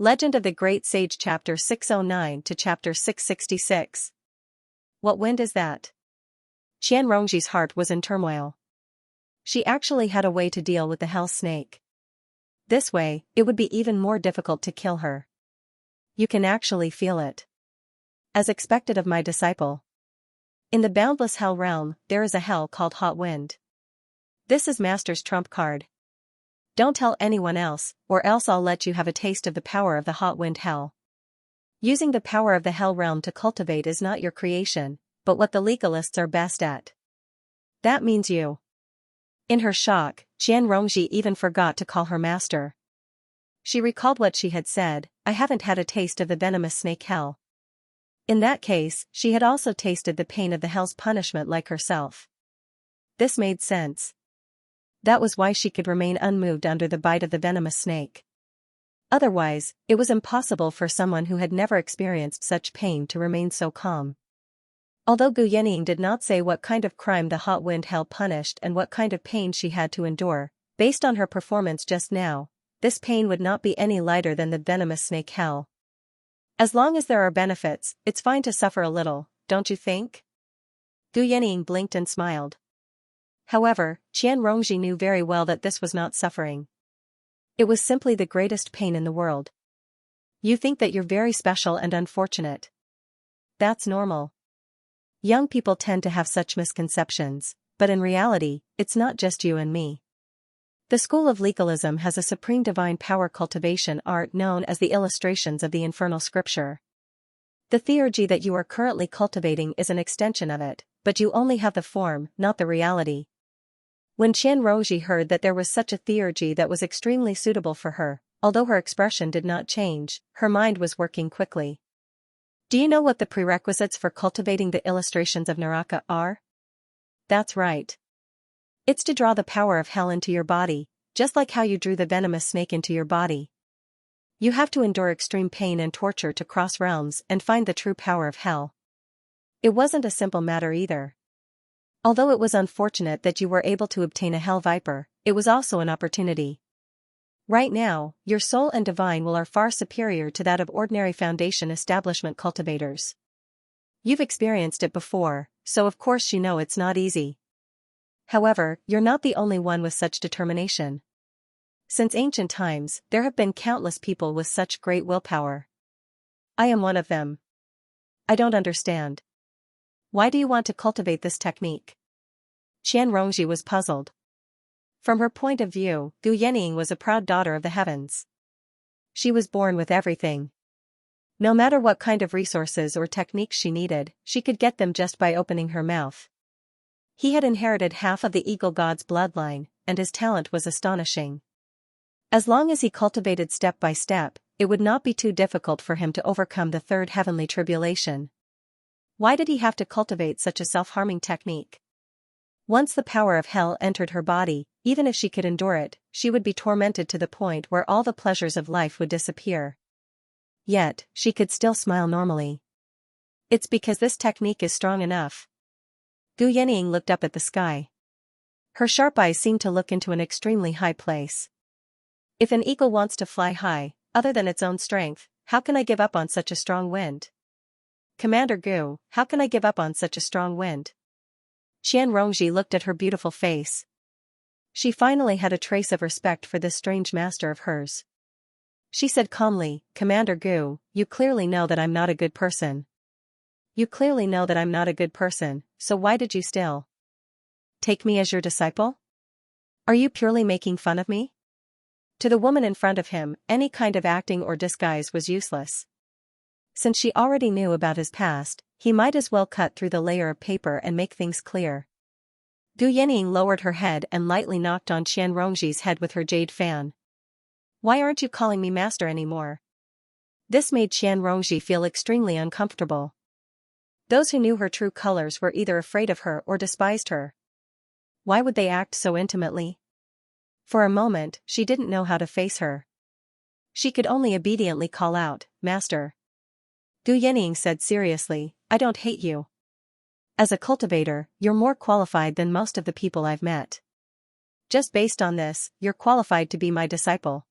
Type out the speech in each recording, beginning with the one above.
Legend of the Great Sage Chapter 609 to Chapter 666. What wind is that? Xianxia's heart was in turmoil. She actually had a way to deal with the hell snake. This way, it would be even more difficult to kill her. You can actually feel it. As expected of my disciple. In the boundless hell realm, there is a hell called hot wind. This is Master's trump card. Don't tell anyone else, or else I'll let you have a taste of the power of the hot wind hell. Using the power of the hell realm to cultivate is not your creation, but what the legalists are best at. That means you. In her shock, Xianxia even forgot to call her master. She recalled what she had said, I haven't had a taste of the venomous snake hell. In that case, she had also tasted the pain of the hell's punishment like herself. This made sense. That was why she could remain unmoved under the bite of the venomous snake. Otherwise, it was impossible for someone who had never experienced such pain to remain so calm. Although Gu Yanning did not say what kind of crime the hot wind hell punished and what kind of pain she had to endure, based on her performance just now, this pain would not be any lighter than the venomous snake hell. As long as there are benefits, it's fine to suffer a little, don't you think? Gu Yanning blinked and smiled. However, Xianxia knew very well that this was not suffering. It was simply the greatest pain in the world. You think that you're very special and unfortunate. That's normal. Young people tend to have such misconceptions, but in reality, it's not just you and me. The school of legalism has a supreme divine power cultivation art known as the illustrations of the infernal scripture. The theurgy that you are currently cultivating is an extension of it, but you only have the form, not the reality. When Xianxia heard that there was such a theurgy that was extremely suitable for her, although her expression did not change, her mind was working quickly. Do you know what the prerequisites for cultivating the illustrations of Naraka are? That's right. It's to draw the power of hell into your body, just like how you drew the venomous snake into your body. You have to endure extreme pain and torture to cross realms and find the true power of hell. It wasn't a simple matter either. Although it was unfortunate that you were able to obtain a hell viper, it was also an opportunity. Right now, your soul and divine will are far superior to that of ordinary foundation establishment cultivators. You've experienced it before, so of course you know it's not easy. However, you're not the only one with such determination. Since ancient times, there have been countless people with such great willpower. I am one of them. I don't understand. Why do you want to cultivate this technique? Xianxia was puzzled. From her point of view, Gu Yanning was a proud daughter of the heavens. She was born with everything. No matter what kind of resources or techniques she needed, she could get them just by opening her mouth. He had inherited half of the eagle god's bloodline, and his talent was astonishing. As long as he cultivated step by step, it would not be too difficult for him to overcome the third heavenly tribulation. Why did he have to cultivate such a self-harming technique? Once the power of hell entered her body, even if she could endure it, she would be tormented to the point where all the pleasures of life would disappear. Yet, she could still smile normally. It's because this technique is strong enough. Gu Yanning looked up at the sky. Her sharp eyes seemed to look into an extremely high place. If an eagle wants to fly high, other than its own strength, how can I give up on such a strong wind? Commander Gu, how can I give up on such a strong wind? Xianxia looked at her beautiful face. She finally had a trace of respect for this strange master of hers. She said calmly, Commander Gu, you clearly know that I'm not a good person. You clearly know that I'm not a good person, so why did you still take me as your disciple? Are you purely making fun of me? To the woman in front of him, any kind of acting or disguise was useless. Since she already knew about his past, he might as well cut through the layer of paper and make things clear. Gu Yanning lowered her head and lightly knocked on Xianxia's head with her jade fan. Why aren't you calling me master anymore? This made Xianxia feel extremely uncomfortable. Those who knew her true colors were either afraid of her or despised her. Why would they act so intimately? For a moment, she didn't know how to face her. She could only obediently call out, Master. Gu Yanning said seriously, I don't hate you. As a cultivator, you're more qualified than most of the people I've met. Just based on this, you're qualified to be my disciple.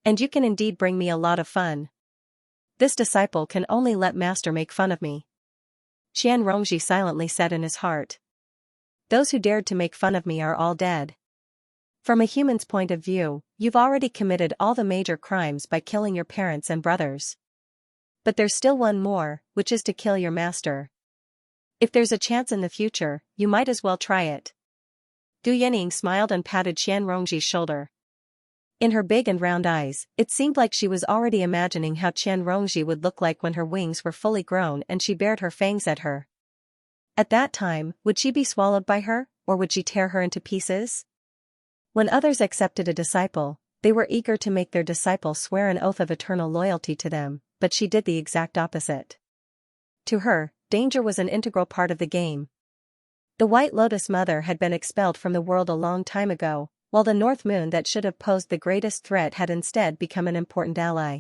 And you can indeed bring me a lot of fun. This disciple can only let master make fun of me. Qian Rongji silently said in his heart. Those who dared to make fun of me are all dead. From a human's point of view, you've already committed all the major crimes by killing your parents and brothers. But there's still one more, which is to kill your master. If there's a chance in the future, you might as well try it. Gu Yanning smiled and patted Qian Rongji's shoulder. In her big and round eyes, it seemed like she was already imagining how Qian Rongji would look like when her wings were fully grown and she bared her fangs at her. At that time, would she be swallowed by her, or would she tear her into pieces? When others accepted a disciple, they were eager to make their disciple swear an oath of eternal loyalty to them, but she did the exact opposite. To her, danger was an integral part of the game. The White Lotus Mother had been expelled from the world a long time ago, while the North Moon that should have posed the greatest threat had instead become an important ally.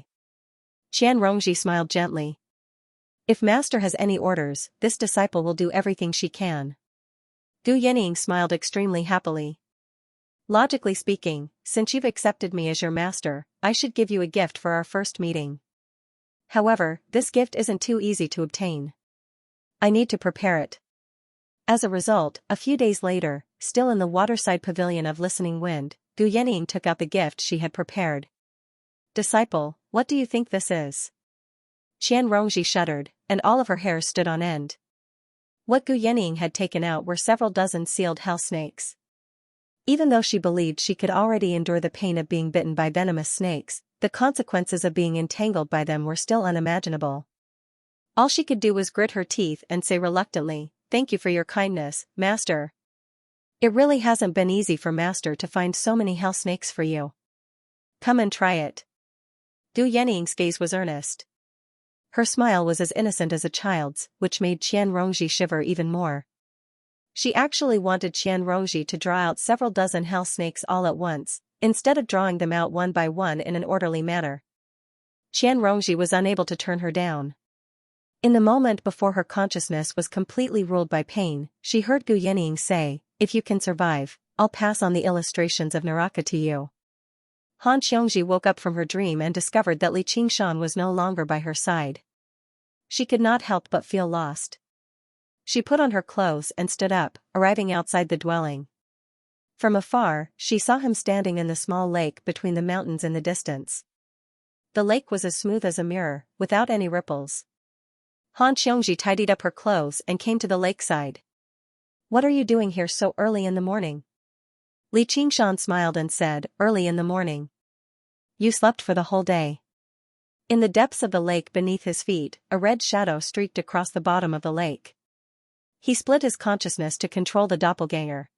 Qian Rongji smiled gently. If master has any orders, this disciple will do everything she can. Gu Yanning smiled extremely happily. Logically speaking, since you've accepted me as your master, I should give you a gift for our first meeting. However, this gift isn't too easy to obtain. I need to prepare it. As a result, a few days later, still in the waterside pavilion of Listening Wind, Gu Yanning took out the gift she had prepared. Disciple, what do you think this is? Qian Rongji shuddered, and all of her hairs stood on end. What Gu Yanning had taken out were several dozen sealed hell snakes. Even though she believed she could already endure the pain of being bitten by venomous snakes, the consequences of being entangled by them were still unimaginable. All she could do was grit her teeth and say reluctantly, "Thank you for your kindness, master. It really hasn't been easy for master to find so many hell snakes for you. Come and try it." Gu Yanning's gaze was earnest. Her smile was as innocent as a child's, which made Qian Rongji shiver even more. She actually wanted Qian Rongji to draw out several dozen hell snakes all at once, instead of drawing them out one by one in an orderly manner. Qian Rongji was unable to turn her down. In the moment before her consciousness was completely ruled by pain, she heard Gu Yanning say, "If you can survive, I'll pass on the illustrations of Naraka to you." Han Xiongji woke up from her dream and discovered that Li Qingshan was no longer by her side. She could not help but feel lost. She put on her clothes and stood up, arriving outside the dwelling. From afar, she saw him standing in the small lake between the mountains in the distance. The lake was as smooth as a mirror, without any ripples. Han Xiongji tidied up her clothes and came to the lakeside. "What are you doing here so early in the morning?" Li Qingshan smiled and said, "Early in the morning. You slept for the whole day." In the depths of the lake beneath his feet, a red shadow streaked across the bottom of the lake. He split his consciousness to control the doppelganger.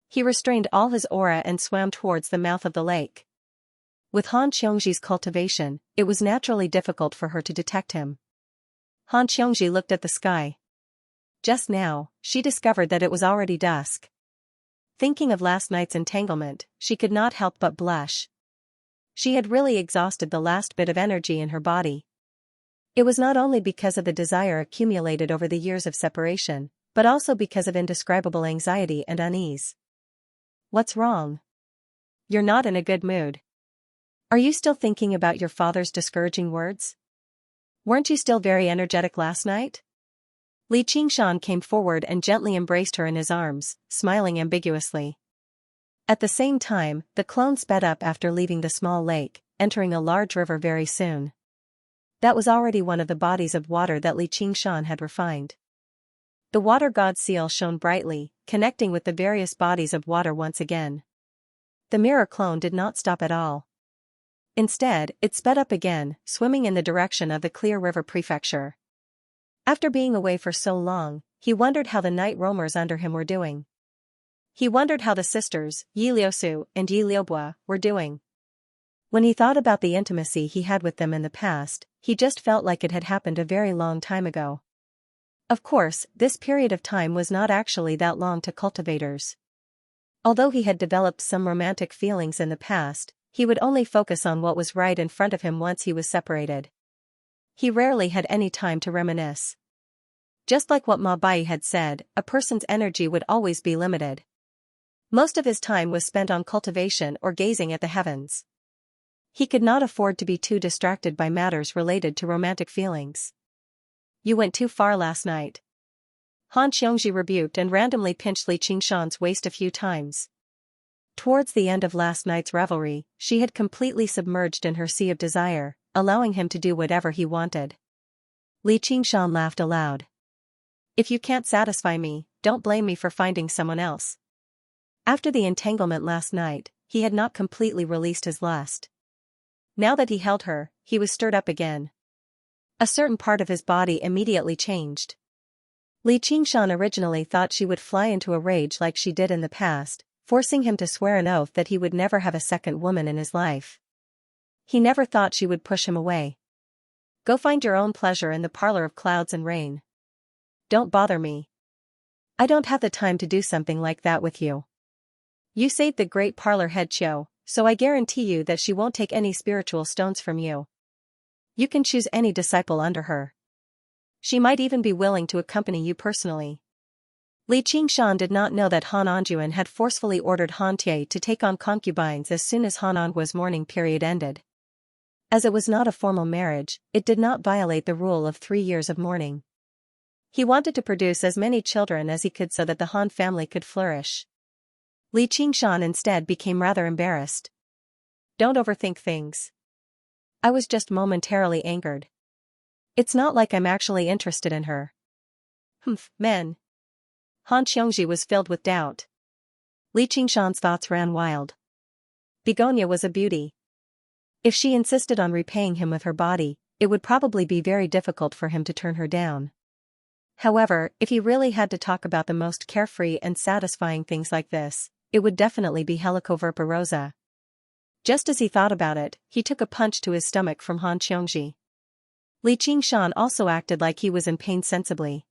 He restrained all his aura and swam towards the mouth of the lake. With Han Xiongji's cultivation, it was naturally difficult for her to detect him. Han Xiongji looked at the sky. Just now, she discovered that it was already dusk. Thinking of last night's entanglement, she could not help but blush. She had really exhausted the last bit of energy in her body. It was not only because of the desire accumulated over the years of separation, but also because of indescribable anxiety and unease. What's wrong? You're not in a good mood. Are you still thinking about your father's discouraging words? Weren't you still very energetic last night? Li Qingshan came forward and gently embraced her in his arms, smiling ambiguously. At the same time, the clone sped up after leaving the small lake, entering a large river very soon. That was already one of the bodies of water that Li Qingshan had refined. The water god seal shone brightly, connecting with the various bodies of water once again. The mirror clone did not stop at all. Instead, it sped up again, swimming in the direction of the Clear River Prefecture. After being away for so long, he wondered how the night roamers under him were doing. He wondered how the sisters, Yi Liusu and Yi Liubua, were doing. When he thought about the intimacy he had with them in the past, he just felt like it had happened a very long time ago. Of course, this period of time was not actually that long to cultivators. Although he had developed some romantic feelings in the past, he would only focus on what was right in front of him once he was separated. He rarely had any time to reminisce. Just like what Ma Bai had said, a person's energy would always be limited. Most of his time was spent on cultivation or gazing at the heavens. He could not afford to be too distracted by matters related to romantic feelings. You went too far last night. Han Xianxia rebuked and randomly pinched Li Qingshan's waist a few times. Towards the end of last night's revelry, she had completely submerged in her sea of desire, allowing him to do whatever he wanted. Li Qingshan laughed aloud. If you can't satisfy me, don't blame me for finding someone else. After the entanglement last night, he had not completely released his lust. Now that he held her, he was stirred up again. A certain part of his body immediately changed. Li Qingshan originally thought she would fly into a rage like she did in the past, forcing him to swear an oath that he would never have a second woman in his life. He never thought she would push him away. Go find your own pleasure in the parlor of clouds and rain. Don't bother me. I don't have the time to do something like that with you. You saved the great parlor head Chiu, so I guarantee you that she won't take any spiritual stones from you. You can choose any disciple under her. She might even be willing to accompany you personally. Li Qingshan did not know that Han Anjuan had forcefully ordered Han Tie to take on concubines as soon as Han Anhua's mourning period ended. As it was not a formal marriage, it did not violate the rule of 3 years of mourning. He wanted to produce as many children as he could so that the Han family could flourish. Li Qingshan instead became rather embarrassed. Don't overthink things. I was just momentarily angered. It's not like I'm actually interested in her. Men. Han Xianxia was filled with doubt. Li Qingshan's thoughts ran wild. Begonia was a beauty. If she insisted on repaying him with her body, it would probably be very difficult for him to turn her down. However, if he really had to talk about the most carefree and satisfying things like this, it would definitely be Helicoverpa rosa. Just as he thought about it, he took a punch to his stomach from Han Xianxia. Li Qingshan also acted like he was in pain sensibly.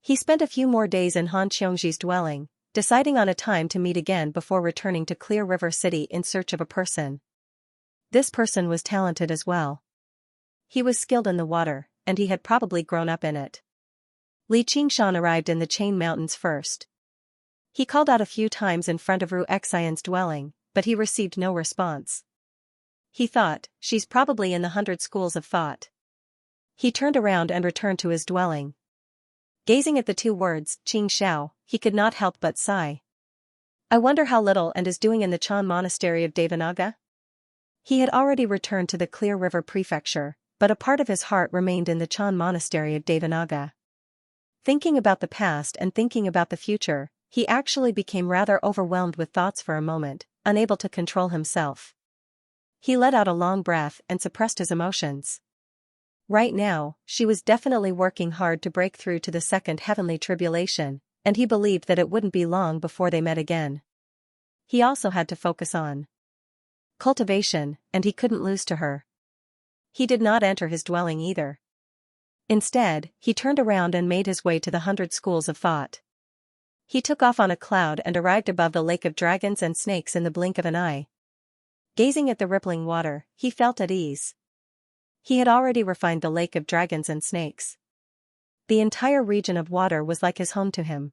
He spent a few more days in Han Xianxia's dwelling, deciding on a time to meet again before returning to Clear River City in search of a person. This person was talented as well. He was skilled in the water, and he had probably grown up in it. Li Qingshan arrived in the Chain Mountains first. He called out a few times in front of Ru Xian's dwelling, but he received no response. He thought, she's probably in the 100 schools of thought. He turned around and returned to his dwelling. Gazing at the two words, Qing Xiao, he could not help but sigh. I wonder how little and is doing in the Chan Monastery of Devanaga? He had already returned to the Clear River Prefecture, but a part of his heart remained in the Chan Monastery of Devanaga. Thinking about the past and thinking about the future, he actually became rather overwhelmed with thoughts for a moment, unable to control himself. He let out a long breath and suppressed his emotions. Right now, she was definitely working hard to break through to the second heavenly tribulation, and he believed that it wouldn't be long before they met again. He also had to focus on cultivation, and he couldn't lose to her. He did not enter his dwelling either. Instead, he turned around and made his way to the 100 schools of thought. He took off on a cloud and arrived above the lake of dragons and snakes in the blink of an eye. Gazing at the rippling water, he felt at ease. He had already refined the lake of dragons and snakes. The entire region of water was like his home to him.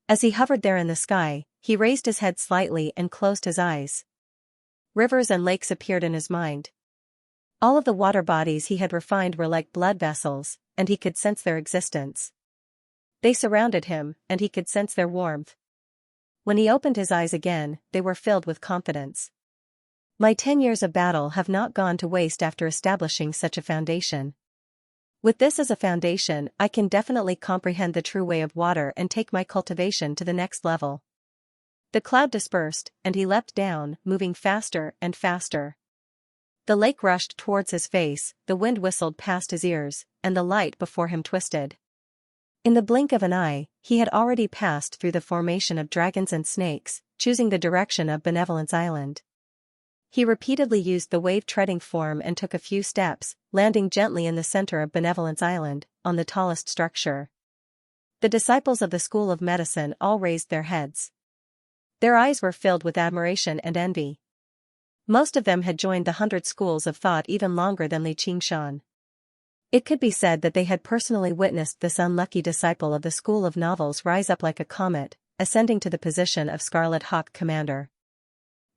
As he hovered there in the sky, he raised his head slightly and closed his eyes. Rivers and lakes appeared in his mind. All of the water bodies he had refined were like blood vessels, and he could sense their existence. They surrounded him, and he could sense their warmth. When he opened his eyes again, they were filled with confidence. My 10 years of battle have not gone to waste after establishing such a foundation. With this as a foundation, I can definitely comprehend the true way of water and take my cultivation to the next level. The cloud dispersed, and he leapt down, moving faster and faster. The lake rushed towards his face, the wind whistled past his ears, and the light before him twisted. In the blink of an eye, he had already passed through the formation of dragons and snakes, choosing the direction of Benevolence Island. He repeatedly used the wave-treading form and took a few steps, landing gently in the center of Benevolence Island, on the tallest structure. The disciples of the School of Medicine all raised their heads. Their eyes were filled with admiration and envy. Most of them had joined the 100 schools of thought even longer than Li Qingshan. It could be said that they had personally witnessed this unlucky disciple of the School of Novels rise up like a comet, ascending to the position of Scarlet Hawk Commander.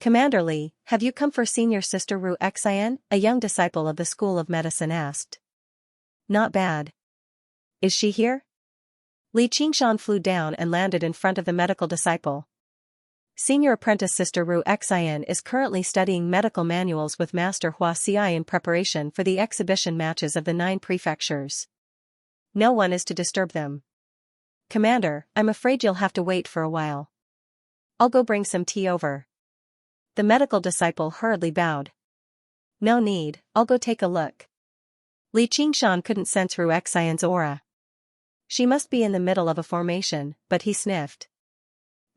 Commander Li, have you come for senior sister Ru Xian? A young disciple of the School of Medicine asked. Not bad. Is she here? Li Qingshan flew down and landed in front of the medical disciple. Senior apprentice sister Ru Xian is currently studying medical manuals with Master Hua Xi in preparation for the exhibition matches of the 9 prefectures. No one is to disturb them. Commander, I'm afraid you'll have to wait for a while. I'll go bring some tea over. The medical disciple hurriedly bowed. No need, I'll go take a look. Li Qingshan couldn't sense Ru Xian's aura. She must be in the middle of a formation, but he sniffed.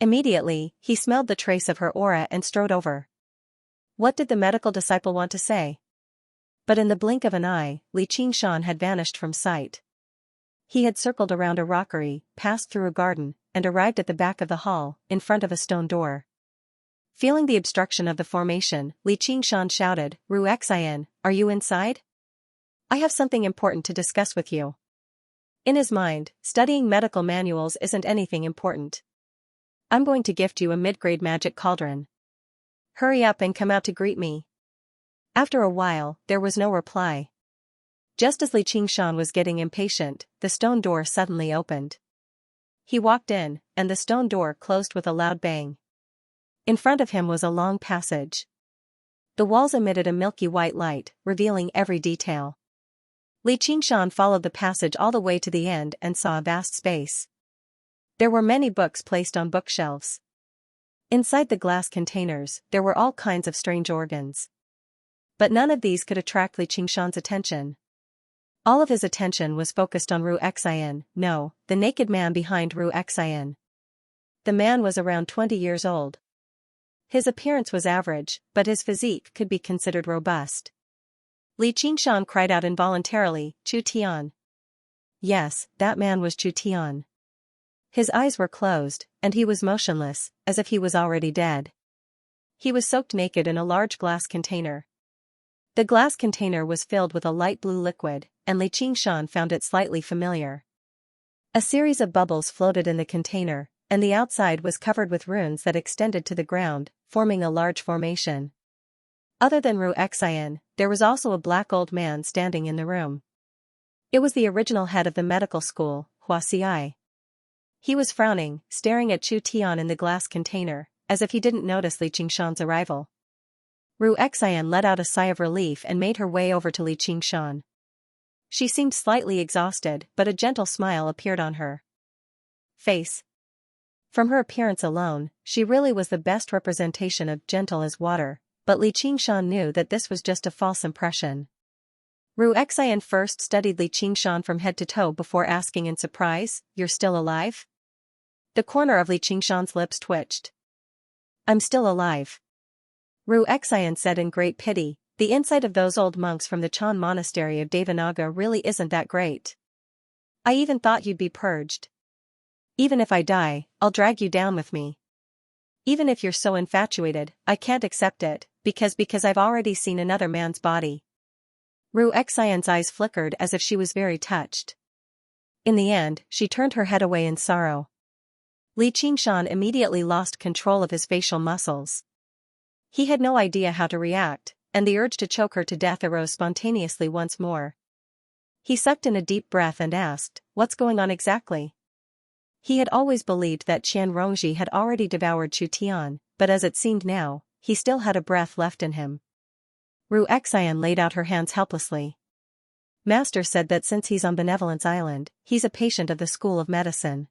Immediately, he smelled the trace of her aura and strode over. What did the medical disciple want to say? But in the blink of an eye, Li Qingshan had vanished from sight. He had circled around a rockery, passed through a garden, and arrived at the back of the hall, in front of a stone door. Feeling the obstruction of the formation, Li Qingshan shouted, Ru Xian, are you inside? I have something important to discuss with you. In his mind, studying medical manuals isn't anything important. I'm going to gift you a mid-grade magic cauldron. Hurry up and come out to greet me. After a while, there was no reply. Just as Li Qingshan was getting impatient, the stone door suddenly opened. He walked in, and the stone door closed with a loud bang. In front of him was a long passage. The walls emitted a milky white light, revealing every detail. Li Qingshan followed the passage all the way to the end and saw a vast space. There were many books placed on bookshelves. Inside the glass containers, there were all kinds of strange organs. But none of these could attract Li Qingshan's attention. All of his attention was focused on Ru Xian, no, the naked man behind Ru Xian. The man was around 20 years old. His appearance was average, but his physique could be considered robust. Li Qingshan cried out involuntarily, Chu Tian. Yes, that man was Chu Tian. His eyes were closed, and he was motionless, as if he was already dead. He was soaked naked in a large glass container. The glass container was filled with a light blue liquid, and Li Qingshan found it slightly familiar. A series of bubbles floated in the container, and the outside was covered with runes that extended to the ground, forming a large formation. Other than Ru Xian, there was also a black old man standing in the room. It was the original head of the medical school, Hua Xi. He was frowning, staring at Chu Tian in the glass container, as if he didn't notice Li Qingshan's arrival. Ru Xian let out a sigh of relief and made her way over to Li Qingshan. She seemed slightly exhausted, but a gentle smile appeared on her face. From her appearance alone, she really was the best representation of gentle as water, but Li Qingshan knew that this was just a false impression. Ru Xian first studied Li Qingshan from head to toe before asking in surprise, You're still alive? The corner of Li Qingshan's lips twitched. I'm still alive. Ru Xian said in great pity, the insight of those old monks from the Chan monastery of Devanaga really isn't that great. I even thought you'd be purged. Even if I die, I'll drag you down with me. Even if you're so infatuated, I can't accept it, because I've already seen another man's body. Ru Xian's eyes flickered as if she was very touched. In the end, she turned her head away in sorrow. Li Qingshan immediately lost control of his facial muscles. He had no idea how to react, and the urge to choke her to death arose spontaneously once more. He sucked in a deep breath and asked, What's going on exactly? He had always believed that Qian Rongji had already devoured Chu Tian, but as it seemed now, he still had a breath left in him. Ru Xian laid out her hands helplessly. Master said that since he's on Benevolence Island, he's a patient of the School of Medicine.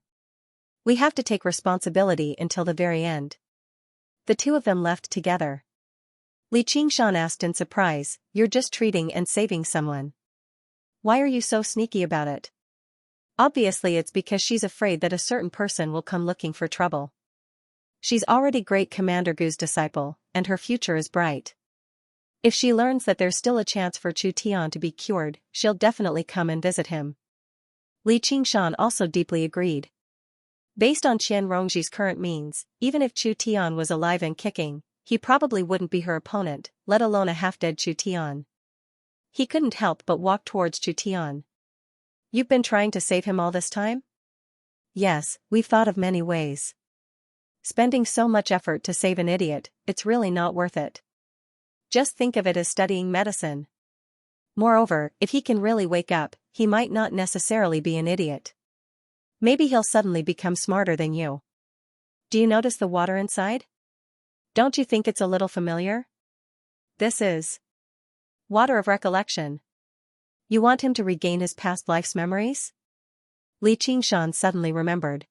We have to take responsibility until the very end. The two of them left together. Li Qingshan asked in surprise, You're just treating and saving someone. Why are you so sneaky about it? Obviously it's because she's afraid that a certain person will come looking for trouble. She's already Great Commander Gu's disciple, and her future is bright. If she learns that there's still a chance for Chu Tian to be cured, she'll definitely come and visit him. Li Qingshan also deeply agreed. Based on Qian Rongji's current means, even if Chu Tian was alive and kicking, he probably wouldn't be her opponent, let alone a half-dead Chu Tian. He couldn't help but walk towards Chu Tian. You've been trying to save him all this time? Yes, we've thought of many ways. Spending so much effort to save an idiot, it's really not worth it. Just think of it as studying medicine. Moreover, if he can really wake up, he might not necessarily be an idiot. Maybe he'll suddenly become smarter than you. Do you notice the water inside? Don't you think it's a little familiar? This is water of recollection. You want him to regain his past life's memories? Li Qingshan suddenly remembered.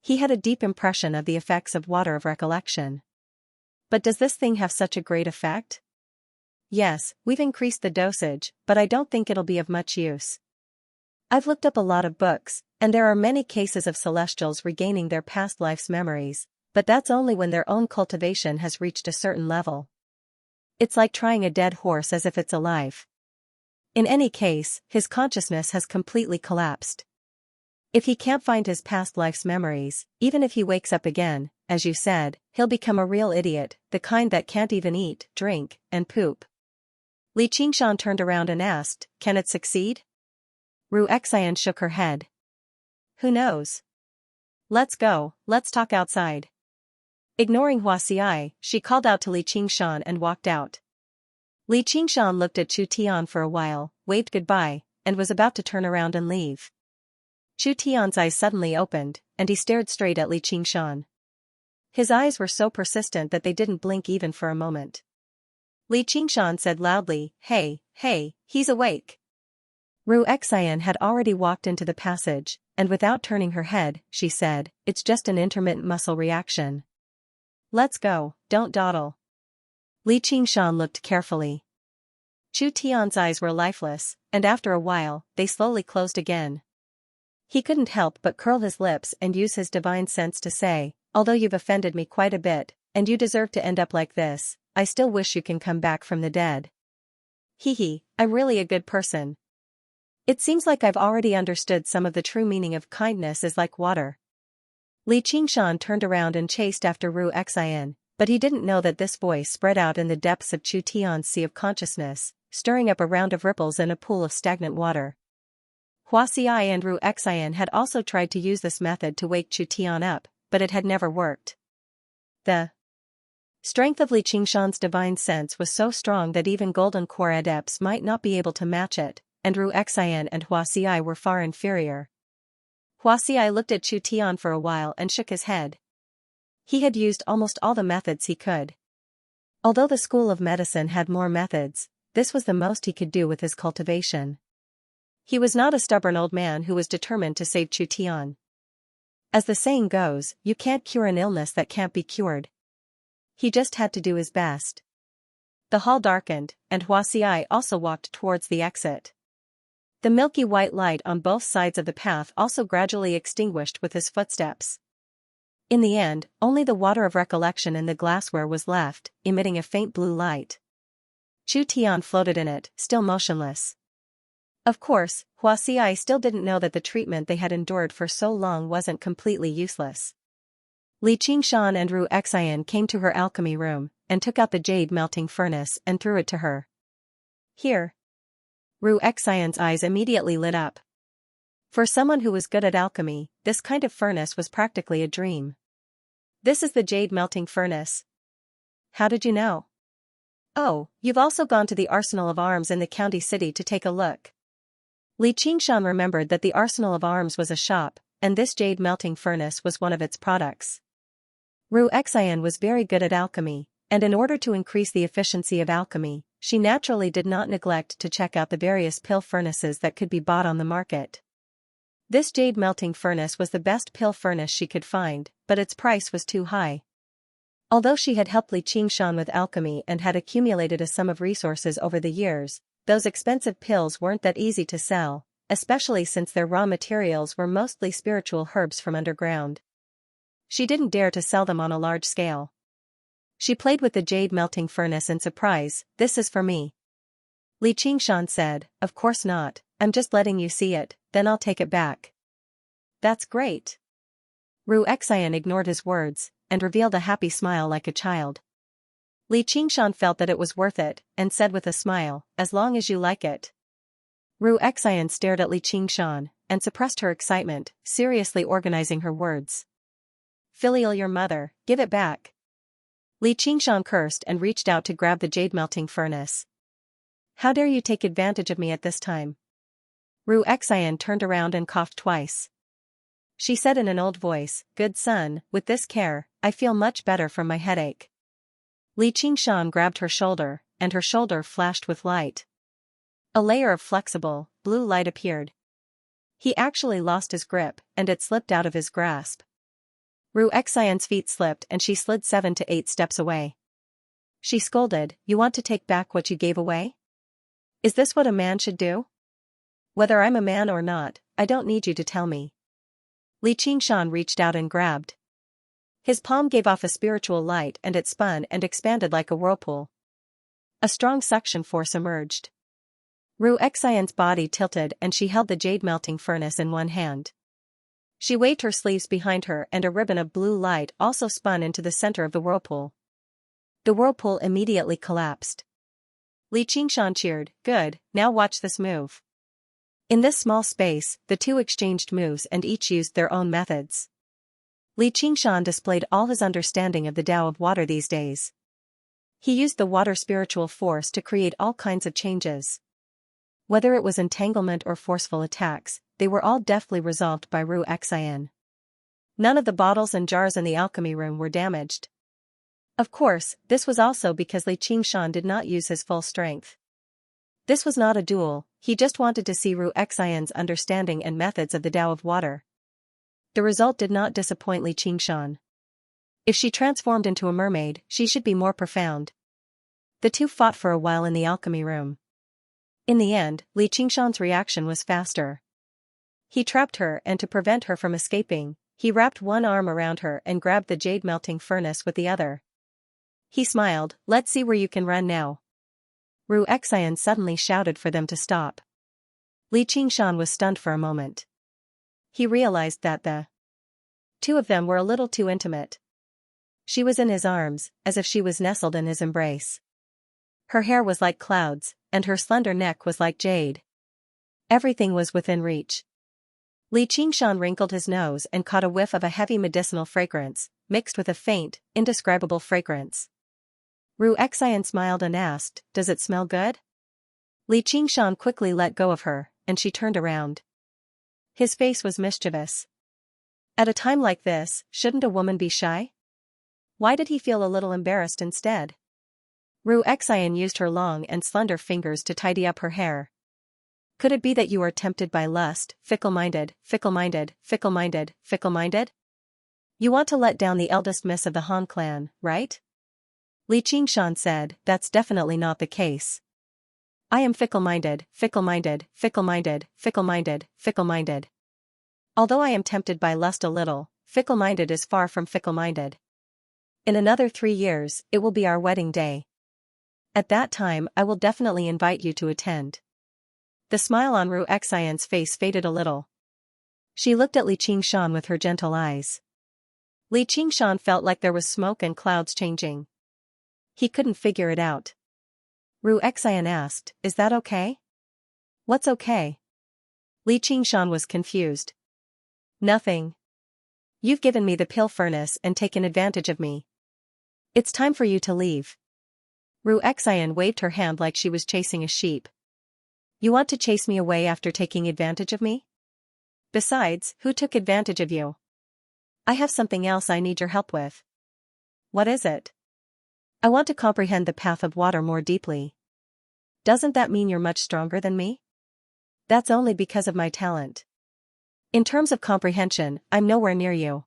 He had a deep impression of the effects of water of recollection. But does this thing have such a great effect? Yes, we've increased the dosage, but I don't think it'll be of much use. I've looked up a lot of books, and there are many cases of celestials regaining their past life's memories, but that's only when their own cultivation has reached a certain level. It's like trying a dead horse as if it's alive. In any case, his consciousness has completely collapsed. If he can't find his past life's memories, even if he wakes up again, as you said, he'll become a real idiot, the kind that can't even eat, drink, and poop. Li Qingshan turned around and asked, can it succeed? Ru Xian shook her head. Who knows? Let's go, let's talk outside. Ignoring Huaxiai, she called out to Li Qingshan and walked out. Li Qingshan looked at Chu Tian for a while, waved goodbye, and was about to turn around and leave. Chu Tian's eyes suddenly opened, and he stared straight at Li Qingshan. His eyes were so persistent that they didn't blink even for a moment. Li Qingshan said loudly, hey, he's awake. Ru Xian had already walked into the passage, and without turning her head, she said, it's just an intermittent muscle reaction. Let's go, don't dawdle. Li Qingshan looked carefully. Chu Tian's eyes were lifeless, and after a while, they slowly closed again. He couldn't help but curl his lips and use his divine sense to say, although you've offended me quite a bit, and you deserve to end up like this, I still wish you can come back from the dead. Hee, I'm really a good person. It seems like I've already understood some of the true meaning of kindness is like water. Li Qingshan turned around and chased after Ru Xian, but he didn't know that this voice spread out in the depths of Chu Tian's sea of consciousness, stirring up a round of ripples in a pool of stagnant water. Huaxiai and Ru Xian had also tried to use this method to wake Chu Tian up, but it had never worked. The strength of Li Qingshan's divine sense was so strong that even golden core adepts might not be able to match it, and Ru Xian and Huaxiai were far inferior. Huaxiai looked at Chu Tian for a while and shook his head. He had used almost all the methods he could. Although the school of medicine had more methods, this was the most he could do with his cultivation. He was not a stubborn old man who was determined to save Chu Tian. As the saying goes, you can't cure an illness that can't be cured. He just had to do his best. The hall darkened, and Huaxiai also walked towards the exit. The milky white light on both sides of the path also gradually extinguished with his footsteps. In the end, only the water of recollection in the glassware was left, emitting a faint blue light. Chu Tian floated in it, still motionless. Of course, Huaxiai still didn't know that the treatment they had endured for so long wasn't completely useless. Li Qingshan and Ru Xian came to her alchemy room, and took out the jade melting furnace and threw it to her. Here. Ru Xian's eyes immediately lit up. For someone who was good at alchemy, this kind of furnace was practically a dream. This is the jade melting furnace. How did you know? Oh, you've also gone to the Arsenal of Arms in the county city to take a look. Li Qingshan remembered that the Arsenal of Arms was a shop, and this jade melting furnace was one of its products. Ru Xian was very good at alchemy, and in order to increase the efficiency of alchemy, she naturally did not neglect to check out the various pill furnaces that could be bought on the market. This jade melting furnace was the best pill furnace she could find, but its price was too high. Although she had helped Li Qingshan with alchemy and had accumulated a sum of resources over the years, those expensive pills weren't that easy to sell, especially since their raw materials were mostly spiritual herbs from underground. She didn't dare to sell them on a large scale. She played with the jade melting furnace in surprise. This is for me. Li Qingshan said, of course not, I'm just letting you see it, then I'll take it back. That's great. Ru Xian ignored his words, and revealed a happy smile like a child. Li Qingshan felt that it was worth it, and said with a smile, as long as you like it. Ru Xian stared at Li Qingshan, and suppressed her excitement, seriously organizing her words. filial your mother, give it back. Li Qingshan cursed and reached out to grab the jade melting furnace. How dare you take advantage of me at this time? Ru Xian turned around and coughed twice. She said in an old voice, good son, with this care, I feel much better from my headache. Li Qingshan grabbed her shoulder, and her shoulder flashed with light. A layer of flexible, blue light appeared. He actually lost his grip, and it slipped out of his grasp. Ru Xian's feet slipped and she slid 7 to 8 steps away. She scolded, you want to take back what you gave away? Is this what a man should do? Whether I'm a man or not, I don't need you to tell me. Li Qingshan reached out and grabbed. His palm gave off a spiritual light and it spun and expanded like a whirlpool. A strong suction force emerged. Ru Xian's body tilted and she held the jade melting furnace in one hand. She waved her sleeves behind her and a ribbon of blue light also spun into the center of the whirlpool. The whirlpool immediately collapsed. Li Qingshan cheered, good, now watch this move. In this small space, the two exchanged moves and each used their own methods. Li Qingshan displayed all his understanding of the Tao of water these days. He used the water spiritual force to create all kinds of changes. Whether it was entanglement or forceful attacks, they were all deftly resolved by Ru Xian. None of the bottles and jars in the alchemy room were damaged. Of course, this was also because Li Qingshan did not use his full strength. This was not a duel, he just wanted to see Ru Xian's understanding and methods of the Tao of water. The result did not disappoint Li Qingshan. If she transformed into a mermaid, she should be more profound. The two fought for a while in the alchemy room. In the end, Li Qingshan's reaction was faster. He trapped her and to prevent her from escaping, he wrapped one arm around her and grabbed the jade melting furnace with the other. He smiled, let's see where you can run now. Ru Xian suddenly shouted for them to stop. Li Qingshan was stunned for a moment. He realized that the two of them were a little too intimate. She was in his arms, as if she was nestled in his embrace. Her hair was like clouds, and her slender neck was like jade. Everything was within reach. Li Qingshan wrinkled his nose and caught a whiff of a heavy medicinal fragrance, mixed with a faint, indescribable fragrance. Ru Xian smiled and asked, does it smell good? Li Qingshan quickly let go of her, and she turned around. His face was mischievous. At a time like this, shouldn't a woman be shy? Why did he feel a little embarrassed instead? Ru Xian used her long and slender fingers to tidy up her hair. Could it be that you are tempted by lust, fickle-minded, fickle-minded, fickle-minded, fickle-minded? You want to let down the eldest miss of the Han clan, right? Li Qingshan said, that's definitely not the case. I am fickle-minded, fickle-minded, fickle-minded, fickle-minded, fickle-minded. Although I am tempted by lust a little, fickle-minded is far from fickle-minded. In another 3 years, it will be our wedding day. At that time I will definitely invite you to attend. The smile on Ru Xian's face faded a little. She looked at Li Qingshan with her gentle eyes. Li Qingshan felt like there was smoke and clouds changing. He couldn't figure it out. Ru Xian asked, is that okay? What's okay? Li Qingshan was confused. Nothing. You've given me the pill furnace and taken advantage of me. It's time for you to leave. Ru Xian waved her hand like she was chasing a sheep. You want to chase me away after taking advantage of me? Besides, who took advantage of you? I have something else I need your help with. What is it? I want to comprehend the path of water more deeply. Doesn't that mean you're much stronger than me? That's only because of my talent. In terms of comprehension, I'm nowhere near you.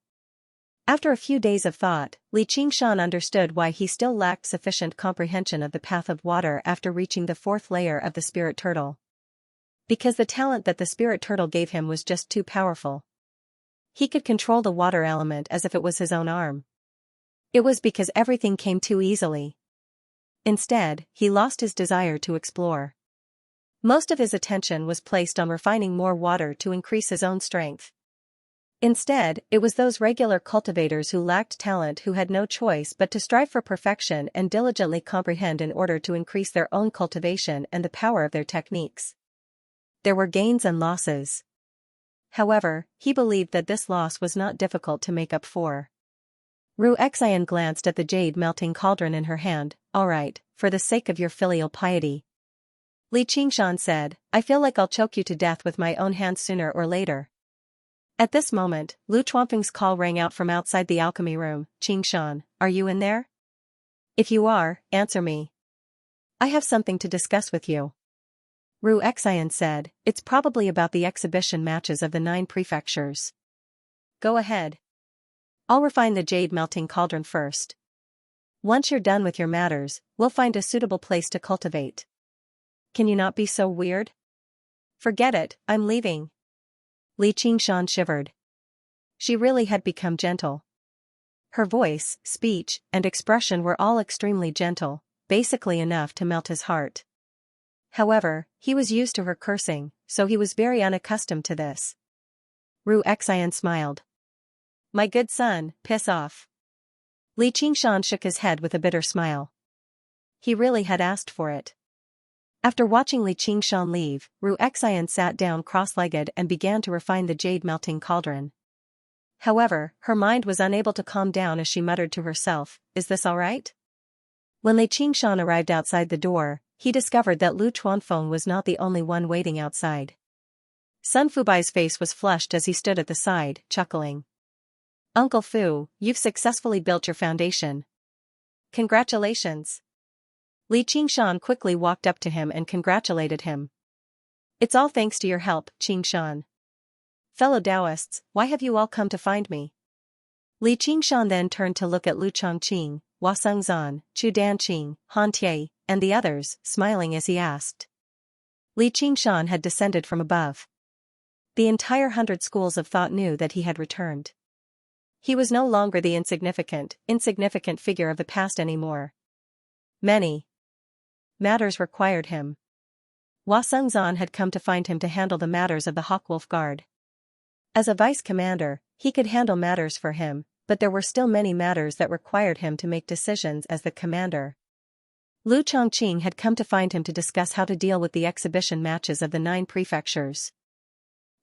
After a few days of thought, Li Qingshan understood why he still lacked sufficient comprehension of the path of water after reaching the 4th layer of the spirit turtle. Because the talent that the spirit turtle gave him was just too powerful. He could control the water element as if it was his own arm. It was because everything came too easily. Instead, he lost his desire to explore. Most of his attention was placed on refining more water to increase his own strength. Instead, it was those regular cultivators who lacked talent who had no choice but to strive for perfection and diligently comprehend in order to increase their own cultivation and the power of their techniques. There were gains and losses. However, he believed that this loss was not difficult to make up for. Ru Xian glanced at the jade melting cauldron in her hand. All right, for the sake of your filial piety. Li Qingshan said, I feel like I'll choke you to death with my own hands sooner or later. At this moment, Lu Chuanfeng's call rang out from outside the alchemy room. Qingshan, are you in there? If you are, answer me. I have something to discuss with you. Ru Xian said, it's probably about the exhibition matches of the 9 prefectures. Go ahead. I'll refine the jade melting cauldron first. Once you're done with your matters, we'll find a suitable place to cultivate. Can you not be so weird? Forget it, I'm leaving. Li Qingshan shivered. She really had become gentle. Her voice, speech, and expression were all extremely gentle, basically enough to melt his heart. However, he was used to her cursing, so he was very unaccustomed to this. Ru Xian smiled. My good son, piss off. Li Qingshan shook his head with a bitter smile. He really had asked for it. After watching Li Qingshan leave, Ru Xian sat down cross-legged and began to refine the jade melting cauldron. However, her mind was unable to calm down as she muttered to herself, is this all right? When Li Qingshan arrived outside the door, he discovered that Lu Chuanfeng was not the only one waiting outside. Sun Fubai's face was flushed as he stood at the side, chuckling. Uncle Fu, you've successfully built your foundation. Congratulations. Li Qingshan quickly walked up to him and congratulated him. It's all thanks to your help, Qingshan. Fellow Taoists, why have you all come to find me? Li Qingshan then turned to look at Lu Chongqing, Hua Sengzan, Chu Danqing, Han Tie, and the others, smiling as he asked. Li Qingshan had descended from above. The entire 100 schools of thought knew that he had returned. He was no longer the insignificant figure of the past anymore. Many matters required him. Hua Sengzan had come to find him to handle the matters of the Hawkwolf Guard. As a vice commander, he could handle matters for him, but there were still many matters that required him to make decisions as the commander. Lu Chongqing had come to find him to discuss how to deal with the exhibition matches of the 9 prefectures.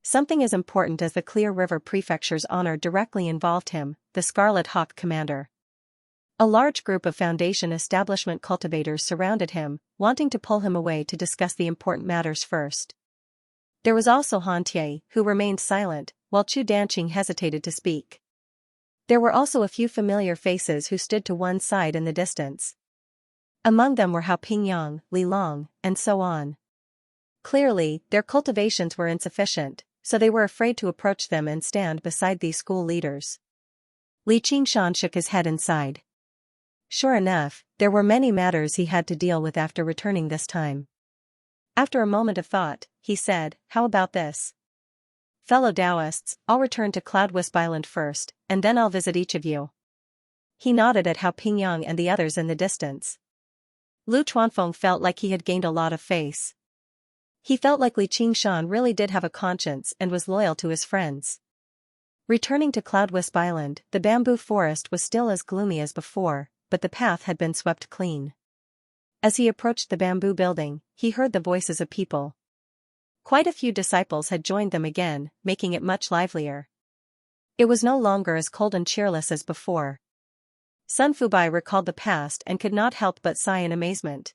Something as important as the Clear River Prefecture's honor directly involved him, the Scarlet Hawk commander. A large group of Foundation establishment cultivators surrounded him, wanting to pull him away to discuss the important matters first. There was also Han Tie, who remained silent, while Chu Danqing hesitated to speak. There were also a few familiar faces who stood to one side in the distance. Among them were Hao Pingyang, Li Long, and so on. Clearly, their cultivations were insufficient, so they were afraid to approach them and stand beside these school leaders. Li Qingshan shook his head and sighed. Sure enough, there were many matters he had to deal with after returning this time. After a moment of thought, he said, how about this? Fellow Taoists, I'll return to Cloudwisp Island first, and then I'll visit each of you. He nodded at Hao Pingyang and the others in the distance. Lu Chuanfeng felt like he had gained a lot of face. He felt like Li Qingshan really did have a conscience and was loyal to his friends. Returning to Cloudwisp Island, the bamboo forest was still as gloomy as before, but the path had been swept clean. As he approached the bamboo building, he heard the voices of people. Quite a few disciples had joined them again, making it much livelier. It was no longer as cold and cheerless as before. Sun Fubai recalled the past and could not help but sigh in amazement.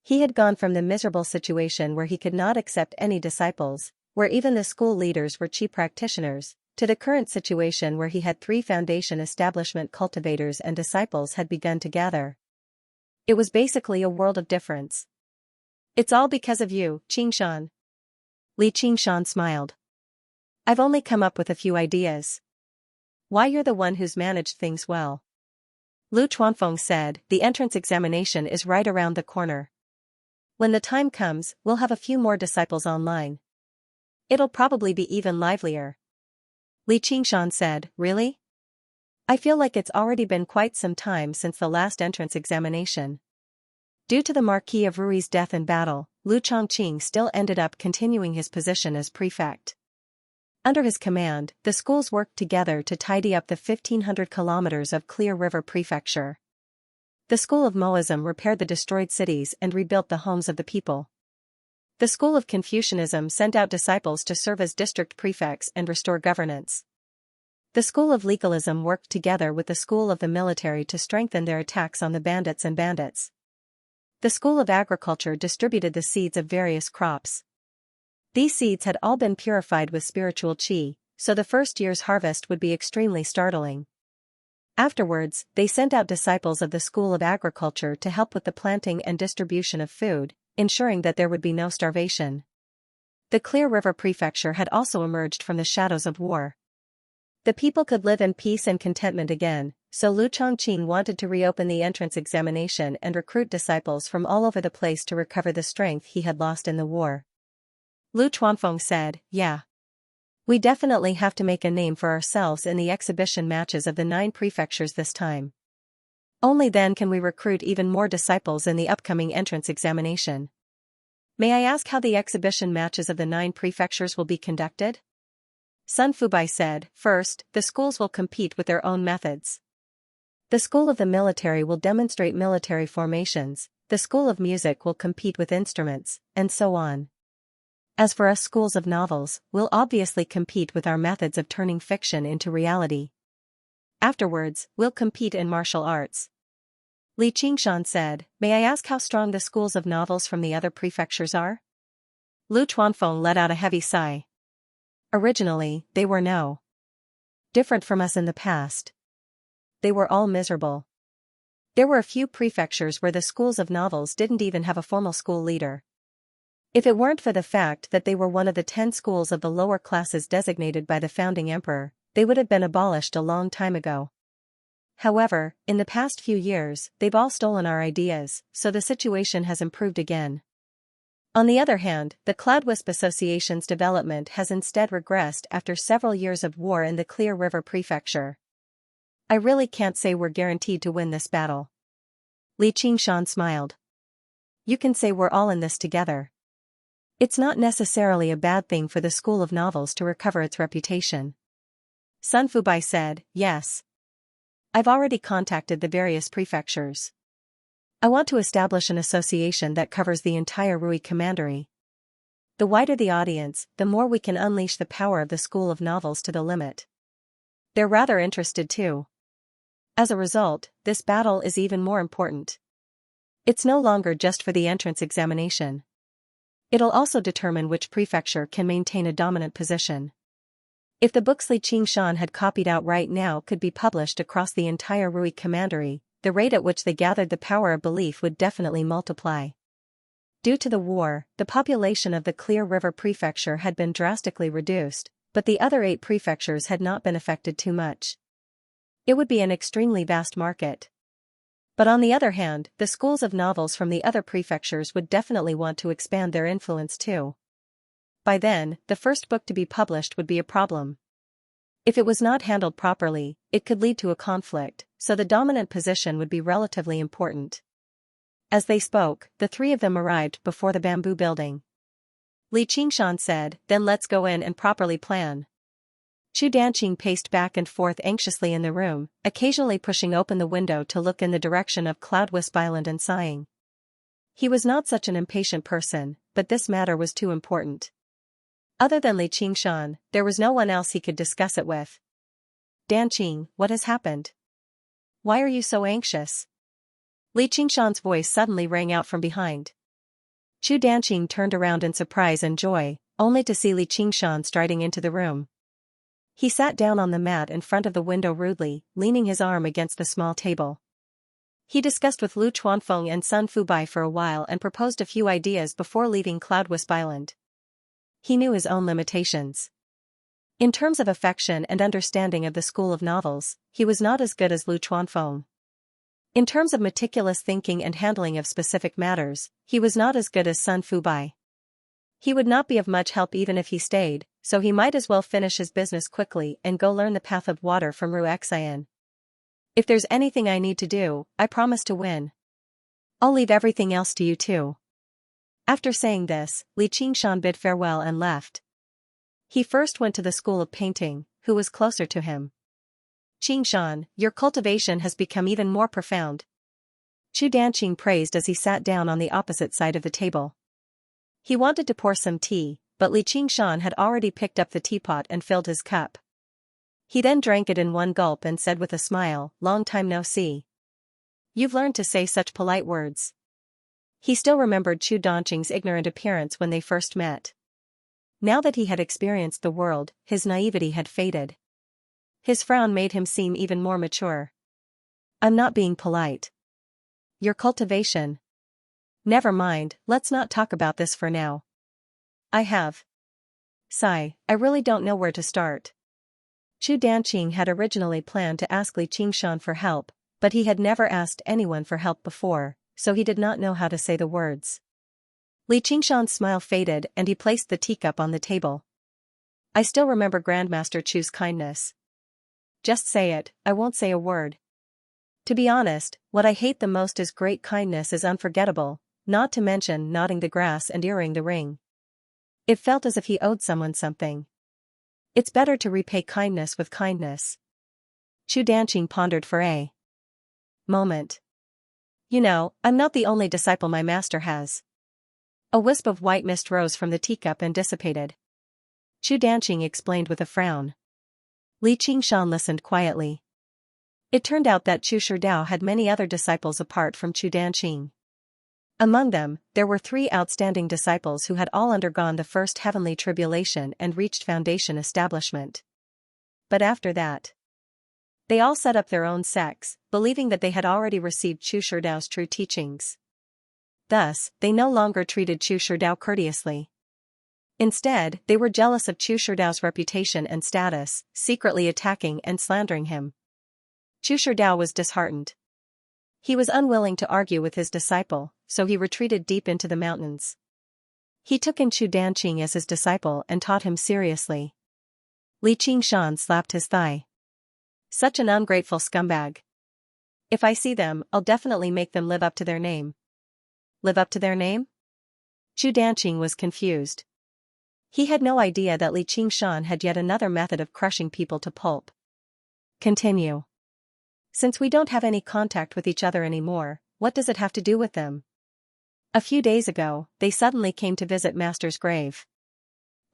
He had gone from the miserable situation where he could not accept any disciples, where even the school leaders were cheap practitioners, to the current situation where he had 3 Foundation establishment cultivators and disciples had begun to gather. It was basically a world of difference. It's all because of you, Qingshan. Li Qingshan smiled. I've only come up with a few ideas. Why, you're the one who's managed things well. Lu Chuanfeng said, the entrance examination is right around the corner. When the time comes, we'll have a few more disciples online. It'll probably be even livelier. Li Qingshan said, really? I feel like it's already been quite some time since the last entrance examination. Due to the Marquis of Rui's death in battle, Lu Chongqing still ended up continuing his position as prefect. Under his command, the schools worked together to tidy up the 1,500 kilometers of Clear River Prefecture. The School of Moism repaired the destroyed cities and rebuilt the homes of the people. The School of Confucianism sent out disciples to serve as district prefects and restore governance. The school of legalism worked together with the school of the military to strengthen their attacks on the bandits and bandits. The school of agriculture distributed the seeds of various crops. These seeds had all been purified with spiritual qi, so the first year's harvest would be extremely startling. Afterwards, they sent out disciples of the school of agriculture to help with the planting and distribution of food, ensuring that there would be no starvation. The Clear River Prefecture had also emerged from the shadows of war. The people could live in peace and contentment again, so Lu Chongqing wanted to reopen the entrance examination and recruit disciples from all over the place to recover the strength he had lost in the war. Lu Chuanfeng said, "Yeah. We definitely have to make a name for ourselves in the exhibition matches of the 9 prefectures this time. Only then can we recruit even more disciples in the upcoming entrance examination. May I ask how the exhibition matches of the 9 prefectures will be conducted?" Sun Fubai said, "First, the schools will compete with their own methods. The school of the military will demonstrate military formations, the school of music will compete with instruments, and so on. As for us schools of novels, we'll obviously compete with our methods of turning fiction into reality. Afterwards, we'll compete in martial arts." Li Qingshan said, "May I ask how strong the schools of novels from the other prefectures are?" Lu Chuanfeng let out a heavy sigh. Originally, they were no different from us in the past. They were all miserable. There were a few prefectures where the schools of novels didn't even have a formal school leader. If it weren't for the fact that they were one of the 10 schools of the lower classes designated by the founding emperor, they would have been abolished a long time ago. However, in the past few years, they've all stolen our ideas, so the situation has improved again. On the other hand, the Cloudwisp Association's development has instead regressed after several years of war in the Clear River Prefecture. I really can't say we're guaranteed to win this battle. Li Qingshan smiled. You can say we're all in this together. It's not necessarily a bad thing for the School of Novels to recover its reputation. Sun Fubai said, "Yes. I've already contacted the various prefectures. I want to establish an association that covers the entire Rui Commandery. The wider the audience, the more we can unleash the power of the School of Novels to the limit. They're rather interested too. As a result, this battle is even more important. It's no longer just for the entrance examination. It'll also determine which prefecture can maintain a dominant position. If the books Li Qingshan had copied out right now could be published across the entire Rui Commandery, the rate at which they gathered the power of belief would definitely multiply. Due to the war, the population of the Clear River Prefecture had been drastically reduced, but the other 8 prefectures had not been affected too much. It would be an extremely vast market. But on the other hand, the schools of novels from the other prefectures would definitely want to expand their influence too. By then, the first book to be published would be a problem. If it was not handled properly, it could lead to a conflict, so the dominant position would be relatively important. As they spoke, the 3 of them arrived before the bamboo building. Li Qingshan said, "Then let's go in and properly plan." Chu Danqing paced back and forth anxiously in the room, occasionally pushing open the window to look in the direction of Cloudwisp Island and sighing. He was not such an impatient person, but this matter was too important. Other than Li Qingshan, there was no one else he could discuss it with. "Danqing, what has happened? Why are you so anxious?" Li Qingshan's voice suddenly rang out from behind. Chu Danqing turned around in surprise and joy, only to see Li Qingshan striding into the room. He sat down on the mat in front of the window rudely, leaning his arm against the small table. He discussed with Lu Chuanfeng and Sun Fubai for a while and proposed a few ideas before leaving Cloudwisp Island. He knew his own limitations. In terms of affection and understanding of the School of Novels, he was not as good as Lu Chuanfeng. In terms of meticulous thinking and handling of specific matters, he was not as good as Sun Fubai. He would not be of much help even if he stayed, so he might as well finish his business quickly and go learn the path of water from Ruexian. If there's anything I need to do, I promise to win. I'll leave everything else to you too. After saying this, Li Qingshan bid farewell and left. He first went to the school of painting, who was closer to him. "Qingshan, your cultivation has become even more profound." Chu Danqing praised as he sat down on the opposite side of the table. He wanted to pour some tea, but Li Qingshan had already picked up the teapot and filled his cup. He then drank it in one gulp and said with a smile, "Long time no see. You've learned to say such polite words." He still remembered Chu Donqing's ignorant appearance when they first met. Now that he had experienced the world, his naivety had faded. His frown made him seem even more mature. "I'm not being polite. Your cultivation. Never mind, let's not talk about this for now. I have. Sigh, I really don't know where to start." Chu Danqing had originally planned to ask Li Qingshan for help, but he had never asked anyone for help before, so he did not know how to say the words. Li Qingshan's smile faded and he placed the teacup on the table. "I still remember Grandmaster Chu's kindness. Just say it, I won't say a word. To be honest, what I hate the most is great kindness is unforgettable, not to mention knotting the grass and earring the ring. It felt as if he owed someone something. It's better to repay kindness with kindness." Chu Danqing pondered for a moment. "You know, I'm not the only disciple my master has." A wisp of white mist rose from the teacup and dissipated. Chu Danqing explained with a frown. Li Qingshan listened quietly. It turned out that Chu Sherdao had many other disciples apart from Chu Danqing. Among them, there were 3 outstanding disciples who had all undergone the first heavenly tribulation and reached foundation establishment. But after that, they all set up their own sects, believing that they had already received Chu Sherdao's true teachings. Thus, they no longer treated Chu Sherdao courteously. Instead, they were jealous of Chu Sherdao's reputation and status, secretly attacking and slandering him. Chu Sherdao was disheartened. He was unwilling to argue with his disciple, so he retreated deep into the mountains. He took in Chu Danqing as his disciple and taught him seriously. Li Qingshan slapped his thigh. "Such an ungrateful scumbag. If I see them, I'll definitely make them live up to their name." Live up to their name? Chu Danqing was confused. He had no idea that Li Qingshan had yet another method of crushing people to pulp. Continue. "Since we don't have any contact with each other anymore, what does it have to do with them? A few days ago, they suddenly came to visit Master's grave.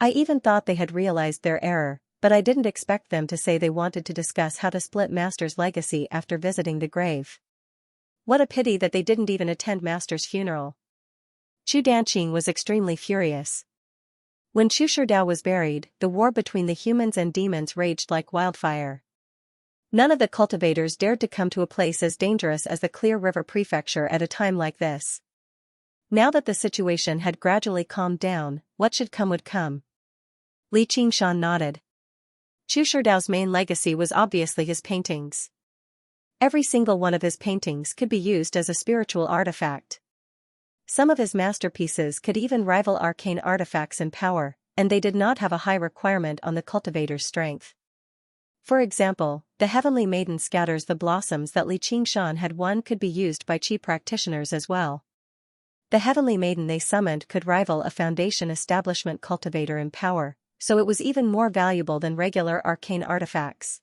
I even thought they had realized their error, but I didn't expect them to say they wanted to discuss how to split Master's legacy after visiting the grave. What a pity that they didn't even attend Master's funeral." Chu Danqing was extremely furious. When Chu Sherdao was buried, the war between the humans and demons raged like wildfire. None of the cultivators dared to come to a place as dangerous as the Clear River Prefecture at a time like this. Now that the situation had gradually calmed down, what should come would come. Li Qingshan nodded. Chu Sherdao's main legacy was obviously his paintings. Every single one of his paintings could be used as a spiritual artifact. Some of his masterpieces could even rival arcane artifacts in power, and they did not have a high requirement on the cultivator's strength. For example, the Heavenly Maiden scatters the blossoms that Li Qingshan had won could be used by Qi practitioners as well. The Heavenly Maiden they summoned could rival a foundation establishment cultivator in power, so it was even more valuable than regular arcane artifacts.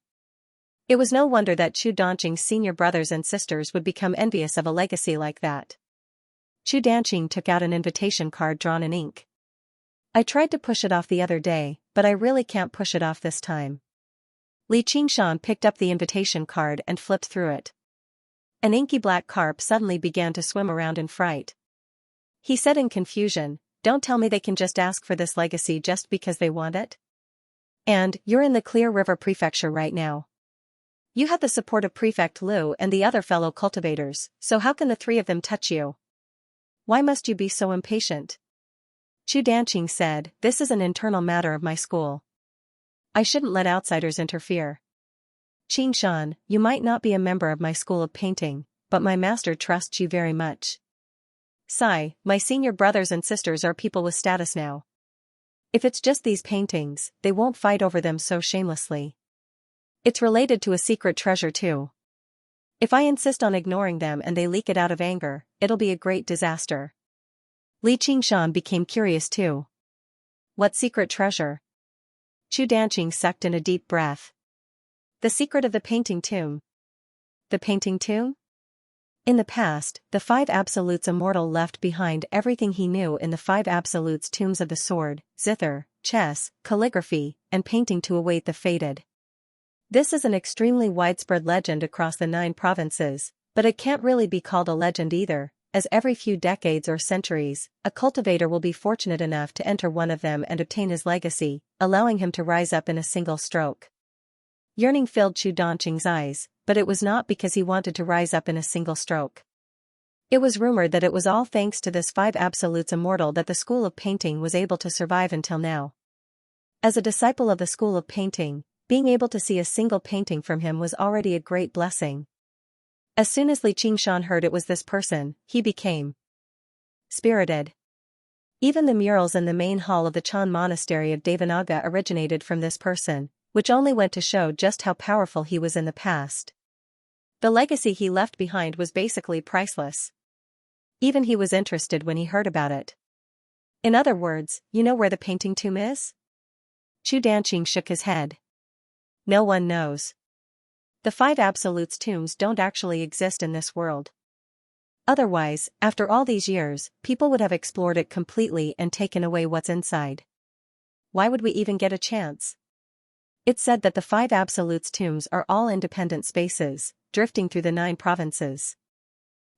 It was no wonder that Chu Danqing's senior brothers and sisters would become envious of a legacy like that. Chu Danqing took out an invitation card drawn in ink. "I tried to push it off the other day, but I really can't push it off this time." Li Qingshan picked up the invitation card and flipped through it. An inky black carp suddenly began to swim around in fright. He said in confusion, "Don't tell me they can just ask for this legacy just because they want it? And, you're in the Clear River Prefecture right now. You have the support of Prefect Liu and the other fellow cultivators, so how can the 3 of them touch you? Why must you be so impatient?" Chu Danqing said, "This is an internal matter of my school. I shouldn't let outsiders interfere. Qingshan, you might not be a member of my school of painting, but my master trusts you very much. Sigh, my senior brothers and sisters are people with status now. If it's just these paintings, they won't fight over them so shamelessly. It's related to a secret treasure too. If I insist on ignoring them and they leak it out of anger, it'll be a great disaster." Li Qingshan became curious too. "What secret treasure?" Chu Danqing sucked in a deep breath. "The secret of the painting tomb." The painting tomb? In the past, the 5 Absolutes immortal left behind everything he knew in the 5 Absolutes tombs of the sword, zither, chess, calligraphy, and painting to await the fated. This is an extremely widespread legend across the 9 provinces, but it can't really be called a legend either, as every few decades or centuries, a cultivator will be fortunate enough to enter one of them and obtain his legacy, allowing him to rise up in a single stroke. Yearning filled Chu Dongqing's eyes, but it was not because he wanted to rise up in a single stroke. It was rumored that it was all thanks to this 5 absolutes immortal that the school of painting was able to survive until now. As a disciple of the school of painting, being able to see a single painting from him was already a great blessing. As soon as Li Qingshan heard it was this person, he became spirited. Even the murals in the main hall of the Chan Monastery of Devanaga originated from this person, which only went to show just how powerful he was in the past. The legacy he left behind was basically priceless. Even he was interested when he heard about it. In other words, you know where the painting tomb is? Chu Dongqing shook his head. No one knows. The 5 absolutes tombs don't actually exist in this world. Otherwise, after all these years, people would have explored it completely and taken away what's inside. Why would we even get a chance? It's said that the 5 absolutes tombs are all independent spaces, drifting through the 9 provinces.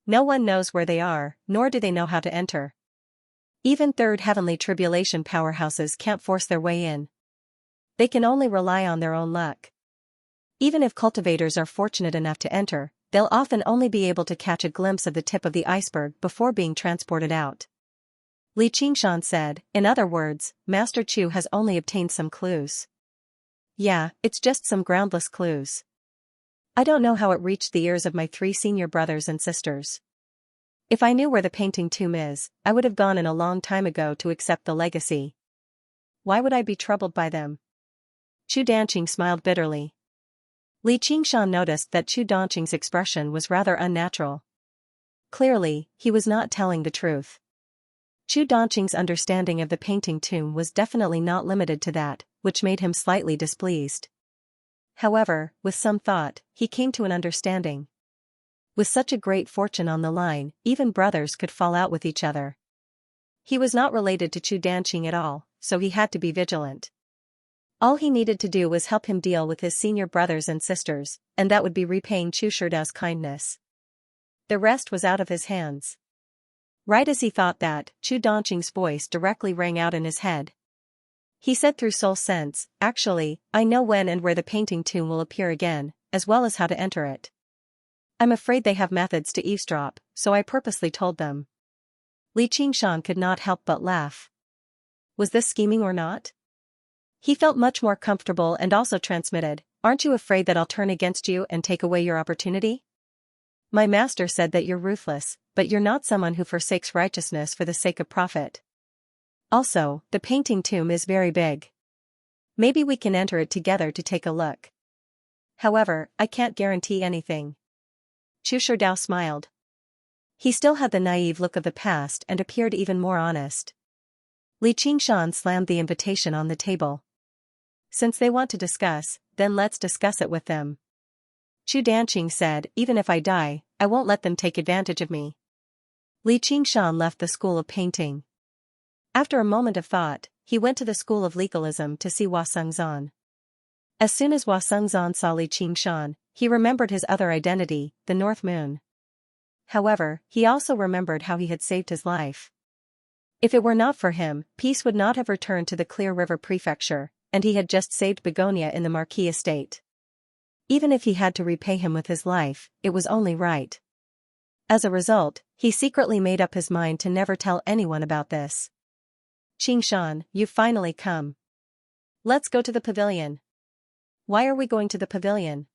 No one knows where they are, nor do they know how to enter. Even third heavenly tribulation powerhouses can't force their way in. They can only rely on their own luck. Even if cultivators are fortunate enough to enter, they'll often only be able to catch a glimpse of the tip of the iceberg before being transported out. Li Qingshan said, in other words, Master Chu has only obtained some clues. Yeah, it's just some groundless clues. I don't know how it reached the ears of my 3 senior brothers and sisters. If I knew where the painting tomb is, I would have gone in a long time ago to accept the legacy. Why would I be troubled by them? Chu Dongqing smiled bitterly. Li Qingshan noticed that Chu Dongqing's expression was rather unnatural. Clearly, he was not telling the truth. Chu Dongqing's understanding of the painting tomb was definitely not limited to that, which made him slightly displeased. However, with some thought, he came to an understanding. With such a great fortune on the line, even brothers could fall out with each other. He was not related to Chu Dongqing at all, so he had to be vigilant. All he needed to do was help him deal with his senior brothers and sisters, and that would be repaying Chu Shidao's kindness. The rest was out of his hands. Right as he thought that, Chu Dongqing's voice directly rang out in his head. He said through soul sense, actually, I know when and where the painting tomb will appear again, as well as how to enter it. I'm afraid they have methods to eavesdrop, so I purposely told them. Li Qingshan could not help but laugh. Was this scheming or not? He felt much more comfortable and also transmitted, aren't you afraid that I'll turn against you and take away your opportunity? My master said that you're ruthless, but you're not someone who forsakes righteousness for the sake of profit. Also, the painting tomb is very big. Maybe we can enter it together to take a look. However, I can't guarantee anything. Chu Shidao smiled. He still had the naive look of the past and appeared even more honest. Li Qingshan slammed the invitation on the table. Since they want to discuss, then let's discuss it with them. Chu Dongqing said, even if I die, I won't let them take advantage of me. Li Qingshan left the school of painting. After a moment of thought, he went to the school of legalism to see Hua Sengzan. As soon as Hua Sengzan saw Li Qingshan, he remembered his other identity, the North Moon. However, he also remembered how he had saved his life. If it were not for him, peace would not have returned to the Clear River Prefecture, and he had just saved Begonia in the Marquis estate. Even if he had to repay him with his life, it was only right. As a result, he secretly made up his mind to never tell anyone about this. Qingshan, you've finally come. Let's go to the pavilion. Why are we going to the pavilion?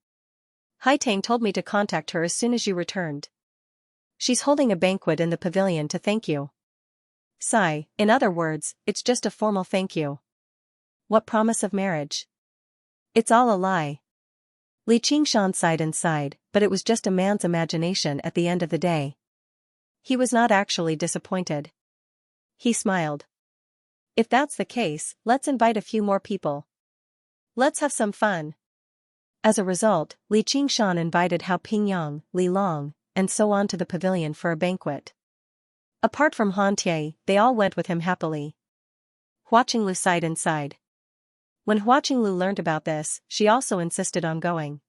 Haitang told me to contact her as soon as you returned. She's holding a banquet in the pavilion to thank you. Sigh, in other words, it's just a formal thank you. What promise of marriage? It's all a lie. Li Qingshan sighed and sighed, but it was just a man's imagination at the end of the day. He was not actually disappointed. He smiled. If that's the case, let's invite a few more people. Let's have some fun. As a result, Li Qingshan invited Hao Pingyang, Li Long, and so on to the pavilion for a banquet. Apart from Han Tie, they all went with him happily. Watching Lu sighed and sighed. When Hua Qinglu learned about this, she also insisted on going.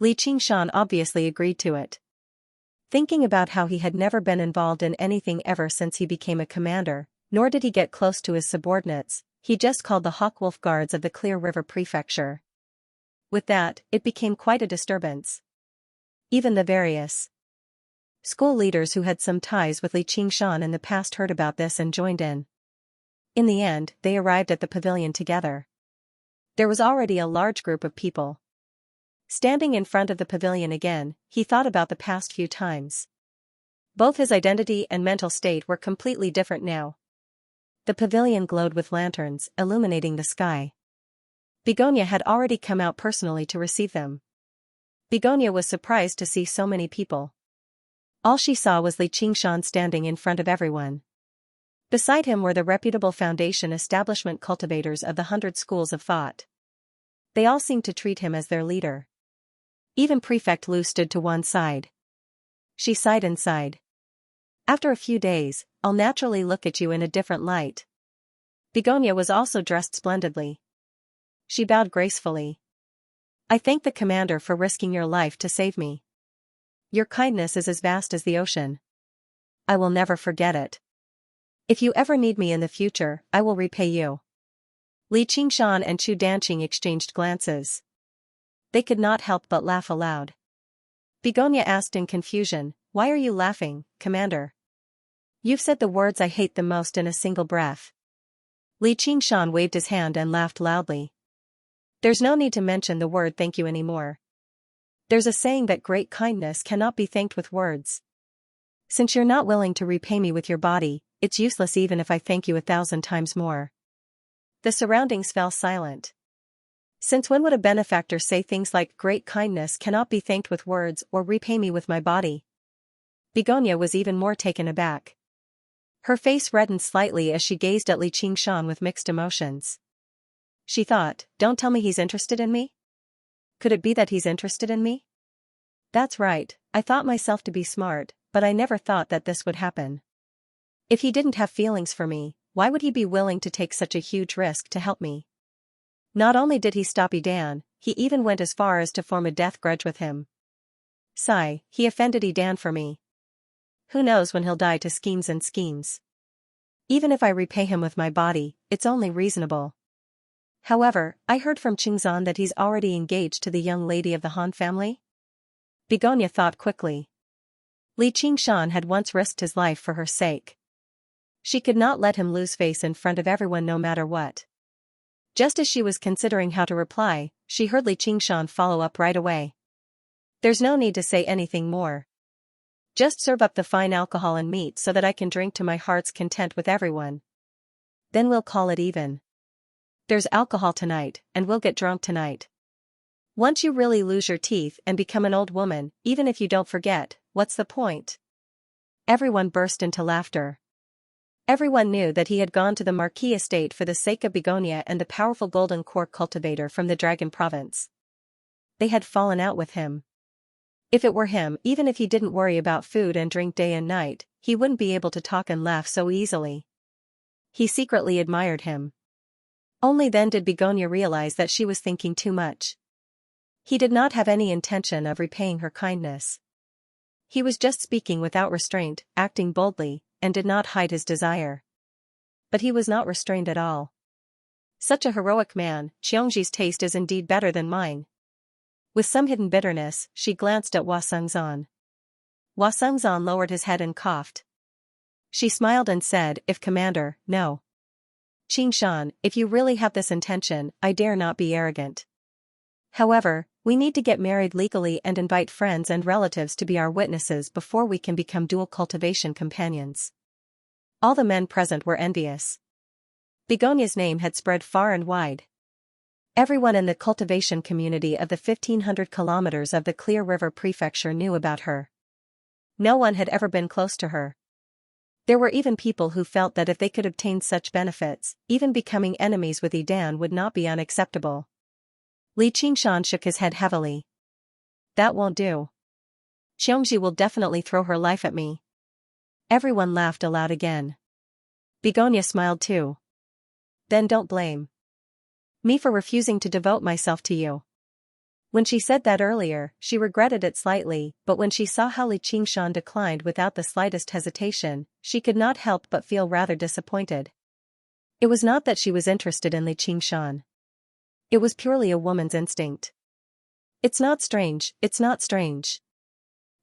Li Qingshan obviously agreed to it. Thinking about how he had never been involved in anything ever since he became a commander, nor did he get close to his subordinates, he just called the Hawkwolf Guards of the Clear River Prefecture. With that, it became quite a disturbance. Even the various school leaders who had some ties with Li Qingshan in the past heard about this and joined in. In the end, they arrived at the pavilion together. There was already a large group of people. Standing in front of the pavilion again, he thought about the past few times. Both his identity and mental state were completely different now. The pavilion glowed with lanterns, illuminating the sky. Begonia had already come out personally to receive them. Begonia was surprised to see so many people. All she saw was Li Qingshan standing in front of everyone. Beside him were the reputable foundation establishment cultivators of the 100 schools of thought. They all seemed to treat him as their leader. Even Prefect Lu stood to one side. She sighed and sighed. After a few days, I'll naturally look at you in a different light. Begonia was also dressed splendidly. She bowed gracefully. I thank the commander for risking your life to save me. Your kindness is as vast as the ocean. I will never forget it. If you ever need me in the future, I will repay you. Li Qingshan and Chu Danqing exchanged glances. They could not help but laugh aloud. Begonia asked in confusion, why are you laughing, Commander? You've said the words I hate the most in a single breath. Li Qingshan waved his hand and laughed loudly. There's no need to mention the word thank you anymore. There's a saying that great kindness cannot be thanked with words. Since you're not willing to repay me with your body, it's useless even if I thank you 1,000 times more. The surroundings fell silent. Since when would a benefactor say things like great kindness cannot be thanked with words or repay me with my body? Begonia was even more taken aback. Her face reddened slightly as she gazed at Li Qingshan with mixed emotions. She thought, don't tell me he's interested in me? Could it be that he's interested in me? That's right, I thought myself to be smart, but I never thought that this would happen. If he didn't have feelings for me, why would he be willing to take such a huge risk to help me? Not only did he stop Edan, he even went as far as to form a death grudge with him. Sigh, he offended Edan for me. Who knows when he'll die to schemes and schemes. Even if I repay him with my body, it's only reasonable. However, I heard from Qingzan that he's already engaged to the young lady of the Han family? Begonia thought quickly. Li Qingshan had once risked his life for her sake. She could not let him lose face in front of everyone no matter what. Just as she was considering how to reply, she heard Li Qingshan follow up right away. There's no need to say anything more. Just serve up the fine alcohol and meat so that I can drink to my heart's content with everyone. Then we'll call it even. There's alcohol tonight, and we'll get drunk tonight. Once you really lose your teeth and become an old woman, even if you don't forget, what's the point? Everyone burst into laughter. Everyone knew that he had gone to the Marquis estate for the sake of Begonia and the powerful golden core cultivator from the Dragon Province. They had fallen out with him. If it were him, even if he didn't worry about food and drink day and night, he wouldn't be able to talk and laugh so easily. He secretly admired him. Only then did Begonia realize that she was thinking too much. He did not have any intention of repaying her kindness. He was just speaking without restraint, acting boldly, and did not hide his desire. But he was not restrained at all. Such a heroic man, Xianxi's taste is indeed better than mine. With some hidden bitterness, she glanced at Hua Sengzan. Hua Sengzan lowered his head and coughed. She smiled and said, if Commander, no. Qingshan, if you really have this intention, I dare not be arrogant. However, we need to get married legally and invite friends and relatives to be our witnesses before we can become dual cultivation companions. All the men present were envious. Begonia's name had spread far and wide. Everyone in the cultivation community of the 1,500 kilometers of the Clear River Prefecture knew about her. No one had ever been close to her. There were even people who felt that if they could obtain such benefits, even becoming enemies with Edan would not be unacceptable. Li Qingshan shook his head heavily. That won't do. Xianxia will definitely throw her life at me. Everyone laughed aloud again. Begonia smiled too. Then don't blame Me for refusing to devote myself to you. When she said that earlier, she regretted it slightly, but when she saw how Li Qingshan declined without the slightest hesitation, she could not help but feel rather disappointed. It was not that she was interested in Li Qingshan. It was purely a woman's instinct. It's not strange, it's not strange.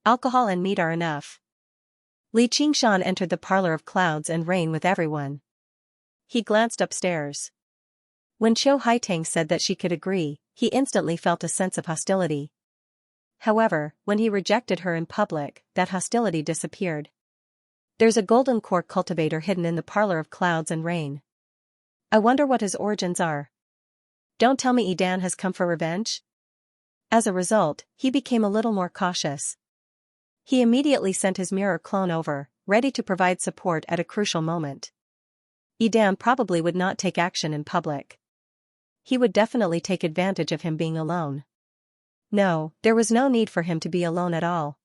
Alcohol and meat are enough. Li Qingshan entered the parlor of clouds and rain with everyone. He glanced upstairs. When Qiu Haitang said that she could agree, he instantly felt a sense of hostility. However, when he rejected her in public, that hostility disappeared. There's a golden core cultivator hidden in the parlor of clouds and rain. I wonder what his origins are. Don't tell me Edan has come for revenge? As a result, he became a little more cautious. He immediately sent his mirror clone over, ready to provide support at a crucial moment. Edan probably would not take action in public. He would definitely take advantage of him being alone. No, there was no need for him to be alone at all.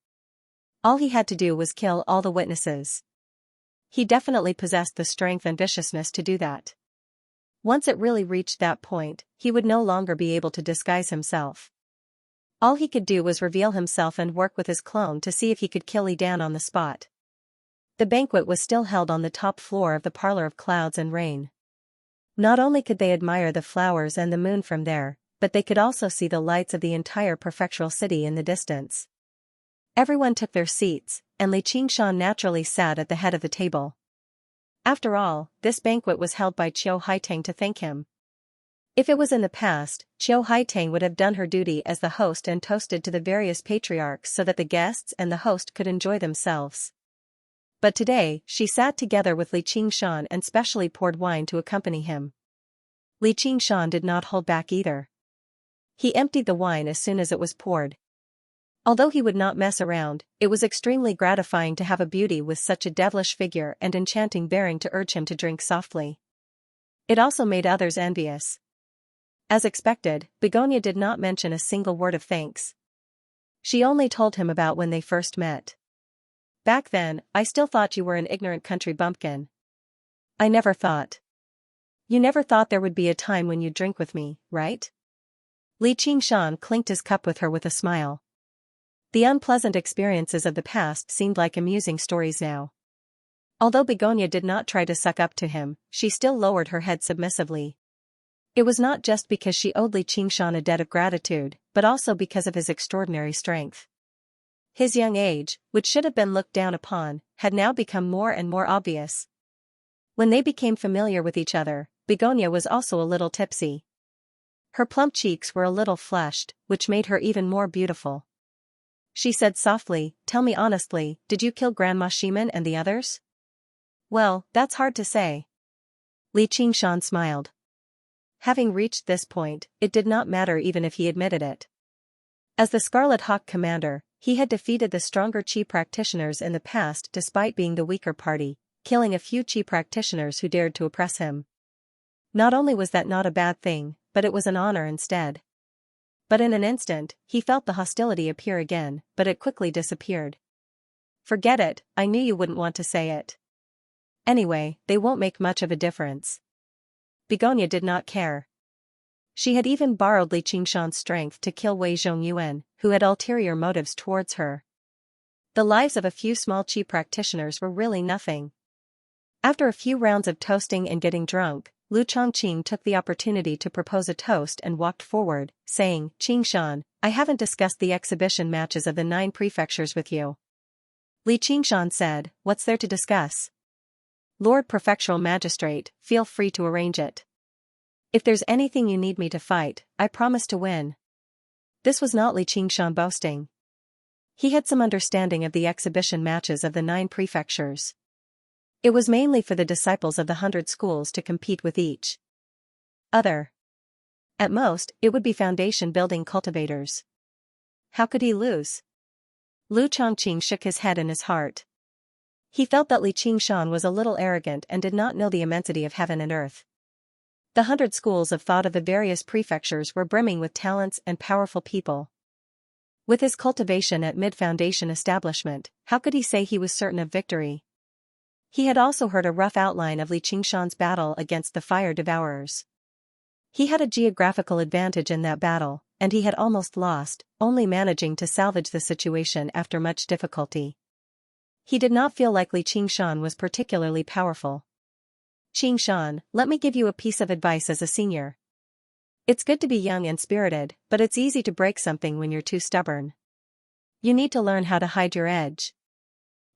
All he had to do was kill all the witnesses. He definitely possessed the strength and viciousness to do that. Once it really reached that point, he would no longer be able to disguise himself. All he could do was reveal himself and work with his clone to see if he could kill Edan on the spot. The banquet was still held on the top floor of the parlor of clouds and rain. Not only could they admire the flowers and the moon from there, but they could also see the lights of the entire prefectural city in the distance. Everyone took their seats, and Li Qingshan naturally sat at the head of the table. After all, this banquet was held by Qiu Haitang to thank him. If it was in the past, Qiu Haitang would have done her duty as the host and toasted to the various patriarchs so that the guests and the host could enjoy themselves. But today, she sat together with Li Qingshan and specially poured wine to accompany him. Li Qingshan did not hold back either. He emptied the wine as soon as it was poured. Although he would not mess around, it was extremely gratifying to have a beauty with such a devilish figure and enchanting bearing to urge him to drink softly. It also made others envious. As expected, Begonia did not mention a single word of thanks. She only told him about when they first met. Back then, I still thought you were an ignorant country bumpkin. I never thought. You never thought there would be a time when you'd drink with me, right? Li Qingshan clinked his cup with her with a smile. The unpleasant experiences of the past seemed like amusing stories now. Although Begonia did not try to suck up to him, she still lowered her head submissively. It was not just because she owed Li Qingshan a debt of gratitude, but also because of his extraordinary strength. His young age, which should have been looked down upon, had now become more and more obvious. When they became familiar with each other, Begonia was also a little tipsy. Her plump cheeks were a little flushed, which made her even more beautiful. She said softly, "Tell me honestly, did you kill Grandma Shiman and the others?" "Well, that's hard to say." Li Qingshan smiled. Having reached this point, it did not matter even if he admitted it. As the Scarlet Hawk commander, he had defeated the stronger Qi practitioners in the past despite being the weaker party, killing a few Qi practitioners who dared to oppress him. Not only was that not a bad thing, but it was an honor instead. But in an instant, he felt the hostility appear again, but it quickly disappeared. "Forget it, I knew you wouldn't want to say it. Anyway, they won't make much of a difference." Begonia did not care. She had even borrowed Li Qingshan's strength to kill Wei Zhongyuan, who had ulterior motives towards her. The lives of a few small Qi practitioners were really nothing. After a few rounds of toasting and getting drunk, Lu Chongqing took the opportunity to propose a toast and walked forward, saying, "Qingshan, I haven't discussed the exhibition matches of the 9 prefectures with you." Li Qingshan said, "What's there to discuss? Lord Prefectural Magistrate, feel free to arrange it. If there's anything you need me to fight, I promise to win." This was not Li Qingshan boasting. He had some understanding of the exhibition matches of the 9 prefectures. It was mainly for the disciples of the 100 schools to compete with each other. At most, it would be foundation-building cultivators. How could he lose? Lu Chongqing shook his head in his heart. He felt that Li Qingshan was a little arrogant and did not know the immensity of heaven and earth. The 100 schools of thought of the various prefectures were brimming with talents and powerful people. With his cultivation at mid-foundation establishment, how could he say he was certain of victory? He had also heard a rough outline of Li Qingshan's battle against the fire devourers. He had a geographical advantage in that battle, and he had almost lost, only managing to salvage the situation after much difficulty. He did not feel like Li Qingshan was particularly powerful. Qingshan, let me give you a piece of advice as a senior. It's good to be young and spirited, but it's easy to break something when you're too stubborn. You need to learn how to hide your edge.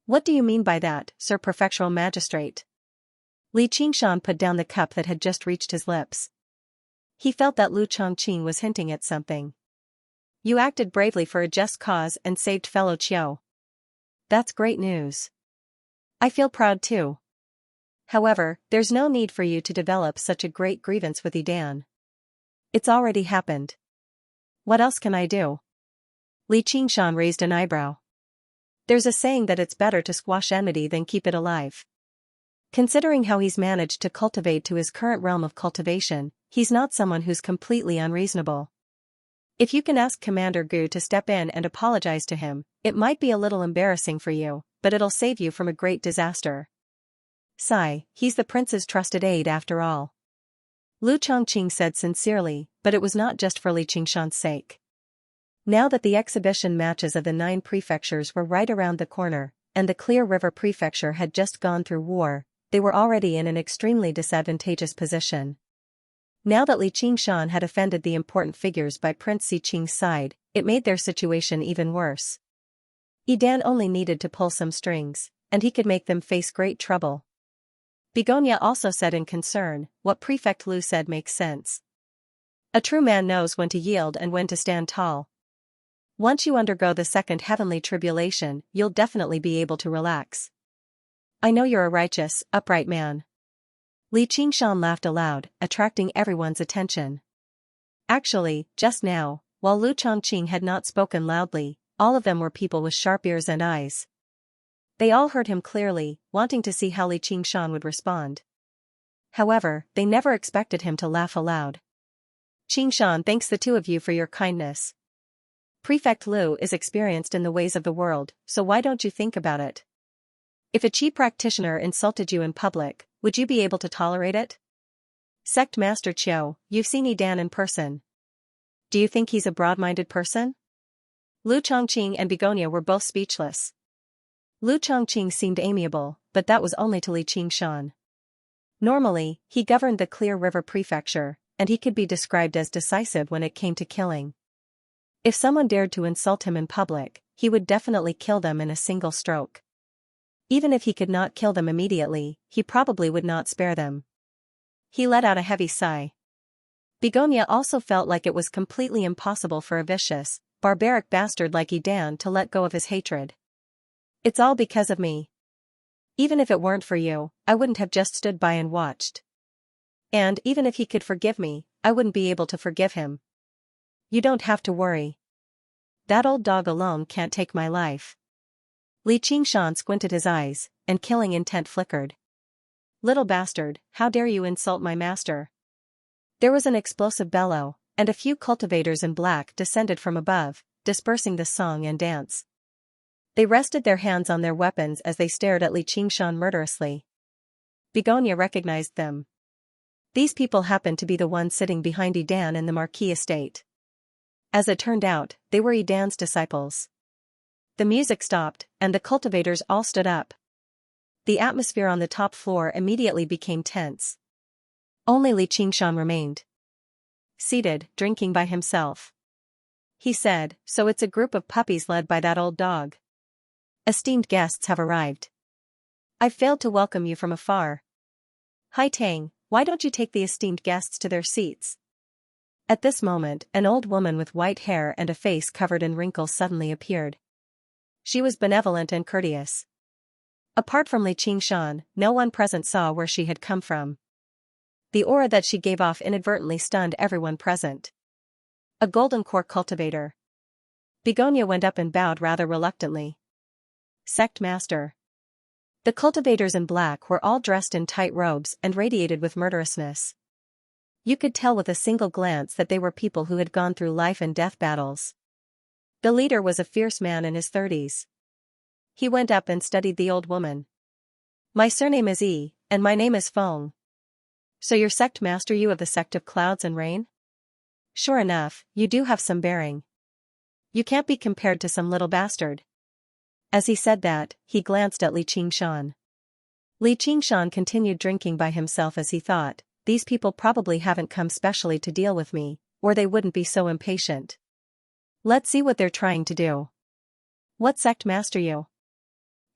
What do you mean by that, Sir Prefectural Magistrate? Li Qingshan put down the cup that had just reached his lips. He felt that Lu Chongqing was hinting at something. You acted bravely for a just cause and saved fellow Qiu. That's great news. I feel proud too. However, there's no need for you to develop such a great grievance with Yidan. It's already happened. What else can I do? Li Qingshan raised an eyebrow. There's a saying that it's better to squash enmity than keep it alive. Considering how he's managed to cultivate to his current realm of cultivation, he's not someone who's completely unreasonable. If you can ask Commander Gu to step in and apologize to him, it might be a little embarrassing for you, but it'll save you from a great disaster. Sigh, he's the prince's trusted aide after all. Lu Chongqing said sincerely, but it was not just for Li Qingshan's sake. Now that the exhibition matches of the 9 prefectures were right around the corner, and the Clear River Prefecture had just gone through war, they were already in an extremely disadvantageous position. Now that Li Qingshan had offended the important figures by Prince Xiqing's side, it made their situation even worse. Yidan only needed to pull some strings, and he could make them face great trouble. Begonia also said in concern, what Prefect Lu said makes sense. A true man knows when to yield and when to stand tall. Once you undergo the second heavenly tribulation, you'll definitely be able to relax. I know you're a righteous, upright man. Li Qingshan laughed aloud, attracting everyone's attention. Actually, just now, while Lu Chongqing had not spoken loudly, all of them were people with sharp ears and eyes. They all heard him clearly, wanting to see how Li Qingshan would respond. However, they never expected him to laugh aloud. Qingshan thanks the two of you for your kindness. Prefect Lu is experienced in the ways of the world, so why don't you think about it? If a Qi practitioner insulted you in public, would you be able to tolerate it? Sect Master Qiu, you've seen Yidan in person. Do you think he's a broad-minded person? Lu Chongqing and Begonia were both speechless. Lu Chongqing seemed amiable, but that was only to Li Qingshan. Normally, he governed the Clear River Prefecture, and he could be described as decisive when it came to killing. If someone dared to insult him in public, he would definitely kill them in a single stroke. Even if he could not kill them immediately, he probably would not spare them. He let out a heavy sigh. Begonia also felt like it was completely impossible for a vicious, barbaric bastard like Yidan to let go of his hatred. It's all because of me. Even if it weren't for you, I wouldn't have just stood by and watched. And even if he could forgive me, I wouldn't be able to forgive him. You don't have to worry. That old dog alone can't take my life. Li Qingshan squinted his eyes, and killing intent flickered. Little bastard, how dare you insult my master? There was an explosive bellow, and a few cultivators in black descended from above, dispersing the song and dance. They rested their hands on their weapons as they stared at Li Qingshan murderously. Begonia recognized them. These people happened to be the ones sitting behind Yidan in the Marquis estate. As it turned out, they were Yidan's disciples. The music stopped, and the cultivators all stood up. The atmosphere on the top floor immediately became tense. Only Li Qingshan remained seated, drinking by himself. He said, "So it's a group of puppies led by that old dog. Esteemed guests have arrived. I've failed to welcome you from afar. Hai Tang, why don't you take the esteemed guests to their seats?" At this moment, an old woman with white hair and a face covered in wrinkles suddenly appeared. She was benevolent and courteous. Apart from Li Qingshan, no one present saw where she had come from. The aura that she gave off inadvertently stunned everyone present. A golden core cultivator. Begonia went up and bowed rather reluctantly. Sect Master. The cultivators in black were all dressed in tight robes and radiated with murderousness. You could tell with a single glance that they were people who had gone through life and death battles. The leader was a fierce man in his 30s. He went up and studied the old woman. "My surname is Yi, and my name is Feng." So your sect master you of the sect of clouds and rain? Sure enough, you do have some bearing. You can't be compared to some little bastard. As he said that, he glanced at Li Qingshan. Li Qingshan continued drinking by himself as he thought, these people probably haven't come specially to deal with me, or they wouldn't be so impatient. Let's see what they're trying to do. What sect master you?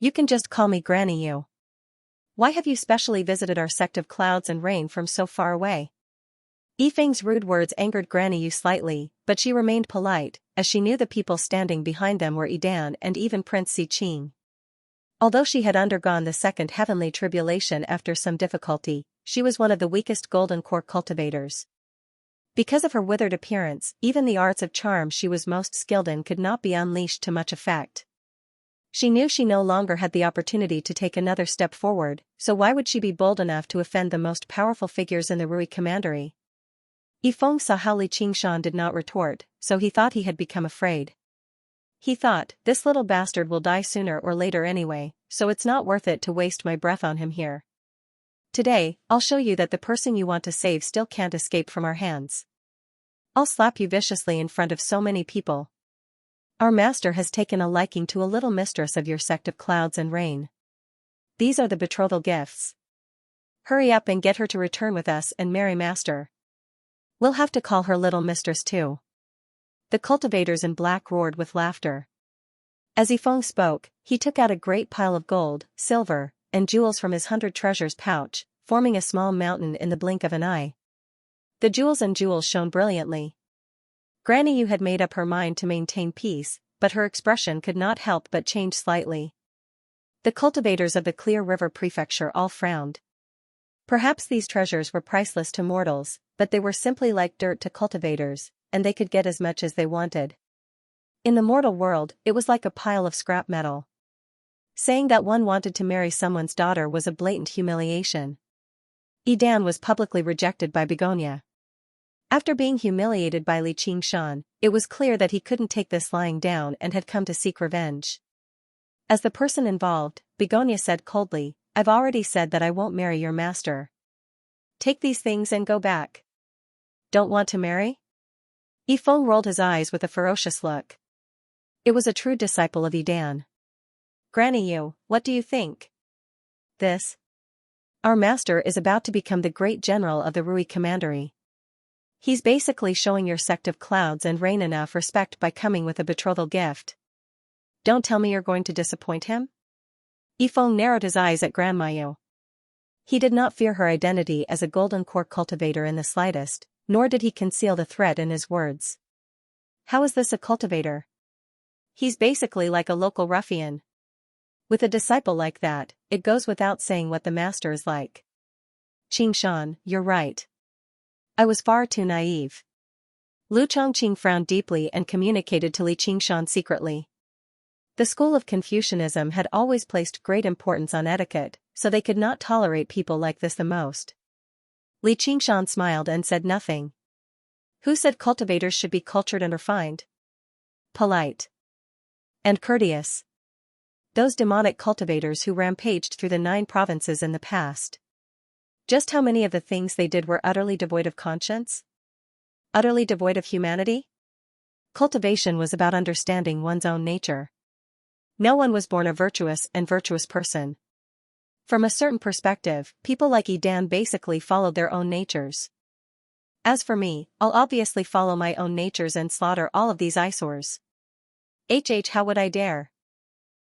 You can just call me Granny you. Why have you specially visited our sect of clouds and rain from so far away? Yifeng's rude words angered Granny Yu slightly, but she remained polite, as she knew the people standing behind them were Idan and even Prince Siqing. Although she had undergone the second heavenly tribulation after some difficulty, she was one of the weakest golden core cultivators. Because of her withered appearance, even the arts of charm she was most skilled in could not be unleashed to much effect. She knew she no longer had the opportunity to take another step forward, so why would she be bold enough to offend the most powerful figures in the Rui Commandery? Yifeng saw how Li Qingshan did not retort, so he thought he had become afraid. He thought, this little bastard will die sooner or later anyway, so it's not worth it to waste my breath on him here. Today, I'll show you that the person you want to save still can't escape from our hands. I'll slap you viciously in front of so many people. Our master has taken a liking to a little mistress of your sect of clouds and rain. These are the betrothal gifts. Hurry up and get her to return with us and marry master. We'll have to call her little mistress too. The cultivators in black roared with laughter. As Yifeng spoke, he took out a great pile of gold, silver, and jewels from his 100 treasures pouch, forming a small mountain in the blink of an eye. The jewels shone brilliantly. Granny Yu had made up her mind to maintain peace, but her expression could not help but change slightly. The cultivators of the Clear River Prefecture all frowned. Perhaps these treasures were priceless to mortals, but they were simply like dirt to cultivators, and they could get as much as they wanted. In the mortal world, it was like a pile of scrap metal. Saying that one wanted to marry someone's daughter was a blatant humiliation. Idan was publicly rejected by Begonia. After being humiliated by Li Qingshan, it was clear that he couldn't take this lying down and had come to seek revenge. As the person involved, Begonia said coldly, I've already said that I won't marry your master. Take these things and go back. Don't want to marry? Yifeng rolled his eyes with a ferocious look. It was a true disciple of Idan. Granny Yu, what do you think? This? Our master is about to become the great general of the Rui Commandery. He's basically showing your sect of clouds and rain enough respect by coming with a betrothal gift. Don't tell me you're going to disappoint him? Yifeng narrowed his eyes at Grandma Yu. He did not fear her identity as a golden core cultivator in the slightest, nor did he conceal the threat in his words. How is this a cultivator? He's basically like a local ruffian. With a disciple like that, it goes without saying what the master is like. Qingshan, you're right. I was far too naive. Lu Chongqing frowned deeply and communicated to Li Qingshan secretly. The school of Confucianism had always placed great importance on etiquette, so they could not tolerate people like this the most. Li Qingshan smiled and said nothing. Who said cultivators should be cultured and refined? Polite. And courteous. Those demonic cultivators who rampaged through the 9 provinces in the past. Just how many of the things they did were utterly devoid of conscience? Utterly devoid of humanity? Cultivation was about understanding one's own nature. No one was born a virtuous person. From a certain perspective, people like Idan basically followed their own natures. As for me, I'll obviously follow my own natures and slaughter all of these eyesores. How would I dare?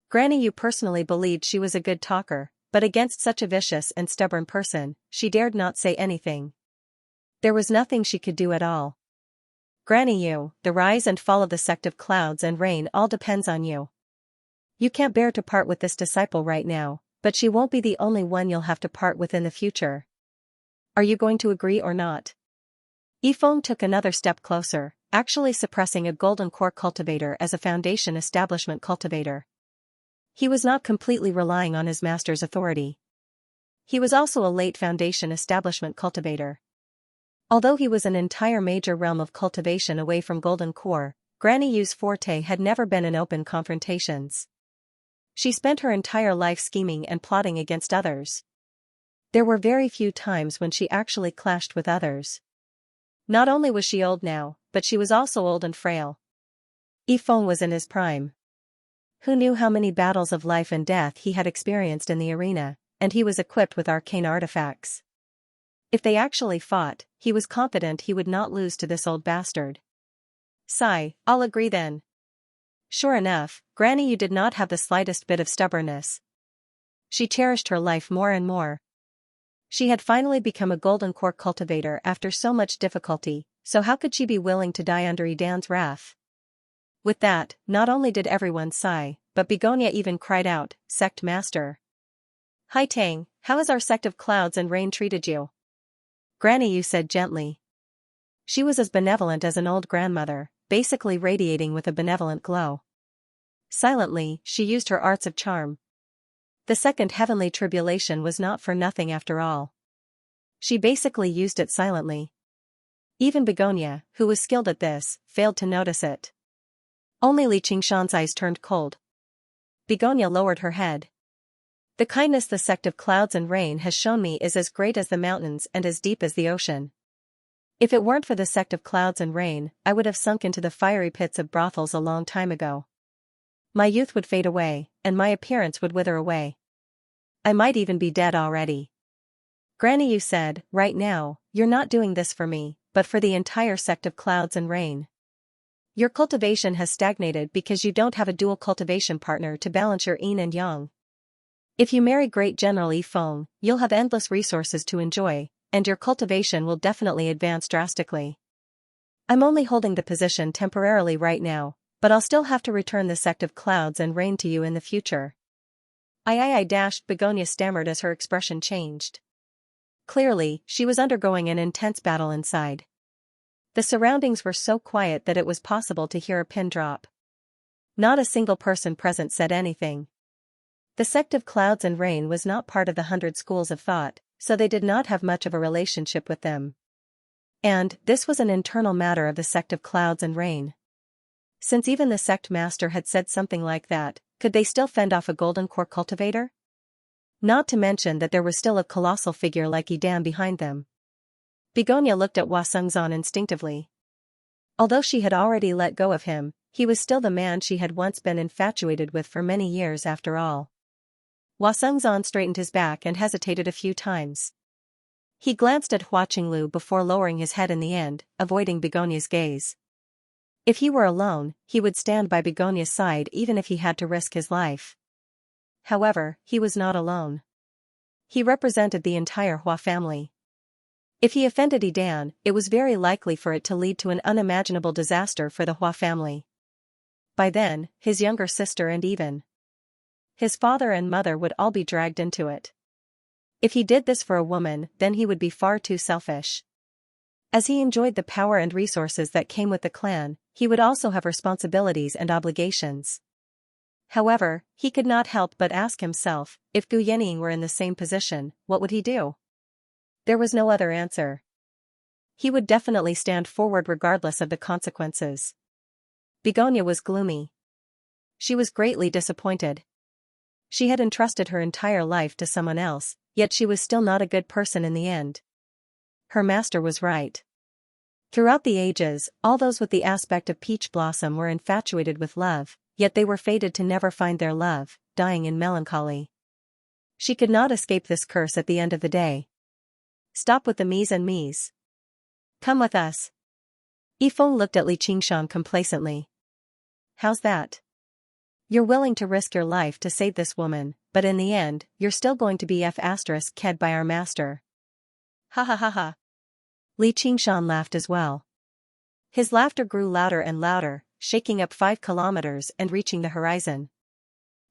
Granny Yu personally believed she was a good talker, but against such a vicious and stubborn person, she dared not say anything. There was nothing she could do at all. Granny Yu, the rise and fall of the sect of clouds and rain all depends on you. You can't bear to part with this disciple right now, but she won't be the only one you'll have to part with in the future. Are you going to agree or not? Yifeng took another step closer, actually suppressing a golden core cultivator as a foundation establishment cultivator. He was not completely relying on his master's authority. He was also a late foundation establishment cultivator. Although he was an entire major realm of cultivation away from golden core, Granny Yu's forte had never been in open confrontations. She spent her entire life scheming and plotting against others. There were very few times when she actually clashed with others. Not only was she old now, but she was also old and frail. Yifeng was in his prime. Who knew how many battles of life and death he had experienced in the arena, and he was equipped with arcane artifacts. If they actually fought, he was confident he would not lose to this old bastard. Sigh, I'll agree then. Sure enough, Granny Yu did not have the slightest bit of stubbornness. She cherished her life more and more. She had finally become a golden core cultivator after so much difficulty, so how could she be willing to die under Edan's wrath? With that, not only did everyone sigh, but Begonia even cried out, "Sect Master! Hai Tang, how has our sect of clouds and rain treated you?" Granny Yu said gently. She was as benevolent as an old grandmother, basically radiating with a benevolent glow. Silently, she used her arts of charm. The second heavenly tribulation was not for nothing after all. She basically used it silently. Even Begonia, who was skilled at this, failed to notice it. Only Li Qingshan's eyes turned cold. Begonia lowered her head. The kindness the sect of clouds and rain has shown me is as great as the mountains and as deep as the ocean. If it weren't for the sect of clouds and rain, I would have sunk into the fiery pits of brothels a long time ago. My youth would fade away, and my appearance would wither away. I might even be dead already. Granny Yu said, "Right now, you're not doing this for me, but for the entire sect of clouds and rain. Your cultivation has stagnated because you don't have a dual cultivation partner to balance your yin and yang. If you marry Great General Yifeng, you'll have endless resources to enjoy, and your cultivation will definitely advance drastically. I'm only holding the position temporarily right now, but I'll still have to return the sect of clouds and rain to you in the future." Begonia stammered as her expression changed. Clearly, she was undergoing an intense battle inside. The surroundings were so quiet that it was possible to hear a pin drop. Not a single person present said anything. The sect of clouds and rain was not part of the 100 schools of thought, so they did not have much of a relationship with them. And this was an internal matter of the sect of clouds and rain. Since even the sect master had said something like that, could they still fend off a golden core cultivator? Not to mention that there was still a colossal figure like Edan behind them. Begonia looked at Hua Sengzan instinctively. Although she had already let go of him, he was still the man she had once been infatuated with for many years after all. Hua Sengzan straightened his back and hesitated a few times. He glanced at Hua Qinglu before lowering his head in the end, avoiding Begonia's gaze. If he were alone, he would stand by Begonia's side even if he had to risk his life. However, he was not alone. He represented the entire Hua family. If he offended Edan, it was very likely for it to lead to an unimaginable disaster for the Hua family. By then, his younger sister and even his father and mother would all be dragged into it. If he did this for a woman, then he would be far too selfish. As he enjoyed the power and resources that came with the clan, he would also have responsibilities and obligations. However, he could not help but ask himself, if Gu Yening were in the same position, what would he do? There was no other answer. He would definitely stand forward regardless of the consequences. Begonia was gloomy. She was greatly disappointed. She had entrusted her entire life to someone else, yet she was still not a good person in the end. Her master was right. Throughout the ages, all those with the aspect of peach blossom were infatuated with love, yet they were fated to never find their love, dying in melancholy. She could not escape this curse at the end of the day. Stop with the me's and me's. Come with us. Yifeng looked at Li Qingshan complacently. How's that? You're willing to risk your life to save this woman, but in the end, you're still going to be ked by our master. Ha ha ha ha. Li Qingshan laughed as well. His laughter grew louder and louder, shaking up 5 kilometers and reaching the horizon.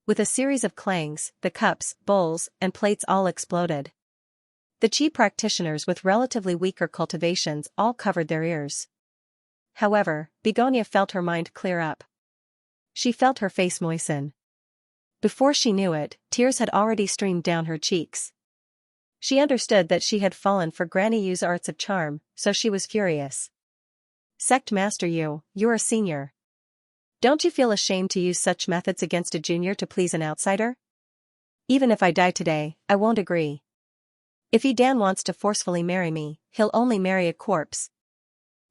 With a series of clangs, the cups, bowls, and plates all exploded. The chi practitioners with relatively weaker cultivations all covered their ears. However, Begonia felt her mind clear up. She felt her face moisten. Before she knew it, tears had already streamed down her cheeks. She understood that she had fallen for Granny Yu's arts of charm, so she was furious. Sect Master Yu, you're a senior. Don't you feel ashamed to use such methods against a junior to please an outsider? Even if I die today, I won't agree. If Yidan wants to forcefully marry me, he'll only marry a corpse.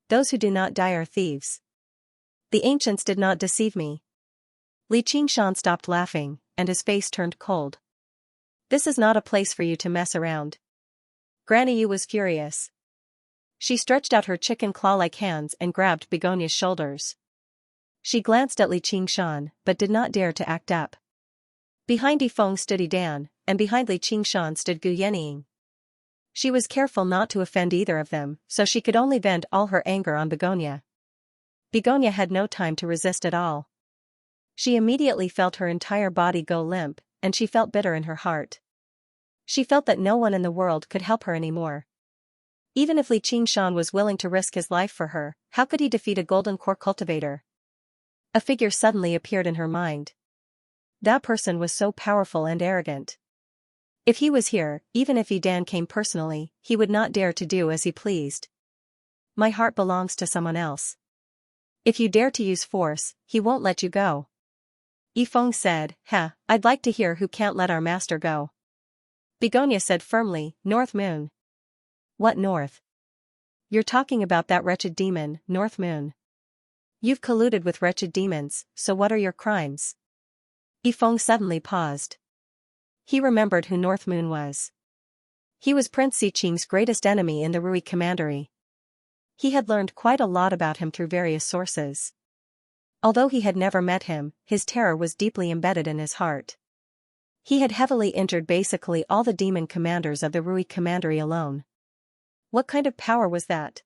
Those who do not die are thieves. The ancients did not deceive me. Li Qingshan stopped laughing, and his face turned cold. This is not a place for you to mess around. Granny Yu was furious. She stretched out her chicken claw-like hands and grabbed Begonia's shoulders. She glanced at Li Qingshan, but did not dare to act up. Behind Yifeng stood Yidan, and behind Li Qingshan stood Gu Yenying. She was careful not to offend either of them, so she could only vent all her anger on Begonia. Begonia had no time to resist at all. She immediately felt her entire body go limp, and she felt bitter in her heart. She felt that no one in the world could help her anymore. Even if Li Qingshan was willing to risk his life for her, how could he defeat a golden core cultivator? A figure suddenly appeared in her mind. That person was so powerful and arrogant. If he was here, even if Yidan came personally, he would not dare to do as he pleased. My heart belongs to someone else. If you dare to use force, he won't let you go. Yifeng said, I'd like to hear who can't let our master go. Begonia said firmly, North Moon. What North? You're talking about that wretched demon, North Moon. You've colluded with wretched demons, so what are your crimes? Yifeng suddenly paused. He remembered who North Moon was. He was Prince Xiqing's greatest enemy in the Rui Commandery. He had learned quite a lot about him through various sources. Although he had never met him, his terror was deeply embedded in his heart. He had heavily injured basically all the demon commanders of the Rui Commandery alone. What kind of power was that?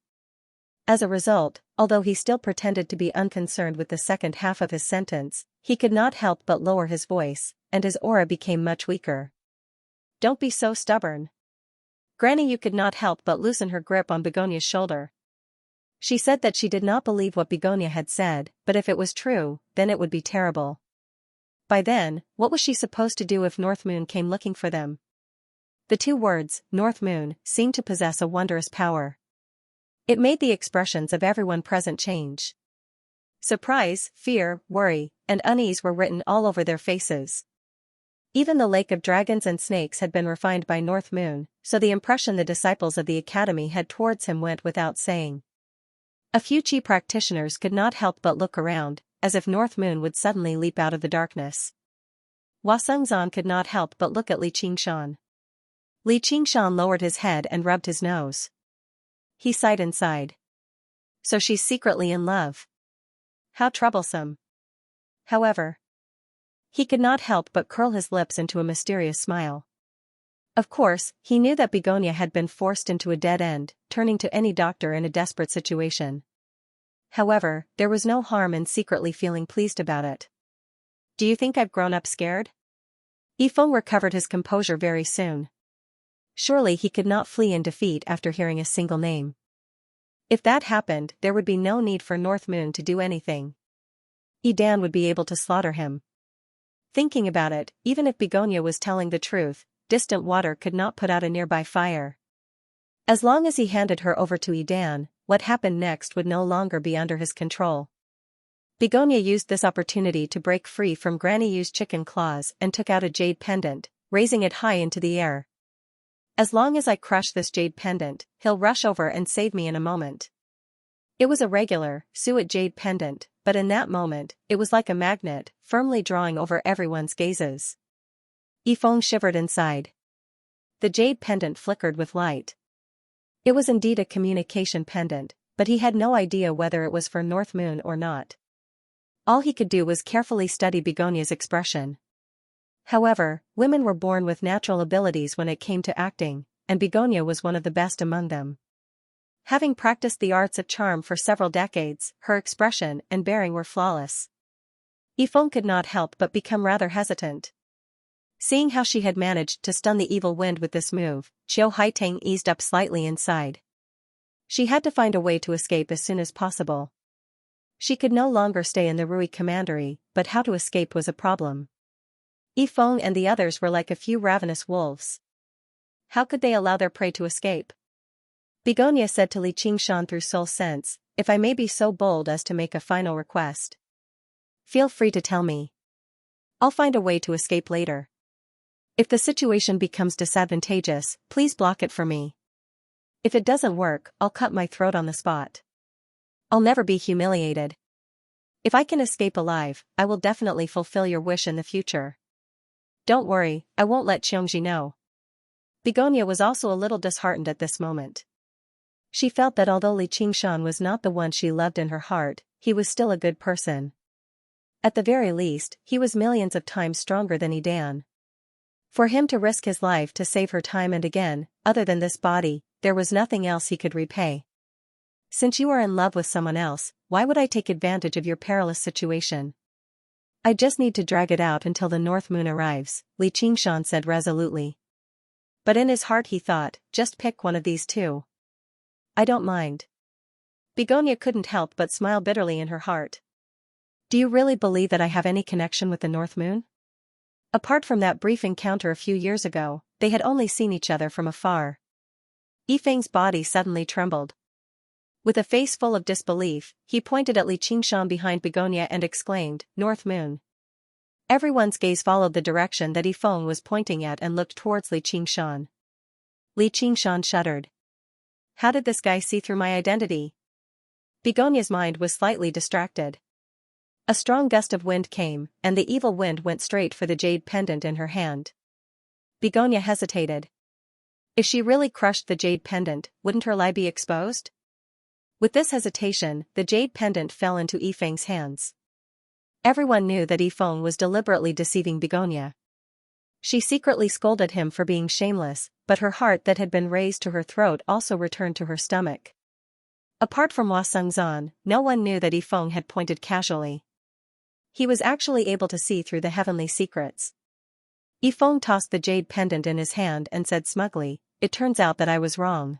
As a result, although he still pretended to be unconcerned with the second half of his sentence, he could not help but lower his voice, and his aura became much weaker. Don't be so stubborn. Granny Yu could not help but loosen her grip on Begonia's shoulder. She said that she did not believe what Begonia had said, but if it was true, then it would be terrible. By then, what was she supposed to do if North Moon came looking for them? The two words, North Moon, seemed to possess a wondrous power. It made the expressions of everyone present change. Surprise, fear, worry, and unease were written all over their faces. Even the lake of dragons and snakes had been refined by North Moon, so the impression the disciples of the academy had towards him went without saying. A few Qi practitioners could not help but look around, as if North Moon would suddenly leap out of the darkness. Hua Sengzan could not help but look at Li Qingshan. Li Qingshan lowered his head and rubbed his nose. He sighed inside. So she's secretly in love. How troublesome. However, he could not help but curl his lips into a mysterious smile. Of course, he knew that Begonia had been forced into a dead end, turning to any doctor in a desperate situation. However, there was no harm in secretly feeling pleased about it. Do you think I've grown up scared? Yifeng recovered his composure very soon. Surely he could not flee in defeat after hearing a single name. If that happened, there would be no need for North Moon to do anything. Yidan would be able to slaughter him. Thinking about it, even if Begonia was telling the truth, distant water could not put out a nearby fire. As long as he handed her over to Yidan, what happened next would no longer be under his control. Begonia used this opportunity to break free from Granny Yu's chicken claws and took out a jade pendant, raising it high into the air. As long as I crush this jade pendant, he'll rush over and save me in a moment. It was a regular, suet jade pendant, but in that moment, it was like a magnet, firmly drawing over everyone's gazes. Yifeng shivered inside. The jade pendant flickered with light. It was indeed a communication pendant, but he had no idea whether it was for North Moon or not. All he could do was carefully study Begonia's expression. However, women were born with natural abilities when it came to acting, and Begonia was one of the best among them. Having practiced the arts of charm for several decades, her expression and bearing were flawless. Yifeng could not help but become rather hesitant. Seeing how she had managed to stun the evil wind with this move, Qiu Haiteng eased up slightly inside. She had to find a way to escape as soon as possible. She could no longer stay in the Rui Commandery, but how to escape was a problem. Yifeng and the others were like a few ravenous wolves. How could they allow their prey to escape? Begonia said to Li Qingshan through soul sense, if I may be so bold as to make a final request. Feel free to tell me. I'll find a way to escape later. If the situation becomes disadvantageous, please block it for me. If it doesn't work, I'll cut my throat on the spot. I'll never be humiliated. If I can escape alive, I will definitely fulfill your wish in the future. Don't worry, I won't let Xianxia know. Begonia was also a little disheartened at this moment. She felt that although Li Qingshan was not the one she loved in her heart, he was still a good person. At the very least, he was millions of times stronger than Idan. For him to risk his life to save her time and again, other than this body, there was nothing else he could repay. Since you are in love with someone else, why would I take advantage of your perilous situation? I just need to drag it out until the North Moon arrives, Li Qingshan said resolutely. But in his heart he thought, just pick one of these two. I don't mind. Begonia couldn't help but smile bitterly in her heart. Do you really believe that I have any connection with the North Moon? Apart from that brief encounter a few years ago, they had only seen each other from afar. Yifeng's body suddenly trembled. With a face full of disbelief, he pointed at Li Qingshan behind Begonia and exclaimed, North Moon. Everyone's gaze followed the direction that Yifeng was pointing at and looked towards Li Qingshan. Li Qingshan shuddered. How did this guy see through my identity? Begonia's mind was slightly distracted. A strong gust of wind came, and the evil wind went straight for the jade pendant in her hand. Begonia hesitated. If she really crushed the jade pendant, wouldn't her lie be exposed? With this hesitation, the jade pendant fell into Yifeng's hands. Everyone knew that Yifeng was deliberately deceiving Begonia. She secretly scolded him for being shameless, but her heart that had been raised to her throat also returned to her stomach. Apart from Hua Sengzan, no one knew that Yifeng had pointed casually. He was actually able to see through the heavenly secrets. Yifeng tossed the jade pendant in his hand and said smugly, it turns out that I was wrong.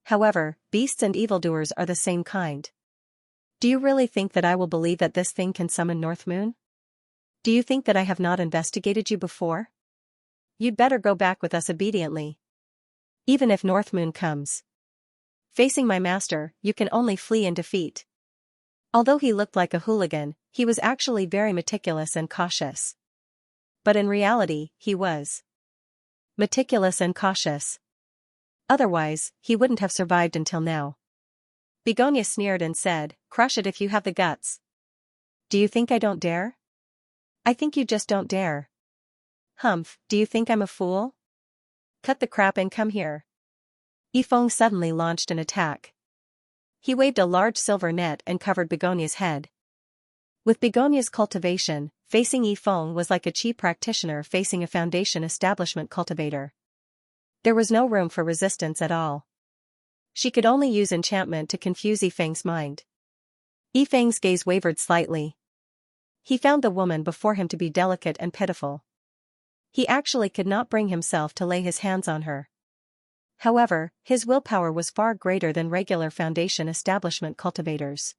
However, beasts and evildoers are the same kind. Do you really think that I will believe that this thing can summon North Moon? Do you think that I have not investigated you before? You'd better go back with us obediently. Even if North Moon comes. Facing my master, you can only flee in defeat. Although he looked like a hooligan, he was actually very meticulous and cautious. But in reality, he was meticulous and cautious. Otherwise, he wouldn't have survived until now. Begonia sneered and said, crush it if you have the guts. Do you think I don't dare? I think you just don't dare. Humph, do you think I'm a fool? Cut the crap and come here. Yifeng suddenly launched an attack. He waved a large silver net and covered Begonia's head. With Begonia's cultivation, facing Yifeng was like a cheap practitioner facing a foundation establishment cultivator. There was no room for resistance at all. She could only use enchantment to confuse Yifeng's mind. Yifeng's gaze wavered slightly. He found the woman before him to be delicate and pitiful. He actually could not bring himself to lay his hands on her. However, his willpower was far greater than regular foundation establishment cultivators.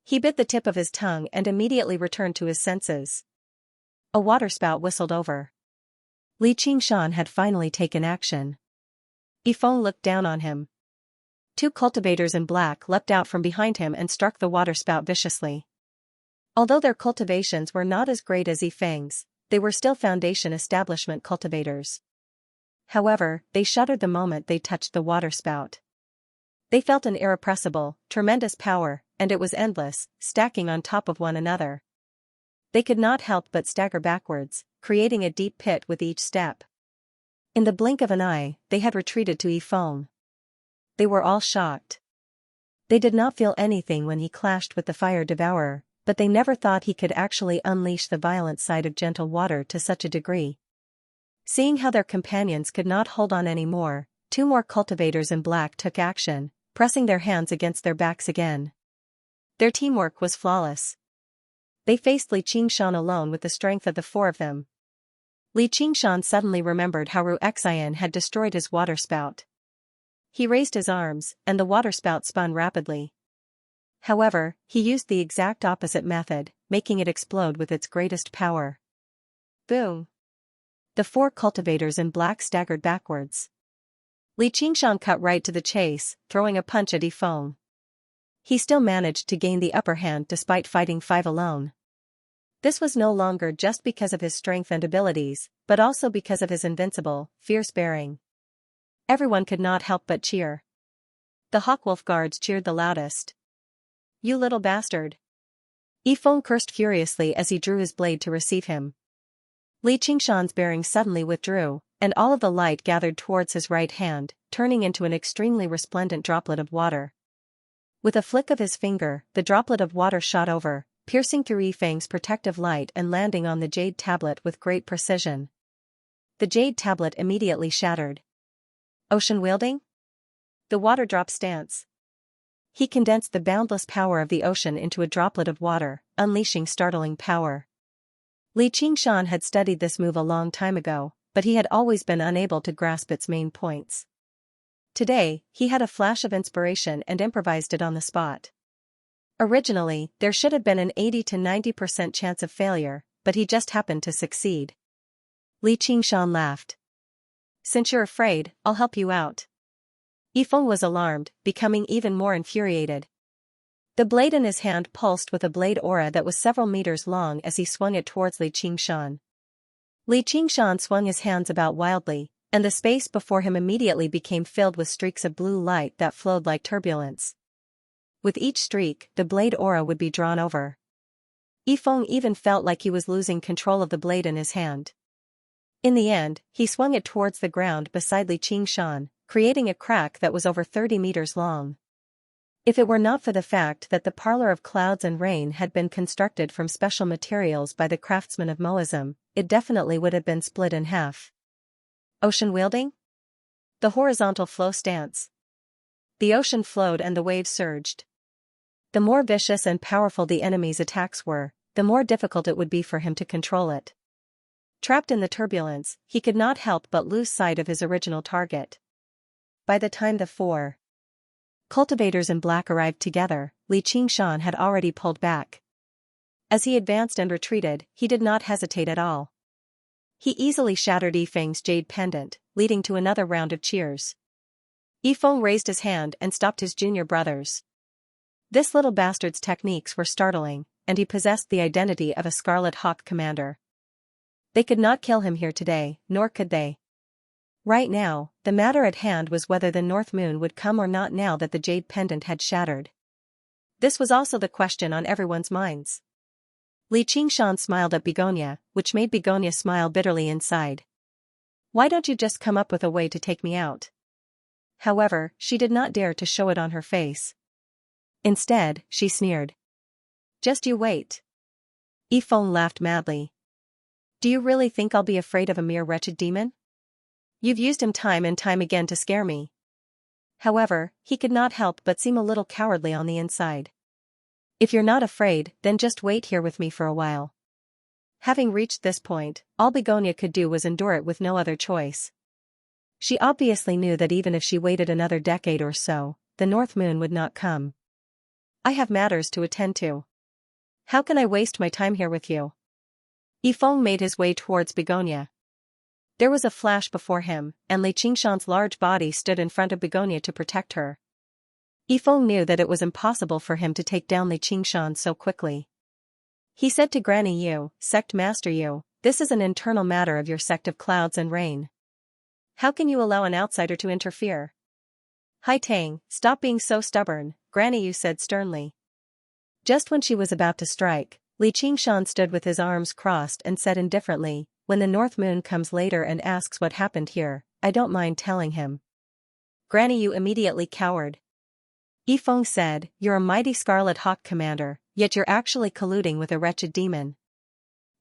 He bit the tip of his tongue and immediately returned to his senses. A waterspout whistled over. Li Qingshan had finally taken action. Yifeng looked down on him. Two cultivators in black leapt out from behind him and struck the waterspout viciously. Although their cultivations were not as great as Yifeng's, they were still foundation establishment cultivators. However, they shuddered the moment they touched the waterspout. They felt an irrepressible, tremendous power, and it was endless, stacking on top of one another. They could not help but stagger backwards, creating a deep pit with each step. In the blink of an eye, they had retreated to Yifeng. They were all shocked. They did not feel anything when he clashed with the fire devourer, but they never thought he could actually unleash the violent side of gentle water to such a degree. Seeing how their companions could not hold on anymore, two more cultivators in black took action, pressing their hands against their backs again. Their teamwork was flawless. They faced Li Qingshan alone with the strength of the four of them. Li Qingshan suddenly remembered how Xian had destroyed his waterspout. He raised his arms, and the waterspout spun rapidly. However, he used the exact opposite method, making it explode with its greatest power. Boom! The four cultivators in black staggered backwards. Li Qingshan cut right to the chase, throwing a punch at Yifeng. He still managed to gain the upper hand despite fighting five alone. This was no longer just because of his strength and abilities, but also because of his invincible, fierce bearing. Everyone could not help but cheer. The Hawkwolf guards cheered the loudest. "You little bastard!" Yifeng cursed furiously as he drew his blade to receive him. Li Qingshan's bearing suddenly withdrew, and all of the light gathered towards his right hand, turning into an extremely resplendent droplet of water. With a flick of his finger, the droplet of water shot over, piercing through Yifeng's protective light and landing on the jade tablet with great precision. The jade tablet immediately shattered. Ocean wielding? The water drop stance. He condensed the boundless power of the ocean into a droplet of water, unleashing startling power. Li Qingshan had studied this move a long time ago, but he had always been unable to grasp its main points. Today, he had a flash of inspiration and improvised it on the spot. Originally, there should have been an 80 to 90% chance of failure, but he just happened to succeed. Li Qingshan laughed. "Since you're afraid, I'll help you out." Yifeng was alarmed, becoming even more infuriated. The blade in his hand pulsed with a blade aura that was several meters long as he swung it towards Li Qingshan. Li Qingshan swung his hands about wildly, and the space before him immediately became filled with streaks of blue light that flowed like turbulence. With each streak, the blade aura would be drawn over. Yifeng even felt like he was losing control of the blade in his hand. In the end, he swung it towards the ground beside Li Qingshan, creating a crack that was over 30 meters long. If it were not for the fact that the Parlor of Clouds and Rain had been constructed from special materials by the craftsmen of Moism, it definitely would have been split in half. Ocean wielding? The horizontal flow stance. The ocean flowed and the waves surged. The more vicious and powerful the enemy's attacks were, the more difficult it would be for him to control it. Trapped in the turbulence, he could not help but lose sight of his original target. By the time the four cultivators in black arrived together, Li Qingshan had already pulled back. As he advanced and retreated, he did not hesitate at all. He easily shattered Yifeng's jade pendant, leading to another round of cheers. Yifeng raised his hand and stopped his junior brothers. This little bastard's techniques were startling, and he possessed the identity of a Scarlet Hawk commander. They could not kill him here today, nor could they. Right now, the matter at hand was whether the North Moon would come or not now that the jade pendant had shattered. This was also the question on everyone's minds. Li Qingshan smiled at Begonia, which made Begonia smile bitterly inside. "Why don't you just come up with a way to take me out?" However, she did not dare to show it on her face. Instead, she sneered. "Just you wait." Yifeng laughed madly. "Do you really think I'll be afraid of a mere wretched demon? You've used him time and time again to scare me." However, he could not help but seem a little cowardly on the inside. "If you're not afraid, then just wait here with me for a while." Having reached this point, all Begonia could do was endure it with no other choice. She obviously knew that even if she waited another decade or so, the North Moon would not come. "I have matters to attend to. How can I waste my time here with you?" Yifeng made his way towards Begonia. There was a flash before him, and Li Qingshan's large body stood in front of Begonia to protect her. Yifeng knew that it was impossible for him to take down Li Qingshan so quickly. He said to Granny Yu, "Sect Master Yu, this is an internal matter of your sect of Clouds and Rain. How can you allow an outsider to interfere?" "Hai Tang, stop being so stubborn," Granny Yu said sternly. Just when she was about to strike, Li Qingshan stood with his arms crossed and said indifferently, "When the North Moon comes later and asks what happened here, I don't mind telling him." Granny Yu immediately cowered. Yifeng said, "You're a mighty Scarlet Hawk commander, yet you're actually colluding with a wretched demon.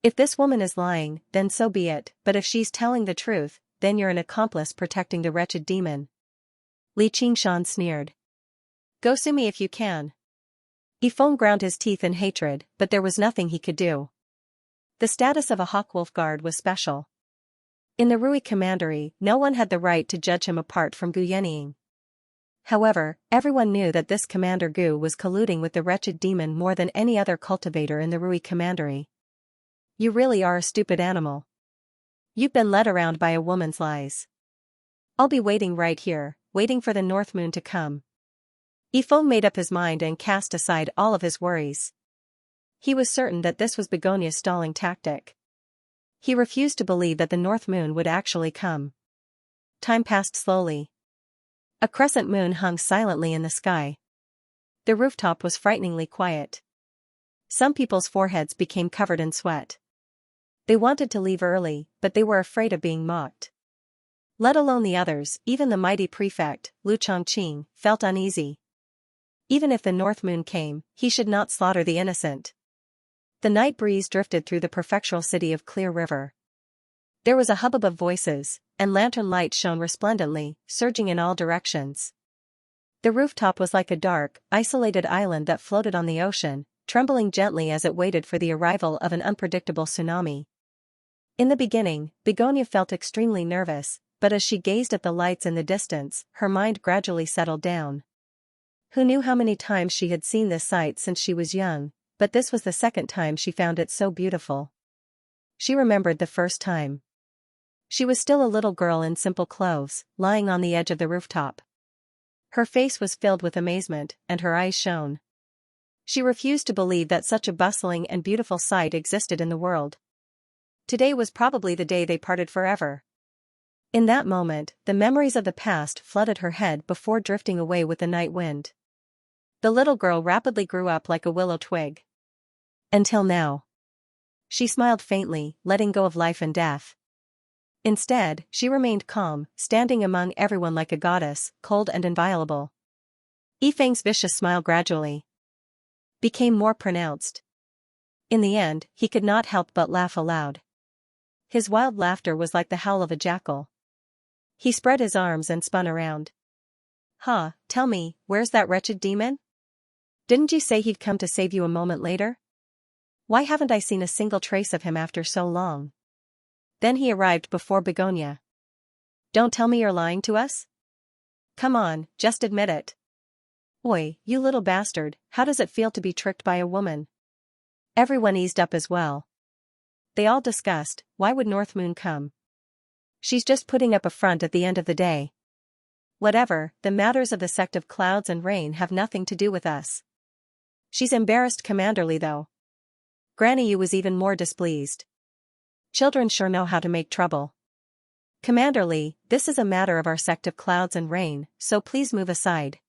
If this woman is lying, then so be it, but if she's telling the truth, then you're an accomplice protecting the wretched demon." Li Qingshan sneered. "Go sue me if you can." Yifeng ground his teeth in hatred, but there was nothing he could do. The status of a Hawkwolf guard was special. In the Rui Commandery, no one had the right to judge him apart from Gu Yenying. However, everyone knew that this Commander Gu was colluding with the wretched demon more than any other cultivator in the Rui Commandery. "You really are a stupid animal. You've been led around by a woman's lies. I'll be waiting right here, waiting for the North Moon to come." Yifeng made up his mind and cast aside all of his worries. He was certain that this was Begonia's stalling tactic. He refused to believe that the North Moon would actually come. Time passed slowly. A crescent moon hung silently in the sky. The rooftop was frighteningly quiet. Some people's foreheads became covered in sweat. They wanted to leave early, but they were afraid of being mocked. Let alone the others, even the mighty prefect, Lu Chongqing, felt uneasy. Even if the North Moon came, he should not slaughter the innocent. The night breeze drifted through the prefectural city of Clear River. There was a hubbub of voices, and lantern lights shone resplendently, surging in all directions. The rooftop was like a dark, isolated island that floated on the ocean, trembling gently as it waited for the arrival of an unpredictable tsunami. In the beginning, Begonia felt extremely nervous, but as she gazed at the lights in the distance, her mind gradually settled down. Who knew how many times she had seen this sight since she was young, but this was the second time she found it so beautiful. She remembered the first time. She was still a little girl in simple clothes, lying on the edge of the rooftop. Her face was filled with amazement, and her eyes shone. She refused to believe that such a bustling and beautiful sight existed in the world. Today was probably the day they parted forever. In that moment, the memories of the past flooded her head before drifting away with the night wind. The little girl rapidly grew up like a willow twig. Until now. She smiled faintly, letting go of life and death. Instead, she remained calm, standing among everyone like a goddess, cold and inviolable. Yifeng's vicious smile gradually became more pronounced. In the end, he could not help but laugh aloud. His wild laughter was like the howl of a jackal. He spread his arms and spun around. Tell me, where's that wretched demon? Didn't you say he'd come to save you a moment later? Why haven't I seen a single trace of him after so long? Then he arrived before Begonia. Don't tell me you're lying to us? Come on, just admit it. Oi, you little bastard, how does it feel to be tricked by a woman? Everyone eased up as well. They all discussed, why would North Moon come? She's just putting up a front at the end of the day. Whatever, the matters of the sect of clouds and rain have nothing to do with us. She's embarrassed commanderly though. Granny Yu was even more displeased. Children sure know how to make trouble. Commander Li, this is a matter of our sect of clouds and rain, so please move aside.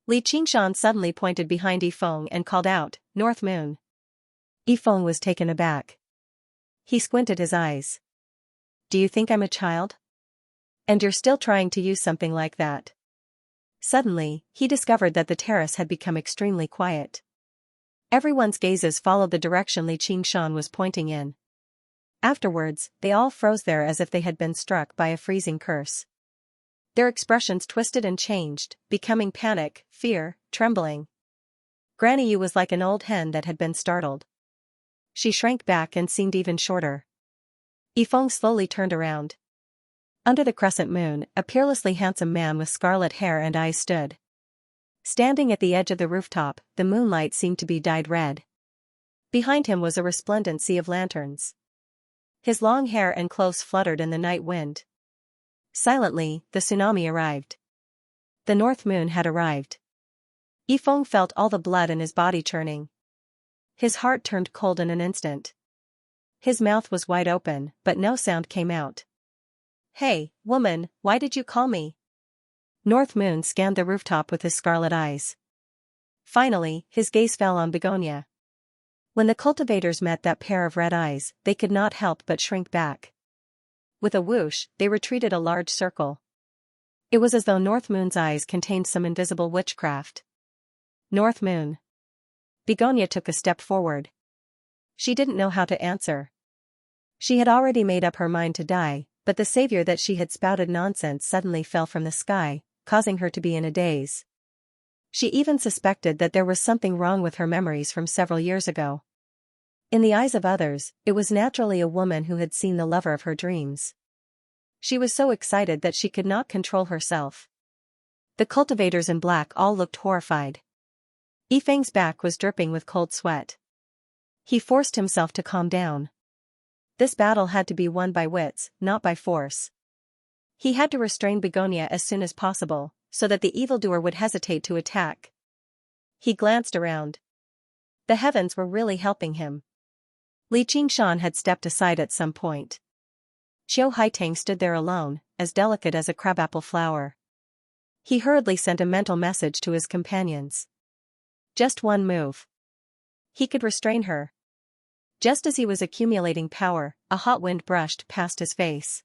Li Qingshan suddenly pointed behind Yifeng and called out, North Moon. Yifeng was taken aback. He squinted his eyes. Do you think I'm a child? And you're still trying to use something like that? Suddenly, he discovered that the terrace had become extremely quiet. Everyone's gazes followed the direction Li Qingshan was pointing in. Afterwards, they all froze there as if they had been struck by a freezing curse. Their expressions twisted and changed, becoming panic, fear, trembling. Granny Yu was like an old hen that had been startled. She shrank back and seemed even shorter. Yifeng slowly turned around. Under the crescent moon, a peerlessly handsome man with scarlet hair and eyes stood. Standing at the edge of the rooftop, the moonlight seemed to be dyed red. Behind him was a resplendent sea of lanterns. His long hair and clothes fluttered in the night wind. Silently, the tsunami arrived. The North Moon had arrived. Yifeng felt all the blood in his body churning. His heart turned cold in an instant. His mouth was wide open, but no sound came out. Hey, woman, why did you call me? North Moon scanned the rooftop with his scarlet eyes. Finally, his gaze fell on Begonia. When the cultivators met that pair of red eyes, they could not help but shrink back. With a whoosh, they retreated a large circle. It was as though North Moon's eyes contained some invisible witchcraft. North Moon. Begonia took a step forward. She didn't know how to answer. She had already made up her mind to die, but the savior that she had spouted nonsense suddenly fell from the sky, causing her to be in a daze. She even suspected that there was something wrong with her memories from several years ago. In the eyes of others, it was naturally a woman who had seen the lover of her dreams. She was so excited that she could not control herself. The cultivators in black all looked horrified. Yifeng's back was dripping with cold sweat. He forced himself to calm down. This battle had to be won by wits, not by force. He had to restrain Begonia as soon as possible, so that the evildoer would hesitate to attack. He glanced around. The heavens were really helping him. Li Qingshan had stepped aside at some point. Qiu Haiteng stood there alone, as delicate as a crabapple flower. He hurriedly sent a mental message to his companions. Just one move. He could restrain her. Just as he was accumulating power, a hot wind brushed past his face.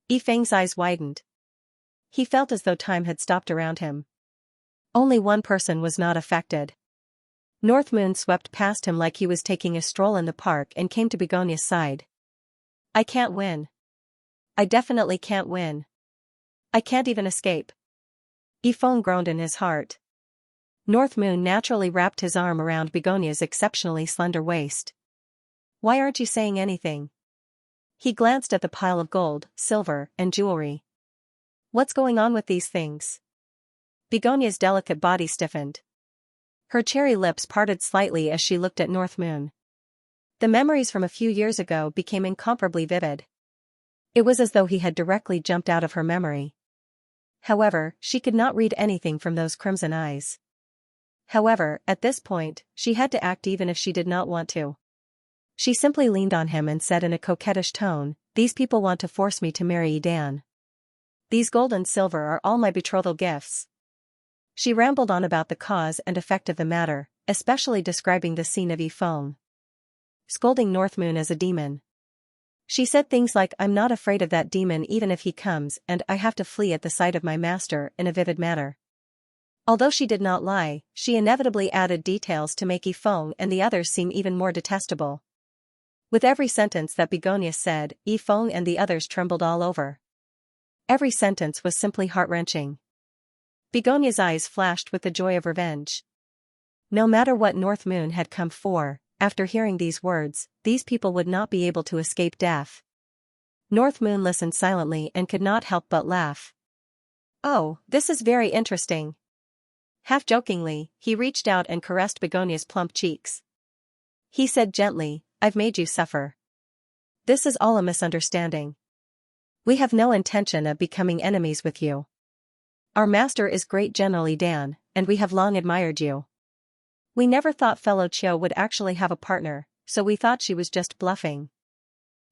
Yi Feng's eyes widened. He felt as though time had stopped around him. Only one person was not affected. North Moon swept past him like he was taking a stroll in the park and came to Begonia's side. I can't win. I definitely can't win. I can't even escape. Yi Feng groaned in his heart. North Moon naturally wrapped his arm around Begonia's exceptionally slender waist. Why aren't you saying anything? He glanced at the pile of gold, silver, and jewelry. What's going on with these things? Begonia's delicate body stiffened. Her cherry lips parted slightly as she looked at North Moon. The memories from a few years ago became incomparably vivid. It was as though he had directly jumped out of her memory. However, she could not read anything from those crimson eyes. However, at this point, she had to act even if she did not want to. She simply leaned on him and said in a coquettish tone, "These people want to force me to marry Yidan. These gold and silver are all my betrothal gifts." She rambled on about the cause and effect of the matter, especially describing the scene of Yi Feng scolding North Moon as a demon. She said things like, "I'm not afraid of that demon even if he comes, and I have to flee at the sight of my master," in a vivid manner. Although she did not lie, she inevitably added details to make Yi Feng and the others seem even more detestable. With every sentence that Begonia said, Yi Feng and the others trembled all over. Every sentence was simply heart-wrenching. Begonia's eyes flashed with the joy of revenge. No matter what North Moon had come for, after hearing these words, these people would not be able to escape death. North Moon listened silently and could not help but laugh. "Oh, this is very interesting." Half jokingly, he reached out and caressed Begonia's plump cheeks. He said gently, "I've made you suffer. This is all a misunderstanding. We have no intention of becoming enemies with you. Our master is Great General Yidan, and we have long admired you. We never thought fellow Qiu would actually have a partner, so we thought she was just bluffing.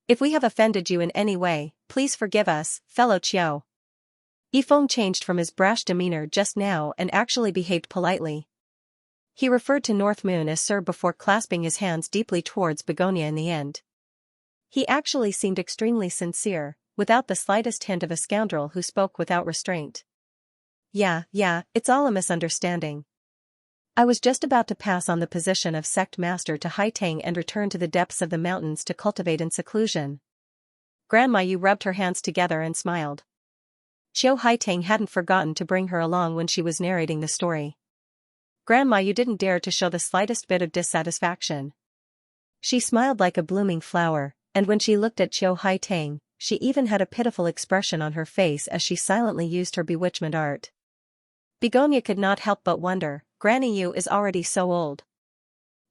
If we have offended you in any way, please forgive us, fellow Qiu." Yi Feng changed from his brash demeanor just now and actually behaved politely. He referred to North Moon as Sir before clasping his hands deeply towards Begonia in the end. He actually seemed extremely sincere, without the slightest hint of a scoundrel who spoke without restraint. Yeah, it's all a misunderstanding. I was just about to pass on the position of sect master to Haiteng and return to the depths of the mountains to cultivate in seclusion." Grandma Yu rubbed her hands together and smiled. Qiu Haiteng hadn't forgotten to bring her along when she was narrating the story. Grandma Yu didn't dare to show the slightest bit of dissatisfaction. She smiled like a blooming flower, and when she looked at Qiu Haiteng, she even had a pitiful expression on her face as she silently used her bewitchment art. Begonia could not help but wonder, Granny Yu is already so old.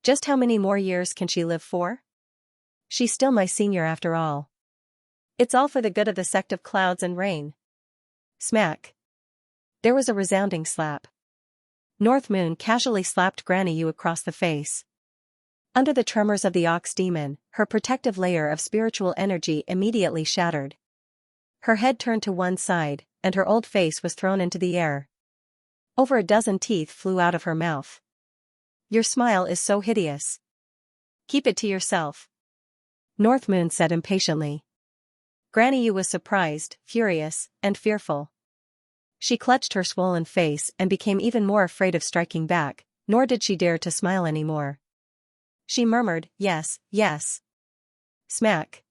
Just how many more years can she live for? She's still my senior after all. It's all for the good of the sect of clouds and rain. Smack. There was a resounding slap. North Moon casually slapped Granny Yu across the face. Under the tremors of the ox demon, her protective layer of spiritual energy immediately shattered. Her head turned to one side, and her old face was thrown into the air. Over a dozen teeth flew out of her mouth. "Your smile is so hideous. Keep it to yourself," North Moon said impatiently. Granny Yu was surprised, furious, and fearful. She clutched her swollen face and became even more afraid of striking back, nor did she dare to smile anymore. She murmured, yes. Smack.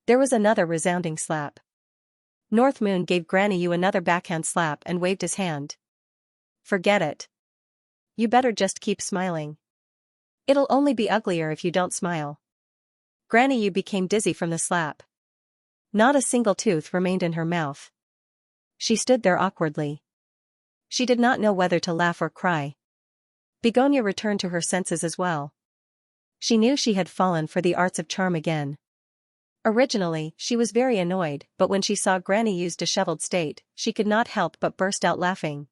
There was another resounding slap. North Moon gave Granny Yu another backhand slap and waved his hand. "Forget it. You better just keep smiling. It'll only be uglier if you don't smile." Granny Yu became dizzy from the slap. Not a single tooth remained in her mouth. She stood there awkwardly. She did not know whether to laugh or cry. Begonia returned to her senses as well. She knew she had fallen for the arts of charm again. Originally, she was very annoyed, but when she saw Granny Yu's disheveled state, she could not help but burst out laughing.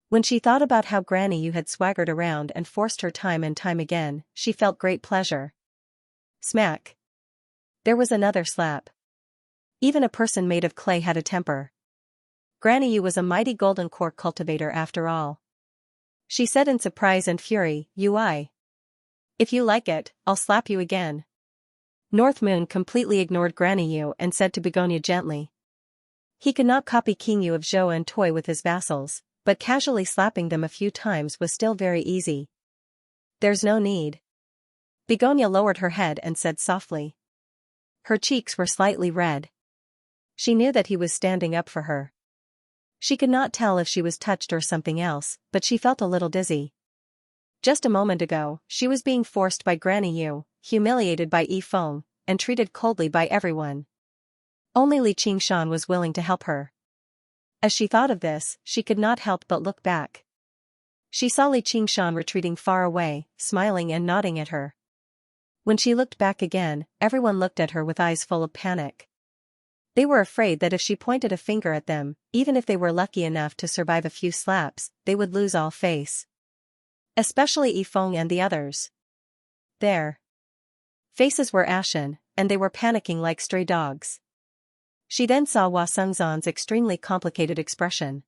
When she thought about how Granny Yu had swaggered around and forced her time and time again, she felt great pleasure. Smack. There was another slap. Even a person made of clay had a temper. Granny Yu was a mighty golden core cultivator after all. She said in surprise and fury, "Ui. If you like it, I'll slap you again." North Moon completely ignored Granny Yu and said to Begonia gently. He could not copy King Yu of Zhou and toy with his vassals, but casually slapping them a few times was still very easy. "There's no need." Begonia lowered her head and said softly. Her cheeks were slightly red. She knew that he was standing up for her. She could not tell if she was touched or something else, but she felt a little dizzy. Just a moment ago, she was being forced by Granny Yu, humiliated by Yi Feng, and treated coldly by everyone. Only Li Qingshan was willing to help her. As she thought of this, she could not help but look back. She saw Li Qingshan retreating far away, smiling and nodding at her. When she looked back again, everyone looked at her with eyes full of panic. They were afraid that if she pointed a finger at them, even if they were lucky enough to survive a few slaps, they would lose all face. Especially Yi Feng and the others. Their faces were ashen, and they were panicking like stray dogs. She then saw Hua Sengzan's extremely complicated expression.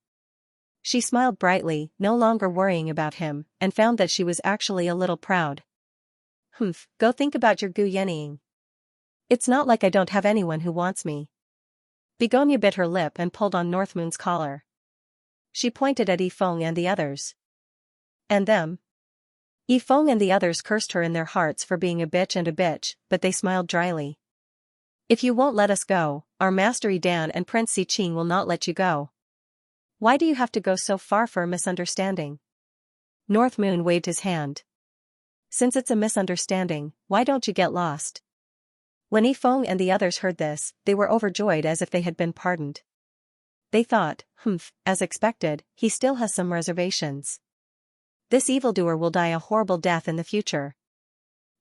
She smiled brightly, no longer worrying about him, and found that she was actually a little proud. "Humph, go think about your Gu Yenning. It's not like I don't have anyone who wants me." Begonia bit her lip and pulled on North Moon's collar. She pointed at Yi Feng and the others. "And them?" Yi Feng and the others cursed her in their hearts for being a bitch, but they smiled dryly. "If you won't let us go, our Master Dan and Prince Xiqing will not let you go. Why do you have to go so far for a misunderstanding?" North Moon waved his hand. "Since it's a misunderstanding, why don't you get lost?" When Yi Feng and the others heard this, they were overjoyed as if they had been pardoned. They thought, as expected, he still has some reservations. This evildoer will die a horrible death in the future.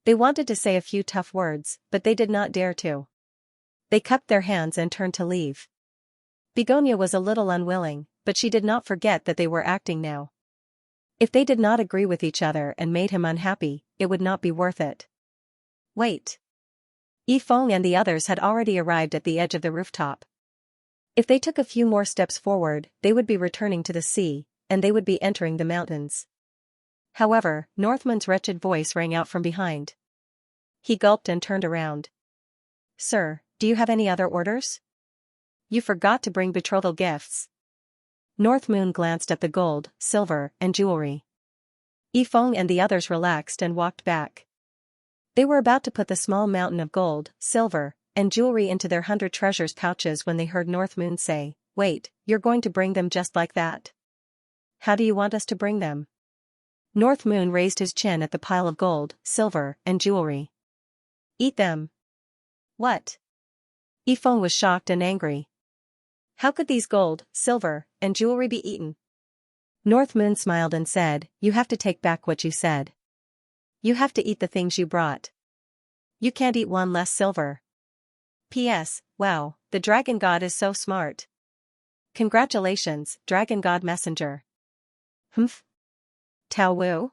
They wanted to say a few tough words, but they did not dare to. They cupped their hands and turned to leave. Begonia was a little unwilling, but she did not forget that they were acting now. If they did not agree with each other and made him unhappy, it would not be worth it. Wait. Yi Feng and the others had already arrived at the edge of the rooftop. If they took a few more steps forward, they would be returning to the sea, and they would be entering the mountains. However, Northman's wretched voice rang out from behind. He gulped and turned around. "Sir, do you have any other orders? You forgot to bring betrothal gifts." North Moon glanced at the gold, silver, and jewelry. Yi Feng and the others relaxed and walked back. They were about to put the small mountain of gold, silver, and jewelry into their 100 treasures pouches when they heard North Moon say, "Wait, you're going to bring them just like that? How do you want us to bring them?" North Moon raised his chin at the pile of gold, silver, and jewelry. "Eat them." "What?" Yi Feng was shocked and angry. How could these gold, silver, and jewelry be eaten? North Moon smiled and said, "You have to take back what you said. You have to eat the things you brought. You can't eat one less silver. P.S. Wow, the Dragon God is so smart. Congratulations, Dragon God Messenger." Tao Wu?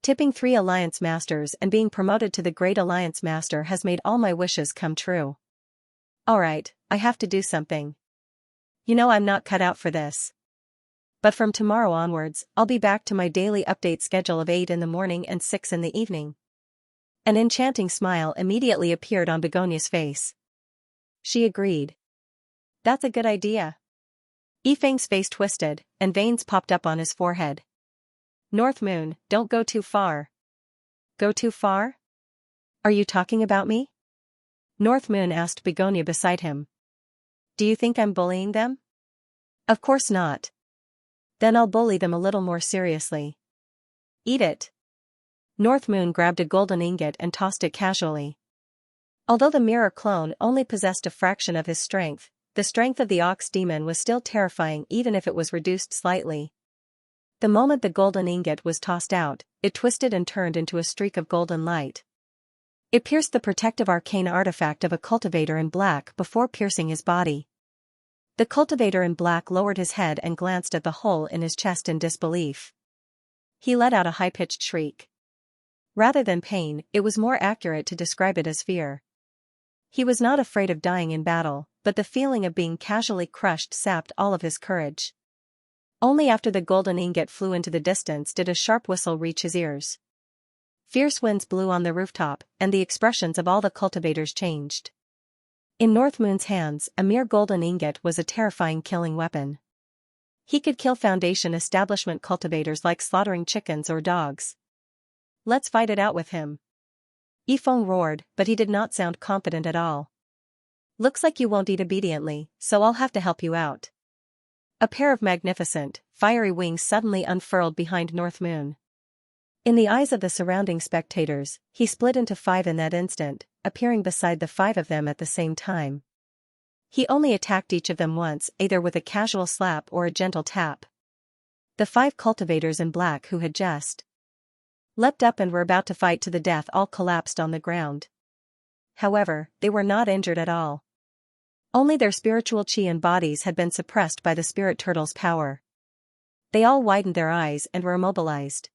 Tipping 3 Alliance Masters and being promoted to the Great Alliance Master has made all my wishes come true. Alright, I have to do something. You know I'm not cut out for this. But from tomorrow onwards, I'll be back to my daily update schedule of 8 in the morning and 6 in the evening. An enchanting smile immediately appeared on Begonia's face. She agreed. That's a good idea. Yifeng's face twisted, and veins popped up on his forehead. North Moon, don't go too far. Go too far? Are you talking about me? North Moon asked Begonia beside him. Do you think I'm bullying them? Of course not. Then I'll bully them a little more seriously. Eat it. North Moon grabbed a golden ingot and tossed it casually. Although the mirror clone only possessed a fraction of his strength, the strength of the ox demon was still terrifying even if it was reduced slightly. The moment the golden ingot was tossed out, it twisted and turned into a streak of golden light. It pierced the protective arcane artifact of a cultivator in black before piercing his body. The cultivator in black lowered his head and glanced at the hole in his chest in disbelief. He let out a high-pitched shriek. Rather than pain, it was more accurate to describe it as fear. He was not afraid of dying in battle, but the feeling of being casually crushed sapped all of his courage. Only after the golden ingot flew into the distance did a sharp whistle reach his ears. Fierce winds blew on the rooftop, and the expressions of all the cultivators changed. In Northmoon's hands, a mere golden ingot was a terrifying killing weapon. He could kill Foundation establishment cultivators like slaughtering chickens or dogs. Let's fight it out with him. Yifeng roared, but he did not sound confident at all. Looks like you won't eat obediently, so I'll have to help you out. A pair of magnificent, fiery wings suddenly unfurled behind Northmoon. In the eyes of the surrounding spectators, he split into 5 in that instant, appearing beside the 5 of them at the same time. He only attacked each of them once, either with a casual slap or a gentle tap. The 5 cultivators in black who had just leapt up and were about to fight to the death all collapsed on the ground. However, they were not injured at all. Only their spiritual chi and bodies had been suppressed by the spirit turtle's power. They all widened their eyes and were immobilized.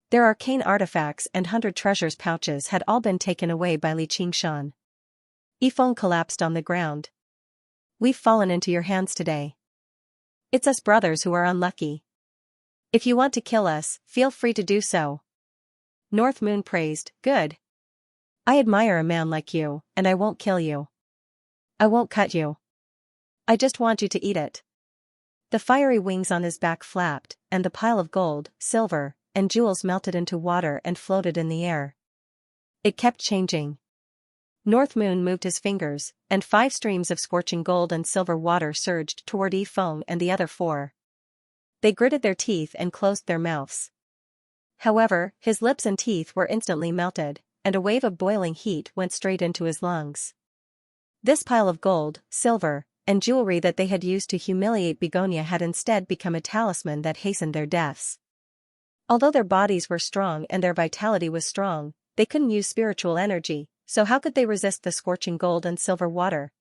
Their arcane artifacts and 100 treasures pouches had all been taken away by Li Qingshan. Yifeng collapsed on the ground. We've fallen into your hands today. It's us brothers who are unlucky. If you want to kill us, feel free to do so. Northmoon praised, good. I admire a man like you, and I won't kill you. I won't cut you. I just want you to eat it. The fiery wings on his back flapped, and the pile of gold, silver, and jewels melted into water and floated in the air. It kept changing. Northmoon moved his fingers, and 5 streams of scorching gold and silver water surged toward Yifeng and the other 4. They gritted their teeth and closed their mouths. However, his lips and teeth were instantly melted, and a wave of boiling heat went straight into his lungs. This pile of gold, silver, and jewelry that they had used to humiliate Begonia had instead become a talisman that hastened their deaths. Although their bodies were strong and their vitality was strong, they couldn't use spiritual energy, so how could they resist the scorching gold and silver water?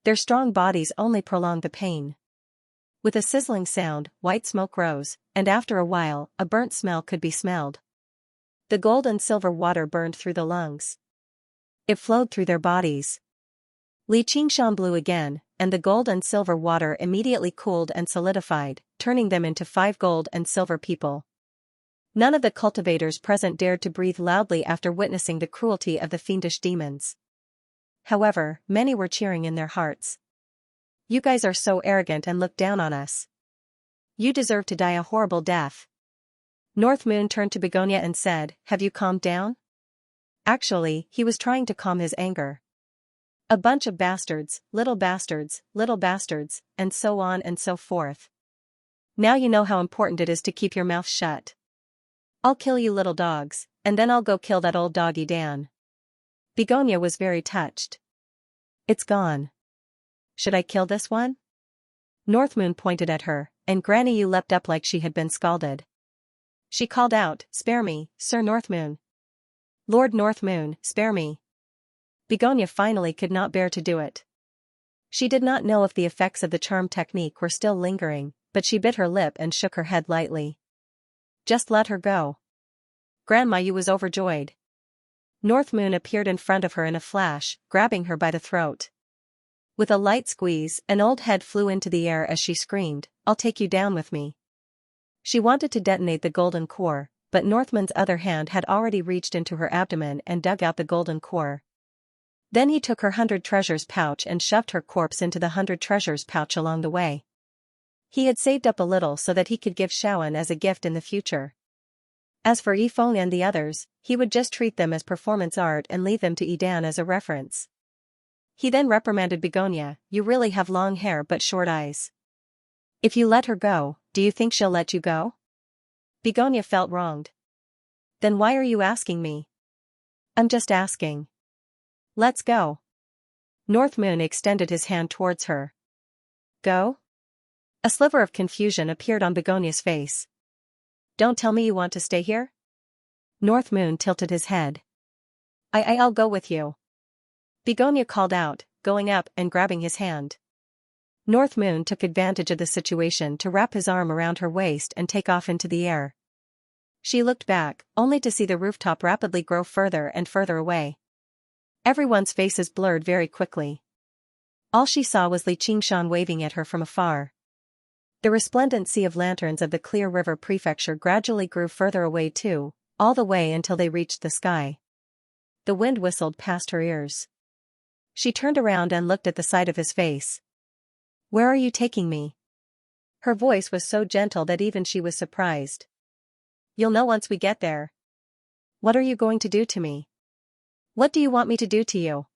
Their strong bodies only prolonged the pain. With a sizzling sound, white smoke rose, and after a while, a burnt smell could be smelled. The gold and silver water burned through the lungs. It flowed through their bodies. Li Qingshan blew again, and the gold and silver water immediately cooled and solidified, turning them into 5 gold and silver people. None of the cultivators present dared to breathe loudly after witnessing the cruelty of the fiendish demons. However, many were cheering in their hearts. You guys are so arrogant and look down on us. You deserve to die a horrible death. Northmoon turned to Begonia and said, have you calmed down? Actually, he was trying to calm his anger. A bunch of bastards, little bastards, and so on and so forth. Now you know how important it is to keep your mouth shut. I'll kill you little dogs, and then I'll go kill that old doggy Dan. Begonia was very touched. It's gone. Should I kill this one? Northmoon pointed at her, and Granny Yu leapt up like she had been scalded. She called out, spare me, Sir Northmoon. Lord Northmoon, spare me. Begonia finally could not bear to do it. She did not know if the effects of the charm technique were still lingering, but she bit her lip and shook her head lightly. Just let her go. Grandma Yu was overjoyed. Northmoon appeared in front of her in a flash, grabbing her by the throat. With a light squeeze, an old head flew into the air as she screamed, I'll take you down with me. She wanted to detonate the golden core, but Northmoon's other hand had already reached into her abdomen and dug out the golden core. Then he took her 100 treasures pouch and shoved her corpse into the 100 treasures pouch along the way. He had saved up a little so that he could give Shaoan as a gift in the future. As for Yifeng and the others, he would just treat them as performance art and leave them to Edan as a reference. He then reprimanded Begonia, you really have long hair but short eyes. If you let her go, do you think she'll let you go? Begonia felt wronged. Then why are you asking me? I'm just asking. Let's go. Northmoon extended his hand towards her. Go? A sliver of confusion appeared on Begonia's face. Don't tell me you want to stay here? Northmoon tilted his head. I'll go with you. Begonia called out, going up and grabbing his hand. North Moon took advantage of the situation to wrap his arm around her waist and take off into the air. She looked back, only to see the rooftop rapidly grow further and further away. Everyone's faces blurred very quickly. All she saw was Xianxia waving at her from afar. The resplendent sea of lanterns of the Clear River Prefecture gradually grew further away too, all the way until they reached the sky. The wind whistled past her ears. She turned around and looked at the side of his face. "Where are you taking me?" Her voice was so gentle that even she was surprised. "You'll know once we get there." "What are you going to do to me?" "What do you want me to do to you?"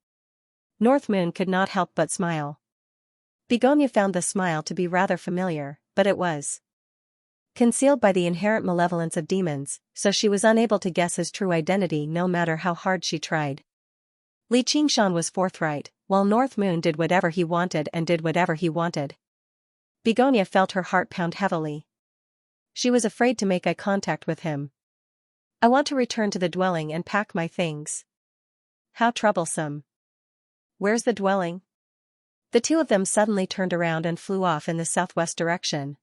North Moon could not help but smile. Begonia found the smile to be rather familiar, but it was concealed by the inherent malevolence of demons, so she was unable to guess his true identity no matter how hard she tried. Xianxia was forthright, while North Moon did whatever he wanted and did whatever he wanted. Begonia felt her heart pound heavily. She was afraid to make eye contact with him. "I want to return to the dwelling and pack my things." "How troublesome." "Where's the dwelling?" The two of them suddenly turned around and flew off in the southwest direction.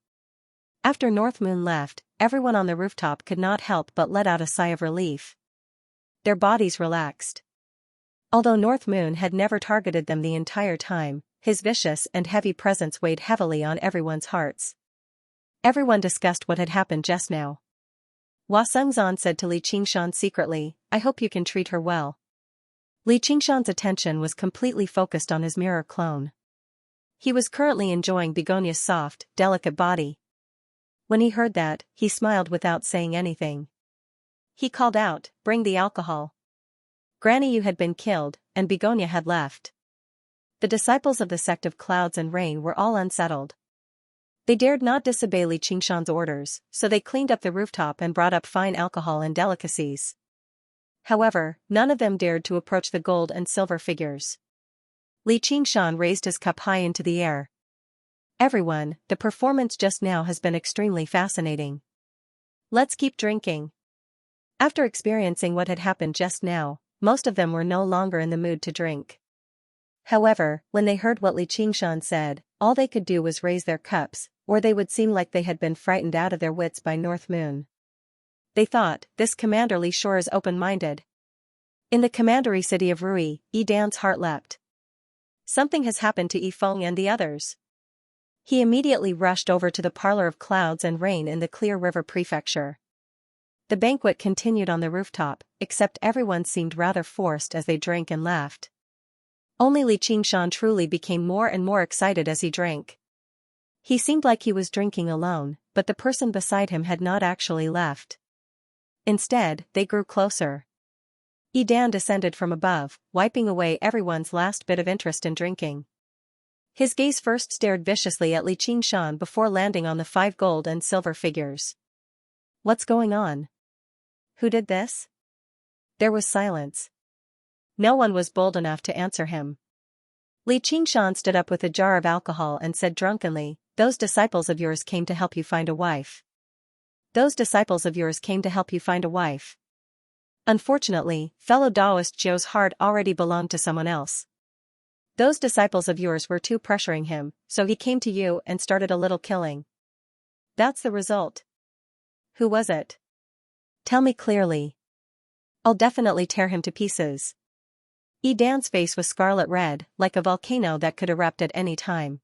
After North Moon left, everyone on the rooftop could not help but let out a sigh of relief. Their bodies relaxed. Although North Moon had never targeted them the entire time, his vicious and heavy presence weighed heavily on everyone's hearts. Everyone discussed what had happened just now. Hua Sengzan said to Xianxia secretly, "I hope you can treat her well." Xianxia's attention was completely focused on his mirror clone. He was currently enjoying Begonia's soft, delicate body. When he heard that, he smiled without saying anything. He called out, "Bring the alcohol." Granny Yu had been killed, and Begonia had left. The disciples of the sect of Clouds and Rain were all unsettled. They dared not disobey Xianxia's orders, so they cleaned up the rooftop and brought up fine alcohol and delicacies. However, none of them dared to approach the gold and silver figures. Xianxia raised his cup high into the air. "Everyone, the performance just now has been extremely fascinating. Let's keep drinking." After experiencing what had happened just now, most of them were no longer in the mood to drink. However, when they heard what Xianxia said, all they could do was raise their cups, or they would seem like they had been frightened out of their wits by North Moon. They thought, "This Commander Li sure is open-minded." In the commandery city of Rui, Yidan's heart leapt. Something has happened to Yifeng and the others. He immediately rushed over to the parlor of Clouds and Rain in the Clear River Prefecture. The banquet continued on the rooftop, except everyone seemed rather forced as they drank and laughed. Only Xianxia truly became more and more excited as he drank. He seemed like he was drinking alone, but the person beside him had not actually left. Instead, they grew closer. Yidan descended from above, wiping away everyone's last bit of interest in drinking. His gaze first stared viciously at Xianxia before landing on the 5 gold and silver figures. "What's going on? Who did this?" There was silence. No one was bold enough to answer him. Xianxia stood up with a jar of alcohol and said drunkenly, "Those disciples of yours came to help you find a wife. Those disciples of yours came to help you find a wife." Unfortunately, fellow Taoist Zhou's heart already belonged to someone else. "Those disciples of yours were too pressuring him, so he came to you and started a little killing. That's the result." "Who was it? Tell me clearly. I'll definitely tear him to pieces." Yidan's face was scarlet red, like a volcano that could erupt at any time.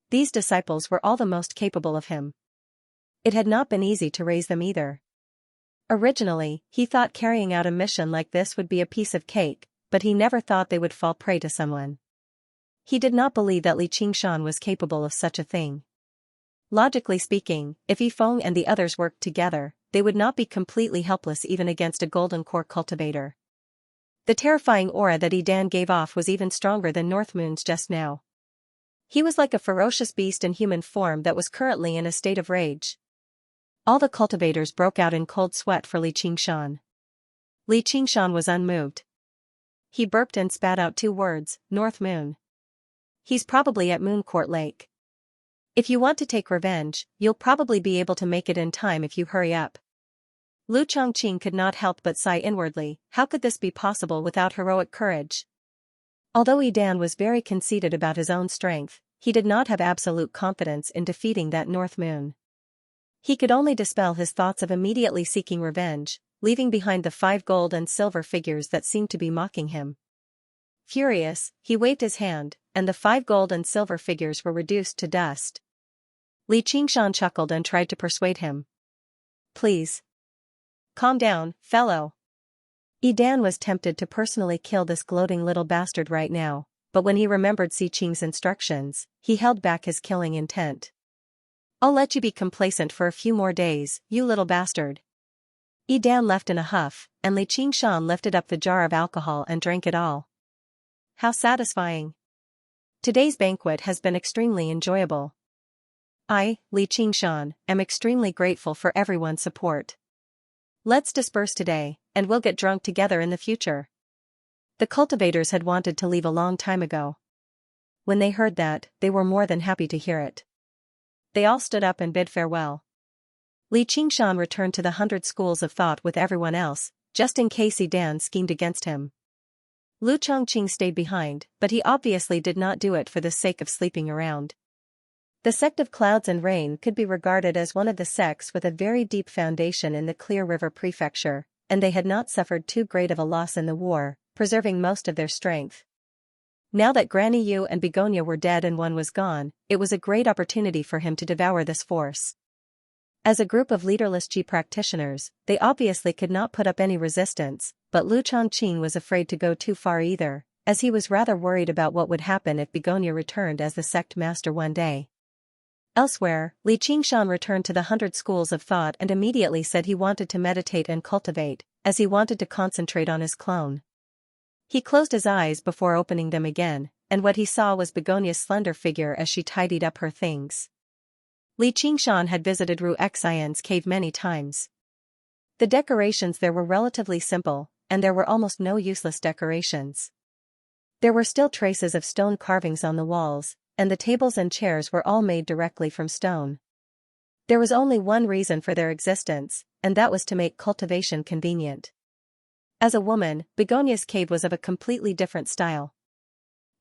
These disciples were all the most capable of him. It had not been easy to raise them either. Originally, he thought carrying out a mission like this would be a piece of cake, but he never thought they would fall prey to someone. He did not believe that Xianxia was capable of such a thing. Logically speaking, if Yifeng and the others worked together, they would not be completely helpless even against a golden core cultivator. The terrifying aura that Yidan gave off was even stronger than North Moon's just now. He was like a ferocious beast in human form that was currently in a state of rage. All the cultivators broke out in cold sweat for Xianxia. Xianxia was unmoved. He burped and spat out 2 words, "North Moon." "He's probably at Mooncourt Lake. If you want to take revenge, you'll probably be able to make it in time if you hurry up." Lu Chongqing could not help but sigh inwardly, how could this be possible without heroic courage? Although Yidan was very conceited about his own strength, he did not have absolute confidence in defeating that North Moon. He could only dispel his thoughts of immediately seeking revenge, leaving behind the 5 gold and silver figures that seemed to be mocking him. Furious, he waved his hand, and the 5 gold and silver figures were reduced to dust. Li Qingshan chuckled and tried to persuade him. Please. Calm down, fellow. Dan was tempted to personally kill this gloating little bastard right now, but when he remembered Si Qing's instructions, he held back his killing intent. I'll let you be complacent for a few more days, you little bastard. Dan left in a huff, and Li Qingshan lifted up the jar of alcohol and drank it all. How satisfying. Today's banquet has been extremely enjoyable. I, Li Qingshan, am extremely grateful for everyone's support. Let's disperse today, and we'll get drunk together in the future. The cultivators had wanted to leave a long time ago. When they heard that, they were more than happy to hear it. They all stood up and bid farewell. Li Qingshan returned to the 100 schools of thought with everyone else, just in case Dan schemed against him. Lu Chongqing stayed behind, but he obviously did not do it for the sake of sleeping around. The sect of Clouds and Rain could be regarded as one of the sects with a very deep foundation in the Clear River Prefecture, and they had not suffered too great of a loss in the war, preserving most of their strength. Now that Granny Yu and Begonia were dead and one was gone, it was a great opportunity for him to devour this force. As a group of leaderless Ji practitioners, they obviously could not put up any resistance, but Lu Chongqing was afraid to go too far either, as he was rather worried about what would happen if Begonia returned as the sect master one day. Elsewhere, Li Qingshan returned to the 100 schools of thought and immediately said he wanted to meditate and cultivate, as he wanted to concentrate on his clone. He closed his eyes before opening them again, and what he saw was Begonia's slender figure as she tidied up her things. Li Qingshan had visited Ru Xian's cave many times. The decorations there were relatively simple, and there were almost no useless decorations. There were still traces of stone carvings on the walls, and the tables and chairs were all made directly from stone. There was only one reason for their existence, and that was to make cultivation convenient. As a woman, Begonia's cave was of a completely different style.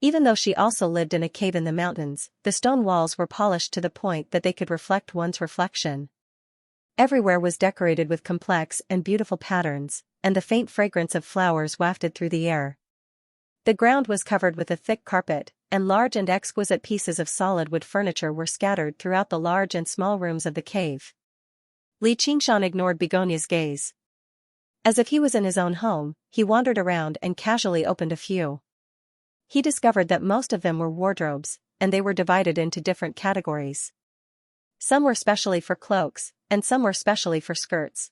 Even though she also lived in a cave in the mountains, the stone walls were polished to the point that they could reflect one's reflection. Everywhere was decorated with complex and beautiful patterns, and the faint fragrance of flowers wafted through the air. The ground was covered with a thick carpet, and large and exquisite pieces of solid wood furniture were scattered throughout the large and small rooms of the cave. Li Qingshan ignored Begonia's gaze. As if he was in his own home, he wandered around and casually opened a few. He discovered that most of them were wardrobes, and they were divided into different categories. Some were specially for cloaks, and some were specially for skirts.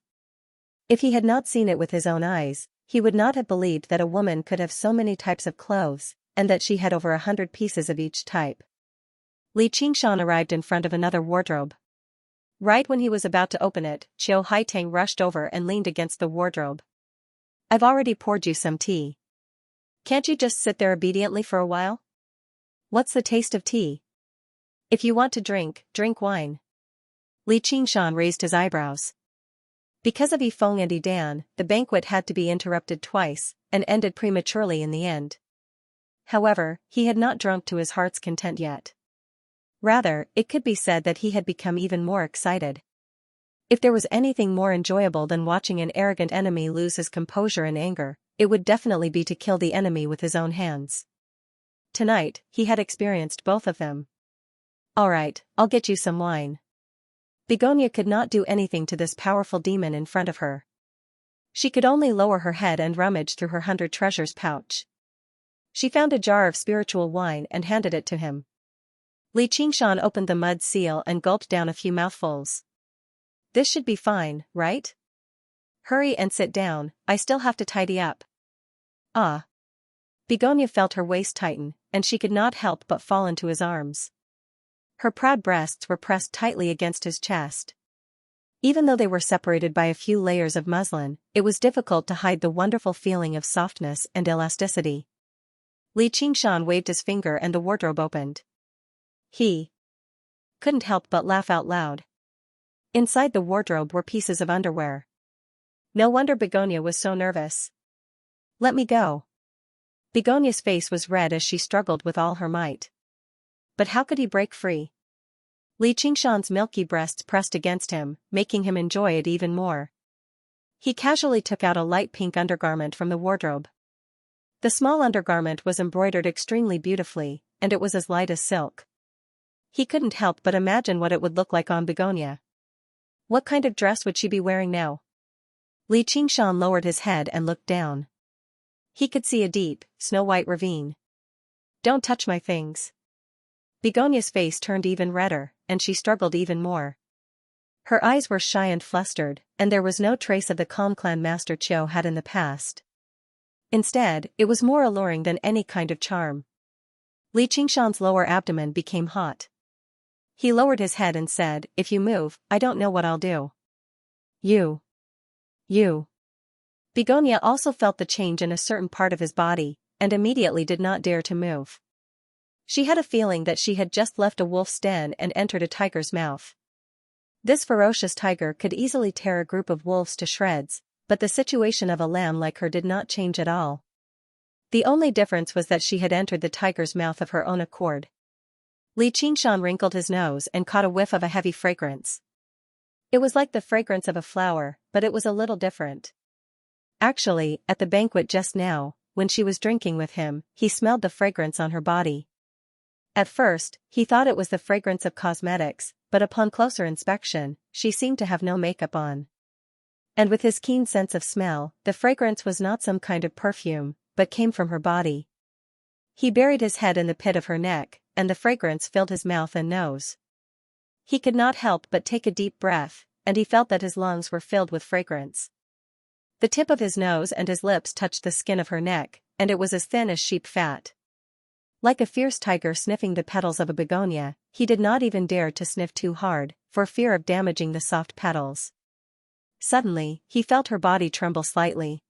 If he had not seen it with his own eyes, he would not have believed that a woman could have so many types of clothes, and that she had over 100 pieces of each type. Li Qingshan arrived in front of another wardrobe. Right when he was about to open it, Qiu Haitang rushed over and leaned against the wardrobe. I've already poured you some tea. Can't you just sit there obediently for a while? What's the taste of tea? If you want to drink, drink wine. Li Qingshan raised his eyebrows. Because of Yifeng and Dan, the banquet had to be interrupted twice, and ended prematurely in the end. However, he had not drunk to his heart's content yet. Rather, it could be said that he had become even more excited. If there was anything more enjoyable than watching an arrogant enemy lose his composure in anger, it would definitely be to kill the enemy with his own hands. Tonight, he had experienced both of them. All right, I'll get you some wine. Begonia could not do anything to this powerful demon in front of her. She could only lower her head and rummage through her 100 treasures pouch. She found a jar of spiritual wine and handed it to him. Li Qingshan opened the mud seal and gulped down a few mouthfuls. This should be fine, right? Hurry and sit down, I still have to tidy up. Ah. Begonia felt her waist tighten, and she could not help but fall into his arms. Her proud breasts were pressed tightly against his chest. Even though they were separated by a few layers of muslin, it was difficult to hide the wonderful feeling of softness and elasticity. Li Qingshan waved his finger and the wardrobe opened. He couldn't help but laugh out loud. Inside the wardrobe were pieces of underwear. No wonder Begonia was so nervous. Let me go. Begonia's face was red as she struggled with all her might. But how could he break free? Li Qingshan's milky breasts pressed against him, making him enjoy it even more. He casually took out a light pink undergarment from the wardrobe. The small undergarment was embroidered extremely beautifully, and it was as light as silk. He couldn't help but imagine what it would look like on Begonia. What kind of dress would she be wearing now? Li Qingshan lowered his head and looked down. He could see a deep, snow-white ravine. Don't touch my things. Begonia's face turned even redder, and she struggled even more. Her eyes were shy and flustered, and there was no trace of the calm clan Master Qiu had in the past. Instead, it was more alluring than any kind of charm. Li Qingshan's lower abdomen became hot. He lowered his head and said, "If you move, I don't know what I'll do." You. Begonia also felt the change in a certain part of his body, and immediately did not dare to move. She had a feeling that she had just left a wolf's den and entered a tiger's mouth. This ferocious tiger could easily tear a group of wolves to shreds, but the situation of a lamb like her did not change at all. The only difference was that she had entered the tiger's mouth of her own accord. Li Qingshan wrinkled his nose and caught a whiff of a heavy fragrance. It was like the fragrance of a flower, but it was a little different. Actually, at the banquet just now, when she was drinking with him, he smelled the fragrance on her body. At first, he thought it was the fragrance of cosmetics, but upon closer inspection, she seemed to have no makeup on. And with his keen sense of smell, the fragrance was not some kind of perfume, but came from her body. He buried his head in the pit of her neck, and the fragrance filled his mouth and nose. He could not help but take a deep breath, and he felt that his lungs were filled with fragrance. The tip of his nose and his lips touched the skin of her neck, and it was as thin as sheep fat. Like a fierce tiger sniffing the petals of a begonia, he did not even dare to sniff too hard, for fear of damaging the soft petals. Suddenly, he felt her body tremble slightly.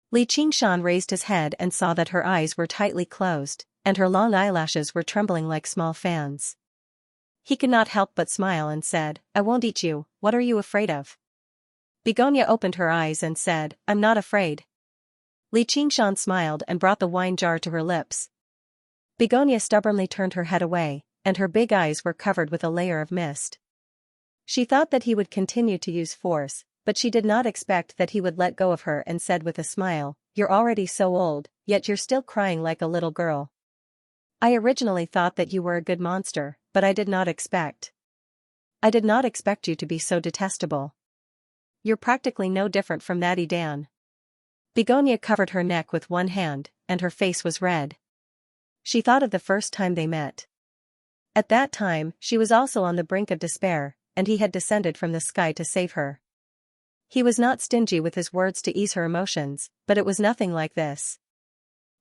Li Qingshan raised his head and saw that her eyes were tightly closed, and her long eyelashes were trembling like small fans. He could not help but smile and said, "I won't eat you, what are you afraid of?" Begonia opened her eyes and said, "I'm not afraid." Li Qingshan smiled and brought the wine jar to her lips. Begonia stubbornly turned her head away, and her big eyes were covered with a layer of mist. She thought that he would continue to use force, but she did not expect that he would let go of her and said with a smile, "You're already so old, yet you're still crying like a little girl. I originally thought that you were a good monster, but I did not expect you to be so detestable. You're practically no different from that Edan." Begonia covered her neck with one hand, and her face was red. She thought of the first time they met. At that time, she was also on the brink of despair, and he had descended from the sky to save her. He was not stingy with his words to ease her emotions, but it was nothing like this.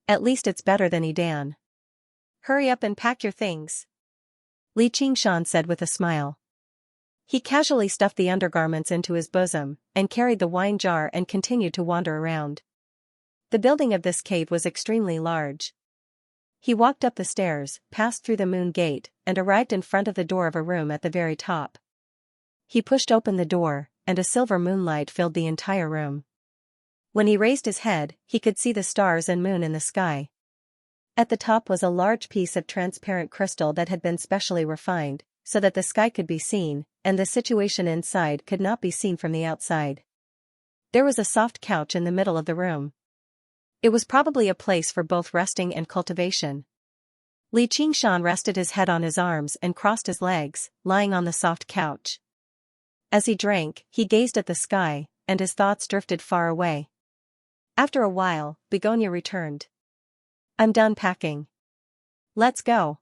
At least it's better than Edan. Hurry up and pack your things, Li Qingshan said with a smile. He casually stuffed the undergarments into his bosom, and carried the wine jar and continued to wander around. The building of this cave was extremely large. He walked up the stairs, passed through the moon gate, and arrived in front of the door of a room at the very top. He pushed open the door, and a silver moonlight filled the entire room. When he raised his head, he could see the stars and moon in the sky. At the top was a large piece of transparent crystal that had been specially refined, so that the sky could be seen, and the situation inside could not be seen from the outside. There was a soft couch in the middle of the room. It was probably a place for both resting and cultivation. Li Qingshan rested his head on his arms and crossed his legs, lying on the soft couch. As he drank, he gazed at the sky, and his thoughts drifted far away. After a while, Begonia returned. "I'm done packing. Let's go."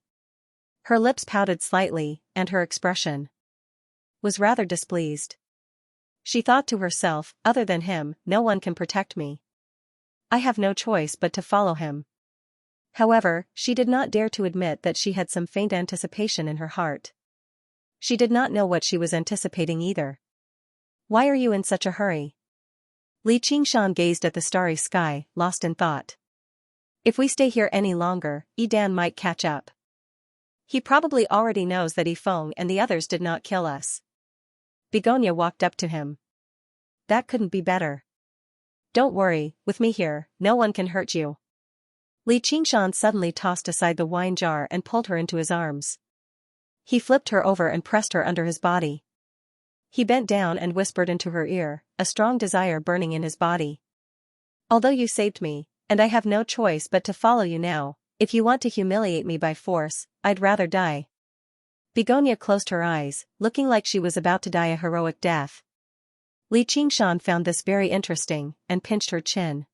Her lips pouted slightly, and her expression was rather displeased. She thought to herself, other than him, no one can protect me. I have no choice but to follow him. However, she did not dare to admit that she had some faint anticipation in her heart. She did not know what she was anticipating either. "Why are you in such a hurry?" Li Qingshan gazed at the starry sky, lost in thought. "If we stay here any longer, Edan might catch up. He probably already knows that Yifeng and the others did not kill us." Begonia walked up to him. "That couldn't be better. Don't worry, with me here, no one can hurt you." Li Qingshan suddenly tossed aside the wine jar and pulled her into his arms. He flipped her over and pressed her under his body. He bent down and whispered into her ear, a strong desire burning in his body. Although you saved me, and I have no choice but to follow you now, if you want to humiliate me by force, I'd rather die. Begonia closed her eyes, looking like she was about to die a heroic death. Li Qingshan found this very interesting, and pinched her chin.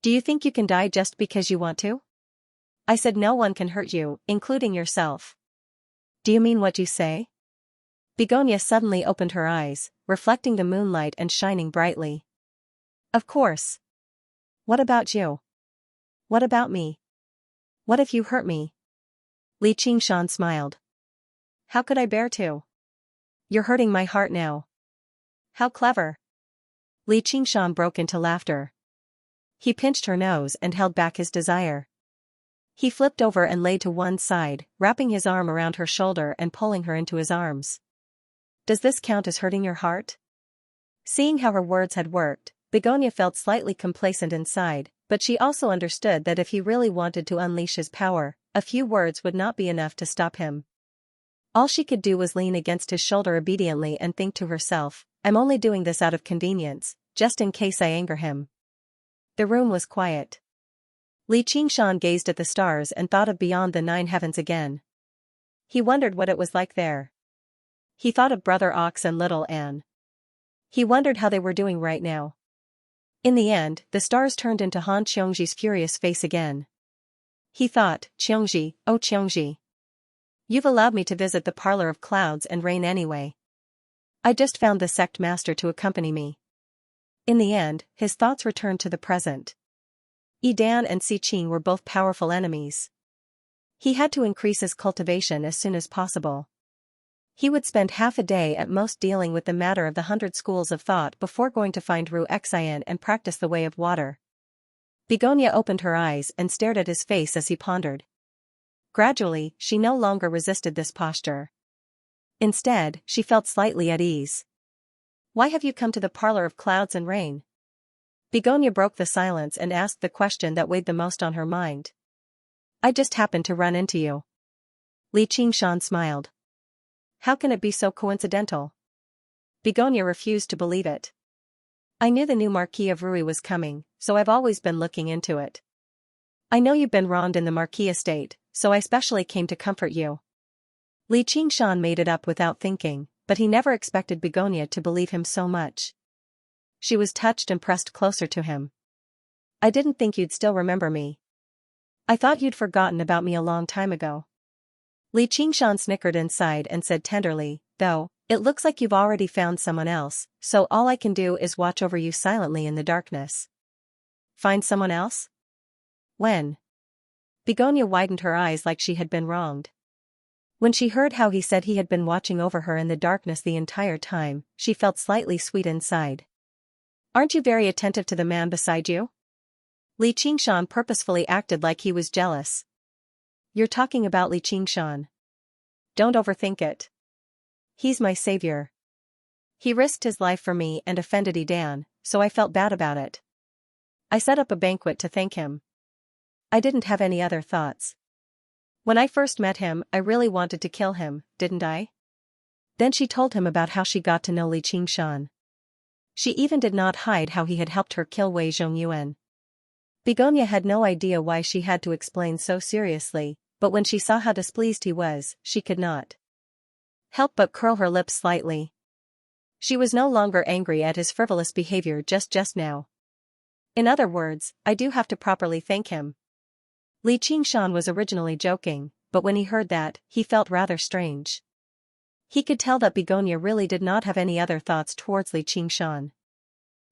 Do you think you can die just because you want to? I said no one can hurt you, including yourself. Do you mean what you say? Begonia suddenly opened her eyes, reflecting the moonlight and shining brightly. Of course. What about you? What about me? What if you hurt me? Li Qingshan smiled. How could I bear to? You're hurting my heart now. How clever. Li Qingshan broke into laughter. He pinched her nose and held back his desire. He flipped over and lay to one side, wrapping his arm around her shoulder and pulling her into his arms. Does this count as hurting your heart? Seeing how her words had worked, Begonia felt slightly complacent inside, but she also understood that if he really wanted to unleash his power, a few words would not be enough to stop him. All she could do was lean against his shoulder obediently and think to herself, I'm only doing this out of convenience, just in case I anger him. The room was quiet. Li Qingshan gazed at the stars and thought of beyond the 9 heavens again. He wondered what it was like there. He thought of Brother Ox and Little Anne. He wondered how they were doing right now. In the end, the stars turned into Han Qiongji's furious face again. He thought, Qiongji, oh Qiongji. You've allowed me to visit the parlor of clouds and rain anyway. I just found the sect master to accompany me. In the end, his thoughts returned to the present. Yidan and Si Qing were both powerful enemies. He had to increase his cultivation as soon as possible. He would spend half a day at most dealing with the matter of the 100 schools of thought before going to find Ru Xian and practice the way of water. Begonia opened her eyes and stared at his face as he pondered. Gradually, she no longer resisted this posture. Instead, she felt slightly at ease. Why have you come to the parlor of clouds and rain? Begonia broke the silence and asked the question that weighed the most on her mind. I just happened to run into you. Li Qingshan smiled. How can it be so coincidental? Begonia refused to believe it. I knew the new Marquis of Rui was coming, so I've always been looking into it. I know you've been wronged in the Marquis estate, so I specially came to comfort you. Li Qingshan made it up without thinking, but he never expected Begonia to believe him so much. She was touched and pressed closer to him. I didn't think you'd still remember me. I thought you'd forgotten about me a long time ago. Li Qingshan snickered inside and said tenderly, though, it looks like you've already found someone else, so all I can do is watch over you silently in the darkness. Find someone else? When? Begonia widened her eyes like she had been wronged. When she heard how he said he had been watching over her in the darkness the entire time, she felt slightly sweet inside. Aren't you very attentive to the man beside you? Li Qingshan purposefully acted like he was jealous. You're talking about Li Qingshan. Don't overthink it. He's my savior. He risked his life for me and offended Yidan, so I felt bad about it. I set up a banquet to thank him. I didn't have any other thoughts. When I first met him, I really wanted to kill him, didn't I? Then she told him about how she got to know Li Qingshan. She even did not hide how he had helped her kill Wei Zhongyuan. Begonia had no idea why she had to explain so seriously, but when she saw how displeased he was, she could not help but curl her lips slightly. She was no longer angry at his frivolous behavior just now. In other words, I do have to properly thank him. Li Qingshan was originally joking, but when he heard that, he felt rather strange. He could tell that Begonia really did not have any other thoughts towards Li Qingshan.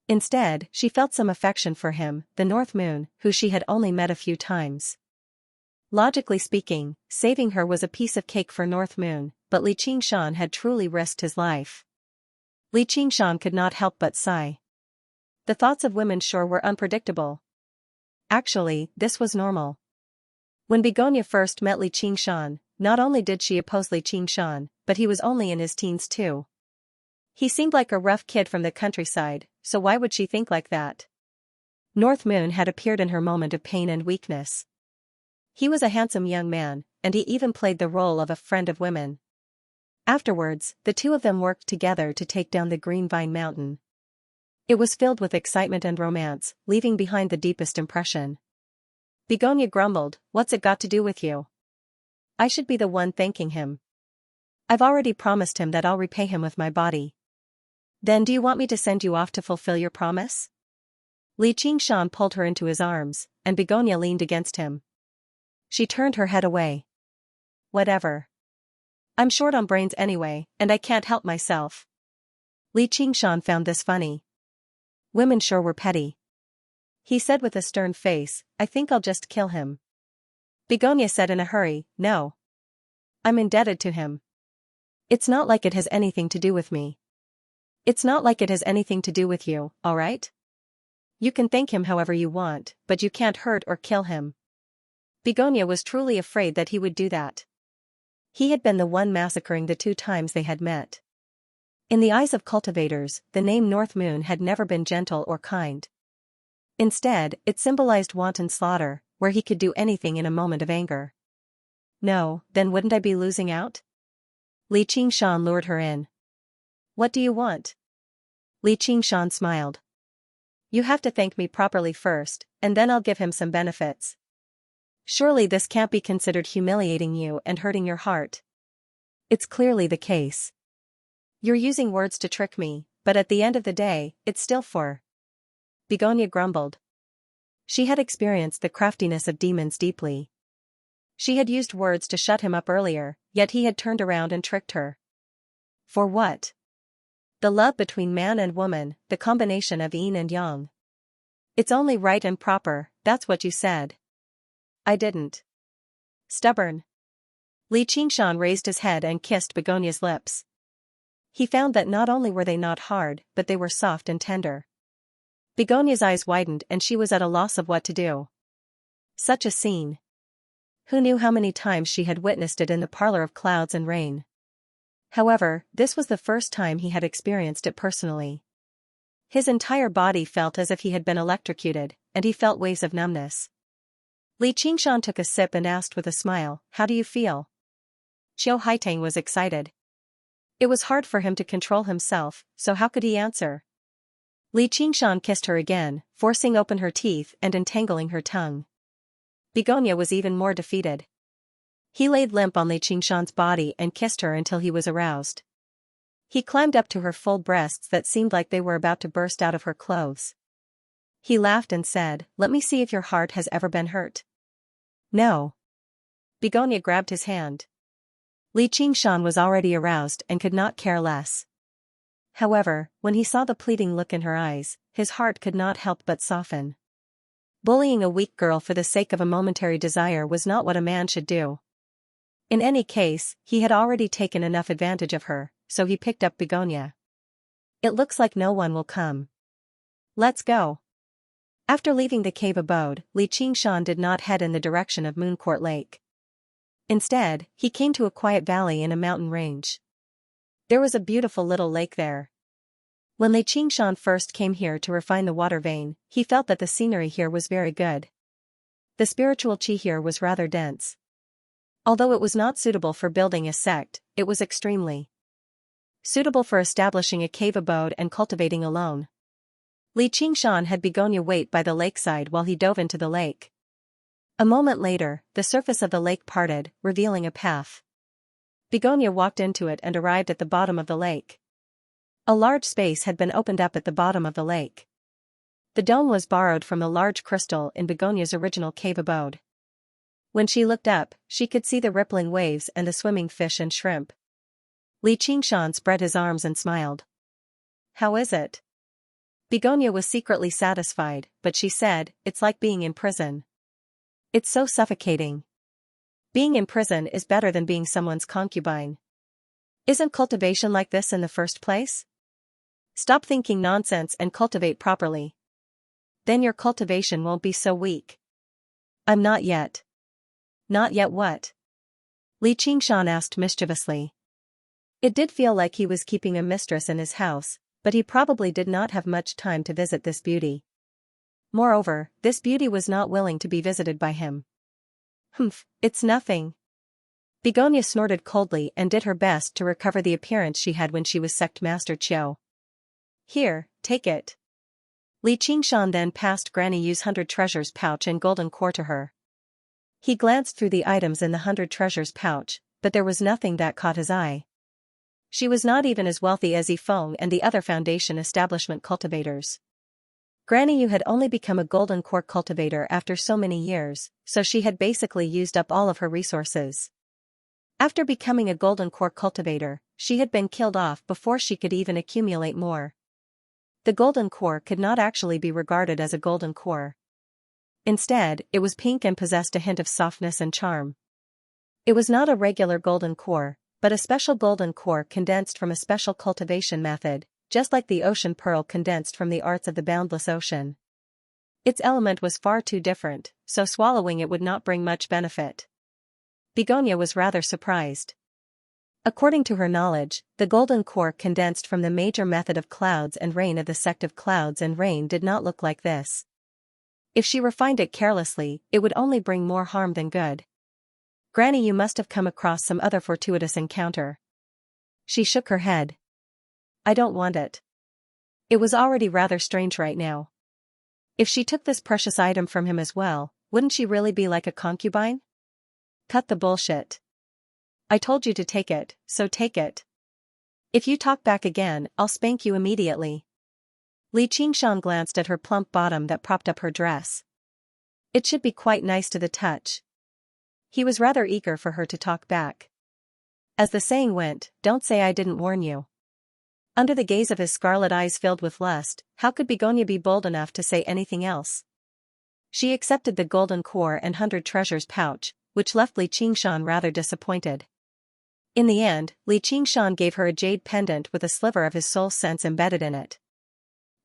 Instead, she felt some affection for him, the North Moon, who she had only met a few times. Logically speaking, saving her was a piece of cake for North Moon, but Li Qingshan had truly risked his life. Li Qingshan could not help but sigh. The thoughts of women sure were unpredictable. Actually, this was normal. When Begonia first met Li Qingshan, not only did she oppose Li Qingshan, but he was only in his teens too. He seemed like a rough kid from the countryside, so why would she think like that? North Moon had appeared in her moment of pain and weakness. He was a handsome young man, and he even played the role of a friend of women. Afterwards, the two of them worked together to take down the Green Vine Mountain. It was filled with excitement and romance, leaving behind the deepest impression. Begonia grumbled, "What's it got to do with you? I should be the one thanking him. I've already promised him that I'll repay him with my body." "Then do you want me to send you off to fulfill your promise?" Li Qingshan pulled her into his arms, and Begonia leaned against him. She turned her head away. "Whatever. I'm short on brains anyway, and I can't help myself." Li Qingshan found this funny. Women sure were petty. He said with a stern face, "I think I'll just kill him." Begonia said in a hurry, "No. I'm indebted to him. It's not like it has anything to do with me." "It's not like it has anything to do with you, alright? You can thank him however you want, but you can't hurt or kill him." Begonia was truly afraid that he would do that. He had been the one massacring the 2 times they had met. In the eyes of cultivators, the name North Moon had never been gentle or kind. Instead, it symbolized wanton slaughter, where he could do anything in a moment of anger. "No, then wouldn't I be losing out?" Li Qingshan lured her in. "What do you want?" Li Qingshan smiled. "You have to thank me properly first, and then I'll give him some benefits." "Surely this can't be considered humiliating you and hurting your heart." "It's clearly the case. You're using words to trick me, but at the end of the day, it's still for..." Begonia grumbled. She had experienced the craftiness of demons deeply. She had used words to shut him up earlier, yet he had turned around and tricked her. For what? The love between man and woman, the combination of yin and yang. "It's only right and proper, that's what you said." "I didn't." "Stubborn." Li Qingshan raised his head and kissed Begonia's lips. He found that not only were they not hard, but they were soft and tender. Begonia's eyes widened and she was at a loss of what to do. Such a scene. Who knew how many times she had witnessed it in the parlor of clouds and rain? However, this was the first time he had experienced it personally. His entire body felt as if he had been electrocuted, and he felt waves of numbness. Li Qingshan took a sip and asked with a smile, "How do you feel?" Qiu Haitang was excited. It was hard for him to control himself, so how could he answer? Li Qingshan kissed her again, forcing open her teeth and entangling her tongue. Begonia was even more defeated. He laid limp on Li Qingshan's body and kissed her until he was aroused. He climbed up to her full breasts that seemed like they were about to burst out of her clothes. He laughed and said, "Let me see if your heart has ever been hurt." "No." Begonia grabbed his hand. Li Qingshan was already aroused and could not care less. However, when he saw the pleading look in her eyes, his heart could not help but soften. Bullying a weak girl for the sake of a momentary desire was not what a man should do. In any case, he had already taken enough advantage of her, so he picked up Begonia. "It looks like no one will come. Let's go." After leaving the cave abode, Li Qingshan did not head in the direction of Mooncourt Lake. Instead, he came to a quiet valley in a mountain range. There was a beautiful little lake there. When Li Qingshan first came here to refine the water vein, he felt that the scenery here was very good. The spiritual qi here was rather dense. Although it was not suitable for building a sect, it was extremely suitable for establishing a cave abode and cultivating alone. Li Qingshan had Begonia wait by the lakeside while he dove into the lake. A moment later, the surface of the lake parted, revealing a path. Begonia walked into it and arrived at the bottom of the lake. A large space had been opened up at the bottom of the lake. The dome was borrowed from a large crystal in Begonia's original cave abode. When she looked up, she could see the rippling waves and the swimming fish and shrimp. Li Qingshan spread his arms and smiled. "How is it?" Begonia was secretly satisfied, but she said, "It's like being in prison. It's so suffocating. Being in prison is better than being someone's concubine. Isn't cultivation like this in the first place? Stop thinking nonsense and cultivate properly. Then your cultivation won't be so weak." "I'm not yet." "Not yet what?" Li Qingshan asked mischievously. It did feel like he was keeping a mistress in his house, but he probably did not have much time to visit this beauty. Moreover, this beauty was not willing to be visited by him. It's nothing. Begonia snorted coldly and did her best to recover the appearance she had when she was sect Master Qiu. Here, take it. Li Qingshan then passed Granny Yu's 100 treasures pouch and golden core to her. He glanced through the items in the 100 treasures pouch, but there was nothing that caught his eye. She was not even as wealthy as Yifeng and the other Foundation establishment cultivators. Granny Yu had only become a golden core cultivator after so many years, so she had basically used up all of her resources. After becoming a golden core cultivator, she had been killed off before she could even accumulate more. The golden core could not actually be regarded as a golden core. Instead, it was pink and possessed a hint of softness and charm. It was not a regular golden core, but a special golden core condensed from a special cultivation method, just like the ocean pearl condensed from the arts of the boundless ocean. Its element was far too different, so swallowing it would not bring much benefit. Begonia was rather surprised. According to her knowledge, the golden core condensed from the major method of clouds and rain of the sect of clouds and rain did not look like this. If she refined it carelessly, it would only bring more harm than good. Granny Yu must have come across some other fortuitous encounter. She shook her head. I don't want it. It was already rather strange right now. If she took this precious item from him as well, wouldn't she really be like a concubine? Cut the bullshit. I told you to take it, so take it. If you talk back again, I'll spank you immediately. Li Qingshan glanced at her plump bottom that propped up her dress. It should be quite nice to the touch. He was rather eager for her to talk back. As the saying went, don't say I didn't warn you. Under the gaze of his scarlet eyes filled with lust, how could Begonia be bold enough to say anything else? She accepted the golden core and 100 treasures pouch, which left Li Qingshan rather disappointed. In the end, Li Qingshan gave her a jade pendant with a sliver of his soul sense embedded in it.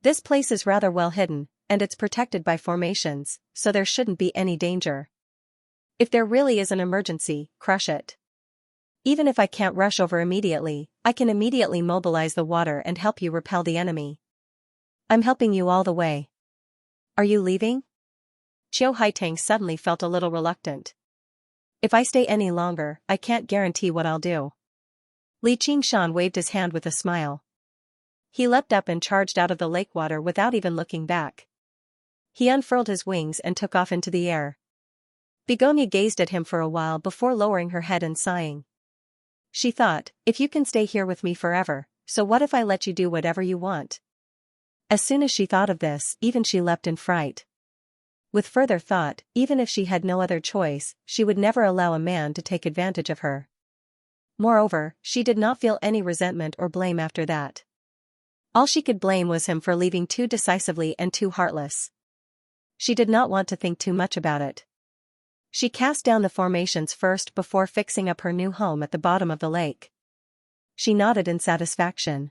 This place is rather well hidden, and it's protected by formations, so there shouldn't be any danger. If there really is an emergency, crush it. Even if I can't rush over immediately, I can immediately mobilize the water and help you repel the enemy. I'm helping you all the way. Are you leaving? Qiu Haitang suddenly felt a little reluctant. If I stay any longer, I can't guarantee what I'll do. Li Qingshan waved his hand with a smile. He leapt up and charged out of the lake water without even looking back. He unfurled his wings and took off into the air. Begonia gazed at him for a while before lowering her head and sighing. She thought, if you can stay here with me forever, so what if I let you do whatever you want? As soon as she thought of this, even she leapt in fright. With further thought, even if she had no other choice, she would never allow a man to take advantage of her. Moreover, she did not feel any resentment or blame after that. All she could blame was him for leaving too decisively and too heartless. She did not want to think too much about it. She cast down the formations first before fixing up her new home at the bottom of the lake. She nodded in satisfaction.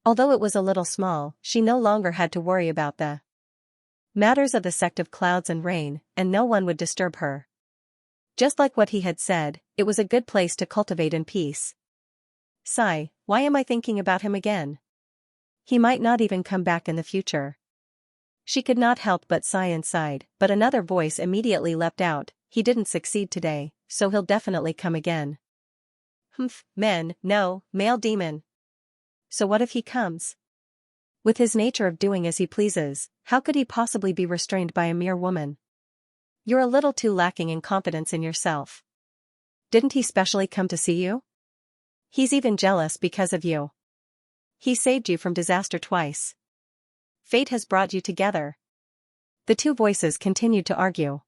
Although it was a little small, she no longer had to worry about the matters of the sect of clouds and rain, and no one would disturb her. Just like what he had said, it was a good place to cultivate in peace. Sigh, why am I thinking about him again? He might not even come back in the future. She could not help but sigh and sighed, but another voice immediately leapt out, he didn't succeed today, so he'll definitely come again. Men, no, male demon. So what if he comes? With his nature of doing as he pleases, how could he possibly be restrained by a mere woman? You're a little too lacking in confidence in yourself. Didn't he specially come to see you? He's even jealous because of you. He saved you from disaster twice. Fate has brought you together. The two voices continued to argue.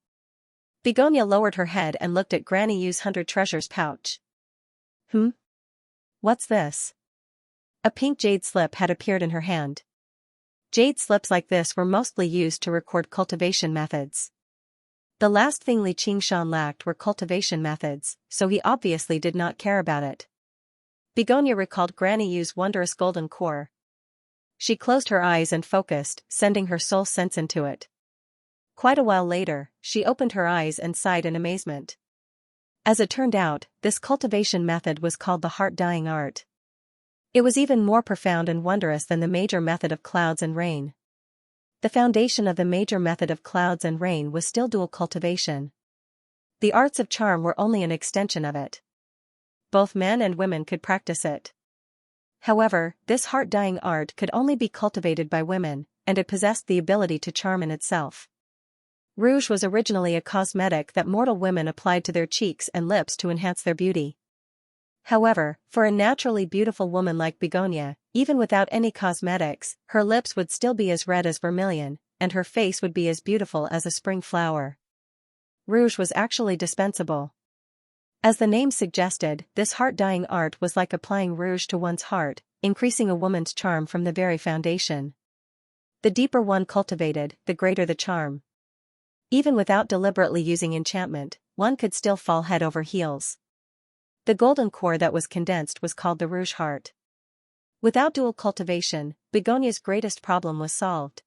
Begonia lowered her head and looked at Granny Yu's 100 treasures pouch. What's this? A pink jade slip had appeared in her hand. Jade slips like this were mostly used to record cultivation methods. The last thing Li Qingshan lacked were cultivation methods, so he obviously did not care about it. Begonia recalled Granny Yu's wondrous golden core. She closed her eyes and focused, sending her soul sense into it. Quite a while later, she opened her eyes and sighed in amazement. As it turned out, this cultivation method was called the heart-dying art. It was even more profound and wondrous than the major method of clouds and rain. The foundation of the major method of clouds and rain was still dual cultivation. The arts of charm were only an extension of it. Both men and women could practice it. However, this heart-dyeing art could only be cultivated by women, and it possessed the ability to charm in itself. Rouge was originally a cosmetic that mortal women applied to their cheeks and lips to enhance their beauty. However, for a naturally beautiful woman like Begonia, even without any cosmetics, her lips would still be as red as vermilion, and her face would be as beautiful as a spring flower. Rouge was actually dispensable. As the name suggested, this heart-dyeing art was like applying rouge to one's heart, increasing a woman's charm from the very foundation. The deeper one cultivated, the greater the charm. Even without deliberately using enchantment, one could still fall head over heels. The golden core that was condensed was called the rouge heart. Without dual cultivation, Begonia's greatest problem was solved.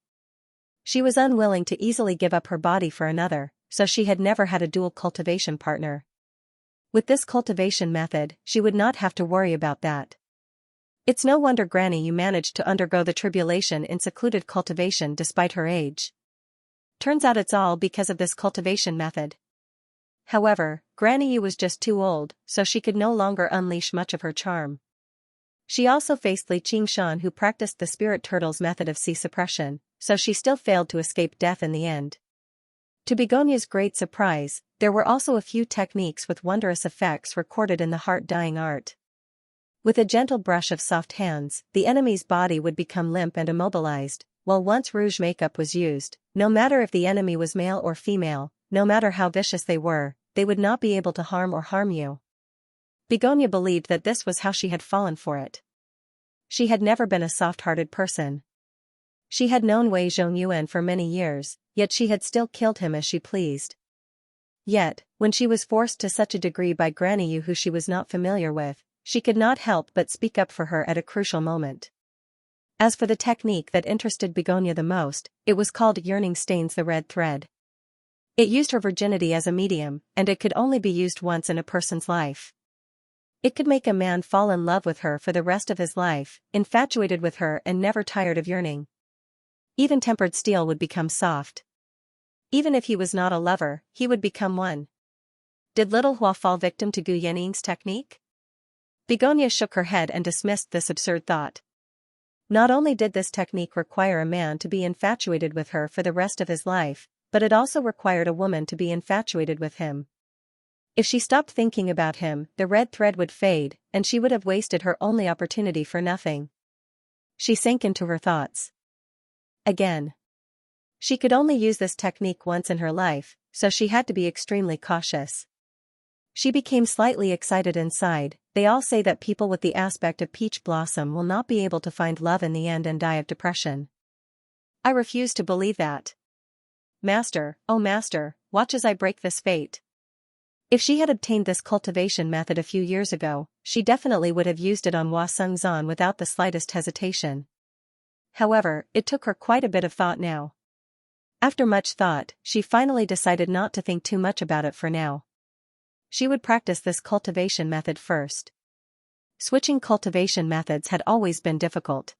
She was unwilling to easily give up her body for another, so she had never had a dual cultivation partner. With this cultivation method, she would not have to worry about that. It's no wonder Granny Yu managed to undergo the tribulation in secluded cultivation despite her age. Turns out it's all because of this cultivation method. However, Granny Yu was just too old, so she could no longer unleash much of her charm. She also faced Li Qingshan, who practiced the spirit turtle's method of sea suppression, so she still failed to escape death in the end. To Begonia's great surprise, there were also a few techniques with wondrous effects recorded in the heart-dyeing art. With a gentle brush of soft hands, the enemy's body would become limp and immobilized, while once rouge makeup was used, no matter if the enemy was male or female, no matter how vicious they would not be able to harm you. Begonia believed that this was how she had fallen for it. She had never been a soft-hearted person. She had known Wei Zhongyuan for many years, yet she had still killed him as she pleased. Yet, when she was forced to such a degree by Granny Yu, who she was not familiar with, she could not help but speak up for her at a crucial moment. As for the technique that interested Begonia the most, it was called Yearning Stains the Red Thread. It used her virginity as a medium, and it could only be used once in a person's life. It could make a man fall in love with her for the rest of his life, infatuated with her and never tired of yearning. Even tempered steel would become soft. Even if he was not a lover, he would become one. Did little Hua fall victim to Gu Yanying's technique? Begonia shook her head and dismissed this absurd thought. Not only did this technique require a man to be infatuated with her for the rest of his life, but it also required a woman to be infatuated with him. If she stopped thinking about him, the red thread would fade, and she would have wasted her only opportunity for nothing. She sank into her thoughts. Again. She could only use this technique once in her life, so she had to be extremely cautious. She became slightly excited inside. They all say that people with the aspect of peach blossom will not be able to find love in the end and die of depression. I refuse to believe that. Master, oh master, watch as I break this fate. If she had obtained this cultivation method a few years ago, she definitely would have used it on Hua Sengzan without the slightest hesitation. However, it took her quite a bit of thought now. After much thought, she finally decided not to think too much about it for now. She would practice this cultivation method first. Switching cultivation methods had always been difficult.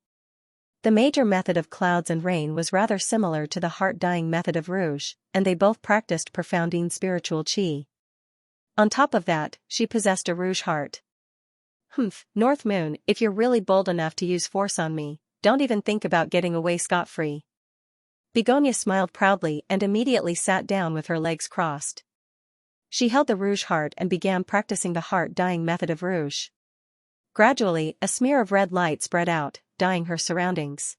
The major method of clouds and rain was rather similar to the heart-dyeing method of rouge, and they both practiced profounding spiritual qi. On top of that, she possessed a rouge heart. North Moon, if you're really bold enough to use force on me, don't even think about getting away scot-free. Begonia smiled proudly and immediately sat down with her legs crossed. She held the rouge heart and began practicing the heart-dyeing method of rouge. Gradually, a smear of red light spread out, dyeing her surroundings.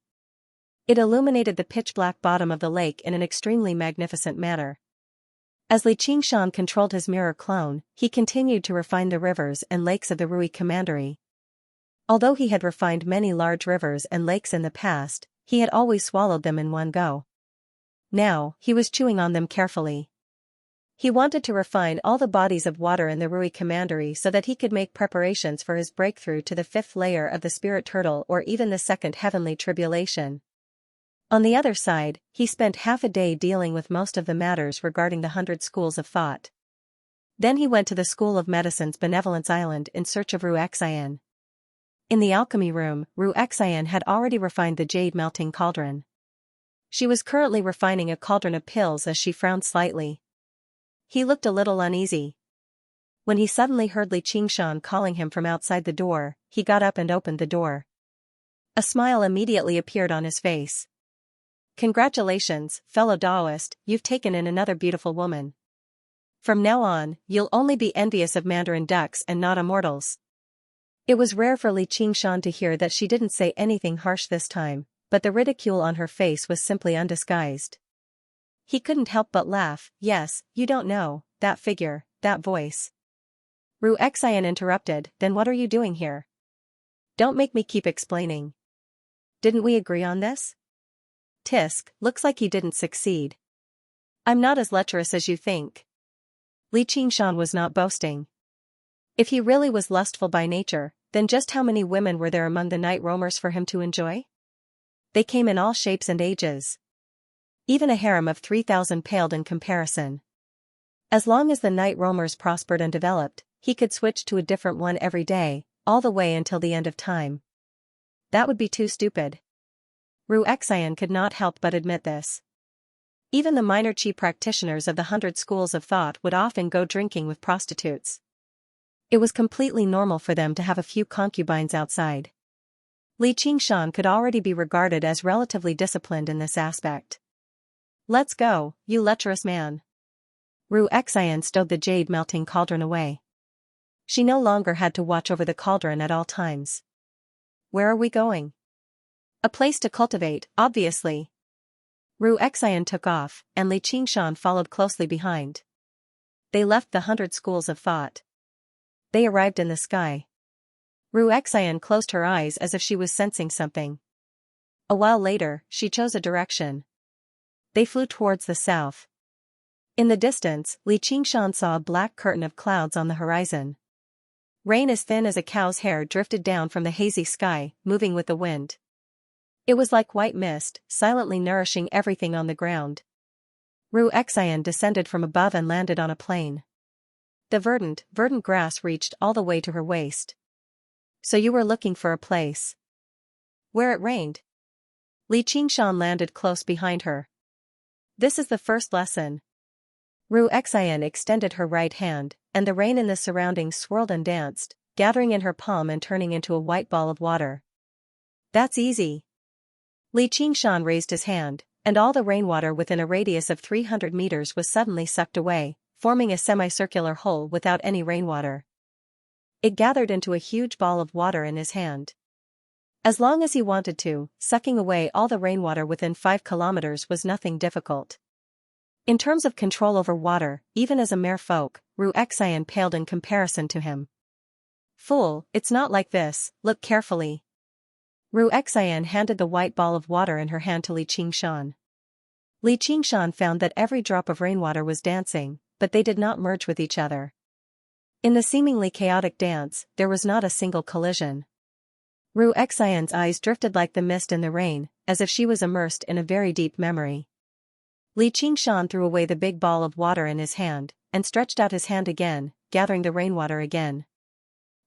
It illuminated the pitch-black bottom of the lake in an extremely magnificent manner. As Li Qingshan controlled his mirror clone, he continued to refine the rivers and lakes of the Rui Commandery. Although he had refined many large rivers and lakes in the past, he had always swallowed them in one go. Now, he was chewing on them carefully. He wanted to refine all the bodies of water in the Rui Commandery so that he could make preparations for his breakthrough to the 5th layer of the spirit turtle or even the 2nd heavenly tribulation. On the other side, he spent half a day dealing with most of the matters regarding the 100 schools of thought. Then he went to the School of Medicine's Benevolence Island in search of Ru Xian. In the alchemy room, Ru Xian had already refined the jade melting cauldron. She was currently refining a cauldron of pills as she frowned slightly. He looked a little uneasy. When he suddenly heard Li Qingshan calling him from outside the door, he got up and opened the door. A smile immediately appeared on his face. Congratulations, fellow Daoist, you've taken in another beautiful woman. From now on, you'll only be envious of Mandarin ducks and not immortals. It was rare for Li Qingshan to hear that she didn't say anything harsh this time, but the ridicule on her face was simply undisguised. He couldn't help but laugh. Yes, you don't know, that figure, that voice. Ru Xian interrupted, then what are you doing here? Don't make me keep explaining. Didn't we agree on this? Tisk, looks like you didn't succeed. I'm not as lecherous as you think. Li Qingshan was not boasting. If he really was lustful by nature, then just how many women were there among the night roamers for him to enjoy? They came in all shapes and ages. Even a harem of 3,000 paled in comparison. As long as the night roamers prospered and developed, he could switch to a different one every day, all the way until the end of time. That would be too stupid. Ru Xian could not help but admit this. Even the minor chi practitioners of the 100 schools of thought would often go drinking with prostitutes. It was completely normal for them to have a few concubines outside. Li Qingshan could already be regarded as relatively disciplined in this aspect. Let's go, you lecherous man. Ru Xian stowed the jade-melting cauldron away. She no longer had to watch over the cauldron at all times. Where are we going? A place to cultivate, obviously. Ru Xian took off, and Li Qingshan followed closely behind. They left the 100 schools of thought. They arrived in the sky. Ru Xian closed her eyes as if she was sensing something. A while later, she chose a direction. They flew towards the south. In the distance, Li Qingshan saw a black curtain of clouds on the horizon. Rain as thin as a cow's hair drifted down from the hazy sky, moving with the wind. It was like white mist, silently nourishing everything on the ground. Ru Xian descended from above and landed on a plain. The verdant grass reached all the way to her waist. So you were looking for a place where it rained? Li Qingshan landed close behind her. This is the first lesson. Ru Xian extended her right hand, and the rain in the surroundings swirled and danced, gathering in her palm and turning into a white ball of water. That's easy. Li Qingshan raised his hand, and all the rainwater within a radius of 300 meters was suddenly sucked away, forming a semicircular hole without any rainwater. It gathered into a huge ball of water in his hand. As long as he wanted to, sucking away all the rainwater within 5 kilometers was nothing difficult. In terms of control over water, even as a mere folk, Ru Xian paled in comparison to him. Fool, it's not like this, look carefully. Ru Xian handed the white ball of water in her hand to Li Qingshan. Li Qingshan found that every drop of rainwater was dancing, but they did not merge with each other. In the seemingly chaotic dance, there was not a single collision. Ru Xian's eyes drifted like the mist in the rain, as if she was immersed in a very deep memory. Li Qingshan threw away the big ball of water in his hand, and stretched out his hand again, gathering the rainwater again.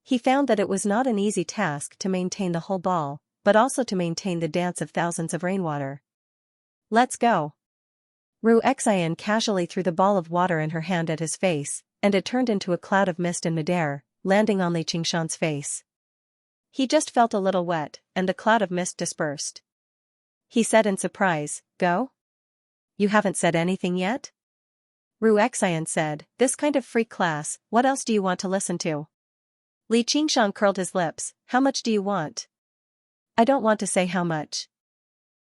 He found that it was not an easy task to maintain the whole ball, but also to maintain the dance of thousands of rainwater. Let's go. Ru Xian casually threw the ball of water in her hand at his face, and it turned into a cloud of mist in midair, landing on Li Qingshan's face. He just felt a little wet, and the cloud of mist dispersed. He said in surprise, "Go? You haven't said anything yet?" Ru Xian said, "This kind of free class, what else do you want to listen to?" Li Qingshan curled his lips, "How much do you want?" "I don't want to say how much."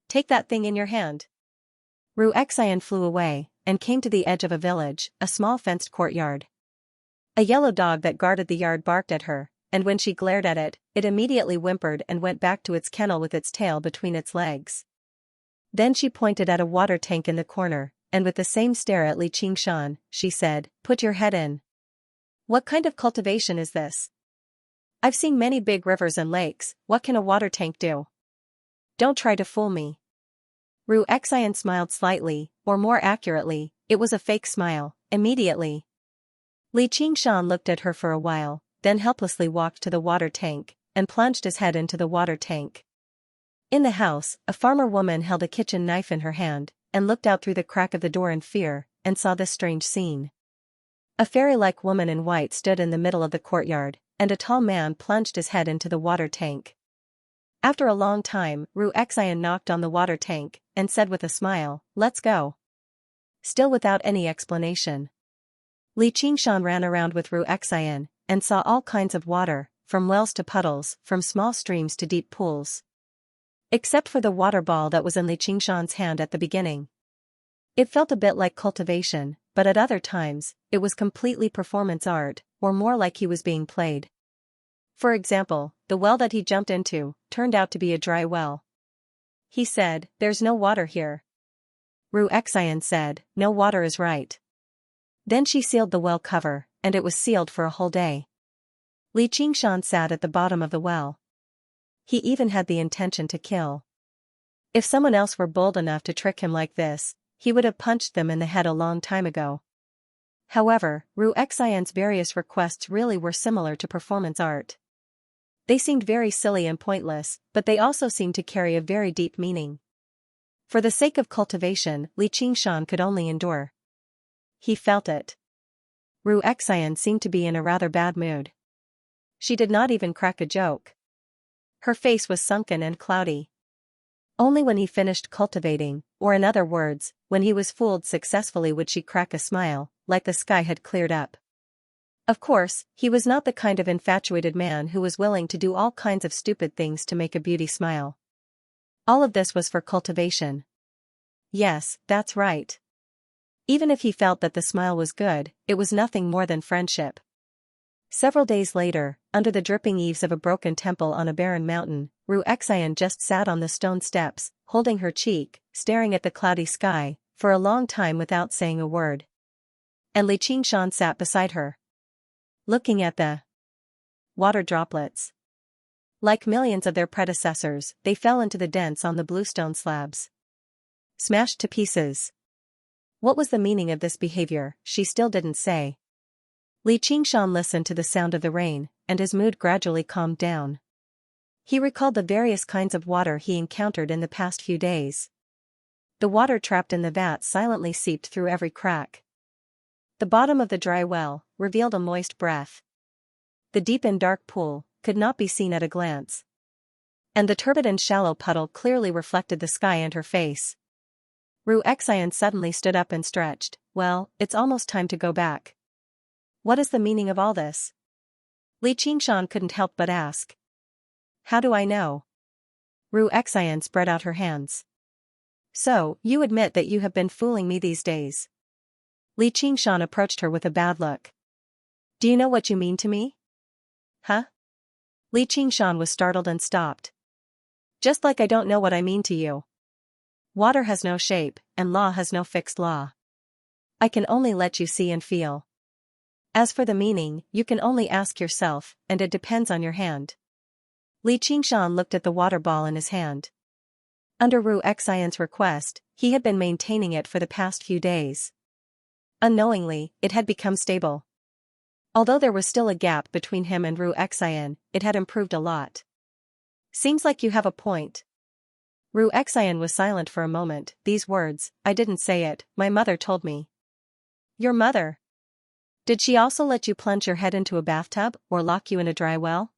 "Take that thing in your hand." Ru Xian flew away, and came to the edge of a village, a small fenced courtyard. A yellow dog that guarded the yard barked at her, and when she glared at it, it immediately whimpered and went back to its kennel with its tail between its legs. Then she pointed at a water tank in the corner, and with the same stare at Li Qingshan, she said, "Put your head in." "What kind of cultivation is this? I've seen many big rivers and lakes, what can a water tank do? Don't try to fool me." Ru Xian smiled slightly, or more accurately, it was a fake smile, immediately. Li Qingshan looked at her for a while, then helplessly walked to the water tank, and plunged his head into the water tank. In the house, a farmer woman held a kitchen knife in her hand, and looked out through the crack of the door in fear, and saw this strange scene. A fairy-like woman in white stood in the middle of the courtyard, and a tall man plunged his head into the water tank. After a long time, Xian knocked on the water tank, and said with a smile, "Let's go." Still without any explanation. Xianxia ran around with Xian, and saw all kinds of water, from wells to puddles, from small streams to deep pools. Except for the water ball that was in Xianxia's hand at the beginning. It felt a bit like cultivation, but at other times, it was completely performance art, or more like he was being played. For example, the well that he jumped into turned out to be a dry well. He said, "There's no water here." Xian said, "No water is right." Then she sealed the well cover, and it was sealed for a whole day. Xianxia sat at the bottom of the well. He even had the intention to kill. If someone else were bold enough to trick him like this, he would have punched them in the head a long time ago. However, Xian's various requests really were similar to performance art. They seemed very silly and pointless, but they also seemed to carry a very deep meaning. For the sake of cultivation, Xianxia could only endure. He felt it. Xian seemed to be in a rather bad mood. She did not even crack a joke. Her face was sunken and cloudy. Only when he finished cultivating, or in other words, when he was fooled successfully, would she crack a smile, like the sky had cleared up. Of course, he was not the kind of infatuated man who was willing to do all kinds of stupid things to make a beauty smile. All of this was for cultivation. Yes, that's right. Even if he felt that the smile was good, it was nothing more than friendship. Several days later, under the dripping eaves of a broken temple on a barren mountain, Xian just sat on the stone steps, holding her cheek, staring at the cloudy sky, for a long time without saying a word. And Xianxia sat beside her, looking at the water droplets. Like millions of their predecessors, they fell into the dents on the bluestone slabs. Smashed to pieces. What was the meaning of this behavior, she still didn't say. Xianxia listened to the sound of the rain, and his mood gradually calmed down. He recalled the various kinds of water he encountered in the past few days. The water trapped in the vat silently seeped through every crack. The bottom of the dry well revealed a moist breath. The deep and dark pool could not be seen at a glance. And the turbid and shallow puddle clearly reflected the sky and her face. Xian suddenly stood up and stretched. "Well, it's almost time to go back." "What is the meaning of all this?" Xianxia couldn't help but ask. "How do I know?" Xian spread out her hands. "So, you admit that you have been fooling me these days?" Xianxia approached her with a bad look. "Do you know what you mean to me?" "Huh?" Xianxia was startled and stopped. "Just like I don't know what I mean to you. Water has no shape, and law has no fixed law. I can only let you see and feel. As for the meaning, you can only ask yourself, and it depends on your hand." Xianxia looked at the water ball in his hand. Under Xian's request, he had been maintaining it for the past few days. Unknowingly, it had become stable. Although there was still a gap between him and Xian, it had improved a lot. "Seems like you have a point." Xian was silent for a moment. "These words, I didn't say it, my mother told me." "Your mother? Did she also let you plunge your head into a bathtub, or lock you in a dry well?"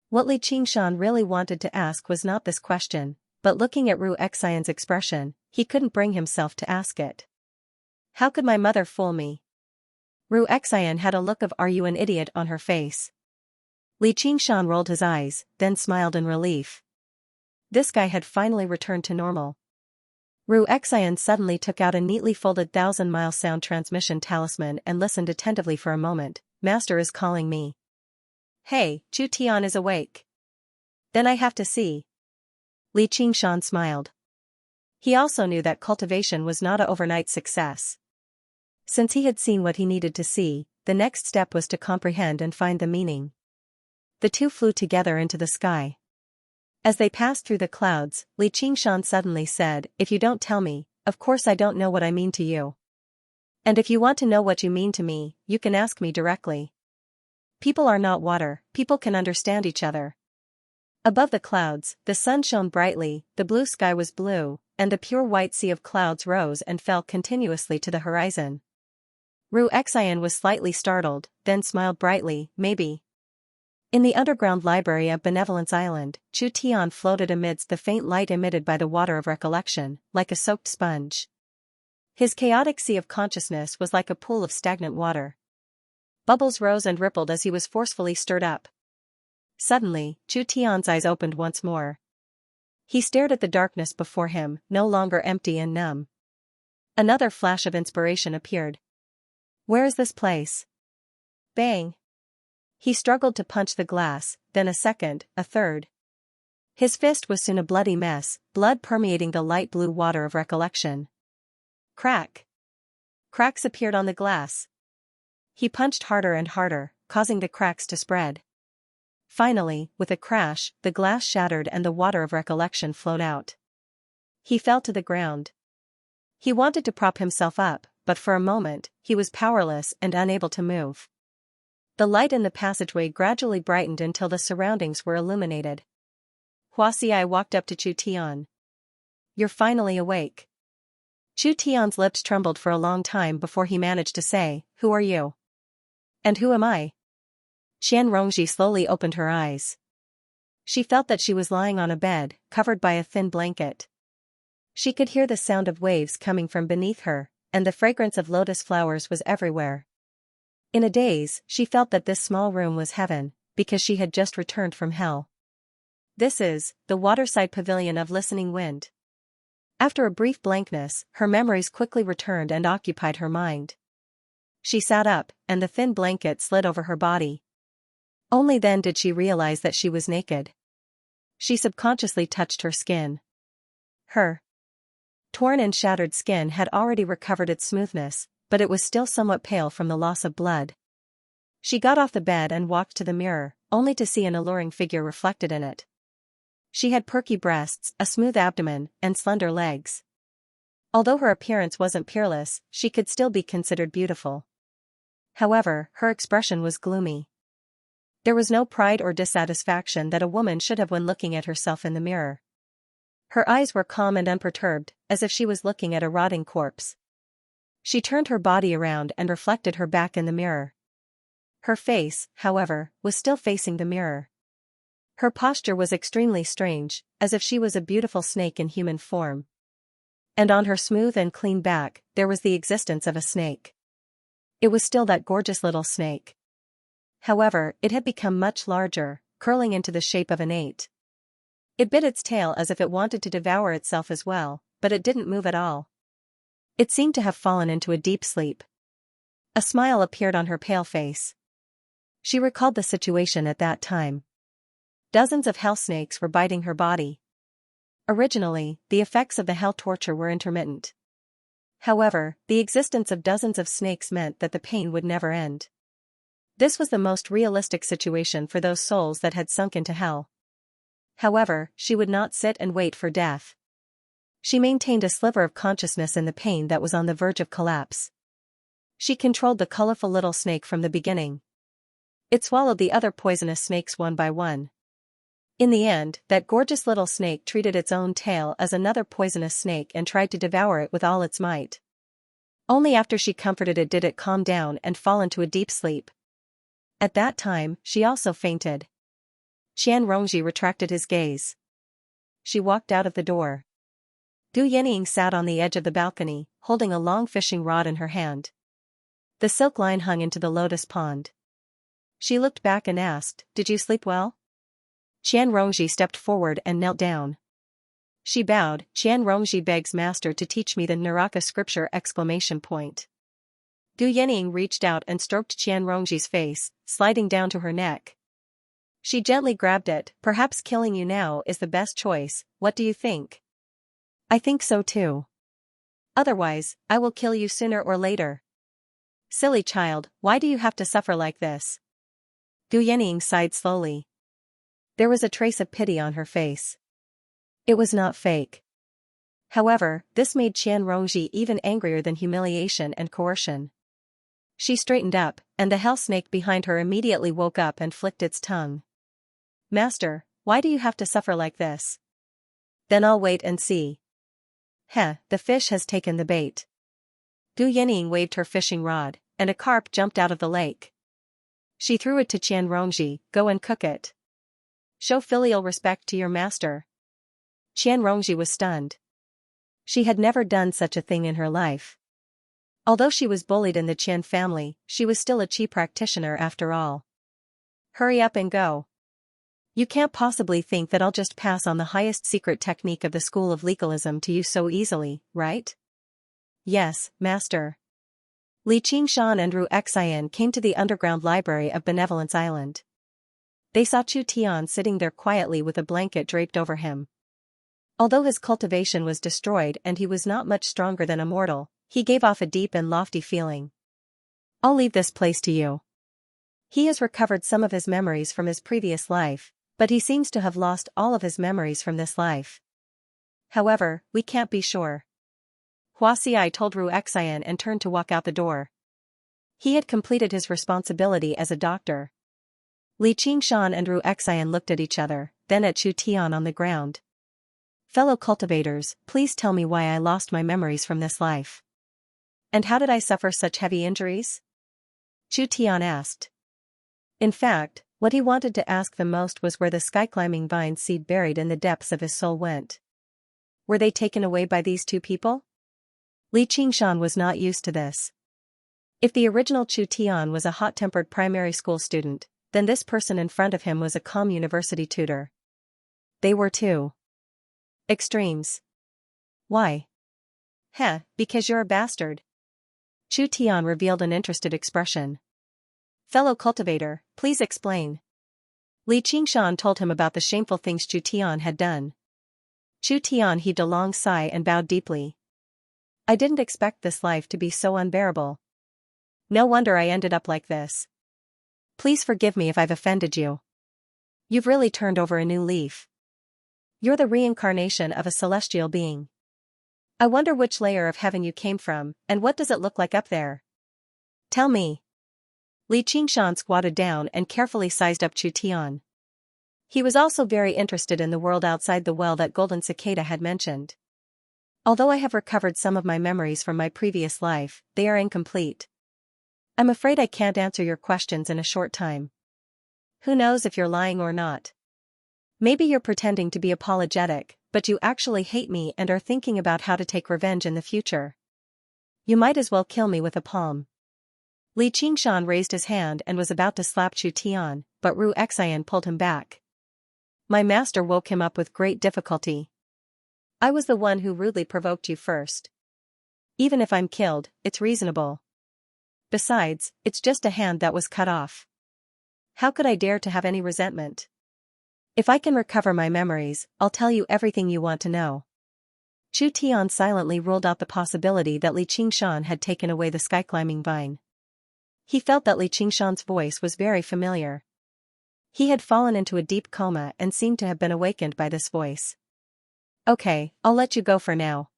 What Xianxia really wanted to ask was not this question, but looking at Xian's expression, he couldn't bring himself to ask it. How could my mother fool me? Xian had a look of "Are you an idiot?" on her face. Xianxia rolled his eyes, then smiled in relief. This guy had finally returned to normal. Xian suddenly took out a neatly folded 1,000-mile sound transmission talisman and listened attentively for a moment. "Master is calling me." "Hey, Chu Tian is awake." "Then I have to see." Xianxia smiled. He also knew that cultivation was not an overnight success. Since he had seen what he needed to see, the next step was to comprehend and find the meaning. The two flew together into the sky. As they passed through the clouds, Xianxia suddenly said, "If you don't tell me, of course I don't know what I mean to you. And if you want to know what you mean to me, you can ask me directly. People are not water, people can understand each other." Above the clouds, the sun shone brightly, the blue sky was blue, and the pure white sea of clouds rose and fell continuously to the horizon. Xian was slightly startled, then smiled brightly, maybe. In the underground library of Benevolence Island, Chu Tian floated amidst the faint light emitted by the water of recollection, like a soaked sponge. His chaotic sea of consciousness was like a pool of stagnant water. Bubbles rose and rippled as he was forcefully stirred up. Suddenly, Chu Tian's eyes opened once more. He stared at the darkness before him, no longer empty and numb. Another flash of inspiration appeared. Where is this place? Bang! He struggled to punch the glass, then a second, a third. His fist was soon a bloody mess, blood permeating the light blue water of recollection. Crack! Cracks appeared on the glass. He punched harder and harder, causing the cracks to spread. Finally, with a crash, the glass shattered and the water of recollection flowed out. He fell to the ground. He wanted to prop himself up, but for a moment, he was powerless and unable to move. The light in the passageway gradually brightened until the surroundings were illuminated. Huaxi walked up to Chu Tian. You're finally awake. Chu Tian's lips trembled for a long time before he managed to say, Who are you? And who am I? Qian Rongji slowly opened her eyes. She felt that she was lying on a bed, covered by a thin blanket. She could hear the sound of waves coming from beneath her, and the fragrance of lotus flowers was everywhere. In a daze, she felt that this small room was heaven, because she had just returned from hell. This is the waterside pavilion of listening wind. After a brief blankness, her memories quickly returned and occupied her mind. She sat up, and the thin blanket slid over her body. Only then did she realize that she was naked. She subconsciously touched her skin. Her torn and shattered skin had already recovered its smoothness, but it was still somewhat pale from the loss of blood. She got off the bed and walked to the mirror, only to see an alluring figure reflected in it. She had perky breasts, a smooth abdomen, and slender legs. Although her appearance wasn't peerless, she could still be considered beautiful. However, her expression was gloomy. There was no pride or dissatisfaction that a woman should have when looking at herself in the mirror. Her eyes were calm and unperturbed, as if she was looking at a rotting corpse. She turned her body around and reflected her back in the mirror. Her face, however, was still facing the mirror. Her posture was extremely strange, as if she was a beautiful snake in human form. And on her smooth and clean back, there was the existence of a snake. It was still that gorgeous little snake. However, it had become much larger, curling into the shape of an 8. It bit its tail as if it wanted to devour itself as well, but it didn't move at all. It seemed to have fallen into a deep sleep. A smile appeared on her pale face. She recalled the situation at that time. Dozens of hell snakes were biting her body. Originally, the effects of the hell torture were intermittent. However, the existence of dozens of snakes meant that the pain would never end. This was the most realistic situation for those souls that had sunk into hell. However, she would not sit and wait for death. She maintained a sliver of consciousness in the pain that was on the verge of collapse. She controlled the colorful little snake from the beginning. It swallowed the other poisonous snakes one by one. In the end, that gorgeous little snake treated its own tail as another poisonous snake and tried to devour it with all its might. Only after she comforted it did it calm down and fall into a deep sleep. At that time, she also fainted. Qian Rongji retracted his gaze. She walked out of the door. Du Yenying sat on the edge of the balcony, holding a long fishing rod in her hand. The silk line hung into the lotus pond. She looked back and asked, Did you sleep well? Qian Rongji stepped forward and knelt down. She bowed. Qian Rongji begs master to teach me the Naraka scripture! Du Yenying reached out and stroked Qian Rongji's face, sliding down to her neck. She gently grabbed it. Perhaps killing you now is the best choice, what do you think? I think so too. Otherwise, I will kill you sooner or later. Silly child, why do you have to suffer like this? Du Yenying sighed slowly. There was a trace of pity on her face. It was not fake. However, this made Qian Rongji even angrier than humiliation and coercion. She straightened up, and the hell snake behind her immediately woke up and flicked its tongue. Master, Why do you have to suffer like this? Then I'll wait and see. Heh, the fish has taken the bait. Du Yining waved her fishing rod, and a carp jumped out of the lake. She threw it to Qian Rongji. Go and cook it. Show filial respect to your master. Qian Rongji was stunned. She had never done such a thing in her life. Although she was bullied in the Qian family, she was still a qi practitioner after all. Hurry up and go. You can't possibly think that I'll just pass on the highest secret technique of the school of legalism to you so easily, right? Yes, master. Li Qingshan and Ru Xian came to the underground library of Benevolence Island. They saw Chu Tian sitting there quietly with a blanket draped over him. Although his cultivation was destroyed and he was not much stronger than a mortal, he gave off a deep and lofty feeling. I'll leave this place to you. He has recovered some of his memories from his previous life, but he seems to have lost all of his memories from this life. However, we can't be sure. Hua Xiai told Ru Xian and turned to walk out the door. He had completed his responsibility as a doctor. Li Qingshan and Ru Xian looked at each other, then at Chu Tian on the ground. Fellow cultivators, please tell me why I lost my memories from this life. And how did I suffer such heavy injuries? Chu Tian asked. In fact, what he wanted to ask the most was where the sky-climbing vine seed buried in the depths of his soul went. Were they taken away by these two people? Li Qingshan was not used to this. If the original Chu Tian was a hot-tempered primary school student, then this person in front of him was a calm university tutor. They were two extremes. Why? Heh, because you're a bastard. Chu Tian revealed an interested expression. Fellow cultivator, please explain. Li Qingshan told him about the shameful things Chu Tian had done. Chu Tian heaved a long sigh and bowed deeply. I didn't expect this life to be so unbearable. No wonder I ended up like this. Please forgive me if I've offended you. You've really turned over a new leaf. You're the reincarnation of a celestial being. I wonder which layer of heaven you came from, and what does it look like up there? Tell me. Li Qingshan squatted down and carefully sized up Chu Tian. He was also very interested in the world outside the well that Golden Cicada had mentioned. Although I have recovered some of my memories from my previous life, they are incomplete. I'm afraid I can't answer your questions in a short time. Who knows if you're lying or not? Maybe you're pretending to be apologetic, but you actually hate me and are thinking about how to take revenge in the future. You might as well kill me with a palm. Li Qingshan raised his hand and was about to slap Chu Tian, but Ru Xian pulled him back. My master woke him up with great difficulty. I was the one who rudely provoked you first. Even if I'm killed, it's reasonable. Besides, it's just a hand that was cut off. How could I dare to have any resentment? If I can recover my memories, I'll tell you everything you want to know. Chu Tian silently ruled out the possibility that Li Qingshan had taken away the sky-climbing vine. He felt that Li Qingshan's voice was very familiar. He had fallen into a deep coma and seemed to have been awakened by this voice. Okay, I'll let you go for now.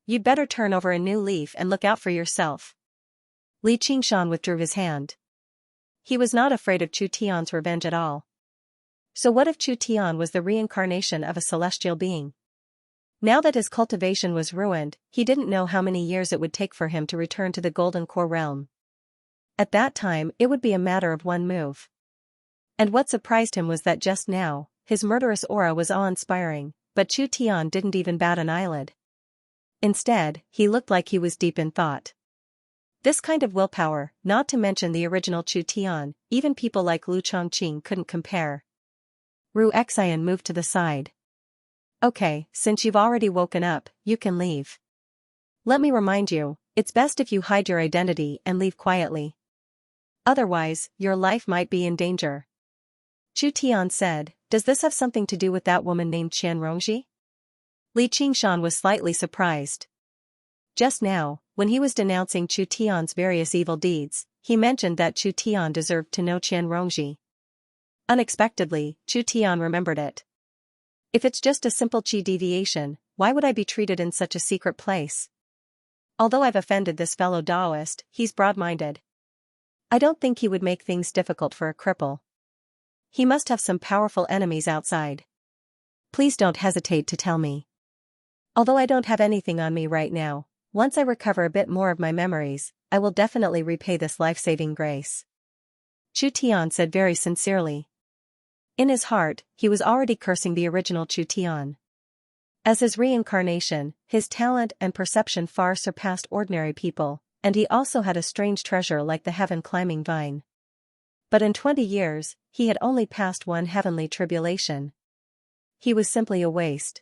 You'd better turn over a new leaf and look out for yourself. Li Qingshan withdrew his hand. He was not afraid of Chu Tian's revenge at all. So what if Chu Tian was the reincarnation of a celestial being? Now that his cultivation was ruined, he didn't know how many years it would take for him to return to the Golden Core realm. At that time, it would be a matter of one move. And what surprised him was that just now, his murderous aura was awe-inspiring, but Chu Tian didn't even bat an eyelid. Instead, he looked like he was deep in thought. This kind of willpower, not to mention the original Chu Tian, even people like Lu Chongqing couldn't compare. Ru Xian moved to the side. Okay, since you've already woken up, you can leave. Let me remind you, it's best if you hide your identity and leave quietly. Otherwise, your life might be in danger. Chu Tian said, does this have something to do with that woman named Qian Rongji? Li Qingshan was slightly surprised. Just now, when he was denouncing Chu Tian's various evil deeds, he mentioned that Chu Tian deserved to know Qian Rongji. Unexpectedly, Chu Tian remembered it. If it's just a simple qi deviation, why would I be treated in such a secret place? Although I've offended this fellow Taoist, he's broad-minded. I don't think he would make things difficult for a cripple. He must have some powerful enemies outside. Please don't hesitate to tell me. Although I don't have anything on me right now, once I recover a bit more of my memories, I will definitely repay this life-saving grace. Chu Tian said very sincerely. In his heart, he was already cursing the original Chu Tian. As his reincarnation, his talent and perception far surpassed ordinary people, and he also had a strange treasure like the heaven-climbing vine. But in 20 years, he had only passed one heavenly tribulation. He was simply a waste.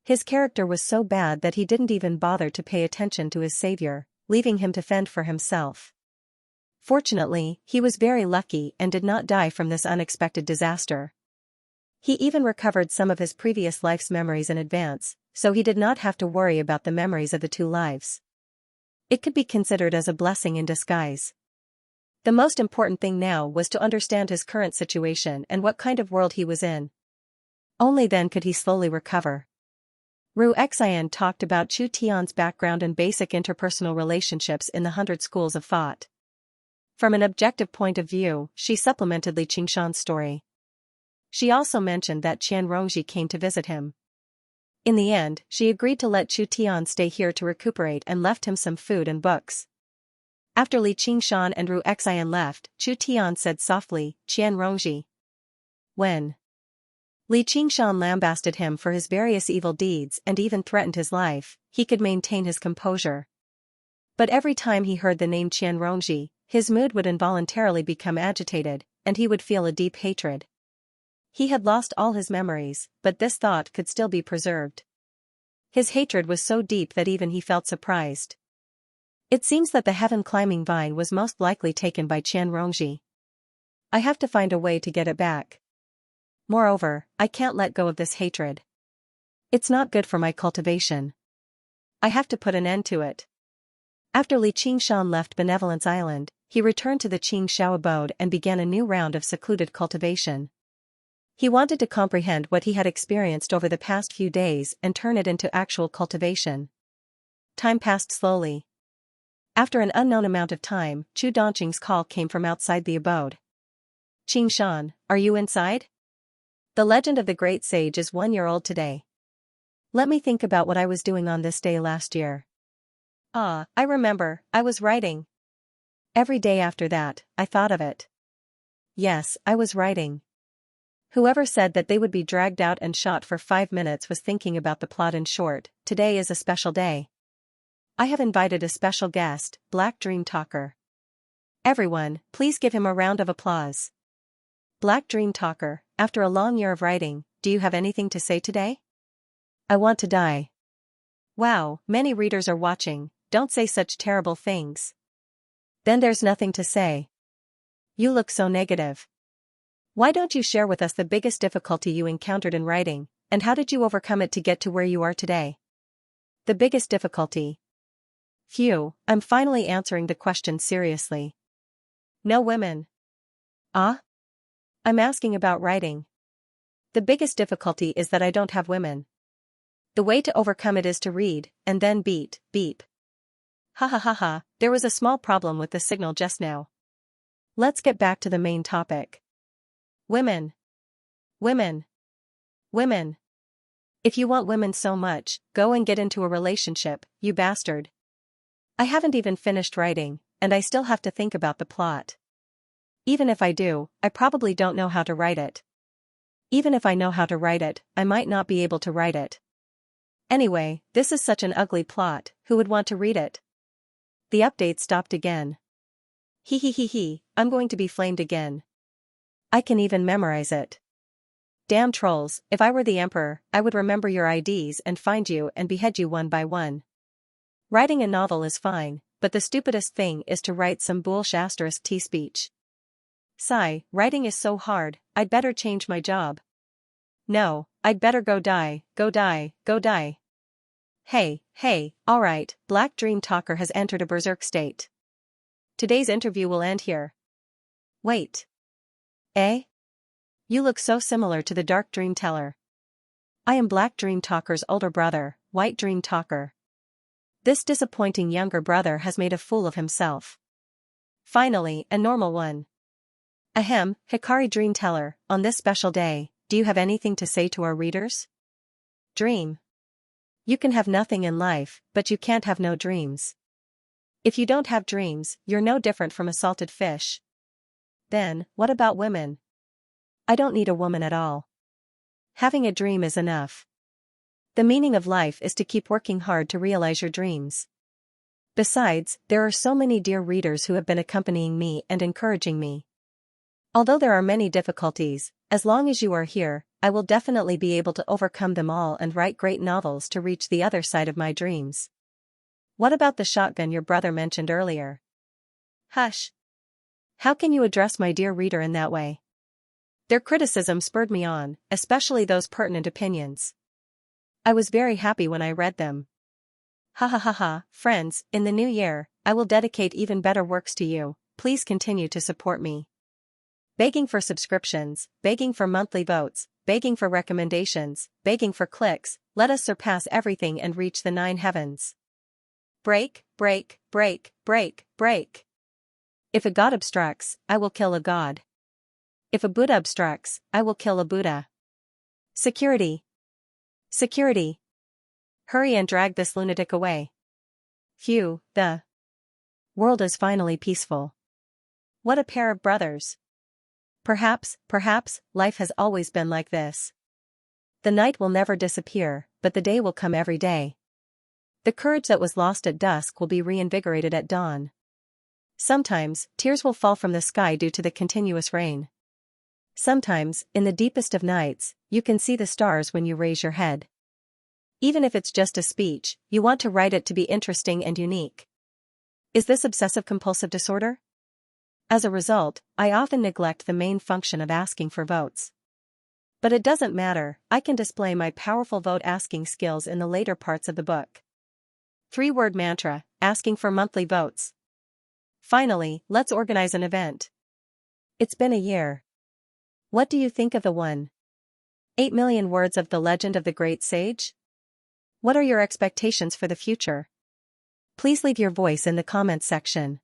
His character was so bad that he didn't even bother to pay attention to his savior, leaving him to fend for himself. Fortunately, he was very lucky and did not die from this unexpected disaster. He even recovered some of his previous life's memories in advance, so he did not have to worry about the memories of the two lives. It could be considered as a blessing in disguise. The most important thing now was to understand his current situation and what kind of world he was in. Only then could he slowly recover. Ru Xian talked about Chu Tian's background and basic interpersonal relationships in the 100 schools of thought. From an objective point of view, she supplemented Li Qingshan's story. She also mentioned that Qian Rongji came to visit him. In the end, she agreed to let Chu Tian stay here to recuperate and left him some food and books. After Li Qingshan and Ru Xian left, Chu Tian said softly, "Qian Rongji." When Li Qingshan lambasted him for his various evil deeds and even threatened his life, he could maintain his composure. But every time he heard the name Qian Rongji, his mood would involuntarily become agitated, and he would feel a deep hatred. He had lost all his memories, but this thought could still be preserved. His hatred was so deep that even he felt surprised. It seems that the heaven-climbing vine was most likely taken by Qian Rongji. I have to find a way to get it back. Moreover, I can't let go of this hatred. It's not good for my cultivation. I have to put an end to it. After Li Qingshan left Benevolence Island, he returned to the Qingxiao abode and began a new round of secluded cultivation. He wanted to comprehend what he had experienced over the past few days and turn it into actual cultivation. Time passed slowly. After an unknown amount of time, Chu Dongqing's call came from outside the abode. "Qingshan, are you inside? The legend of the great sage is 1 year old today. Let me think about what I was doing on this day last year. Ah, I remember, I was writing. Every day after that, I thought of it. Yes, I was writing. Whoever said that they would be dragged out and shot for 5 minutes was thinking about the plot. In short, today is a special day. I have invited a special guest, Black Dream Talker. Everyone, please give him a round of applause. Black Dream Talker, after a long year of writing, do you have anything to say today? I want to die. Wow, many readers are watching, don't say such terrible things. Then there's nothing to say. You look so negative. Why don't you share with us the biggest difficulty you encountered in writing, and how did you overcome it to get to where you are today? The biggest difficulty. Phew, I'm finally answering the question seriously. No women. Ah? I'm asking about writing. The biggest difficulty is that I don't have women. The way to overcome it is to read, and then beep. Ha ha ha ha, there was a small problem with the signal just now. Let's get back to the main topic. Women. Women. Women. If you want women so much, go and get into a relationship, you bastard. I haven't even finished writing, and I still have to think about the plot. Even if I do, I probably don't know how to write it. Even if I know how to write it, I might not be able to write it. Anyway, this is such an ugly plot, who would want to read it? The update stopped again. He, I'm going to be flamed again. I can even memorize it. Damn trolls, if I were the emperor, I would remember your IDs and find you and behead you one by one. Writing a novel is fine, but the stupidest thing is to write some bullsh** speech. Sigh, writing is so hard, I'd better change my job. No, I'd better go die. Hey, alright, Black Dream Talker has entered a berserk state. Today's interview will end here. Wait. Eh? You look so similar to the Dark Dream Teller. I am Black Dream Talker's older brother, White Dream Talker. This disappointing younger brother has made a fool of himself. Finally, a normal one. Ahem, Hikari Dream Teller, on this special day, do you have anything to say to our readers? Dream. You can have nothing in life, but you can't have no dreams. If you don't have dreams, you're no different from a salted fish. Then, what about women? I don't need a woman at all. Having a dream is enough. The meaning of life is to keep working hard to realize your dreams. Besides, there are so many dear readers who have been accompanying me and encouraging me. Although there are many difficulties, as long as you are here, I will definitely be able to overcome them all and write great novels to reach the other side of my dreams. What about the shotgun your brother mentioned earlier? Hush. How can you address my dear reader in that way? Their criticism spurred me on, especially those pertinent opinions. I was very happy when I read them. Ha ha ha ha, friends, in the new year, I will dedicate even better works to you, please continue to support me. Begging for subscriptions, begging for monthly votes, begging for recommendations, begging for clicks, let us surpass everything and reach the 9 heavens. Break, break, break, break, break. If a god obstructs, I will kill a god. If a Buddha obstructs, I will kill a Buddha. Security. Security. Hurry and drag this lunatic away. Phew, the world is finally peaceful. What a pair of brothers. Perhaps, life has always been like this. The night will never disappear, but the day will come every day. The courage that was lost at dusk will be reinvigorated at dawn. Sometimes, tears will fall from the sky due to the continuous rain. Sometimes, in the deepest of nights, you can see the stars when you raise your head. Even if it's just a speech, you want to write it to be interesting and unique. Is this obsessive-compulsive disorder? As a result, I often neglect the main function of asking for votes. But it doesn't matter, I can display my powerful vote-asking skills in the later parts of the book. 3-word mantra, asking for monthly votes. Finally, let's organize an event. It's been a year. What do you think of the 1.8 million words of The Legend of the Great Sage? What are your expectations for the future? Please leave your voice in the comments section.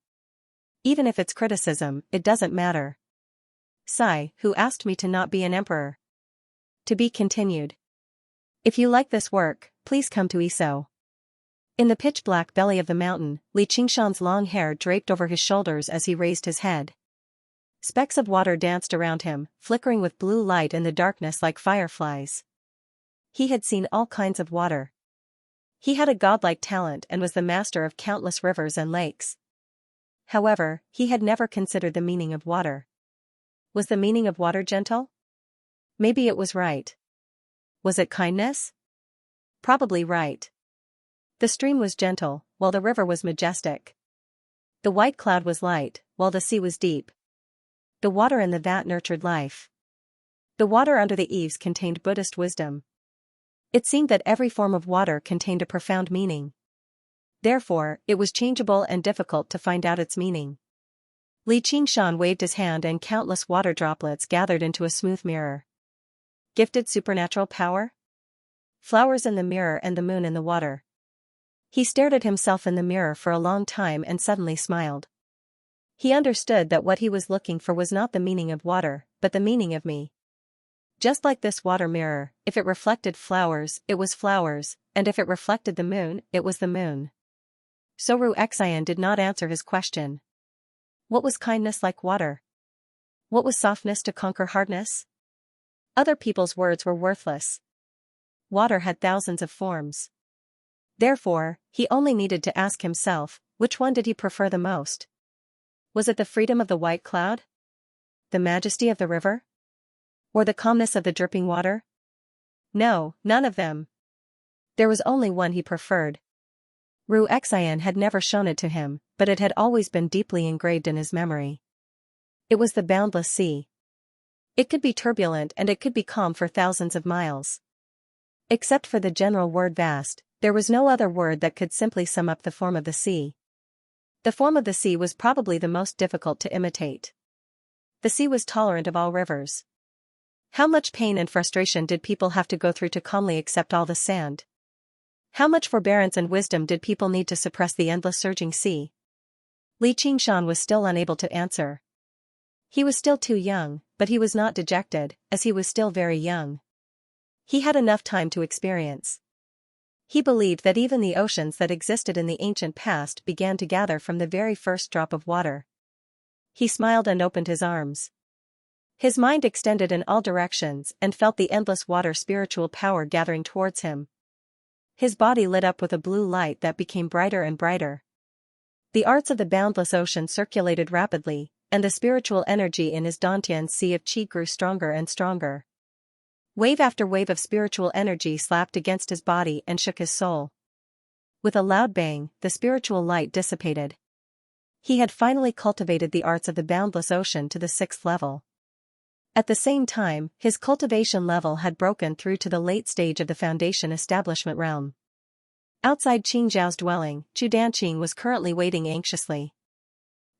Even if it's criticism, it doesn't matter. Sai, who asked me to not be an emperor. To be continued. If you like this work, please come to Iso. In the pitch-black belly of the mountain, Li Qingshan's long hair draped over his shoulders as he raised his head. Specks of water danced around him, flickering with blue light in the darkness like fireflies. He had seen all kinds of water. He had a godlike talent and was the master of countless rivers and lakes. However, he had never considered the meaning of water. Was the meaning of water gentle? Maybe it was right. Was it kindness? Probably right. The stream was gentle, while the river was majestic. The white cloud was light, while the sea was deep. The water in the vat nurtured life. The water under the eaves contained Buddhist wisdom. It seemed that every form of water contained a profound meaning. Therefore, it was changeable and difficult to find out its meaning. Li Qingshan waved his hand and countless water droplets gathered into a smooth mirror. Gifted supernatural power? Flowers in the mirror and the moon in the water. He stared at himself in the mirror for a long time and suddenly smiled. He understood that what he was looking for was not the meaning of water, but the meaning of me. Just like this water mirror, if it reflected flowers, it was flowers, and if it reflected the moon, it was the moon. So Xianxia did not answer his question. What was kindness like water? What was softness to conquer hardness? Other people's words were worthless. Water had thousands of forms. Therefore, he only needed to ask himself, which one did he prefer the most? Was it the freedom of the white cloud? The majesty of the river? Or the calmness of the dripping water? No, none of them. There was only one he preferred. Xianxia had never shown it to him, but it had always been deeply engraved in his memory. It was the boundless sea. It could be turbulent and it could be calm for thousands of miles. Except for the general word vast, there was no other word that could simply sum up the form of the sea. The form of the sea was probably the most difficult to imitate. The sea was tolerant of all rivers. How much pain and frustration did people have to go through to calmly accept all the sand? How much forbearance and wisdom did people need to suppress the endless surging sea? Li Qingshan was still unable to answer. He was still too young, but he was not dejected, as he was still very young. He had enough time to experience. He believed that even the oceans that existed in the ancient past began to gather from the very first drop of water. He smiled and opened his arms. His mind extended in all directions and felt the endless water spiritual power gathering towards him. His body lit up with a blue light that became brighter and brighter. The arts of the boundless ocean circulated rapidly, and the spiritual energy in his Dantian sea of qi grew stronger and stronger. Wave after wave of spiritual energy slapped against his body and shook his soul. With a loud bang, the spiritual light dissipated. He had finally cultivated the arts of the boundless ocean to the 6th level. At the same time, his cultivation level had broken through to the late stage of the foundation establishment realm. Outside Qing Zhao's dwelling, Chu Danqing was currently waiting anxiously.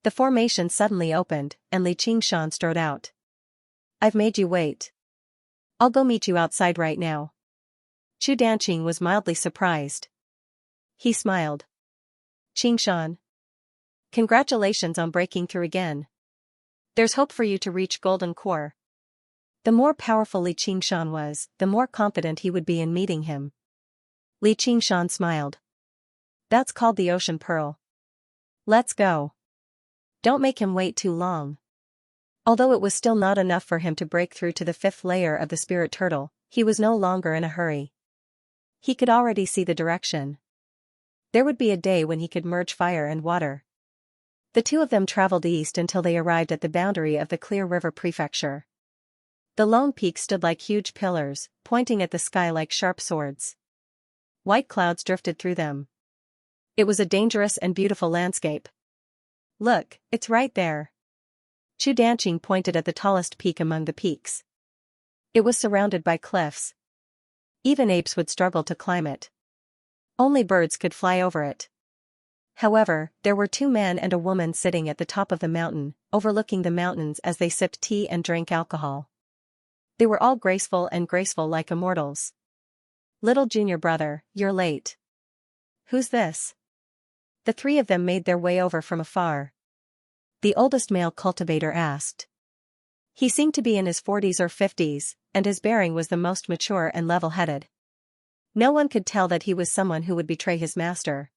The formation suddenly opened, and Li Qingshan strode out. "I've made you wait. I'll go meet you outside right now." Chu Danqing was mildly surprised. He smiled. "Qingshan. Congratulations on breaking through again. There's hope for you to reach Golden Core." The more powerful Li Qingshan was, the more confident he would be in meeting him. Li Qingshan smiled. "That's called the Ocean Pearl. Let's go. Don't make him wait too long." Although it was still not enough for him to break through to the 5th layer of the spirit turtle, he was no longer in a hurry. He could already see the direction. There would be a day when he could merge fire and water. The two of them traveled east until they arrived at the boundary of the Clear River Prefecture. The lone peaks stood like huge pillars, pointing at the sky like sharp swords. White clouds drifted through them. It was a dangerous and beautiful landscape. "Look, it's right there." Chu Danqing pointed at the tallest peak among the peaks. It was surrounded by cliffs. Even apes would struggle to climb it. Only birds could fly over it. However, there were 2 men and a woman sitting at the top of the mountain, overlooking the mountains as they sipped tea and drank alcohol. They were all graceful like immortals. "Little junior brother, you're late." "Who's this?" The 3 of them made their way over from afar. The oldest male cultivator asked. He seemed to be in his 40s or 50s, and his bearing was the most mature and level-headed. No one could tell that he was someone who would betray his master.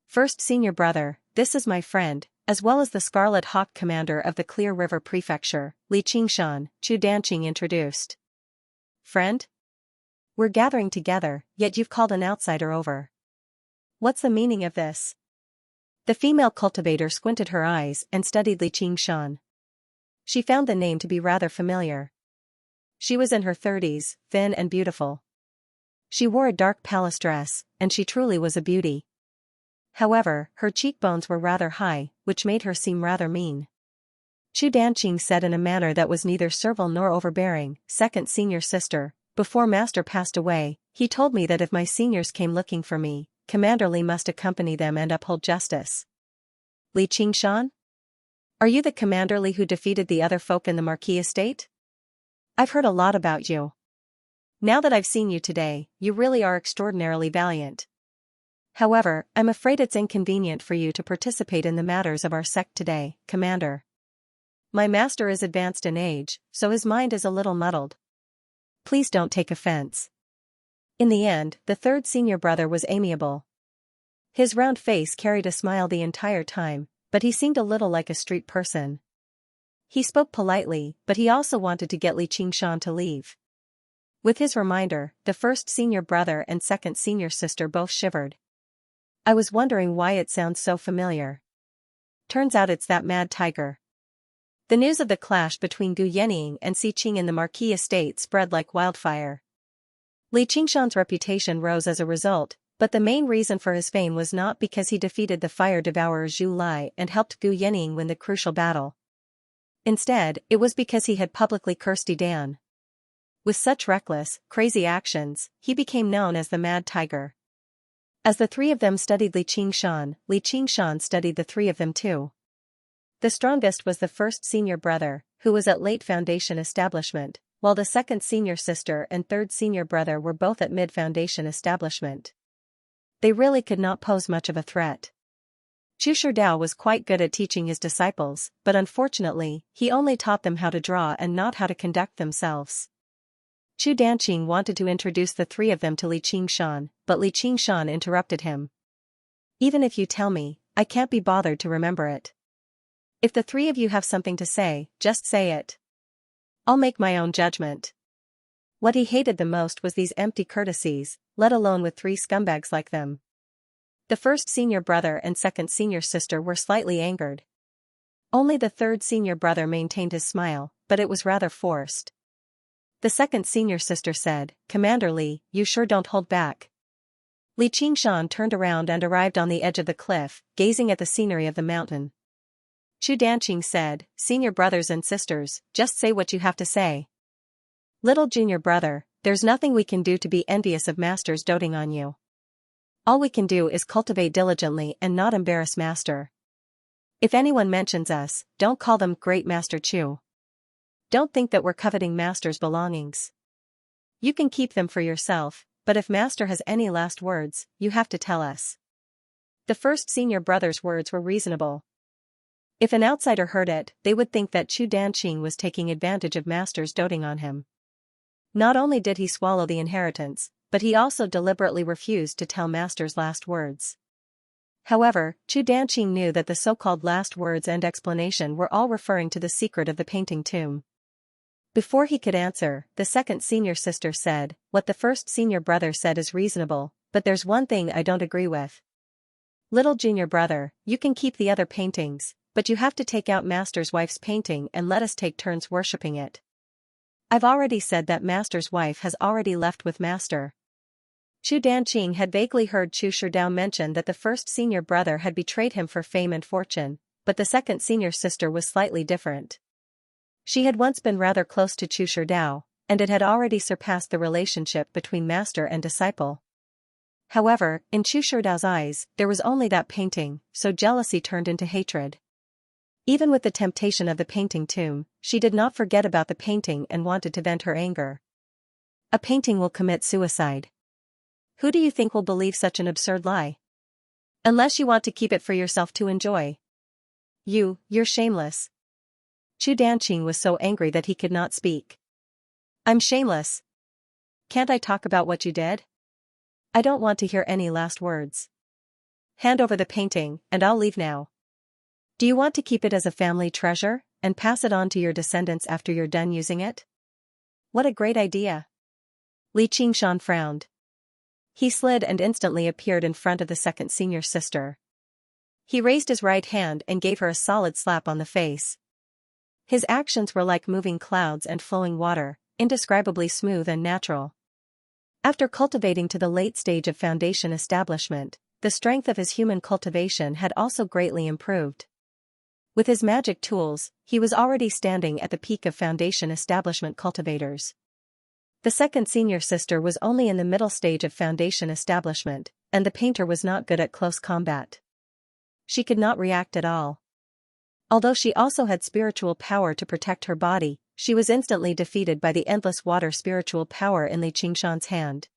"First senior brother, this is my friend, as well as the Scarlet Hawk commander of the Clear River Prefecture, Li Qingshan," Chu Danqing introduced. "Friend? We're gathering together, yet you've called an outsider over. What's the meaning of this?" The female cultivator squinted her eyes and studied Li Qingshan. She found the name to be rather familiar. She was in her 30s, thin and beautiful. She wore a dark palace dress, and she truly was a beauty. However, her cheekbones were rather high, which made her seem rather mean. Chu Danqing said in a manner that was neither servile nor overbearing, "Second senior sister, before master passed away, he told me that if my seniors came looking for me, Commander Li must accompany them and uphold justice." "Li Qingshan? Are you the Commander Li who defeated the other folk in the Marquis estate? I've heard a lot about you. Now that I've seen you today, you really are extraordinarily valiant. However, I'm afraid it's inconvenient for you to participate in the matters of our sect today, Commander. My master is advanced in age, so his mind is a little muddled. Please don't take offense." In the end, the 3rd senior brother was amiable. His round face carried a smile the entire time, but he seemed a little like a street person. He spoke politely, but he also wanted to get Li Qingshan to leave. With his reminder, the 1st senior brother and 2nd senior sister both shivered. "I was wondering why it sounds so familiar. Turns out it's that mad tiger." The news of the clash between Gu Yening and Si Qing in the Marquis estate spread like wildfire. Li Qingshan's reputation rose as a result, but the main reason for his fame was not because he defeated the fire devourer Zhu Lai and helped Gu Yening win the crucial battle. Instead, it was because he had publicly cursed Yi Dan. With such reckless, crazy actions, he became known as the Mad Tiger. As the 3 of them studied Li Qingshan studied the 3 of them too. The strongest was the 1st senior brother, who was at late foundation establishment, while the 2nd senior sister and 3rd senior brother were both at mid-foundation establishment. They really could not pose much of a threat. Chu Sherdao was quite good at teaching his disciples, but unfortunately, he only taught them how to draw and not how to conduct themselves. Chu Danqing wanted to introduce the three of them to Li Qingshan, but Li Qingshan interrupted him. Even if you tell me, I can't be bothered to remember it. If the three of you have something to say, just say it. I'll make my own judgment. What he hated the most was these empty courtesies, let alone with three scumbags like them. The first senior brother and second senior sister were slightly angered. Only the third senior brother maintained his smile, but it was rather forced. The second senior sister said, "Commander Li, you sure don't hold back." Li Qingshan turned around and arrived on the edge of the cliff, gazing at the scenery of the mountain. Chu Danqing said, "Senior brothers and sisters, just say what you have to say. Little junior brother, there's nothing we can do to be envious of master's doting on you. All we can do is cultivate diligently and not embarrass master. If anyone mentions us, don't call them Great Master Chu. Don't think that we're coveting master's belongings. You can keep them for yourself, but if master has any last words, you have to tell us." The first senior brother's words were reasonable. If an outsider heard it, they would think that Chu Danqing was taking advantage of master's doting on him. Not only did he swallow the inheritance, but he also deliberately refused to tell master's last words. However, Chu Danqing knew that the so-called last words and explanation were all referring to the secret of the painting tomb. Before he could answer, the second senior sister said, "What the first senior brother said is reasonable, but there's one thing I don't agree with. Little junior brother, you can keep the other paintings, but you have to take out master's wife's painting and let us take turns worshipping it. I've already said that master's wife has already left with master." Chu Danqing had vaguely heard Chu Sherdao mention that the first senior brother had betrayed him for fame and fortune, but the second senior sister was slightly different. She had once been rather close to Chu Sherdao, and it had already surpassed the relationship between master and disciple. However, in Chu Sherdao's eyes, there was only that painting, so jealousy turned into hatred. Even with the temptation of the painting tomb, she did not forget about the painting and wanted to vent her anger. A painting will commit suicide. Who do you think will believe such an absurd lie? Unless you want to keep it for yourself to enjoy. You're shameless. Chu Danqing was so angry that he could not speak. "I'm shameless. Can't I talk about what you did? I don't want to hear any last words. Hand over the painting, and I'll leave now. Do you want to keep it as a family treasure, and pass it on to your descendants after you're done using it?" "What a great idea." Li Qingshan frowned. He slid and instantly appeared in front of the second senior sister. He raised his right hand and gave her a solid slap on the face. His actions were like moving clouds and flowing water, indescribably smooth and natural. After cultivating to the late stage of foundation establishment, the strength of his human cultivation had also greatly improved. With his magic tools, he was already standing at the peak of foundation establishment cultivators. The second senior sister was only in the middle stage of foundation establishment, and the painter was not good at close combat. She could not react at all. Although she also had spiritual power to protect her body, she was instantly defeated by the endless water spiritual power in Li Qingshan's hand.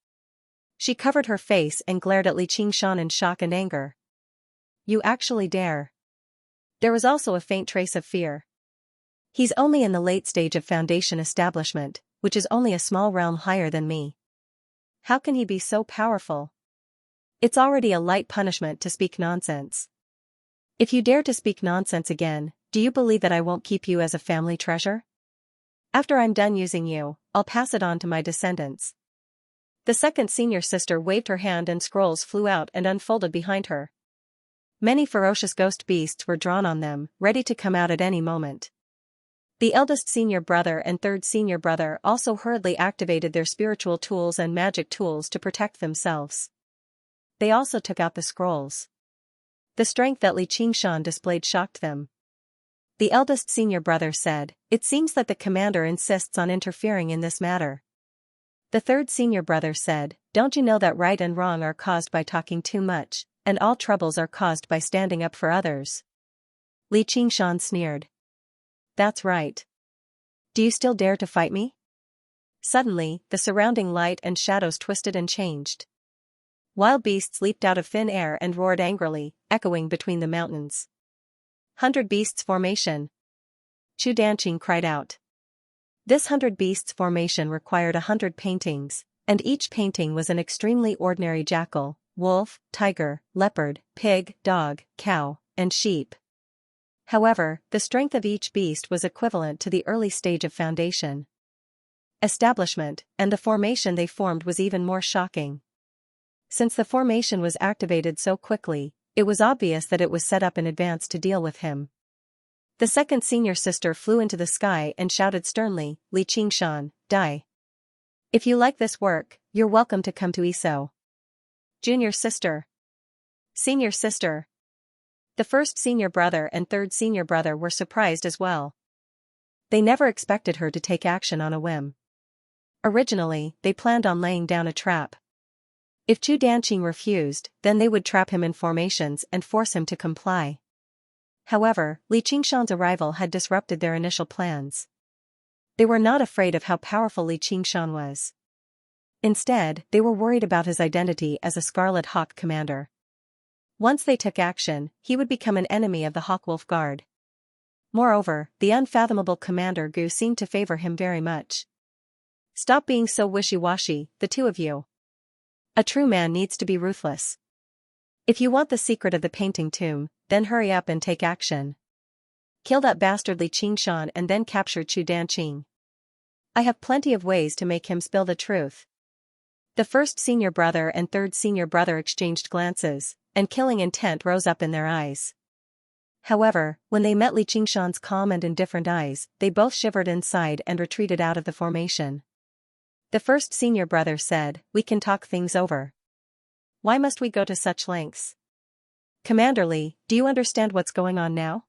She covered her face and glared at Li Qingshan in shock and anger. "You actually dare?" There was also a faint trace of fear. "He's only in the late stage of foundation establishment, which is only a small realm higher than me. How can he be so powerful? It's already a light punishment to speak nonsense. If you dare to speak nonsense again, do you believe that I won't keep you as a family treasure? After I'm done using you, I'll pass it on to my descendants." The second senior sister waved her hand and scrolls flew out and unfolded behind her. Many ferocious ghost beasts were drawn on them, ready to come out at any moment. The eldest senior brother and third senior brother also hurriedly activated their spiritual tools and magic tools to protect themselves. They also took out the scrolls. The strength that Li Qingshan displayed shocked them. The eldest senior brother said, "It seems that the commander insists on interfering in this matter." The third senior brother said, "Don't you know that right and wrong are caused by talking too much, and all troubles are caused by standing up for others?" Li Qingshan sneered. "That's right. Do you still dare to fight me?" Suddenly, the surrounding light and shadows twisted and changed. Wild beasts leaped out of thin air and roared angrily, echoing between the mountains. 100 Beasts Formation. Chu Danqing cried out. This 100 Beasts formation required 100 paintings, and each painting was an extremely ordinary jackal, wolf, tiger, leopard, pig, dog, cow, and sheep. However, the strength of each beast was equivalent to the early stage of foundation. Establishment, and the formation they formed was even more shocking. Since the formation was activated so quickly, it was obvious that it was set up in advance to deal with him. The second senior sister flew into the sky and shouted sternly, "Li Qingshan, die. If you like this work, you're welcome to come to Iso." Junior sister. Senior sister. The first senior brother and third senior brother were surprised as well. They never expected her to take action on a whim. Originally, they planned on laying down a trap. If Chu Danqing refused, then they would trap him in formations and force him to comply. However, Li Qingshan's arrival had disrupted their initial plans. They were not afraid of how powerful Li Qingshan was. Instead, they were worried about his identity as a Scarlet Hawk commander. Once they took action, he would become an enemy of the Hawkwolf Guard. Moreover, the unfathomable Commander Gu seemed to favor him very much. "Stop being so wishy-washy, the two of you. A true man needs to be ruthless. If you want the secret of the painting tomb, then hurry up and take action. Kill that bastard Li Qingshan and then capture Chu Danqing. I have plenty of ways to make him spill the truth." The first senior brother and third senior brother exchanged glances, and killing intent rose up in their eyes. However, when they met Li Qingshan's calm and indifferent eyes, they both shivered inside and retreated out of the formation. The first senior brother said, "We can talk things over. Why must we go to such lengths? Commander Li, do you understand what's going on now?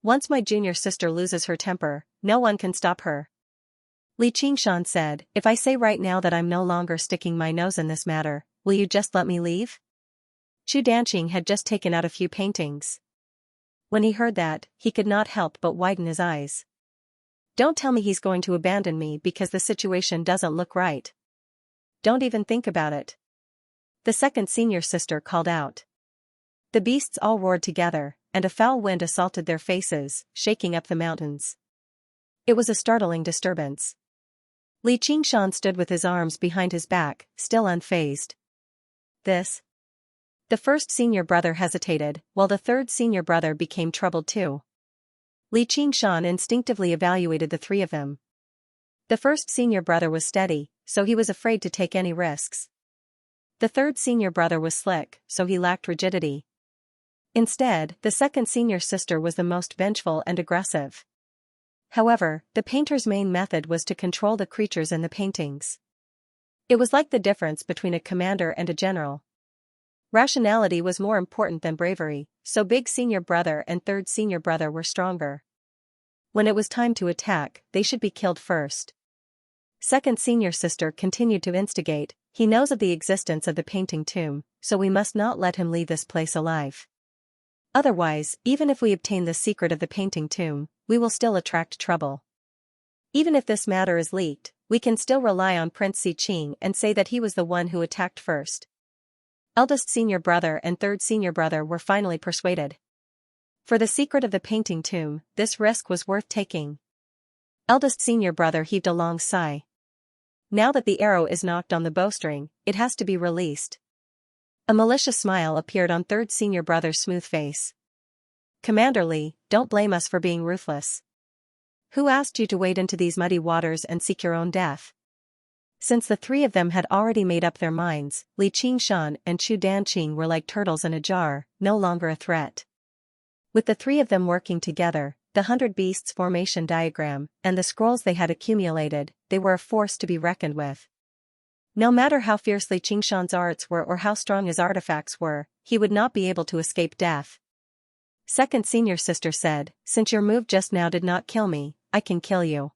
Once my junior sister loses her temper, no one can stop her." Li Qingshan said, "If I say right now that I'm no longer sticking my nose in this matter, will you just let me leave?" Chu Danqing had just taken out a few paintings. When he heard that, he could not help but widen his eyes. "Don't tell me he's going to abandon me because the situation doesn't look right. Don't even think about it." The second senior sister called out. The beasts all roared together, and a foul wind assaulted their faces, shaking up the mountains. It was a startling disturbance. Li Qingshan stood with his arms behind his back, still unfazed. "This?" The first senior brother hesitated, while the third senior brother became troubled too. Li Qingshan instinctively evaluated the three of them. The first senior brother was steady, so he was afraid to take any risks. The third senior brother was slick, so he lacked rigidity. Instead, the second senior sister was the most vengeful and aggressive. However, the painter's main method was to control the creatures in the paintings. It was like the difference between a commander and a general. Rationality was more important than bravery, so big senior brother and third senior brother were stronger. When it was time to attack, they should be killed first. Second senior sister continued to instigate, "He knows of the existence of the painting tomb, so we must not let him leave this place alive. Otherwise, even if we obtain the secret of the painting tomb, we will still attract trouble. Even if this matter is leaked, we can still rely on Prince Xiqing and say that he was the one who attacked first." Eldest senior brother and third senior brother were finally persuaded. For the secret of the painting tomb, this risk was worth taking. Eldest senior brother heaved a long sigh. Now that the arrow is knocked on the bowstring, it has to be released. A malicious smile appeared on third senior brother's smooth face. "Commander Li, don't blame us for being ruthless. Who asked you to wade into these muddy waters and seek your own death?" Since the three of them had already made up their minds, Li Qingshan and Chu Danqing were like turtles in a jar, no longer a threat. With the three of them working together, the 100 Beasts formation diagram, and the scrolls they had accumulated, they were a force to be reckoned with. No matter how fierce Li Qingshan's arts were or how strong his artifacts were, he would not be able to escape death. Second senior sister said, "Since your move just now did not kill me, I can kill you.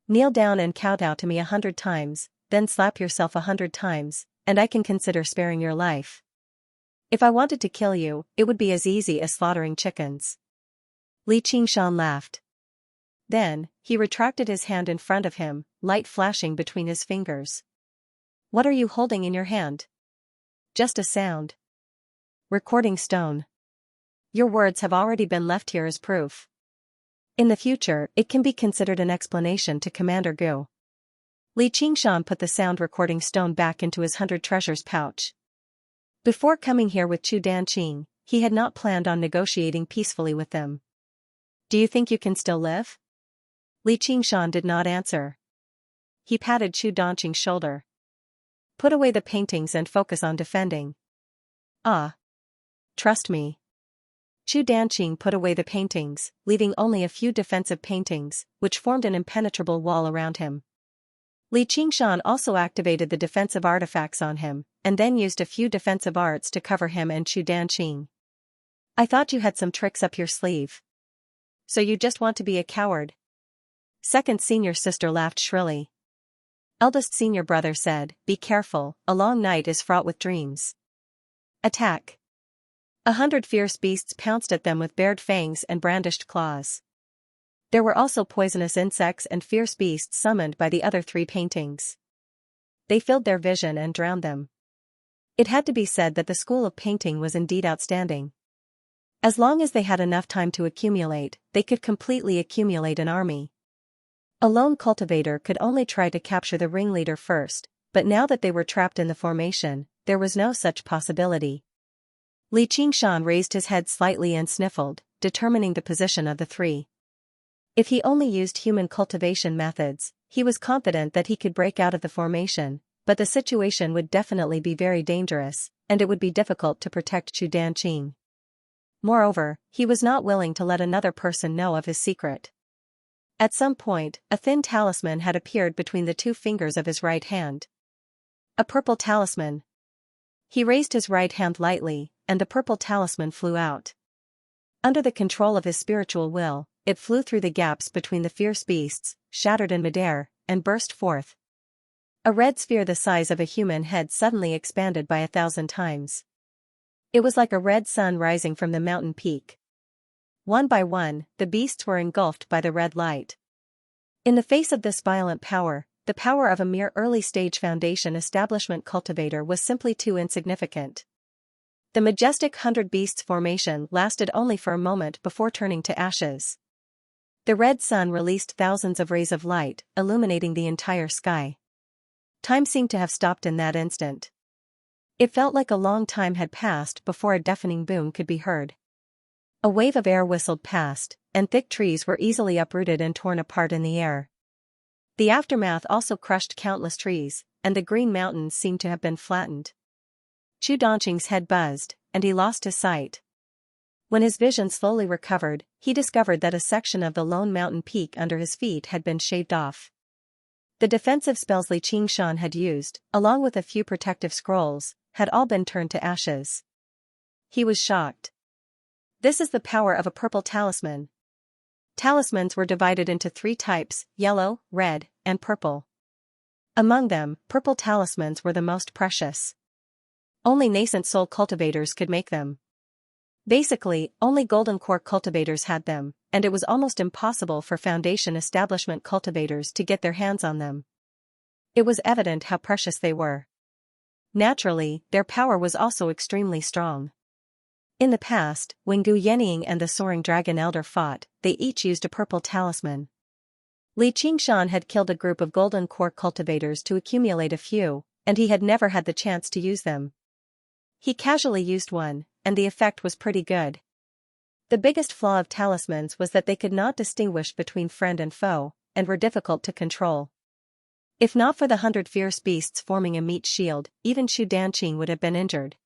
Kneel down and kowtow to me 100 times, then slap yourself 100 times, and I can consider sparing your life. If I wanted to kill you, it would be as easy as slaughtering chickens." Li Qingshan laughed. Then, he retracted his hand in front of him, light flashing between his fingers. "What are you holding in your hand?" Just a sound. Recording stone. Your words have already been left here as proof. In the future, it can be considered an explanation to Commander Gu. Li Qingshan put the sound recording stone back into his 100 treasures pouch. Before coming here with Chu Danqing, he had not planned on negotiating peacefully with them. Do you think you can still live? Li Qingshan did not answer. He patted Chu Danqing's shoulder. Put away the paintings and focus on defending. Ah. Trust me. Chu Danqing put away the paintings, leaving only a few defensive paintings, which formed an impenetrable wall around him. Li Qingshan also activated the defensive artifacts on him, and then used a few defensive arts to cover him and Chu Danqing. I thought you had some tricks up your sleeve. So you just want to be a coward? Second senior sister laughed shrilly. Eldest senior brother said, be careful, a long night is fraught with dreams. Attack. 100 fierce beasts pounced at them with bared fangs and brandished claws. There were also poisonous insects and fierce beasts summoned by the other 3 paintings. They filled their vision and drowned them. It had to be said that the school of painting was indeed outstanding. As long as they had enough time to accumulate, they could completely accumulate an army. A lone cultivator could only try to capture the ringleader first, but now that they were trapped in the formation, there was no such possibility. Li Qingshan raised his head slightly and sniffled, determining the position of the 3. If he only used human cultivation methods, he was confident that he could break out of the formation, but the situation would definitely be very dangerous, and it would be difficult to protect Chu Danqing. Moreover, he was not willing to let another person know of his secret. At some point, a thin talisman had appeared between the 2 fingers of his right hand. A purple talisman. He raised his right hand lightly, and the purple talisman flew out. Under the control of his spiritual will, it flew through the gaps between the fierce beasts, shattered in midair, and burst forth. A red sphere the size of a human head suddenly expanded by 1,000 times. It was like a red sun rising from the mountain peak. One by one, the beasts were engulfed by the red light. In the face of this violent power, the power of a mere early-stage foundation establishment cultivator was simply too insignificant. The majestic 100 beasts formation lasted only for a moment before turning to ashes. The red sun released thousands of rays of light, illuminating the entire sky. Time seemed to have stopped in that instant. It felt like a long time had passed before a deafening boom could be heard. A wave of air whistled past, and thick trees were easily uprooted and torn apart in the air. The aftermath also crushed countless trees, and the green mountains seemed to have been flattened. Chu Danqing's head buzzed, and he lost his sight. When his vision slowly recovered, he discovered that a section of the lone mountain peak under his feet had been shaved off. The defensive spells Li Qingshan had used, along with a few protective scrolls, had all been turned to ashes. He was shocked. This is the power of a purple talisman. Talismans were divided into 3 types, yellow, red, and purple. Among them, purple talismans were the most precious. Only nascent soul cultivators could make them. Basically, only golden core cultivators had them, and it was almost impossible for foundation establishment cultivators to get their hands on them. It was evident how precious they were. Naturally, their power was also extremely strong. In the past, when Gu Yenying and the Soaring Dragon Elder fought, they each used a purple talisman. Li Qingshan had killed a group of golden core cultivators to accumulate a few, and he had never had the chance to use them. He casually used one, and the effect was pretty good. The biggest flaw of talismans was that they could not distinguish between friend and foe, and were difficult to control. If not for the 100 fierce beasts forming a meat shield, even Chu Danqing would have been injured.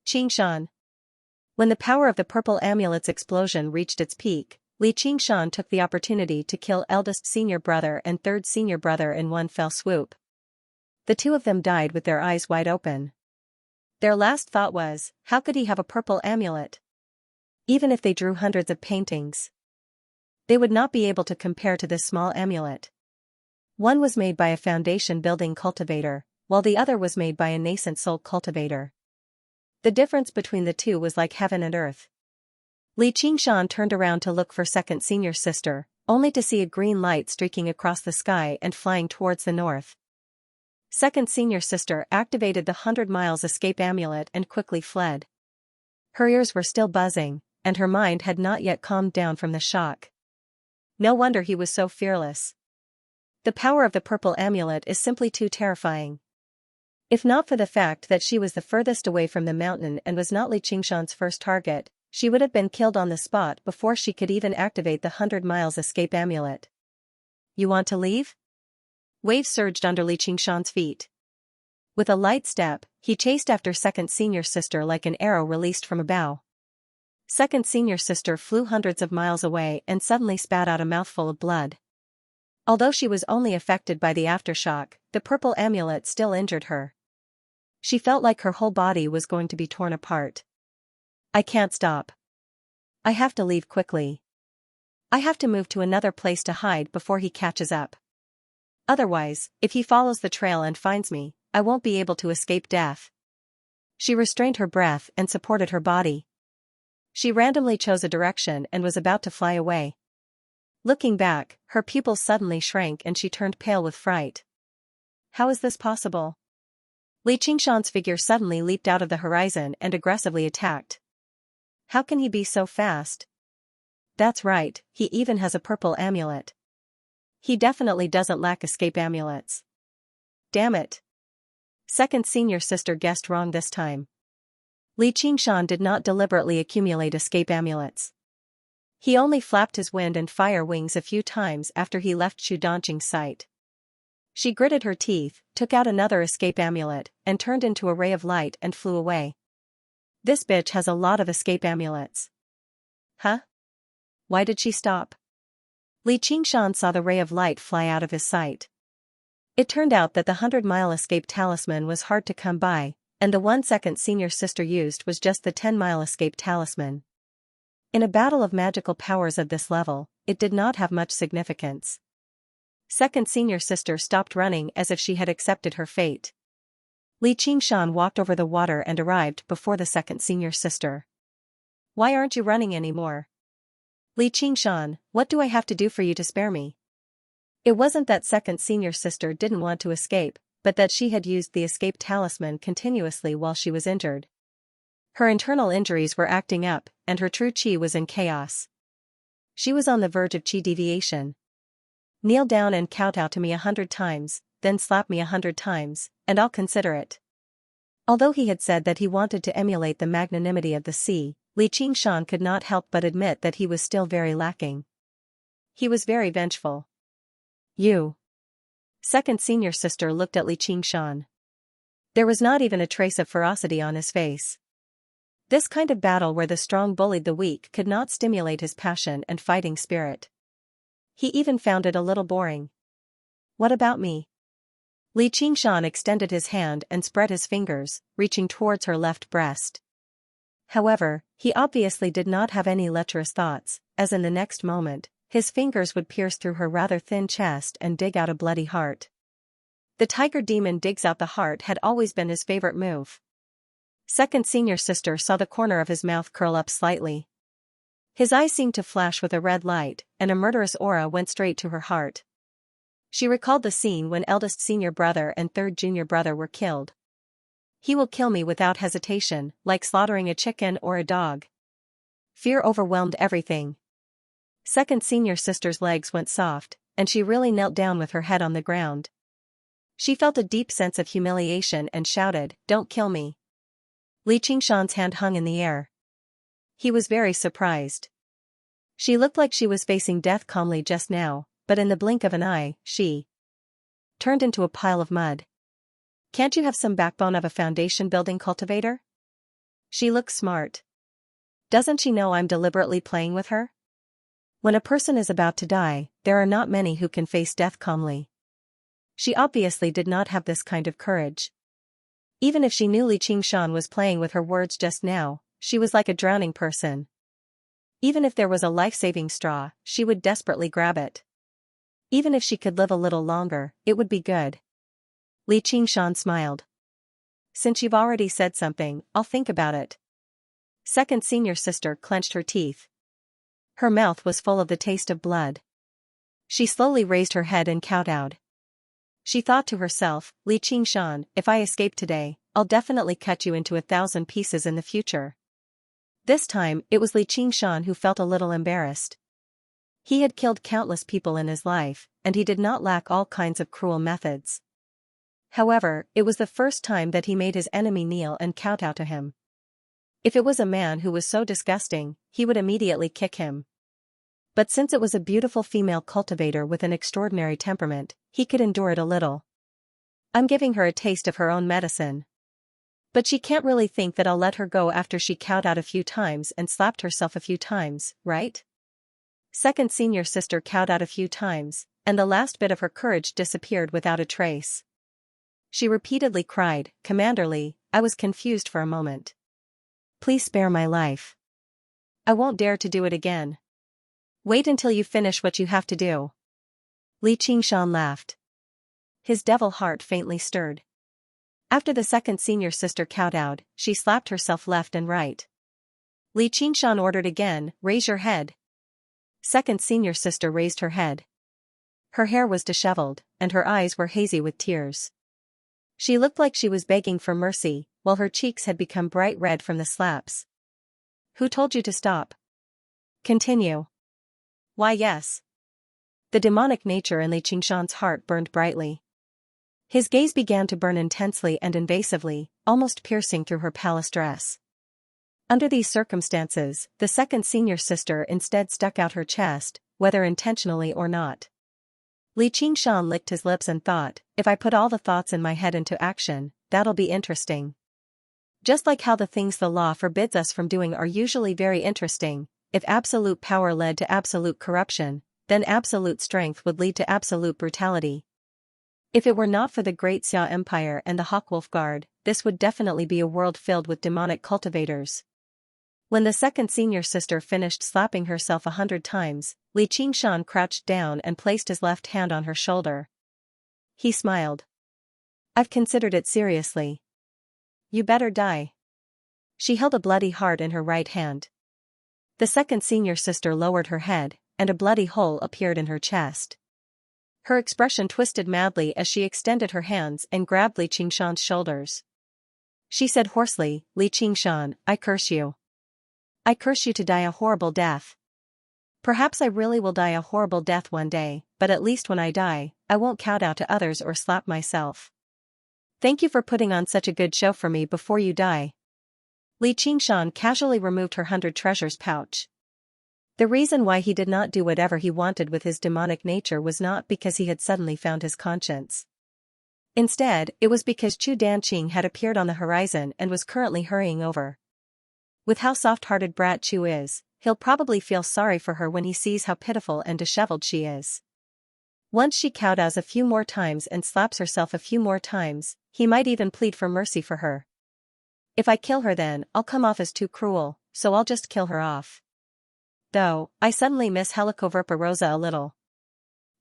Qingshan. When the power of the purple amulet's explosion reached its peak, Li Qingshan took the opportunity to kill eldest senior brother and third senior brother in one fell swoop. The 2 of them died with their eyes wide open. Their last thought was, how could he have a purple amulet? Even if they drew hundreds of paintings, they would not be able to compare to this small amulet. One was made by a foundation building cultivator, while the other was made by a nascent soul cultivator. The difference between the 2 was like heaven and earth. Li Qingshan turned around to look for second senior sister, only to see a green light streaking across the sky and flying towards the north. Second senior sister activated the 100 miles escape amulet and quickly fled. Her ears were still buzzing, and her mind had not yet calmed down from the shock. No wonder he was so fearless. The power of the purple amulet is simply too terrifying. If not for the fact that she was the furthest away from the mountain and was not Li Qingshan's first target, she would have been killed on the spot before she could even activate the 100 miles escape amulet. You want to leave? Waves surged under Li Qingshan's feet. With a light step, he chased after second senior sister like an arrow released from a bow. Second senior sister flew hundreds of miles away and suddenly spat out a mouthful of blood. Although she was only affected by the aftershock, the purple amulet still injured her. She felt like her whole body was going to be torn apart. I can't stop. I have to leave quickly. I have to move to another place to hide before he catches up. Otherwise, if he follows the trail and finds me, I won't be able to escape death. She restrained her breath and supported her body. She randomly chose a direction and was about to fly away. Looking back, her pupils suddenly shrank and she turned pale with fright. How is this possible? Li Qingshan's figure suddenly leaped out of the horizon and aggressively attacked. How can he be so fast? That's right, he even has a purple amulet. He definitely doesn't lack escape amulets. Damn it. Second senior sister guessed wrong this time. Li Qingshan did not deliberately accumulate escape amulets. He only flapped his wind and fire wings a few times after he left Xu Danqing's sight. She gritted her teeth, took out another escape amulet, and turned into a ray of light and flew away. This bitch has a lot of escape amulets. Huh? Why did she stop? Li Qingshan saw the ray of light fly out of his sight. It turned out that the 100-mile escape talisman was hard to come by, and the one second senior sister used was just the 10-mile escape talisman. In a battle of magical powers of this level, it did not have much significance. Second senior sister stopped running as if she had accepted her fate. Li Qingshan walked over the water and arrived before the second senior sister. Why aren't you running anymore? Li Qingshan, what do I have to do for you to spare me? It wasn't that second senior sister didn't want to escape, but that she had used the escape talisman continuously while she was injured. Her internal injuries were acting up, and her true qi was in chaos. She was on the verge of qi deviation. Kneel down and kowtow to me 100 times, then slap me 100 times, and I'll consider it. Although he had said that he wanted to emulate the magnanimity of the sea, Li Qingshan could not help but admit that he was still very lacking. He was very vengeful. You. Second senior sister looked at Li Qingshan. There was not even a trace of ferocity on his face. This kind of battle where the strong bullied the weak could not stimulate his passion and fighting spirit. He even found it a little boring. What about me? Li Qingshan extended his hand and spread his fingers, reaching towards her left breast. However, he obviously did not have any lecherous thoughts, as in the next moment, his fingers would pierce through her rather thin chest and dig out a bloody heart. The tiger demon digs out the heart had always been his favorite move. Second senior sister saw the corner of his mouth curl up slightly. His eyes seemed to flash with a red light, and a murderous aura went straight to her heart. She recalled the scene when eldest senior brother and third junior brother were killed. He will kill me without hesitation, like slaughtering a chicken or a dog. Fear overwhelmed everything. Second senior sister's legs went soft, and she really knelt down with her head on the ground. She felt a deep sense of humiliation and shouted, "Don't kill me." Li Qingshan's hand hung in the air. He was very surprised. She looked like she was facing death calmly just now, but in the blink of an eye, she turned into a pile of mud. Can't you have some backbone of a foundation-building cultivator? She looks smart. Doesn't she know I'm deliberately playing with her? When a person is about to die, there are not many who can face death calmly. She obviously did not have this kind of courage. Even if she knew Li Qingshan was playing with her words just now, she was like a drowning person. Even if there was a life-saving straw, she would desperately grab it. Even if she could live a little longer, it would be good. Li Qingshan smiled. Since you've already said something, I'll think about it. Second senior sister clenched her teeth. Her mouth was full of the taste of blood. She slowly raised her head and kowtowed. She thought to herself, Li Qingshan, if I escape today, I'll definitely cut you into 1,000 pieces in the future. This time, it was Li Qingshan who felt a little embarrassed. He had killed countless people in his life, and he did not lack all kinds of cruel methods. However, it was the first time that he made his enemy kneel and kowtow to him. If it was a man who was so disgusting, he would immediately kick him. But since it was a beautiful female cultivator with an extraordinary temperament, he could endure it a little. I'm giving her a taste of her own medicine. But she can't really think that I'll let her go after she kowtowed a few times and slapped herself a few times, right? Second senior sister kowtowed a few times, and the last bit of her courage disappeared without a trace. She repeatedly cried, Commander Li, I was confused for a moment. Please spare my life. I won't dare to do it again. Wait until you finish what you have to do. Li Qingshan laughed. His devil heart faintly stirred. After the second senior sister kowtowed, she slapped herself left and right. Li Qingshan ordered again, raise your head. Second senior sister raised her head. Her hair was disheveled, and her eyes were hazy with tears. She looked like she was begging for mercy, while her cheeks had become bright red from the slaps. Who told you to stop? Continue. Why yes. The demonic nature in Li Qingshan's heart burned brightly. His gaze began to burn intensely and invasively, almost piercing through her palace dress. Under these circumstances, the second senior sister instead stuck out her chest, whether intentionally or not. Li Qingshan licked his lips and thought, if I put all the thoughts in my head into action, that'll be interesting. Just like how the things the law forbids us from doing are usually very interesting, if absolute power led to absolute corruption, then absolute strength would lead to absolute brutality. If it were not for the Great Xia Empire and the Hawkwolf Guard, this would definitely be a world filled with demonic cultivators. When the second senior sister finished slapping herself 100 times, Li Qingshan crouched down and placed his left hand on her shoulder. He smiled. I've considered it seriously. You better die. She held a bloody heart in her right hand. The second senior sister lowered her head, and a bloody hole appeared in her chest. Her expression twisted madly as she extended her hands and grabbed Li Qingshan's shoulders. She said hoarsely, Li Qingshan, I curse you. I curse you to die a horrible death. Perhaps I really will die a horrible death one day, but at least when I die, I won't kowtow to others or slap myself. Thank you for putting on such a good show for me before you die. Li Qingshan casually removed her 100 treasures pouch. The reason why he did not do whatever he wanted with his demonic nature was not because he had suddenly found his conscience. Instead, it was because Chu Danqing had appeared on the horizon and was currently hurrying over. With how soft-hearted brat Chu is, he'll probably feel sorry for her when he sees how pitiful and disheveled she is. Once she kowtows a few more times and slaps herself a few more times, he might even plead for mercy for her. If I kill her then, I'll come off as too cruel, so I'll just kill her off. Though, I suddenly miss Helicoverpa Rosa a little.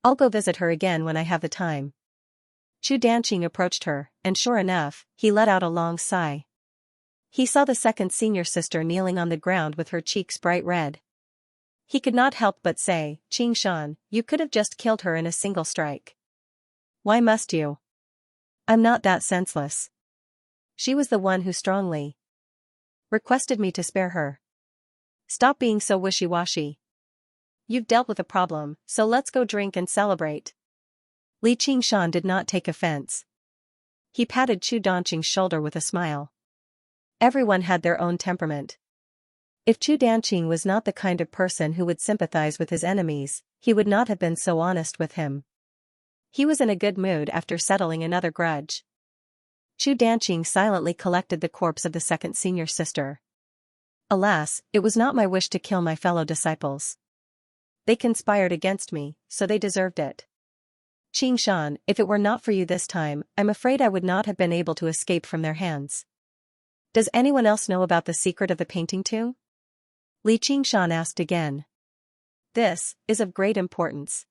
I'll go visit her again when I have the time. Chu Danqing approached her, and sure enough, he let out a long sigh. He saw the second senior sister kneeling on the ground with her cheeks bright red. He could not help but say, Qingshan, you could have just killed her in a single strike. Why must you? I'm not that senseless. She was the one who strongly requested me to spare her. Stop being so wishy-washy. You've dealt with a problem, so let's go drink and celebrate. Li Qingshan did not take offense. He patted Chu Danqing's shoulder with a smile. Everyone had their own temperament. If Chu Danqing was not the kind of person who would sympathize with his enemies, he would not have been so honest with him. He was in a good mood after settling another grudge. Chu Danqing silently collected the corpse of the second senior sister. Alas, it was not my wish to kill my fellow disciples. They conspired against me, so they deserved it. Qingshan, if it were not for you this time, I'm afraid I would not have been able to escape from their hands. Does anyone else know about the secret of the painting tomb? Li Qingshan asked again. This is of great importance.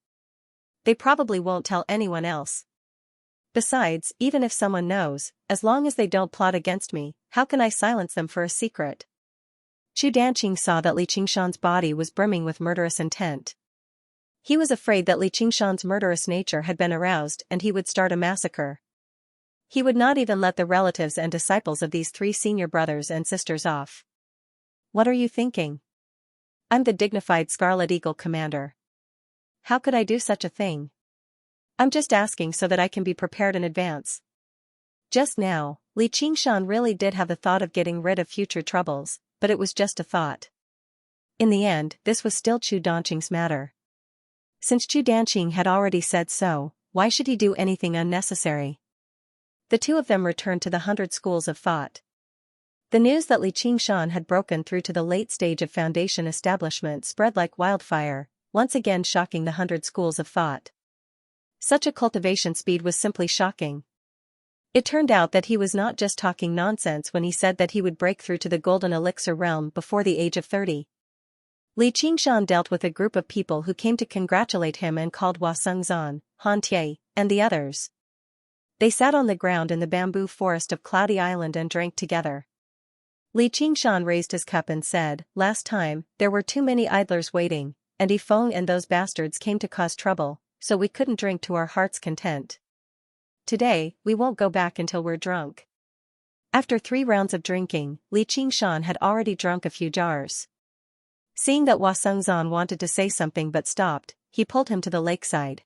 They probably won't tell anyone else. Besides, even if someone knows, as long as they don't plot against me, how can I silence them for a secret? Chu Danqing saw that Li Qingshan's body was brimming with murderous intent. He was afraid that Li Qingshan's murderous nature had been aroused and he would start a massacre. He would not even let the relatives and disciples of these 3 senior brothers and sisters off. What are you thinking? I'm the dignified Scarlet Eagle commander. How could I do such a thing? I'm just asking so that I can be prepared in advance. Just now, Li Qingshan really did have the thought of getting rid of future troubles, but it was just a thought. In the end, this was still Chu Danqing's matter. Since Chu Danqing had already said so, why should he do anything unnecessary? The 2 of them returned to the 100 schools of thought. The news that Li Qingshan had broken through to the late stage of foundation establishment spread like wildfire, once again shocking the 100 schools of thought. Such a cultivation speed was simply shocking. It turned out that he was not just talking nonsense when he said that he would break through to the golden elixir realm before the age of 30. Li Qingshan dealt with a group of people who came to congratulate him and called Huasengzan, Han Tie, and the others. They sat on the ground in the bamboo forest of Cloudy Island and drank together. Li Qingshan raised his cup and said, "Last time, there were too many idlers waiting, and Yifeng and those bastards came to cause trouble, so we couldn't drink to our heart's content. Today, we won't go back until we're drunk." After 3 rounds of drinking, Li Qingshan had already drunk a few jars. Seeing that Huasengzan wanted to say something but stopped, he pulled him to the lakeside.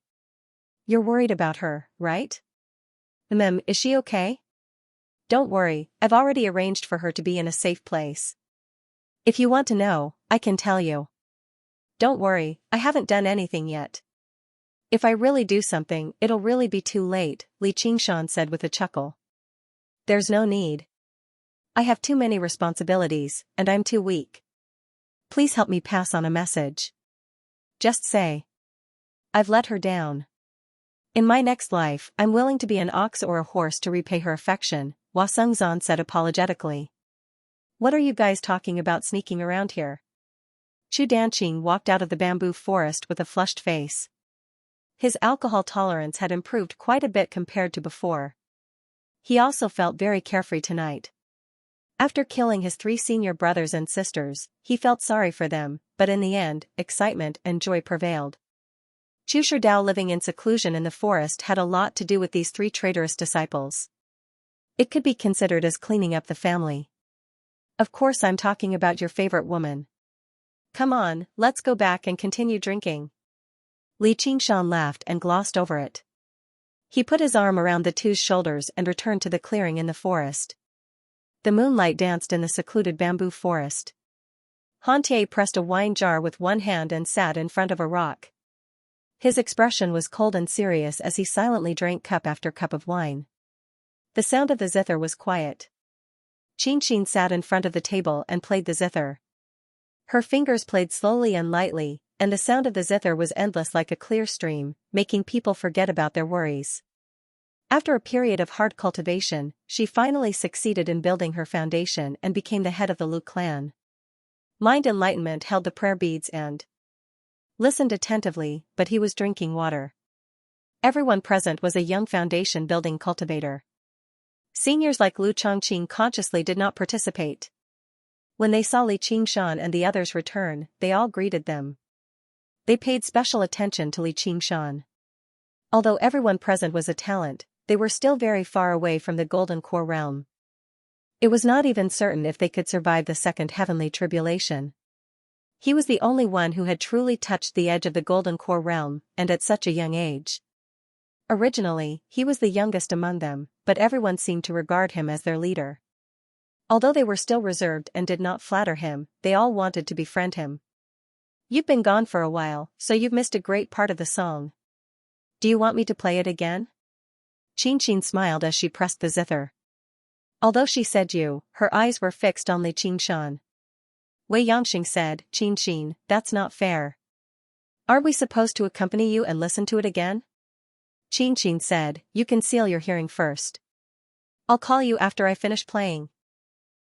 "You're worried about her, right? Is she okay?" "Don't worry, I've already arranged for her to be in a safe place. If you want to know, I can tell you." "Don't worry, I haven't done anything yet. If I really do something, it'll really be too late," Li Qingshan said with a chuckle. "There's no need. I have too many responsibilities, and I'm too weak. Please help me pass on a message. Just say, I've let her down. In my next life, I'm willing to be an ox or a horse to repay her affection," Huasengzan said apologetically. "What are you guys talking about sneaking around here?" Chu Danqing walked out of the bamboo forest with a flushed face. His alcohol tolerance had improved quite a bit compared to before. He also felt very carefree tonight. After killing his 3 senior brothers and sisters, he felt sorry for them, but in the end, excitement and joy prevailed. Chu Sherdao living in seclusion in the forest had a lot to do with these 3 traitorous disciples. It could be considered as cleaning up the family. "Of course I'm talking about your favorite woman. Come on, let's go back and continue drinking." Li Qingshan laughed and glossed over it. He put his arm around the 2's shoulders and returned to the clearing in the forest. The moonlight danced in the secluded bamboo forest. Han Tie pressed a wine jar with one hand and sat in front of a rock. His expression was cold and serious as he silently drank cup after cup of wine. The sound of the zither was quiet. Qingshan sat in front of the table and played the zither. Her fingers played slowly and lightly, and the sound of the zither was endless like a clear stream, making people forget about their worries. After a period of hard cultivation, she finally succeeded in building her foundation and became the head of the Lu clan. Mind Enlightenment held the prayer beads and listened attentively, but he was drinking water. Everyone present was a young foundation-building cultivator. Seniors like Lu Chongqing consciously did not participate. When they saw Li Qingshan and the others return, they all greeted them. They paid special attention to Li Qingshan. Although everyone present was a talent, they were still very far away from the Golden Core realm. It was not even certain if they could survive the second heavenly tribulation. He was the only one who had truly touched the edge of the Golden Core realm, and at such a young age. Originally, he was the youngest among them, but everyone seemed to regard him as their leader. Although they were still reserved and did not flatter him, they all wanted to befriend him. "You've been gone for a while, so you've missed a great part of the song. Do you want me to play it again?" Qingshan smiled as she pressed the zither. Although she said you, her eyes were fixed on Li Qingshan. Wei Yangxing said, "Qingshan, that's not fair. Aren't we supposed to accompany you and listen to it again?" Qingshan said, "You can seal your hearing first. I'll call you after I finish playing."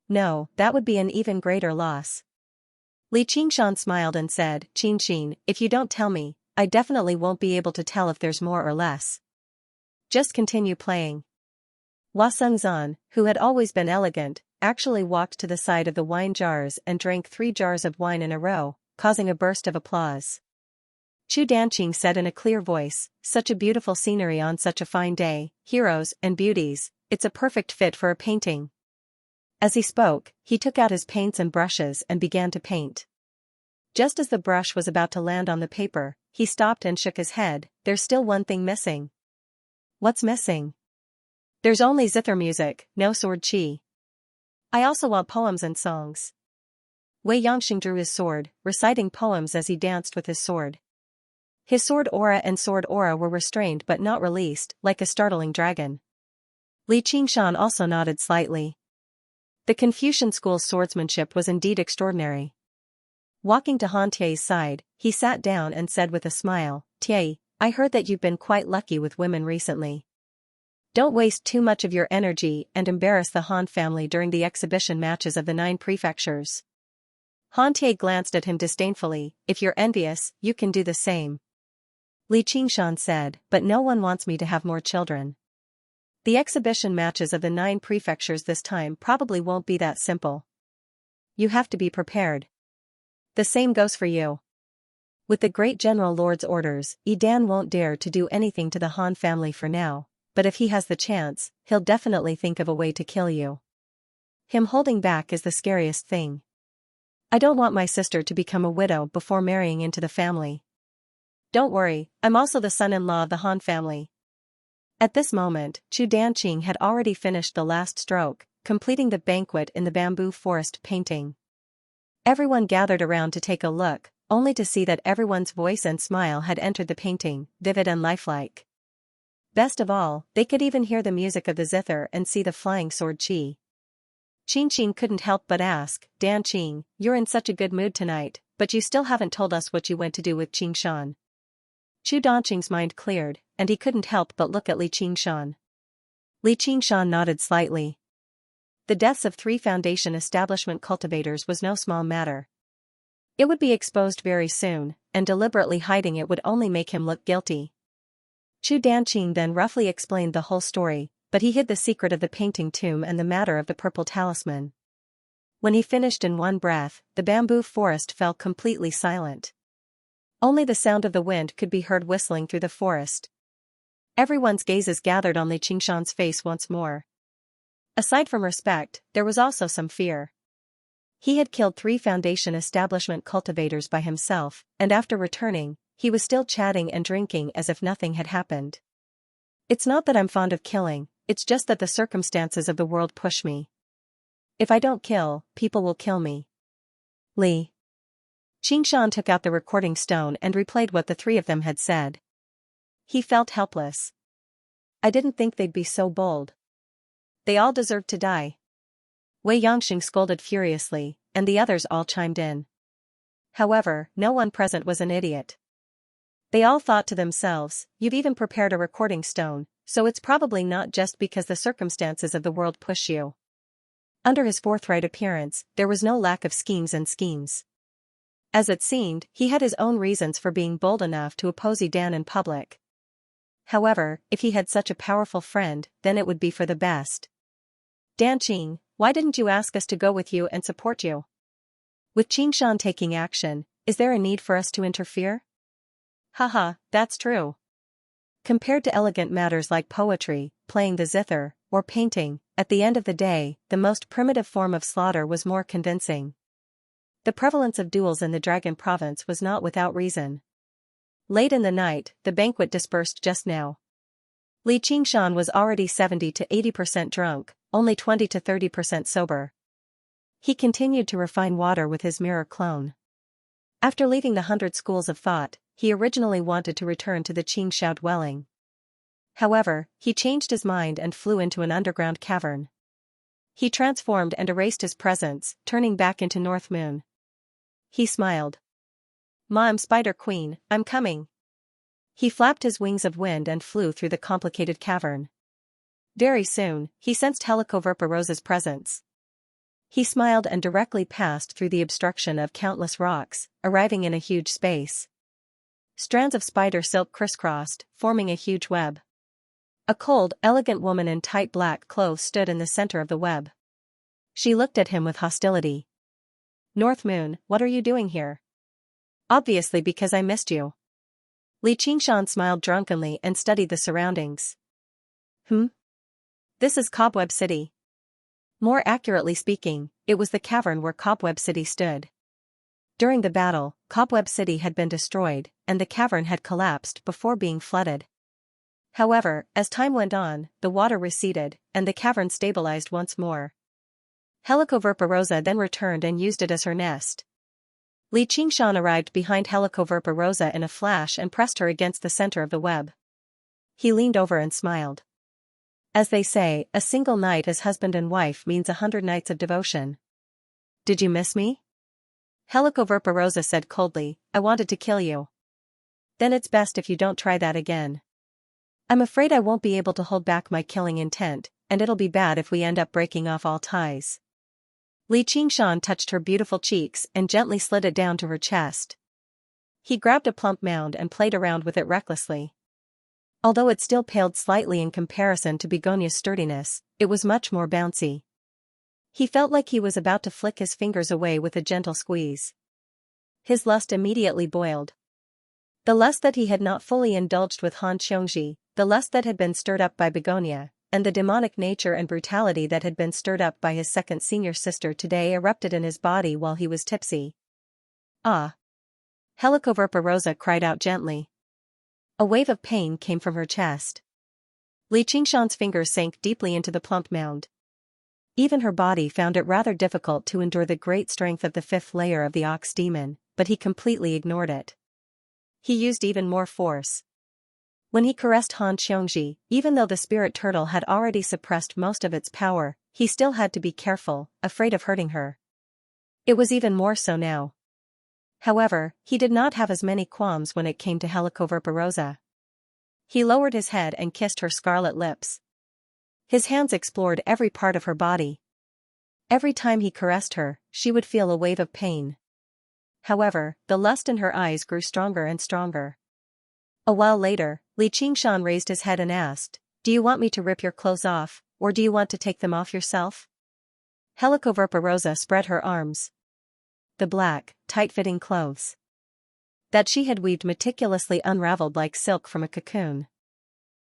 "No, that would be an even greater loss." Li Qingshan smiled and said, "Qingshan, if you don't tell me, I definitely won't be able to tell if there's more or less. Just continue playing." Huasengzan, who had always been elegant, actually walked to the side of the wine jars and drank 3 jars of wine in a row, causing a burst of applause. Chu Danqing said in a clear voice, such a beautiful scenery on such a fine day, heroes and beauties, it's a perfect fit for a painting. As he spoke, he took out his paints and brushes and began to paint. Just as the brush was about to land on the paper, he stopped and shook his head. There's still one thing missing. What's missing? There's only zither music, no sword chi. I also want poems and songs. Wei Yangxing drew his sword, reciting poems as he danced with his sword. His sword aura were restrained but not released, like a startling dragon. Li Qingshan also nodded slightly. The Confucian school's swordsmanship was indeed extraordinary. Walking to Han Tie's side, he sat down and said with a smile, "Tie, I heard that you've been quite lucky with women recently. Don't waste too much of your energy and embarrass the Han family during the exhibition matches of the 9 prefectures." Han Tie glanced at him disdainfully. "If you're envious, you can do the same." Li Qingshan said, "But no one wants me to have more children. The exhibition matches of the 9 prefectures this time probably won't be that simple. You have to be prepared. The same goes for you. With the great General Lord's orders, Dan won't dare to do anything to the Han family for now, but if he has the chance, he'll definitely think of a way to kill you. Him holding back is the scariest thing. I don't want my sister to become a widow before marrying into the family. Don't worry, I'm also the son-in-law of the Han family." At this moment, Chu Danqing had already finished the last stroke, completing the banquet in the bamboo forest painting. Everyone gathered around to take a look, only to see that everyone's voice and smile had entered the painting, vivid and lifelike. Best of all, they could even hear the music of the zither and see the flying sword chi. Qingqing couldn't help but ask, "Danqing, you're in such a good mood tonight, but you still haven't told us what you went to do with Qingshan." Chu Danqing's mind cleared, and he couldn't help but look at Li Qingshan. Li Qingshan nodded slightly. The deaths of 3 foundation establishment cultivators was no small matter. It would be exposed very soon, and deliberately hiding it would only make him look guilty. Chu Danqing then roughly explained the whole story, but he hid the secret of the painting tomb and the matter of the purple talisman. When he finished in one breath, the bamboo forest fell completely silent. Only the sound of the wind could be heard whistling through the forest. Everyone's gazes gathered on Li Qingshan's face once more. Aside from respect, there was also some fear. He had killed 3 foundation establishment cultivators by himself, and after returning, he was still chatting and drinking as if nothing had happened. "It's not that I'm fond of killing, it's just that the circumstances of the world push me. If I don't kill, people will kill me." Li Qingshan took out the recording stone and replayed what the 3 of them had said. He felt helpless. "I didn't think they'd be so bold. They all deserve to die." Wei Yangxing scolded furiously, and the others all chimed in. However, no one present was an idiot. They all thought to themselves, "You've even prepared a recording stone, so it's probably not just because the circumstances of the world push you." Under his forthright appearance, there was no lack of schemes. As it seemed, he had his own reasons for being bold enough to oppose Dan in public. However, if he had such a powerful friend, then it would be for the best. "Danqing, why didn't you ask us to go with you and support you? With Qingshan taking action, is there a need for us to interfere?" "Haha, that's true. Compared to elegant matters like poetry, playing the zither, or painting, at the end of the day, the most primitive form of slaughter was more convincing." The prevalence of duels in the Dragon Province was not without reason. Late in the night, the banquet dispersed just now. Li Qingshan was already 70 to 80% drunk, only 20 to 30% sober. He continued to refine water with his mirror clone. After leaving the 100 schools of thought, he originally wanted to return to the Qingxiao dwelling. However, he changed his mind and flew into an underground cavern. He transformed and erased his presence, turning back into North Moon. He smiled. "Ma, I'm Spider Queen, I'm coming." He flapped his wings of wind and flew through the complicated cavern. Very soon, he sensed Helicoverpa Rose's presence. He smiled and directly passed through the obstruction of countless rocks, arriving in a huge space. Strands of spider silk crisscrossed, forming a huge web. A cold, elegant woman in tight black clothes stood in the center of the web. She looked at him with hostility. "North Moon, what are you doing here?" "Obviously because I missed you." Li Qingshan smiled drunkenly and studied the surroundings. This is Cobweb City. More accurately speaking, it was the cavern where Cobweb City stood. During the battle, Cobweb City had been destroyed, and the cavern had collapsed before being flooded. However, as time went on, the water receded, and the cavern stabilized once more. Helicoverpa then returned and used it as her nest. Li Qingshan arrived behind Helicoverpa in a flash and pressed her against the center of the web. He leaned over and smiled. As they say, a single night as husband and wife means 100 nights of devotion. Did you miss me? Helicoverpa said coldly, I wanted to kill you. Then it's best if you don't try that again. I'm afraid I won't be able to hold back my killing intent, and it'll be bad if we end up breaking off all ties. Li Qingshan touched her beautiful cheeks and gently slid it down to her chest. He grabbed a plump mound and played around with it recklessly. Although it still paled slightly in comparison to Begonia's sturdiness, it was much more bouncy. He felt like he was about to flick his fingers away with a gentle squeeze. His lust immediately boiled. The lust that he had not fully indulged with Han Xianxia, the lust that had been stirred up by Begonia, and the demonic nature and brutality that had been stirred up by his second senior sister today erupted in his body while he was tipsy. Ah! Helicoverpa cried out gently. A wave of pain came from her chest. Li Qingshan's fingers sank deeply into the plump mound. Even her body found it rather difficult to endure the great strength of the fifth layer of the ox demon, but he completely ignored it. He used even more force. When he caressed Han Xianxia, even though the spirit turtle had already suppressed most of its power, he still had to be careful, afraid of hurting her. It was even more so now. However, he did not have as many qualms when it came to Helicoverpa. He lowered his head and kissed her scarlet lips. His hands explored every part of her body. Every time he caressed her, she would feel a wave of pain. However, the lust in her eyes grew stronger and stronger. A while later, Li Qingshan raised his head and asked, Do you want me to rip your clothes off, or do you want to take them off yourself? Helicoverpa spread her arms. The black, tight-fitting clothes that she had weaved meticulously unraveled like silk from a cocoon.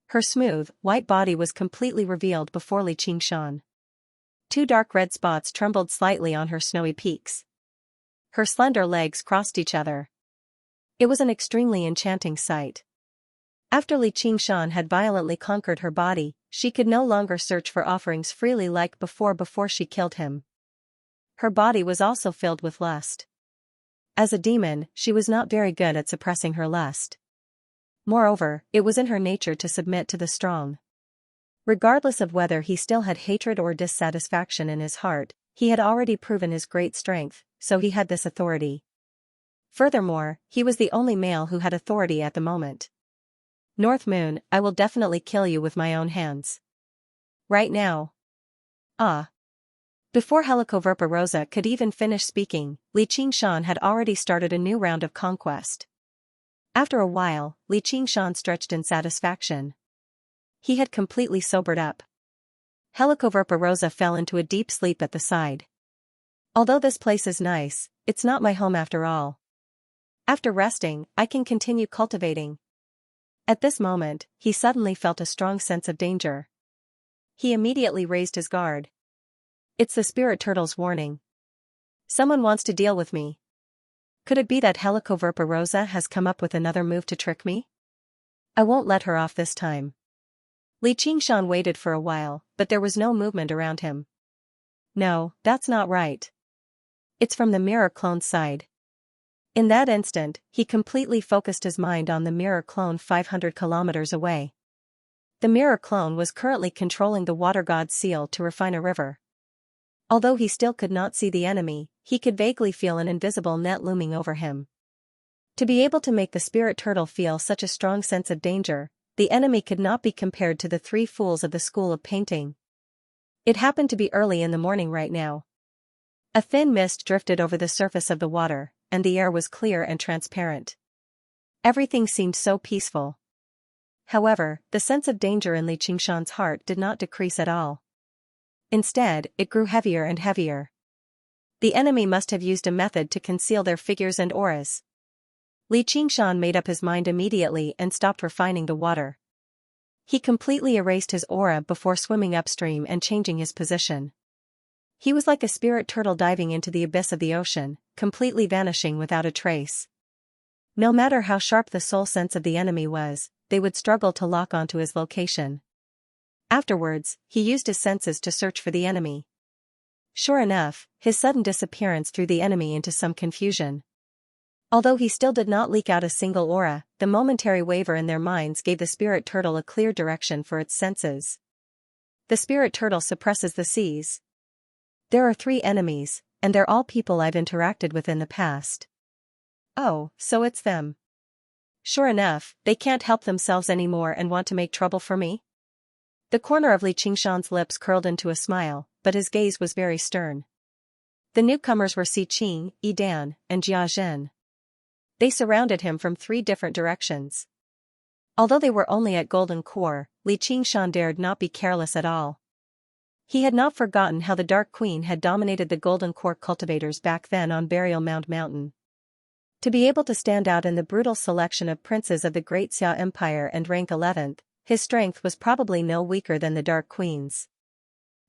Her smooth, white body was completely revealed before Li Qingshan. 2 dark red spots trembled slightly on her snowy peaks. Her slender legs crossed each other. It was an extremely enchanting sight. After Li Qingshan had violently conquered her body, she could no longer search for offerings freely like before she killed him. Her body was also filled with lust. As a demon, she was not very good at suppressing her lust. Moreover, it was in her nature to submit to the strong. Regardless of whether he still had hatred or dissatisfaction in his heart, he had already proven his great strength, so he had this authority. Furthermore, he was the only male who had authority at the moment. North Moon, I will definitely kill you with my own hands. Right now. Ah. Before Helicoverpa could even finish speaking, Li Qingshan had already started a new round of conquest. After a while, Li Qingshan stretched in satisfaction. He had completely sobered up. Helicoverpa fell into a deep sleep at the side. Although this place is nice, it's not my home after all. After resting, I can continue cultivating. At this moment, he suddenly felt a strong sense of danger. He immediately raised his guard. It's the spirit turtle's warning. Someone wants to deal with me. Could it be that Helicoverpa has come up with another move to trick me? I won't let her off this time. Li Qingshan waited for a while, but there was no movement around him. No, that's not right. It's from the mirror clone's side. In that instant, he completely focused his mind on the mirror clone 500 kilometers away. The mirror clone was currently controlling the water god's seal to refine a river. Although he still could not see the enemy, he could vaguely feel an invisible net looming over him. To be able to make the spirit turtle feel such a strong sense of danger, the enemy could not be compared to the 3 fools of the school of painting. It happened to be early in the morning right now. A thin mist drifted over the surface of the water, and the air was clear and transparent. Everything seemed so peaceful. However, the sense of danger in Li Qingshan's heart did not decrease at all. Instead, it grew heavier and heavier. The enemy must have used a method to conceal their figures and auras. Li Qingshan made up his mind immediately and stopped refining the water. He completely erased his aura before swimming upstream and changing his position. He was like a spirit turtle diving into the abyss of the ocean, completely vanishing without a trace. No matter how sharp the soul sense of the enemy was, they would struggle to lock onto his location. Afterwards, he used his senses to search for the enemy. Sure enough, his sudden disappearance threw the enemy into some confusion. Although he still did not leak out a single aura, the momentary waver in their minds gave the spirit turtle a clear direction for its senses. The spirit turtle suppresses the seas. There are 3 enemies, and they're all people I've interacted with in the past. Oh, so it's them. Sure enough, they can't help themselves anymore and want to make trouble for me? The corner of Li Qingshan's lips curled into a smile, but his gaze was very stern. The newcomers were Xiqing, Yidan, and Jia Zhen. They surrounded him from 3 different directions. Although they were only at Golden Core, Li Qingshan dared not be careless at all. He had not forgotten how the Dark Queen had dominated the Golden Core cultivators back then on Burial Mound Mountain. To be able to stand out in the brutal selection of princes of the Great Xia Empire and rank 11th, his strength was probably no weaker than the Dark Queen's.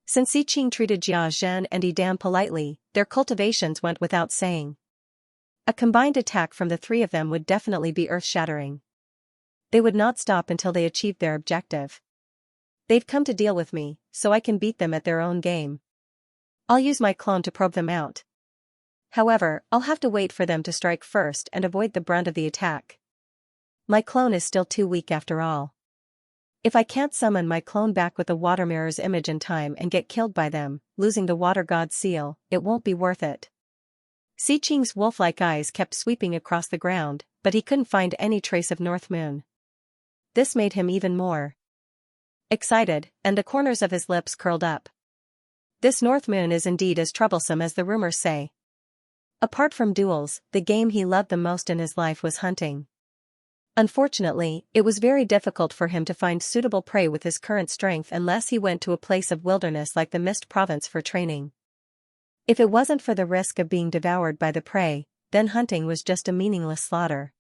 Since Xiqing treated Jia Zhen and Yidan politely, their cultivations went without saying. A combined attack from the 3 of them would definitely be earth-shattering. They would not stop until they achieved their objective. They've come to deal with me, so I can beat them at their own game. I'll use my clone to probe them out. However, I'll have to wait for them to strike first and avoid the brunt of the attack. My clone is still too weak after all. If I can't summon my clone back with the water mirror's image in time and get killed by them, losing the water god's seal, it won't be worth it. Xiqing's wolf-like eyes kept sweeping across the ground, but he couldn't find any trace of North Moon. This made him even more excited, and the corners of his lips curled up. This North Moon is indeed as troublesome as the rumors say. Apart from duels, the game he loved the most in his life was hunting. Unfortunately, it was very difficult for him to find suitable prey with his current strength unless he went to a place of wilderness like the Mist Province for training. If it wasn't for the risk of being devoured by the prey, then hunting was just a meaningless slaughter.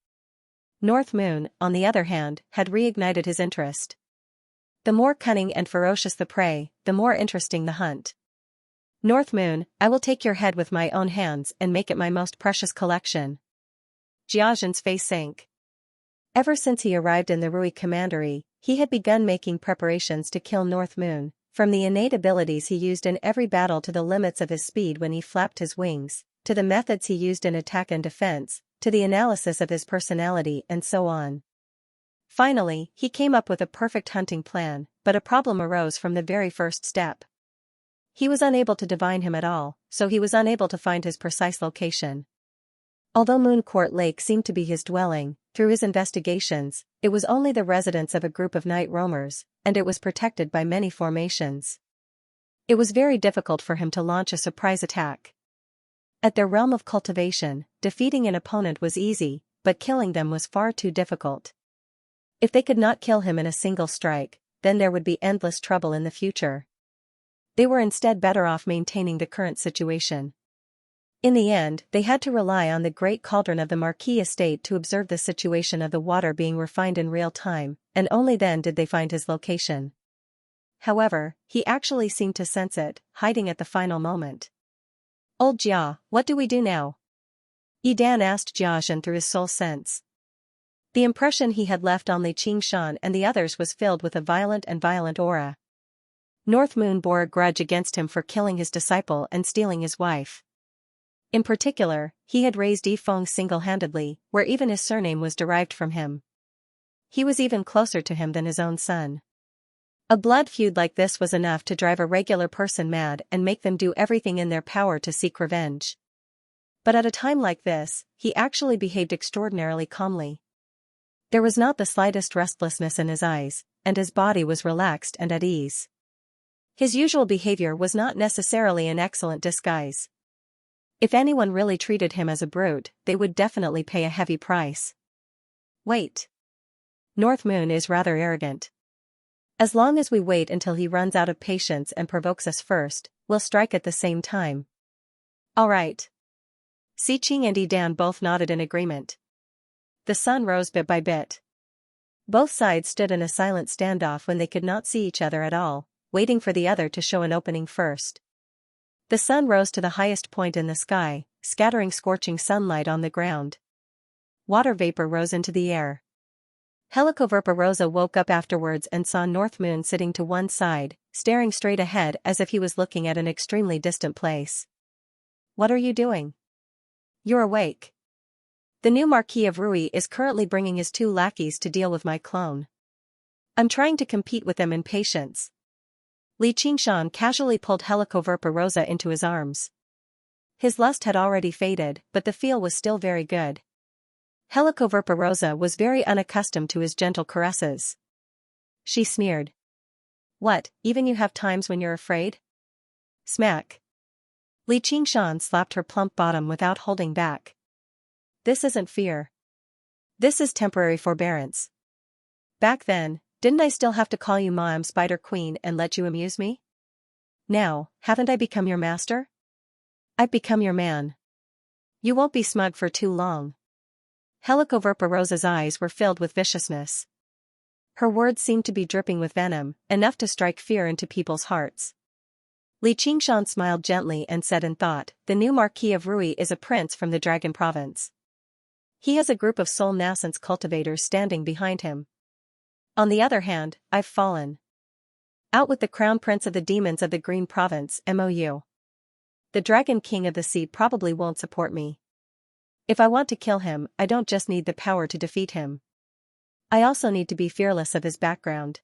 North Moon, on the other hand, had reignited his interest. The more cunning and ferocious the prey, the more interesting the hunt. North Moon, I will take your head with my own hands and make it my most precious collection. Jia Zhen's face sank. Ever since he arrived in the Rui Commandery, he had begun making preparations to kill North Moon, from the innate abilities he used in every battle to the limits of his speed when he flapped his wings, to the methods he used in attack and defense, to the analysis of his personality and so on. Finally, he came up with a perfect hunting plan, but a problem arose from the very first step. He was unable to divine him at all, so he was unable to find his precise location. Although Mooncourt Lake seemed to be his dwelling, through his investigations, it was only the residence of a group of night roamers, and it was protected by many formations. It was very difficult for him to launch a surprise attack. At their realm of cultivation, defeating an opponent was easy, but killing them was far too difficult. If they could not kill him in a single strike, then there would be endless trouble in the future. They were instead better off maintaining the current situation. In the end, they had to rely on the great cauldron of the Marquis estate to observe the situation of the water being refined in real time, and only then did they find his location. However, he actually seemed to sense it, hiding at the final moment. Old Jia, what do we do now? Yidan asked Jia Zhen through his soul sense. The impression he had left on Li Qingshan and the others was filled with a violent aura. North Moon bore a grudge against him for killing his disciple and stealing his wife. In particular, he had raised Yifeng single-handedly, where even his surname was derived from him. He was even closer to him than his own son. A blood feud like this was enough to drive a regular person mad and make them do everything in their power to seek revenge. But at a time like this, he actually behaved extraordinarily calmly. There was not the slightest restlessness in his eyes, and his body was relaxed and at ease. His usual behavior was not necessarily an excellent disguise. If anyone really treated him as a brute, they would definitely pay a heavy price. Wait. North Moon is rather arrogant. As long as we wait until he runs out of patience and provokes us first, we'll strike at the same time. All right. Xiqing and Yidan both nodded in agreement. The sun rose bit by bit. Both sides stood in a silent standoff when they could not see each other at all, waiting for the other to show an opening first. The sun rose to the highest point in the sky, scattering scorching sunlight on the ground. Water vapor rose into the air. Helicoverpa woke up afterwards and saw North Moon sitting to one side, staring straight ahead as if he was looking at an extremely distant place. "What are you doing?" "You're awake. The new Marquis of Rui is currently bringing his 2 lackeys to deal with my clone. I'm trying to compete with them in patience." Li Qingshan casually pulled Helicoverpa into his arms. His lust had already faded, but the feel was still very good. Helicoverpa was very unaccustomed to his gentle caresses. She sneered. "What, even you have times when you're afraid?" Smack. Li Qingshan slapped her plump bottom without holding back. "This isn't fear. This is temporary forbearance. Back then, didn't I still have to call you Ma Spider Queen and let you amuse me? Now, haven't I become your master? I've become your man. You won't be smug for too long." Helicoverpa eyes were filled with viciousness. Her words seemed to be dripping with venom, enough to strike fear into people's hearts. Li Qingshan smiled gently and said in thought, "The new Marquis of Rui is a prince from the Dragon Province. He has a group of soul nascence cultivators standing behind him. On the other hand, I've fallen. Out with the crown prince of the demons of the Green Province, MOU. The Dragon King of the Sea probably won't support me. If I want to kill him, I don't just need the power to defeat him. I also need to be fearless of his background."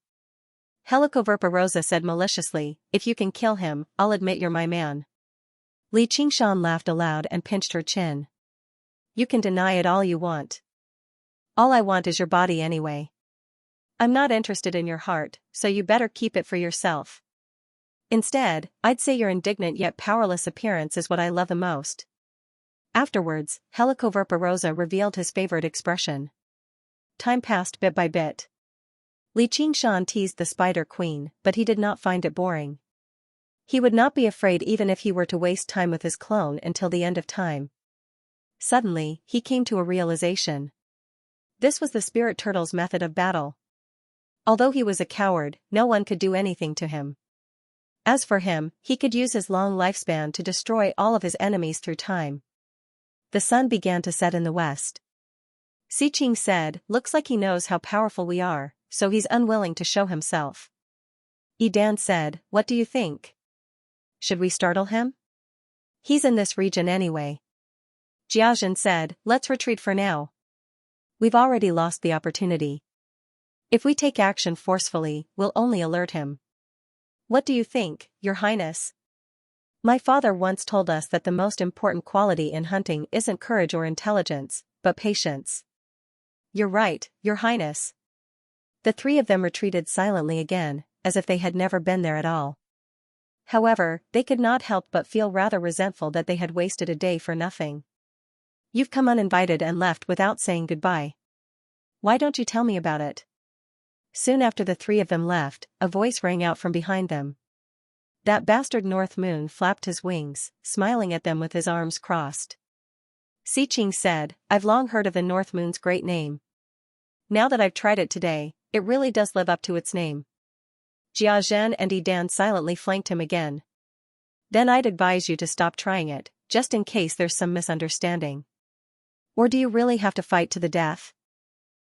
Helicoverpa said maliciously, "If you can kill him, I'll admit you're my man." Li Qingshan laughed aloud and pinched her chin. "You can deny it all you want. All I want is your body anyway. I'm not interested in your heart, so you better keep it for yourself. Instead, I'd say your indignant yet powerless appearance is what I love the most." Afterwards, Helicoverpa revealed his favorite expression. Time passed bit by bit. Li Qingshan teased the Spider Queen, but he did not find it boring. He would not be afraid even if he were to waste time with his clone until the end of time. Suddenly, he came to a realization. This was the spirit turtle's method of battle. Although he was a coward, no one could do anything to him. As for him, he could use his long lifespan to destroy all of his enemies through time. The sun began to set in the west. Xiqing said, "Looks like he knows how powerful we are, so he's unwilling to show himself." Yidan said, "What do you think? Should we startle him? He's in this region anyway." Jiazhen said, "Let's retreat for now. We've already lost the opportunity. If we take action forcefully, we'll only alert him." "What do you think, Your Highness?" "My father once told us that the most important quality in hunting isn't courage or intelligence, but patience." "You're right, Your Highness." The 3 of them retreated silently again, as if they had never been there at all. However, they could not help but feel rather resentful that they had wasted a day for nothing. "You've come uninvited and left without saying goodbye. Why don't you tell me about it?" Soon after the 3 of them left, a voice rang out from behind them. That bastard North Moon flapped his wings, smiling at them with his arms crossed. Xiqing said, "I've long heard of the North Moon's great name. Now that I've tried it today, it really does live up to its name." Jiazhen and Yidan silently flanked him again. "Then I'd advise you to stop trying it, just in case there's some misunderstanding. Or do you really have to fight to the death?"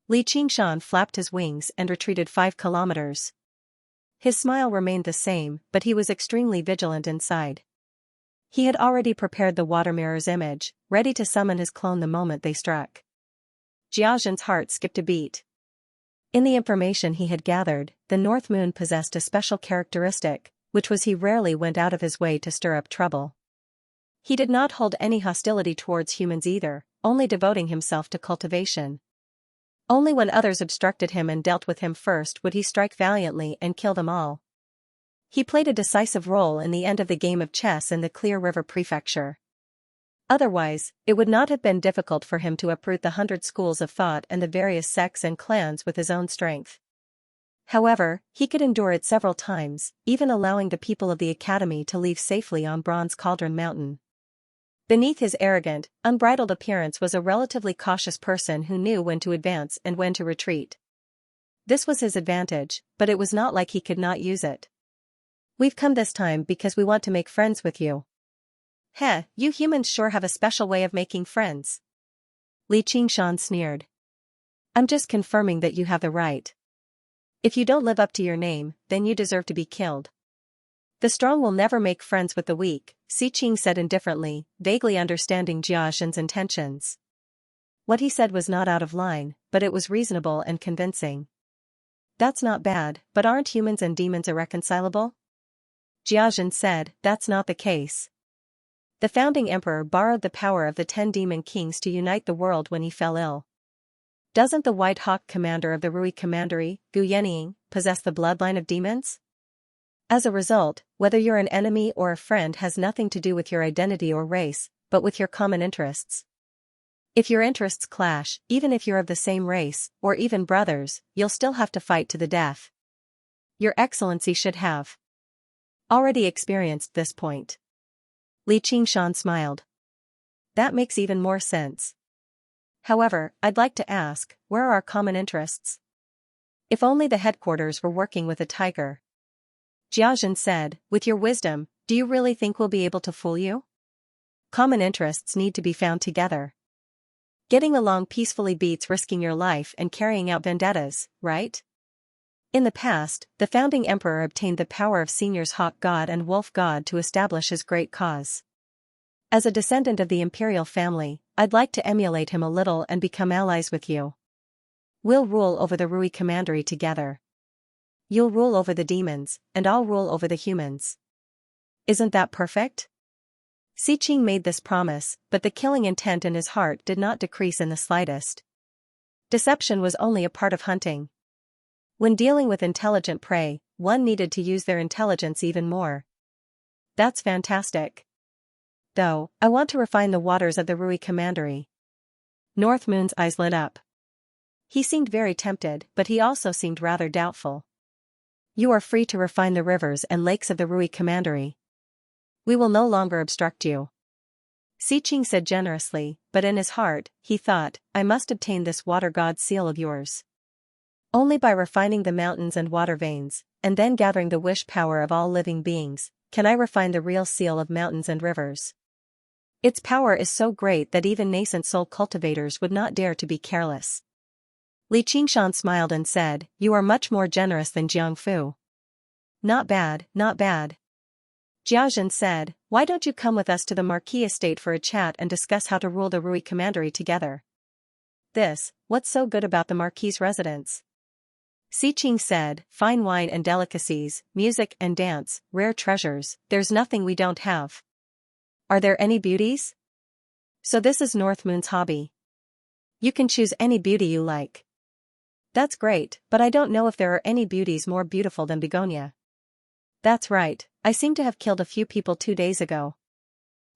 Li Qingshan flapped his wings and retreated 5 kilometers. His smile remained the same, but he was extremely vigilant inside. He had already prepared the water mirror's image, ready to summon his clone the moment they struck. Jiazhen's heart skipped a beat. In the information he had gathered, the North Moon possessed a special characteristic, which was he rarely went out of his way to stir up trouble. He did not hold any hostility towards humans either, only devoting himself to cultivation. Only when others obstructed him and dealt with him first would he strike valiantly and kill them all. He played a decisive role in the end of the game of chess in the Clear River Prefecture. Otherwise, it would not have been difficult for him to uproot the 100 schools of thought and the various sects and clans with his own strength. However, he could endure it several times, even allowing the people of the academy to leave safely on Bronze Cauldron Mountain. Beneath his arrogant, unbridled appearance was a relatively cautious person who knew when to advance and when to retreat. This was his advantage, but it was not like he could not use it. "We've come this time because we want to make friends with you." "Heh, you humans sure have a special way of making friends." Li Qingshan sneered. "I'm just confirming that you have the right. If you don't live up to your name, then you deserve to be killed." "The strong will never make friends with the weak," Si Qing said indifferently, vaguely understanding Jia Zhen's intentions. What he said was not out of line, but it was reasonable and convincing. "That's not bad, but aren't humans and demons irreconcilable?" Jia Zhen said, "That's not the case. The founding emperor borrowed the power of the 10 demon kings to unite the world when he fell ill. Doesn't the White Hawk commander of the Rui Commandery, Gu Yenying, possess the bloodline of demons? As a result, whether you're an enemy or a friend has nothing to do with your identity or race, but with your common interests. If your interests clash, even if you're of the same race, or even brothers, you'll still have to fight to the death. Your Excellency should have already experienced this point." Li Qingshan smiled. "That makes even more sense. However, I'd like to ask, where are our common interests? If only the headquarters were working with a tiger." Jia Zhen said, "With your wisdom, do you really think we'll be able to fool you? Common interests need to be found together. Getting along peacefully beats risking your life and carrying out vendettas, right? In the past, the founding emperor obtained the power of seniors Hawk God and Wolf God to establish his great cause. As a descendant of the imperial family, I'd like to emulate him a little and become allies with you. We'll rule over the Rui Commandery together. You'll rule over the demons, and I'll rule over the humans. Isn't that perfect?" Si Qing made this promise, but the killing intent in his heart did not decrease in the slightest. Deception was only a part of hunting. When dealing with intelligent prey, one needed to use their intelligence even more. "That's fantastic. Though, I want to refine the waters of the Rui Commandery." North Moon's eyes lit up. He seemed very tempted, but he also seemed rather doubtful. "You are free to refine the rivers and lakes of the Rui Commandery. We will no longer obstruct you." Si Qing said generously, but in his heart, he thought, "I must obtain this water god seal of yours. Only by refining the mountains and water veins, and then gathering the wish power of all living beings, can I refine the real seal of mountains and rivers. Its power is so great that even nascent soul cultivators would not dare to be careless." Li Qingshan smiled and said, "You are much more generous than Jiangfu." "Not bad, not bad." Jia Zhen said, "Why don't you come with us to the Marquis estate for a chat and discuss how to rule the Rui Commandery together?" What's so good about the Marquis' residence?" Si Qing said, "Fine wine and delicacies, music and dance, rare treasures, there's nothing we don't have." "Are there any beauties?" "So this is North Moon's hobby. You can choose any beauty you like." "That's great, but I don't know if there are any beauties more beautiful than Begonia." "That's right, I seem to have killed a few people 2 days ago.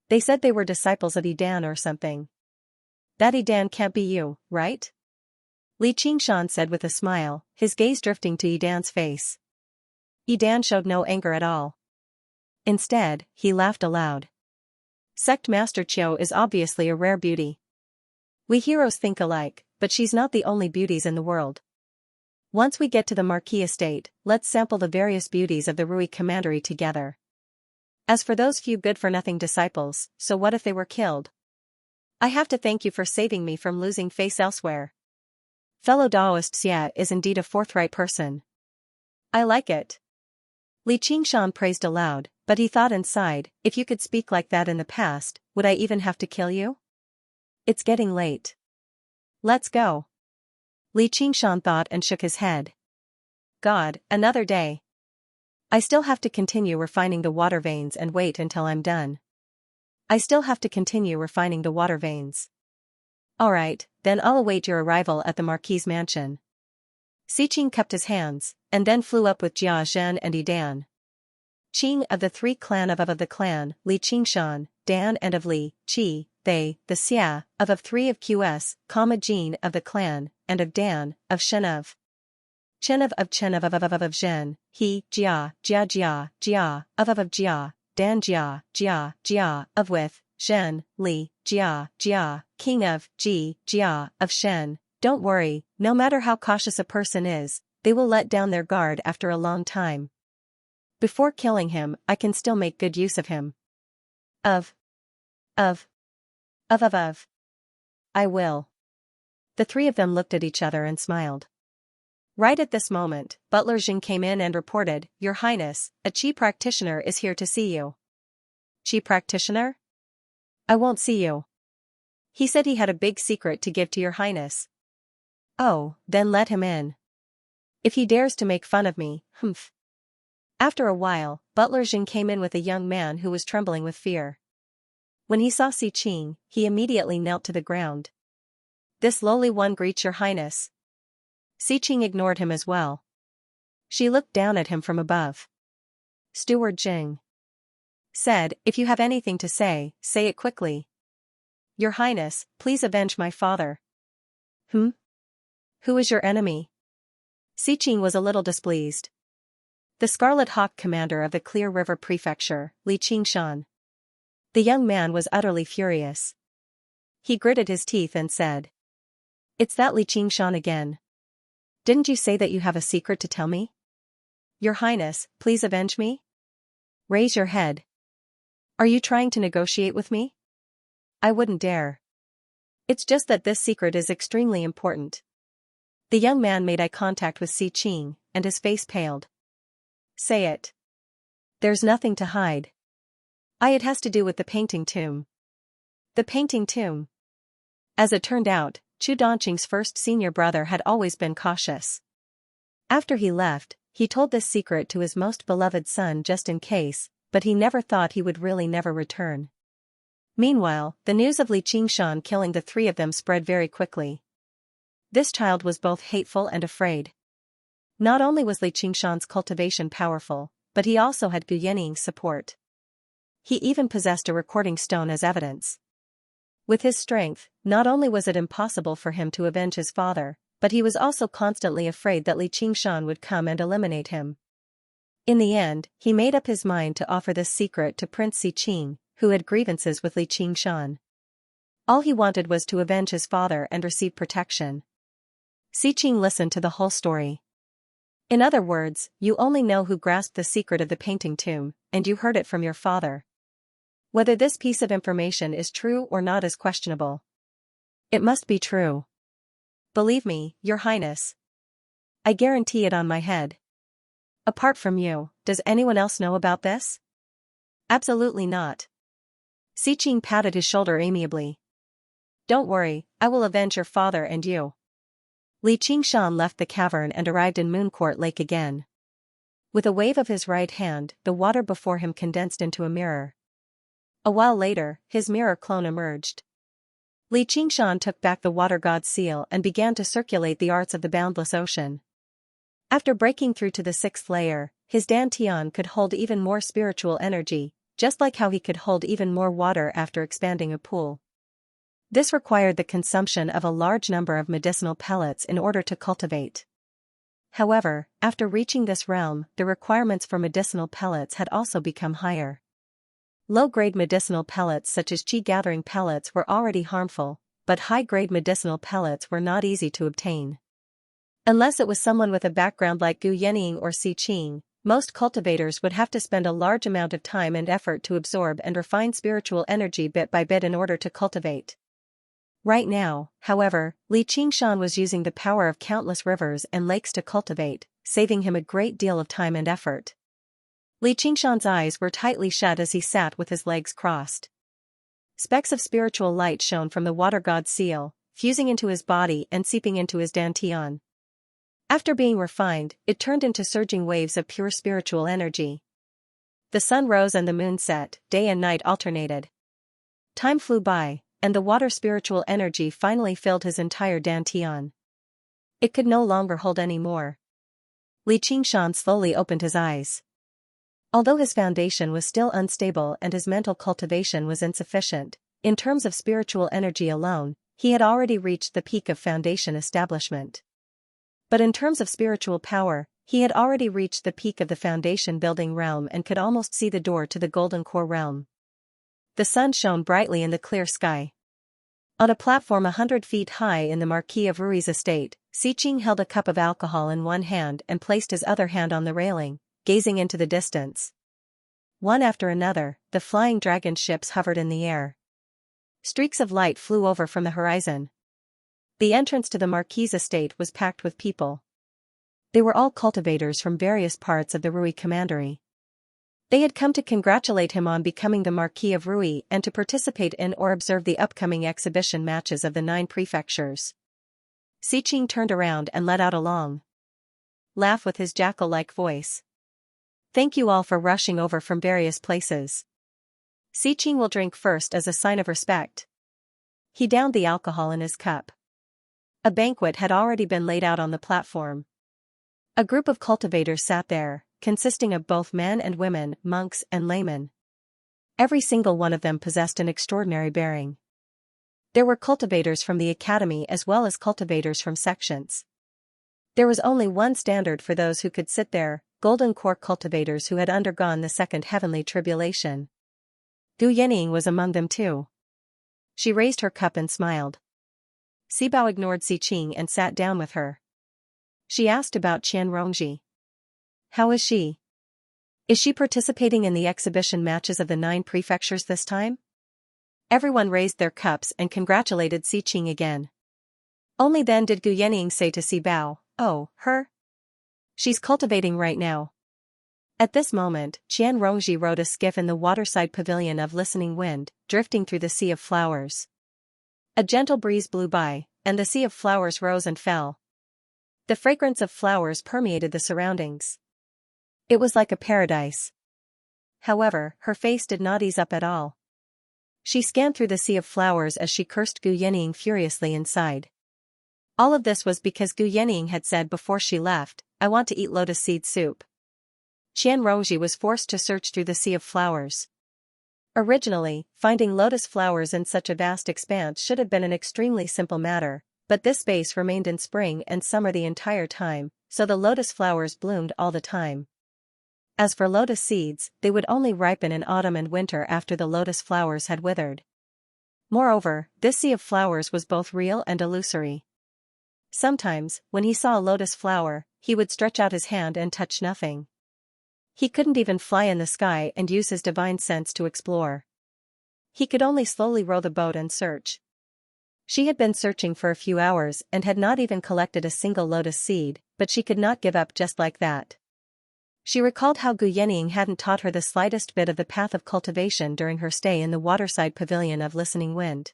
They said they were disciples of Idan or something." "That Idan can't be you, right?" Li Qingshan said with a smile, his gaze drifting to Idan's face. Idan showed no anger at all. Instead, he laughed aloud. "Sect Master Qiu is obviously a rare beauty. We heroes think alike, but she's not the only beauties in the world. Once we get to the Marquis estate, let's sample the various beauties of the Rui Commandery together. As for those few good-for-nothing disciples, so what if they were killed? I have to thank you for saving me from losing face elsewhere. Fellow Daoist Xia is indeed a forthright person. I like it." Li Qingshan praised aloud, but he thought inside, if you could speak like that in the past, would I even have to kill you? It's getting late. Let's go. Li Qingshan thought and shook his head. God, another day. I still have to continue refining the water veins and wait until I'm done. I still have to continue refining the water veins. Alright, then I'll await your arrival at the Marquis' mansion. Si Qing cupped his hands, and then flew up with Jia Zhen and Idan. Qing of the 3 clan of the clan, Li Qingshan, Dan and of Li, Qi, they, the Xia, of 3 of QS, Jin of the clan, and of Dan, of Shen of Chen of Zhen, he, Jia, of Jia, Dan Jia, of with, Zhen, Li, Jia, king of Jia of Shen. Don't worry, no matter how cautious a person is, they will let down their guard after a long time. Before killing him, I can still make good use of him. Of. I will. The three of them looked at each other and smiled. Right at this moment, Butler Jing came in and reported, Your Highness, a Qi practitioner is here to see you. Qi practitioner? I won't see you. He said he had a big secret to give to Your Highness. Oh, then let him in. If he dares to make fun of me, humph. After a while, Butler Jing came in with a young man who was trembling with fear. When he saw Si Qing, he immediately knelt to the ground. This lowly one greets Your Highness. Si Qing ignored him as well. She looked down at him from above. Steward Jing said, If you have anything to say it quickly. Your Highness, please avenge my father. Who is your enemy? Si Qing was a little displeased. The Scarlet Hawk commander of the Clear River Prefecture, Li Qingshan. The young man was utterly furious. He gritted his teeth and said, It's that Li Qingshan again. Didn't you say that you have a secret to tell me? Your Highness, please avenge me? Raise your head. Are you trying to negotiate with me? I wouldn't dare. It's just that this secret is extremely important. The young man made eye contact with Si Qing, and his face paled. Say it. There's nothing to hide. It has to do with the painting tomb. The painting tomb. As it turned out, Chu Dongqing's first senior brother had always been cautious. After he left, he told this secret to his most beloved son just in case, but he never thought he would really never return. Meanwhile, the news of Li Qingshan killing the three of them spread very quickly. This child was both hateful and afraid. Not only was Li Qingshan's cultivation powerful, but he also had Gu Yanying's support. He even possessed a recording stone as evidence. With his strength, not only was it impossible for him to avenge his father, but he was also constantly afraid that Li Qingshan would come and eliminate him. In the end, he made up his mind to offer this secret to Prince Si Qing, who had grievances with Li Qingshan. All he wanted was to avenge his father and receive protection. Si Qing listened to the whole story. In other words, you only know who grasped the secret of the painting tomb, and you heard it from your father. Whether this piece of information is true or not is questionable. It must be true. Believe me, Your Highness. I guarantee it on my head. Apart from you, does anyone else know about this? Absolutely not. Si Qing patted his shoulder amiably. Don't worry, I will avenge your father and you. Li Qingshan left the cavern and arrived in Mooncourt Lake again. With a wave of his right hand, the water before him condensed into a mirror. A while later, his mirror clone emerged. Li Qingshan took back the water god's seal and began to circulate the arts of the boundless ocean. After breaking through to the sixth layer, his dantian could hold even more spiritual energy, just like how he could hold even more water after expanding a pool. This required the consumption of a large number of medicinal pellets in order to cultivate. However, after reaching this realm, the requirements for medicinal pellets had also become higher. Low-grade medicinal pellets such as qi-gathering pellets were already harmful, but high-grade medicinal pellets were not easy to obtain. Unless it was someone with a background like Gu Yenying or Si Qing, most cultivators would have to spend a large amount of time and effort to absorb and refine spiritual energy bit by bit in order to cultivate. Right now, however, Li Qingshan was using the power of countless rivers and lakes to cultivate, saving him a great deal of time and effort. Li Qingshan's eyes were tightly shut as he sat with his legs crossed. Specks of spiritual light shone from the water god's seal, fusing into his body and seeping into his dantian. After being refined, it turned into surging waves of pure spiritual energy. The sun rose and the moon set, day and night alternated. Time flew by, and the water spiritual energy finally filled his entire dantian. It could no longer hold any more. Li Qingshan slowly opened his eyes. Although his foundation was still unstable and his mental cultivation was insufficient, in terms of spiritual energy alone, he had already reached the peak of foundation establishment. But in terms of spiritual power, he had already reached the peak of the foundation building realm and could almost see the door to the golden core realm. The sun shone brightly in the clear sky. On a platform 100 feet high in the Marquis of Rui's estate, Xiqing held a cup of alcohol in one hand and placed his other hand on the railing, gazing into the distance. One after another, the flying dragon ships hovered in the air. Streaks of light flew over from the horizon. The entrance to the Marquis' estate was packed with people. They were all cultivators from various parts of the Rui commandery. They had come to congratulate him on becoming the Marquis of Rui and to participate in or observe the upcoming exhibition matches of the 9 prefectures. Xiqing turned around and let out a long laugh with his jackal-like voice. Thank you all for rushing over from various places. Xiqing will drink first as a sign of respect. He downed the alcohol in his cup. A banquet had already been laid out on the platform. A group of cultivators sat there, consisting of both men and women, monks and laymen. Every single one of them possessed an extraordinary bearing. There were cultivators from the academy as well as cultivators from sections. There was only one standard for those who could sit there, golden core cultivators who had undergone the second heavenly tribulation. Gu Yening was among them too. She raised her cup and smiled. Sibao ignored Xiqing and sat down with her. She asked about Qianrongji. How is she? Is she participating in the exhibition matches of the 9 prefectures this time? Everyone raised their cups and congratulated Xiqing again. Only then did Gu Yening say to Sibao, "Oh, her? She's cultivating right now." At this moment, Qianrongji rowed a skiff in the waterside pavilion of listening wind, drifting through the sea of flowers. A gentle breeze blew by, and the sea of flowers rose and fell. The fragrance of flowers permeated the surroundings. It was like a paradise. However, her face did not ease up at all. She scanned through the sea of flowers as she cursed Gu Yening furiously inside. All of this was because Gu Yening had said before she left, "I want to eat lotus seed soup." Qianrongji was forced to search through the sea of flowers. Originally, finding lotus flowers in such a vast expanse should have been an extremely simple matter, but this space remained in spring and summer the entire time, so the lotus flowers bloomed all the time. As for lotus seeds, they would only ripen in autumn and winter after the lotus flowers had withered. Moreover, this sea of flowers was both real and illusory. Sometimes, when he saw a lotus flower, he would stretch out his hand and touch nothing. He couldn't even fly in the sky and use his divine sense to explore. He could only slowly row the boat and search. She had been searching for a few hours and had not even collected a single lotus seed, but she could not give up just like that. She recalled how Gu Yening hadn't taught her the slightest bit of the path of cultivation during her stay in the waterside pavilion of listening wind.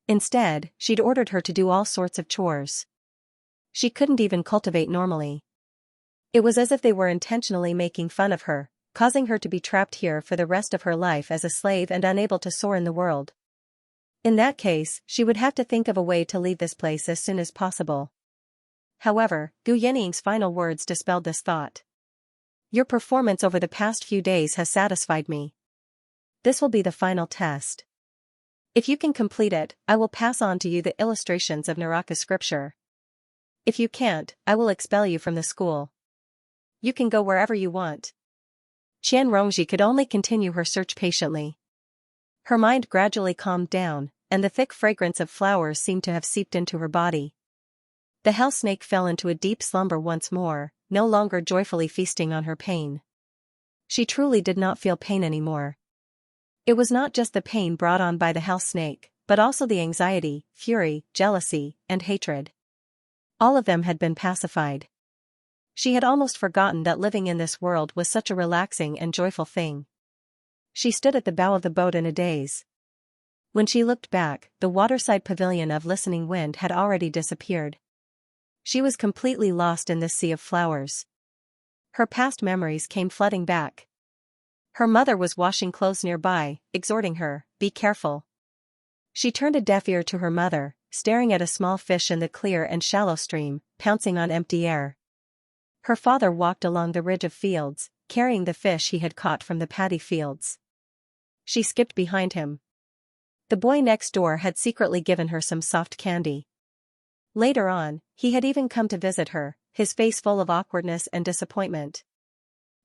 Instead, she'd ordered her to do all sorts of chores. She couldn't even cultivate normally. It was as if they were intentionally making fun of her, causing her to be trapped here for the rest of her life as a slave and unable to soar in the world. In that case, she would have to think of a way to leave this place as soon as possible. However, Gu Yening's final words dispelled this thought. Your performance over the past few days has satisfied me. This will be the final test. If you can complete it, I will pass on to you the illustrations of Naraka scripture. If you can't, I will expel you from the school. You can go wherever you want. Qianrongji could only continue her search patiently. Her mind gradually calmed down, and the thick fragrance of flowers seemed to have seeped into her body. The hell snake fell into a deep slumber once more, no longer joyfully feasting on her pain. She truly did not feel pain anymore. It was not just the pain brought on by the hell snake, but also the anxiety, fury, jealousy, and hatred. All of them had been pacified. She had almost forgotten that living in this world was such a relaxing and joyful thing. She stood at the bow of the boat in a daze. When she looked back, the waterside pavilion of listening wind had already disappeared. She was completely lost in this sea of flowers. Her past memories came flooding back. Her mother was washing clothes nearby, exhorting her, "Be careful." She turned a deaf ear to her mother, staring at a small fish in the clear and shallow stream, pouncing on empty air. Her father walked along the ridge of fields, carrying the fish he had caught from the paddy fields. She skipped behind him. The boy next door had secretly given her some soft candy. Later on, he had even come to visit her, his face full of awkwardness and disappointment.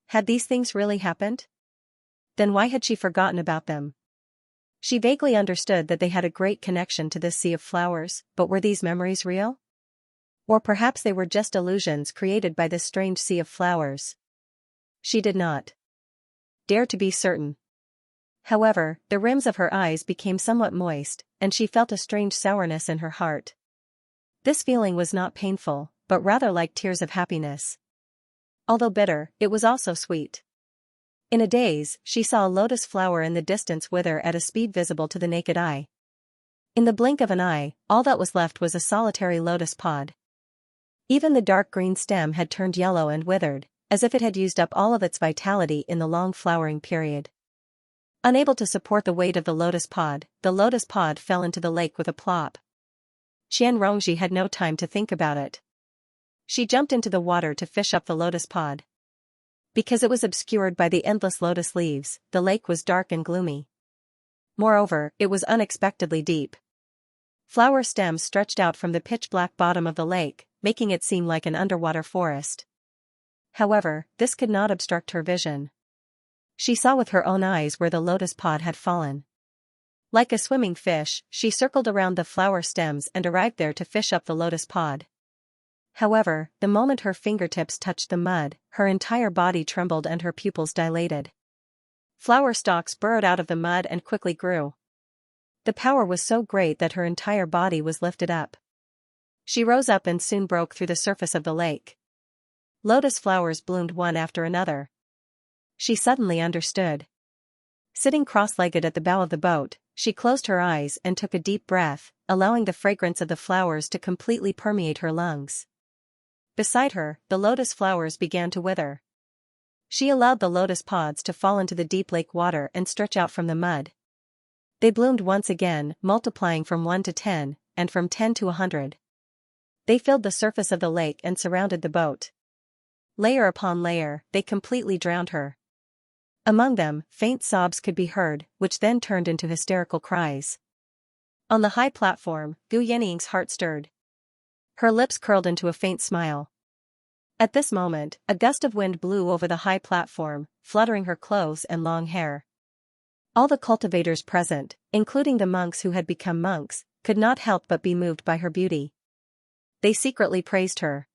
Had these things really happened? Then why had she forgotten about them? She vaguely understood that they had a great connection to this sea of flowers, but were these memories real? Or perhaps they were just illusions created by this strange sea of flowers. She did not dare to be certain. However, the rims of her eyes became somewhat moist, and she felt a strange sourness in her heart. This feeling was not painful, but rather like tears of happiness. Although bitter, it was also sweet. In a daze, she saw a lotus flower in the distance wither at a speed visible to the naked eye. In the blink of an eye, all that was left was a solitary lotus pod. Even the dark green stem had turned yellow and withered, as if it had used up all of its vitality in the long flowering period. Unable to support the weight of the lotus pod fell into the lake with a plop. Xianxia had no time to think about it. She jumped into the water to fish up the lotus pod. Because it was obscured by the endless lotus leaves, the lake was dark and gloomy. Moreover, it was unexpectedly deep. Flower stems stretched out from the pitch-black bottom of the lake, making it seem like an underwater forest. However, this could not obstruct her vision. She saw with her own eyes where the lotus pod had fallen. Like a swimming fish, she circled around the flower stems and arrived there to fish up the lotus pod. However, the moment her fingertips touched the mud, her entire body trembled and her pupils dilated. Flower stalks burrowed out of the mud and quickly grew. The power was so great that her entire body was lifted up. She rose up and soon broke through the surface of the lake. Lotus flowers bloomed one after another. She suddenly understood. Sitting cross-legged at the bow of the boat, she closed her eyes and took a deep breath, allowing the fragrance of the flowers to completely permeate her lungs. Beside her, the lotus flowers began to wither. She allowed the lotus pods to fall into the deep lake water and stretch out from the mud. They bloomed once again, multiplying from 1 to 10, and from 10 to 100. They filled the surface of the lake and surrounded the boat. Layer upon layer, they completely drowned her. Among them, faint sobs could be heard, which then turned into hysterical cries. On the high platform, Gu Yannying's heart stirred. Her lips curled into a faint smile. At this moment, a gust of wind blew over the high platform, fluttering her clothes and long hair. All the cultivators present, including the monks who had become monks, could not help but be moved by her beauty. They secretly praised her.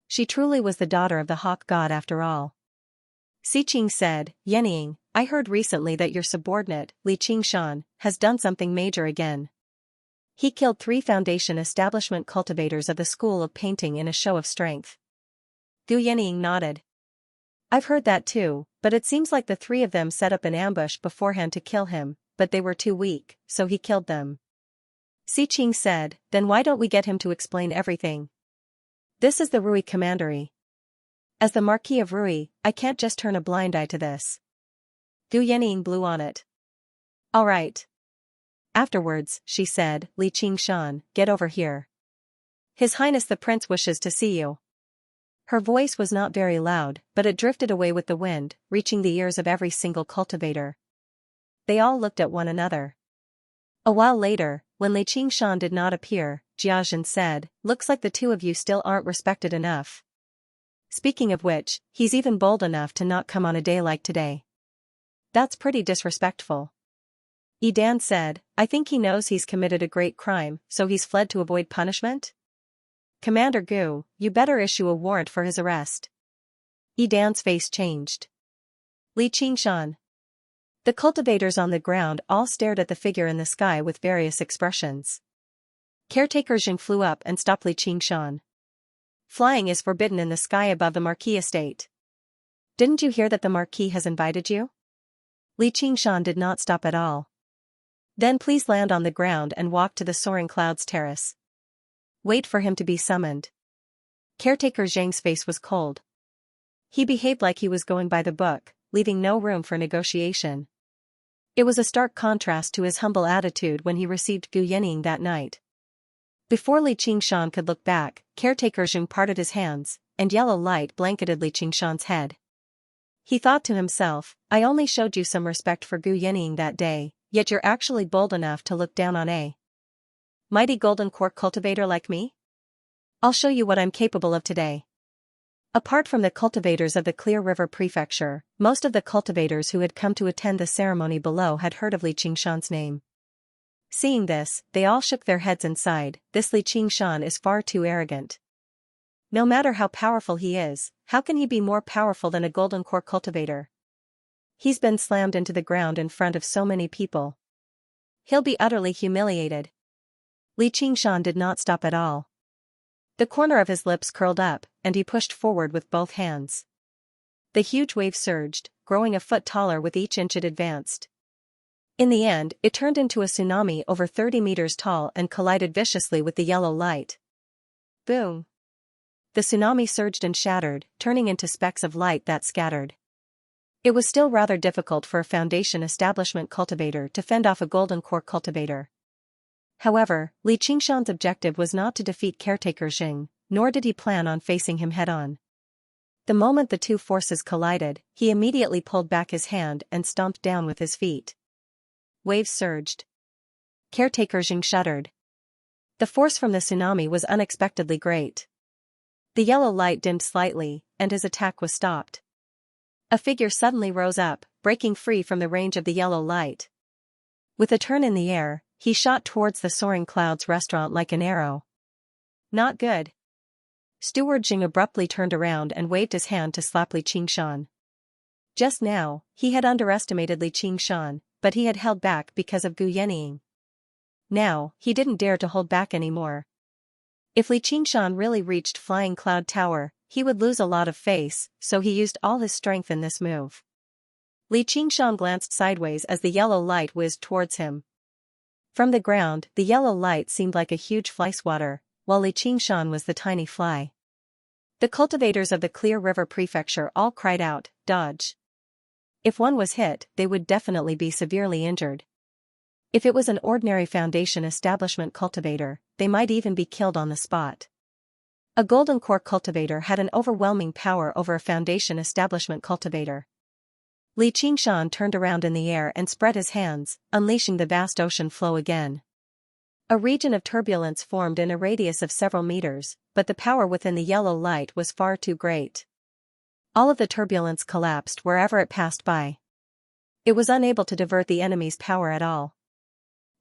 She truly was the daughter of the hawk god after all. Xiqing said, "Yannying, I heard recently that your subordinate, Li Qingshan, has done something major again. He killed 3 foundation establishment cultivators of the school of painting in a show of strength." Gu Yannying nodded. "I've heard that too, but it seems like the 3 of them set up an ambush beforehand to kill him, but they were too weak, so he killed them." Xiqing said, "Then why don't we get him to explain everything? This is the Rui commandery. As the Marquis of Rui, I can't just turn a blind eye to this." Gu Yannying blew on it. "All right. Afterwards," she said, "Li Qingshan, get over here. His Highness the Prince wishes to see you." Her voice was not very loud, but it drifted away with the wind, reaching the ears of every single cultivator. They all looked at one another. A while later, when Li Qingshan did not appear, Jiazhen said, "Looks like the 2 of you still aren't respected enough. Speaking of which, he's even bold enough to not come on a day like today. That's pretty disrespectful." Yidan said, "I think he knows he's committed a great crime, so he's fled to avoid punishment? Commander Gu, you better issue a warrant for his arrest." Yidan's face changed. "Li Qingshan." The cultivators on the ground all stared at the figure in the sky with various expressions. Caretaker Zheng flew up and stopped Li Qingshan. "Flying is forbidden in the sky above the Marquis estate. Didn't you hear that the Marquis has invited you?" Li Qingshan did not stop at all. "Then please land on the ground and walk to the soaring clouds terrace. Wait for him to be summoned." Caretaker Zheng's face was cold. He behaved like he was going by the book, leaving no room for negotiation. It was a stark contrast to his humble attitude when he received Gu Yannying that night. Before Li Qingshan could look back, Caretaker Zheng parted his hands, and yellow light blanketed Li Qingshan's head. He thought to himself, "I only showed you some respect for Gu Yannying that day, yet you're actually bold enough to look down on a mighty golden quark cultivator like me? I'll show you what I'm capable of today." Apart from the cultivators of the Clear River Prefecture, most of the cultivators who had come to attend the ceremony below had heard of Li Qingshan's name. Seeing this, they all shook their heads and sighed, this Li Qingshan is far too arrogant. No matter how powerful he is, how can he be more powerful than a golden core cultivator? He's been slammed into the ground in front of so many people. He'll be utterly humiliated. Li Qingshan did not stop at all. The corner of his lips curled up, and he pushed forward with both hands. The huge wave surged, growing a foot taller with each inch it advanced. In the end, it turned into a tsunami over 30 meters tall and collided viciously with the yellow light. Boom! The tsunami surged and shattered, turning into specks of light that scattered. It was still rather difficult for a Foundation establishment cultivator to fend off a golden core cultivator. However, Li Qingshan's objective was not to defeat Caretaker Xing, nor did he plan on facing him head-on. The moment the two forces collided, he immediately pulled back his hand and stomped down with his feet. Waves surged. Caretaker Xing shuddered. The force from the tsunami was unexpectedly great. The yellow light dimmed slightly, and his attack was stopped. A figure suddenly rose up, breaking free from the range of the yellow light. With a turn in the air, he shot towards the Soaring Clouds restaurant like an arrow. Not good. Steward Xing abruptly turned around and waved his hand to slap Li Qingshan. Just now, he had underestimated Li Qingshan, but he had held back because of Gu Yenying. Now, he didn't dare to hold back anymore. If Li Qingshan really reached Flying Cloud Tower, he would lose a lot of face, so he used all his strength in this move. Li Qingshan glanced sideways as the yellow light whizzed towards him. From the ground, the yellow light seemed like a huge fly swatter, while Li Qingshan was the tiny fly. The cultivators of the Clear River Prefecture all cried out, "Dodge!" If one was hit, they would definitely be severely injured. If it was an ordinary Foundation establishment cultivator, they might even be killed on the spot. A golden core cultivator had an overwhelming power over a Foundation establishment cultivator. Li Qingshan turned around in the air and spread his hands, unleashing the vast ocean flow again. A region of turbulence formed in a radius of several meters, but the power within the yellow light was far too great. All of the turbulence collapsed wherever it passed by. It was unable to divert the enemy's power at all.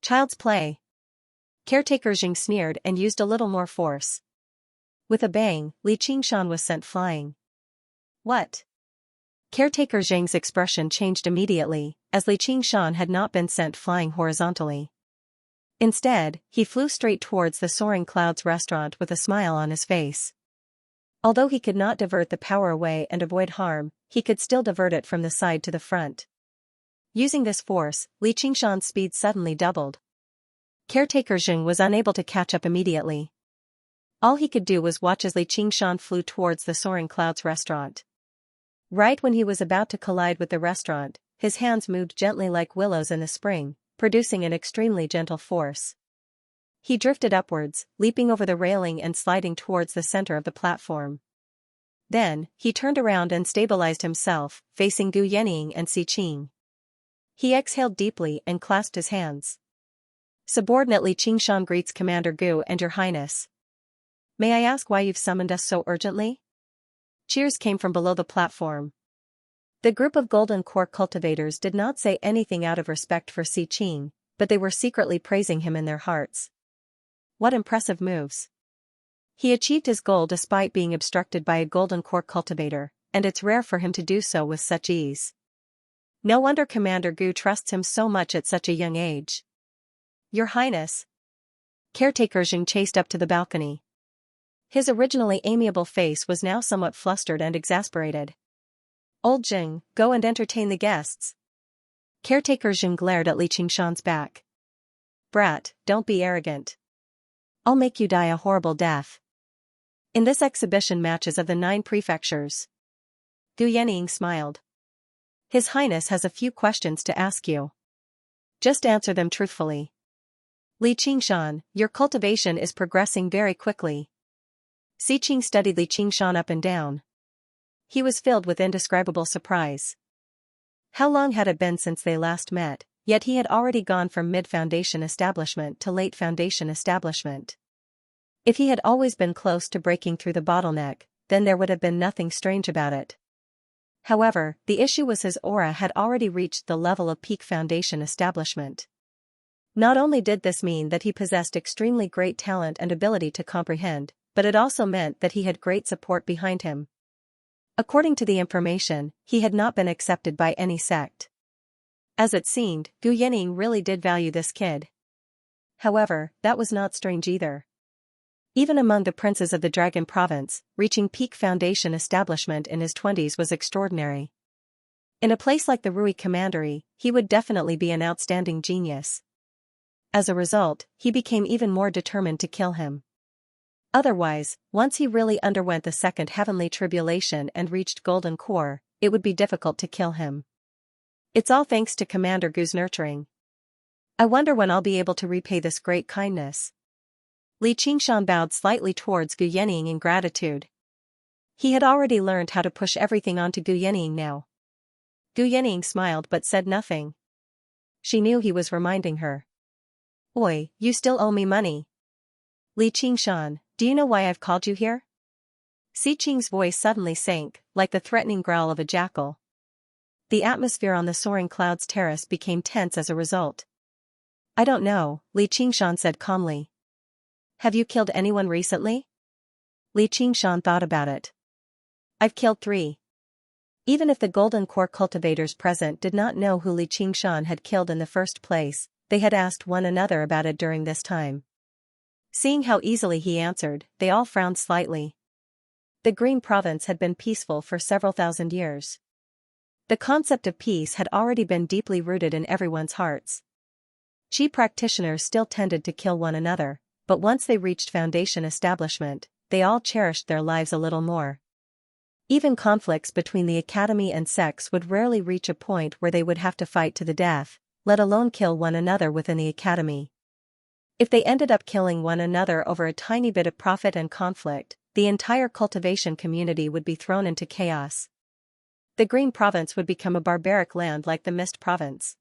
Child's play. Caretaker Xing sneered and used a little more force. With a bang, Li Qingshan was sent flying. What? Caretaker Xing's expression changed immediately, as Li Qingshan had not been sent flying horizontally. Instead, he flew straight towards the Soaring Clouds restaurant with a smile on his face. Although he could not divert the power away and avoid harm, he could still divert it from the side to the front. Using this force, Li Qingshan's speed suddenly doubled. Caretaker Xing was unable to catch up immediately. All he could do was watch as Li Qingshan flew towards the Soaring Clouds restaurant. Right when he was about to collide with the restaurant, his hands moved gently like willows in the spring, producing an extremely gentle force. He drifted upwards, leaping over the railing and sliding towards the center of the platform. Then, he turned around and stabilized himself, facing Gu Yenying and Si Qing. He exhaled deeply and clasped his hands. Subordinate Li Qingshan greets Commander Gu and Your Highness. May I ask why you've summoned us so urgently? Cheers came from below the platform. The group of golden core cultivators did not say anything out of respect for Si Qing, but they were secretly praising him in their hearts. What impressive moves. He achieved his goal despite being obstructed by a golden core cultivator, and it's rare for him to do so with such ease. No wonder Commander Gu trusts him so much at such a young age. Your Highness. Caretaker Xing chased up to the balcony. His originally amiable face was now somewhat flustered and exasperated. Old Xing, go and entertain the guests. Caretaker Xing glared at Li Qingshan's back. Brat, don't be arrogant. I'll make you die a horrible death. In this exhibition matches of the 9 prefectures. Gu Yenying smiled. His Highness has a few questions to ask you. Just answer them truthfully. Li Qingshan, your cultivation is progressing very quickly. Si Qing studied Li Qingshan up and down. He was filled with indescribable surprise. How long had it been since they last met, yet he had already gone from mid-Foundation establishment to late Foundation establishment. If he had always been close to breaking through the bottleneck, then there would have been nothing strange about it. However, the issue was his aura had already reached the level of peak Foundation establishment. Not only did this mean that he possessed extremely great talent and ability to comprehend, but it also meant that he had great support behind him. According to the information, he had not been accepted by any sect. As it seemed, Gu Yanning really did value this kid. However, that was not strange either. Even among the princes of the Dragon Province, reaching peak Foundation establishment in his 20s was extraordinary. In a place like the Rui Commandery, he would definitely be an outstanding genius. As a result, he became even more determined to kill him. Otherwise, once he really underwent the second heavenly tribulation and reached Golden Core, it would be difficult to kill him. It's all thanks to Commander Gu's nurturing. I wonder when I'll be able to repay this great kindness. Li Qingshan bowed slightly towards Gu Yanning in gratitude. He had already learned how to push everything onto Gu Yanning now. Gu Yanning smiled but said nothing. She knew he was reminding her. Oi, you still owe me money. Li Qingshan, do you know why I've called you here? Si Qing's voice suddenly sank, like the threatening growl of a jackal. The atmosphere on the soaring clouds terrace became tense as a result. I don't know, Li Qingshan said calmly. Have you killed anyone recently? Li Qingshan thought about it. I've killed 3. Even if the Golden Core cultivators present did not know who Li Qingshan had killed in the first place, they had asked one another about it during this time. Seeing how easily he answered, they all frowned slightly. The Green Province had been peaceful for several thousand years. The concept of peace had already been deeply rooted in everyone's hearts. Chi practitioners still tended to kill one another, but once they reached Foundation establishment, they all cherished their lives a little more. Even conflicts between the academy and sects would rarely reach a point where they would have to fight to the death, let alone kill one another within the academy. If they ended up killing one another over a tiny bit of profit and conflict, the entire cultivation community would be thrown into chaos. The Green Province would become a barbaric land like the Mist Province.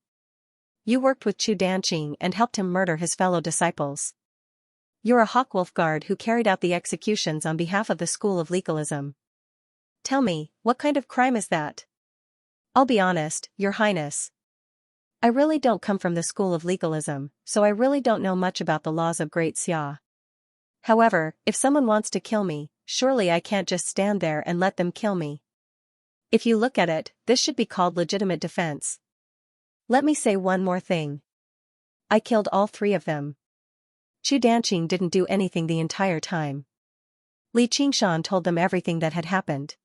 You worked with Chu Danqing and helped him murder his fellow disciples. You're a Hawkwolf guard who carried out the executions on behalf of the School of Legalism. Tell me, what kind of crime is that? I'll be honest, Your Highness. I really don't come from the School of Legalism, so I really don't know much about the laws of Great Xia. However, if someone wants to kill me, surely I can't just stand there and let them kill me. If you look at it, this should be called legitimate defense. Let me say one more thing. I killed all 3 of them. Chu Danqing didn't do anything the entire time. Li Qingshan told them everything that had happened.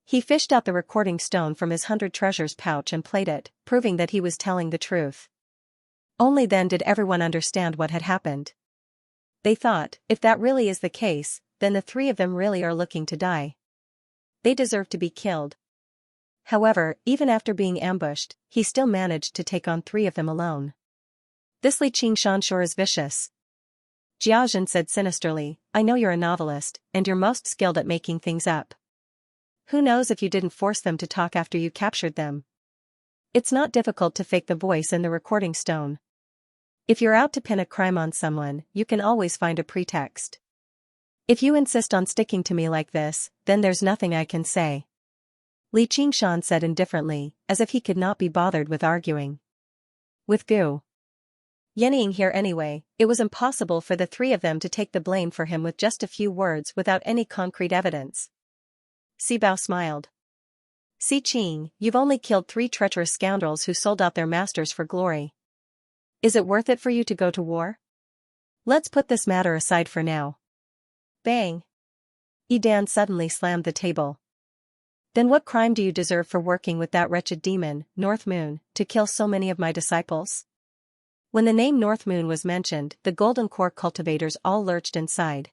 He fished out the recording stone from his 100 treasures pouch and played it, proving that he was telling the truth. Only then did everyone understand what had happened. They thought, if that really is the case, then the 3 of them really are looking to die. They deserve to be killed. However, even after being ambushed, he still managed to take on 3 of them alone. This Li Qingshan sure is vicious. Jiazhen said sinisterly, I know you're a novelist, and you're most skilled at making things up. Who knows if you didn't force them to talk after you captured them? It's not difficult to fake the voice in the recording stone. If you're out to pin a crime on someone, you can always find a pretext. If you insist on sticking to me like this, then there's nothing I can say. Li Qingshan said indifferently, as if he could not be bothered with arguing. With Gu Yanning here anyway, it was impossible for the 3 of them to take the blame for him with just a few words without any concrete evidence. Sibao smiled. Si Qing, you've only killed 3 treacherous scoundrels who sold out their masters for glory. Is it worth it for you to go to war? Let's put this matter aside for now. Bang! Edan suddenly slammed the table. Then what crime do you deserve for working with that wretched demon, North Moon, to kill so many of my disciples? When the name North Moon was mentioned, the Golden Core cultivators all lurched inside.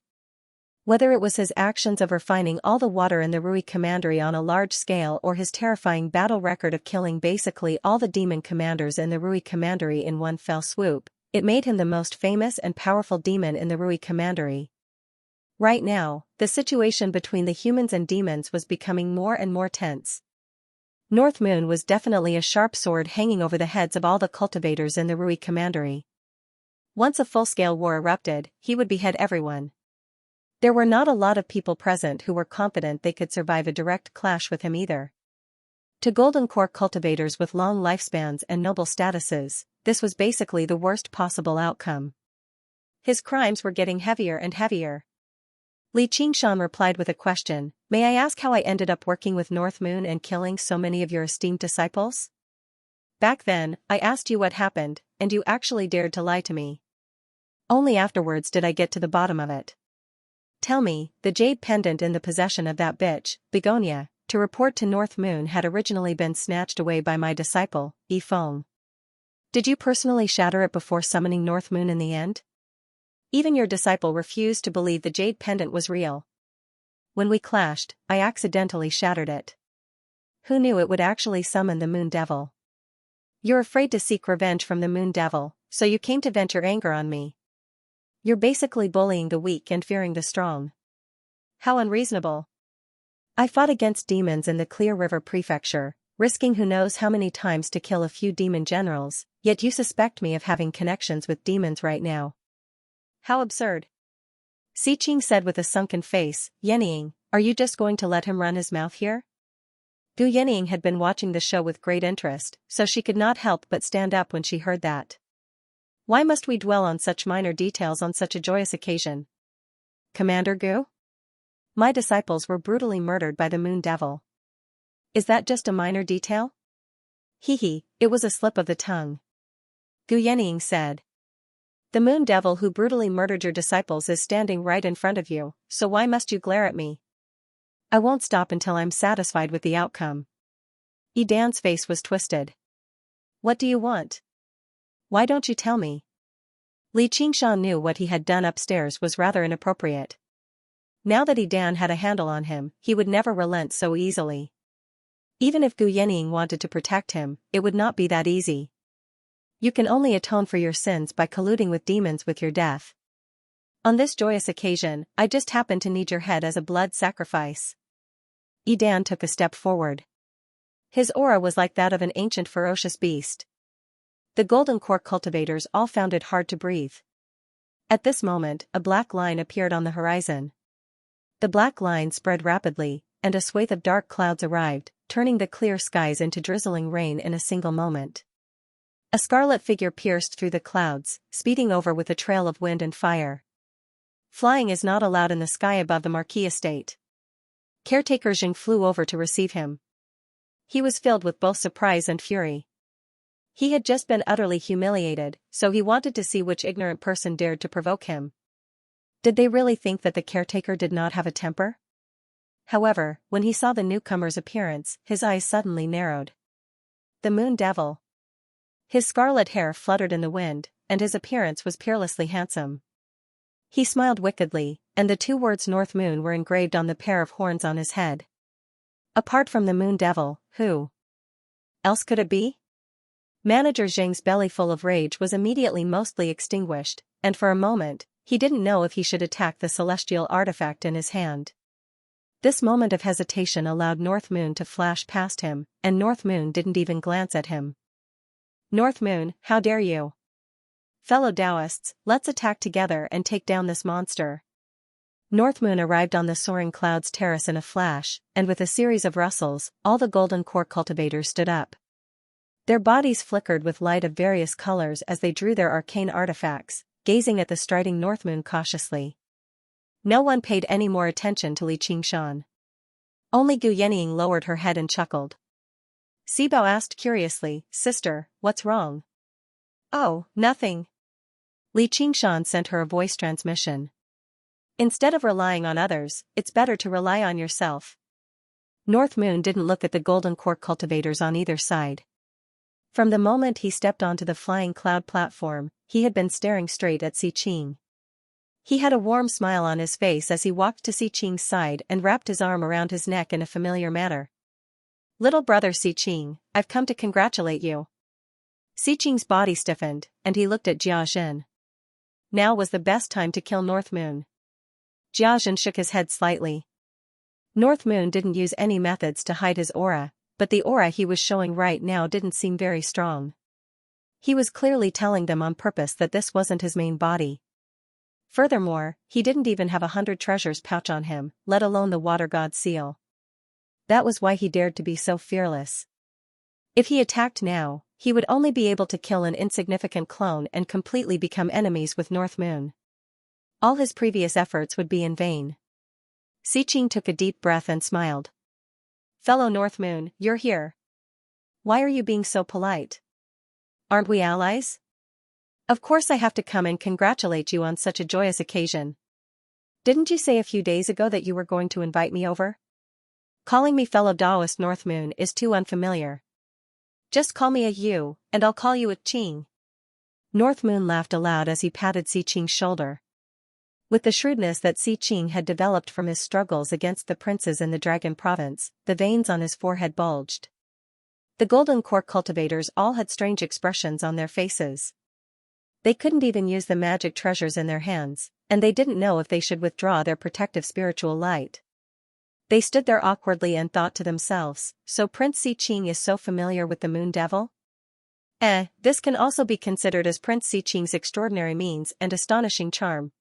Whether it was his actions of refining all the water in the Rui Commandery on a large scale or his terrifying battle record of killing basically all the demon commanders in the Rui Commandery in one fell swoop, it made him the most famous and powerful demon in the Rui Commandery. Right now, the situation between the humans and demons was becoming more and more tense. North Moon was definitely a sharp sword hanging over the heads of all the cultivators in the Rui Commandery. Once a full-scale war erupted, he would behead everyone. There were not a lot of people present who were confident they could survive a direct clash with him either. To golden core cultivators with long lifespans and noble statuses, this was basically the worst possible outcome. His crimes were getting heavier and heavier. Li Qingshan replied with a question, "May I ask how I ended up working with North Moon and killing so many of your esteemed disciples? Back then, I asked you what happened, and you actually dared to lie to me. Only afterwards did I get to the bottom of it. Tell me, the jade pendant in the possession of that bitch, Begonia, to report to North Moon had originally been snatched away by my disciple, Yi Feng. Did you personally shatter it before summoning North Moon in the end? Even your disciple refused to believe the jade pendant was real. When we clashed, I accidentally shattered it. Who knew it would actually summon the Moon Devil? You're afraid to seek revenge from the Moon Devil, so you came to vent your anger on me. You're basically bullying the weak and fearing the strong. How unreasonable. I fought against demons in the Clear River Prefecture, risking who knows how many times to kill a few demon generals, yet you suspect me of having connections with demons right now. How absurd. Si Qing said with a sunken face, Yenying, are you just going to let him run his mouth here? Gu Yenying had been watching the show with great interest, so she could not help but stand up when she heard that. Why must we dwell on such minor details on such a joyous occasion? Commander Gu? My disciples were brutally murdered by the Moon Devil. Is that just a minor detail? It was a slip of the tongue. Gu Yenying said. The Moon Devil who brutally murdered your disciples is standing right in front of you, so why must you glare at me? I won't stop until I'm satisfied with the outcome. Yi Dan's face was twisted. What do you want? Why don't you tell me? Li Qingshan knew what he had done upstairs was rather inappropriate. Now that Yi Dan had a handle on him, he would never relent so easily. Even if Gu Yenying wanted to protect him, it would not be that easy. You can only atone for your sins by colluding with demons with your death. On this joyous occasion, I just happen to need your head as a blood sacrifice. Yi Dan took a step forward. His aura was like that of an ancient ferocious beast. The golden core cultivators all found it hard to breathe. At this moment, a black line appeared on the horizon. The black line spread rapidly, and a swathe of dark clouds arrived, turning the clear skies into drizzling rain in a single moment. A scarlet figure pierced through the clouds, speeding over with a trail of wind and fire. Flying is not allowed in the sky above the Marquis estate. Caretaker Jing flew over to receive him. He was filled with both surprise and fury. He had just been utterly humiliated, so he wanted to see which ignorant person dared to provoke him. Did they really think that the caretaker did not have a temper? However, when he saw the newcomer's appearance, his eyes suddenly narrowed. The Moon Devil. His scarlet hair fluttered in the wind, and his appearance was peerlessly handsome. He smiled wickedly, and the two words North Moon were engraved on the pair of horns on his head. Apart from the Moon Devil, who else could it be? Manager Jing's belly full of rage was immediately mostly extinguished, and for a moment, he didn't know if he should attack the celestial artifact in his hand. This moment of hesitation allowed North Moon to flash past him, and North Moon didn't even glance at him. North Moon, how dare you? Fellow Taoists, let's attack together and take down this monster. North Moon arrived on the soaring clouds terrace in a flash, and with a series of rustles, all the golden core cultivators stood up. Their bodies flickered with light of various colors as they drew their arcane artifacts, gazing at the striding North Moon cautiously. No one paid any more attention to Li Qingshan. Only Gu Yenying lowered her head and chuckled. Sibao asked curiously, Sister, what's wrong? Oh, nothing. Li Qingshan sent her a voice transmission. Instead of relying on others, it's better to rely on yourself. North Moon didn't look at the golden core cultivators on either side. From the moment he stepped onto the flying cloud platform, he had been staring straight at Si Qing. He had a warm smile on his face as he walked to Si Qing's side and wrapped his arm around his neck in a familiar manner. Little brother Si Qing, I've come to congratulate you. Si Qing's body stiffened, and he looked at Jia Zhen. Now was the best time to kill North Moon. Jia Zhen shook his head slightly. North Moon didn't use any methods to hide his aura, but the aura he was showing right now didn't seem very strong. He was clearly telling them on purpose that this wasn't his main body. Furthermore, he didn't even have 100 treasures pouch on him, let alone the water god's seal. That was why he dared to be so fearless. If he attacked now, he would only be able to kill an insignificant clone and completely become enemies with North Moon. All his previous efforts would be in vain. Xiqing took a deep breath and smiled. Fellow North Moon, you're here. Why are you being so polite? Aren't we allies? Of course I have to come and congratulate you on such a joyous occasion. Didn't you say a few days ago that you were going to invite me over? Calling me fellow Taoist North Moon is too unfamiliar. Just call me a you, and I'll call you a Qing. North Moon laughed aloud as he patted Xiqing's shoulder. With the shrewdness that Xiqing had developed from his struggles against the princes in the Dragon Province, the veins on his forehead bulged. The golden core cultivators all had strange expressions on their faces. They couldn't even use the magic treasures in their hands, and they didn't know if they should withdraw their protective spiritual light. They stood there awkwardly and thought to themselves, so Prince Xiqing is so familiar with the Moon Devil? This can also be considered as Prince Xiqing's extraordinary means and astonishing charm.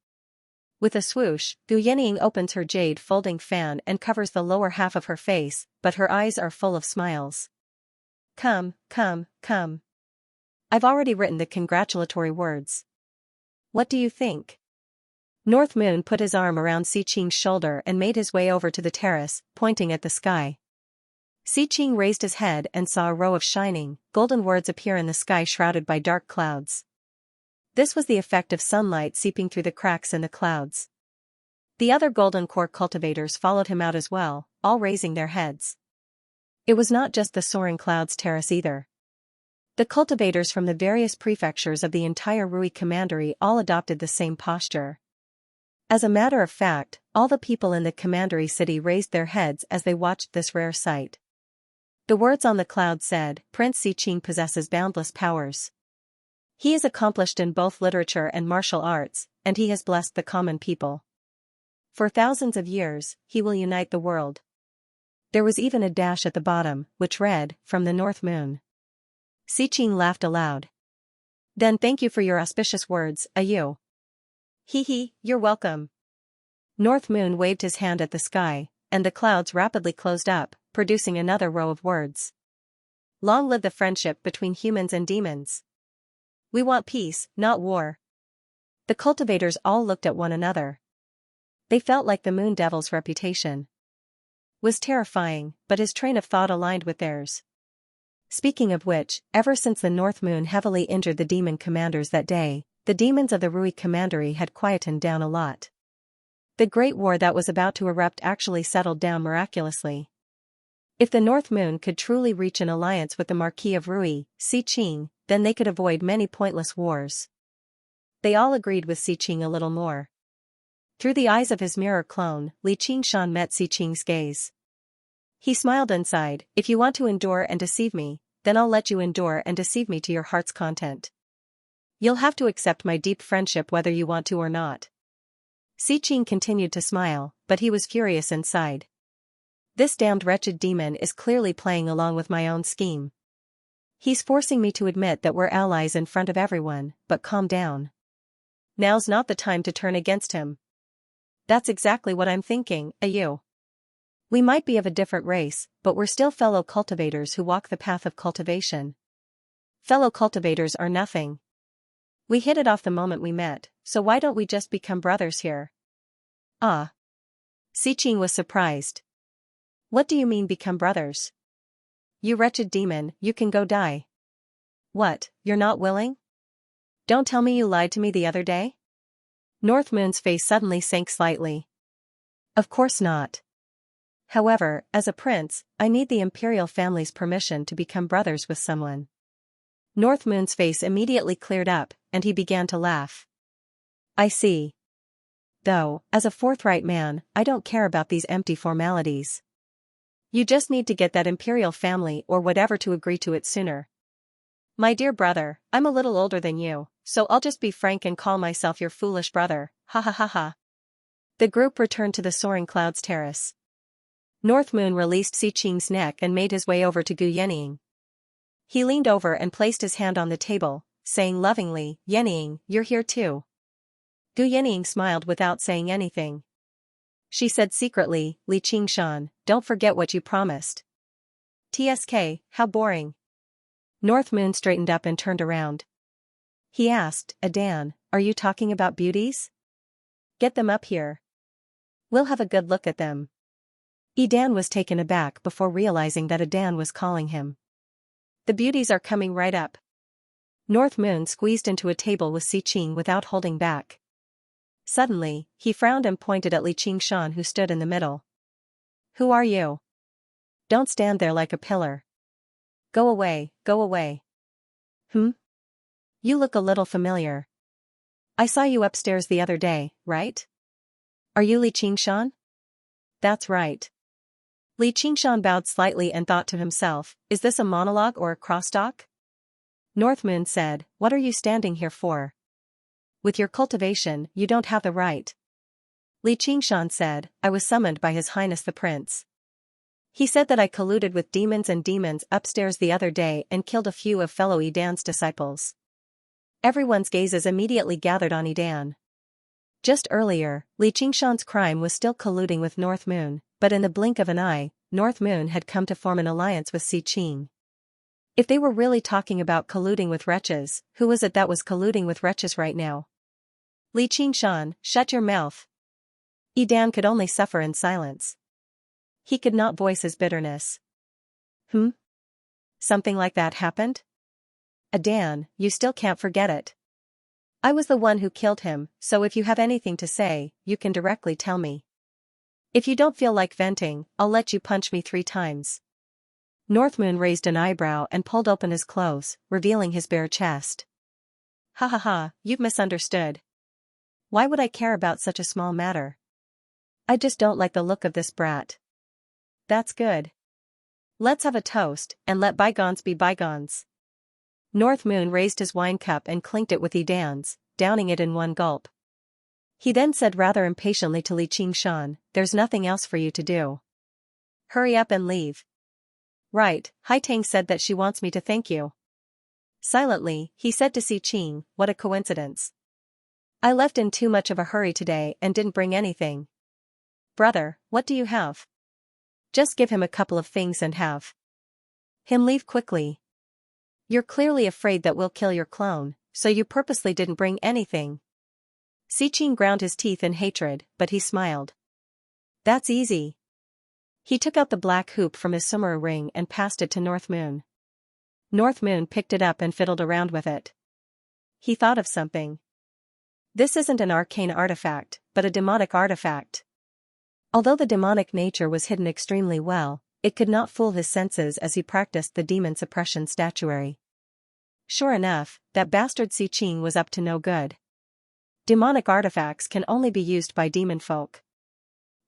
With a swoosh, Gu Yenying opens her jade folding fan and covers the lower half of her face, but her eyes are full of smiles. Come, come, come. I've already written the congratulatory words. What do you think? North Moon put his arm around Xiqing's shoulder and made his way over to the terrace, pointing at the sky. Xiqing raised his head and saw a row of shining, golden words appear in the sky shrouded by dark clouds. This was the effect of sunlight seeping through the cracks in the clouds. The other golden core cultivators followed him out as well, all raising their heads. It was not just the soaring clouds terrace either. The cultivators from the various prefectures of the entire Rui Commandery all adopted the same posture. As a matter of fact, all the people in the Commandery city raised their heads as they watched this rare sight. The words on the cloud said, Prince Xiqing possesses boundless powers. He is accomplished in both literature and martial arts, and he has blessed the common people. For thousands of years, he will unite the world. There was even a dash at the bottom, which read, from the North Moon. Xiqing laughed aloud. Then thank you for your auspicious words, Ayu. Hee, you're welcome. North Moon waved his hand at the sky, and the clouds rapidly closed up, producing another row of words. Long live the friendship between humans and demons. We want peace, not war. The cultivators all looked at one another. They felt like the Moon Devil's reputation was terrifying, but his train of thought aligned with theirs. Speaking of which, ever since the North Moon heavily injured the demon commanders that day, the demons of the Rui Commandery had quietened down a lot. The great war that was about to erupt actually settled down miraculously. If the North Moon could truly reach an alliance with the Marquis of Rui, Xiqing, then they could avoid many pointless wars. They all agreed with Xiqing a little more. Through the eyes of his mirror clone, Li Qingshan met Xiqing's gaze. He smiled and sighed, if you want to endure and deceive me, then I'll let you endure and deceive me to your heart's content. You'll have to accept my deep friendship whether you want to or not. Xiqing continued to smile, but he was furious inside. This damned wretched demon is clearly playing along with my own scheme. He's forcing me to admit that we're allies in front of everyone, but calm down. Now's not the time to turn against him. That's exactly what I'm thinking, Ayu. We might be of a different race, but we're still fellow cultivators who walk the path of cultivation. Fellow cultivators are nothing. We hit it off the moment we met, so why don't we just become brothers here? Ah. Xiqing was surprised. What do you mean become brothers? You wretched demon, you can go die. What, you're not willing? Don't tell me you lied to me the other day? North Moon's face suddenly sank slightly. Of course not. However, as a prince, I need the imperial family's permission to become brothers with someone. North Moon's face immediately cleared up, and he began to laugh. I see. Though, as a forthright man, I don't care about these empty formalities. You just need to get that imperial family or whatever to agree to it sooner. My dear brother, I'm a little older than you, so I'll just be frank and call myself your foolish brother, ha ha ha ha. The group returned to the soaring clouds terrace. North Moon released Xiqing's neck and made his way over to Gu Yenying. He leaned over and placed his hand on the table, saying lovingly, Yenying, you're here too. Gu Yinying smiled without saying anything. She said secretly, Li Qingshan, don't forget what you promised. TSK, how boring. North Moon straightened up and turned around. He asked, Adan, are you talking about beauties? Get them up here. We'll have a good look at them. Edan was taken aback before realizing that Adan was calling him. The beauties are coming right up. North Moon squeezed into a table with Si Qing without holding back. Suddenly, he frowned and pointed at Li Qingshan who stood in the middle. Who are you? Don't stand there like a pillar. Go away, go away. You look a little familiar. I saw you upstairs the other day, right? Are you Li Qingshan? That's right. Li Qingshan bowed slightly and thought to himself, is this a monologue or a crosstalk? North Moon said, what are you standing here for? With your cultivation, you don't have the right. Li Qingshan said, I was summoned by His Highness the Prince. He said that I colluded with demons upstairs the other day and killed a few of fellow Edan's disciples. Everyone's gazes immediately gathered on Edan. Just earlier, Li Qingshan's crime was still colluding with North Moon, but in the blink of an eye, North Moon had come to form an alliance with Si Qing. If they were really talking about colluding with wretches, who was it that was colluding with wretches right now? Li Qingshan, shut your mouth. Edan could only suffer in silence. He could not voice his bitterness. Something like that happened? Adan, you still can't forget it. I was the one who killed him, so if you have anything to say, you can directly tell me. If you don't feel like venting, I'll let you punch me 3 times. North Moon raised an eyebrow and pulled open his clothes, revealing his bare chest. Ha ha ha, you've misunderstood. Why would I care about such a small matter? I just don't like the look of this brat. That's good. Let's have a toast, and let bygones be bygones. North Moon raised his wine cup and clinked it with Edan's, downing it in one gulp. He then said rather impatiently to Li Qingshan, there's nothing else for you to do. Hurry up and leave. Right, Haitang said that she wants me to thank you. Silently, he said to Si Qing, what a coincidence. I left in too much of a hurry today and didn't bring anything. Brother, what do you have? Just give him a couple of things and have him leave quickly. You're clearly afraid that we'll kill your clone, so you purposely didn't bring anything. Si Qing ground his teeth in hatred, but he smiled. That's easy. He took out the black hoop from his summer ring and passed it to North Moon. North Moon picked it up and fiddled around with it. He thought of something. This isn't an arcane artifact, but a demonic artifact. Although the demonic nature was hidden extremely well, it could not fool his senses as he practiced the demon suppression statuary. Sure enough, that bastard Si Qing was up to no good. Demonic artifacts can only be used by demon folk.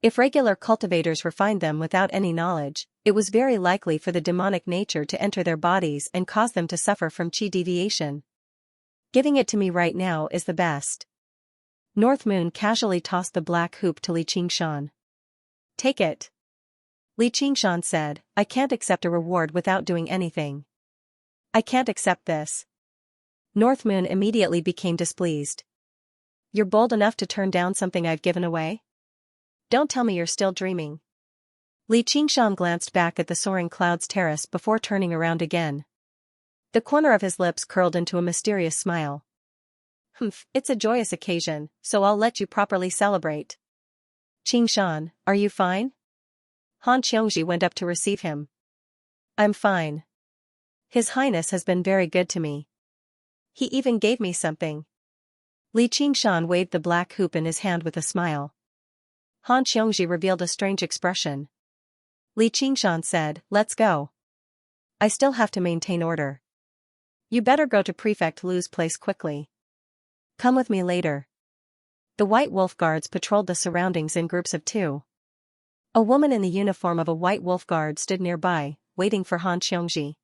If regular cultivators refined them without any knowledge, it was very likely for the demonic nature to enter their bodies and cause them to suffer from chi deviation. Giving it to me right now is the best. North Moon casually tossed the black hoop to Li Qingshan. Take it. Li Qingshan said, I can't accept a reward without doing anything. I can't accept this. North Moon immediately became displeased. You're bold enough to turn down something I've given away? Don't tell me you're still dreaming. Li Qingshan glanced back at the soaring clouds terrace before turning around again. The corner of his lips curled into a mysterious smile. It's a joyous occasion, so I'll let you properly celebrate. Qingshan, are you fine? Han Xianxia went up to receive him. I'm fine. His Highness has been very good to me. He even gave me something. Li Qingshan waved the black hoop in his hand with a smile. Han Xianxia revealed a strange expression. Li Qingshan said, let's go. I still have to maintain order. You better go to Prefect Lu's place quickly. Come with me later. The White Wolf Guards patrolled the surroundings in groups of 2. A woman in the uniform of a White Wolf Guard stood nearby, waiting for Han Xianxia.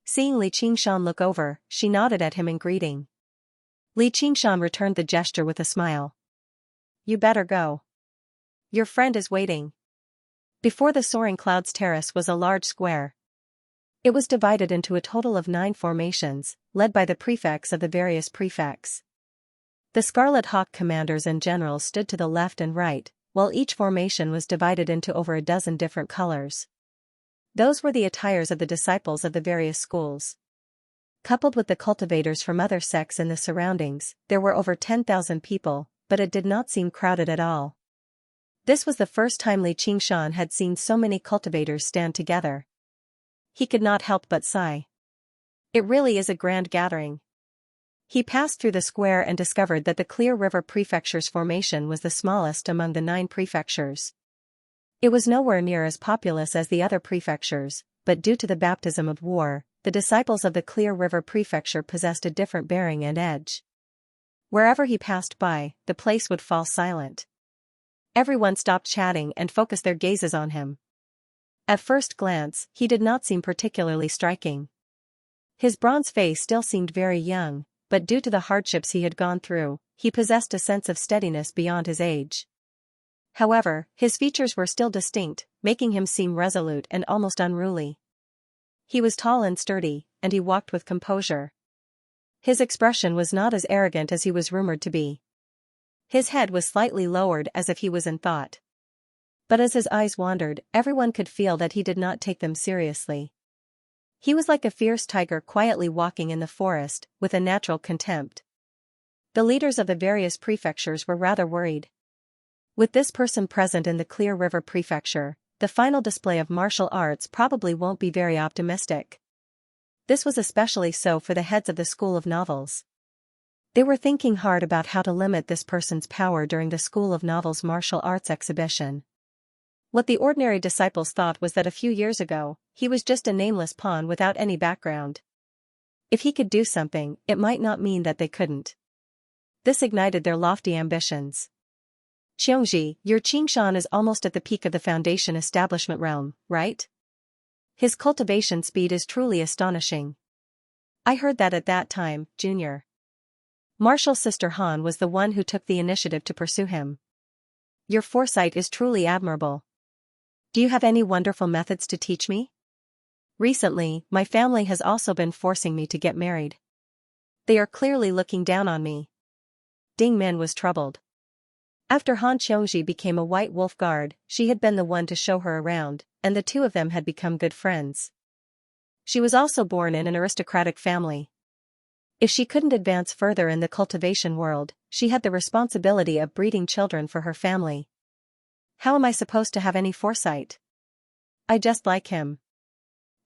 Seeing Li Qingshan look over, she nodded at him in greeting. Li Qingshan returned the gesture with a smile. You better go. Your friend is waiting. Before the soaring clouds terrace was a large square. It was divided into a total of 9 formations, led by the prefects of the various prefects. The Scarlet Hawk commanders and generals stood to the left and right, while each formation was divided into over a dozen different colors. Those were the attires of the disciples of the various schools. Coupled with the cultivators from other sects in the surroundings, there were over 10,000 people, but it did not seem crowded at all. This was the first time Li Qingshan had seen so many cultivators stand together. He could not help but sigh. It really is a grand gathering. He passed through the square and discovered that the Clear River Prefecture's formation was the smallest among the 9 prefectures. It was nowhere near as populous as the other prefectures, but due to the baptism of war, the disciples of the Clear River Prefecture possessed a different bearing and edge. Wherever he passed by, the place would fall silent. Everyone stopped chatting and focused their gazes on him. At first glance, he did not seem particularly striking. His bronze face still seemed very young, but due to the hardships he had gone through, he possessed a sense of steadiness beyond his age. However, his features were still distinct, making him seem resolute and almost unruly. He was tall and sturdy, and he walked with composure. His expression was not as arrogant as he was rumored to be. His head was slightly lowered as if he was in thought. But as his eyes wandered, everyone could feel that he did not take them seriously. He was like a fierce tiger quietly walking in the forest, with a natural contempt. The leaders of the various prefectures were rather worried. With this person present in the Clear River Prefecture, the final display of martial arts probably won't be very optimistic. This was especially so for the heads of the School of Novels. They were thinking hard about how to limit this person's power during the School of Novels martial arts exhibition. What the ordinary disciples thought was that a few years ago, he was just a nameless pawn without any background. If he could do something, it might not mean that they couldn't. This ignited their lofty ambitions. Xianxia, your Qingshan is almost at the peak of the foundation establishment realm, right? His cultivation speed is truly astonishing. I heard that at that time, Junior. Martial's sister Han was the one who took the initiative to pursue him. Your foresight is truly admirable. Do you have any wonderful methods to teach me? Recently, my family has also been forcing me to get married. They are clearly looking down on me. Ding Min was troubled. After Han Xianxia became a White Wolf Guard, she had been the one to show her around, and the two of them had become good friends. She was also born in an aristocratic family. If she couldn't advance further in the cultivation world, she had the responsibility of breeding children for her family. How am I supposed to have any foresight? I just like him.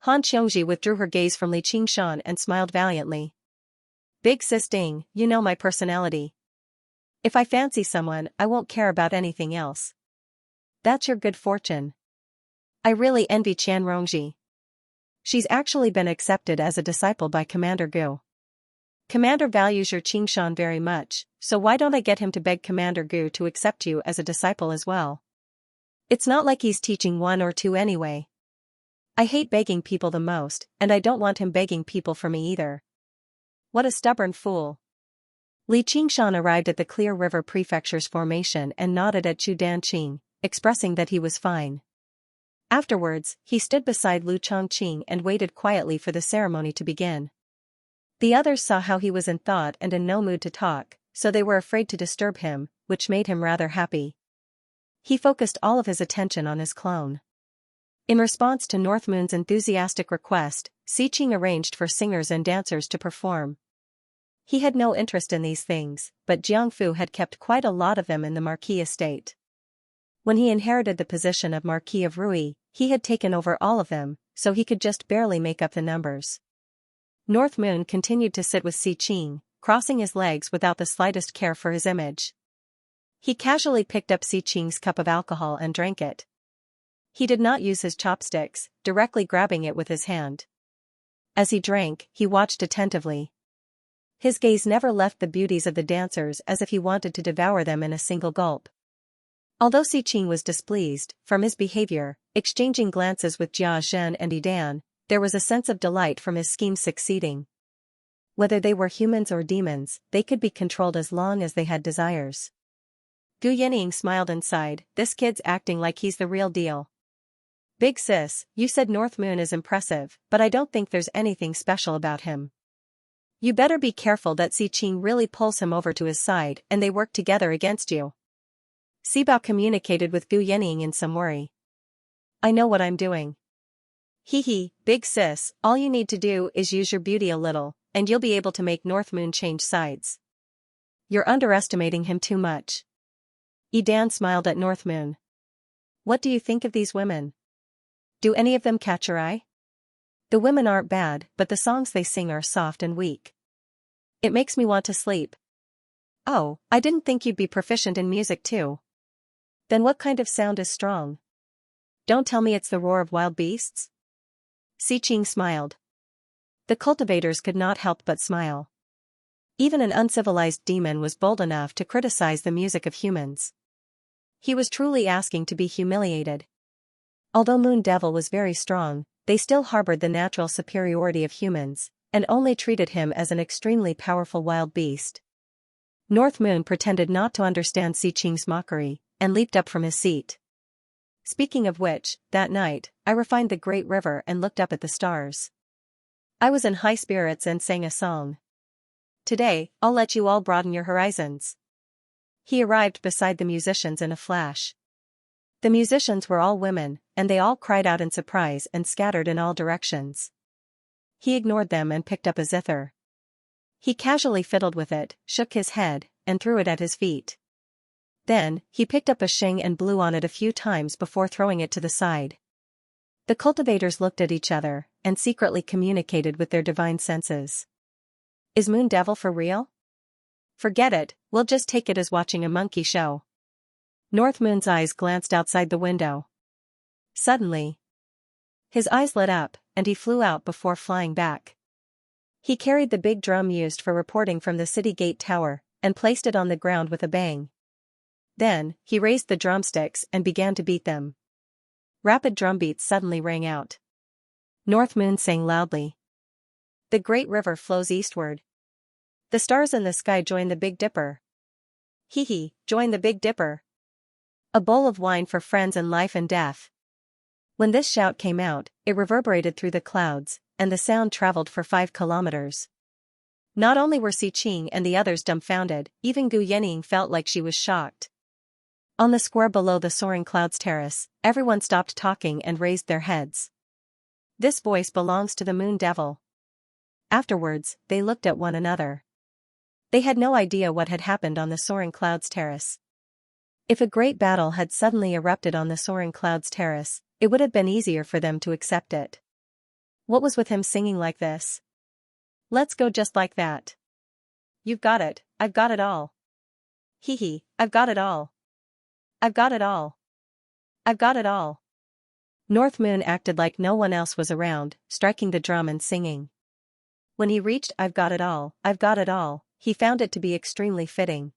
Han Xianxia withdrew her gaze from Li Qingshan and smiled valiantly. Big sis Ding, you know my personality. If I fancy someone, I won't care about anything else. That's your good fortune. I really envy Qian Rongji. She's actually been accepted as a disciple by Commander Gu. Commander values your Qingshan very much, so why don't I get him to beg Commander Gu to accept you as a disciple as well? It's not like he's teaching 1 or 2 anyway. I hate begging people the most, and I don't want him begging people for me either. What a stubborn fool. Li Qingshan arrived at the Clear River Prefecture's formation and nodded at Chu Danqing, expressing that he was fine. Afterwards, he stood beside Lu Chongqing and waited quietly for the ceremony to begin. The others saw how he was in thought and in no mood to talk, so they were afraid to disturb him, which made him rather happy. He focused all of his attention on his clone. In response to North Moon's enthusiastic request, Xiqing arranged for singers and dancers to perform. He had no interest in these things, but Jiangfu had kept quite a lot of them in the Marquis estate. When he inherited the position of Marquis of Rui, he had taken over all of them, so he could just barely make up the numbers. North Moon continued to sit with Xiqing, crossing his legs without the slightest care for his image. He casually picked up Xiqing's cup of alcohol and drank it. He did not use his chopsticks, directly grabbing it with his hand. As he drank, he watched attentively. His gaze never left the beauties of the dancers as if he wanted to devour them in a single gulp. Although Xiqing was displeased, from his behavior, exchanging glances with Jia Zhen and Yidan, there was a sense of delight from his scheme succeeding. Whether they were humans or demons, they could be controlled as long as they had desires. Gu Yinying smiled and sighed, this kid's acting like he's the real deal. Big sis, you said North Moon is impressive, but I don't think there's anything special about him. You better be careful that Xiqing really pulls him over to his side and they work together against you. Sibao communicated with Gu Yening in some worry. I know what I'm doing. Hee, big sis, all you need to do is use your beauty a little, and you'll be able to make North Moon change sides. You're underestimating him too much. Edan smiled at North Moon. What do you think of these women? Do any of them catch your eye? The women aren't bad, but the songs they sing are soft and weak. It makes me want to sleep. Oh, I didn't think you'd be proficient in music too. Then what kind of sound is strong? Don't tell me it's the roar of wild beasts? Xiqing smiled. The cultivators could not help but smile. Even an uncivilized demon was bold enough to criticize the music of humans. He was truly asking to be humiliated. Although Moon Devil was very strong, they still harbored the natural superiority of humans, and only treated him as an extremely powerful wild beast. North Moon pretended not to understand Xiqing's mockery, and leaped up from his seat. Speaking of which, that night, I refined the great river and looked up at the stars. I was in high spirits and sang a song. Today, I'll let you all broaden your horizons. He arrived beside the musicians in a flash. The musicians were all women, and they all cried out in surprise and scattered in all directions. He ignored them and picked up a zither. He casually fiddled with it, shook his head, and threw it at his feet. Then, he picked up a sheng and blew on it a few times before throwing it to the side. The cultivators looked at each other, and secretly communicated with their divine senses. Is Moon Devil for real? Forget it, we'll just take it as watching a monkey show. North Moon's eyes glanced outside the window. Suddenly, his eyes lit up, and he flew out before flying back. He carried the big drum used for reporting from the city gate tower, and placed it on the ground with a bang. Then, he raised the drumsticks and began to beat them. Rapid drumbeats suddenly rang out. North Moon sang loudly. The great river flows eastward. The stars in the sky join the Big Dipper. Hee, join the Big Dipper. A bowl of wine for friends in life and death. When this shout came out, it reverberated through the clouds, and the sound traveled for 5 kilometers. Not only were Xiqing and the others dumbfounded, even Gu Yening felt like she was shocked. On the square below the soaring clouds terrace, everyone stopped talking and raised their heads. This voice belongs to the Moon Devil. Afterwards, they looked at one another. They had no idea what had happened on the soaring clouds terrace. If a great battle had suddenly erupted on the soaring clouds terrace, it would have been easier for them to accept it. What was with him singing like this? Let's go just like that. You've got it, I've got it all. Hee, I've got it all. I've got it all. I've got it all. North Moon acted like no one else was around, striking the drum and singing. When he reached I've got it all, he found it to be extremely fitting.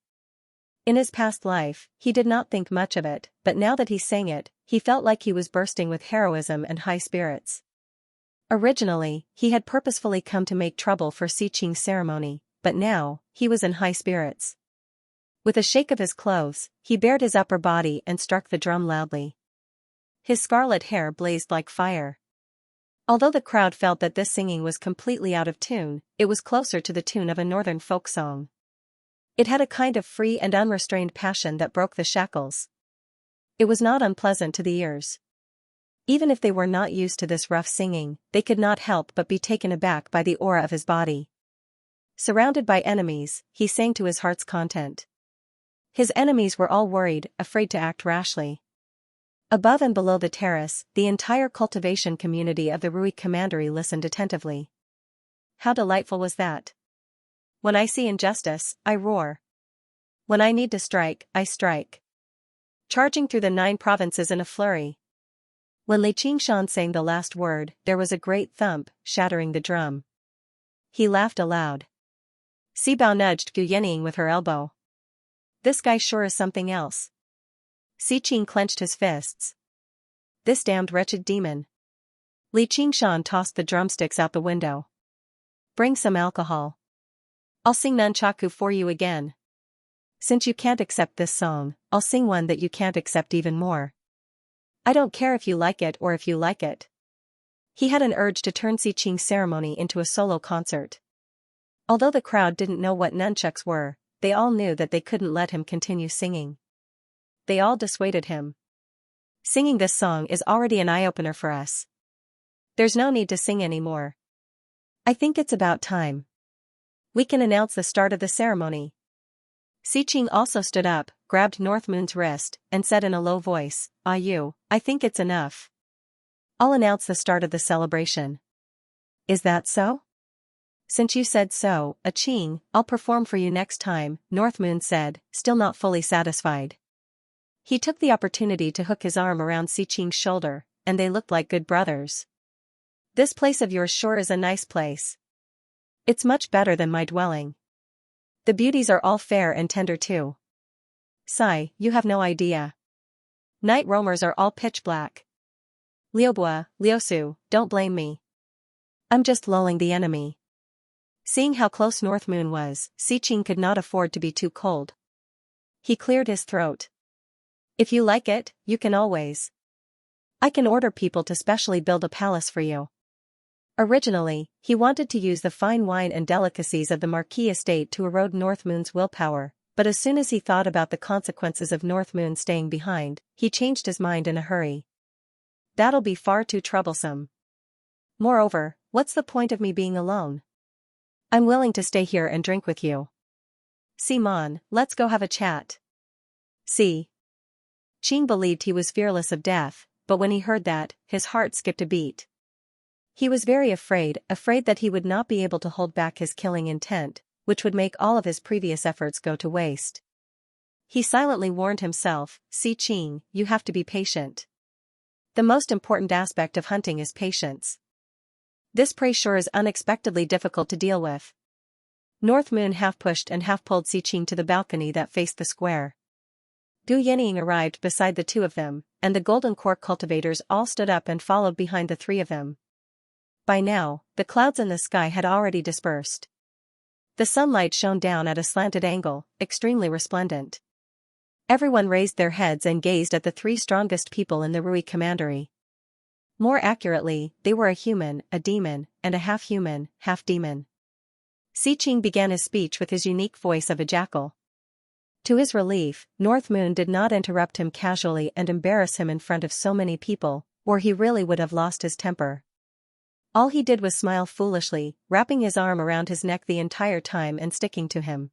In his past life, he did not think much of it, but now that he sang it, he felt like he was bursting with heroism and high spirits. Originally, he had purposefully come to make trouble for Xiqing's ceremony, but now, he was in high spirits. With a shake of his clothes, he bared his upper body and struck the drum loudly. His scarlet hair blazed like fire. Although the crowd felt that this singing was completely out of tune, it was closer to the tune of a northern folk song. It had a kind of free and unrestrained passion that broke the shackles. It was not unpleasant to the ears. Even if they were not used to this rough singing, they could not help but be taken aback by the aura of his body. Surrounded by enemies, he sang to his heart's content. His enemies were all worried, afraid to act rashly. Above and below the terrace, the entire cultivation community of the Rui Commandery listened attentively. How delightful was that? When I see injustice, I roar. When I need to strike, I strike. Charging through the 9 provinces in a flurry. When Li Qingshan sang the last word, there was a great thump, shattering the drum. He laughed aloud. Sibao nudged Gu Yening with her elbow. This guy sure is something else. Xiqing clenched his fists. This damned wretched demon. Li Qingshan tossed the drumsticks out the window. Bring some alcohol. I'll sing nunchaku for you again. Since you can't accept this song, I'll sing one that you can't accept even more. I don't care if you like it or if you like it. He had an urge to turn Xiqing's ceremony into a solo concert. Although the crowd didn't know what nunchucks were, they all knew that they couldn't let him continue singing. They all dissuaded him. Singing this song is already an eye-opener for us. There's no need to sing anymore. I think it's about time. We can announce the start of the ceremony. Xiqing also stood up, grabbed Northmoon's wrist, and said in a low voice, I think it's enough. I'll announce the start of the celebration. Is that so? Since you said so, Qing, I'll perform for you next time, Northmoon said, still not fully satisfied. He took the opportunity to hook his arm around Xiqing's shoulder, and they looked like good brothers. This place of yours sure is a nice place. It's much better than my dwelling. The beauties are all fair and tender too. Sigh, you have no idea. Night roamers are all pitch black. Liubo, Liusu, don't blame me. I'm just lulling the enemy. Seeing how close Northmoon was, Xiqing could not afford to be too cold. He cleared his throat. If you like it, you can always. I can order people to specially build a palace for you. Originally, he wanted to use the fine wine and delicacies of the Marquis estate to erode Northmoon's willpower, but as soon as he thought about the consequences of Northmoon staying behind, he changed his mind in a hurry. That'll be far too troublesome. Moreover, what's the point of me being alone? I'm willing to stay here and drink with you. Simon, let's go have a chat. See. Qing believed he was fearless of death, but when he heard that, his heart skipped a beat. He was very afraid that he would not be able to hold back his killing intent, which would make all of his previous efforts go to waste. He silently warned himself, Qing, you have to be patient. The most important aspect of hunting is patience. This prey sure is unexpectedly difficult to deal with. Northmoon half pushed and half pulled Xiqing to the balcony that faced the square. Du Yenying arrived beside the two of them, and the golden core cultivators all stood up and followed behind the three of them. By now, the clouds in the sky had already dispersed. The sunlight shone down at a slanted angle, extremely resplendent. Everyone raised their heads and gazed at the three strongest people in the Rui commandery. More accurately, they were a human, a demon, and a half-human, half-demon. Xiqing began his speech with his unique voice of a jackal. To his relief, Northmoon did not interrupt him casually and embarrass him in front of so many people, or he really would have lost his temper. All he did was smile foolishly, wrapping his arm around his neck the entire time and sticking to him.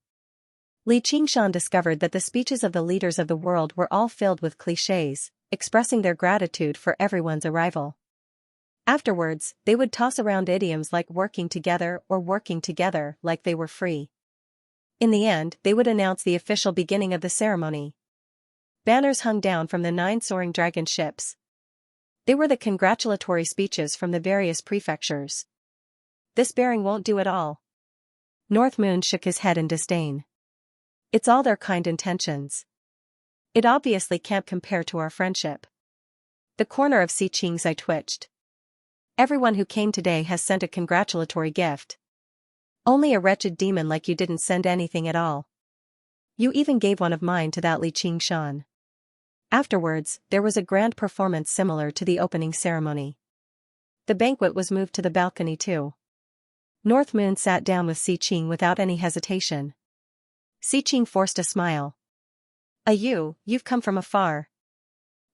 Li Qingshan discovered that the speeches of the leaders of the world were all filled with clichés, expressing their gratitude for everyone's arrival. Afterwards, they would toss around idioms like working together or working together like they were free. In the end, they would announce the official beginning of the ceremony. Banners hung down from the 9 soaring dragon ships. They were the congratulatory speeches from the various prefectures. This bearing won't do at all. Northmoon shook his head in disdain. It's all their kind intentions. It obviously can't compare to our friendship. The corner of Xiqing's eye twitched. Everyone who came today has sent a congratulatory gift. Only a wretched demon like you didn't send anything at all. You even gave one of mine to that Li Qingshan. Afterwards, there was a grand performance similar to the opening ceremony. The banquet was moved to the balcony too. Northmoon sat down with Xiqing without any hesitation. Xiqing forced a smile. You've come from afar.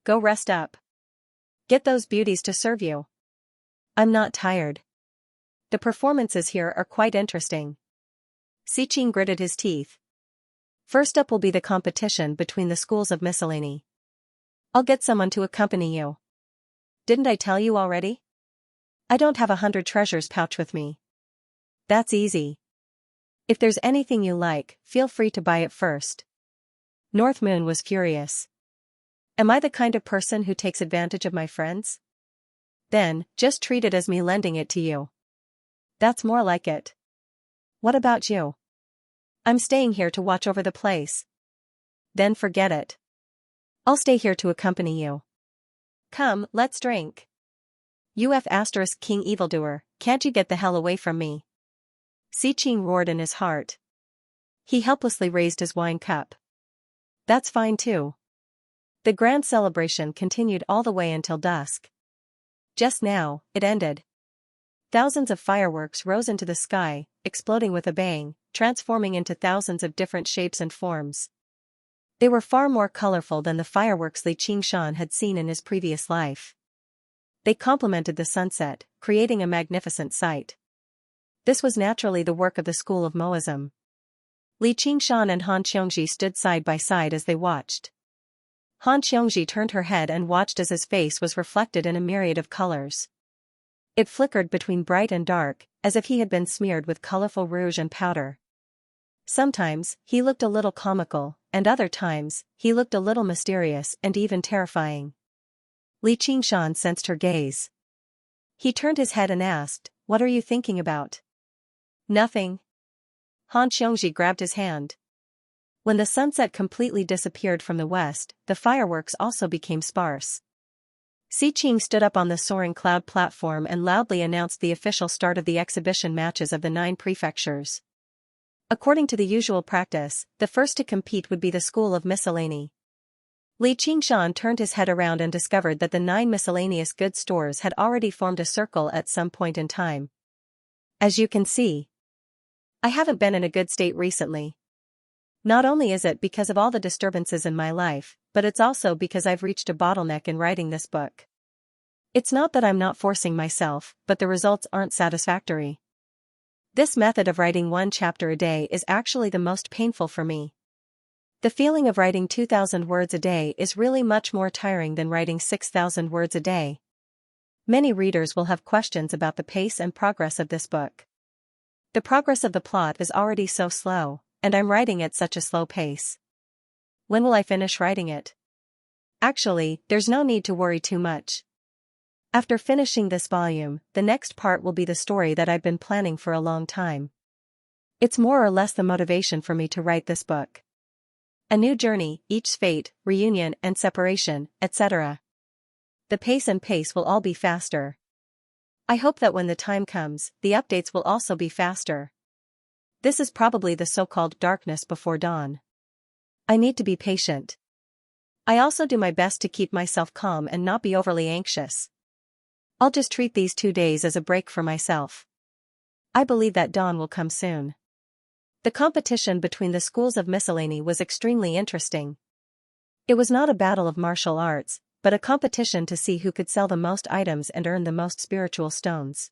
Go rest up. Get those beauties to serve you. I'm not tired. The performances here are quite interesting. Xiqing gritted his teeth. First up will be the competition between the schools of miscellany. I'll get someone to accompany you. Didn't I tell you already? I don't have 100 treasures pouch with me. That's easy. If there's anything you like, feel free to buy it first. Northmoon was furious. Am I the kind of person who takes advantage of my friends? Then, just treat it as me lending it to you. That's more like it. What about you? I'm staying here to watch over the place. Then forget it. I'll stay here to accompany you. Come, let's drink. King evildoer, can't you get the hell away from me? Xiqing roared in his heart. He helplessly raised his wine cup. That's fine too. The grand celebration continued all the way until dusk. Just now, it ended. Thousands of fireworks rose into the sky, exploding with a bang, transforming into thousands of different shapes and forms. They were far more colorful than the fireworks Li Qingshan had seen in his previous life. They complemented the sunset, creating a magnificent sight. This was naturally the work of the school of Moism. Li Qingshan and Han Xiongji stood side by side as they watched. Han Xiongji turned her head and watched as his face was reflected in a myriad of colors. It flickered between bright and dark, as if he had been smeared with colorful rouge and powder. Sometimes, he looked a little comical, and other times, he looked a little mysterious and even terrifying. Li Qingshan sensed her gaze. He turned his head and asked, "What are you thinking about?" "Nothing." Han Xiongji grabbed his hand. When the sunset completely disappeared from the west, the fireworks also became sparse. Xi Qing stood up on the soaring cloud platform and loudly announced the official start of the exhibition matches of the 9 prefectures. According to the usual practice, the first to compete would be the School of Miscellany. Li Qingshan turned his head around and discovered that the 9 miscellaneous goods stores had already formed a circle at some point in time. As you can see, I haven't been in a good state recently. Not only is it because of all the disturbances in my life, but it's also because I've reached a bottleneck in writing this book. It's not that I'm not forcing myself, but the results aren't satisfactory. This method of writing 1 chapter a day is actually the most painful for me. The feeling of writing 2,000 words a day is really much more tiring than writing 6,000 words a day. Many readers will have questions about the pace and progress of this book. The progress of the plot is already so slow, and I'm writing at such a slow pace. When will I finish writing it? Actually, there's no need to worry too much. After finishing this volume, the next part will be the story that I've been planning for a long time. It's more or less the motivation for me to write this book. A new journey, each fate, reunion and separation, etc. The pace will all be faster. I hope that when the time comes, the updates will also be faster. This is probably the so-called darkness before dawn. I need to be patient. I also do my best to keep myself calm and not be overly anxious. I'll just treat these 2 days as a break for myself. I believe that dawn will come soon. The competition between the schools of miscellany was extremely interesting. It was not a battle of martial arts, but a competition to see who could sell the most items and earn the most spiritual stones.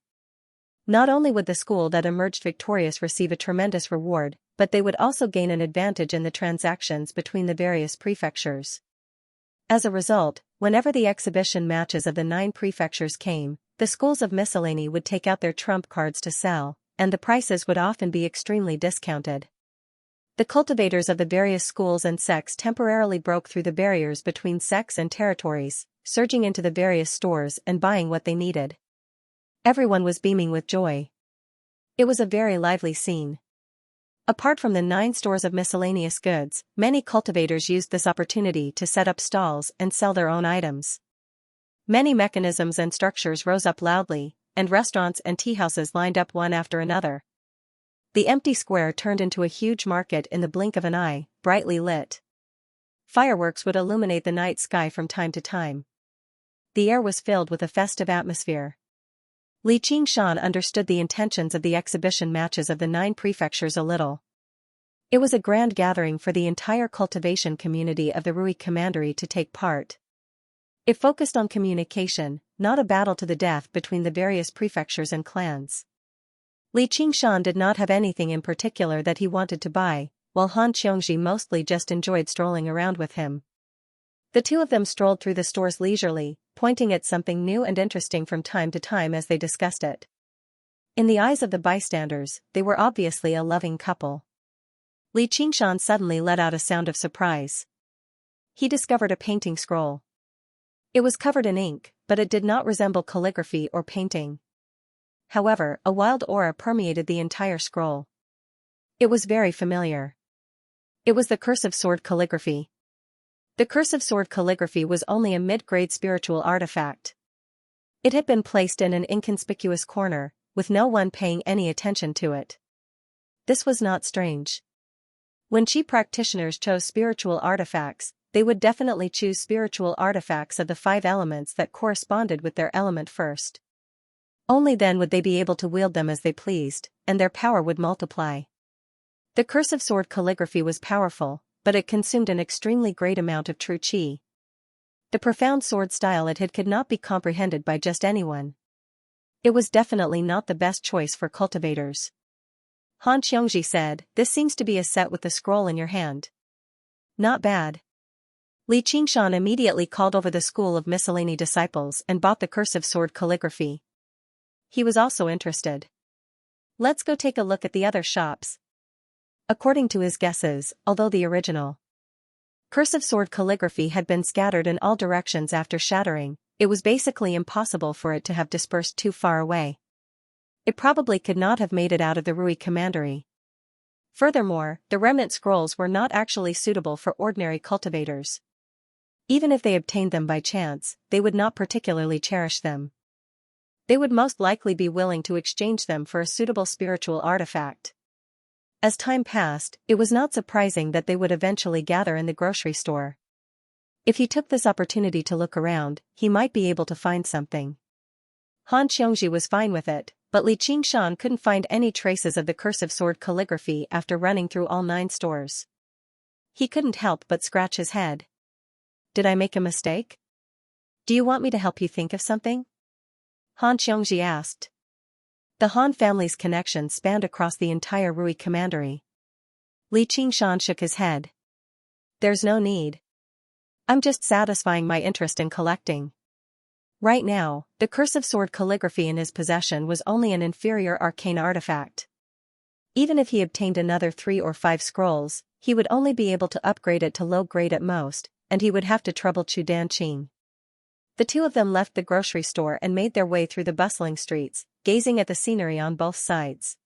Not only would the school that emerged victorious receive a tremendous reward, but they would also gain an advantage in the transactions between the various prefectures. As a result, whenever the exhibition matches of the 9 prefectures came, the schools of miscellany would take out their trump cards to sell, and the prices would often be extremely discounted. The cultivators of the various schools and sects temporarily broke through the barriers between sects and territories, surging into the various stores and buying what they needed. Everyone was beaming with joy. It was a very lively scene. Apart from the 9 stores of miscellaneous goods, many cultivators used this opportunity to set up stalls and sell their own items. Many mechanisms and structures rose up loudly, and restaurants and teahouses lined up one after another. The empty square turned into a huge market in the blink of an eye, brightly lit. Fireworks would illuminate the night sky from time to time. The air was filled with a festive atmosphere. Li Qingshan understood the intentions of the exhibition matches of the 9 prefectures a little. It was a grand gathering for the entire cultivation community of the Rui Commandery to take part. It focused on communication, not a battle to the death between the various prefectures and clans. Li Qingshan did not have anything in particular that he wanted to buy, while Han Xiongji mostly just enjoyed strolling around with him. The two of them strolled through the stores leisurely, pointing at something new and interesting from time to time as they discussed it. In the eyes of the bystanders, they were obviously a loving couple. Li Qingshan suddenly let out a sound of surprise. He discovered a painting scroll. It was covered in ink, but it did not resemble calligraphy or painting. However, a wild aura permeated the entire scroll. It was very familiar. It was the cursive sword calligraphy. The cursive sword calligraphy was only a mid-grade spiritual artifact. It had been placed in an inconspicuous corner, with no one paying any attention to it. This was not strange. When Qi practitioners chose spiritual artifacts, they would definitely choose spiritual artifacts of the 5 elements that corresponded with their element first. Only then would they be able to wield them as they pleased, and their power would multiply. The cursive sword calligraphy was powerful, but it consumed an extremely great amount of true qi. The profound sword style it had could not be comprehended by just anyone. It was definitely not the best choice for cultivators. Han Xiongji said, "This seems to be a set with the scroll in your hand." "Not bad." Li Qingshan immediately called over the school of miscellany disciples and bought the cursive sword calligraphy. He was also interested. "Let's go take a look at the other shops." According to his guesses, although the original cursive sword calligraphy had been scattered in all directions after shattering, it was basically impossible for it to have dispersed too far away. It probably could not have made it out of the Rui commandery. Furthermore, the remnant scrolls were not actually suitable for ordinary cultivators. Even if they obtained them by chance, they would not particularly cherish them. They would most likely be willing to exchange them for a suitable spiritual artifact. As time passed, it was not surprising that they would eventually gather in the grocery store. If he took this opportunity to look around, he might be able to find something. Han Xiongji was fine with it, but Li Qingshan couldn't find any traces of the cursive sword calligraphy after running through all 9 stores. He couldn't help but scratch his head. "Did I make a mistake? Do you want me to help you think of something?" Han Xiongji asked. The Han family's connection spanned across the entire Rui commandery. Li Qingshan shook his head. "There's no need. I'm just satisfying my interest in collecting." Right now, the cursive sword calligraphy in his possession was only an inferior arcane artifact. Even if he obtained another 3 or 5 scrolls, he would only be able to upgrade it to low grade at most, and he would have to trouble Chu Danqing. The two of them left the grocery store and made their way through the bustling streets, gazing at the scenery on both sides.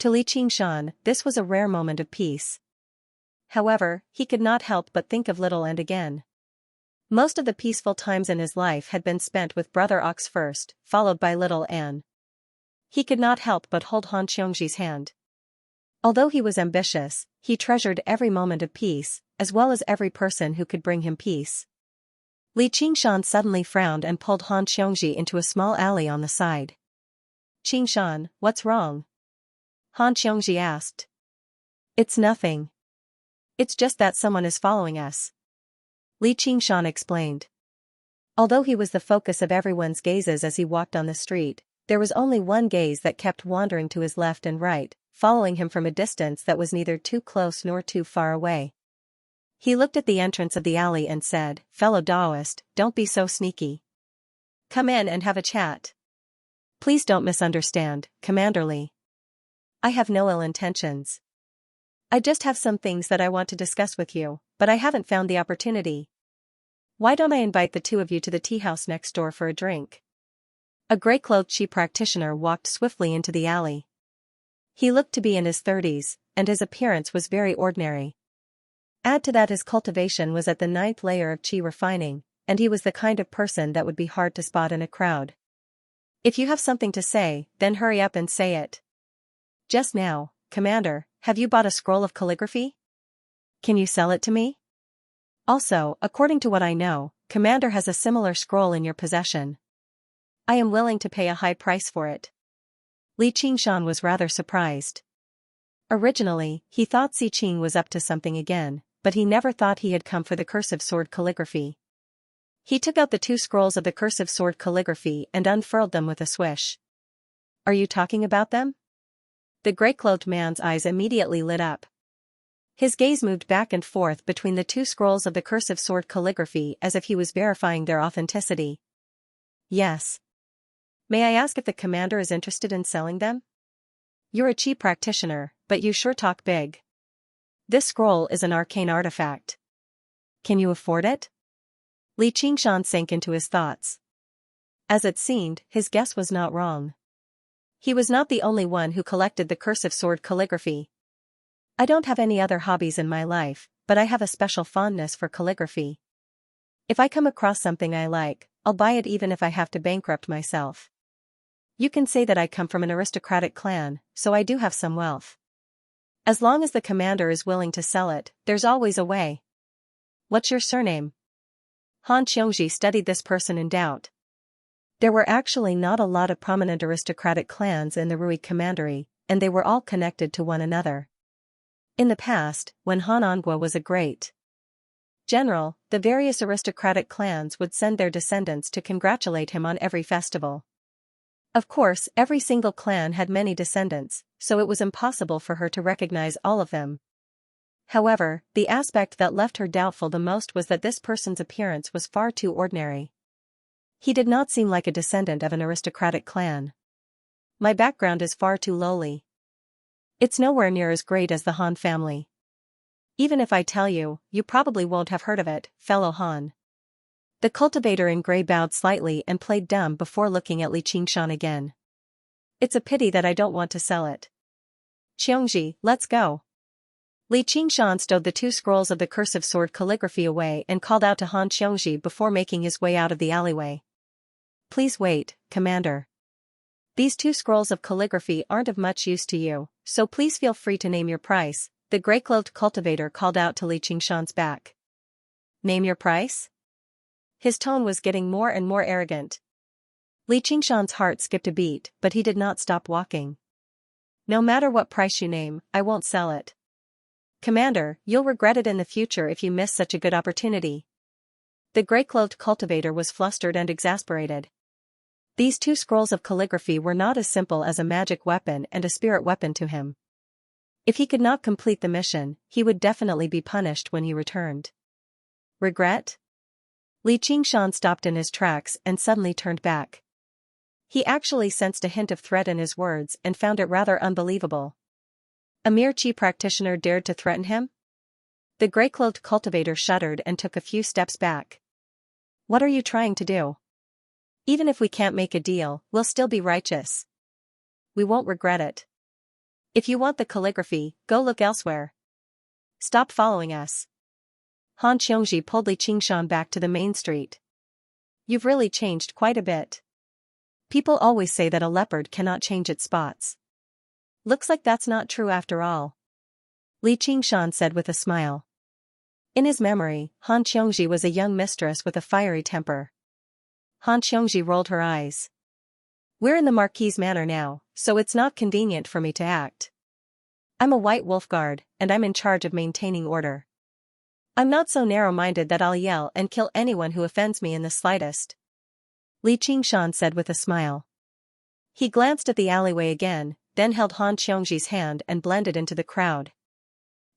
To Li Qingshan, this was a rare moment of peace. However, he could not help but think of Little N again. Most of the peaceful times in his life had been spent with Brother Ox first, followed by Little N. He could not help but hold Han Xiongji's hand. Although he was ambitious, he treasured every moment of peace, as well as every person who could bring him peace. Li Qingshan suddenly frowned and pulled Han Xiongji into a small alley on the side. "Qingshan, what's wrong?" Han Xiongji asked. "It's nothing. It's just that someone is following us," Li Qingshan explained. Although he was the focus of everyone's gazes as he walked on the street, there was only one gaze that kept wandering to his left and right, following him from a distance that was neither too close nor too far away. He looked at the entrance of the alley and said, "Fellow Daoist, don't be so sneaky. Come in and have a chat. Please don't misunderstand, Commander Li. I have no ill intentions. I just have some things that I want to discuss with you, but I haven't found the opportunity. Why don't I invite the two of you to the tea house next door for a drink?" A gray-cloaked Qi practitioner walked swiftly into the alley. He looked to be in his 30s, and his appearance was very ordinary. Add to that his cultivation was at the 9th layer of Qi refining, and he was the kind of person that would be hard to spot in a crowd. "If you have something to say, then hurry up and say it." "Just now, Commander, have you bought a scroll of calligraphy? Can you sell it to me? Also, according to what I know, Commander has a similar scroll in your possession. I am willing to pay a high price for it." Li Qingshan was rather surprised. Originally, he thought Si Qing was up to something again, but he never thought he had come for the cursive sword calligraphy. He took out the 2 scrolls of the cursive sword calligraphy and unfurled them with a swish. "Are you talking about them?" The gray-cloaked man's eyes immediately lit up. His gaze moved back and forth between the 2 scrolls of the cursive sword calligraphy as if he was verifying their authenticity. "Yes. May I ask if the commander is interested in selling them? You're a Qi practitioner, but you sure talk big. This scroll is an arcane artifact. Can you afford it?" Li Qingshan sank into his thoughts. As it seemed, his guess was not wrong. He was not the only one who collected the cursive sword calligraphy. "I don't have any other hobbies in my life, but I have a special fondness for calligraphy. If I come across something I like, I'll buy it even if I have to bankrupt myself. You can say that I come from an aristocratic clan, so I do have some wealth. As long as the commander is willing to sell it, there's always a way. What's your surname?" Han Xiongji studied this person in doubt. There were actually not a lot of prominent aristocratic clans in the Rui Commandery, and they were all connected to one another. In the past, when Han Ongwa was a great general, the various aristocratic clans would send their descendants to congratulate him on every festival. Of course, every single clan had many descendants, so it was impossible for her to recognize all of them. However, the aspect that left her doubtful the most was that this person's appearance was far too ordinary. He did not seem like a descendant of an aristocratic clan. My background is far too lowly. It's nowhere near as great as the Han family. Even if I tell you, you probably won't have heard of it, fellow Han. The cultivator in gray bowed slightly and played dumb before looking at Li Qingshan again. It's a pity that I don't want to sell it. Xianxia, let's go. Li Qingshan stowed the 2 scrolls of the cursive sword calligraphy away and called out to Han Xianxia before making his way out of the alleyway. Please wait, Commander. These 2 scrolls of calligraphy aren't of much use to you, so please feel free to name your price, the gray-cloaked cultivator called out to Li Qingshan's back. Name your price? His tone was getting more and more arrogant. Li Qingshan's heart skipped a beat, but he did not stop walking. No matter what price you name, I won't sell it. Commander, you'll regret it in the future if you miss such a good opportunity. The gray-cloaked cultivator was flustered and exasperated. These 2 scrolls of calligraphy were not as simple as a magic weapon and a spirit weapon to him. If he could not complete the mission, he would definitely be punished when he returned. Regret? Li Qingshan stopped in his tracks and suddenly turned back. He actually sensed a hint of threat in his words and found it rather unbelievable. A mere chi practitioner dared to threaten him? The gray-cloaked cultivator shuddered and took a few steps back. What are you trying to do? Even if we can't make a deal, we'll still be righteous. We won't regret it. If you want the calligraphy, go look elsewhere. Stop following us. Han Xianxia pulled Li Qingshan back to the main street. You've really changed quite a bit. People always say that a leopard cannot change its spots. Looks like that's not true after all. Li Qingshan said with a smile. In his memory, Han Xianxia was a young mistress with a fiery temper. Han Xianxia rolled her eyes. We're in the Marquis Manor now, so it's not convenient for me to act. I'm a White Wolf Guard, and I'm in charge of maintaining order. I'm not so narrow-minded that I'll yell and kill anyone who offends me in the slightest. Li Qingshan said with a smile. He glanced at the alleyway again, then held Han Xianxia's hand and blended into the crowd.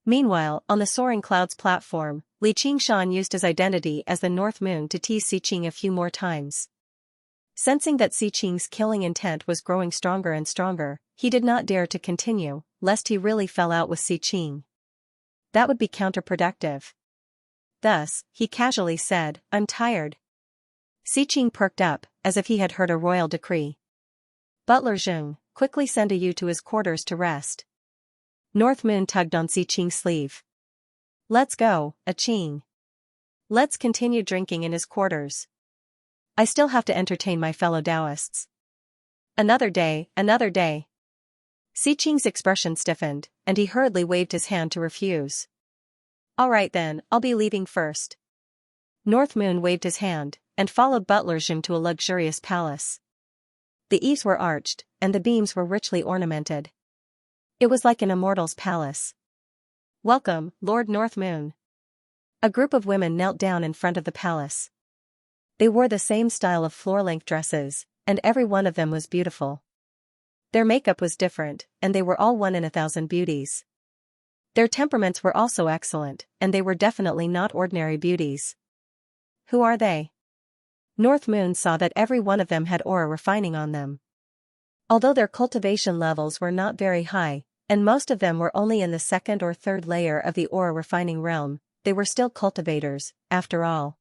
Meanwhile, on the Soaring Clouds platform, Li Qingshan used his identity as the North Moon to tease Xiqing a few more times. Sensing that Xiqing's killing intent was growing stronger and stronger, he did not dare to continue, lest he really fell out with Xiqing. That would be counterproductive. Thus, he casually said, I'm tired. Xiqing perked up, as if he had heard a royal decree. Butler Zheng, quickly send a Yu to his quarters to rest. North Moon tugged on Xiqing's sleeve. Let's go, Qing. Let's continue drinking in his quarters. I still have to entertain my fellow Taoists. Another day, another day. Xiqing's expression stiffened, and he hurriedly waved his hand to refuse. All right then, I'll be leaving first. North Moon waved his hand, and followed Butler Zheng to a luxurious palace. The eaves were arched, and the beams were richly ornamented. It was like an immortal's palace. Welcome, Lord North Moon. A group of women knelt down in front of the palace. They wore the same style of floor-length dresses, and every one of them was beautiful. Their makeup was different, and they were all 1 in 1,000 beauties. Their temperaments were also excellent, and they were definitely not ordinary beauties. Who are they? North Moon saw that every one of them had aura refining on them. Although their cultivation levels were not very high, and most of them were only in the 2nd or 3rd layer of the aura refining realm, they were still cultivators, after all.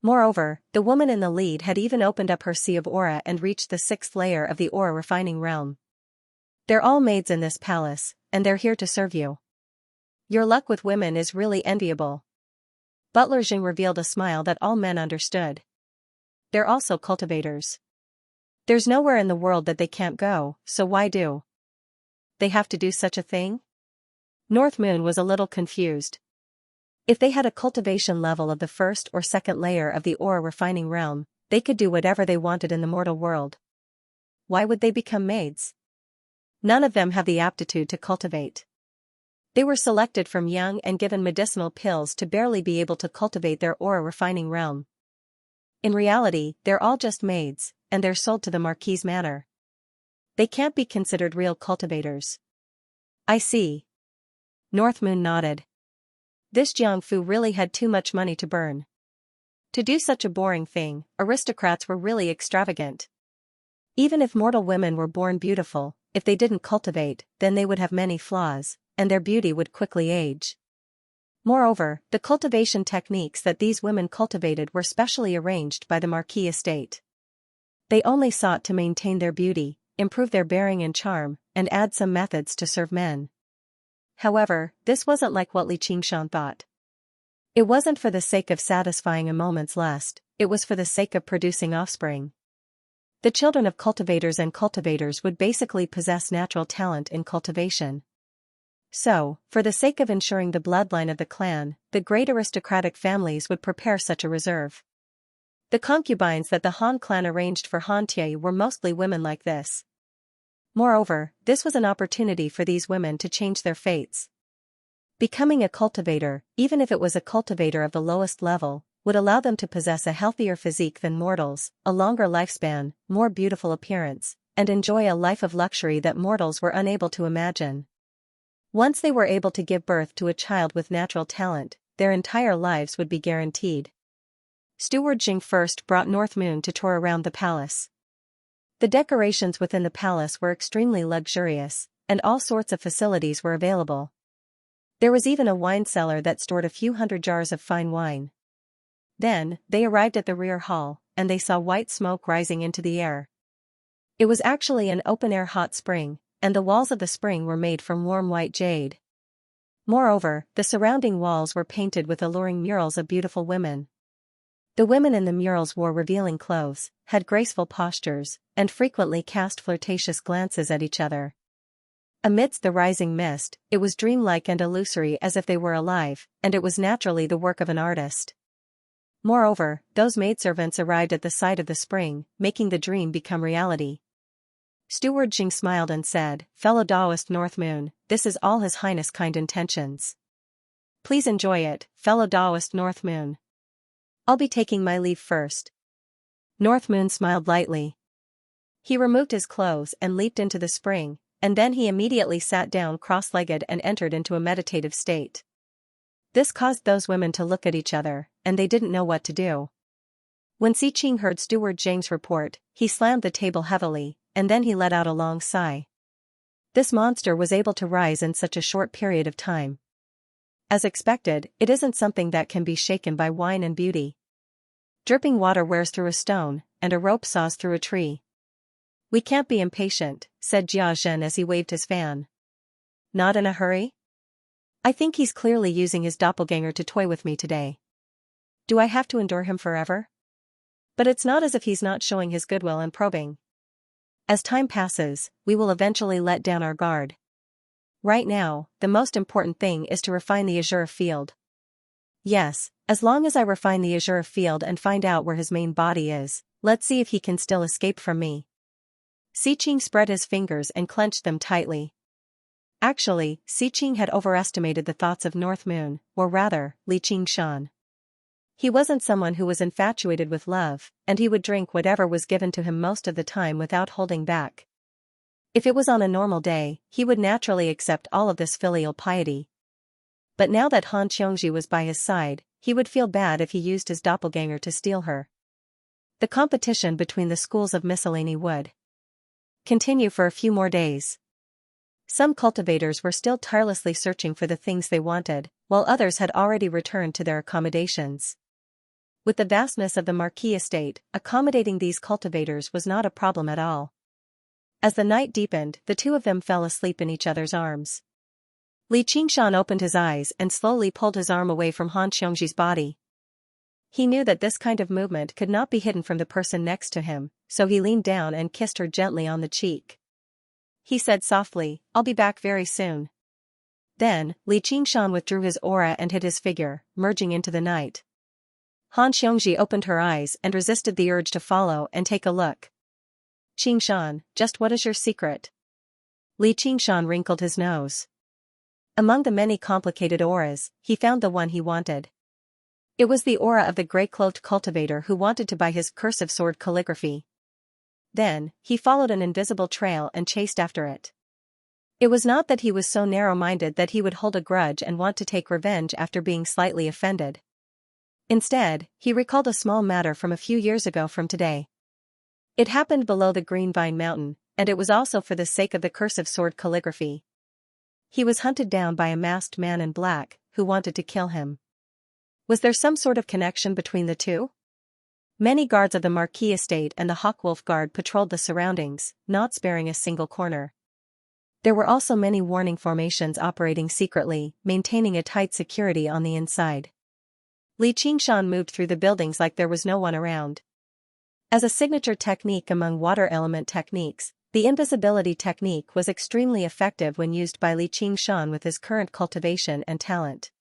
Moreover, the woman in the lead had even opened up her sea of aura and reached the 6th layer of the aura refining realm. They're all maids in this palace, and they're here to serve you. Your luck with women is really enviable. Butler Zheng revealed a smile that all men understood. They're also cultivators. There's nowhere in the world that they can't go, so why do they have to do such a thing? North Moon was a little confused. If they had a cultivation level of the 1st or 2nd layer of the aura refining realm, they could do whatever they wanted in the mortal world. Why would they become maids? None of them have the aptitude to cultivate. They were selected from young and given medicinal pills to barely be able to cultivate their aura-refining realm. In reality, they're all just maids, and they're sold to the Marquis manor. They can't be considered real cultivators. I see. North Moon nodded. This Jiangfu really had too much money to burn. To do such a boring thing, aristocrats were really extravagant. Even if mortal women were born beautiful, if they didn't cultivate, then they would have many flaws, and their beauty would quickly age. Moreover, the cultivation techniques that these women cultivated were specially arranged by the Marquis estate. They only sought to maintain their beauty, improve their bearing and charm, and add some methods to serve men. However, this wasn't like what Li Qingshan thought. It wasn't for the sake of satisfying a moment's lust, it was for the sake of producing offspring. The children of cultivators and cultivators would basically possess natural talent in cultivation. So, for the sake of ensuring the bloodline of the clan, the great aristocratic families would prepare such a reserve. The concubines that the Han clan arranged for Han Tie were mostly women like this. Moreover, this was an opportunity for these women to change their fates. Becoming a cultivator, even if it was a cultivator of the lowest level, would allow them to possess a healthier physique than mortals, a longer lifespan, more beautiful appearance, and enjoy a life of luxury that mortals were unable to imagine. Once they were able to give birth to a child with natural talent, their entire lives would be guaranteed. Steward Jing first brought North Moon to tour around the palace. The decorations within the palace were extremely luxurious, and all sorts of facilities were available. There was even a wine cellar that stored a few hundred jars of fine wine. Then, they arrived at the rear hall, and they saw white smoke rising into the air. It was actually an open-air hot spring, and the walls of the spring were made from warm white jade. Moreover, the surrounding walls were painted with alluring murals of beautiful women. The women in the murals wore revealing clothes, had graceful postures, and frequently cast flirtatious glances at each other. Amidst the rising mist, it was dreamlike and illusory as if they were alive, and it was naturally the work of an artist. Moreover, those maidservants arrived at the side of the spring, making the dream become reality. Steward Jing smiled and said, "Fellow Taoist North Moon, this is all His Highness' kind intentions. Please enjoy it, fellow Taoist North Moon. I'll be taking my leave first." North Moon smiled lightly. He removed his clothes and leaped into the spring, and then he immediately sat down cross-legged and entered into a meditative state. This caused those women to look at each other, and they didn't know what to do. When Xiqing heard Steward Jing's report, he slammed the table heavily, and then he let out a long sigh. This monster was able to rise in such a short period of time. As expected, it isn't something that can be shaken by wine and beauty. Dripping water wears through a stone, and a rope saws through a tree. "We can't be impatient," said Jia Zhen as he waved his fan. "Not in a hurry? I think he's clearly using his doppelganger to toy with me today. Do I have to endure him forever? But it's not as if he's not showing his goodwill and probing. As time passes, we will eventually let down our guard. Right now, the most important thing is to refine the azure field. Yes, as long as I refine the azure field and find out where his main body is, let's see if he can still escape from me." Xiqing spread his fingers and clenched them tightly. Actually, Xiqing had overestimated the thoughts of North Moon, or rather, Li Qingshan. He wasn't someone who was infatuated with love, and he would drink whatever was given to him most of the time without holding back. If it was on a normal day, he would naturally accept all of this filial piety. But now that Han Qiongji was by his side, he would feel bad if he used his doppelganger to steal her. The competition between the schools of miscellany would continue for a few more days. Some cultivators were still tirelessly searching for the things they wanted, while others had already returned to their accommodations. With the vastness of the Marquis estate, accommodating these cultivators was not a problem at all. As the night deepened, the two of them fell asleep in each other's arms. Li Qingshan opened his eyes and slowly pulled his arm away from Han Qiongji's body. He knew that this kind of movement could not be hidden from the person next to him, so he leaned down and kissed her gently on the cheek. He said softly, "I'll be back very soon." Then, Li Qingshan withdrew his aura and hid his figure, merging into the night. Han Xianxia opened her eyes and resisted the urge to follow and take a look. Qingshan, just what is your secret? Li Qingshan wrinkled his nose. Among the many complicated auras, he found the one he wanted. It was the aura of the gray-cloaked cultivator who wanted to buy his cursive sword calligraphy. Then, he followed an invisible trail and chased after it. It was not that he was so narrow-minded that he would hold a grudge and want to take revenge after being slightly offended. Instead, he recalled a small matter from a few years ago from today. It happened below the Green Vine Mountain, and it was also for the sake of the cursive sword calligraphy. He was hunted down by a masked man in black, who wanted to kill him. Was there some sort of connection between the two? Many guards of the Marquis estate and the Hawkwolf Guard patrolled the surroundings, not sparing a single corner. There were also many warning formations operating secretly, maintaining a tight security on the inside. Li Qingshan moved through the buildings like there was no one around. As a signature technique among water element techniques, the invisibility technique was extremely effective when used by Li Qingshan with his current cultivation and talent.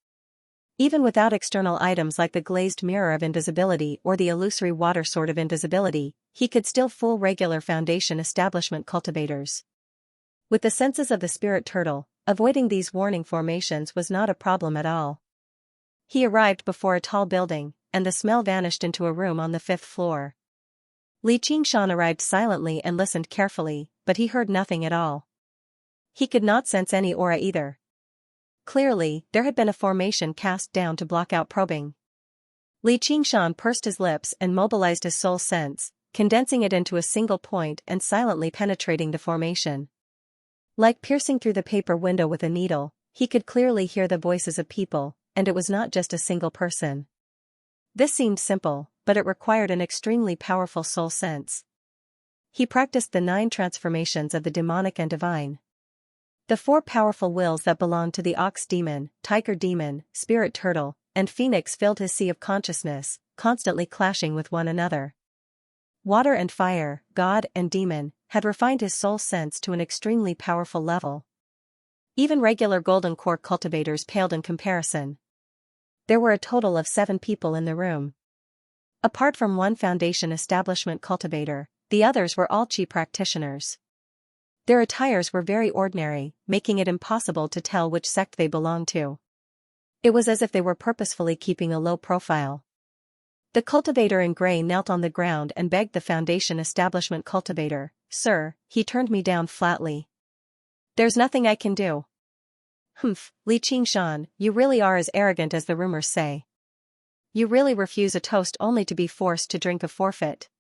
Even without external items like the glazed mirror of invisibility or the illusory water sword of invisibility, he could still fool regular Foundation establishment cultivators. With the senses of the spirit turtle, avoiding these warning formations was not a problem at all. He arrived before a tall building, and the smell vanished into a room on the 5th floor. Li Qingshan arrived silently and listened carefully, but he heard nothing at all. He could not sense any aura either. Clearly, there had been a formation cast down to block out probing. Li Qingshan pursed his lips and mobilized his soul sense, condensing it into a single point and silently penetrating the formation. Like piercing through the paper window with a needle, he could clearly hear the voices of people, and it was not just a single person. This seemed simple, but it required an extremely powerful soul sense. He practiced the 9 transformations of the demonic and divine. The 4 powerful wills that belonged to the ox demon, tiger demon, spirit turtle, and phoenix filled his sea of consciousness, constantly clashing with one another. Water and fire, god and demon, had refined his soul sense to an extremely powerful level. Even regular golden core cultivators paled in comparison. There were a total of 7 people in the room. Apart from one Foundation establishment cultivator, the others were all chi practitioners. Their attires were very ordinary, making it impossible to tell which sect they belonged to. It was as if they were purposefully keeping a low profile. The cultivator in gray knelt on the ground and begged the Foundation establishment cultivator, "Sir," he turned me down flatly. "There's nothing I can do." "Humph, Li Qingshan, you really are as arrogant as the rumors say. You really refuse a toast only to be forced to drink a forfeit."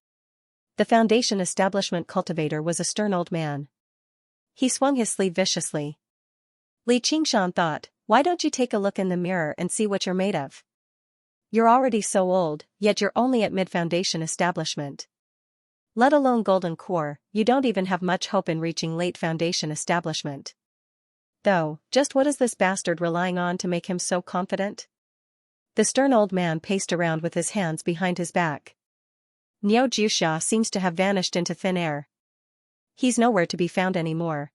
The Foundation establishment cultivator was a stern old man. He swung his sleeve viciously. Li Qingshan thought, why don't you take a look in the mirror and see what you're made of? You're already so old, yet you're only at mid-Foundation establishment. Let alone golden core, you don't even have much hope in reaching late Foundation establishment. Though, just what is this bastard relying on to make him so confident? The stern old man paced around with his hands behind his back. Niao Jiuxia seems to have vanished into thin air. He's nowhere to be found anymore.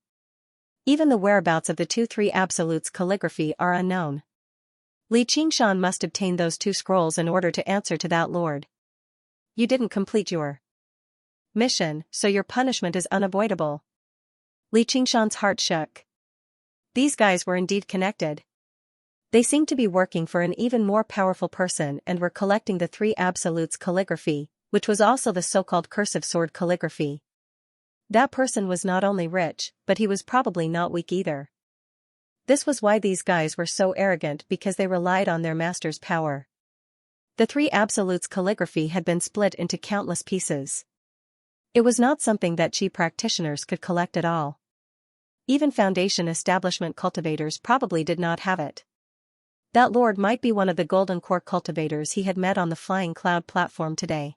Even the whereabouts of the 2-3 Absolutes calligraphy are unknown. Li Qingshan must obtain those 2 scrolls in order to answer to that lord. You didn't complete your mission, so your punishment is unavoidable. Li Qingshan's heart shook. These guys were indeed connected. They seemed to be working for an even more powerful person and were collecting the 3 Absolutes calligraphy, which was also the so-called cursive sword calligraphy. That person was not only rich, but he was probably not weak either. This was why these guys were so arrogant, because they relied on their master's power. The 3 Absolutes calligraphy had been split into countless pieces. It was not something that chi practitioners could collect at all. Even Foundation establishment cultivators probably did not have it. That lord might be one of the golden core cultivators he had met on the Flying Cloud platform today.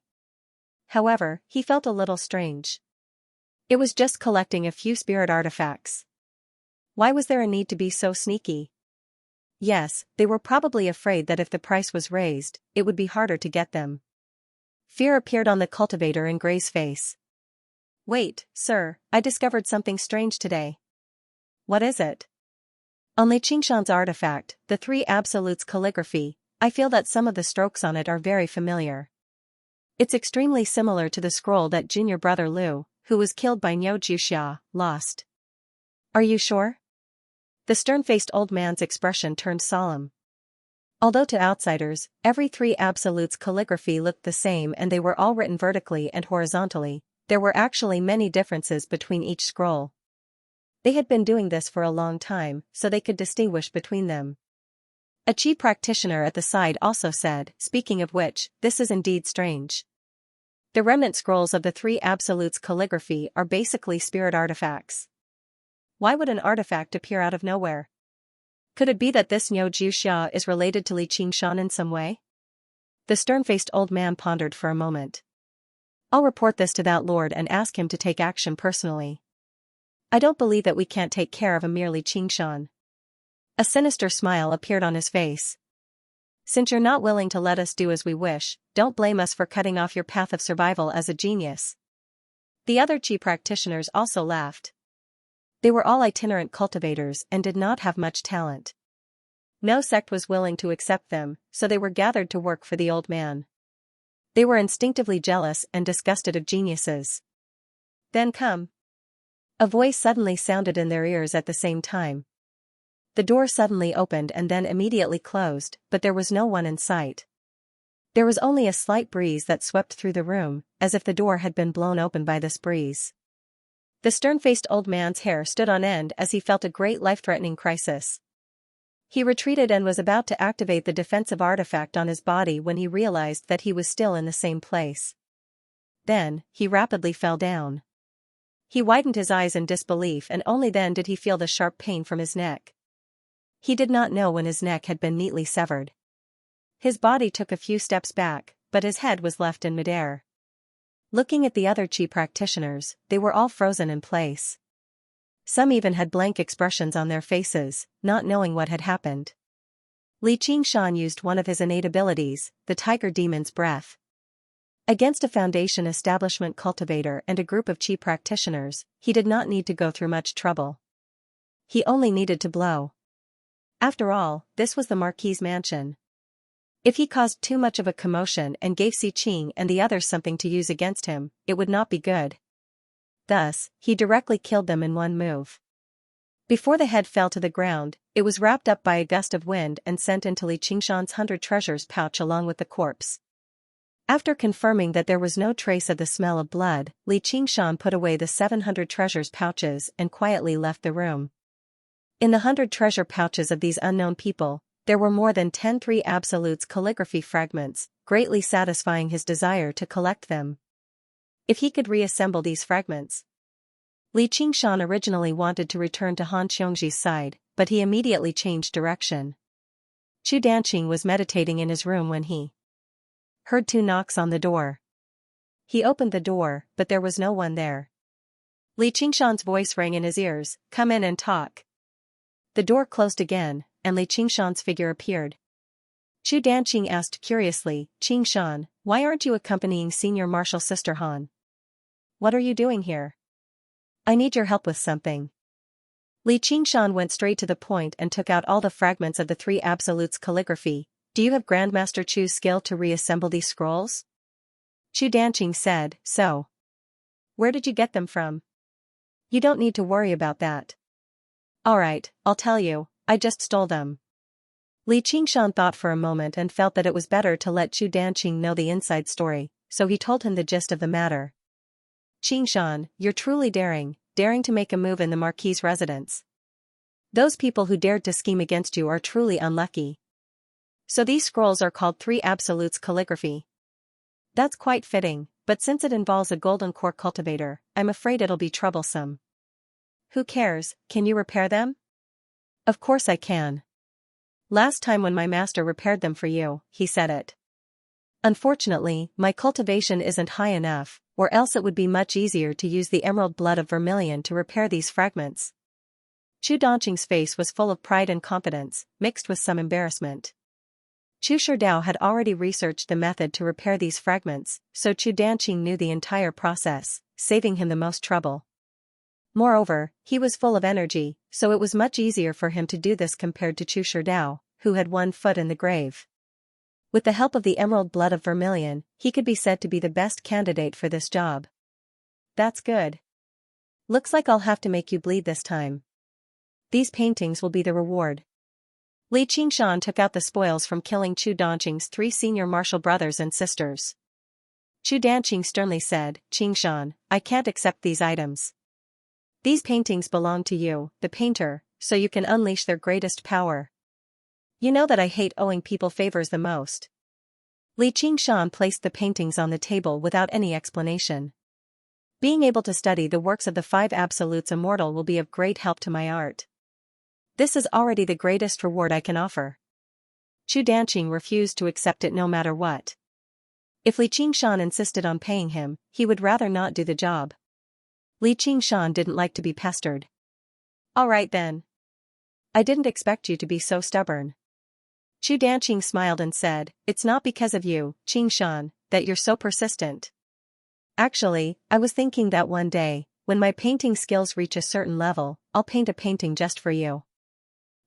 However, he felt a little strange. It was just collecting a few spirit artifacts. Why was there a need to be so sneaky? Yes, they were probably afraid that if the price was raised, it would be harder to get them. Fear appeared on the cultivator in Gray's face. Wait, sir, I discovered something strange today. What is it? On Li Qingshan's artifact, the 3 Absolutes calligraphy, I feel that some of the strokes on it are very familiar. It's extremely similar to the scroll that junior brother Liu, who was killed by Xianxia, lost. Are you sure? The stern-faced old man's expression turned solemn. Although to outsiders, every three absolutes calligraphy looked the same and they were all written vertically and horizontally, there were actually many differences between each scroll. They had been doing this for a long time, so they could distinguish between them. A chi practitioner at the side also said, speaking of which, this is indeed strange. The remnant scrolls of the three absolutes calligraphy are basically spirit artifacts. Why would an artifact appear out of nowhere? Could it be that this Xianxia is related to Li Qingshan in some way? The stern-faced old man pondered for a moment. I'll report this to that lord and ask him to take action personally. I don't believe that we can't take care of a mere Li Qingshan. A sinister smile appeared on his face. Since you're not willing to let us do as we wish, don't blame us for cutting off your path of survival as a genius. The other chi practitioners also laughed. They were all itinerant cultivators and did not have much talent. No sect was willing to accept them, so they were gathered to work for the old man. They were instinctively jealous and disgusted of geniuses. Then come. A voice suddenly sounded in their ears at the same time. The door suddenly opened and then immediately closed, but there was no one in sight. There was only a slight breeze that swept through the room, as if the door had been blown open by this breeze. The stern-faced old man's hair stood on end as he felt a great life-threatening crisis. He retreated and was about to activate the defensive artifact on his body when he realized that he was still in the same place. Then, he rapidly fell down. He widened his eyes in disbelief and only then did he feel the sharp pain from his neck. He did not know when his neck had been neatly severed. His body took a few steps back, but his head was left in midair. Looking at the other chi practitioners, they were all frozen in place. Some even had blank expressions on their faces, not knowing what had happened. Li Qingshan used one of his innate abilities, the Tiger Demon's Breath. Against a Foundation establishment cultivator and a group of chi practitioners, he did not need to go through much trouble. He only needed to blow. After all, this was the Marquis's mansion. If he caused too much of a commotion and gave Si Qing and the others something to use against him, it would not be good. Thus, he directly killed them in one move. Before the head fell to the ground, it was wrapped up by a gust of wind and sent into Li Qingshan's 100 treasures pouch along with the corpse. After confirming that there was no trace of the smell of blood, Li Qingshan put away the 700 treasures pouches and quietly left the room. In the 100 treasure pouches of these unknown people, there were more than 10 three absolutes calligraphy fragments, greatly satisfying his desire to collect them. If he could reassemble these fragments. Li Qingshan originally wanted to return to Han Xiongji's side, but he immediately changed direction. Chu Danqing was meditating in his room when he heard 2 knocks on the door. He opened the door, but there was no one there. Li Qingshan's voice rang in his ears, "Come in and talk." The door closed again, and Li Qingshan's figure appeared. Chu Danqing asked curiously, "Qingshan, why aren't you accompanying Senior Marshal Sister Han? What are you doing here? I need your help with something." Li Qingshan went straight to the point and took out all the fragments of the three absolutes calligraphy. "Do you have Grandmaster Chu's skill to reassemble these scrolls?" Chu Danqing said, "So. Where did you get them from?" "You don't need to worry about that." "Alright, I'll tell you, I just stole them." Li Qingshan thought for a moment and felt that it was better to let Chu Danqing know the inside story, so he told him the gist of the matter. "Qingshan, you're truly daring to make a move in the Marquis's residence. Those people who dared to scheme against you are truly unlucky. So these scrolls are called three absolutes calligraphy. That's quite fitting, but since it involves a golden core cultivator, I'm afraid it'll be troublesome." "Who cares, can you repair them?" "Of course I can. Last time when my master repaired them for you, he said it. Unfortunately, my cultivation isn't high enough, or else it would be much easier to use the emerald blood of vermilion to repair these fragments." Chu Danqing's face was full of pride and confidence, mixed with some embarrassment. Chu Sherdao had already researched the method to repair these fragments, so Chu Danqing knew the entire process, saving him the most trouble. Moreover, he was full of energy, so it was much easier for him to do this compared to Chu Sherdao, who had 1 foot in the grave. With the help of the emerald blood of vermilion, he could be said to be the best candidate for this job. That's good. Looks like I'll have to make you bleed this time. These paintings will be the reward. Li Qingshan took out the spoils from killing Chu Danqing's 3 senior martial brothers and sisters. Chu Danqing sternly said, Qingshan, I can't accept these items. These paintings belong to you, the painter, so you can unleash their greatest power. You know that I hate owing people favors the most. Li Qingshan placed the paintings on the table without any explanation. Being able to study the works of the 5 absolutes immortal will be of great help to my art. This is already the greatest reward I can offer. Chu Danqing refused to accept it no matter what. If Li Qingshan insisted on paying him, he would rather not do the job. Li Qingshan didn't like to be pestered. All right then. I didn't expect you to be so stubborn. Chu Danqing smiled and said, It's not because of you, Qingshan, that you're so persistent. Actually, I was thinking that one day, when my painting skills reach a certain level, I'll paint a painting just for you.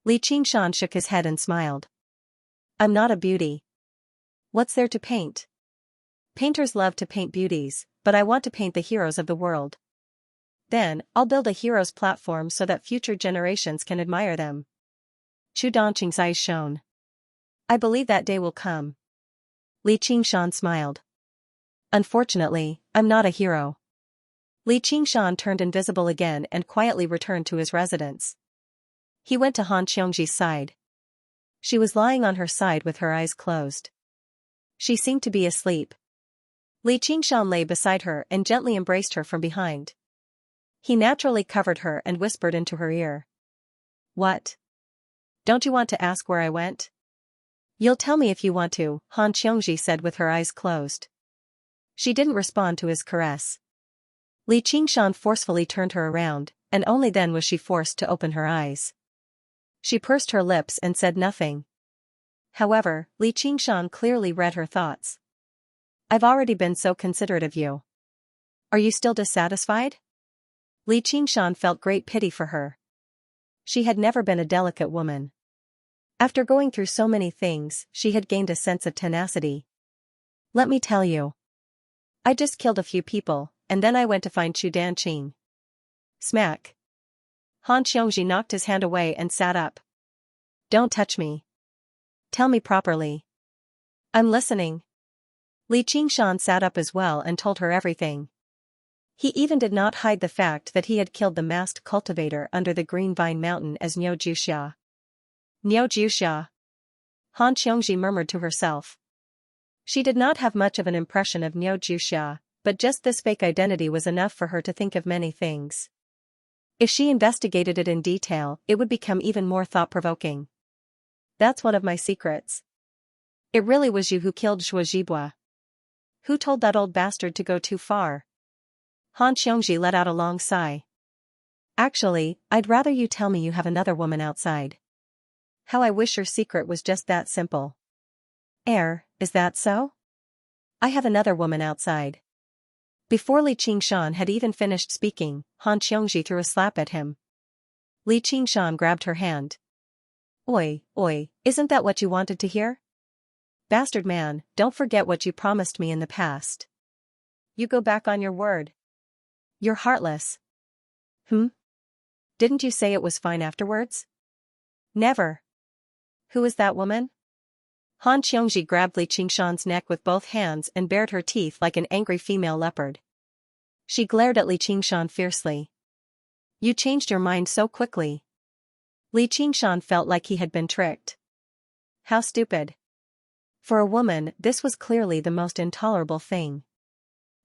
Li Qingshan shook his head and smiled. I'm not a beauty. What's there to paint? Painters love to paint beauties, but I want to paint the heroes of the world. Then, I'll build a hero's platform so that future generations can admire them. Chu Danqing's eyes shone. I believe that day will come. Li Qingshan smiled. Unfortunately, I'm not a hero. Li Qingshan turned invisible again and quietly returned to his residence. He went to Han Xiongji's side. She was lying on her side with her eyes closed. She seemed to be asleep. Li Qingshan lay beside her and gently embraced her from behind. He naturally covered her and whispered into her ear. What? Don't you want to ask where I went? You'll tell me if you want to, Han Xiongji said with her eyes closed. She didn't respond to his caress. Li Qingshan forcefully turned her around, and only then was she forced to open her eyes. She pursed her lips and said nothing. However, Li Qingshan clearly read her thoughts. I've already been so considerate of you. Are you still dissatisfied? Li Qingshan felt great pity for her. She had never been a delicate woman. After going through so many things, she had gained a sense of tenacity. Let me tell you. I just killed a few people, and then I went to find Chu Danqing. Smack. Han Xiongji knocked his hand away and sat up. Don't touch me. Tell me properly. I'm listening. Li Qingshan sat up as well and told her everything. He even did not hide the fact that he had killed the masked cultivator under the green vine mountain as Niu Juxia. Niu Juxia. Han Xiongji murmured to herself. She did not have much of an impression of Niu Juxia, but just this fake identity was enough for her to think of many things. If she investigated it in detail, it would become even more thought-provoking. That's one of my secrets. It really was you who killed Zhuo Zhibua. Who told that old bastard to go too far? Han Xiongji let out a long sigh. Actually, I'd rather you tell me you have another woman outside. How I wish your secret was just that simple. Is that so? I have another woman outside. Before Li Qingshan had even finished speaking, Han Xiongji threw a slap at him. Li Qingshan grabbed her hand. Oi, isn't that what you wanted to hear? Bastard man, don't forget what you promised me in the past. You go back on your word. You're heartless. Didn't you say it was fine afterwards? Never. Who is that woman? Han Xiongji grabbed Li Qingshan's neck with both hands and bared her teeth like an angry female leopard. She glared at Li Qingshan fiercely. You changed your mind so quickly. Li Qingshan felt like he had been tricked. How stupid. For a woman, this was clearly the most intolerable thing.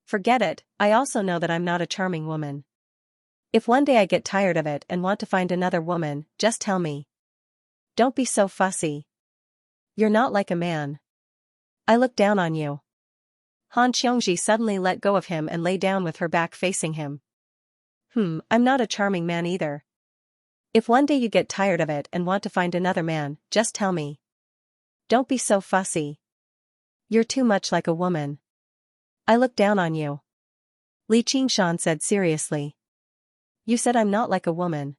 Forget it, I also know that I'm not a charming woman. If one day I get tired of it and want to find another woman, just tell me. Don't be so fussy. You're not like a man. I look down on you. Han Xiongji suddenly let go of him and lay down with her back facing him. I'm not a charming man either. If one day you get tired of it and want to find another man, just tell me. Don't be so fussy. You're too much like a woman. I look down on you. Li Qingshan said seriously. You said I'm not like a woman.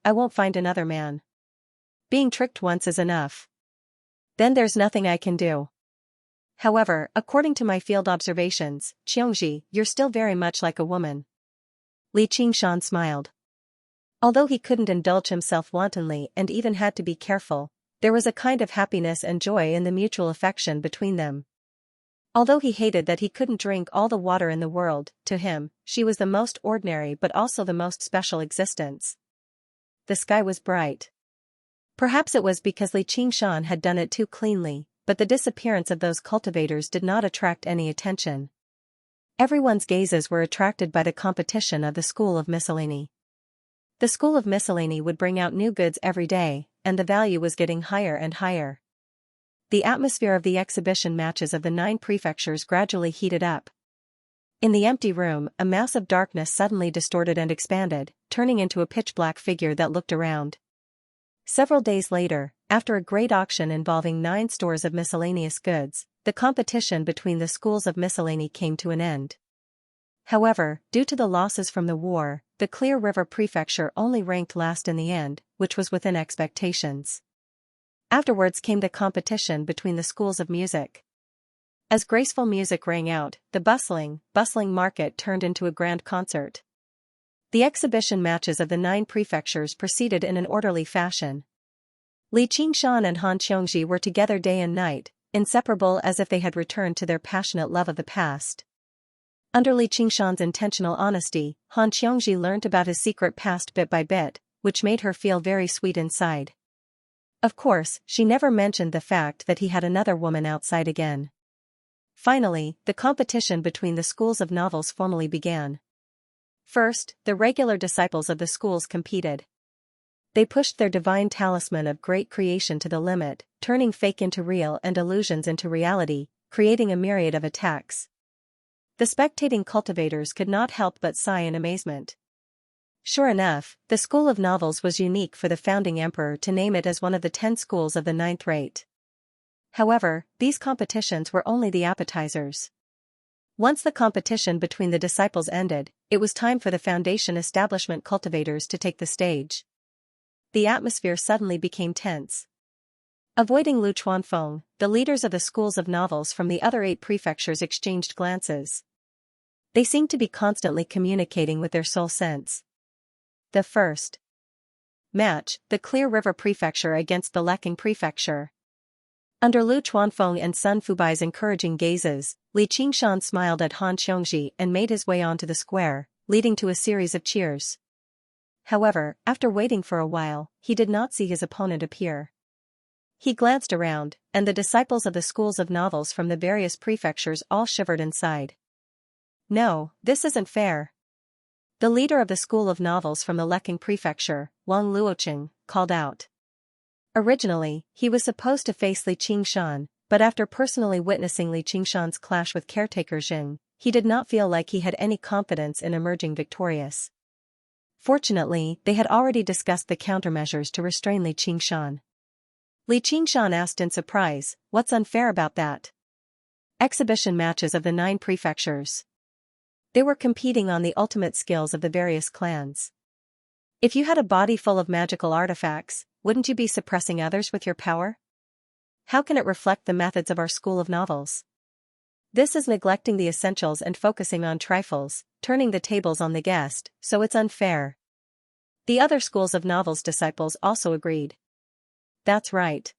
I won't find another man. Being tricked once is enough. Then there's nothing I can do. However, according to my field observations, Xianxia, you're still very much like a woman. Li Qingshan smiled. Although he couldn't indulge himself wantonly and even had to be careful, there was a kind of happiness and joy in the mutual affection between them. Although he hated that he couldn't drink all the water in the world, to him, she was the most ordinary but also the most special existence. The sky was bright. Perhaps it was because Li Qingshan had done it too cleanly, but the disappearance of those cultivators did not attract any attention. Everyone's gazes were attracted by the competition of the School of Miscellany. The School of Miscellany would bring out new goods every day, and the value was getting higher and higher. The atmosphere of the exhibition matches of the 9 prefectures gradually heated up. In the empty room, a mass of darkness suddenly distorted and expanded, turning into a pitch-black figure that looked around. Several days later, after a great auction involving 9 stores of miscellaneous goods, the competition between the schools of miscellany came to an end. However, due to the losses from the war, the Clear River Prefecture only ranked last in the end, which was within expectations. Afterwards came the competition between the schools of music. As graceful music rang out, the bustling market turned into a grand concert. The exhibition matches of the 9 prefectures proceeded in an orderly fashion. Li Qingshan and Han Xianxia were together day and night, inseparable as if they had returned to their passionate love of the past. Under Li Qingshan's intentional honesty, Han Xianxia learnt about his secret past bit by bit, which made her feel very sweet inside. Of course, she never mentioned the fact that he had another woman outside again. Finally, the competition between the schools of novels formally began. First, the regular disciples of the schools competed. They pushed their divine talisman of great creation to the limit, turning fake into real and illusions into reality, creating a myriad of attacks. The spectating cultivators could not help but sigh in amazement. Sure enough, the School of Novels was unique for the founding emperor to name it as one of the 10 schools of the 9th rate. However, these competitions were only the appetizers. Once the competition between the disciples ended, it was time for the foundation establishment cultivators to take the stage. The atmosphere suddenly became tense. Avoiding Lu Chuanfeng, the leaders of the schools of novels from the other 8 prefectures exchanged glances. They seemed to be constantly communicating with their soul sense. The first match, the Clear River Prefecture against the Leking Prefecture. Under Lu Chuanfeng and Sun Fubai's encouraging gazes, Li Qingshan smiled at Han Xianxia and made his way onto the square, leading to a series of cheers. However, after waiting for a while, he did not see his opponent appear. He glanced around, and the disciples of the schools of novels from the various prefectures all shivered inside. No, this isn't fair. The leader of the School of Novels from the Leking Prefecture, Wang Luoqing, called out. Originally, he was supposed to face Li Qingshan, but after personally witnessing Li Qingshan's clash with caretaker Jing, he did not feel like he had any confidence in emerging victorious. Fortunately, they had already discussed the countermeasures to restrain Li Qingshan. Li Qingshan asked in surprise, "What's unfair about that?" Exhibition matches of the 9 prefectures. They were competing on the ultimate skills of the various clans. If you had a body full of magical artifacts, wouldn't you be suppressing others with your power? How can it reflect the methods of our school of novels? This is neglecting the essentials and focusing on trifles, turning the tables on the guest, so it's unfair. The other schools of novels disciples also agreed. That's right.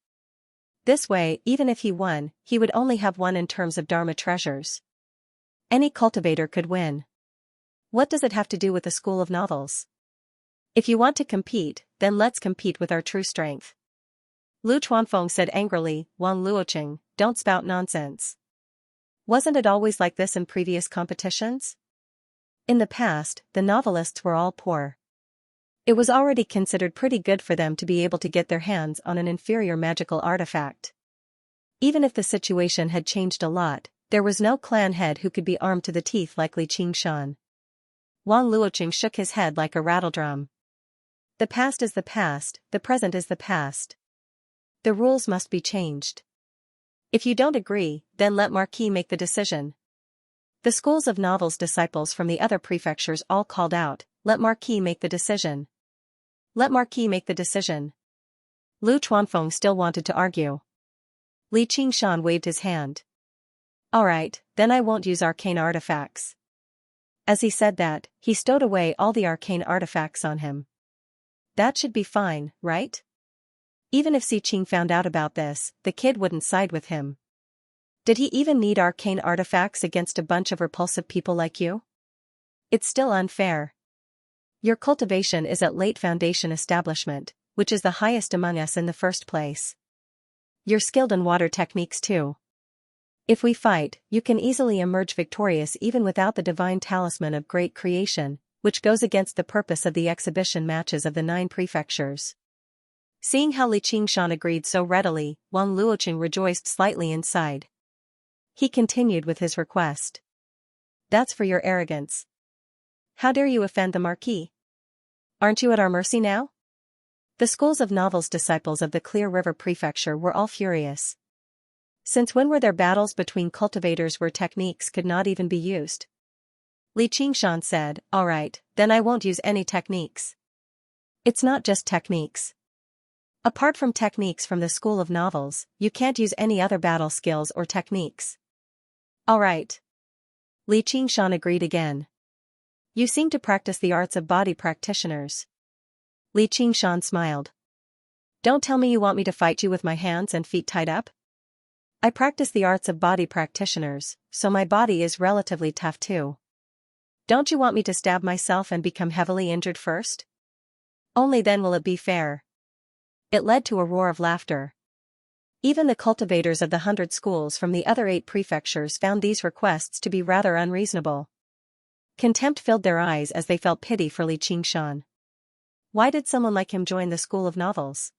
This way, even if he won, he would only have won in terms of Dharma treasures. Any cultivator could win. What does it have to do with the School of Novels? If you want to compete, then let's compete with our true strength. Lu Chuanfeng said angrily, Wang Luoqing, don't spout nonsense. Wasn't it always like this in previous competitions? In the past, the novelists were all poor. It was already considered pretty good for them to be able to get their hands on an inferior magical artifact. Even if the situation had changed a lot, there was no clan head who could be armed to the teeth like Li Qingshan. Wang Luoqing shook his head like a rattledrum. The past is the past, the present is the past. The rules must be changed. If you don't agree, then let Marquis make the decision. The schools of novels disciples from the other prefectures all called out, let Marquis make the decision. Let Marquis make the decision. Lu Chuanfeng still wanted to argue. Li Qingshan waved his hand. Alright, then I won't use arcane artifacts. As he said that, he stowed away all the arcane artifacts on him. That should be fine, right? Even if Si Qing found out about this, the kid wouldn't side with him. Did he even need arcane artifacts against a bunch of repulsive people like you? It's still unfair. Your cultivation is at late foundation establishment, which is the highest among us in the first place. You're skilled in water techniques too. If we fight, you can easily emerge victorious even without the divine talisman of great creation, which goes against the purpose of the exhibition matches of the 9 prefectures. Seeing how Li Qingshan agreed so readily, Wang Luoqing rejoiced slightly inside. He continued with his request. That's for your arrogance. How dare you offend the Marquis? Aren't you at our mercy now? The schools of novels disciples of the Clear River Prefecture were all furious. Since when were there battles between cultivators where techniques could not even be used? Li Qingshan said, alright, then I won't use any techniques. It's not just techniques. Apart from techniques from the School of Novels, you can't use any other battle skills or techniques. Alright. Li Qingshan agreed again. You seem to practice the arts of body practitioners. Li Qingshan smiled. Don't tell me you want me to fight you with my hands and feet tied up? I practice the arts of body practitioners, so my body is relatively tough too. Don't you want me to stab myself and become heavily injured first? Only then will it be fair. It led to a roar of laughter. Even the cultivators of the 100 schools from the other 8 prefectures found these requests to be rather unreasonable. Contempt filled their eyes as they felt pity for Li Qingshan. Why did someone like him join the School of Novels?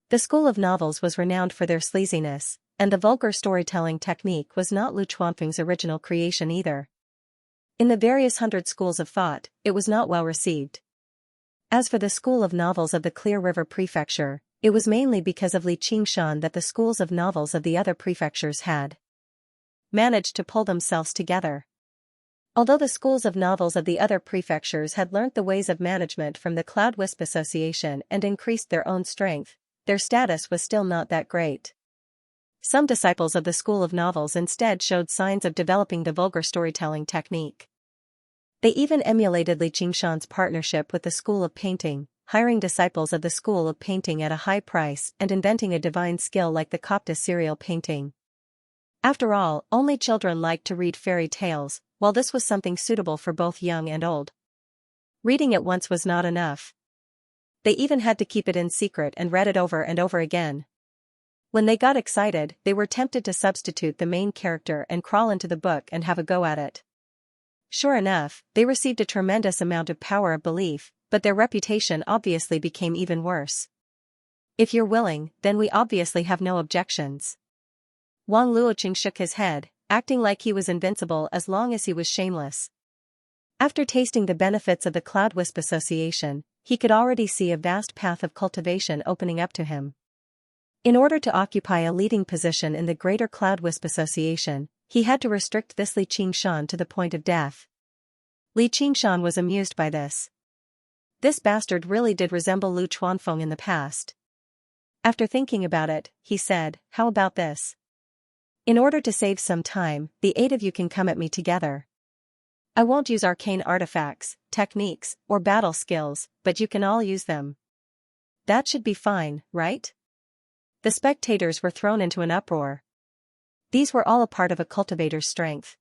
The School of Novels was renowned for their sleaziness, and the vulgar storytelling technique was not Lu Chuanfeng's original creation either. In the various 100 schools of thought, it was not well received. As for the School of Novels of the Clear River Prefecture, it was mainly because of Li Qingshan that the schools of novels of the other prefectures had managed to pull themselves together. Although the schools of novels of the other prefectures had learnt the ways of management from the Cloud Wisp Association and increased their own strength, their status was still not that great. Some disciples of the School of Novels instead showed signs of developing the vulgar storytelling technique. They even emulated Li Qingshan's partnership with the School of Painting, hiring disciples of the School of Painting at a high price and inventing a divine skill like the Copta serial painting. After all, only children liked to read fairy tales, while this was something suitable for both young and old. Reading it once was not enough. They even had to keep it in secret and read it over and over again. When they got excited, they were tempted to substitute the main character and crawl into the book and have a go at it. Sure enough, they received a tremendous amount of power of belief, but their reputation obviously became even worse. If you're willing, then we obviously have no objections. Wang Luoqing shook his head, acting like he was invincible as long as he was shameless. After tasting the benefits of the Cloud Wisp Association, he could already see a vast path of cultivation opening up to him. In order to occupy a leading position in the Greater Cloud Wisp Association, he had to restrict this Li Qingshan to the point of death. Li Qingshan was amused by this. This bastard really did resemble Lu Chuanfeng in the past. After thinking about it, he said, how about this? In order to save some time, the 8 of you can come at me together. I won't use arcane artifacts, techniques, or battle skills, but you can all use them. That should be fine, right? The spectators were thrown into an uproar. These were all a part of a cultivator's strength.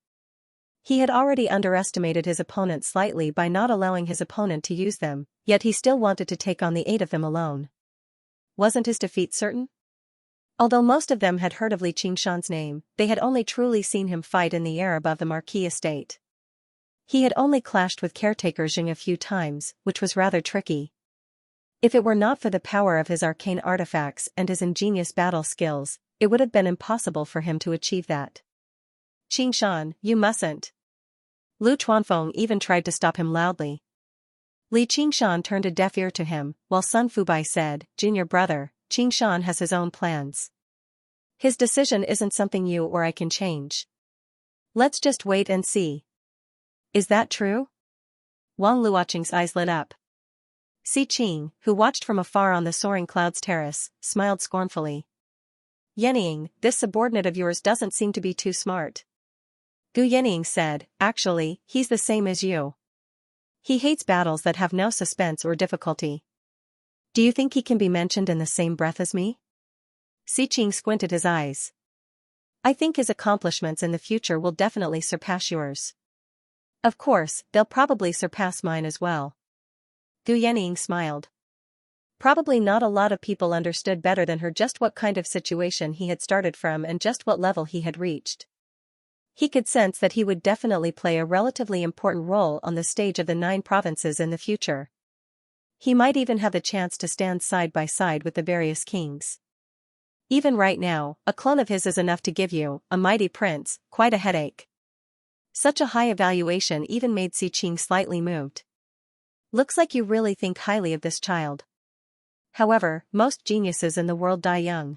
He had already underestimated his opponent slightly by not allowing his opponent to use them, yet he still wanted to take on the 8 of them alone. Wasn't his defeat certain? Although most of them had heard of Li Qingshan's name, they had only truly seen him fight in the air above the Marquis estate. He had only clashed with caretaker Xing a few times, which was rather tricky. If it were not for the power of his arcane artifacts and his ingenious battle skills, it would have been impossible for him to achieve that. Qingshan, you mustn't. Lu Chuanfeng even tried to stop him loudly. Li Qingshan turned a deaf ear to him, while Sun Fubai said, Junior brother, Qingshan has his own plans. His decision isn't something you or I can change. Let's just wait and see. Is that true? Wang Luoqing's eyes lit up. Si Qing, who watched from afar on the soaring clouds terrace, smiled scornfully. Yenying, this subordinate of yours doesn't seem to be too smart. Gu Yenying said, actually, he's the same as you. He hates battles that have no suspense or difficulty. Do you think he can be mentioned in the same breath as me? Xiqing squinted his eyes. I think his accomplishments in the future will definitely surpass yours. Of course, they'll probably surpass mine as well. Gu Yenying smiled. Probably not a lot of people understood better than her just what kind of situation he had started from and just what level he had reached. He could sense that he would definitely play a relatively important role on the stage of the 9 provinces in the future. He might even have the chance to stand side by side with the various kings. Even right now, a clone of his is enough to give you, a mighty prince, quite a headache. Such a high evaluation even made Xiqing slightly moved. Looks like you really think highly of this child. However, most geniuses in the world die young.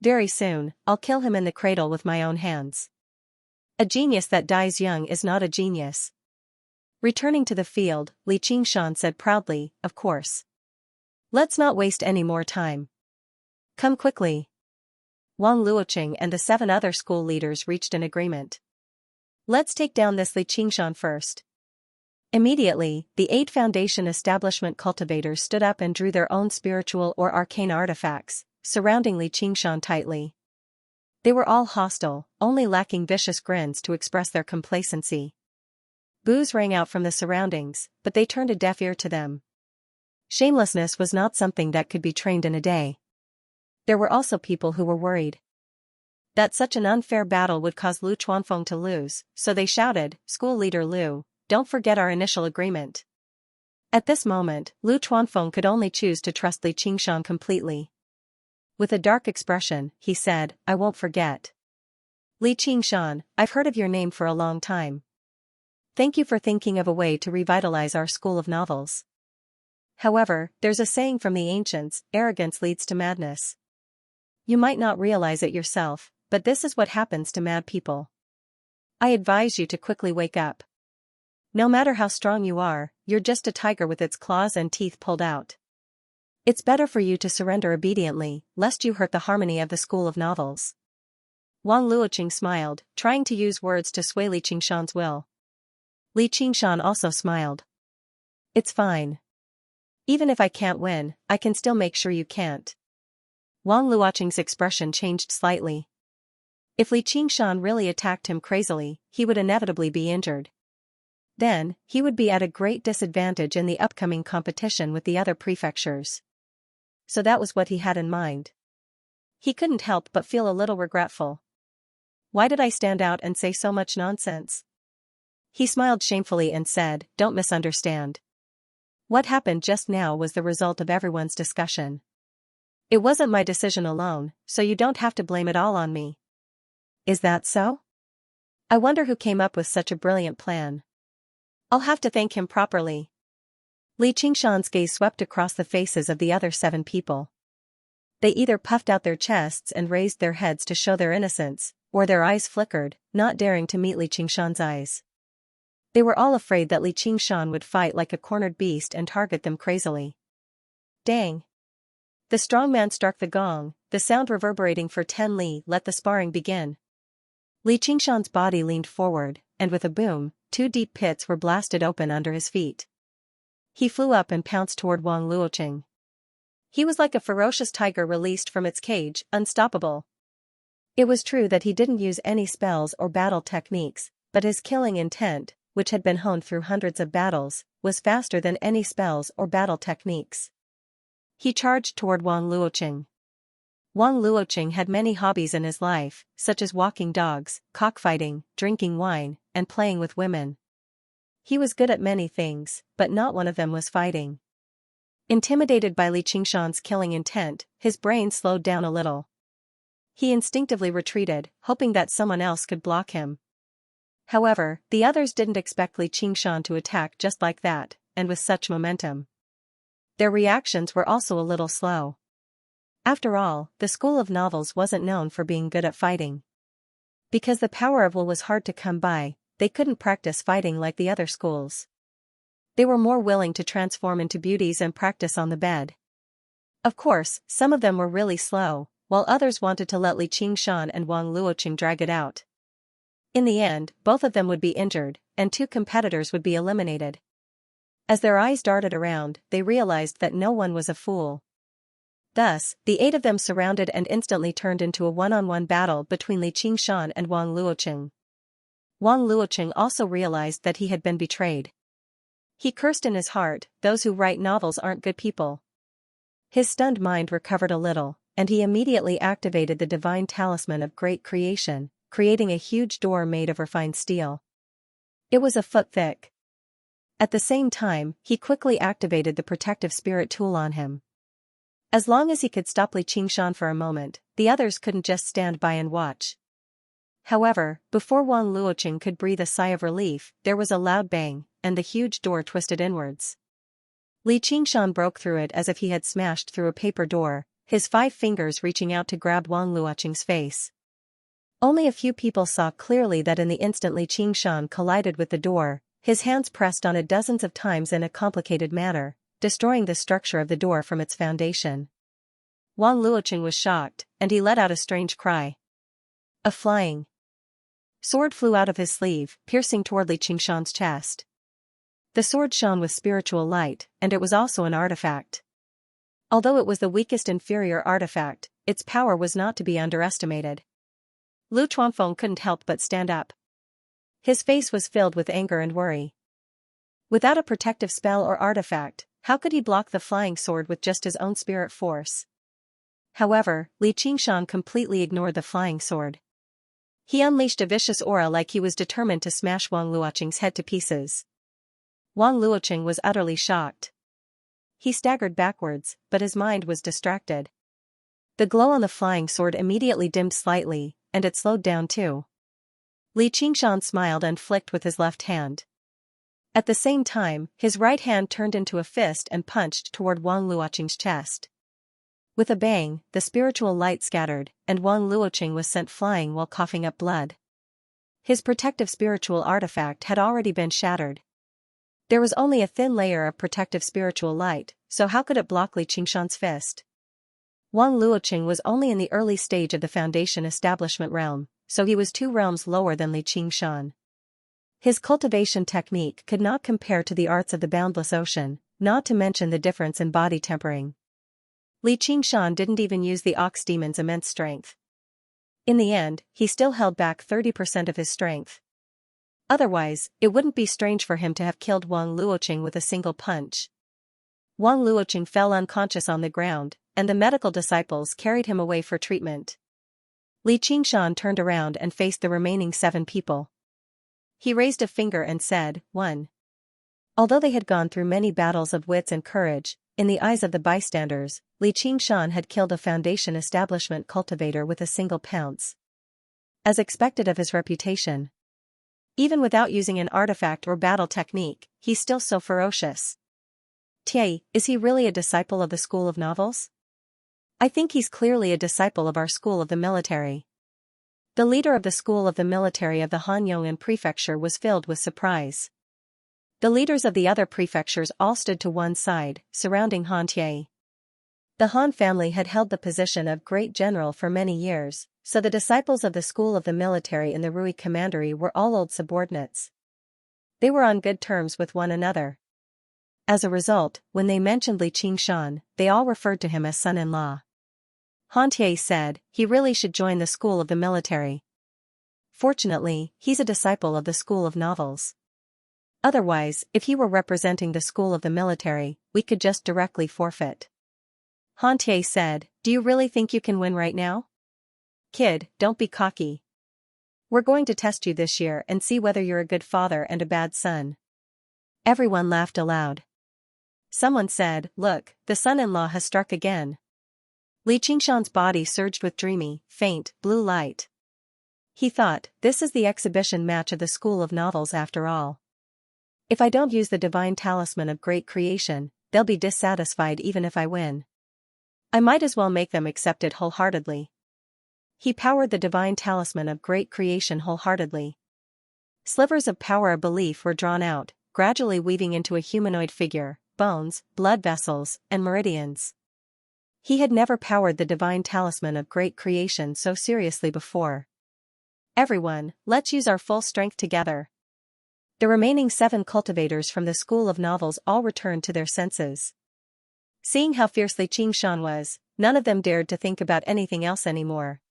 Very soon, I'll kill him in the cradle with my own hands. A genius that dies young is not a genius. Returning to the field, Li Qingshan said proudly, of course. Let's not waste any more time. Come quickly. Wang Luoqing and the 7 other school leaders reached an agreement. Let's take down this Li Qingshan first. Immediately, the 8 foundation establishment cultivators stood up and drew their own spiritual or arcane artifacts, surrounding Li Qingshan tightly. They were all hostile, only lacking vicious grins to express their complacency. Boos rang out from the surroundings, but they turned a deaf ear to them. Shamelessness was not something that could be trained in a day. There were also people who were worried that such an unfair battle would cause Lu Chuanfeng to lose, so they shouted, School leader Lu, don't forget our initial agreement. At this moment, Lu Chuanfeng could only choose to trust Li Qingshan completely. With a dark expression, he said, I won't forget. Li Qingshan, I've heard of your name for a long time. Thank you for thinking of a way to revitalize our school of novels. However, there's a saying from the ancients, arrogance leads to madness. You might not realize it yourself, but this is what happens to mad people. I advise you to quickly wake up. No matter how strong you are, you're just a tiger with its claws and teeth pulled out. It's better for you to surrender obediently, lest you hurt the harmony of the school of novels. Wang Luoqing smiled, trying to use words to sway Li Qingshan's will. Li Qingshan also smiled. It's fine. Even if I can't win, I can still make sure you can't. Wang Luoqing's expression changed slightly. If Li Qingshan really attacked him crazily, he would inevitably be injured. Then, he would be at a great disadvantage in the upcoming competition with the other prefectures. So that was what he had in mind. He couldn't help but feel a little regretful. Why did I stand out and say so much nonsense? He smiled shamefully and said, don't misunderstand. What happened just now was the result of everyone's discussion. It wasn't my decision alone, so you don't have to blame it all on me. Is that so? I wonder who came up with such a brilliant plan. I'll have to thank him properly. Li Qingshan's gaze swept across the faces of the other 7 people. They either puffed out their chests and raised their heads to show their innocence, or their eyes flickered, not daring to meet Li Qingshan's eyes. They were all afraid that Li Qingshan would fight like a cornered beast and target them crazily. Dang! The strong man struck the gong, the sound reverberating for 10 li. Let the sparring begin. Li Qingshan's body leaned forward, and with a boom, 2 deep pits were blasted open under his feet. He flew up and pounced toward Wang Luoqing. He was like a ferocious tiger released from its cage, unstoppable. It was true that he didn't use any spells or battle techniques, but his killing intent, which had been honed through hundreds of battles, was faster than any spells or battle techniques. He charged toward Wang Luoqing. Wang Luoqing had many hobbies in his life, such as walking dogs, cockfighting, drinking wine, and playing with women. He was good at many things, but not one of them was fighting. Intimidated by Li Qingshan's killing intent, his brain slowed down a little. He instinctively retreated, hoping that someone else could block him. However, the others didn't expect Li Qingshan to attack just like that, and with such momentum. Their reactions were also a little slow. After all, the school of novels wasn't known for being good at fighting. Because the power of will was hard to come by, they couldn't practice fighting like the other schools. They were more willing to transform into beauties and practice on the bed. Of course, some of them were really slow, while others wanted to let Li Qingshan and Wang Luoqing drag it out. In the end, both of them would be injured, and two competitors would be eliminated. As their eyes darted around, they realized that no one was a fool. Thus, the 8 of them surrounded and instantly turned into a one-on-one battle between Li Qingshan and Wang Luoqing. Wang Luoqing also realized that he had been betrayed. He cursed in his heart, "Those who write novels aren't good people." His stunned mind recovered a little, and he immediately activated the divine talisman of great creation, creating a huge door made of refined steel. It was a foot thick. At the same time, he quickly activated the protective spirit tool on him. As long as he could stop Li Qingshan for a moment, the others couldn't just stand by and watch. However, before Wang Luoqing could breathe a sigh of relief, there was a loud bang, and the huge door twisted inwards. Li Qingshan broke through it as if he had smashed through a paper door, his 5 fingers reaching out to grab Wang Luoqing's face. Only a few people saw clearly that in the instant Li Qingshan collided with the door, his hands pressed on it dozens of times in a complicated manner, destroying the structure of the door from its foundation. Wang Luoqing was shocked, and he let out a strange cry. A flying sword flew out of his sleeve, piercing toward Li Qingshan's chest. The sword shone with spiritual light, and it was also an artifact. Although it was the weakest inferior artifact, its power was not to be underestimated. Lu Chuanfeng couldn't help but stand up. His face was filled with anger and worry. Without a protective spell or artifact, how could he block the flying sword with just his own spirit force? However, Li Qingshan completely ignored the flying sword. He unleashed a vicious aura like he was determined to smash Wang Luoqing's head to pieces. Wang Luoqing was utterly shocked. He staggered backwards, but his mind was distracted. The glow on the flying sword immediately dimmed slightly, and it slowed down too. Li Qingshan smiled and flicked with his left hand. At the same time, his right hand turned into a fist and punched toward Wang Luoqing's chest. With a bang, the spiritual light scattered, and Wang Luoqing was sent flying while coughing up blood. His protective spiritual artifact had already been shattered. There was only a thin layer of protective spiritual light, so how could it block Li Qingshan's fist? Wang Luoqing was only in the early stage of the Foundation establishment realm, so he was 2 realms lower than Li Qingshan. His cultivation technique could not compare to the arts of the boundless ocean, not to mention the difference in body tempering. Li Qingshan didn't even use the ox demon's immense strength. In the end, he still held back 30% of his strength. Otherwise, it wouldn't be strange for him to have killed Wang Luoqing with a single punch. Wang Luoqing fell unconscious on the ground, and the medical disciples carried him away for treatment. Li Qingshan turned around and faced the remaining 7 people. He raised a finger and said, "1." Although they had gone through many battles of wits and courage, in the eyes of the bystanders, Li Qingshan had killed a Foundation establishment cultivator with a single pounce. As expected of his reputation. Even without using an artifact or battle technique, he's still so ferocious. Tie, is he really a disciple of the School of Novels? I think he's clearly a disciple of our School of the Military. The leader of the School of the Military of the Hanyongan Prefecture was filled with surprise. The leaders of the other prefectures all stood to one side, surrounding Han Tie. The Han family had held the position of Great General for many years, so the disciples of the School of the Military in the Rui Commandery were all old subordinates. They were on good terms with one another. As a result, when they mentioned Li Qingshan, they all referred to him as son-in-law. Han Tie said, he really should join the School of the Military. Fortunately, he's a disciple of the School of Novels. Otherwise, if he were representing the School of the Military, we could just directly forfeit. Han Tie said, do you really think you can win right now? Kid, don't be cocky. We're going to test you this year and see whether you're a good father and a bad son. Everyone laughed aloud. Someone said, look, the son-in-law has struck again. Li Qingshan's body surged with dreamy, faint, blue light. He thought, this is the exhibition match of the School of Novels after all. If I don't use the divine talisman of great creation, they'll be dissatisfied even if I win. I might as well make them accept it wholeheartedly. He powered the divine talisman of great creation wholeheartedly. Slivers of power of belief were drawn out, gradually weaving into a humanoid figure, bones, blood vessels, and meridians. He had never powered the divine talisman of great creation so seriously before. Everyone, let's use our full strength together. The remaining 7 cultivators from the School of Novels all returned to their senses. Seeing how fiercely Xianxia was, none of them dared to think about anything else anymore.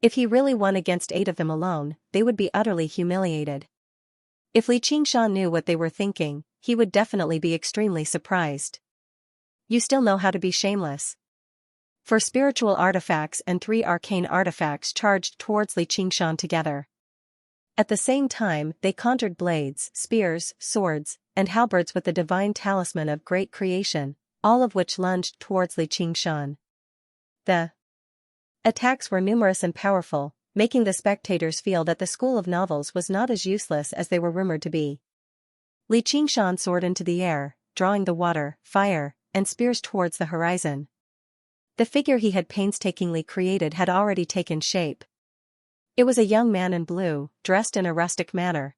If he really won against 8 of them alone, they would be utterly humiliated. If Xianxia knew what they were thinking, he would definitely be extremely surprised. You still know how to be shameless. 4 spiritual artifacts and 3 arcane artifacts charged towards Xianxia together. At the same time, they conjured blades, spears, swords, and halberds with the divine talisman of great creation, all of which lunged towards Xianxia. The attacks were numerous and powerful, making the spectators feel that the School of Novels was not as useless as they were rumored to be. Xianxia soared into the air, drawing the water, fire, and spears towards the horizon. The figure he had painstakingly created had already taken shape. It was a young man in blue, dressed in a rustic manner.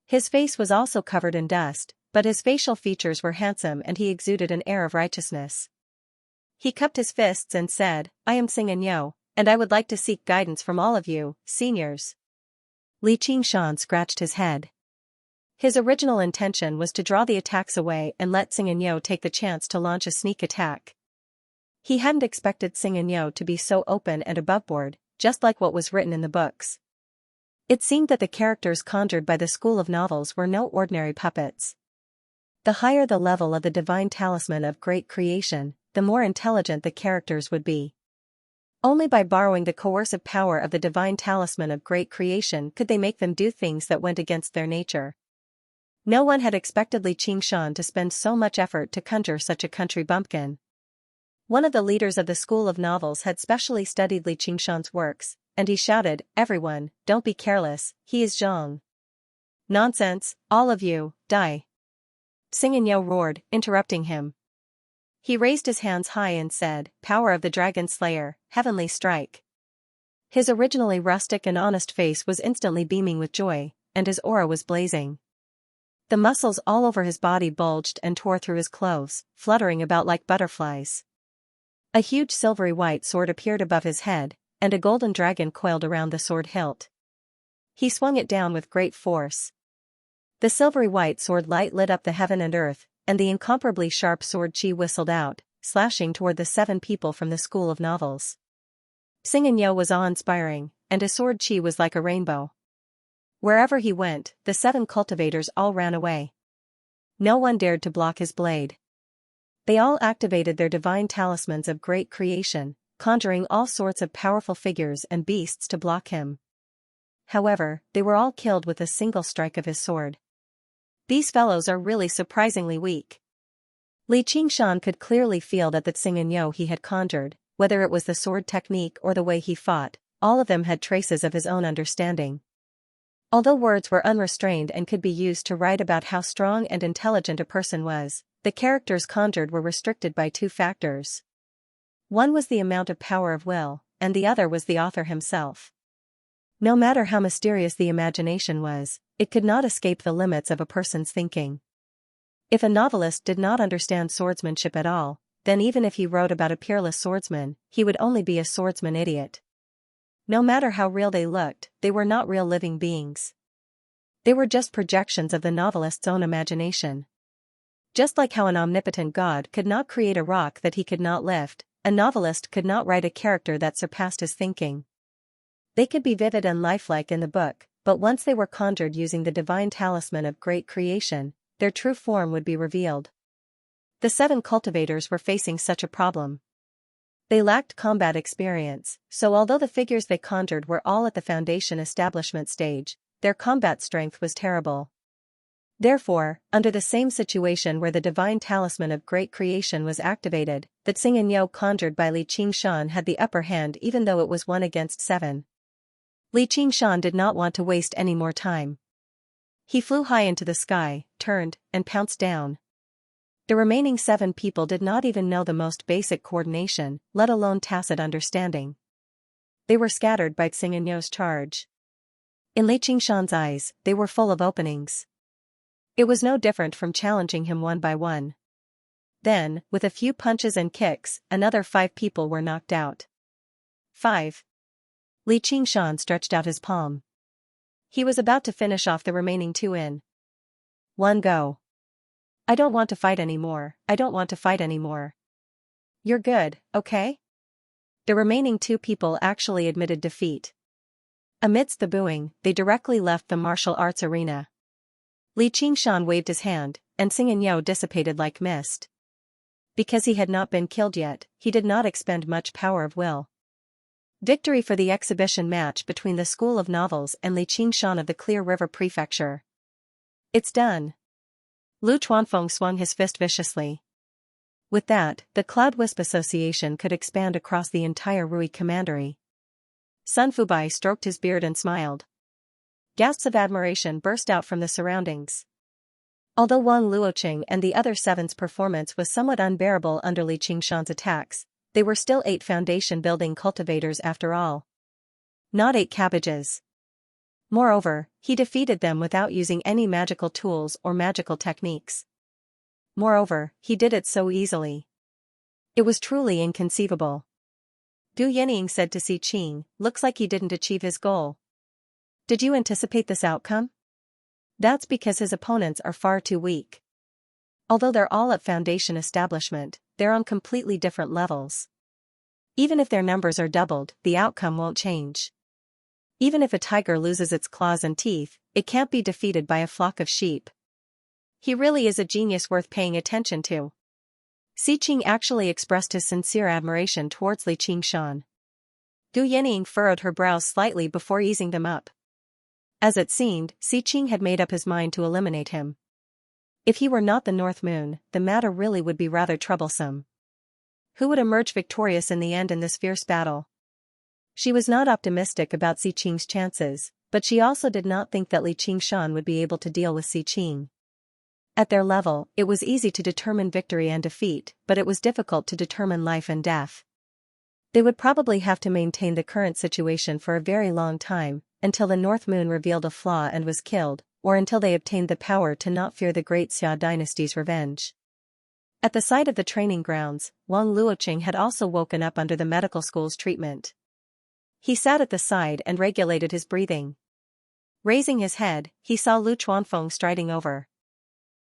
His face was also covered in dust, but his facial features were handsome and he exuded an air of righteousness. He cupped his fists and said, I am Xianxia, and I would like to seek guidance from all of you, seniors. Xianxia scratched his head. His original intention was to draw the attacks away and let Xianxia take the chance to launch a sneak attack. He hadn't expected Xianxia to be so open and aboveboard, just like what was written in the books. It seemed that the characters conjured by the School of Novels were no ordinary puppets. The higher the level of the divine talisman of great creation, the more intelligent the characters would be. Only by borrowing the coercive power of the divine talisman of great creation could they make them do things that went against their nature. No one had expected Xianxia to spend so much effort to conjure such a country bumpkin. One of the leaders of the School of Novels had specially studied Xianxia's works, and he shouted, Everyone, don't be careless, he is Zhang. Nonsense, all of you, die. Xianxia roared, interrupting him. He raised his hands high and said, Power of the Dragon Slayer, heavenly strike. His originally rustic and honest face was instantly beaming with joy, and his aura was blazing. The muscles all over his body bulged and tore through his clothes, fluttering about like butterflies. A huge silvery white sword appeared above his head, and a golden dragon coiled around the sword hilt. He swung it down with great force. The silvery white sword light lit up the heaven and earth, and the incomparably sharp sword chi whistled out, slashing toward the 7 people from the School of Novels. Xianxia was awe-inspiring, and his sword chi was like a rainbow. Wherever he went, the 7 cultivators all ran away. No one dared to block his blade. They all activated their divine talismans of great creation, conjuring all sorts of powerful figures and beasts to block him. However, they were all killed with a single strike of his sword. These fellows are really surprisingly weak. Xianxia could clearly feel that the Xianxia he had conjured, whether it was the sword technique or the way he fought, all of them had traces of his own understanding. Although words were unrestrained and could be used to write about how strong and intelligent a person was, the characters conjured were restricted by 2 factors. One was the amount of power of will, and the other was the author himself. No matter how mysterious the imagination was, it could not escape the limits of a person's thinking. If a novelist did not understand swordsmanship at all, then even if he wrote about a peerless swordsman, he would only be a swordsman idiot. No matter how real they looked, they were not real living beings. They were just projections of the novelist's own imagination. Just like how an omnipotent god could not create a rock that he could not lift, a novelist could not write a character that surpassed his thinking. They could be vivid and lifelike in the book, but once they were conjured using the divine talisman of great creation, their true form would be revealed. The 7 cultivators were facing such a problem. They lacked combat experience, so although the figures they conjured were all at the foundation establishment stage, their combat strength was terrible. Therefore, under the same situation where the divine talisman of great creation was activated, the Xianxia conjured by Xianxia had the upper hand even though it was 1 against 7. Xianxia did not want to waste any more time. He flew high into the sky, turned, and pounced down. The remaining 7 people did not even know the most basic coordination, let alone tacit understanding. They were scattered by Xianxia's charge. In Xianxia's eyes, they were full of openings. It was no different from challenging him one by one. Then, with a few punches and kicks, another 5 people were knocked out. 5. Li Qingshan stretched out his palm. He was about to finish off the remaining 2 in 1 go. I don't want to fight anymore, I don't want to fight anymore. You're good, okay? The remaining 2 people actually admitted defeat. Amidst the booing, they directly left the martial arts arena. Li Qingshan waved his hand, and Xianxia dissipated like mist. Because he had not been killed yet, he did not expend much power of will. Victory for the exhibition match between the School of Novels and Li Qingshan of the Clear River Prefecture. It's done. Lu Chuanfeng swung his fist viciously. With that, the Cloud Wisp Association could expand across the entire Rui Commandery. Sun Fubai stroked his beard and smiled. Gasps of admiration burst out from the surroundings. Although Wang Luoqing and the other 7's performance was somewhat unbearable under Li Qingshan's attacks, they were still 8 foundation-building cultivators after all. Not 8 cabbages. Moreover, he defeated them without using any magical tools or magical techniques. Moreover, he did it so easily. It was truly inconceivable. Du Yenying said to Si Qing, looks like he didn't achieve his goal. Did you anticipate this outcome? That's because his opponents are far too weak. Although they're all at Foundation establishment, they're on completely different levels. Even if their numbers are doubled, the outcome won't change. Even if a tiger loses its claws and teeth, it can't be defeated by a flock of sheep. He really is a genius worth paying attention to. Si Qing actually expressed his sincere admiration towards Li Qingshan. Du Yenying furrowed her brows slightly before easing them up. As it seemed, Si Qing had made up his mind to eliminate him. If he were not the North Moon, the matter really would be rather troublesome. Who would emerge victorious in the end in this fierce battle? She was not optimistic about Si Qing's chances, but she also did not think that Li Qingshan would be able to deal with Si Qing. At their level, it was easy to determine victory and defeat, but it was difficult to determine life and death. They would probably have to maintain the current situation for a very long time, until the North Moon revealed a flaw and was killed, or until they obtained the power to not fear the great Xia dynasty's revenge. At the site of the training grounds, Wang Luoqing had also woken up under the medical school's treatment. He sat at the side and regulated his breathing. Raising his head, he saw Lu Chuanfeng striding over.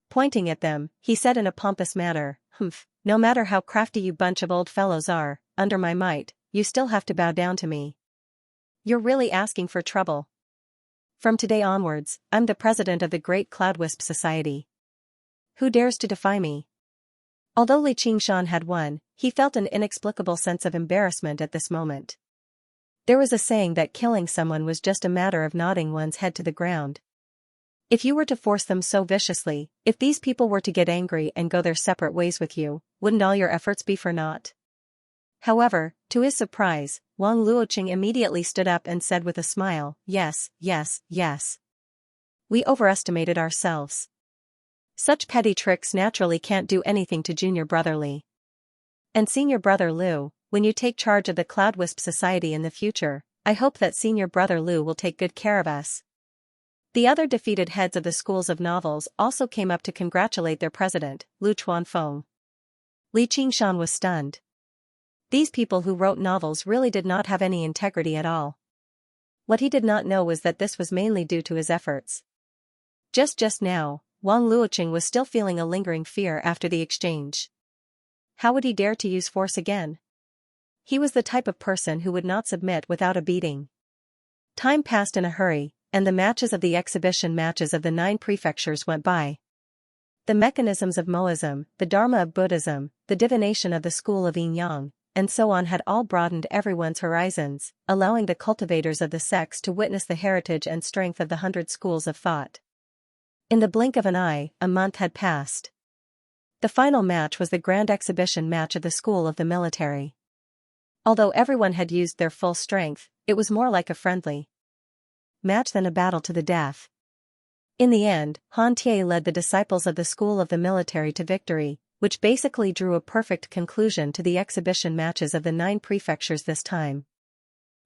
Pointing at them, he said in a pompous manner, "Humph, no matter how crafty you bunch of old fellows are, under my might, you still have to bow down to me. You're really asking for trouble. From today onwards, I'm the president of the Great Cloud Wisp Society. Who dares to defy me?" Although Li Qingshan had won, he felt an inexplicable sense of embarrassment at this moment. There was a saying that killing someone was just a matter of nodding one's head to the ground. If you were to force them so viciously, if these people were to get angry and go their separate ways with you, wouldn't all your efforts be for naught? However, to his surprise, Wang Luoqing immediately stood up and said with a smile, "Yes, yes, yes. We overestimated ourselves. Such petty tricks naturally can't do anything to junior brother Li. And senior brother Lu, when you take charge of the Cloud Wisp Society in the future, I hope that senior brother Lu will take good care of us." The other defeated heads of the schools of novels also came up to congratulate their president, Lu Chuanfeng. Li Qingshan was stunned. These people who wrote novels really did not have any integrity at all. What he did not know was that this was mainly due to his efforts. Just now, Wang Luoqing was still feeling a lingering fear after the exchange. How would he dare to use force again? He was the type of person who would not submit without a beating. Time passed in a hurry, and the matches of the exhibition matches of the 9 prefectures went by. The mechanisms of Moism, the Dharma of Buddhism, the divination of the school of Yin Yang, and so on had all broadened everyone's horizons, allowing the cultivators of the sects to witness the heritage and strength of the 100 schools of thought. In the blink of an eye, a month had passed. The final match was the grand exhibition match of the school of the military. Although everyone had used their full strength, it was more like a friendly match than a battle to the death. In the end, Han Tie led the disciples of the school of the military to victory, which basically drew a perfect conclusion to the exhibition matches of the 9 prefectures this time.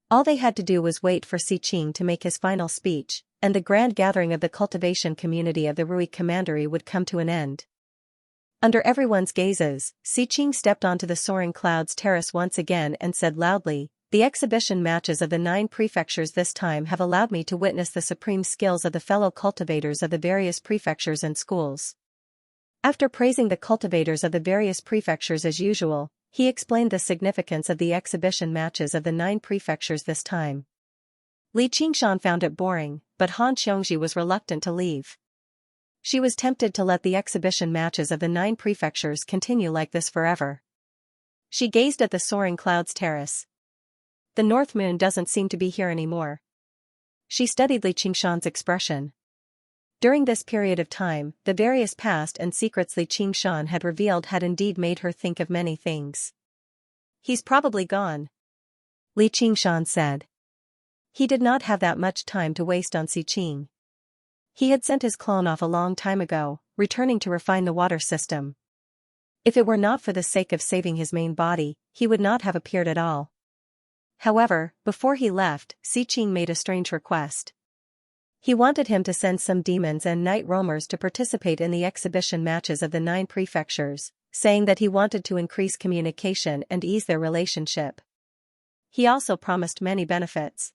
All they had to do was wait for Si Qing to make his final speech, and the grand gathering of the cultivation community of the Rui Commandery would come to an end. Under everyone's gazes, Xiqing stepped onto the soaring clouds terrace once again and said loudly, "The exhibition matches of the 9 prefectures this time have allowed me to witness the supreme skills of the fellow cultivators of the various prefectures and schools." After praising the cultivators of the various prefectures as usual, he explained the significance of the exhibition matches of the 9 prefectures this time. Li Qingshan found it boring, but Han Xiongji was reluctant to leave. She was tempted to let the exhibition matches of the 9 prefectures continue like this forever. She gazed at the soaring clouds terrace. The North Moon doesn't seem to be here anymore. She studied Li Qingshan's expression. During this period of time, the various past and secrets Li Qingshan had revealed had indeed made her think of many things. "He's probably gone," Li Qingshan said. He did not have that much time to waste on Xiqing. He had sent his clone off a long time ago, returning to refine the water system. If it were not for the sake of saving his main body, he would not have appeared at all. However, before he left, Xiqing made a strange request. He wanted him to send some demons and night roamers to participate in the exhibition matches of the 9 prefectures, saying that he wanted to increase communication and ease their relationship. He also promised many benefits.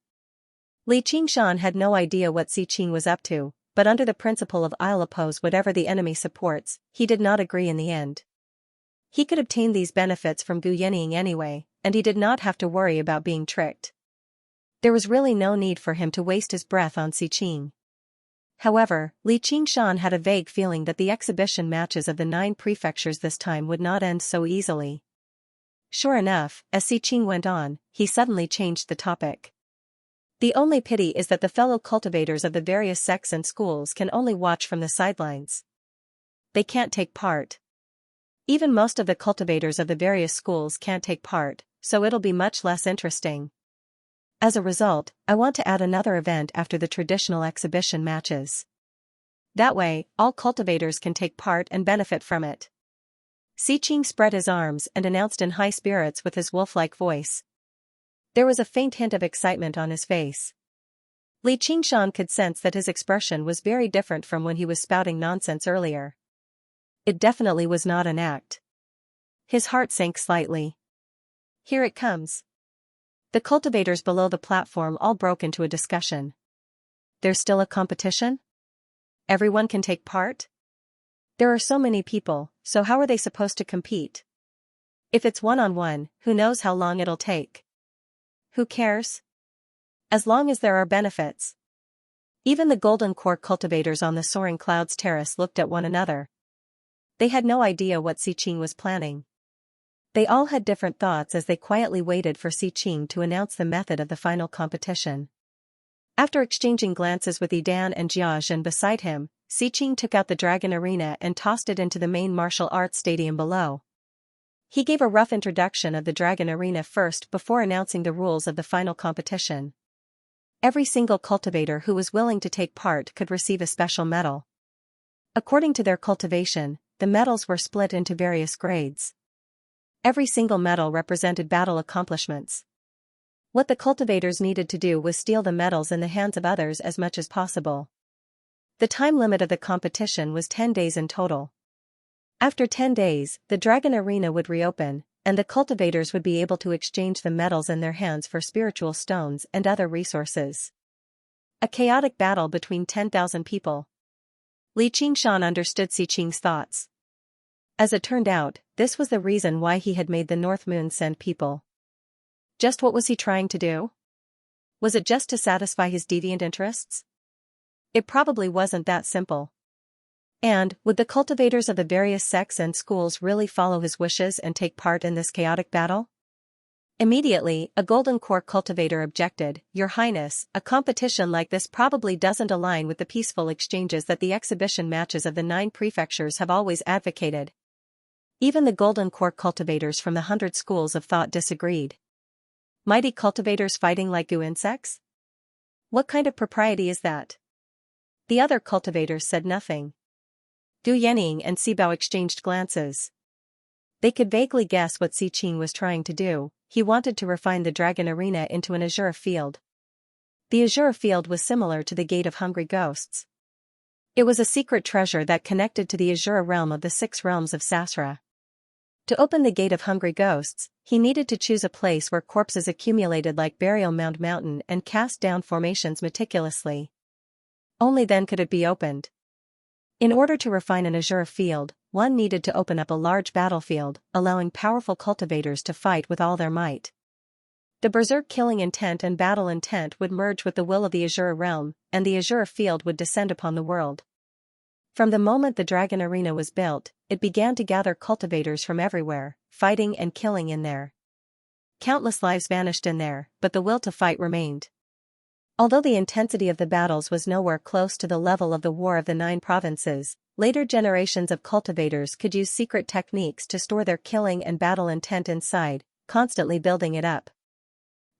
Li Qingshan had no idea what Xiqing was up to, but under the principle of "I'll oppose whatever the enemy supports," he did not agree in the end. He could obtain these benefits from Gu Yenying anyway, and he did not have to worry about being tricked. There was really no need for him to waste his breath on Xiqing. However, Li Qingshan had a vague feeling that the exhibition matches of the 9 prefectures this time would not end so easily. Sure enough, as Xiqing went on, he suddenly changed the topic. "The only pity is that the fellow cultivators of the various sects and schools can only watch from the sidelines. They can't take part. Even most of the cultivators of the various schools can't take part, so it'll be much less interesting. As a result, I want to add another event after the traditional exhibition matches. That way, all cultivators can take part and benefit from it." Xiqing spread his arms and announced in high spirits with his wolf-like voice. There was a faint hint of excitement on his face. Li Qingshan could sense that his expression was very different from when he was spouting nonsense earlier. It definitely was not an act. His heart sank slightly. Here it comes. The cultivators below the platform all broke into a discussion. There's still a competition? Everyone can take part? There are so many people, so how are they supposed to compete? If it's one-on-one, who knows how long it'll take? Who cares? As long as there are benefits. Even the golden core cultivators on the soaring clouds terrace looked at one another. They had no idea what Xiqing was planning. They all had different thoughts as they quietly waited for Xiqing to announce the method of the final competition. After exchanging glances with Yidan and Jiazhen beside him, Xiqing took out the dragon arena and tossed it into the main martial arts stadium below. He gave a rough introduction of the dragon arena first before announcing the rules of the final competition. Every single cultivator who was willing to take part could receive a special medal. According to their cultivation, the medals were split into various grades. Every single medal represented battle accomplishments. What the cultivators needed to do was steal the medals in the hands of others as much as possible. The time limit of the competition was 10 days in total. After 10 days, the dragon arena would reopen, and the cultivators would be able to exchange the medals in their hands for spiritual stones and other resources. A chaotic battle between 10,000 people. Li Qingshan understood Xiqing's thoughts. As it turned out, this was the reason why he had made the North Moon send people. Just what was he trying to do? Was it just to satisfy his deviant interests? It probably wasn't that simple. And, would the cultivators of the various sects and schools really follow his wishes and take part in this chaotic battle? Immediately, a golden core cultivator objected, "Your Highness, a competition like this probably doesn't align with the peaceful exchanges that the exhibition matches of the 9 prefectures have always advocated." Even the golden core cultivators from the 100 schools of thought disagreed. Mighty cultivators fighting like goo insects? What kind of propriety is that? The other cultivators said nothing. Gu Yenying and Sibao exchanged glances. They could vaguely guess what Xiqing was trying to do. He wanted to refine the dragon arena into an azure field. The azure field was similar to the Gate of Hungry Ghosts. It was a secret treasure that connected to the Azure realm of the 6 realms of Sasra. To open the gate of hungry ghosts, he needed to choose a place where corpses accumulated like burial mountain and cast down formations meticulously. Only then could it be opened. In order to refine an Azure field, one needed to open up a large battlefield, allowing powerful cultivators to fight with all their might. The berserk killing intent and battle intent would merge with the will of the Azure realm, and the Azure field would descend upon the world. From the moment the Dragon Arena was built, it began to gather cultivators from everywhere, fighting and killing in there. Countless lives vanished in there, but the will to fight remained. Although the intensity of the battles was nowhere close to the level of the War of the 9 Provinces, later generations of cultivators could use secret techniques to store their killing and battle intent inside, constantly building it up.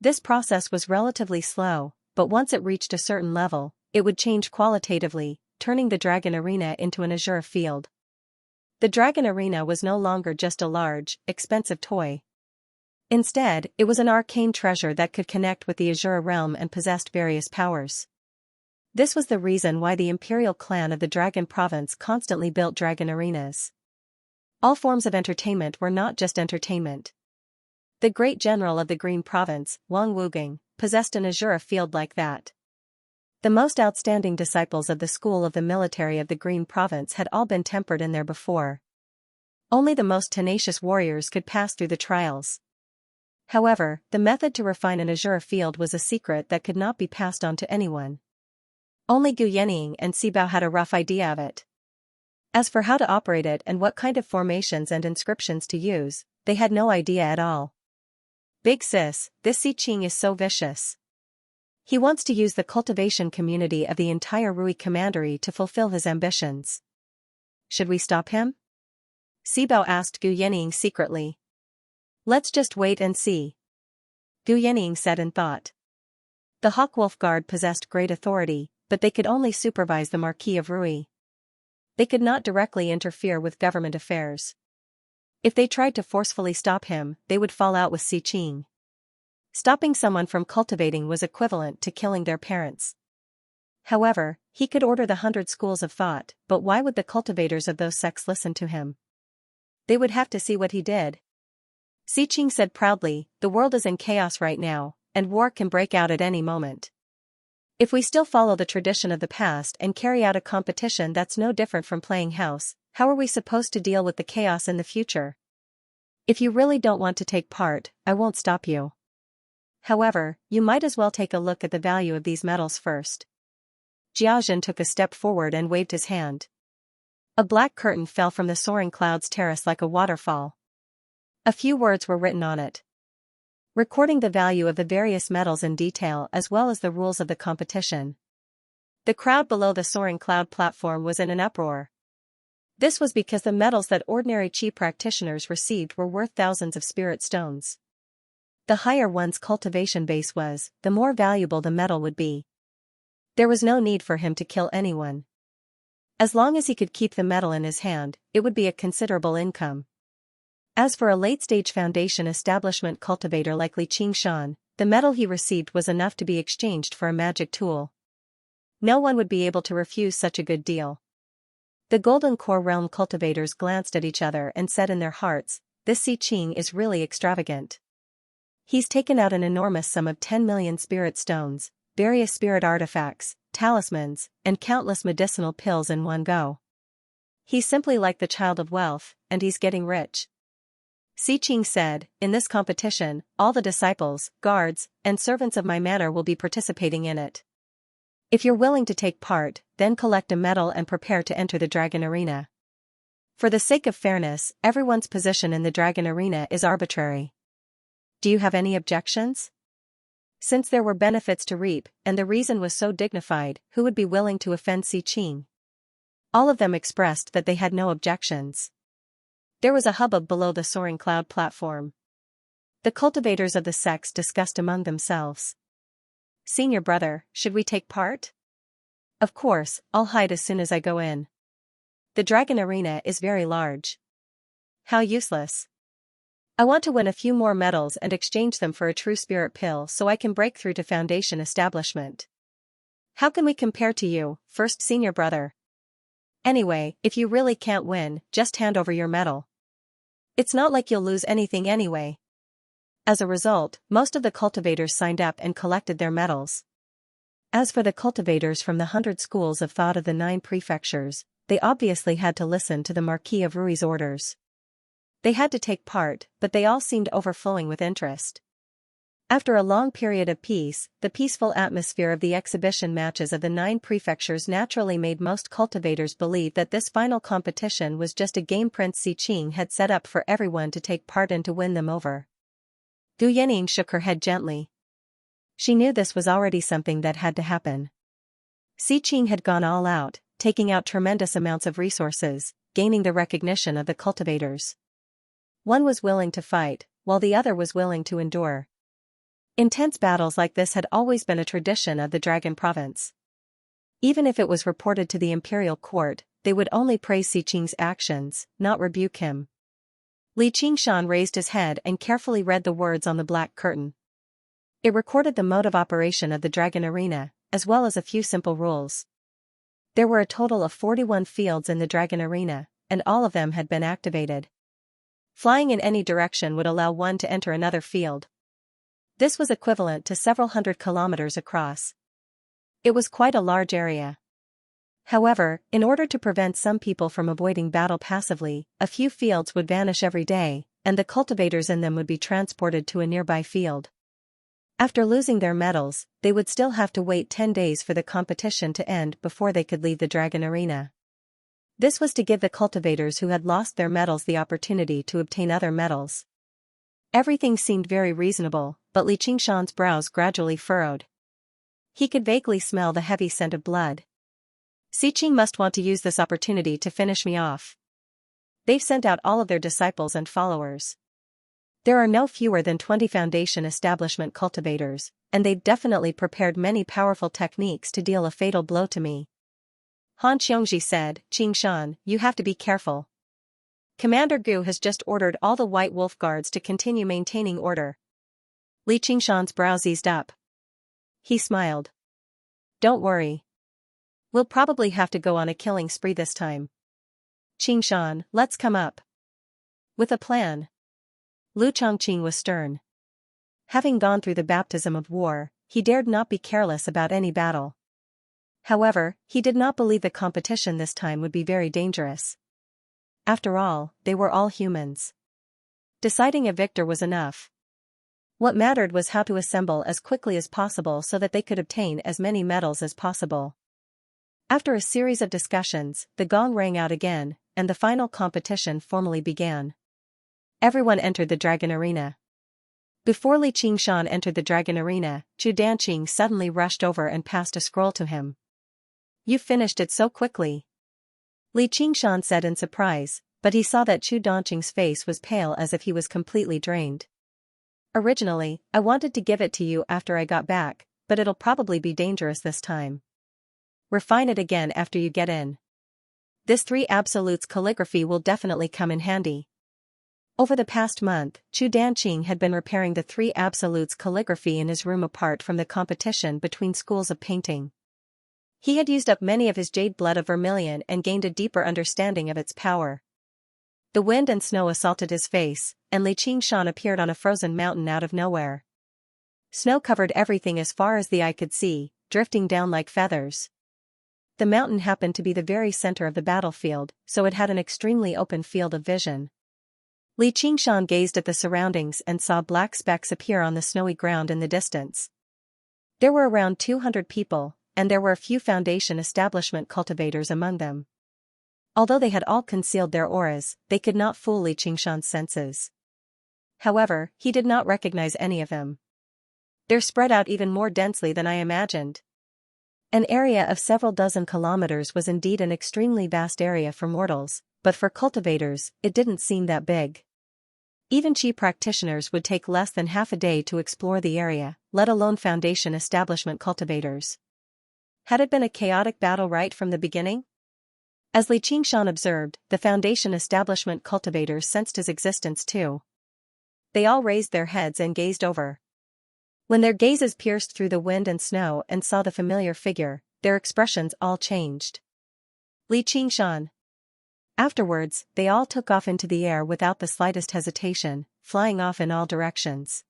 This process was relatively slow, but once it reached a certain level, it would change qualitatively, turning the Dragon Arena into an Azure field. The Dragon Arena was no longer just a large, expensive toy. Instead, it was an arcane treasure that could connect with the Azure realm and possessed various powers. This was the reason why the imperial clan of the Dragon Province constantly built Dragon Arenas. All forms of entertainment were not just entertainment. The great general of the Green Province, Wang Wugang, possessed an Azure field like that. The most outstanding disciples of the school of the military of the Green Province had all been tempered in there before. Only the most tenacious warriors could pass through the trials. However, the method to refine an Azure field was a secret that could not be passed on to anyone. Only Gu Yening and Sibao had a rough idea of it. As for how to operate it and what kind of formations and inscriptions to use, they had no idea at all. Big sis, this Xianxia is so vicious. He wants to use the cultivation community of the entire Rui Commandery to fulfill his ambitions. Should we stop him? Sibao asked Gu Yening secretly. Let's just wait and see. Gu Yening said in thought. The Hawkwolf Guard possessed great authority, but they could only supervise the Marquis of Rui. They could not directly interfere with government affairs. If they tried to forcefully stop him, they would fall out with Xianxia. Stopping someone from cultivating was equivalent to killing their parents. However, he could order the 100 schools of thought, but why would the cultivators of those sects listen to him? They would have to see what he did. Xianxia said proudly, the world is in chaos right now, and war can break out at any moment. If we still follow the tradition of the past and carry out a competition that's no different from playing house, how are we supposed to deal with the chaos in the future? If you really don't want to take part, I won't stop you. However, you might as well take a look at the value of these metals first. Jiazhen took a step forward and waved his hand. A black curtain fell from the soaring clouds terrace like a waterfall. A few words were written on it, recording the value of the various metals in detail as well as the rules of the competition. The crowd below the soaring cloud platform was in an uproar. This was because the metals that ordinary chi practitioners received were worth thousands of spirit stones. The higher one's cultivation base was, the more valuable the metal would be. There was no need for him to kill anyone. As long as he could keep the metal in his hand, it would be a considerable income. As for a late-stage foundation establishment cultivator like Li Qingshan, the metal he received was enough to be exchanged for a magic tool. No one would be able to refuse such a good deal. The Golden Core Realm cultivators glanced at each other and said in their hearts, this Xianxia is really extravagant. He's taken out an enormous sum of 10 million spirit stones, various spirit artifacts, talismans, and countless medicinal pills in one go. He's simply like the child of wealth, and he's getting rich. Xianxia said, in this competition, all the disciples, guards, and servants of my manor will be participating in it. If you're willing to take part, then collect a medal and prepare to enter the Dragon Arena. For the sake of fairness, everyone's position in the Dragon Arena is arbitrary. Do you have any objections? Since there were benefits to reap, and the reason was so dignified, who would be willing to offend Xianxia? All of them expressed that they had no objections. There was a hubbub below the soaring cloud platform. The cultivators of the sects discussed among themselves. Senior brother, should we take part? Of course, I'll hide as soon as I go in. The Dragon Arena is very large. How useless. I want to win a few more medals and exchange them for a true spirit pill so I can break through to foundation establishment. How can we compare to you, first senior brother? Anyway, if you really can't win, just hand over your medal. It's not like you'll lose anything anyway. As a result, most of the cultivators signed up and collected their medals. As for the cultivators from the 100 schools of thought of the 9 prefectures, they obviously had to listen to the Marquis of Rui's orders. They had to take part, but they all seemed overflowing with interest. After a long period of peace, the peaceful atmosphere of the exhibition matches of the 9 prefectures naturally made most cultivators believe that this final competition was just a game Prince Xiqing had set up for everyone to take part in to win them over. Gu Yanning shook her head gently. She knew this was already something that had to happen. Xiqing had gone all out, taking out tremendous amounts of resources, gaining the recognition of the cultivators. One was willing to fight, while the other was willing to endure. Intense battles like this had always been a tradition of the Dragon Province. Even if it was reported to the imperial court, they would only praise Xiqing's actions, not rebuke him. Li Qingshan raised his head and carefully read the words on the black curtain. It recorded the mode of operation of the Dragon Arena, as well as a few simple rules. There were a total of 41 fields in the Dragon Arena, and all of them had been activated. Flying in any direction would allow one to enter another field. This was equivalent to several hundred kilometers across. It was quite a large area. However, in order to prevent some people from avoiding battle passively, a few fields would vanish every day, and the cultivators in them would be transported to a nearby field. After losing their medals, they would still have to wait 10 days for the competition to end before they could leave the Dragon Arena. This was to give the cultivators who had lost their medals the opportunity to obtain other medals. Everything seemed very reasonable, but Li Qingshan's brows gradually furrowed. He could vaguely smell the heavy scent of blood. Xiqing must want to use this opportunity to finish me off. They've sent out all of their disciples and followers. There are no fewer than 20 Foundation establishment cultivators, and they've definitely prepared many powerful techniques to deal a fatal blow to me. Han Xiongji said, Qingshan, you have to be careful. Commander Gu has just ordered all the White Wolf Guards to continue maintaining order. Li Qingshan's brows eased up. He smiled. Don't worry. We'll probably have to go on a killing spree this time. Qingshan, let's come up with a plan. Lu Chongqing was stern. Having gone through the baptism of war, he dared not be careless about any battle. However, he did not believe the competition this time would be very dangerous. After all, they were all humans. Deciding a victor was enough. What mattered was how to assemble as quickly as possible so that they could obtain as many medals as possible. After a series of discussions, the gong rang out again, and the final competition formally began. Everyone entered the Dragon Arena. Before Li Qingshan entered the Dragon Arena, Chu Danqing suddenly rushed over and passed a scroll to him. You finished it so quickly. Li Qingshan said in surprise, but he saw that Chu Danqing's face was pale as if he was completely drained. Originally, I wanted to give it to you after I got back, but it'll probably be dangerous this time. Refine it again after you get in. This 3 absolutes calligraphy will definitely come in handy. Over the past month, Chu Danqing had been repairing the 3 absolutes calligraphy in his room apart from the competition between schools of painting. He had used up many of his jade blood of vermilion and gained a deeper understanding of its power. The wind and snow assaulted his face, and Li Qingshan appeared on a frozen mountain out of nowhere. Snow covered everything as far as the eye could see, drifting down like feathers. The mountain happened to be the very center of the battlefield, so it had an extremely open field of vision. Li Qingshan gazed at the surroundings and saw black specks appear on the snowy ground in the distance. There were around 200 people, and there were a few Foundation establishment cultivators among them. Although they had all concealed their auras, they could not fool Li Qingshan's senses. However, he did not recognize any of them. They're spread out even more densely than I imagined. An area of several dozen kilometers was indeed an extremely vast area for mortals, but for cultivators, it didn't seem that big. Even Qi practitioners would take less than half a day to explore the area, let alone Foundation establishment cultivators. Had it been a chaotic battle right from the beginning? As Li Qingshan observed, the Foundation establishment cultivators sensed his existence too. They all raised their heads and gazed over. When their gazes pierced through the wind and snow and saw the familiar figure, their expressions all changed. Li Qingshan. Afterwards, they all took off into the air without the slightest hesitation, flying off in all directions.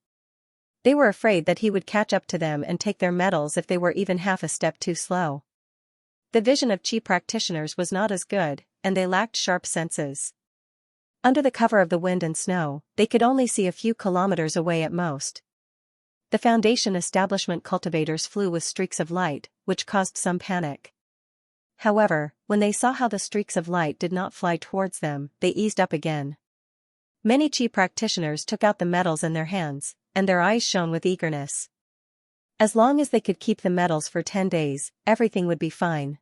They were afraid that he would catch up to them and take their medals if they were even half a step too slow. The vision of Qi practitioners was not as good, and they lacked sharp senses. Under the cover of the wind and snow, they could only see a few kilometers away at most. The Foundation establishment cultivators flew with streaks of light, which caused some panic. However, when they saw how the streaks of light did not fly towards them, they eased up again. Many Qi practitioners took out the medals in their hands, and their eyes shone with eagerness. As long as they could keep the medals for 10 days, everything would be fine.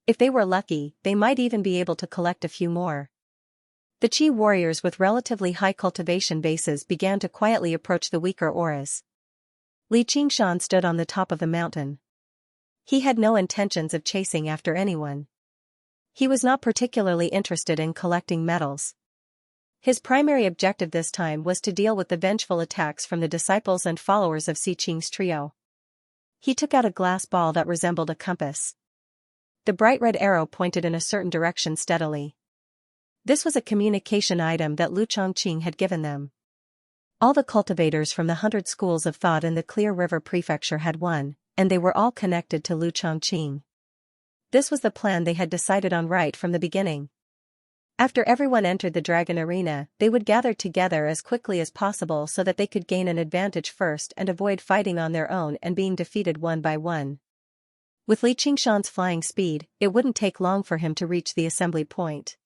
If they were lucky, they might even be able to collect a few more. The Qi warriors with relatively high cultivation bases began to quietly approach the weaker auras. Li Qingshan stood on the top of the mountain. He had no intentions of chasing after anyone. He was not particularly interested in collecting medals. His primary objective this time was to deal with the vengeful attacks from the disciples and followers of Si Qing's trio. He took out a glass ball that resembled a compass. The bright red arrow pointed in a certain direction steadily. This was a communication item that Lu Chongqing had given them. All the cultivators from the 100 schools of thought in the Clear River Prefecture had one, and they were all connected to Lu Chongqing. This was the plan they had decided on right from the beginning. After everyone entered the dragon arena, they would gather together as quickly as possible so that they could gain an advantage first and avoid fighting on their own and being defeated one by one. With Li Qingshan's flying speed, it wouldn't take long for him to reach the assembly point.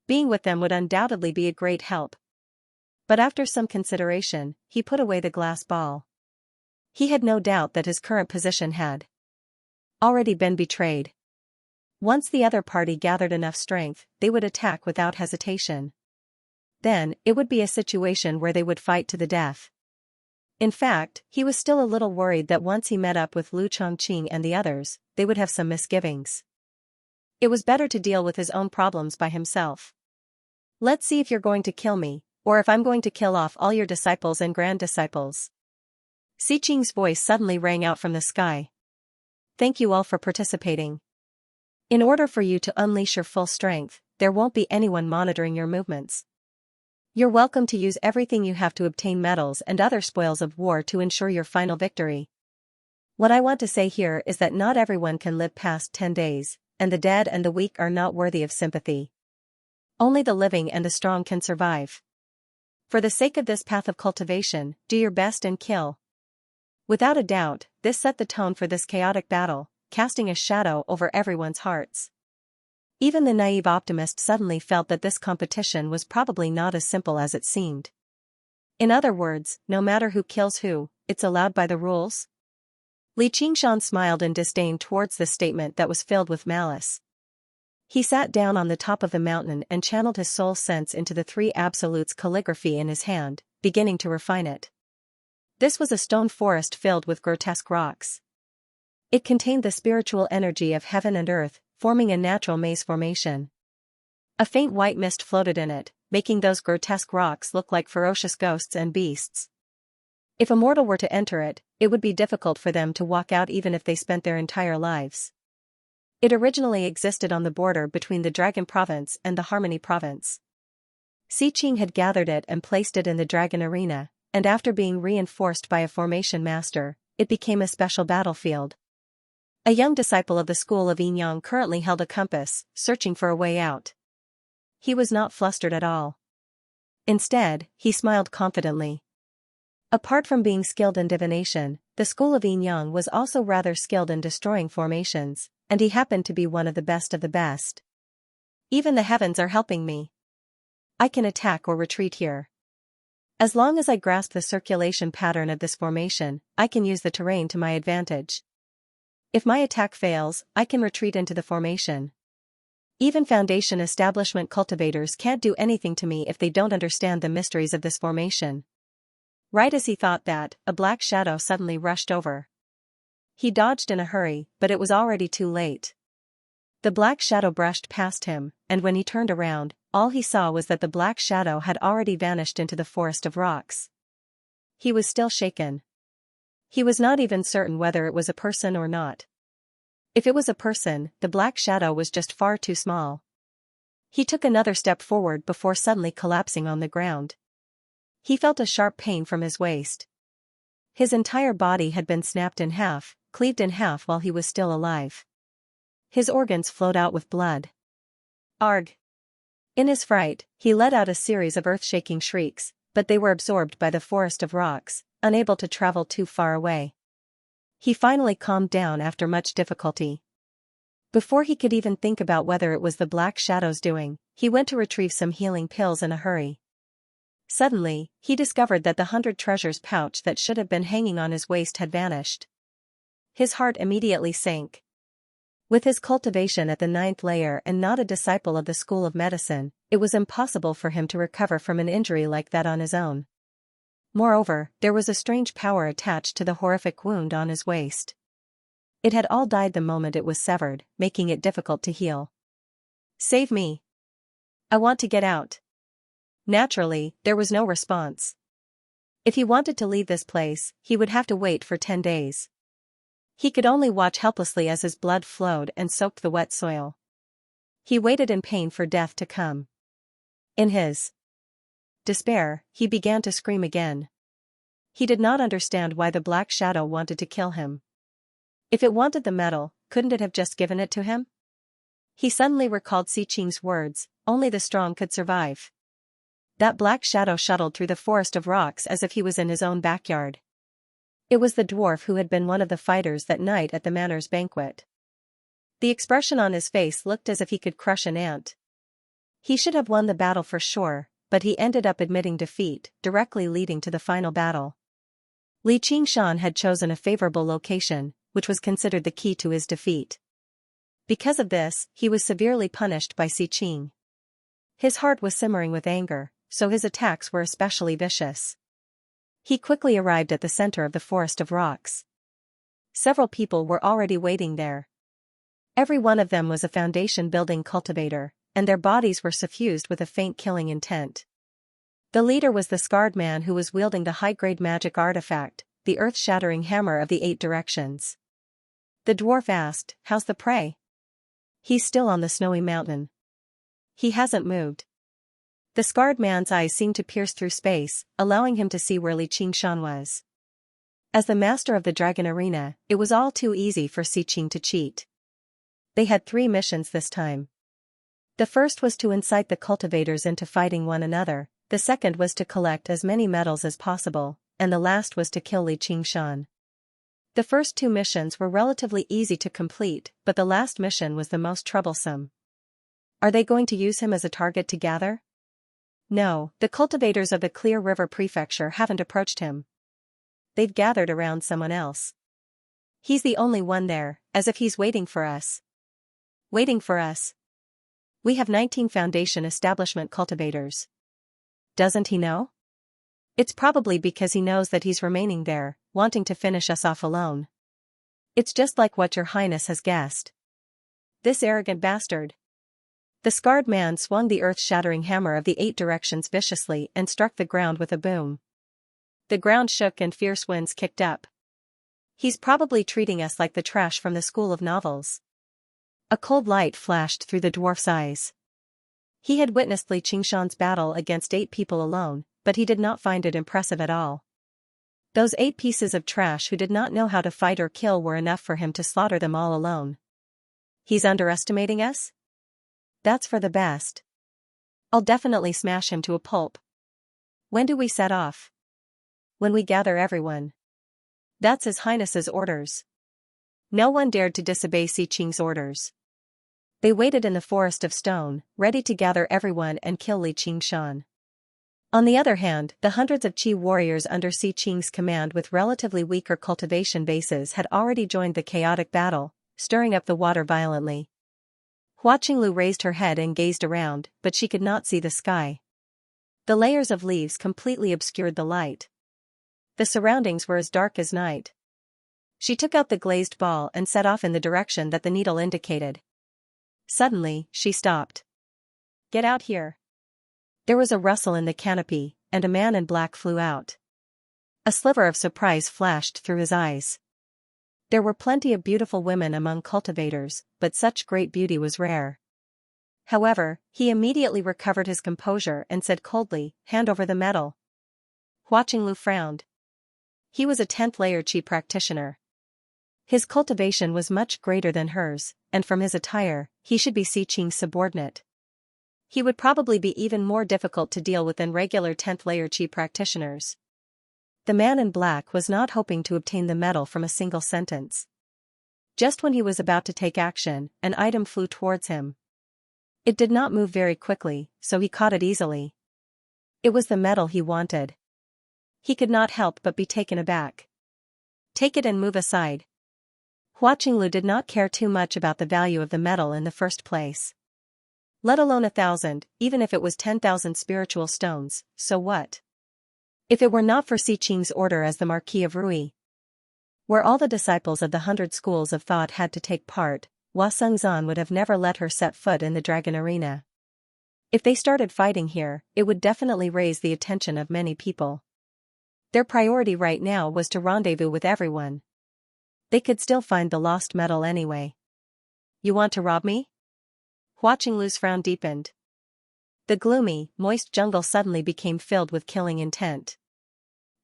Being with them would undoubtedly be a great help. But after some consideration, he put away the glass ball. He had no doubt that his current position had already been betrayed. Once the other party gathered enough strength, they would attack without hesitation. Then, it would be a situation where they would fight to the death. In fact, he was still a little worried that once he met up with Lu Chongqing and the others, they would have some misgivings. It was better to deal with his own problems by himself. Let's see if you're going to kill me, or if I'm going to kill off all your disciples and grand disciples. Si Qing's voice suddenly rang out from the sky. Thank you all for participating. In order for you to unleash your full strength, there won't be anyone monitoring your movements. You're welcome to use everything you have to obtain medals and other spoils of war to ensure your final victory. What I want to say here is that not everyone can live past 10 days, and the dead and the weak are not worthy of sympathy. Only the living and the strong can survive. For the sake of this path of cultivation, do your best and kill. Without a doubt, this set the tone for this chaotic battle, casting a shadow over everyone's hearts. Even the naive optimist suddenly felt that this competition was probably not as simple as it seemed. In other words, no matter who kills who, it's allowed by the rules? Li Qingshan smiled in disdain towards this statement that was filled with malice. He sat down on the top of the mountain and channeled his soul sense into the three absolutes calligraphy in his hand, beginning to refine it. This was a stone forest filled with grotesque rocks. It contained the spiritual energy of heaven and earth, forming a natural maze formation. A faint white mist floated in it, making those grotesque rocks look like ferocious ghosts and beasts. If a mortal were to enter it, it would be difficult for them to walk out even if they spent their entire lives. It originally existed on the border between the Dragon Province and the Harmony Province. Si Qing had gathered it and placed it in the Dragon Arena, and after being reinforced by a formation master, it became a special battlefield. A young disciple of the school of Yin currently held a compass, searching for a way out. He was not flustered at all. Instead, he smiled confidently. Apart from being skilled in divination, the school of Yin was also rather skilled in destroying formations, and he happened to be one of the best. Even the heavens are helping me. I can attack or retreat here. As long as I grasp the circulation pattern of this formation, I can use the terrain to my advantage. If my attack fails, I can retreat into the formation. Even Foundation establishment cultivators can't do anything to me if they don't understand the mysteries of this formation. Right as he thought that, a black shadow suddenly rushed over. He dodged in a hurry, but it was already too late. The black shadow brushed past him, and when he turned around, all he saw was that the black shadow had already vanished into the forest of rocks. He was still shaken. He was not even certain whether it was a person or not. If it was a person, the black shadow was just far too small. He took another step forward before suddenly collapsing on the ground. He felt a sharp pain from his waist. His entire body had been snapped in half, cleaved in half while he was still alive. His organs flowed out with blood. Arg! In his fright, he let out a series of earth-shaking shrieks, but they were absorbed by the forest of rocks, unable to travel too far away. He finally calmed down after much difficulty. Before he could even think about whether it was the black shadow's doing, he went to retrieve some healing pills in a hurry. Suddenly, he discovered that the 100 treasures pouch that should have been hanging on his waist had vanished. His heart immediately sank. With his cultivation at the 9th layer and not a disciple of the School of Medicine, it was impossible for him to recover from an injury like that on his own. Moreover, there was a strange power attached to the horrific wound on his waist. It had all died the moment it was severed, making it difficult to heal. "Save me! I want to get out." Naturally, there was no response. If he wanted to leave this place, he would have to wait for 10 days. He could only watch helplessly as his blood flowed and soaked the wet soil. He waited in pain for death to come. In his despair, he began to scream again. He did not understand why the black shadow wanted to kill him. If it wanted the metal, couldn't it have just given it to him? He suddenly recalled Xianxia's words, "Only the strong could survive." That black shadow shuttled through the forest of rocks as if he was in his own backyard. It was the dwarf who had been one of the fighters that night at the manor's banquet. The expression on his face looked as if he could crush an ant. He should have won the battle for sure, but he ended up admitting defeat, directly leading to the final battle. Li Qingshan had chosen a favorable location, which was considered the key to his defeat. Because of this, he was severely punished by Xianxia. His heart was simmering with anger, so his attacks were especially vicious. He quickly arrived at the center of the forest of rocks. Several people were already waiting there. Every one of them was a foundation-building cultivator, and their bodies were suffused with a faint killing intent. The leader was the scarred man who was wielding the high-grade magic artifact, the earth-shattering hammer of the 8 directions. The dwarf asked, "How's the prey?" "He's still on the snowy mountain. He hasn't moved." The scarred man's eyes seemed to pierce through space, allowing him to see where Li Qingshan was. As the master of the dragon arena, it was all too easy for Xianxia to cheat. They had 3 missions this time. The first was to incite the cultivators into fighting one another, the second was to collect as many medals as possible, and the last was to kill Li Qingshan. The first 2 missions were relatively easy to complete, but the last mission was the most troublesome. Are they going to use him as a target to gather? No, the cultivators of the Clear River Prefecture haven't approached him. They've gathered around someone else. He's the only one there, as if he's waiting for us. Waiting for us? We have 19 Foundation Establishment cultivators. Doesn't he know? It's probably because he knows that he's remaining there, wanting to finish us off alone. It's just like what your highness has guessed. This arrogant bastard. The scarred man swung the earth-shattering hammer of the 8 directions viciously and struck the ground with a boom. The ground shook and fierce winds kicked up. He's probably treating us like the trash from the School of Novels. A cold light flashed through the dwarf's eyes. He had witnessed Li Qingshan's battle against 8 people alone, but he did not find it impressive at all. Those 8 pieces of trash who did not know how to fight or kill were enough for him to slaughter them all alone. He's underestimating us? That's for the best. I'll definitely smash him to a pulp. When do we set off? When we gather everyone. That's His Highness's orders. No one dared to disobey Xianxia's orders. They waited in the forest of stone, ready to gather everyone and kill Li Qingshan. On the other hand, the hundreds of Qi warriors under Xianxia's command with relatively weaker cultivation bases had already joined the chaotic battle, stirring up the water violently. Hua Qinglu raised her head and gazed around, but she could not see the sky. The layers of leaves completely obscured the light. The surroundings were as dark as night. She took out the glazed ball and set off in the direction that the needle indicated. Suddenly, she stopped. "Get out here." There was a rustle in the canopy, and a man in black flew out. A sliver of surprise flashed through his eyes. There were plenty of beautiful women among cultivators, but such great beauty was rare. However, he immediately recovered his composure and said coldly, "Hand over the metal." Hua Qinglu frowned. He was a 10th layer chi practitioner. His cultivation was much greater than hers, and from his attire, he should be Xiqing's subordinate. He would probably be even more difficult to deal with than regular 10th layer chi practitioners. The man in black was not hoping to obtain the metal from a single sentence. Just when he was about to take action, an item flew towards him. It did not move very quickly, so he caught it easily. It was the metal he wanted. He could not help but be taken aback. "Take it and move aside." Hua Qinglu did not care too much about the value of the metal in the first place. Let alone 1,000, even if it was 10,000 spiritual stones, so what? If it were not for Xiqing's order as the Marquis of Rui, where all the disciples of the 100 schools of thought had to take part, Hua Sengzan would have never let her set foot in the dragon arena. If they started fighting here, it would definitely raise the attention of many people. Their priority right now was to rendezvous with everyone. They could still find the lost metal anyway. "You want to rob me?" Hua Qinglu's frown deepened. The gloomy, moist jungle suddenly became filled with killing intent.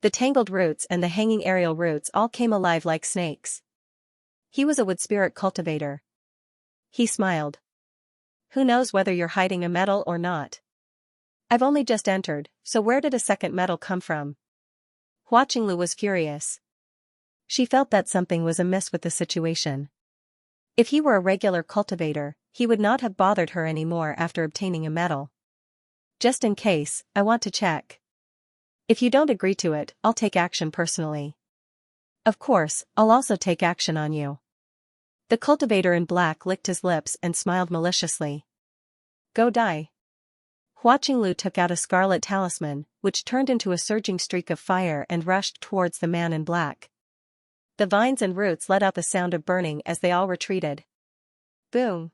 The tangled roots and the hanging aerial roots all came alive like snakes. He was a wood spirit cultivator. He smiled. "Who knows whether you're hiding a metal or not? I've only just entered, so where did a second metal come from?" Hua Qinglu was furious. She felt that something was amiss with the situation. If he were a regular cultivator, he would not have bothered her anymore after obtaining a metal. "Just in case, I want to check. If you don't agree to it, I'll take action personally. Of course, I'll also take action on you." The cultivator in black licked his lips and smiled maliciously. "Go die." Hua Qinglu took out a scarlet talisman, which turned into a surging streak of fire and rushed towards the man in black. The vines and roots let out the sound of burning as they all retreated. Boom!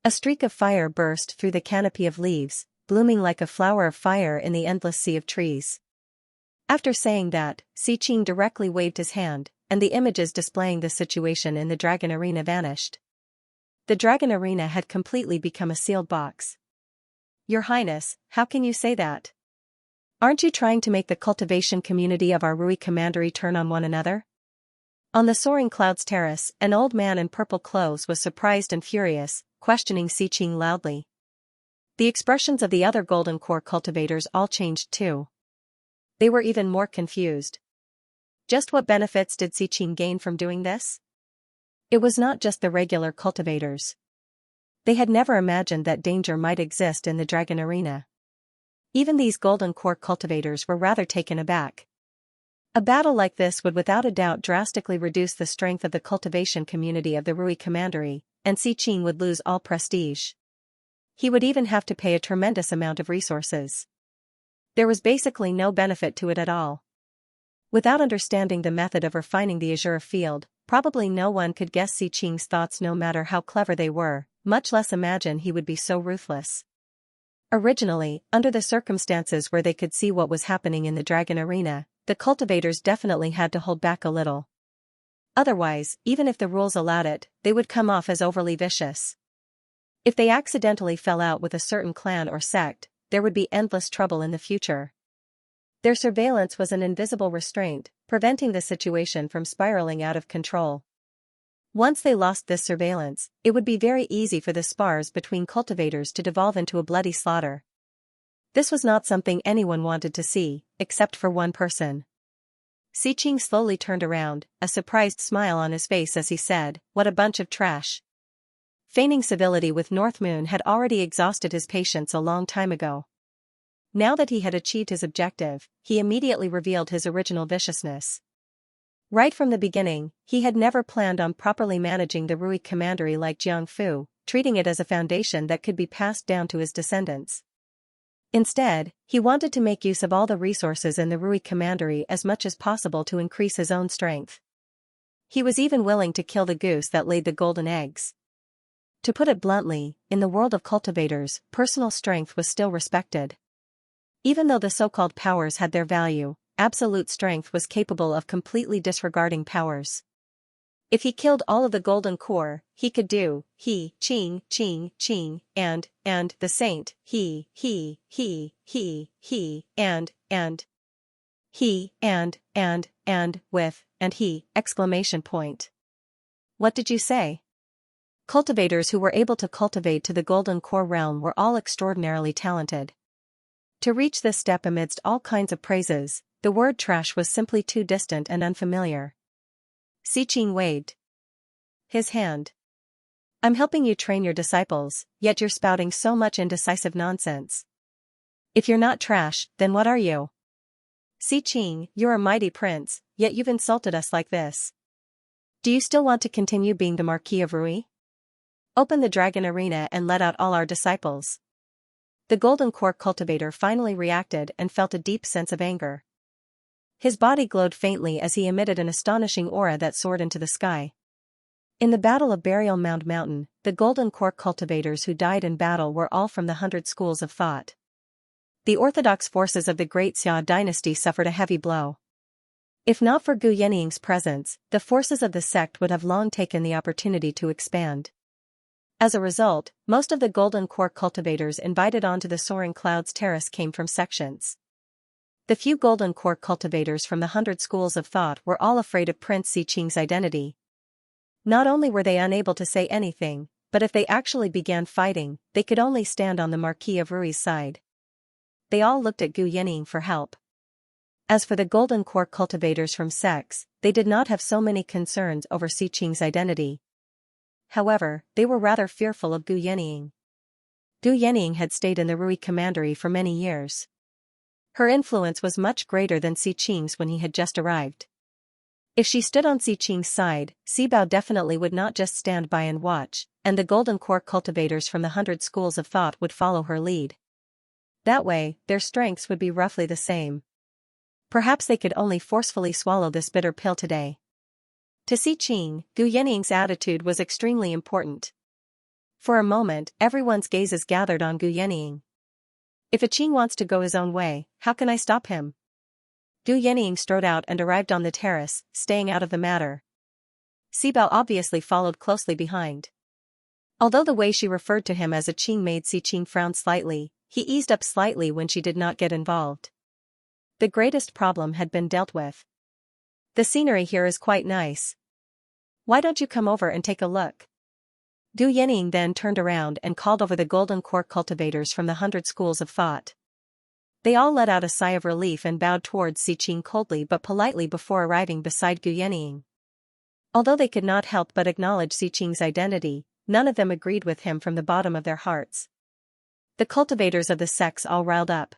A streak of fire burst through the canopy of leaves, blooming like a flower of fire in the endless sea of trees. After saying that, Xiqing directly waved his hand, and the images displaying the situation in the dragon arena vanished. The dragon arena had completely become a sealed box. "Your Highness, how can you say that? Aren't you trying to make the cultivation community of our Rui commandery turn on one another?" On the soaring clouds terrace, an old man in purple clothes was surprised and furious, questioning Xiqing loudly. The expressions of the other golden core cultivators all changed too. They were even more confused. Just what benefits did Xiqing gain from doing this? It was not just the regular cultivators. They had never imagined that danger might exist in the dragon arena. Even these golden core cultivators were rather taken aback. A battle like this would without a doubt drastically reduce the strength of the cultivation community of the Rui commandery, and Xiqing would lose all prestige. He would even have to pay a tremendous amount of resources. There was basically no benefit to it at all. Without understanding the method of refining the azure field, probably no one could guess Xiqing's thoughts no matter how clever they were, much less imagine he would be so ruthless. Originally, under the circumstances where they could see what was happening in the dragon arena, the cultivators definitely had to hold back a little. Otherwise, even if the rules allowed it, they would come off as overly vicious. If they accidentally fell out with a certain clan or sect, there would be endless trouble in the future. Their surveillance was an invisible restraint, preventing the situation from spiraling out of control. Once they lost this surveillance, it would be very easy for the spars between cultivators to devolve into a bloody slaughter. This was not something anyone wanted to see, except for one person. Xiqing slowly turned around, a surprised smile on his face as he said, "What a bunch of trash." Feigning civility with North Moon had already exhausted his patience a long time ago. Now that he had achieved his objective, he immediately revealed his original viciousness. Right from the beginning, he had never planned on properly managing the Rui commandery like Jiangfu, treating it as a foundation that could be passed down to his descendants. Instead, he wanted to make use of all the resources in the Rui commandery as much as possible to increase his own strength. He was even willing to kill the goose that laid the golden eggs. To put it bluntly, in the world of cultivators, personal strength was still respected. Even though the so-called powers had their value, absolute strength was capable of completely disregarding powers. If he killed all of the golden core, he could do, Ching, and, the saint, and, with, and he, exclamation point. What did you say? Cultivators who were able to cultivate to the golden core realm were all extraordinarily talented. To reach this step amidst all kinds of praises, the word trash was simply too distant and unfamiliar. Xiqing waved his hand. I'm helping you train your disciples, yet you're spouting so much indecisive nonsense. If you're not trash, then what are you? Xiqing, you're a mighty prince, yet you've insulted us like this. Do you still want to continue being the Marquis of Rui? Open the dragon arena and let out all our disciples. The golden core cultivator finally reacted and felt a deep sense of anger. His body glowed faintly as he emitted an astonishing aura that soared into the sky. In the Battle of Burial Mound Mountain, the golden core cultivators who died in battle were all from the 100 schools of thought. The orthodox forces of the Great Xia dynasty suffered a heavy blow. If not for Gu Yannying's presence, the forces of the sect would have long taken the opportunity to expand. As a result, most of the golden core cultivators invited onto the Soaring Clouds terrace came from sections. The few golden core cultivators from the 100 schools of thought were all afraid of Prince Xiqing's identity. Not only were they unable to say anything, but if they actually began fighting, they could only stand on the Marquis of Rui's side. They all looked at Gu Yannying for help. As for the golden core cultivators from sects, they did not have so many concerns over Xiqing's identity. However, they were rather fearful of Gu Yannying. Gu Yannying had stayed in the Rui commandery for many years. Her influence was much greater than Xiqing's when he had just arrived. If she stood on Xiqing's side, Sibao definitely would not just stand by and watch, and the golden core cultivators from the 100 schools of thought would follow her lead. That way, their strengths would be roughly the same. Perhaps they could only forcefully swallow this bitter pill today. To Xiqing, Gu Yanning's attitude was extremely important. For a moment, everyone's gazes gathered on Gu Yanning. If a Qing wants to go his own way, how can I stop him? Gu Yanning strode out and arrived on the terrace, staying out of the matter. Sibao obviously followed closely behind. Although the way she referred to him as a Qing made Xiqing frown slightly, he eased up slightly when she did not get involved. The greatest problem had been dealt with. The scenery here is quite nice. Why don't you come over and take a look? Gu Yanning then turned around and called over the golden core cultivators from the 100 schools of thought. They all let out a sigh of relief and bowed towards Xiqing coldly but politely before arriving beside Gu Yanning. Although they could not help but acknowledge Xiqing's identity, none of them agreed with him from the bottom of their hearts. The cultivators of the sects all riled up.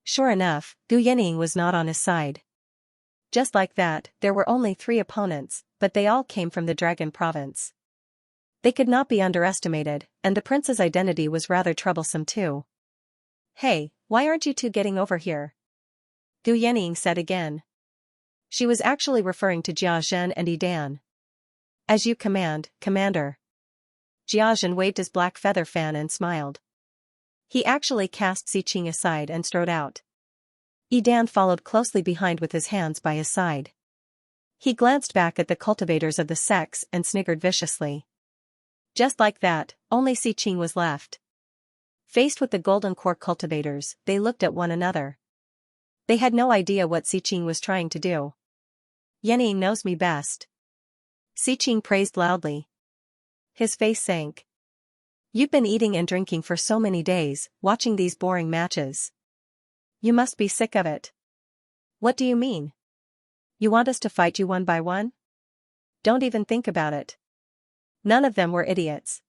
Sure enough, Gu Yanning was not on his side. Just like that, there were only 3 opponents, but they all came from the Dragon Province. They could not be underestimated, and the prince's identity was rather troublesome too. Hey, why aren't you two getting over here? Gu Yanning said again. She was actually referring to Jia Zhen and Yidan. As you command, Commander. Jia Zhen waved his black feather fan and smiled. He actually cast Xiqing aside and strode out. Yidan followed closely behind with his hands by his side. He glanced back at the cultivators of the sects and sniggered viciously. Just like that, only Xiqing was left. Faced with the golden core cultivators, they looked at one another. They had no idea what Xiqing was trying to do. Yanning knows me best. Xiqing praised loudly. His face sank. You've been eating and drinking for so many days, watching these boring matches. You must be sick of it. What do you mean? You want us to fight you one by one? Don't even think about it. None of them were idiots.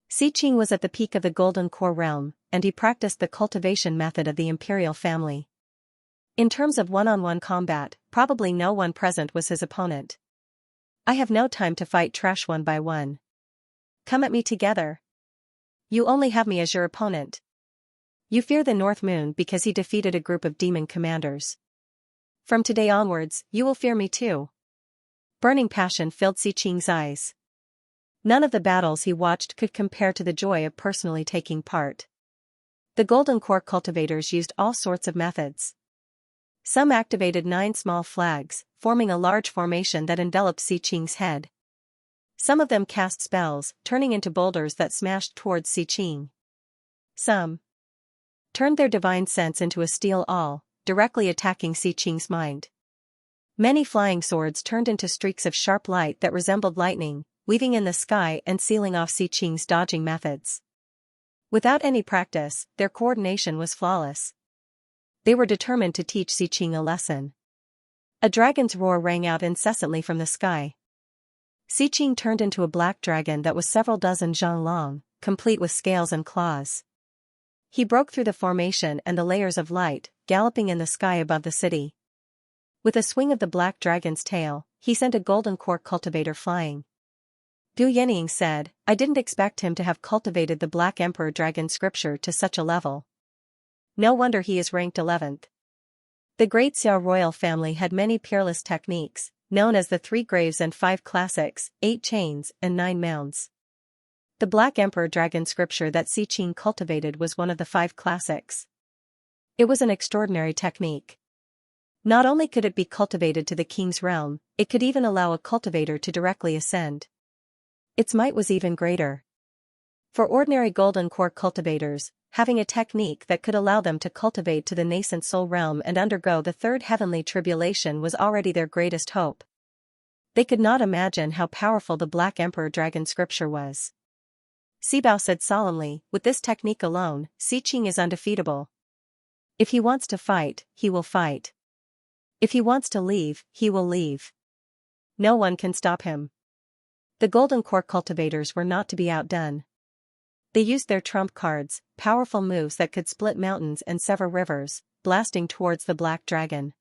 Xiqing was at the peak of the golden core realm, and he practiced the cultivation method of the imperial family. In terms of one-on-one combat, probably no one present was his opponent. I have no time to fight trash one by one. Come at me together. You only have me as your opponent. You fear the North Moon because he defeated a group of demon commanders. From today onwards, you will fear me too. Burning passion filled Xiqing's eyes. None of the battles he watched could compare to the joy of personally taking part. The golden core cultivators used all sorts of methods. Some activated 9 small flags, forming a large formation that enveloped Xiqing's head. Some of them cast spells, turning into boulders that smashed towards Xiqing. Some turned their divine sense into a steel awl, directly attacking Xiqing's mind. Many flying swords turned into streaks of sharp light that resembled lightning, weaving in the sky and sealing off Xiqing's dodging methods. Without any practice, their coordination was flawless. They were determined to teach Xiqing a lesson. A dragon's roar rang out incessantly from the sky. Xiqing turned into a black dragon that was several dozen zhang long, complete with scales and claws. He broke through the formation and the layers of light, galloping in the sky above the city. With a swing of the black dragon's tail, he sent a golden core cultivator flying. Du Yenying said, "I didn't expect him to have cultivated the Black Emperor Dragon scripture to such a level. No wonder he is ranked 11th. The great Xiao royal family had many peerless techniques, known as the 3 graves and 5 classics, 8 chains, and 9 mounds. The Black Emperor Dragon scripture that Xiqing cultivated was one of the 5 classics. It was an extraordinary technique. Not only could it be cultivated to the king's realm, it could even allow a cultivator to directly ascend. Its might was even greater. For ordinary golden core cultivators, having a technique that could allow them to cultivate to the nascent soul realm and undergo the 3rd heavenly tribulation was already their greatest hope. They could not imagine how powerful the Black Emperor Dragon scripture was. Sibao said solemnly, "With this technique alone, Xiqing is undefeatable. If he wants to fight, he will fight. If he wants to leave, he will leave. No one can stop him." The golden core cultivators were not to be outdone. They used their trump cards, powerful moves that could split mountains and sever rivers, blasting towards the black dragon.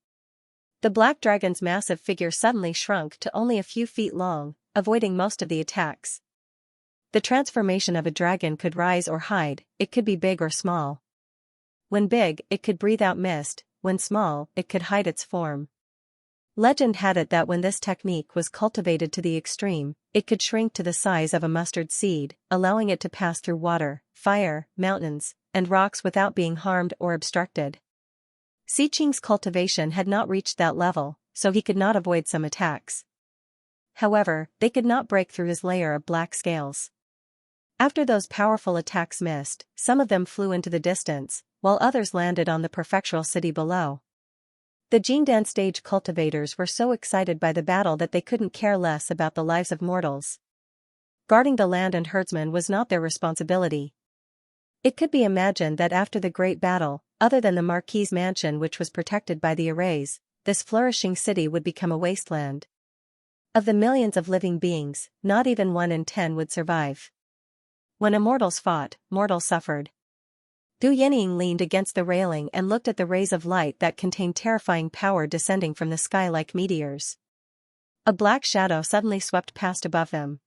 The black dragon's massive figure suddenly shrunk to only a few feet long, avoiding most of the attacks. The transformation of a dragon could rise or hide, it could be big or small. When big, it could breathe out mist, when small, it could hide its form. Legend had it that when this technique was cultivated to the extreme, it could shrink to the size of a mustard seed, allowing it to pass through water, fire, mountains, and rocks without being harmed or obstructed. Xiqing's cultivation had not reached that level, so he could not avoid some attacks. However, they could not break through his layer of black scales. After those powerful attacks missed, some of them flew into the distance, while others landed on the prefectural city below. The Jingdan stage cultivators were so excited by the battle that they couldn't care less about the lives of mortals. Guarding the land and herdsmen was not their responsibility. It could be imagined that after the great battle, other than the Marquis's mansion which was protected by the arrays, this flourishing city would become a wasteland. Of the millions of living beings, not even 1 in 10 would survive. When immortals fought, mortals suffered. Du Yenying leaned against the railing and looked at the rays of light that contained terrifying power descending from the sky like meteors. A black shadow suddenly swept past above them.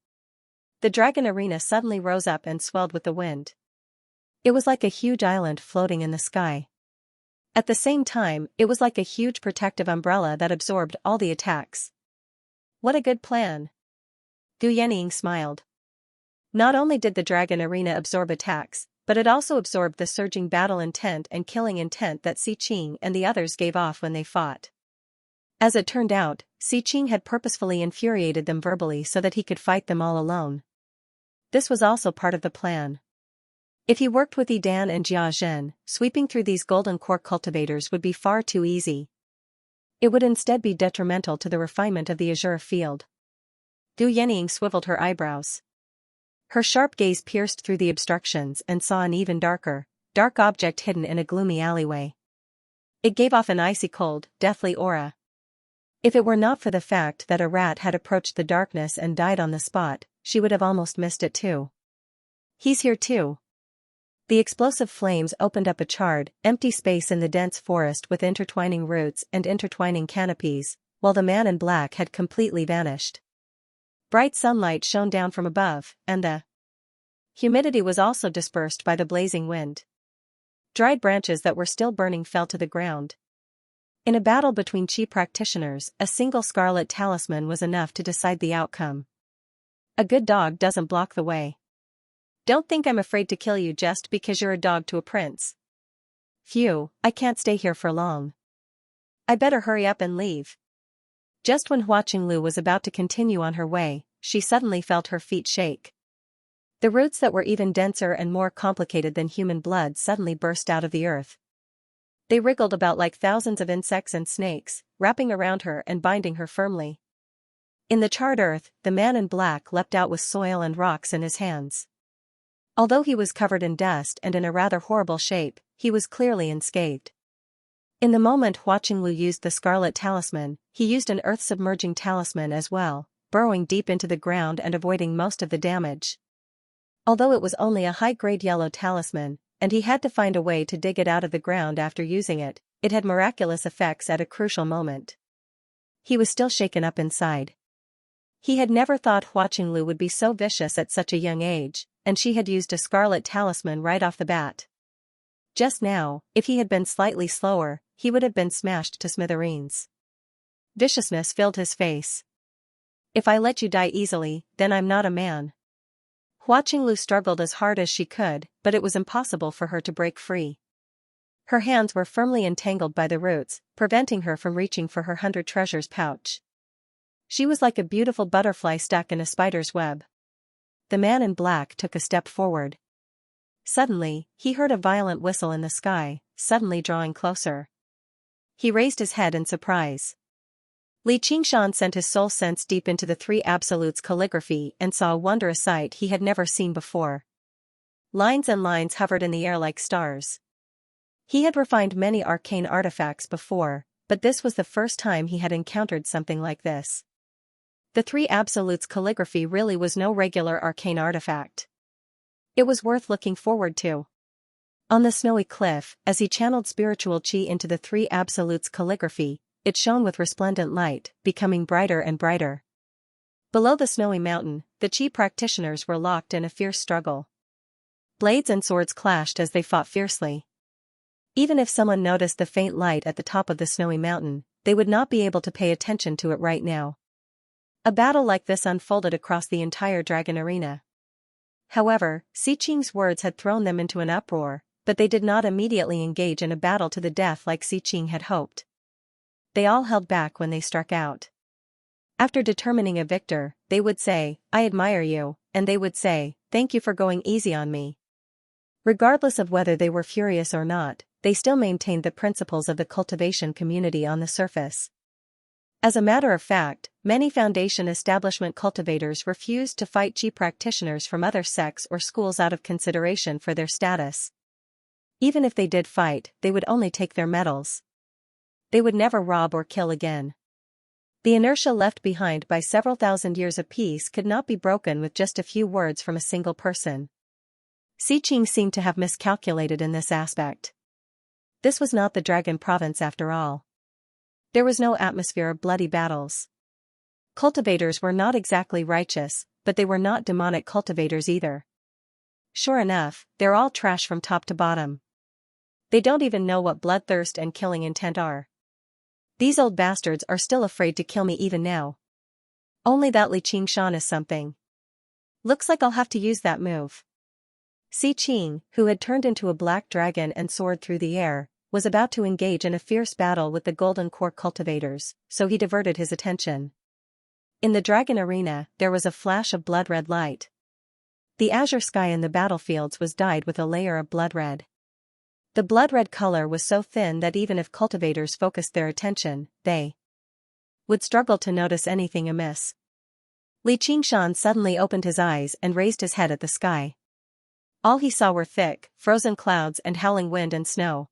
The dragon arena suddenly rose up and swelled with the wind. It was like a huge island floating in the sky. At the same time, it was like a huge protective umbrella that absorbed all the attacks. What a good plan! Du Yenying smiled. Not only did the dragon arena absorb attacks, but it also absorbed the surging battle intent and killing intent that Xiqing and the others gave off when they fought. As it turned out, Xiqing had purposefully infuriated them verbally so that he could fight them all alone. This was also part of the plan. If he worked with Yidan and Jia Zhen, sweeping through these golden core cultivators would be far too easy. It would instead be detrimental to the refinement of the azure field. Du Yenying swiveled her eyebrows. Her sharp gaze pierced through the obstructions and saw an even dark object hidden in a gloomy alleyway. It gave off an icy cold, deathly aura. If it were not for the fact that a rat had approached the darkness and died on the spot, she would have almost missed it too. He's here too. The explosive flames opened up a charred, empty space in the dense forest with intertwining roots and intertwining canopies, while the man in black had completely vanished. Bright sunlight shone down from above, and the humidity was also dispersed by the blazing wind. Dried branches that were still burning fell to the ground. In a battle between chi practitioners, a single scarlet talisman was enough to decide the outcome. A good dog doesn't block the way. Don't think I'm afraid to kill you just because you're a dog to a prince. Phew, I can't stay here for long. I better hurry up and leave. Just when Hua Qinglu was about to continue on her way, she suddenly felt her feet shake. The roots that were even denser and more complicated than human blood suddenly burst out of the earth. They wriggled about like thousands of insects and snakes, wrapping around her and binding her firmly. In the charred earth, the man in black leapt out with soil and rocks in his hands. Although he was covered in dust and in a rather horrible shape, he was clearly unscathed. In the moment Hua Qinglu used the scarlet talisman, he used an earth-submerging talisman as well, burrowing deep into the ground and avoiding most of the damage. Although it was only a high-grade yellow talisman, and he had to find a way to dig it out of the ground after using it, it had miraculous effects at a crucial moment. He was still shaken up inside. He had never thought Hua Qinglu would be so vicious at such a young age, and she had used a scarlet talisman right off the bat. Just now, if he had been slightly slower, he would have been smashed to smithereens. Viciousness filled his face. "If I let you die easily, then I'm not a man." Hua Qinglu struggled as hard as she could, but it was impossible for her to break free. Her hands were firmly entangled by the roots, preventing her from reaching for her 100 treasures pouch. She was like a beautiful butterfly stuck in a spider's web. The man in black took a step forward. Suddenly, he heard a violent whistle in the sky, suddenly drawing closer. He raised his head in surprise. Li Qingshan sent his soul sense deep into the Three Absolutes calligraphy and saw a wondrous sight he had never seen before. Lines and lines hovered in the air like stars. He had refined many arcane artifacts before, but this was the first time he had encountered something like this. The Three Absolutes calligraphy really was no regular arcane artifact. It was worth looking forward to. On the snowy cliff, as he channeled spiritual qi into the Three Absolutes calligraphy, it shone with resplendent light, becoming brighter and brighter. Below the snowy mountain, the qi practitioners were locked in a fierce struggle. Blades and swords clashed as they fought fiercely. Even if someone noticed the faint light at the top of the snowy mountain, they would not be able to pay attention to it right now. A battle like this unfolded across the entire dragon arena. However, Xi Qing's words had thrown them into an uproar, but they did not immediately engage in a battle to the death like Xi Qing had hoped. They all held back when they struck out. After determining a victor, they would say, "I admire you," and they would say, "Thank you for going easy on me." Regardless of whether they were furious or not, they still maintained the principles of the cultivation community on the surface. As a matter of fact, many Foundation establishment cultivators refused to fight qi practitioners from other sects or schools out of consideration for their status. Even if they did fight, they would only take their medals. They would never rob or kill again. The inertia left behind by several thousand years of peace could not be broken with just a few words from a single person. Xi Qing seemed to have miscalculated in this aspect. This was not the Dragon Province after all. There was no atmosphere of bloody battles. Cultivators were not exactly righteous, but they were not demonic cultivators either. Sure enough, they're all trash from top to bottom. They don't even know what bloodthirst and killing intent are. These old bastards are still afraid to kill me even now. Only that Li Qingshan is something. Looks like I'll have to use that move. Xi Qing, who had turned into a black dragon and soared through the air, was about to engage in a fierce battle with the Golden Core cultivators, so he diverted his attention. In the dragon arena, there was a flash of blood-red light. The azure sky in the battlefields was dyed with a layer of blood red. The blood-red color was so thin that even if cultivators focused their attention, they would struggle to notice anything amiss. Li Qingshan suddenly opened his eyes and raised his head at the sky. All he saw were thick, frozen clouds and howling wind and snow.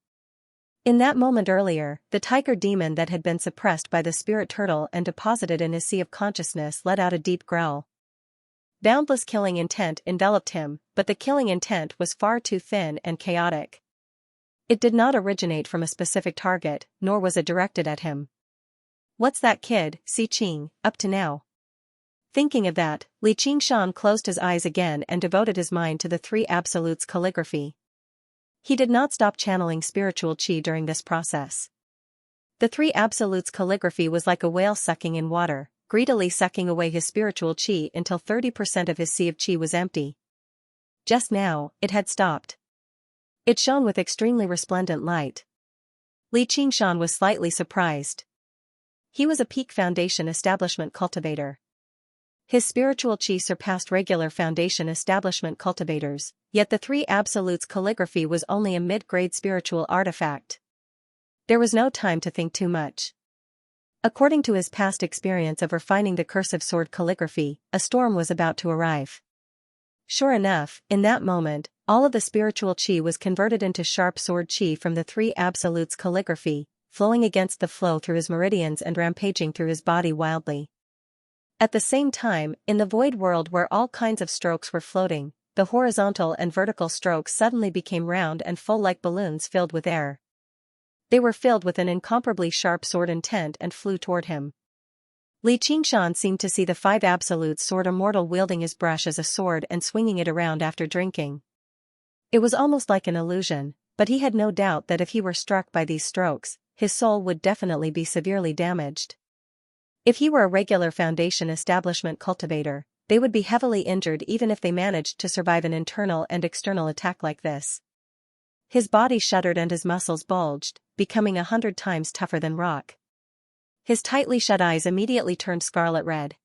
In that moment earlier, the tiger demon that had been suppressed by the spirit turtle and deposited in his sea of consciousness let out a deep growl. Boundless killing intent enveloped him, but the killing intent was far too thin and chaotic. It did not originate from a specific target, nor was it directed at him. What's that kid, Xi Qing, up to now? Thinking of that, Li Qingshan closed his eyes again and devoted his mind to the Three Absolutes calligraphy. He did not stop channeling spiritual qi during this process. The Three Absolutes calligraphy was like a whale sucking in water, greedily sucking away his spiritual qi until 30% of his sea of qi was empty. Just now, it had stopped. It shone with extremely resplendent light. Li Qingshan was slightly surprised. He was a peak Foundation establishment cultivator. His spiritual chi surpassed regular Foundation establishment cultivators, yet the Three Absolutes calligraphy was only a mid-grade spiritual artifact. There was no time to think too much. According to his past experience of refining the cursive sword calligraphy, a storm was about to arrive. Sure enough, in that moment, all of the spiritual chi was converted into sharp sword chi from the Three Absolutes calligraphy, flowing against the flow through his meridians and rampaging through his body wildly. At the same time, in the void world where all kinds of strokes were floating, the horizontal and vertical strokes suddenly became round and full like balloons filled with air. They were filled with an incomparably sharp sword intent and flew toward him. Li Qingshan seemed to see the Five Absolutes sword immortal wielding his brush as a sword and swinging it around after drinking. It was almost like an illusion, but he had no doubt that if he were struck by these strokes, his soul would definitely be severely damaged. If he were a regular Foundation establishment cultivator, they would be heavily injured even if they managed to survive an internal and external attack like this. His body shuddered and his muscles bulged, becoming 100 times tougher than rock. His tightly shut eyes immediately turned scarlet red.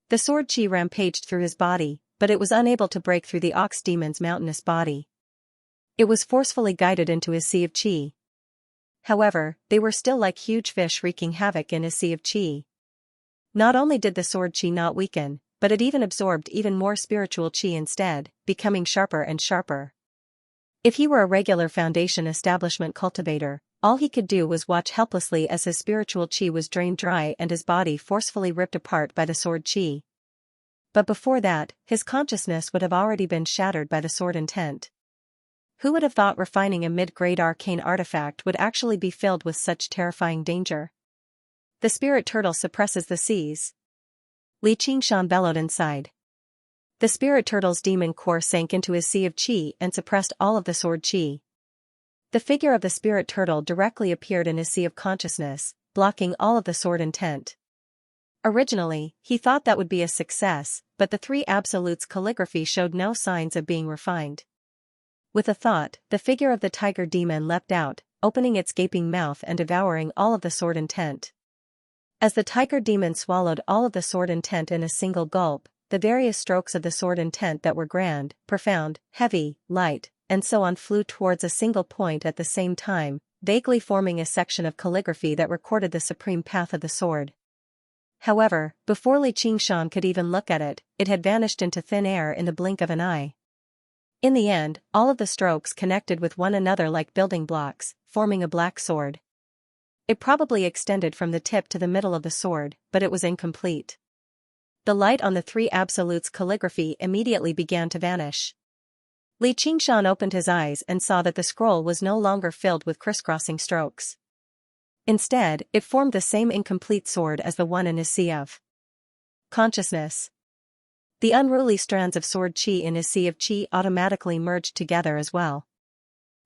The sword chi rampaged through his body, but it was unable to break through the ox demon's mountainous body. It was forcefully guided into his sea of chi. However, they were still like huge fish wreaking havoc in his sea of chi. Not only did the sword chi not weaken, but it even absorbed even more spiritual chi instead, becoming sharper and sharper. If he were a regular Foundation establishment cultivator, all he could do was watch helplessly as his spiritual chi was drained dry and his body forcefully ripped apart by the sword chi. But before that, his consciousness would have already been shattered by the sword intent. Who would have thought refining a mid-grade arcane artifact would actually be filled with such terrifying danger? The spirit turtle suppresses the seas. Li Qingshan bellowed inside. The spirit turtle's demon core sank into his sea of chi and suppressed all of the sword chi. The figure of the spirit turtle directly appeared in his sea of consciousness, blocking all of the sword intent. Originally, he thought that would be a success, but the Three Absolutes calligraphy showed no signs of being refined. With a thought, the figure of the tiger demon leapt out, opening its gaping mouth and devouring all of the sword intent. As the tiger demon swallowed all of the sword intent in a single gulp, the various strokes of the sword intent that were grand, profound, heavy, light, and so on flew towards a single point at the same time, vaguely forming a section of calligraphy that recorded the supreme path of the sword. However, before Li Qingshan could even look at it, it had vanished into thin air in the blink of an eye. In the end, all of the strokes connected with one another like building blocks, forming a black sword. It probably extended from the tip to the middle of the sword, but it was incomplete. The light on the Three Absolutes calligraphy immediately began to vanish. Li Qingshan opened his eyes and saw that the scroll was no longer filled with crisscrossing strokes. Instead, it formed the same incomplete sword as the one in his sea of consciousness. The unruly strands of sword chi in his sea of chi automatically merged together as well.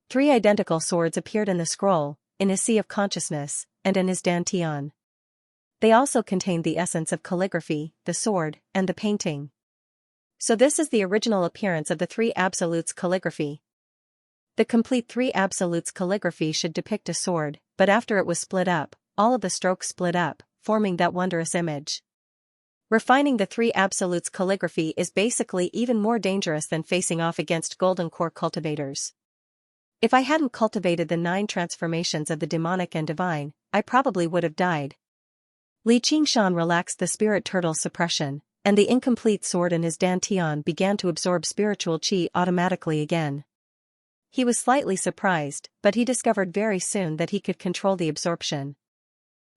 3 identical swords appeared in the scroll, in his sea of consciousness, and in his dantian. They also contained the essence of calligraphy, the sword, and the painting. So this is the original appearance of the Three Absolutes calligraphy. The complete Three Absolutes calligraphy should depict a sword, but after it was split up, all of the strokes split up, forming that wondrous image. Refining the Three Absolutes calligraphy is basically even more dangerous than facing off against Golden Core cultivators. If I hadn't cultivated the 9 transformations of the demonic and divine, I probably would have died. Li Qingshan relaxed the spirit turtle's suppression, and the incomplete sword in his dantian began to absorb spiritual chi automatically again. He was slightly surprised, but he discovered very soon that he could control the absorption.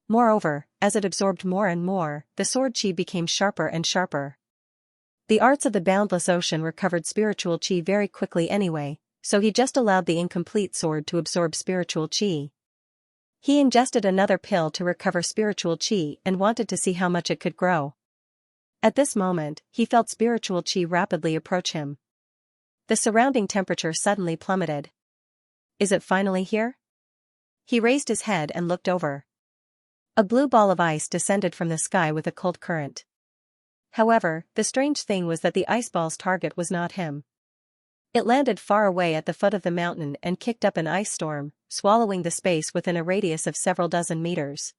Moreover, as it absorbed more and more, the sword chi became sharper and sharper. The arts of the boundless ocean recovered spiritual chi very quickly anyway, so he just allowed the incomplete sword to absorb spiritual chi. He ingested another pill to recover spiritual chi and wanted to see how much it could grow. At this moment, he felt spiritual chi rapidly approach him. The surrounding temperature suddenly plummeted. Is it finally here? He raised his head and looked over. A blue ball of ice descended from the sky with a cold current. However, the strange thing was that the ice ball's target was not him. It landed far away at the foot of the mountain and kicked up an ice storm, swallowing the space within a radius of several dozen meters.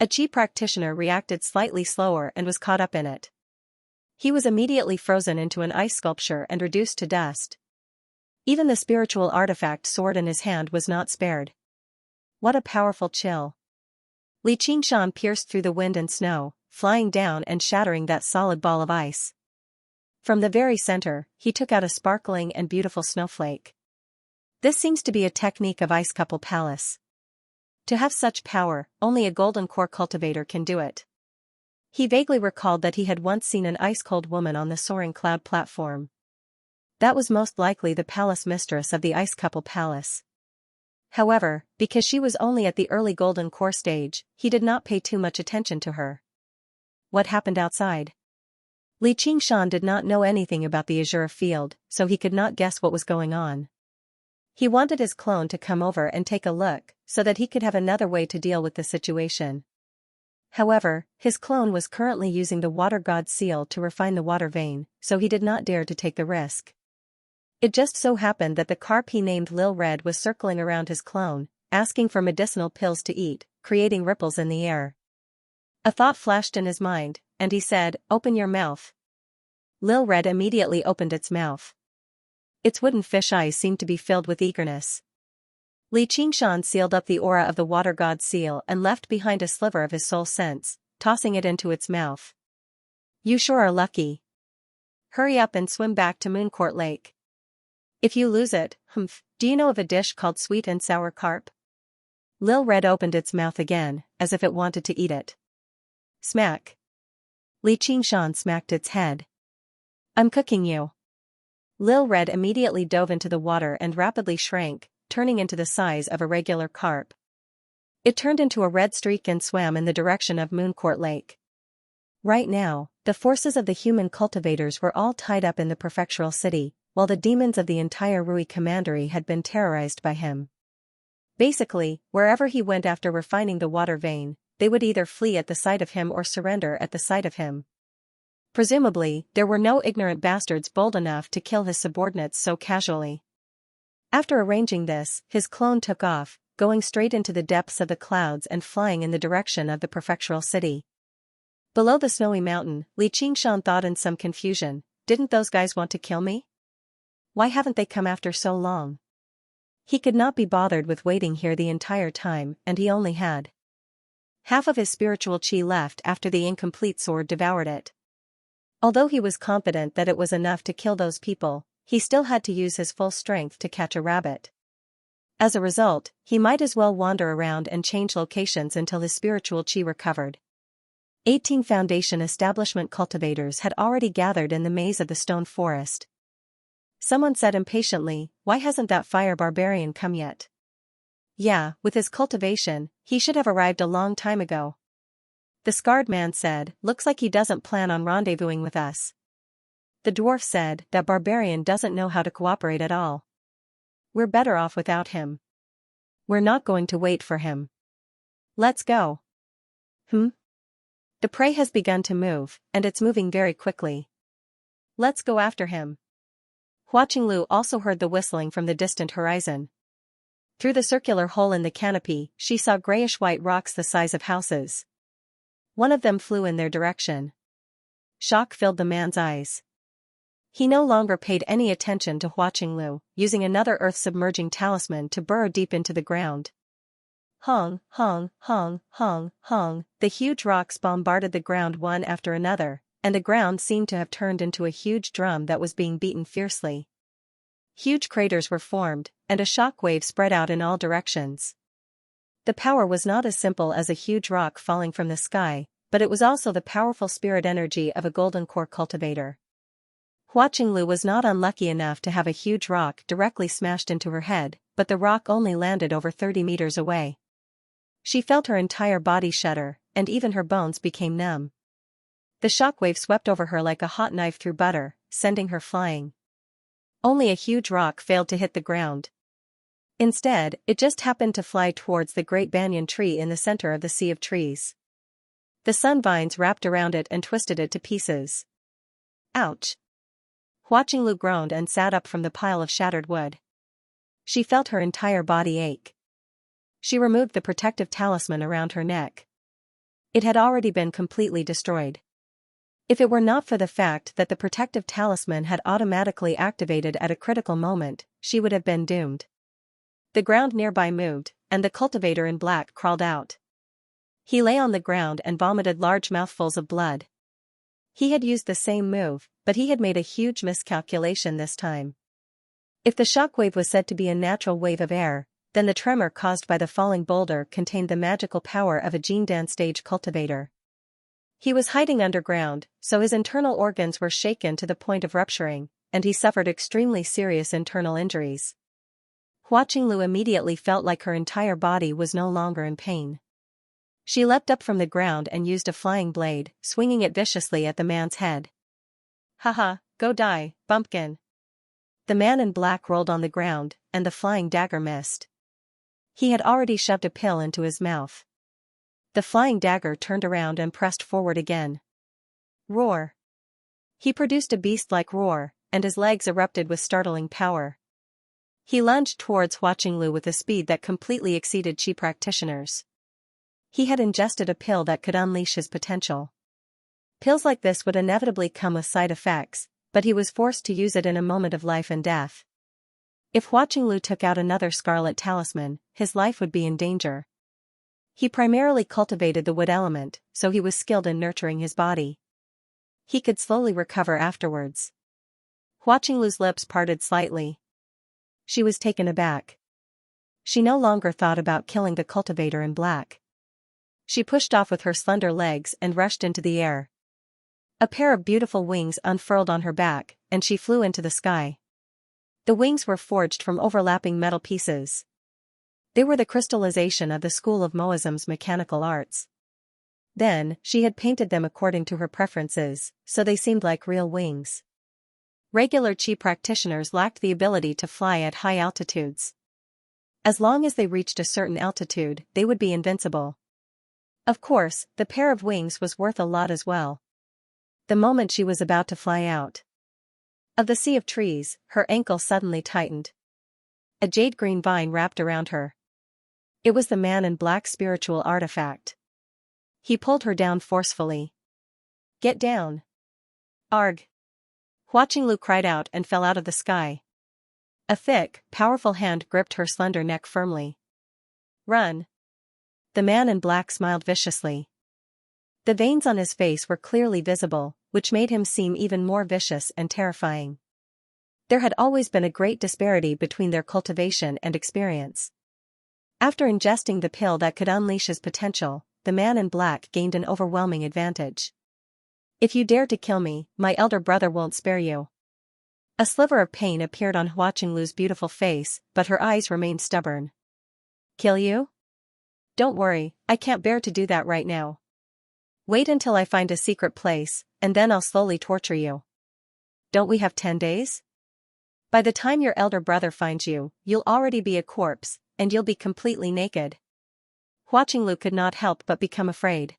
A Qi practitioner reacted slightly slower and was caught up in it. He was immediately frozen into an ice sculpture and reduced to dust. Even the spiritual artifact sword in his hand was not spared. What a powerful chill. Li Qingshan pierced through the wind and snow, flying down and shattering that solid ball of ice. From the very center, he took out a sparkling and beautiful snowflake. This seems to be a technique of Ice Couple Palace. To have such power, only a golden core cultivator can do it. He vaguely recalled that he had once seen an ice-cold woman on the soaring cloud platform. That was most likely the palace mistress of the Ice Couple Palace. However, because she was only at the early golden core stage, he did not pay too much attention to her. What happened outside? Li Qingshan did not know anything about the Azure field, so he could not guess what was going on. He wanted his clone to come over and take a look, so that he could have another way to deal with the situation. However, his clone was currently using the water god's seal to refine the water vein, so he did not dare to take the risk. It just so happened that the carp he named Lil Red was circling around his clone, asking for medicinal pills to eat, creating ripples in the air. A thought flashed in his mind, and he said, "Open your mouth." Lil Red immediately opened its mouth. Its wooden fish eyes seemed to be filled with eagerness. Li Qingshan sealed up the aura of the water god's seal and left behind a sliver of his soul sense, tossing it into its mouth. "You sure are lucky. Hurry up and swim back to Mooncourt Lake. If you lose it, do you know of a dish called sweet and sour carp?" Lil Red opened its mouth again, as if it wanted to eat it. Smack. Li Qingshan smacked its head. "I'm cooking you." Lil Red immediately dove into the water and rapidly shrank, turning into the size of a regular carp. It turned into a red streak and swam in the direction of Mooncourt Lake. Right now, the forces of the human cultivators were all tied up in the prefectural city, while the demons of the entire Rui commandery had been terrorized by him. Basically, wherever he went after refining the water vein, they would either flee at the sight of him or surrender at the sight of him. Presumably, there were no ignorant bastards bold enough to kill his subordinates so casually. After arranging this, his clone took off, going straight into the depths of the clouds and flying in the direction of the prefectural city. Below the snowy mountain, Li Qingshan thought in some confusion, "Didn't those guys want to kill me? Why haven't they come after so long?" He could not be bothered with waiting here the entire time, and he only had half of his spiritual chi left after the incomplete sword devoured it. Although he was confident that it was enough to kill those people, he still had to use his full strength to catch a rabbit. As a result, he might as well wander around and change locations until his spiritual chi recovered. 18 Foundation establishment cultivators had already gathered in the maze of the stone forest. Someone said impatiently, "Why hasn't that fire barbarian come yet?" "Yeah, with his cultivation, he should have arrived a long time ago." The scarred man said, "Looks like he doesn't plan on rendezvousing with us." The dwarf said, "That barbarian doesn't know how to cooperate at all. We're better off without him. We're not going to wait for him. Let's go." The prey has begun to move, and it's moving very quickly. Let's go after him. Hua Qinglu also heard the whistling from the distant horizon. Through the circular hole in the canopy, she saw grayish-white rocks the size of houses. One of them flew in their direction. Shock filled the man's eyes. He no longer paid any attention to Hua Qinglu, using another earth-submerging talisman to burrow deep into the ground. Hong, hong, hong, hong, hong, the huge rocks bombarded the ground one after another, and the ground seemed to have turned into a huge drum that was being beaten fiercely. Huge craters were formed, and a shock wave spread out in all directions. The power was not as simple as a huge rock falling from the sky, but it was also the powerful spirit energy of a golden core cultivator. Hua Qinglu was not unlucky enough to have a huge rock directly smashed into her head, but the rock only landed over 30 meters away. She felt her entire body shudder, and even her bones became numb. The shockwave swept over her like a hot knife through butter, sending her flying. Only a huge rock failed to hit the ground. Instead, it just happened to fly towards the great banyan tree in the center of the sea of trees. The sun vines wrapped around it and twisted it to pieces. Ouch! Hua Qinglu groaned and sat up from the pile of shattered wood. She felt her entire body ache. She removed the protective talisman around her neck. It had already been completely destroyed. If it were not for the fact that the protective talisman had automatically activated at a critical moment, she would have been doomed. The ground nearby moved, and the cultivator in black crawled out. He lay on the ground and vomited large mouthfuls of blood. He had used the same move, but he had made a huge miscalculation this time. If the shockwave was said to be a natural wave of air, then the tremor caused by the falling boulder contained the magical power of a Jindan stage cultivator. He was hiding underground, so his internal organs were shaken to the point of rupturing, and he suffered extremely serious internal injuries. Hua Qinglu immediately felt like her entire body was no longer in pain. She leapt up from the ground and used a flying blade, swinging it viciously at the man's head. "Haha, go die, bumpkin." The man in black rolled on the ground, and the flying dagger missed. He had already shoved a pill into his mouth. The flying dagger turned around and pressed forward again. Roar! He produced a beast-like roar, and his legs erupted with startling power. He lunged towards Hua Qinglu with a speed that completely exceeded Qi practitioners. He had ingested a pill that could unleash his potential. Pills like this would inevitably come with side effects, but he was forced to use it in a moment of life and death. If Hua Qinglu took out another scarlet talisman, his life would be in danger. He primarily cultivated the wood element, so he was skilled in nurturing his body. He could slowly recover afterwards. Hua Qinglu's lips parted slightly. She was taken aback. She no longer thought about killing the cultivator in black. She pushed off with her slender legs and rushed into the air. A pair of beautiful wings unfurled on her back, and she flew into the sky. The wings were forged from overlapping metal pieces. They were the crystallization of the school of Moism's mechanical arts. Then, she had painted them according to her preferences, so they seemed like real wings. Regular Qi practitioners lacked the ability to fly at high altitudes. As long as they reached a certain altitude, they would be invincible. Of course, the pair of wings was worth a lot as well. The moment she was about to fly out of the sea of trees, her ankle suddenly tightened. A jade-green vine wrapped around her. It was the man in black's spiritual artifact. He pulled her down forcefully. "Get down." "Arg!" Hua Qinglu cried out and fell out of the sky. A thick, powerful hand gripped her slender neck firmly. "Run!" The man in black smiled viciously. The veins on his face were clearly visible, which made him seem even more vicious and terrifying. There had always been a great disparity between their cultivation and experience. After ingesting the pill that could unleash his potential, the man in black gained an overwhelming advantage. "If you dare to kill me, my elder brother won't spare you." A sliver of pain appeared on Hua Qinglu's beautiful face, but her eyes remained stubborn. "Kill you? Don't worry, I can't bear to do that right now. Wait until I find a secret place, and then I'll slowly torture you. Don't we have 10 days? By the time your elder brother finds you, you'll already be a corpse, and you'll be completely naked." Hua Qinglu could not help but become afraid.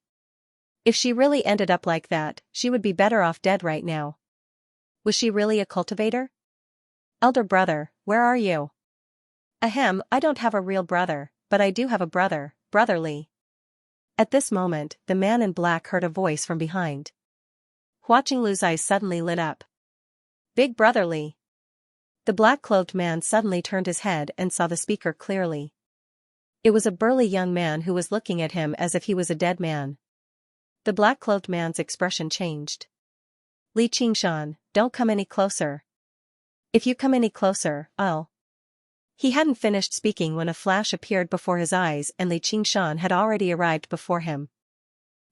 If she really ended up like that, she would be better off dead right now. Was she really a cultivator? "Elder brother, where are you?" "Ahem, I don't have a real brother, but I do have a brother, brotherly." At this moment, the man in black heard a voice from behind. Hua Qinglu's eyes suddenly lit up. "Big brotherly." The black-clothed man suddenly turned his head and saw the speaker clearly. It was a burly young man who was looking at him as if he was a dead man. The black-clothed man's expression changed. "Li Qingshan, don't come any closer. If you come any closer, I'll..." He hadn't finished speaking when a flash appeared before his eyes and Li Qingshan had already arrived before him.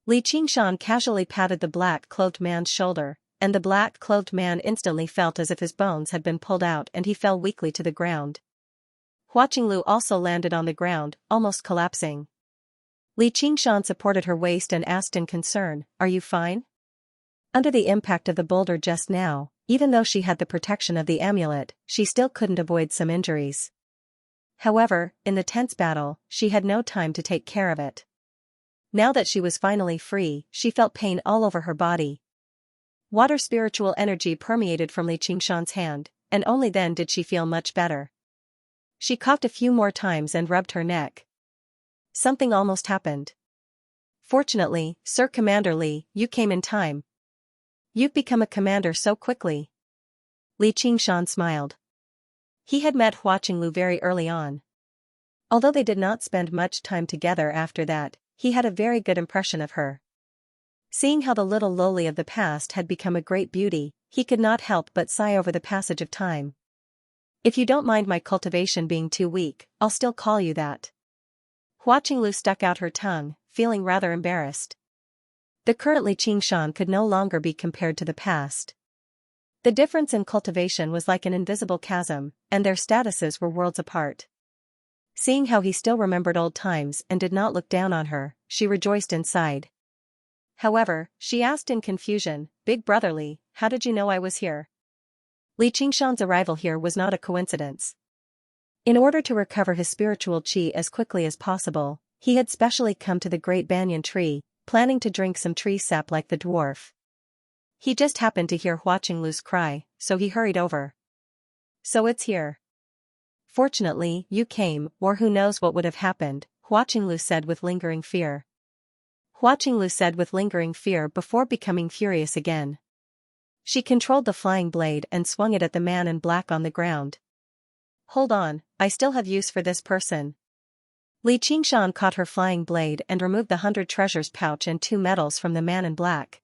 Li Qingshan casually patted the black-clothed man's shoulder, and the black-clothed man instantly felt as if his bones had been pulled out and he fell weakly to the ground. Hua Qinglu also landed on the ground, almost collapsing. Li Qingshan supported her waist and asked in concern, "Are you fine?" Under the impact of the boulder just now, even though she had the protection of the amulet, she still couldn't avoid some injuries. However, in the tense battle, she had no time to take care of it. Now that she was finally free, she felt pain all over her body. Water spiritual energy permeated from Li Qingshan's hand, and only then did she feel much better. She coughed a few more times and rubbed her neck. Something almost happened. Fortunately, Sir Commander Li, you came in time. You've become a commander so quickly. Li Qingshan smiled. He had met Hua Qinglu very early on. Although they did not spend much time together after that, he had a very good impression of her. Seeing how the little lowly of the past had become a great beauty, he could not help but sigh over the passage of time. If you don't mind my cultivation being too weak, I'll still call you that. Hua Qinglu stuck out her tongue, feeling rather embarrassed. The current Li Qingshan could no longer be compared to the past. The difference in cultivation was like an invisible chasm, and their statuses were worlds apart. Seeing how he still remembered old times and did not look down on her, she rejoiced inside. However, she asked in confusion, Big Brother Li, how did you know I was here? Li Qingshan's arrival here was not a coincidence. In order to recover his spiritual qi as quickly as possible, he had specially come to the great banyan tree, planning to drink some tree sap like the dwarf. He just happened to hear Hua Qinglu's cry, so he hurried over. So it's here. Fortunately, you came, or who knows what would have happened, Hua Qinglu said with lingering fear. Hua Qinglu said with lingering fear before becoming furious again. She controlled the flying blade and swung it at the man in black on the ground. Hold on, I still have use for this person. Li Qingshan caught her flying blade and removed the 100 treasures pouch and 2 medals from the man in black.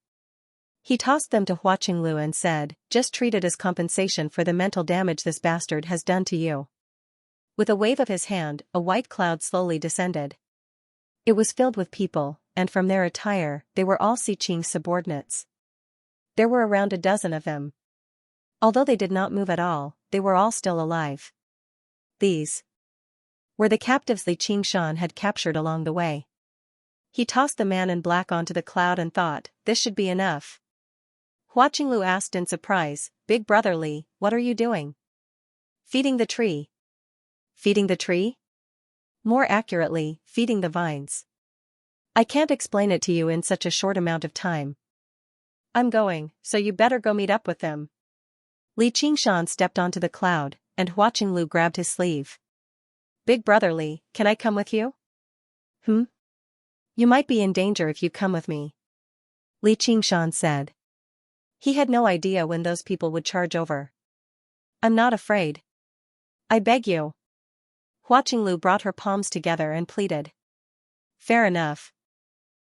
He tossed them to Hua Qinglu and said, just treat it as compensation for the mental damage this bastard has done to you. With a wave of his hand, a white cloud slowly descended. It was filled with people, and from their attire, they were all Xi Qing's subordinates. There were around a dozen of them. Although they did not move at all, they were all still alive. These were the captives Li Qingshan had captured along the way. He tossed the man in black onto the cloud and thought, this should be enough. Hua Qinglu asked in surprise, Big Brother Li, what are you doing? Feeding the tree. Feeding the tree? More accurately, feeding the vines. I can't explain it to you in such a short amount of time. I'm going, so you better go meet up with them. Li Qingshan stepped onto the cloud, and Hua Qinglu grabbed his sleeve. Big Brother Li, can I come with you? You might be in danger if you come with me. Li Qingshan said. He had no idea when those people would charge over. I'm not afraid. I beg you. Hua Qinglu brought her palms together and pleaded. Fair enough.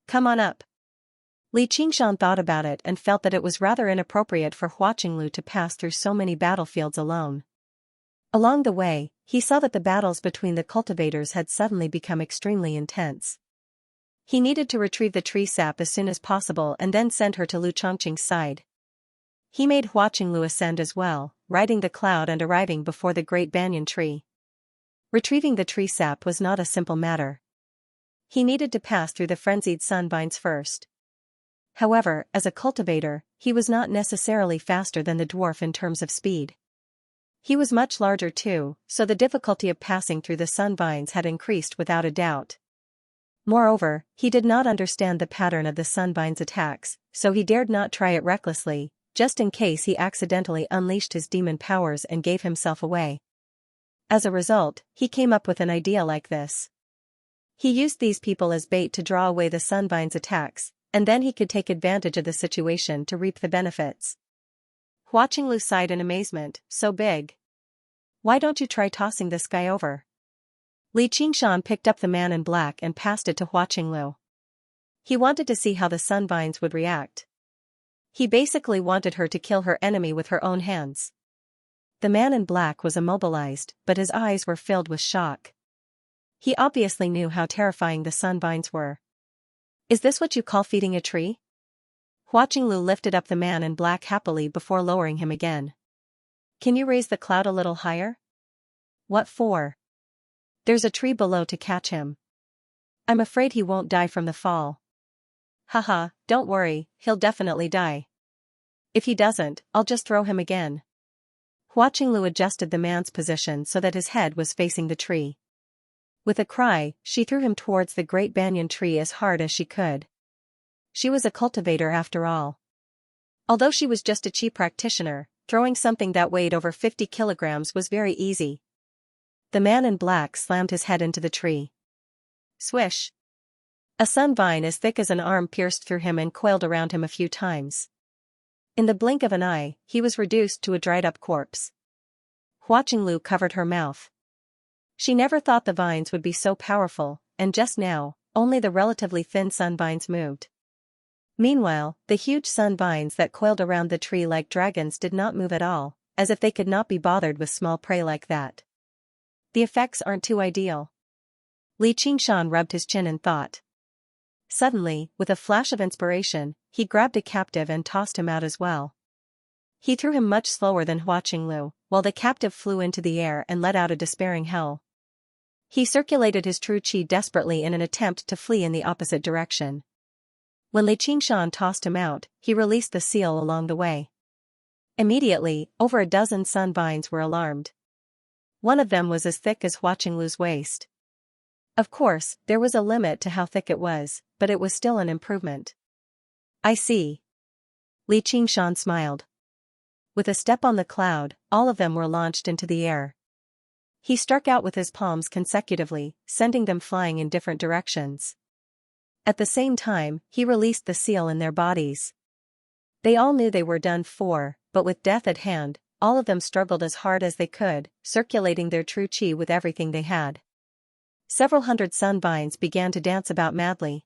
Come on up. Li Qingshan thought about it and felt that it was rather inappropriate for Hua Qinglu to pass through so many battlefields alone. Along the way, he saw that the battles between the cultivators had suddenly become extremely intense. He needed to retrieve the tree sap as soon as possible and then send her to Lu Chongqing's side. He made Hua Qinglu ascend as well, riding the cloud and arriving before the great banyan tree. Retrieving the tree sap was not a simple matter. He needed to pass through the frenzied sunvines first. However, as a cultivator, he was not necessarily faster than the dwarf in terms of speed. He was much larger too, so the difficulty of passing through the sunvines had increased without a doubt. Moreover, he did not understand the pattern of the sunvine's attacks, so he dared not try it recklessly, just in case he accidentally unleashed his demon powers and gave himself away. As a result, he came up with an idea like this. He used these people as bait to draw away the sunvine's attacks, and then he could take advantage of the situation to reap the benefits. Hua Qinglu sighed in amazement, so big. Why don't you try tossing this guy over? Li Qingshan picked up the man in black and passed it to Hua Qinglu. He wanted to see how the sunvines would react. He basically wanted her to kill her enemy with her own hands. The man in black was immobilized, but his eyes were filled with shock. He obviously knew how terrifying the sunvines were. Is this what you call feeding a tree? Hua Qinglu lifted up the man in black happily before lowering him again. Can you raise the cloud a little higher? What for? There's a tree below to catch him. I'm afraid he won't die from the fall. Haha, don't worry, he'll definitely die. If he doesn't, I'll just throw him again. Hua Qinglu adjusted the man's position so that his head was facing the tree. With a cry, she threw him towards the great banyan tree as hard as she could. She was a cultivator after all. Although she was just a cheap practitioner, throwing something that weighed over 50 kilograms was very easy. The man in black slammed his head into the tree. Swish! A sun vine as thick as an arm pierced through him and coiled around him a few times. In the blink of an eye, he was reduced to a dried-up corpse. Hua Qinglu covered her mouth. She never thought the vines would be so powerful, and just now, only the relatively thin sun vines moved. Meanwhile, the huge sun vines that coiled around the tree like dragons did not move at all, as if they could not be bothered with small prey like that. The effects aren't too ideal. Li Qingshan rubbed his chin in thought. Suddenly, with a flash of inspiration, he grabbed a captive and tossed him out as well. He threw him much slower than Hua Qinglu, while the captive flew into the air and let out a despairing howl. He circulated his true qi desperately in an attempt to flee in the opposite direction. When Li Qingshan tossed him out, he released the seal along the way. Immediately, over a dozen sun vines were alarmed. One of them was as thick as Hua Qinglu's waist. Of course, there was a limit to how thick it was, but it was still an improvement. I see. Li Qingshan smiled. With a step on the cloud, all of them were launched into the air. He struck out with his palms consecutively, sending them flying in different directions. At the same time, he released the seal in their bodies. They all knew they were done for, but with death at hand, all of them struggled as hard as they could, circulating their true qi with everything they had. Several hundred sun vines began to dance about madly.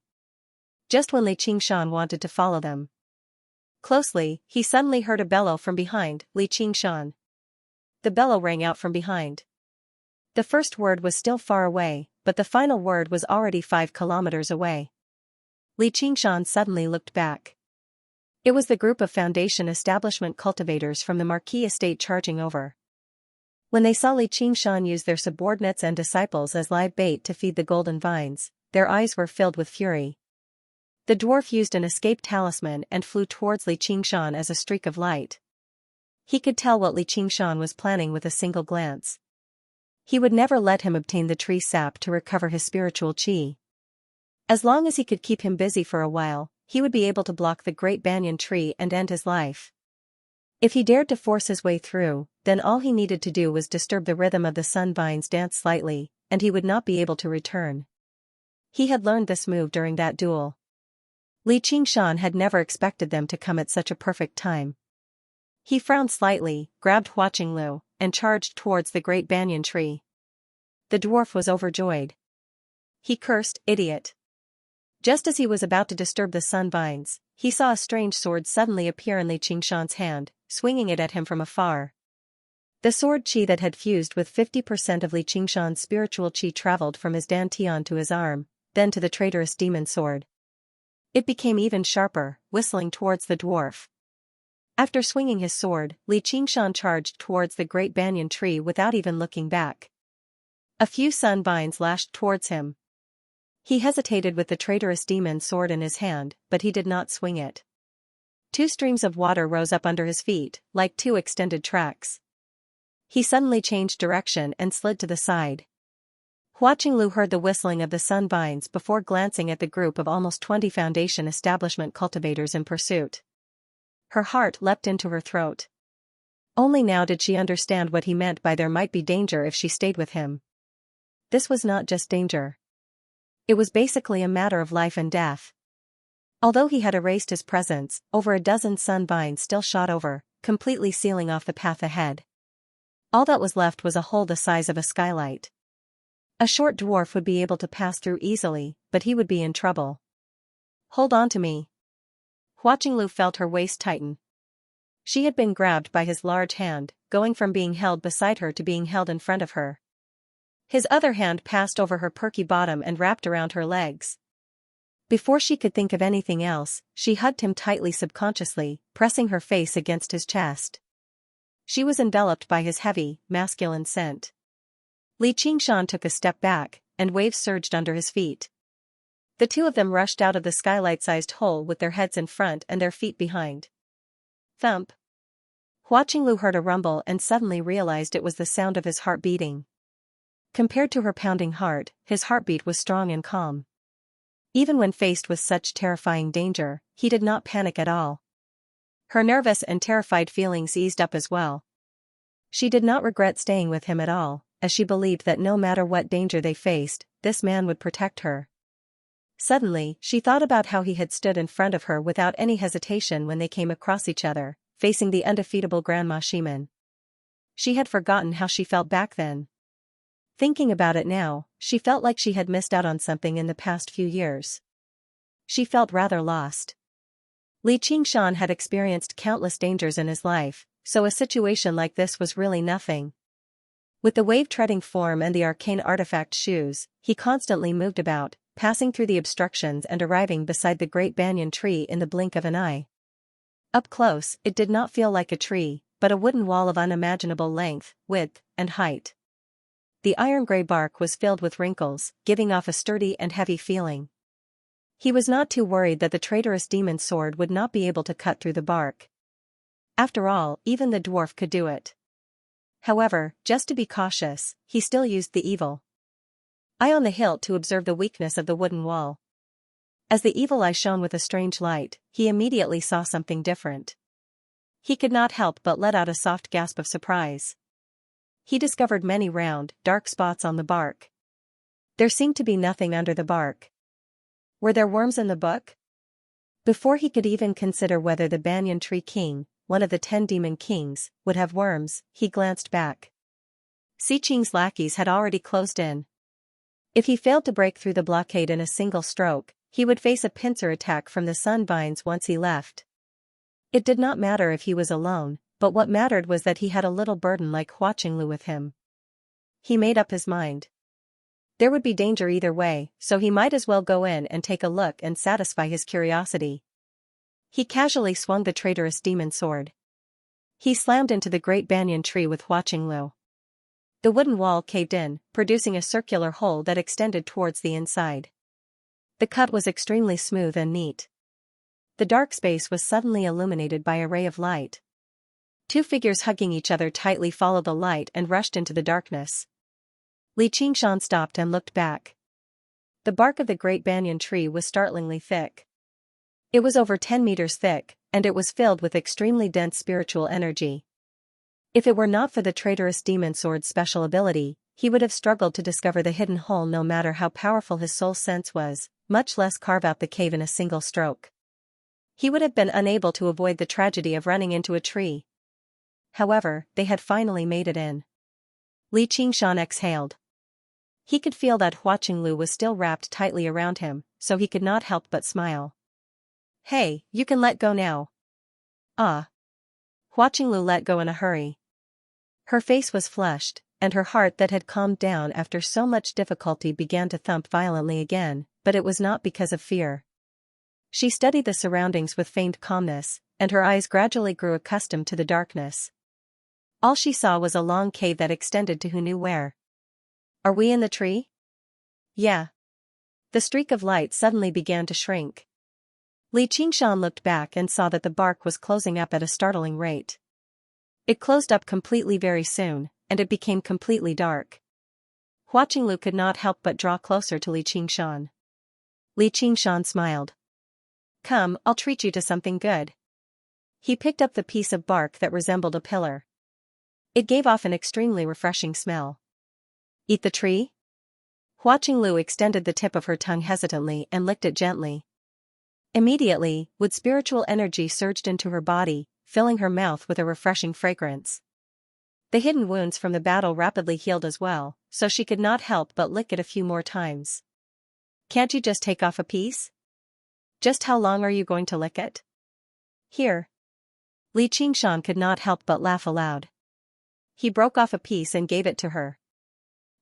Just when Li Qingshan wanted to follow them closely, he suddenly heard a bellow from behind Li Qingshan. The bellow rang out from behind. The first word was still far away, but the final word was already 5 kilometers away. Li Qingshan suddenly looked back. It was the group of Foundation establishment cultivators from the Marquis estate charging over. When they saw Li Qingshan use their subordinates and disciples as live bait to feed the golden vines, their eyes were filled with fury. The dwarf used an escape talisman and flew towards Li Qingshan as a streak of light. He could tell what Li Qingshan was planning with a single glance. He would never let him obtain the tree sap to recover his spiritual qi. As long as he could keep him busy for a while, he would be able to block the great banyan tree and end his life. If he dared to force his way through, then all he needed to do was disturb the rhythm of the sun vines dance slightly, and he would not be able to return. He had learned this move during that duel. Li Qingshan had never expected them to come at such a perfect time. He frowned slightly, grabbed Hua Qinglu, and charged towards the great banyan tree. The dwarf was overjoyed. He cursed, "Idiot." Just as he was about to disturb the sun vines, he saw a strange sword suddenly appear in Li Qingshan's hand, swinging it at him from afar. The sword qi that had fused with 50% of Li Qingshan's spiritual qi traveled from his dantian to his arm, then to the traitorous demon sword. It became even sharper, whistling towards the dwarf. After swinging his sword, Li Qingshan charged towards the great banyan tree without even looking back. A few sun vines lashed towards him. He hesitated with the traitorous demon sword in his hand, but he did not swing it. 2 streams of water rose up under his feet, like 2 extended tracks. He suddenly changed direction and slid to the side. Hua Qinglu heard the whistling of the sun vines before glancing at the group of almost 20 Foundation establishment cultivators in pursuit. Her heart leapt into her throat. Only now did she understand what he meant by there might be danger if she stayed with him. This was not just danger. It was basically a matter of life and death. Although he had erased his presence, over a dozen sun vines still shot over, completely sealing off the path ahead. All that was left was a hole the size of a skylight. A short dwarf would be able to pass through easily, but he would be in trouble. "Hold on to me." Hua Qinglu felt her waist tighten. She had been grabbed by his large hand, going from being held beside her to being held in front of her. His other hand passed over her perky bottom and wrapped around her legs. Before she could think of anything else, she hugged him tightly subconsciously, pressing her face against his chest. She was enveloped by his heavy, masculine scent. Li Qingshan took a step back, and waves surged under his feet. The two of them rushed out of the skylight-sized hole with their heads in front and their feet behind. Thump. Hua Qinglu heard a rumble and suddenly realized it was the sound of his heart beating. Compared to her pounding heart, his heartbeat was strong and calm. Even when faced with such terrifying danger, he did not panic at all. Her nervous and terrified feelings eased up as well. She did not regret staying with him at all, as she believed that no matter what danger they faced, this man would protect her. Suddenly, she thought about how he had stood in front of her without any hesitation when they came across each other, facing the undefeatable Grandma Shiman. She had forgotten how she felt back then. Thinking about it now, she felt like she had missed out on something in the past few years. She felt rather lost. Li Qingshan had experienced countless dangers in his life, so a situation like this was really nothing. With the wave-treading form and the arcane artifact shoes, he constantly moved about, passing through the obstructions and arriving beside the great banyan tree in the blink of an eye. Up close, it did not feel like a tree, but a wooden wall of unimaginable length, width, and height. The iron-gray bark was filled with wrinkles, giving off a sturdy and heavy feeling. He was not too worried that the traitorous demon sword would not be able to cut through the bark. After all, even the dwarf could do it. However, just to be cautious, he still used the evil eye on the hilt to observe the weakness of the wooden wall. As the evil eye shone with a strange light, he immediately saw something different. He could not help but let out a soft gasp of surprise. He discovered many round, dark spots on the bark. There seemed to be nothing under the bark. Were there worms in the book? Before he could even consider whether the Banyan Tree King, one of the 10 demon kings, would have worms, he glanced back. Si Qing's lackeys had already closed in. If he failed to break through the blockade in a single stroke, he would face a pincer attack from the sunvines once he left. It did not matter if he was alone, but what mattered was that he had a little burden like Hua Qinglu with him. He made up his mind. There would be danger either way, so he might as well go in and take a look and satisfy his curiosity. He casually swung the traitorous demon sword. He slammed into the great banyan tree with Hua Qinglu. The wooden wall caved in, producing a circular hole that extended towards the inside. The cut was extremely smooth and neat. The dark space was suddenly illuminated by a ray of light. 2 figures hugging each other tightly followed the light and rushed into the darkness. Li Qingshan stopped and looked back. The bark of the great banyan tree was startlingly thick. It was over 10 meters thick, and it was filled with extremely dense spiritual energy. If it were not for the traitorous demon sword's special ability, he would have struggled to discover the hidden hole no matter how powerful his soul sense was, much less carve out the cave in a single stroke. He would have been unable to avoid the tragedy of running into a tree. However, they had finally made it in. Li Qingshan exhaled. He could feel that Hua Qinglu was still wrapped tightly around him, so he could not help but smile. "Hey, you can let go now." "Ah." Hua Qinglu let go in a hurry. Her face was flushed, and her heart that had calmed down after so much difficulty began to thump violently again, but it was not because of fear. She studied the surroundings with feigned calmness, and her eyes gradually grew accustomed to the darkness. All she saw was a long cave that extended to who knew where. "Are we in the tree?" "Yeah." The streak of light suddenly began to shrink. Li Qingshan looked back and saw that the bark was closing up at a startling rate. It closed up completely very soon, and it became completely dark. Hua Qinglu could not help but draw closer to Li Qingshan. Li Qingshan smiled. "Come, I'll treat you to something good." He picked up the piece of bark that resembled a pillar. It gave off an extremely refreshing smell. "Eat the tree?" Hua Qinglu extended the tip of her tongue hesitantly and licked it gently. Immediately, wood spiritual energy surged into her body, filling her mouth with a refreshing fragrance. The hidden wounds from the battle rapidly healed as well, so she could not help but lick it a few more times. "Can't you just take off a piece?" "Just how long are you going to lick it?" "Here." Li Qingshan could not help but laugh aloud. He broke off a piece and gave it to her.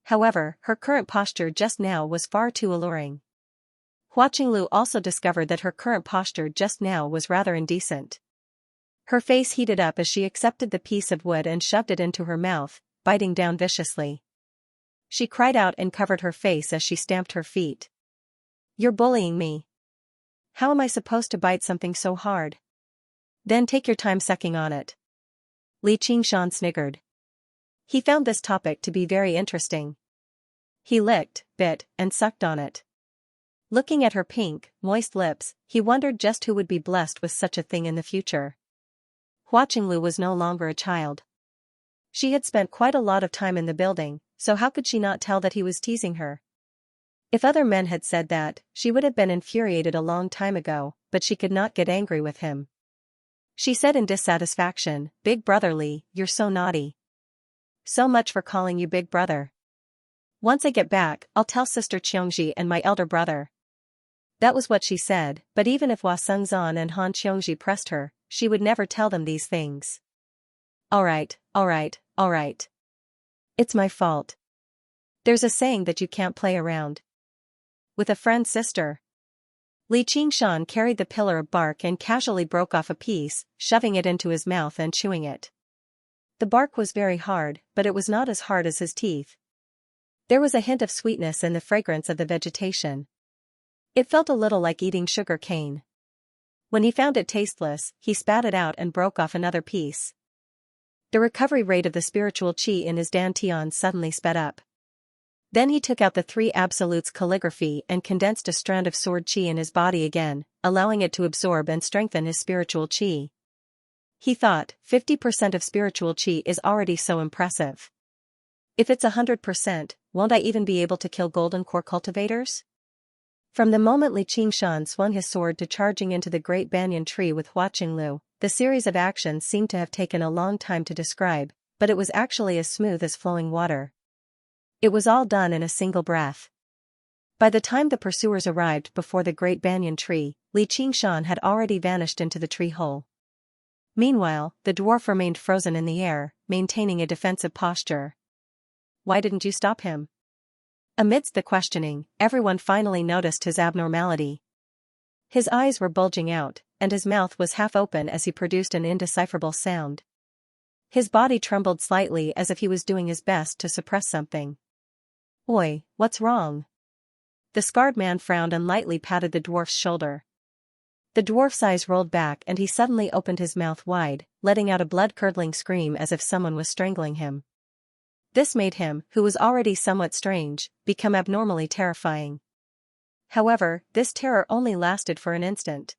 However, her current posture just now was far too alluring. Hua Qinglu also discovered that her current posture just now was rather indecent. Her face heated up as she accepted the piece of wood and shoved it into her mouth, biting down viciously. She cried out and covered her face as she stamped her feet. "You're bullying me. How am I supposed to bite something so hard?" "Then take your time sucking on it." Li Qingshan sniggered. He found this topic to be very interesting. He licked, bit, and sucked on it. Looking at her pink, moist lips, he wondered just who would be blessed with such a thing in the future. Hua Qinglu was no longer a child. She had spent quite a lot of time in the building, so how could she not tell that he was teasing her? If other men had said that, she would have been infuriated a long time ago, but she could not get angry with him. She said in dissatisfaction, "Big brother Li, you're so naughty. So much for calling you big brother. Once I get back, I'll tell sister Xianxia and my elder brother." That was what she said, but even if Hua Sengzan and Han Xianxia pressed her, she would never tell them these things. Alright. It's my fault. There's a saying that you can't play around with a friend's sister. Li Qingshan carried the pillar of bark and casually broke off a piece, shoving it into his mouth and chewing it. The bark was very hard, but it was not as hard as his teeth. There was a hint of sweetness in the fragrance of the vegetation. It felt a little like eating sugar cane. When he found it tasteless, he spat it out and broke off another piece. The recovery rate of the spiritual qi in his dantian suddenly sped up. Then he took out the three absolutes calligraphy and condensed a strand of sword qi in his body again, allowing it to absorb and strengthen his spiritual qi. He thought, 50% of spiritual qi is already so impressive. If it's 100%, won't I even be able to kill golden core cultivators? From the moment Li Qingshan swung his sword to charging into the great banyan tree with Hua Qinglu, the series of actions seemed to have taken a long time to describe, but it was actually as smooth as flowing water. It was all done in a single breath. By the time the pursuers arrived before the great banyan tree, Li Qingshan had already vanished into the tree hole. Meanwhile, the dwarf remained frozen in the air, maintaining a defensive posture. "Why didn't you stop him?" Amidst the questioning, everyone finally noticed his abnormality. His eyes were bulging out, and his mouth was half open as he produced an indecipherable sound. His body trembled slightly as if he was doing his best to suppress something. "Oi, what's wrong?" The scarred man frowned and lightly patted the dwarf's shoulder. The dwarf's eyes rolled back and he suddenly opened his mouth wide, letting out a blood-curdling scream as if someone was strangling him. This made him, who was already somewhat strange, become abnormally terrifying. However, this terror only lasted for an instant.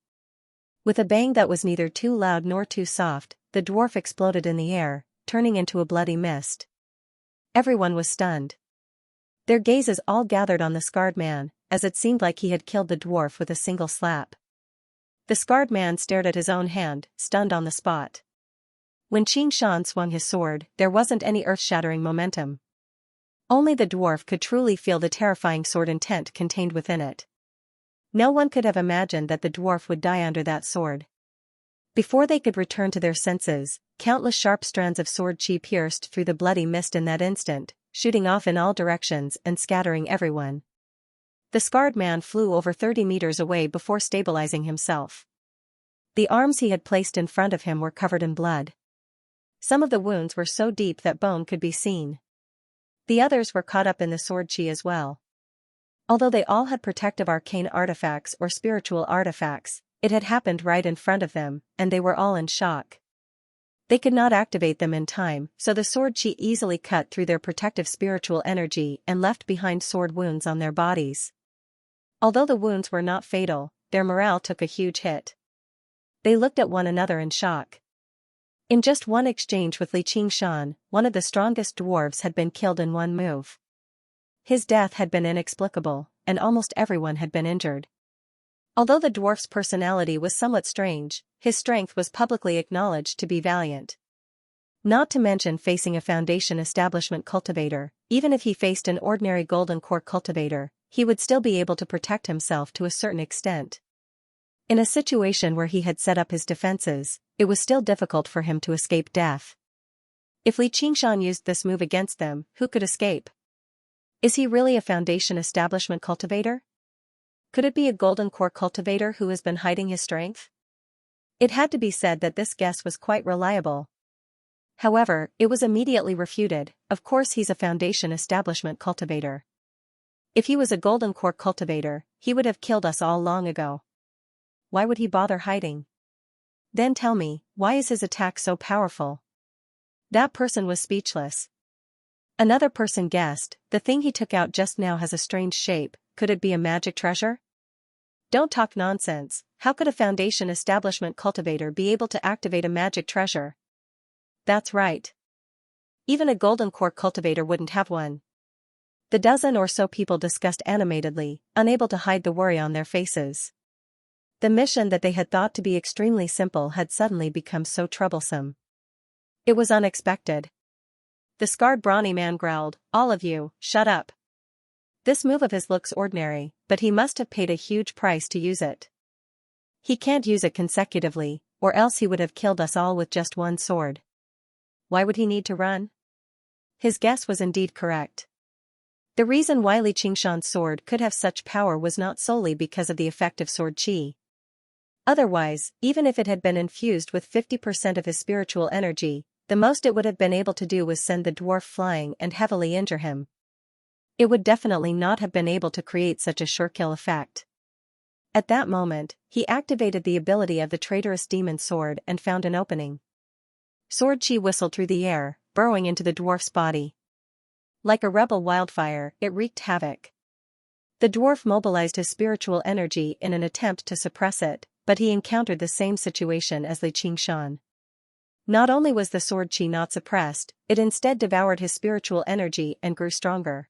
With a bang that was neither too loud nor too soft, the dwarf exploded in the air, turning into a bloody mist. Everyone was stunned. Their gazes all gathered on the scarred man, as it seemed like he had killed the dwarf with a single slap. The scarred man stared at his own hand, stunned on the spot. When Qingshan swung his sword, there wasn't any earth-shattering momentum. Only the dwarf could truly feel the terrifying sword intent contained within it. No one could have imagined that the dwarf would die under that sword. Before they could return to their senses, countless sharp strands of sword qi pierced through the bloody mist in that instant, shooting off in all directions and scattering everyone. The scarred man flew over 30 meters away before stabilizing himself. The arms he had placed in front of him were covered in blood. Some of the wounds were so deep that bone could be seen. The others were caught up in the sword qi as well. Although they all had protective arcane artifacts or spiritual artifacts, it had happened right in front of them, and they were all in shock. They could not activate them in time, so the sword qi easily cut through their protective spiritual energy and left behind sword wounds on their bodies. Although the wounds were not fatal, their morale took a huge hit. They looked at one another in shock. In just one exchange with Li Qingshan, one of the strongest dwarves had been killed in one move. His death had been inexplicable, and almost everyone had been injured. Although the dwarf's personality was somewhat strange, his strength was publicly acknowledged to be valiant. Not to mention facing a Foundation establishment cultivator, even if he faced an ordinary golden core cultivator, he would still be able to protect himself to a certain extent. In a situation where he had set up his defenses, it was still difficult for him to escape death. If Li Qingshan used this move against them, who could escape? Is he really a Foundation establishment cultivator? Could it be a golden core cultivator who has been hiding his strength? It had to be said that this guess was quite reliable. However, it was immediately refuted. Of course he's a Foundation establishment cultivator. If he was a golden core cultivator, he would have killed us all long ago. Why would he bother hiding? Then tell me, why is his attack so powerful? That person was speechless. Another person guessed, the thing he took out just now has a strange shape, could it be a magic treasure? Don't talk nonsense, how could a Foundation establishment cultivator be able to activate a magic treasure? That's right. Even a golden core cultivator wouldn't have one. The dozen or so people discussed animatedly, unable to hide the worry on their faces. The mission that they had thought to be extremely simple had suddenly become so troublesome. It was unexpected. The scarred brawny man growled, "All of you, shut up." This move of his looks ordinary, but he must have paid a huge price to use it. He can't use it consecutively, or else he would have killed us all with just one sword. Why would he need to run? His guess was indeed correct. The reason why Li Qingshan's sword could have such power was not solely because of the effect of sword qi. Otherwise, even if it had been infused with 50% of his spiritual energy, the most it would have been able to do was send the dwarf flying and heavily injure him. It would definitely not have been able to create such a sure kill effect. At that moment, he activated the ability of the traitorous demon sword and found an opening. Sword qi whistled through the air, burrowing into the dwarf's body. Like a rebel wildfire, it wreaked havoc. The dwarf mobilized his spiritual energy in an attempt to suppress it, but he encountered the same situation as Li Qingshan. Not only was the sword qi not suppressed, it instead devoured his spiritual energy and grew stronger.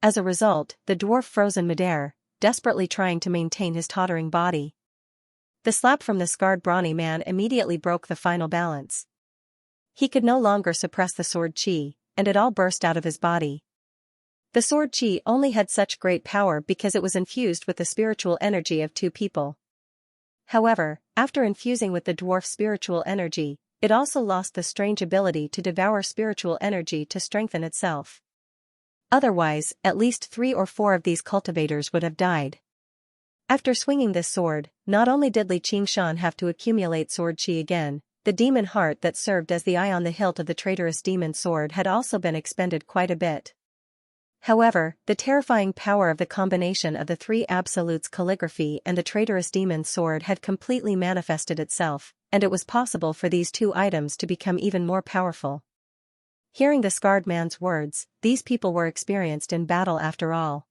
As a result, the dwarf froze in midair, desperately trying to maintain his tottering body. The slap from the scarred brawny man immediately broke the final balance. He could no longer suppress the sword qi, and it all burst out of his body. The sword qi only had such great power because it was infused with the spiritual energy of two people. However, after infusing with the dwarf's spiritual energy, it also lost the strange ability to devour spiritual energy to strengthen itself. Otherwise, at least 3 or 4 of these cultivators would have died. After swinging this sword, not only did Li Qingshan have to accumulate sword qi again, the demon heart that served as the eye on the hilt of the traitorous demon sword had also been expended quite a bit. However, the terrifying power of the combination of the 3 absolutes calligraphy and the traitorous demon sword had completely manifested itself, and it was possible for these 2 items to become even more powerful. Hearing the scarred man's words, these people were experienced in battle after all.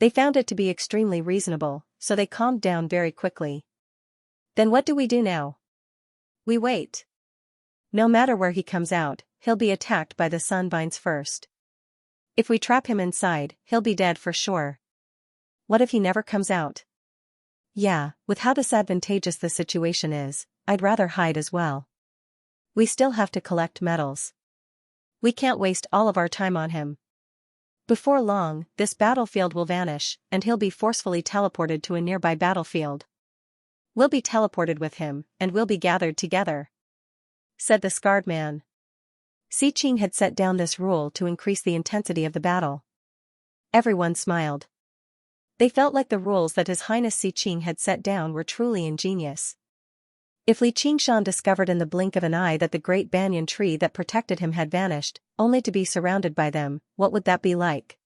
They found it to be extremely reasonable, so they calmed down very quickly. Then what do we do now? We wait. No matter where he comes out, he'll be attacked by the sunvines first. If we trap him inside, he'll be dead for sure. What if he never comes out? Yeah, with how disadvantageous the situation is, I'd rather hide as well. We still have to collect medals. We can't waste all of our time on him. Before long, this battlefield will vanish, and he'll be forcefully teleported to a nearby battlefield. We'll be teleported with him, and we'll be gathered together," said the scarred man. Xi Qing had set down this rule to increase the intensity of the battle. Everyone smiled. They felt like the rules that His Highness Xi Qing had set down were truly ingenious. If Li Qingshan discovered in the blink of an eye that the great banyan tree that protected him had vanished, only to be surrounded by them, what would that be like?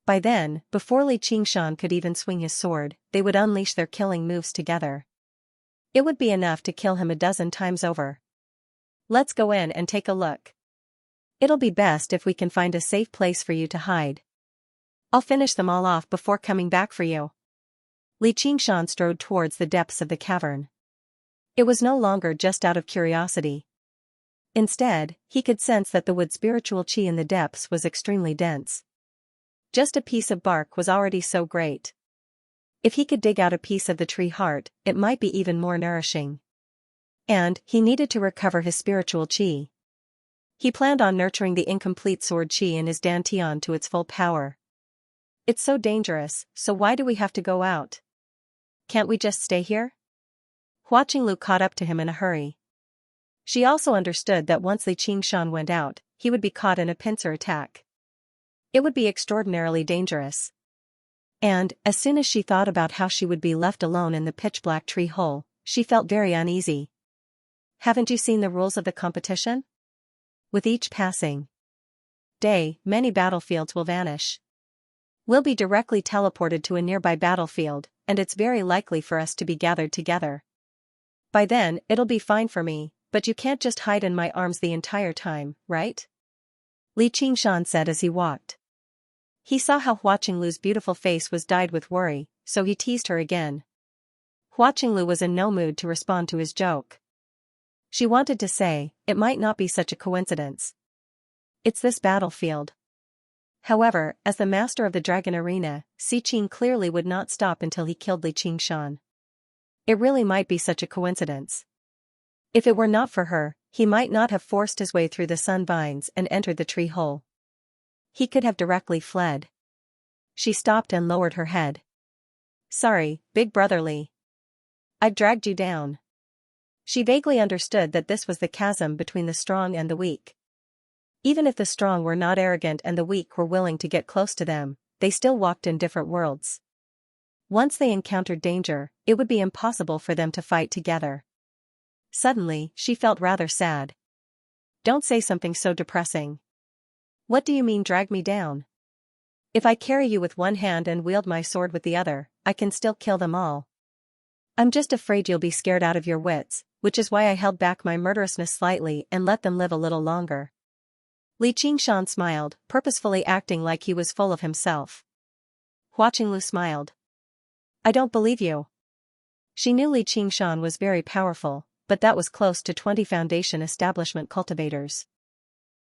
By then, before Li Qingshan could even swing his sword, they would unleash their killing moves together. It would be enough to kill him a dozen times over. Let's go in and take a look. It'll be best if we can find a safe place for you to hide. I'll finish them all off before coming back for you. Li Qingshan strode towards the depths of the cavern. It was no longer just out of curiosity. Instead, he could sense that the wood spiritual qi in the depths was extremely dense. Just a piece of bark was already so great. If he could dig out a piece of the tree heart, it might be even more nourishing. And he needed to recover his spiritual qi. He planned on nurturing the incomplete sword qi in his dantian to its full power. It's so dangerous, so why do we have to go out? Can't we just stay here? Hua Qinglu caught up to him in a hurry. She also understood that once Li Qingshan went out, he would be caught in a pincer attack. It would be extraordinarily dangerous. And, as soon as she thought about how she would be left alone in the pitch-black tree hole, she felt very uneasy. Haven't you seen the rules of the competition? With each passing day, many battlefields will vanish. We'll be directly teleported to a nearby battlefield, and it's very likely for us to be gathered together. By then, it'll be fine for me, but you can't just hide in my arms the entire time, right? Li Qingshan said as he walked. He saw how Hua Qinglu's beautiful face was dyed with worry, so he teased her again. Hua Qinglu was in no mood to respond to his joke. She wanted to say, it might not be such a coincidence. It's this battlefield. However, as the master of the dragon arena, Si Qing clearly would not stop until he killed Li Qingshan. It really might be such a coincidence. If it were not for her, he might not have forced his way through the sun vines and entered the tree hole. He could have directly fled. She stopped and lowered her head. Sorry, big brother Li. I dragged you down. She vaguely understood that this was the chasm between the strong and the weak. Even if the strong were not arrogant and the weak were willing to get close to them, they still walked in different worlds. Once they encountered danger, it would be impossible for them to fight together. Suddenly, she felt rather sad. Don't say something so depressing. What do you mean drag me down? If I carry you with one hand and wield my sword with the other, I can still kill them all. I'm just afraid you'll be scared out of your wits, which is why I held back my murderousness slightly and let them live a little longer. Li Qingshan smiled, purposefully acting like he was full of himself. Hua Qinglu smiled. I don't believe you. She knew Li Qingshan was very powerful, but that was close to 20 foundation establishment cultivators.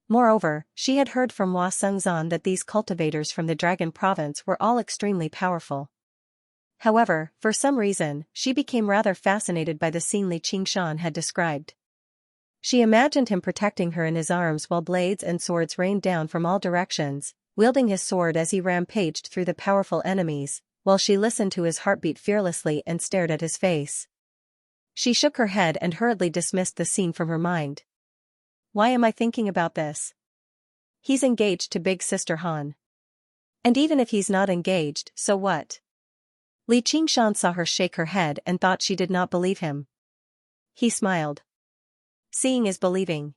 Moreover, she had heard from Hua Sengzan that these cultivators from the Dragon Province were all extremely powerful. However, for some reason, she became rather fascinated by the scene Li Qingshan had described. She imagined him protecting her in his arms while blades and swords rained down from all directions, wielding his sword as he rampaged through the powerful enemies, while she listened to his heartbeat fearlessly and stared at his face. She shook her head and hurriedly dismissed the scene from her mind. Why am I thinking about this? He's engaged to Big Sister Han. And even if he's not engaged, so what? Li Qingshan saw her shake her head and thought she did not believe him. He smiled. Seeing is believing.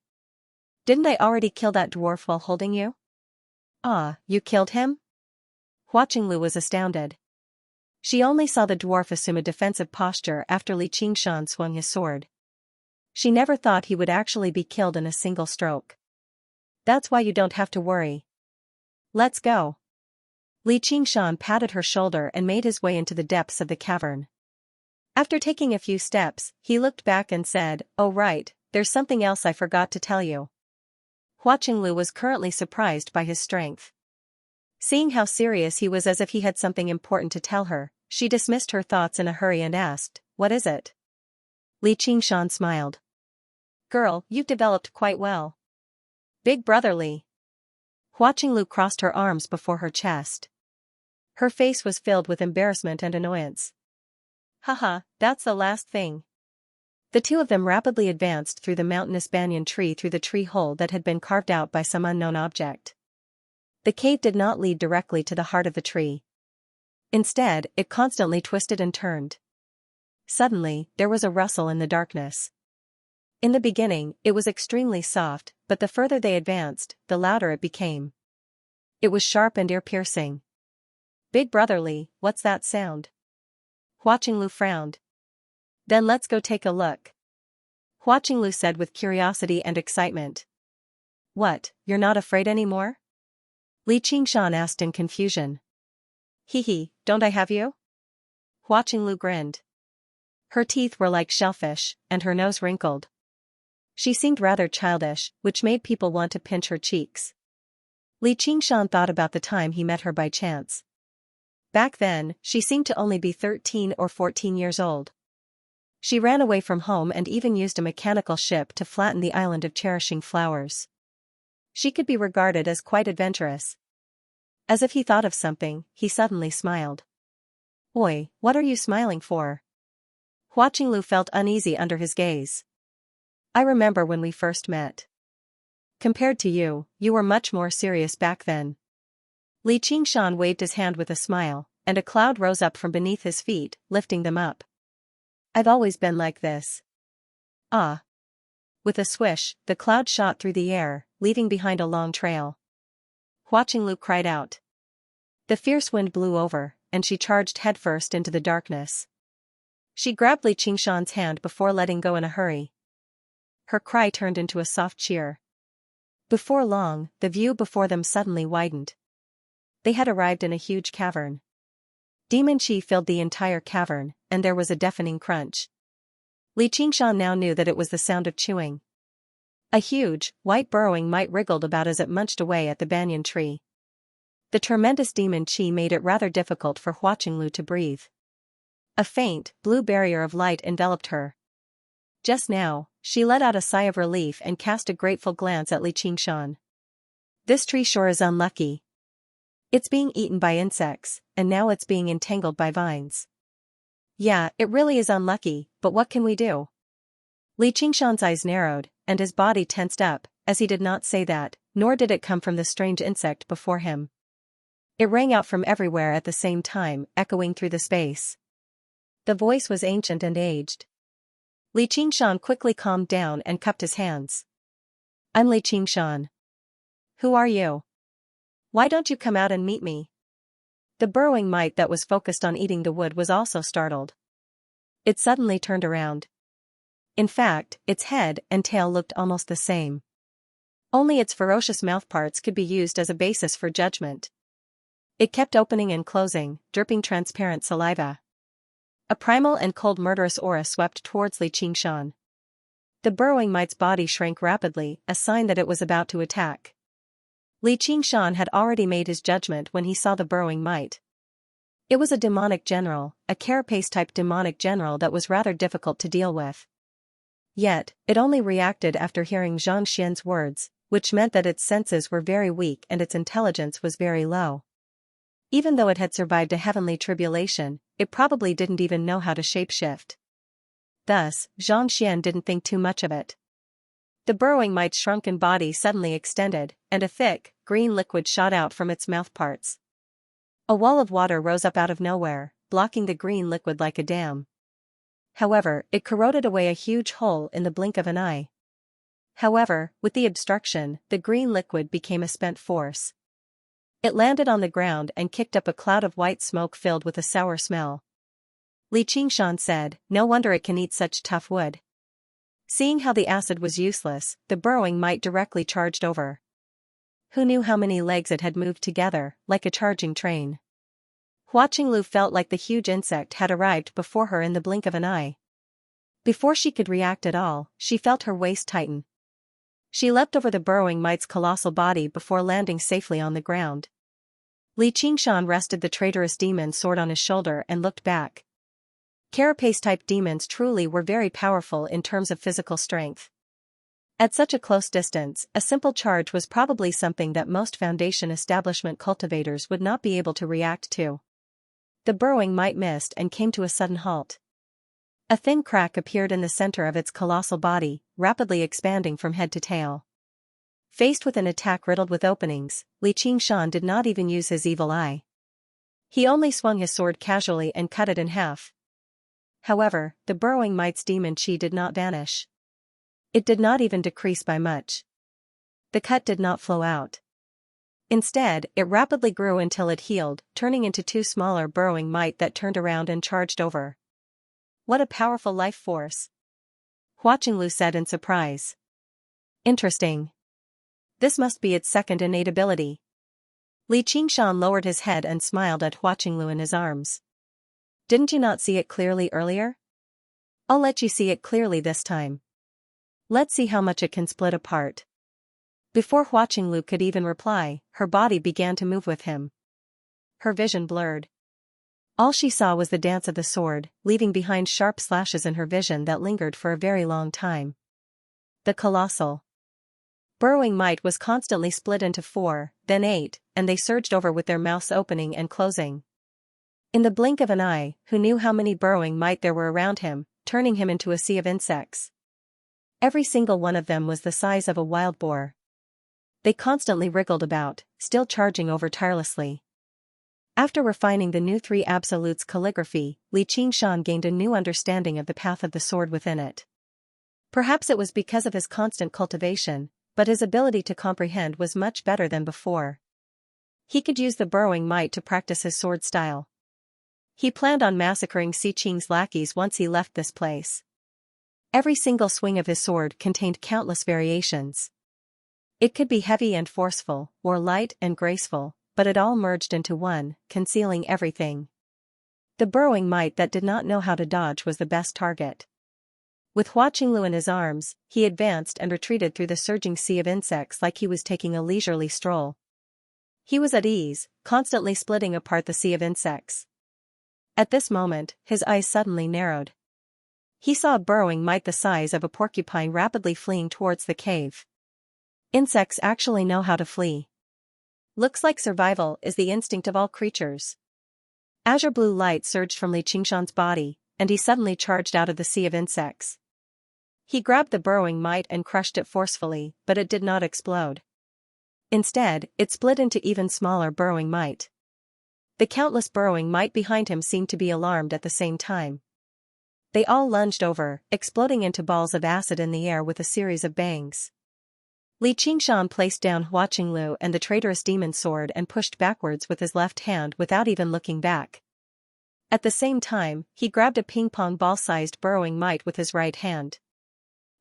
Didn't I already kill that dwarf while holding you? Ah, you killed him? Hua Qinglu was astounded. She only saw the dwarf assume a defensive posture after Li Qingshan swung his sword. She never thought he would actually be killed in a single stroke. That's why you don't have to worry. Let's go. Li Qingshan patted her shoulder and made his way into the depths of the cavern. After taking a few steps, he looked back and said, Oh right, there's something else I forgot to tell you. Hua Qinglu was currently surprised by his strength. Seeing how serious he was as if he had something important to tell her, she dismissed her thoughts in a hurry and asked, What is it? Li Qingshan smiled. Girl, you've developed quite well. Big brother Li. Hua Qinglu crossed her arms before her chest. Her face was filled with embarrassment and annoyance. Haha, that's the last thing. The two of them rapidly advanced through the mountainous banyan tree through the tree hole that had been carved out by some unknown object. The cave did not lead directly to the heart of the tree. Instead, it constantly twisted and turned. Suddenly, there was a rustle in the darkness. In the beginning, it was extremely soft, but the further they advanced, the louder it became. It was sharp and ear-piercing. Big brother Li, what's that sound? Hua Qinglu frowned. Then let's go take a look. Hua Qinglu said with curiosity and excitement. What, you're not afraid anymore? Li Qingshan asked in confusion. Hee, don't I have you? Hua Qinglu grinned. Her teeth were like shellfish, and her nose wrinkled. She seemed rather childish, which made people want to pinch her cheeks. Li Qingshan thought about the time he met her by chance. Back then, she seemed to only be 13 or 14 years old. She ran away from home and even used a mechanical ship to flatten the island of cherishing flowers. She could be regarded as quite adventurous. As if he thought of something, he suddenly smiled. Oi, what are you smiling for? Hua Qinglu felt uneasy under his gaze. I remember when we first met. Compared to you, you were much more serious back then. Li Qingshan waved his hand with a smile, and a cloud rose up from beneath his feet, lifting them up. I've always been like this. Ah. With a swish, the cloud shot through the air, leaving behind a long trail. Hua Qinglu cried out. The fierce wind blew over, and she charged headfirst into the darkness. She grabbed Li Qingshan's hand before letting go in a hurry. Her cry turned into a soft cheer. Before long, the view before them suddenly widened. They had arrived in a huge cavern. Demon Qi filled the entire cavern, and there was a deafening crunch. Li Qingshan now knew that it was the sound of chewing. A huge, white burrowing mite wriggled about as it munched away at the banyan tree. The tremendous demon qi made it rather difficult for Hua Qinglu to breathe. A faint, blue barrier of light enveloped her. Just now, she let out a sigh of relief and cast a grateful glance at Li Qingshan. This tree sure is unlucky. It's being eaten by insects, and now it's being entangled by vines. Yeah, it really is unlucky, but what can we do? Li Qingshan's eyes narrowed, and his body tensed up, as he did not say that, nor did it come from the strange insect before him. It rang out from everywhere at the same time, echoing through the space. The voice was ancient and aged. Li Qingshan quickly calmed down and cupped his hands. I'm Li Qingshan. Who are you? Why don't you come out and meet me? The burrowing mite that was focused on eating the wood was also startled. It suddenly turned around. In fact, its head and tail looked almost the same. Only its ferocious mouthparts could be used as a basis for judgment. It kept opening and closing, dripping transparent saliva. A primal and cold murderous aura swept towards Li Qingshan. The burrowing mite's body shrank rapidly, a sign that it was about to attack. Li Qingshan had already made his judgment when he saw the burrowing mite. It was a demonic general, a carapace-type demonic general that was rather difficult to deal with. Yet, it only reacted after hearing Xianxia's words, which meant that its senses were very weak and its intelligence was very low. Even though it had survived a heavenly tribulation, it probably didn't even know how to shapeshift. Thus, Xianxia didn't think too much of it. The burrowing mite's shrunken body suddenly extended, and a thick, green liquid shot out from its mouthparts. A wall of water rose up out of nowhere, blocking the green liquid like a dam. However, it corroded away a huge hole in the blink of an eye. However, with the obstruction, the green liquid became a spent force. It landed on the ground and kicked up a cloud of white smoke filled with a sour smell. Li Qingshan said, "No wonder it can eat such tough wood." Seeing how the acid was useless, the burrowing mite directly charged over. Who knew how many legs it had moved together, like a charging train? Hua Qinglu felt like the huge insect had arrived before her in the blink of an eye. Before she could react at all, she felt her waist tighten. She leapt over the burrowing mite's colossal body before landing safely on the ground. Li Qingshan rested the traitorous demon's sword on his shoulder and looked back. Carapace-type demons truly were very powerful in terms of physical strength. At such a close distance, a simple charge was probably something that most Foundation establishment cultivators would not be able to react to. The burrowing mite missed and came to a sudden halt. A thin crack appeared in the center of its colossal body, rapidly expanding from head to tail. Faced with an attack riddled with openings, Li Qingshan did not even use his evil eye. He only swung his sword casually and cut it in half. However, the burrowing mite's demon qi did not vanish. It did not even decrease by much. The cut did not flow out. Instead, it rapidly grew until it healed, turning into two smaller burrowing mite that turned around and charged over. What a powerful life force! Hua Qinglu said in surprise. Interesting. This must be its second innate ability. Li Qingshan lowered his head and smiled at Hua Qinglu in his arms. Didn't you not see it clearly earlier? I'll let you see it clearly this time. Let's see how much it can split apart. Before Hua Qinglu could even reply, her body began to move with him. Her vision blurred. All she saw was the dance of the sword, leaving behind sharp slashes in her vision that lingered for a very long time. The colossal burrowing mite was constantly split into 4, then 8, and they surged over with their mouths opening and closing. In the blink of an eye, who knew how many burrowing mite there were around him, turning him into a sea of insects. Every single one of them was the size of a wild boar. They constantly wriggled about, still charging over tirelessly. After refining the new 3 absolutes calligraphy, Li Qingshan gained a new understanding of the path of the sword within it. Perhaps it was because of his constant cultivation, but his ability to comprehend was much better than before. He could use the burrowing mite to practice his sword style. He planned on massacring Si Qing's lackeys once he left this place. Every single swing of his sword contained countless variations. It could be heavy and forceful, or light and graceful, but it all merged into one, concealing everything. The burrowing mite that did not know how to dodge was the best target. With Hua Qinglu in his arms, he advanced and retreated through the surging sea of insects like he was taking a leisurely stroll. He was at ease, constantly splitting apart the sea of insects. At this moment, his eyes suddenly narrowed. He saw a burrowing mite the size of a porcupine rapidly fleeing towards the cave. Insects actually know how to flee. Looks like survival is the instinct of all creatures. Azure blue light surged from Li Qingshan's body, and he suddenly charged out of the sea of insects. He grabbed the burrowing mite and crushed it forcefully, but it did not explode. Instead, it split into even smaller burrowing mite. The countless burrowing mite behind him seemed to be alarmed at the same time. They all lunged over, exploding into balls of acid in the air with a series of bangs. Li Qingshan placed down Hua Qinglu and the traitorous demon sword and pushed backwards with his left hand without even looking back. At the same time, he grabbed a ping-pong ball-sized burrowing mite with his right hand.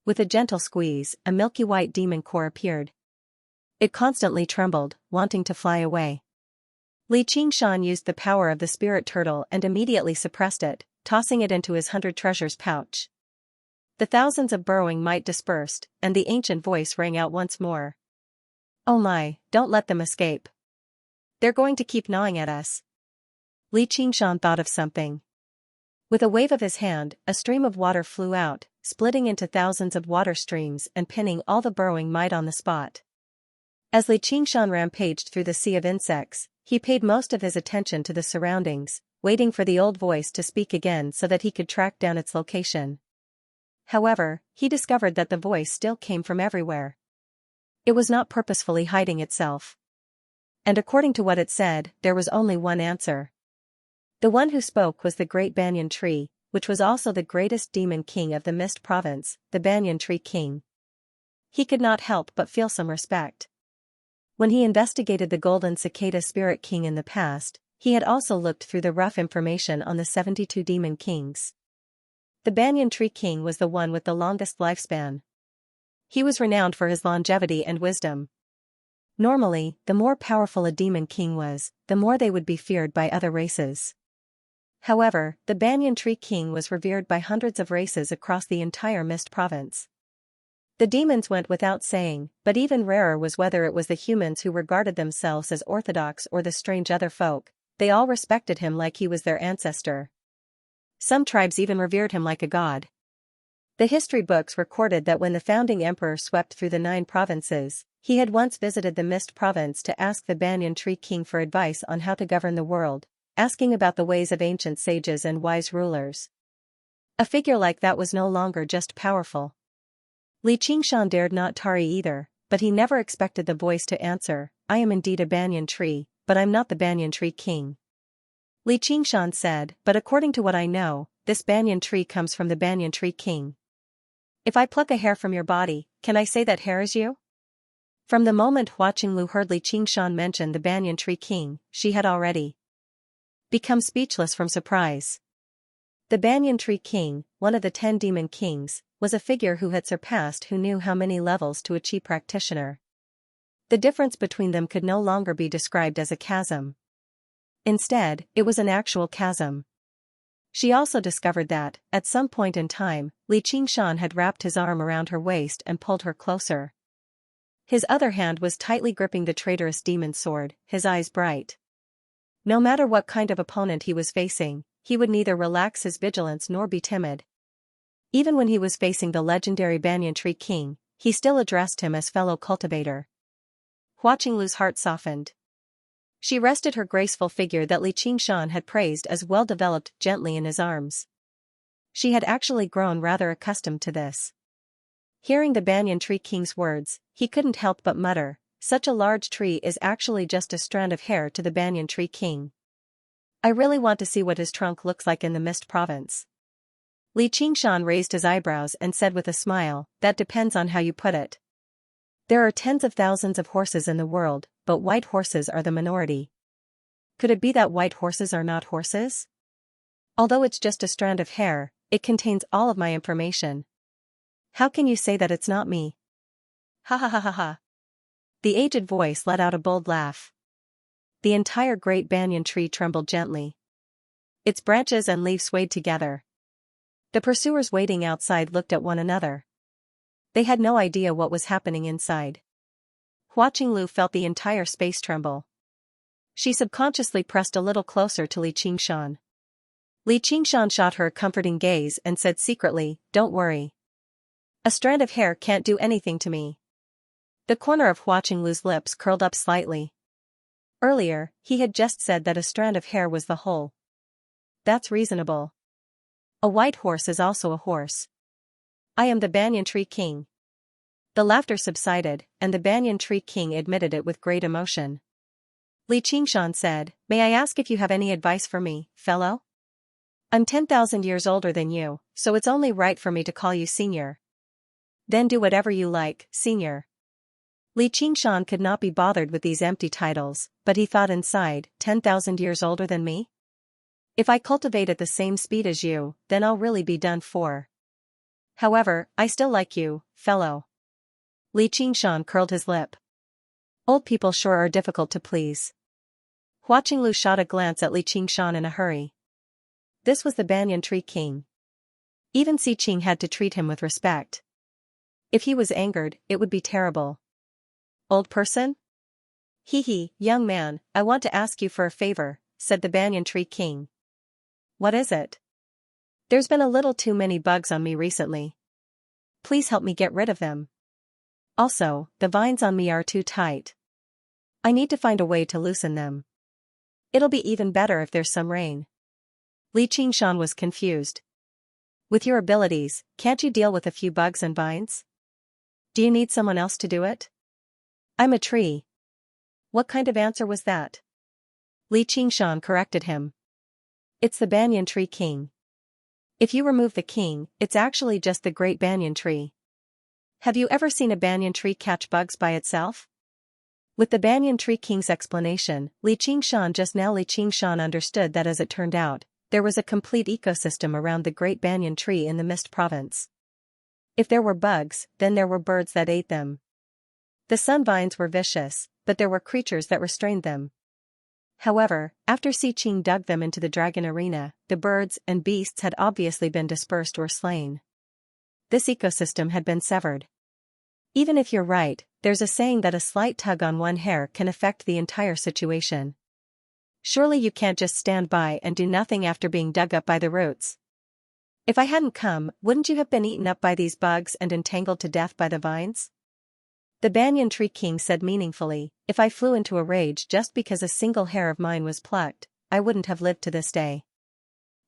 With a gentle squeeze, a milky white demon core appeared. It constantly trembled, wanting to fly away. Li Qingshan used the power of the spirit turtle and immediately suppressed it, tossing it into his 100 treasures pouch. The thousands of burrowing mite dispersed, and the ancient voice rang out once more. "Oh my, don't let them escape. They're going to keep gnawing at us." Li Qingshan thought of something. With a wave of his hand, a stream of water flew out, splitting into thousands of water streams and pinning all the burrowing mite on the spot. As Li Qingshan rampaged through the sea of insects, he paid most of his attention to the surroundings, waiting for the old voice to speak again so that he could track down its location. However, he discovered that the voice still came from everywhere. It was not purposefully hiding itself. And according to what it said, there was only one answer. The one who spoke was the great banyan tree, which was also the greatest demon king of the Mist Province, the Banyan Tree King. He could not help but feel some respect. When he investigated the Golden Cicada Spirit King in the past, he had also looked through the rough information on the 72 demon kings. The Banyan Tree King was the one with the longest lifespan. He was renowned for his longevity and wisdom. Normally, the more powerful a demon king was, the more they would be feared by other races. However, the Banyan Tree King was revered by hundreds of races across the entire Mist Province. The demons went without saying, but even rarer was whether it was the humans who regarded themselves as orthodox or the strange other folk, they all respected him like he was their ancestor. Some tribes even revered him like a god. The history books recorded that when the founding emperor swept through the 9 provinces, he had once visited the Mist Province to ask the Banyan Tree King for advice on how to govern the world, asking about the ways of ancient sages and wise rulers. A figure like that was no longer just powerful. Li Qingshan dared not tarry either, but he never expected the voice to answer, "I am indeed a banyan tree, but I'm not the Banyan Tree King." Li Qingshan said, "But according to what I know, this banyan tree comes from the Banyan Tree King. If I pluck a hair from your body, can I say that hair is you?" From the moment Hua Qinglu heard Li Qingshan mention the Banyan Tree King, she had already become speechless from surprise. The Banyan Tree King, one of the 10 demon kings, was a figure who had surpassed who knew how many levels to a chi practitioner. The difference between them could no longer be described as a chasm. Instead, it was an actual chasm. She also discovered that, at some point in time, Li Qingshan had wrapped his arm around her waist and pulled her closer. His other hand was tightly gripping the traitorous demon sword, his eyes bright. No matter what kind of opponent he was facing, he would neither relax his vigilance nor be timid. Even when he was facing the legendary Banyan Tree King, he still addressed him as fellow cultivator. Hua Qinglu's heart softened. She rested her graceful figure that Li Qingshan had praised as well-developed gently in his arms. She had actually grown rather accustomed to this. Hearing the Banyan Tree King's words, he couldn't help but mutter, "Such a large tree is actually just a strand of hair to the Banyan Tree King. I really want to see what his trunk looks like in the Mist Province." Li Qingshan raised his eyebrows and said with a smile, "That depends on how you put it. There are tens of thousands of horses in the world, but white horses are the minority. Could it be that white horses are not horses? Although it's just a strand of hair, it contains all of my information. How can you say that it's not me?" "Ha ha ha ha ha." The aged voice let out a bold laugh. The entire great banyan tree trembled gently. Its branches and leaves swayed together. The pursuers waiting outside looked at one another. They had no idea what was happening inside. Hua Qinglu felt the entire space tremble. She subconsciously pressed a little closer to Li Qingshan. Li Qingshan shot her a comforting gaze and said secretly, "Don't worry. A strand of hair can't do anything to me." The corner of Hua Qinglu's lips curled up slightly. Earlier, he had just said that a strand of hair was the whole. That's reasonable. A white horse is also a horse. I am the Banyan Tree King. The laughter subsided, and the Banyan Tree King admitted it with great emotion. Li Qingshan said, "May I ask if you have any advice for me, fellow? I'm 10,000 years older than you, so it's only right for me to call you senior." "Then do whatever you like, senior." Li Qingshan could not be bothered with these empty titles, but he thought inside, 10,000 years older than me? If I cultivate at the same speed as you, then I'll really be done for. However, I still like you, fellow. Li Qingshan curled his lip. Old people sure are difficult to please. Hua Qinglu shot a glance at Li Qingshan in a hurry. This was the Banyan Tree King. Even Si Qing had to treat him with respect. If he was angered, it would be terrible. "Old person?" "Hee, young man, I want to ask you for a favor," said the Banyan Tree King. "What is it?" "There's been a little too many bugs on me recently. Please help me get rid of them. Also, the vines on me are too tight. I need to find a way to loosen them. It'll be even better if there's some rain." Li Qingshan was confused. "With your abilities, can't you deal with a few bugs and vines? Do you need someone else to do it?" "I'm a tree." What kind of answer was that? Li Qingshan corrected him. "It's the Banyan Tree King. If you remove the king, it's actually just the great banyan tree. Have you ever seen a banyan tree catch bugs by itself?" With the Banyan Tree King's explanation, Li Qingshan understood that as it turned out, there was a complete ecosystem around the great banyan tree in the Mist Province. If there were bugs, then there were birds that ate them. The sun vines were vicious, but there were creatures that restrained them. However, after Si Qing dug them into the dragon arena, the birds and beasts had obviously been dispersed or slain. This ecosystem had been severed. Even if you're right, there's a saying that a slight tug on one hair can affect the entire situation. Surely you can't just stand by and do nothing after being dug up by the roots. If I hadn't come, wouldn't you have been eaten up by these bugs and entangled to death by the vines? The Banyan Tree King said meaningfully, "If I flew into a rage just because a single hair of mine was plucked, I wouldn't have lived to this day.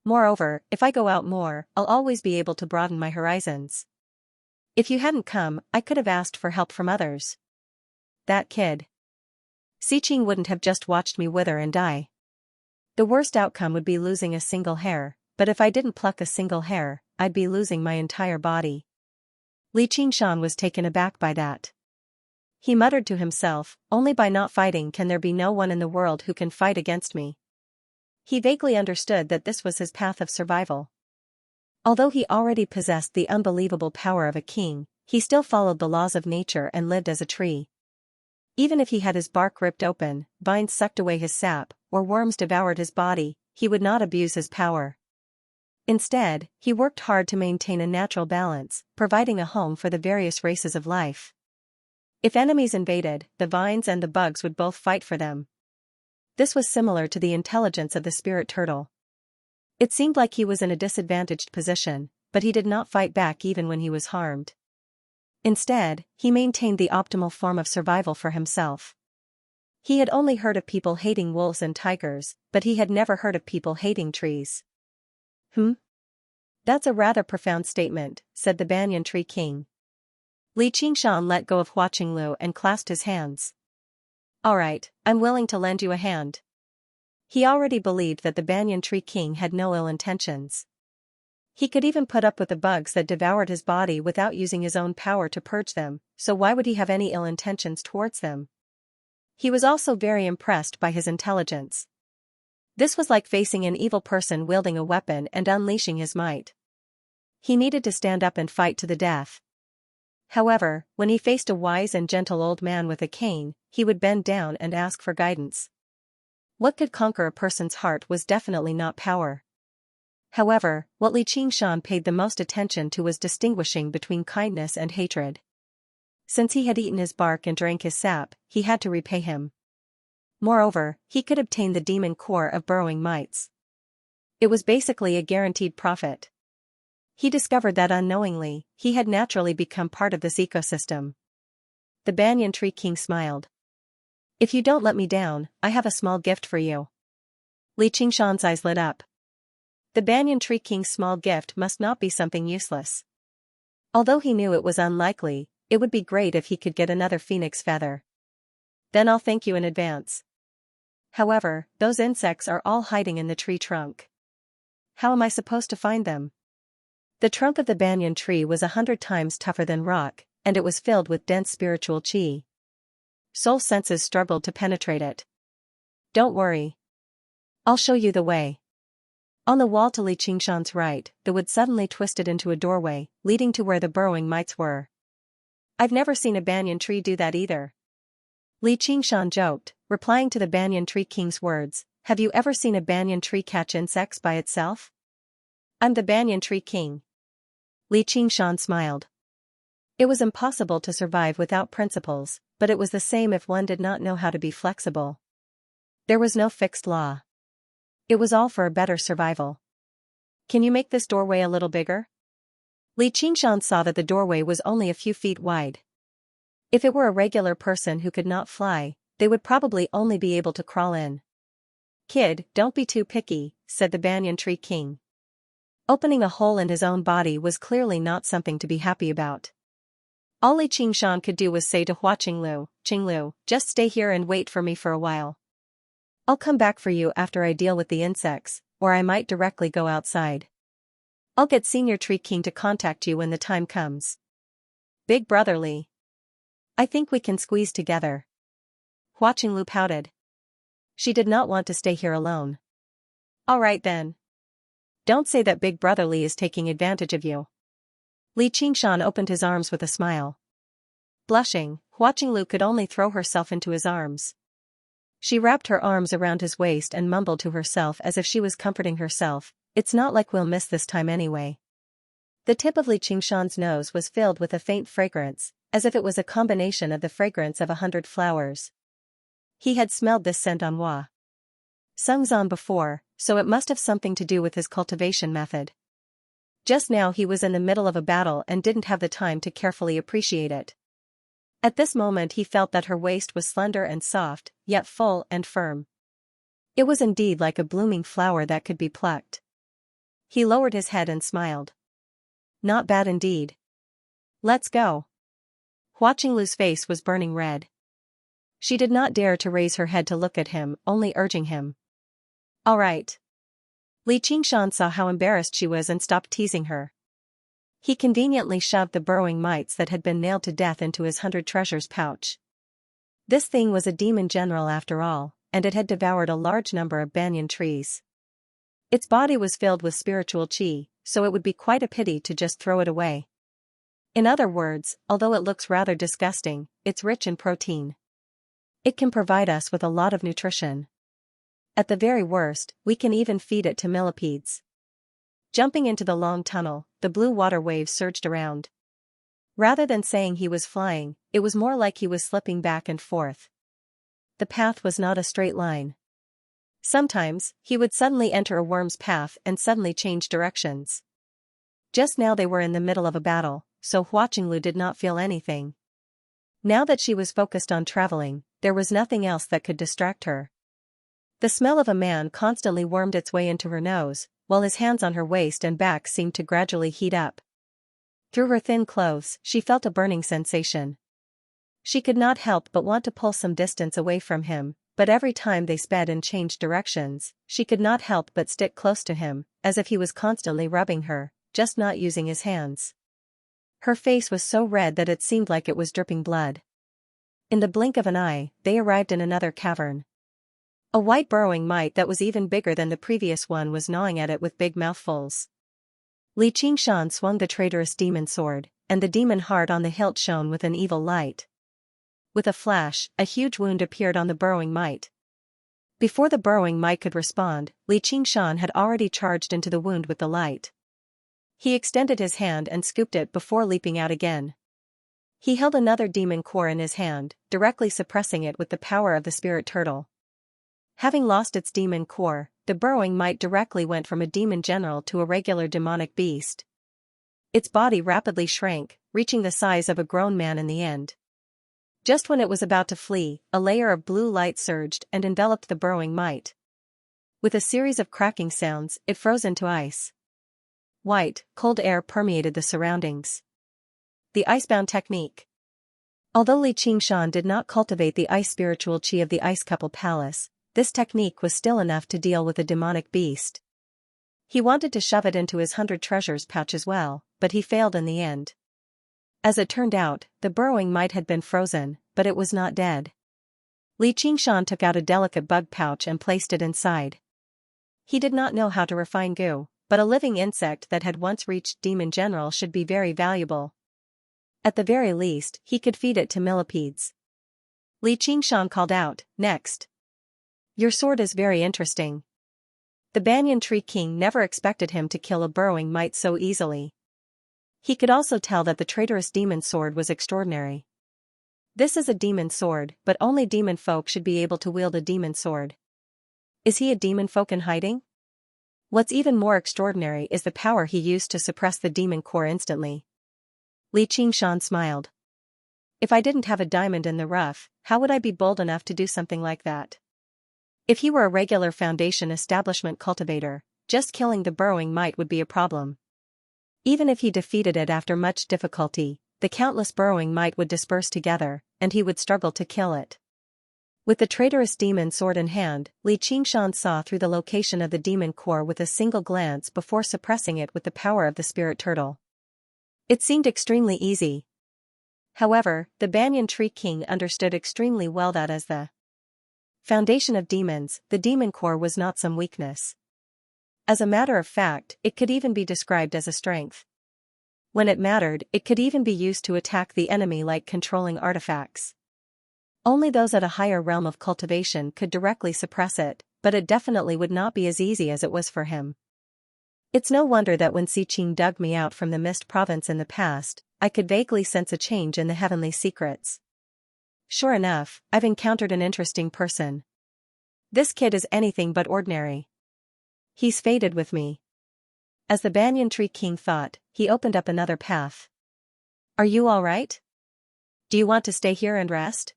Moreover, if I go out more, I'll always be able to broaden my horizons. If you hadn't come, I could have asked for help from others. That kid. Si Qing wouldn't have just watched me wither and die. The worst outcome would be losing a single hair, but if I didn't pluck a single hair, I'd be losing my entire body." Li Qingshan was taken aback by that. He muttered to himself, "Only by not fighting can there be no one in the world who can fight against me." He vaguely understood that this was his path of survival. Although he already possessed the unbelievable power of a king, he still followed the laws of nature and lived as a tree. Even if he had his bark ripped open, vines sucked away his sap, or worms devoured his body, he would not abuse his power. Instead, he worked hard to maintain a natural balance, providing a home for the various races of life. If enemies invaded, the vines and the bugs would both fight for them. This was similar to the intelligence of the spirit turtle. It seemed like he was in a disadvantaged position, but he did not fight back even when he was harmed. Instead, he maintained the optimal form of survival for himself. He had only heard of people hating wolves and tigers, but he had never heard of people hating trees. That's a rather profound statement," said the Banyan Tree King. Li Qingshan let go of Hua Qinglu and clasped his hands. "All right, I'm willing to lend you a hand." He already believed that the Banyan Tree King had no ill intentions. He could even put up with the bugs that devoured his body without using his own power to purge them, so why would he have any ill intentions towards them? He was also very impressed by his intelligence. This was like facing an evil person wielding a weapon and unleashing his might. He needed to stand up and fight to the death. However, when he faced a wise and gentle old man with a cane, he would bend down and ask for guidance. What could conquer a person's heart was definitely not power. However, what Li Qingshan paid the most attention to was distinguishing between kindness and hatred. Since he had eaten his bark and drank his sap, he had to repay him. Moreover, he could obtain the demon core of burrowing mites. It was basically a guaranteed profit. He discovered that unknowingly, he had naturally become part of this ecosystem. The Banyan Tree King smiled. If you don't let me down, I have a small gift for you. Li Qingshan's eyes lit up. The Banyan Tree King's small gift must not be something useless. Although he knew it was unlikely, it would be great if he could get another phoenix feather. Then I'll thank you in advance. However, those insects are all hiding in the tree trunk. How am I supposed to find them? The trunk of the banyan tree was 100 times tougher than rock, and it was filled with dense spiritual chi. Soul senses struggled to penetrate it. Don't worry. I'll show you the way. On the wall to Li Qingshan's right, the wood suddenly twisted into a doorway, leading to where the burrowing mites were. I've never seen a banyan tree do that either. Li Qingshan joked, replying to the Banyan Tree King's words, have you ever seen a banyan tree catch insects by itself? I'm the Banyan Tree King. Li Qingshan smiled. It was impossible to survive without principles, but it was the same if one did not know how to be flexible. There was no fixed law. It was all for a better survival. Can you make this doorway a little bigger? Li Qingshan saw that the doorway was only a few feet wide. If it were a regular person who could not fly, they would probably only be able to crawl in. Kid, don't be too picky, said the Banyan Tree King. Opening a hole in his own body was clearly not something to be happy about. All Li Qingshan could do was say to Hua Qinglu, just stay here and wait for me for a while. I'll come back for you after I deal with the insects, or I might directly go outside. I'll get Senior Tree King to contact you when the time comes. Big Brother Li. I think we can squeeze together. Hua Qinglu pouted. She did not want to stay here alone. All right then. Don't say that Big Brother Li is taking advantage of you. Li Qingshan opened his arms with a smile. Blushing, Hua Qinglu could only throw herself into his arms. She wrapped her arms around his waist and mumbled to herself as if she was comforting herself, it's not like we'll miss this time anyway. The tip of Li Qingshan's nose was filled with a faint fragrance, as if it was a combination of the fragrance of 100 flowers. He had smelled this scent on Hua Sungzan before, so it must have something to do with his cultivation method. Just now he was in the middle of a battle and didn't have the time to carefully appreciate it. At this moment he felt that her waist was slender and soft, yet full and firm. It was indeed like a blooming flower that could be plucked. He lowered his head and smiled. Not bad indeed. Let's go. Hua Qinglu's face was burning red. She did not dare to raise her head to look at him, only urging him. All right. Li Qingshan saw how embarrassed she was and stopped teasing her. He conveniently shoved the burrowing mites that had been nailed to death into his 100 treasures pouch. This thing was a demon general after all, and it had devoured a large number of banyan trees. Its body was filled with spiritual chi, so it would be quite a pity to just throw it away. In other words, although it looks rather disgusting, it's rich in protein. It can provide us with a lot of nutrition. At the very worst, we can even feed it to millipedes. Jumping into the long tunnel, the blue water waves surged around. Rather than saying he was flying, it was more like he was slipping back and forth. The path was not a straight line. Sometimes, he would suddenly enter a worm's path and suddenly change directions. Just now they were in the middle of a battle, so Hua Qinglu did not feel anything. Now that she was focused on traveling, there was nothing else that could distract her. The smell of a man constantly wormed its way into her nose, while his hands on her waist and back seemed to gradually heat up. Through her thin clothes, she felt a burning sensation. She could not help but want to pull some distance away from him, but every time they sped and changed directions, she could not help but stick close to him, as if he was constantly rubbing her, just not using his hands. Her face was so red that it seemed like it was dripping blood. In the blink of an eye, they arrived in another cavern. A white burrowing mite that was even bigger than the previous one was gnawing at it with big mouthfuls. Li Qingshan swung the traitorous demon sword, and the demon heart on the hilt shone with an evil light. With a flash, a huge wound appeared on the burrowing mite. Before the burrowing mite could respond, Li Qingshan had already charged into the wound with the light. He extended his hand and scooped it before leaping out again. He held another demon core in his hand, directly suppressing it with the power of the spirit turtle. Having lost its demon core, the burrowing mite directly went from a demon general to a regular demonic beast. Its body rapidly shrank, reaching the size of a grown man in the end. Just when it was about to flee, a layer of blue light surged and enveloped the burrowing mite. With a series of cracking sounds, it froze into ice. White, cold air permeated the surroundings. The icebound technique. Although Li Qingshan did not cultivate the ice spiritual chi of the Ice Couple Palace, this technique was still enough to deal with a demonic beast. He wanted to shove it into his 100 treasures pouch as well, but he failed in the end. As it turned out, the burrowing mite had been frozen, but it was not dead. Li Qingshan took out a delicate bug pouch and placed it inside. He did not know how to refine goo, but a living insect that had once reached Demon General should be very valuable. At the very least, he could feed it to millipedes. Li Qingshan called out, "Next. Your sword is very interesting." The Banyan Tree King never expected him to kill a burrowing mite so easily. He could also tell that the traitorous demon sword was extraordinary. This is a demon sword, but only demon folk should be able to wield a demon sword. Is he a demon folk in hiding? What's even more extraordinary is the power he used to suppress the demon core instantly. Li Qingshan smiled. If I didn't have a diamond in the rough, how would I be bold enough to do something like that? If he were a regular Foundation establishment cultivator, just killing the burrowing mite would be a problem. Even if he defeated it after much difficulty, the countless burrowing mite would disperse together, and he would struggle to kill it. With the traitorous demon sword in hand, Li Qingshan saw through the location of the demon core with a single glance before suppressing it with the power of the spirit turtle. It seemed extremely easy. However, the Banyan Tree King understood extremely well that as the foundation of demons, the demon core was not some weakness. As a matter of fact, it could even be described as a strength. When it mattered, it could even be used to attack the enemy like controlling artifacts. Only those at a higher realm of cultivation could directly suppress it, but it definitely would not be as easy as it was for him. It's no wonder that when Xiqing dug me out from the Mist Province in the past, I could vaguely sense a change in the heavenly secrets. Sure enough, I've encountered an interesting person. This kid is anything but ordinary. He's faded with me. As the Banyan Tree King thought, he opened up another path. Are you all right? Do you want to stay here and rest?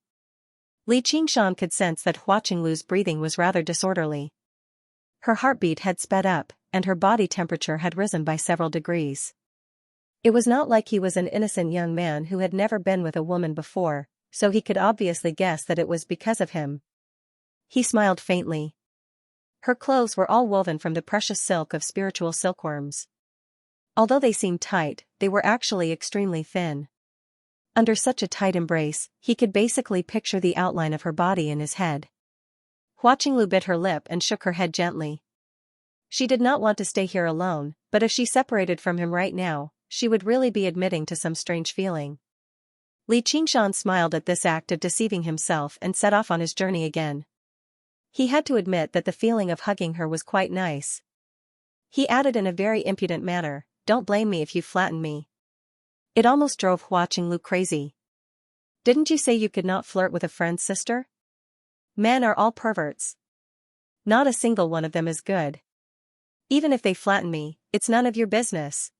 Li Qingshan could sense that Hua Qinglu's breathing was rather disorderly. Her heartbeat had sped up, and her body temperature had risen by several degrees. It was not like he was an innocent young man who had never been with a woman before, so he could obviously guess that it was because of him. He smiled faintly. Her clothes were all woven from the precious silk of spiritual silkworms. Although they seemed tight, they were actually extremely thin. Under such a tight embrace, he could basically picture the outline of her body in his head. Hua Qinglu bit her lip and shook her head gently. She did not want to stay here alone, but if she separated from him right now, she would really be admitting to some strange feeling. Li Qingshan smiled at this act of deceiving himself and set off on his journey again. He had to admit that the feeling of hugging her was quite nice. He added in a very impudent manner, "Don't blame me if you flatten me." It almost drove Hua Qinglu crazy. Didn't you say you could not flirt with a friend's sister? Men are all perverts. Not a single one of them is good. Even if they flatten me, it's none of your business.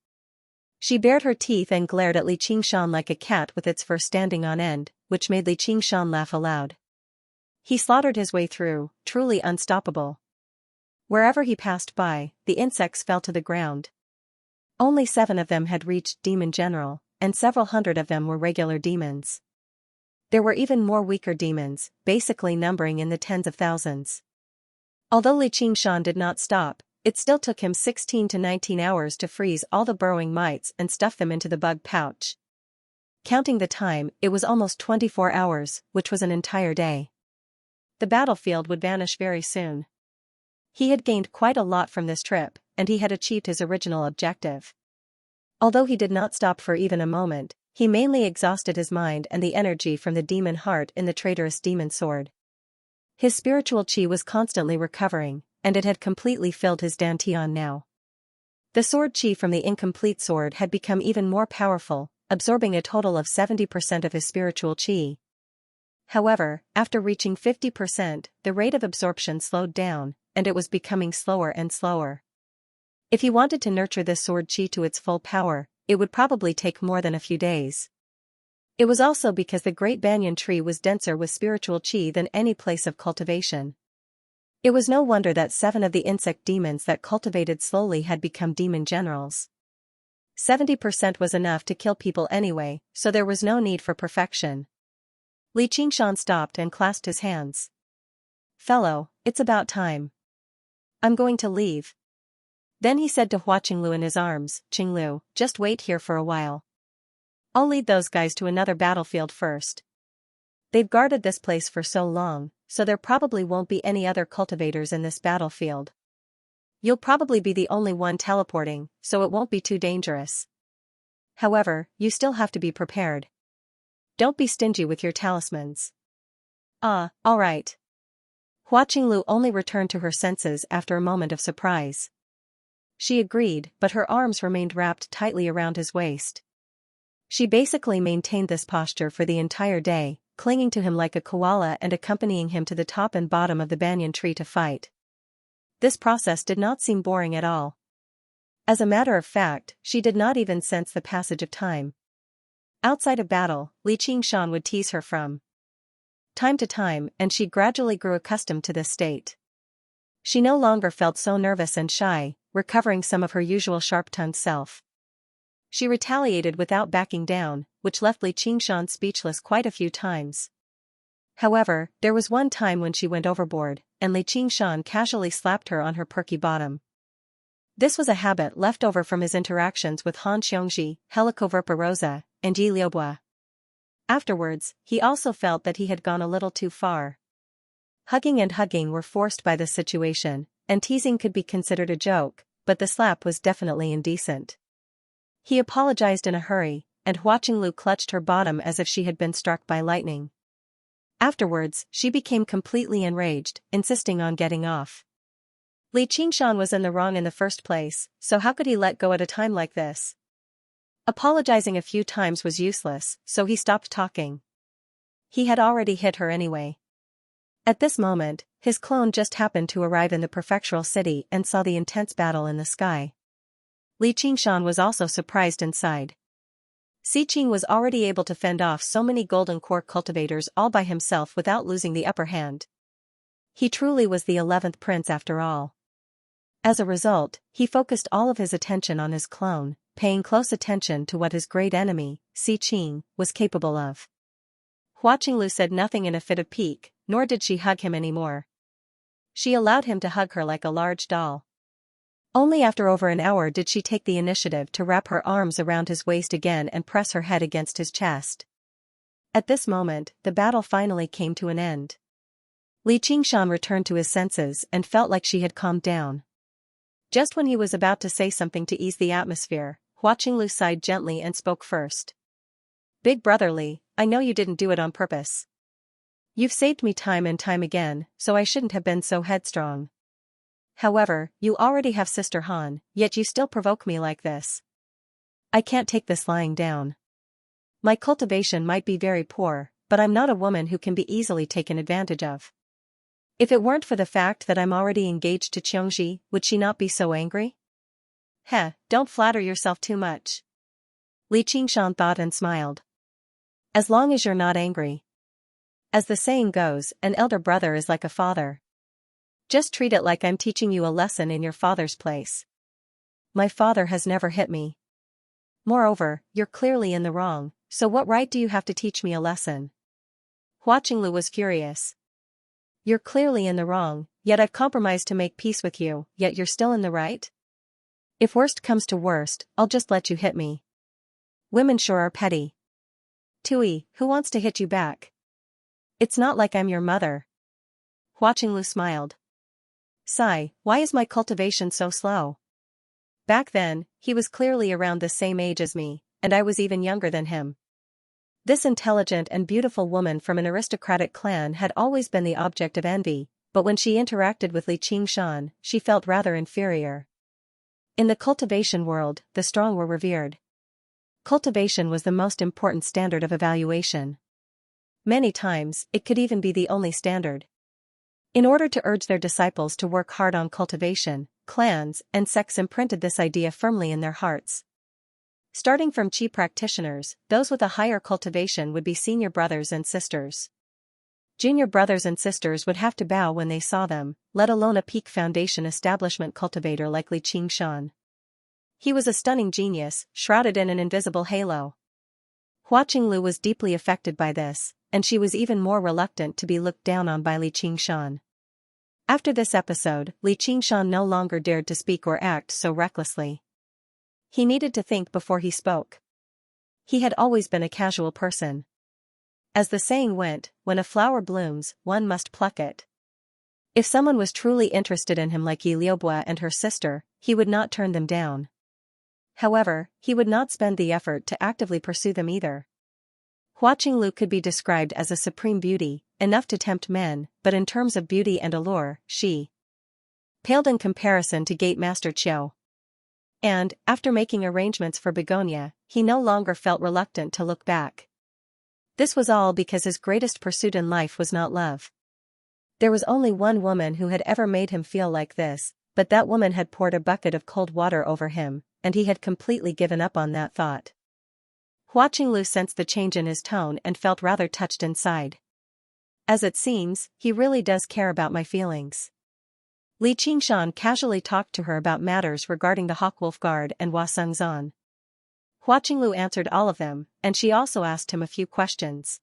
She bared her teeth and glared at Li Qingshan like a cat with its fur standing on end, which made Li Qingshan laugh aloud. He slaughtered his way through, truly unstoppable. Wherever he passed by, the insects fell to the ground. Only 7 of them had reached Demon General, and several hundred of them were regular demons. There were even more weaker demons, basically numbering in the tens of thousands. Although Li Qingshan did not stop, it still took him 16 to 19 hours to freeze all the burrowing mites and stuff them into the bug pouch. Counting the time, it was almost 24 hours, which was an entire day. The battlefield would vanish very soon. He had gained quite a lot from this trip, and he had achieved his original objective. Although he did not stop for even a moment, he mainly exhausted his mind and the energy from the demon heart in the traitorous demon sword. His spiritual chi was constantly recovering, and it had completely filled his dantian now. The sword chi from the incomplete sword had become even more powerful, absorbing a total of 70% of his spiritual chi. However, after reaching 50%, the rate of absorption slowed down, and it was becoming slower and slower. If he wanted to nurture this sword chi to its full power, it would probably take more than a few days. It was also because the great banyan tree was denser with spiritual chi than any place of cultivation. It was no wonder that 7 of the insect demons that cultivated slowly had become demon generals. 70% was enough to kill people anyway, so there was no need for perfection. Li Qingshan stopped and clasped his hands. "Fellow, it's about time. I'm going to leave." Then he said to Hua Qinglu in his arms, "Qinglu, just wait here for a while. I'll lead those guys to another battlefield first. They've guarded this place for so long, so there probably won't be any other cultivators in this battlefield. You'll probably be the only one teleporting, so it won't be too dangerous. However, you still have to be prepared. Don't be stingy with your talismans." "All right." Hua Qinglu only returned to her senses after a moment of surprise. She agreed, but her arms remained wrapped tightly around his waist. She basically maintained this posture for the entire day, clinging to him like a koala and accompanying him to the top and bottom of the banyan tree to fight. This process did not seem boring at all. As a matter of fact, she did not even sense the passage of time. Outside of battle, Li Qingshan would tease her from time to time, and she gradually grew accustomed to this state. She no longer felt so nervous and shy, recovering some of her usual sharp-tongued self. She retaliated without backing down, which left Li Qingshan speechless quite a few times. However, there was one time when she went overboard, and Li Qingshan casually slapped her on her perky bottom. This was a habit left over from his interactions with Han Xiongji, Helicoverpa and Yi Liuhua. Afterwards, he also felt that he had gone a little too far. Hugging and hugging were forced by this situation, and teasing could be considered a joke, but the slap was definitely indecent. He apologized in a hurry, and Hua Qinglu clutched her bottom as if she had been struck by lightning. Afterwards, she became completely enraged, insisting on getting off. Li Qingshan was in the wrong in the first place, so how could he let go at a time like this? Apologizing a few times was useless, so he stopped talking. He had already hit her anyway. At this moment, his clone just happened to arrive in the prefectural city and saw the intense battle in the sky. Li Qingshan was also surprised and sighed. Si Qing was already able to fend off so many golden core cultivators all by himself without losing the upper hand. He truly was the 11th prince after all. As a result, he focused all of his attention on his clone, paying close attention to what his great enemy, Si Qing, was capable of. Hua Qinglu said nothing in a fit of pique, nor did she hug him anymore. She allowed him to hug her like a large doll. Only after over an hour did she take the initiative to wrap her arms around his waist again and press her head against his chest. At this moment, the battle finally came to an end. Li Qingshan returned to his senses and felt like she had calmed down. Just when he was about to say something to ease the atmosphere, Hua Qinglu sighed gently and spoke first. "Big brother Li, I know you didn't do it on purpose. You've saved me time and time again, so I shouldn't have been so headstrong. However, you already have Sister Han, yet you still provoke me like this. I can't take this lying down. My cultivation might be very poor, but I'm not a woman who can be easily taken advantage of. If it weren't for the fact that I'm already engaged to Qiongji, would she not be so angry?" Don't flatter yourself too much. Li Qingshan thought and smiled. As long as you're not angry. As the saying goes, an elder brother is like a father. Just treat it like I'm teaching you a lesson in your father's place. My father has never hit me. Moreover, you're clearly in the wrong, so what right do you have to teach me a lesson? Hua Qinglu was furious. You're clearly in the wrong, yet I've compromised to make peace with you, yet you're still in the right? If worst comes to worst, I'll just let you hit me. Women sure are petty. Tui, who wants to hit you back? It's not like I'm your mother. Hua Qinglu smiled. Sigh, why is my cultivation so slow? Back then, he was clearly around the same age as me, and I was even younger than him. This intelligent and beautiful woman from an aristocratic clan had always been the object of envy, but when she interacted with Li Qingshan, she felt rather inferior. In the cultivation world, the strong were revered. Cultivation was the most important standard of evaluation. Many times, it could even be the only standard. In order to urge their disciples to work hard on cultivation, clans and sects imprinted this idea firmly in their hearts. Starting from Qi practitioners, those with a higher cultivation would be senior brothers and sisters. Junior brothers and sisters would have to bow when they saw them, let alone a peak foundation establishment cultivator like Li Qingshan. He was a stunning genius, shrouded in an invisible halo. Hua Qinglu was deeply affected by this, and she was even more reluctant to be looked down on by Li Qingshan. After this episode, Li Qingshan no longer dared to speak or act so recklessly. He needed to think before he spoke. He had always been a casual person. As the saying went, when a flower blooms, one must pluck it. If someone was truly interested in him like Yi Liubo and her sister, he would not turn them down. However, he would not spend the effort to actively pursue them either. Hua Qinglu could be described as a supreme beauty, enough to tempt men, but in terms of beauty and allure, she paled in comparison to Gate Master Qiu. And, after making arrangements for Begonia, he no longer felt reluctant to look back. This was all because his greatest pursuit in life was not love. There was only one woman who had ever made him feel like this, but that woman had poured a bucket of cold water over him, and he had completely given up on that thought. Hua Qinglu sensed the change in his tone and felt rather touched inside. As it seems, he really does care about my feelings. Li Qingshan casually talked to her about matters regarding the Hawkwolf Guard and Hua Sengzan. Hua Qinglu answered all of them, and she also asked him a few questions.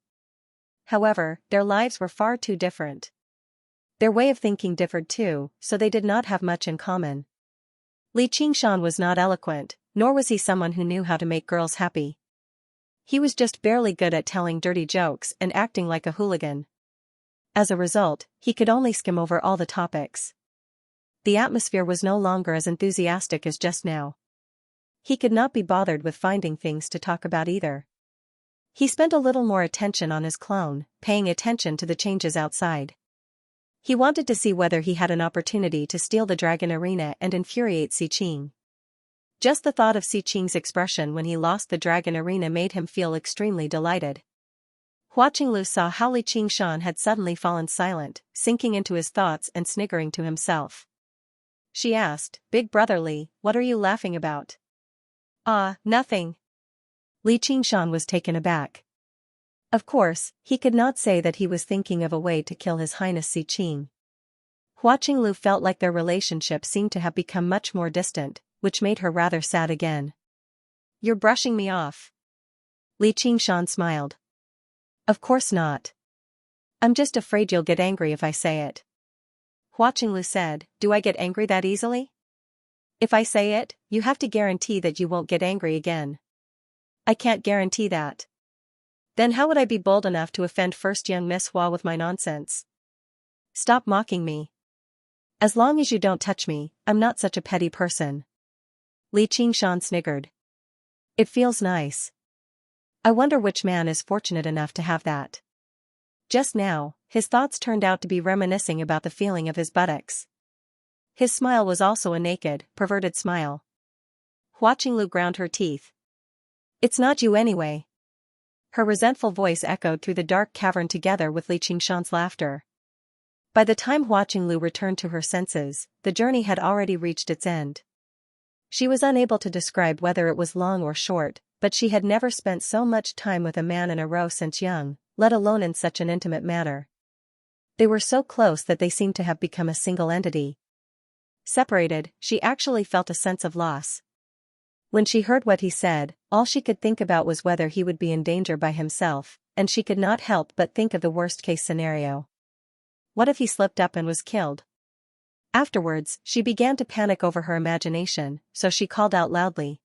However, their lives were far too different. Their way of thinking differed too, so they did not have much in common. Li Qingshan was not eloquent, nor was he someone who knew how to make girls happy. He was just barely good at telling dirty jokes and acting like a hooligan. As a result, he could only skim over all the topics. The atmosphere was no longer as enthusiastic as just now. He could not be bothered with finding things to talk about either. He spent a little more attention on his clone, paying attention to the changes outside. He wanted to see whether he had an opportunity to steal the dragon arena and infuriate Si Qing. Just the thought of Si Qing's expression when he lost the dragon arena made him feel extremely delighted. Hua Qinglu saw how Li Qingshan had suddenly fallen silent, sinking into his thoughts and sniggering to himself. She asked, "Big brother Li, what are you laughing about?" Nothing." Li Qingshan was taken aback. Of course, he could not say that he was thinking of a way to kill His Highness Si Qing. Hua Qinglu felt like their relationship seemed to have become much more distant, which made her rather sad again. "You're brushing me off." Li Qingshan smiled. "Of course not. I'm just afraid you'll get angry if I say it." Hua Qinglu said, "Do I get angry that easily? If I say it, you have to guarantee that you won't get angry again." "I can't guarantee that." "Then how would I be bold enough to offend first young Miss Hua with my nonsense?" "Stop mocking me. As long as you don't touch me, I'm not such a petty person." Li Qingshan sniggered. "It feels nice. I wonder which man is fortunate enough to have that." Just now, his thoughts turned out to be reminiscing about the feeling of his buttocks. His smile was also a naked, perverted smile. Hua Qinglu ground her teeth. "It's not you anyway." Her resentful voice echoed through the dark cavern together with Li Qingshan's laughter. By the time Hua Qinglu returned to her senses, the journey had already reached its end. She was unable to describe whether it was long or short, but she had never spent so much time with a man in a row since young, let alone in such an intimate manner. They were so close that they seemed to have become a single entity. Separated, she actually felt a sense of loss. When she heard what he said, all she could think about was whether he would be in danger by himself, and she could not help but think of the worst-case scenario. What if he slipped up and was killed? Afterwards, she began to panic over her imagination, so she called out loudly.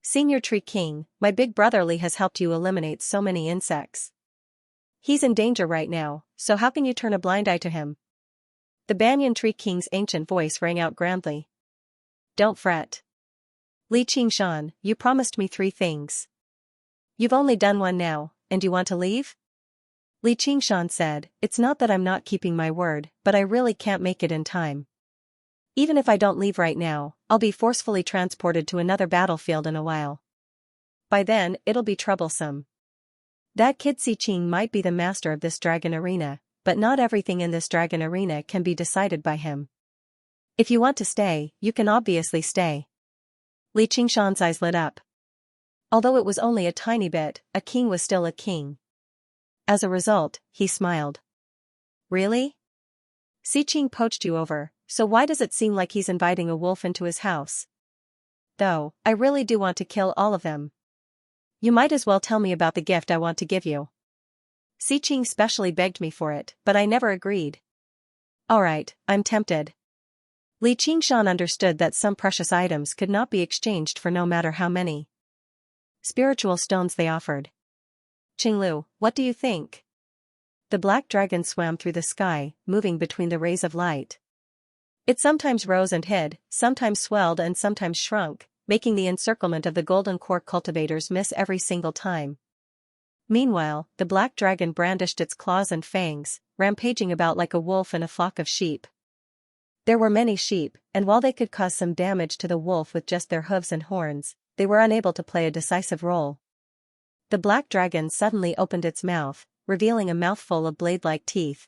"Senior Tree King, my big brother Li has helped you eliminate so many insects. He's in danger right now, so how can you turn a blind eye to him?" The Banyan Tree King's ancient voice rang out grandly. "Don't fret. Li Qingshan, you promised me 3 things. You've only done one now, and you want to leave?" Li Qingshan said, "It's not that I'm not keeping my word, but I really can't make it in time. Even if I don't leave right now, I'll be forcefully transported to another battlefield in a while. By then, it'll be troublesome." That kid Xiqing might be the master of this dragon arena, but not everything in this dragon arena can be decided by him. If you want to stay, you can obviously stay. Li Qingshan's eyes lit up. Although it was only a tiny bit, a king was still a king. As a result, he smiled. Really? Xiqing poached you over, so why does it seem like he's inviting a wolf into his house? Though, I really do want to kill all of them. You might as well tell me about the gift I want to give you. Xiqing specially begged me for it, but I never agreed. Alright, I'm tempted. Li Qingshan understood that some precious items could not be exchanged for no matter how many spiritual stones they offered. Qinglu, what do you think? The black dragon swam through the sky, moving between the rays of light. It sometimes rose and hid, sometimes swelled and sometimes shrunk, making the encirclement of the golden core cultivators miss every single time. Meanwhile, the black dragon brandished its claws and fangs, rampaging about like a wolf in a flock of sheep. There were many sheep, and while they could cause some damage to the wolf with just their hooves and horns, they were unable to play a decisive role. The black dragon suddenly opened its mouth, revealing a mouthful of blade-like teeth.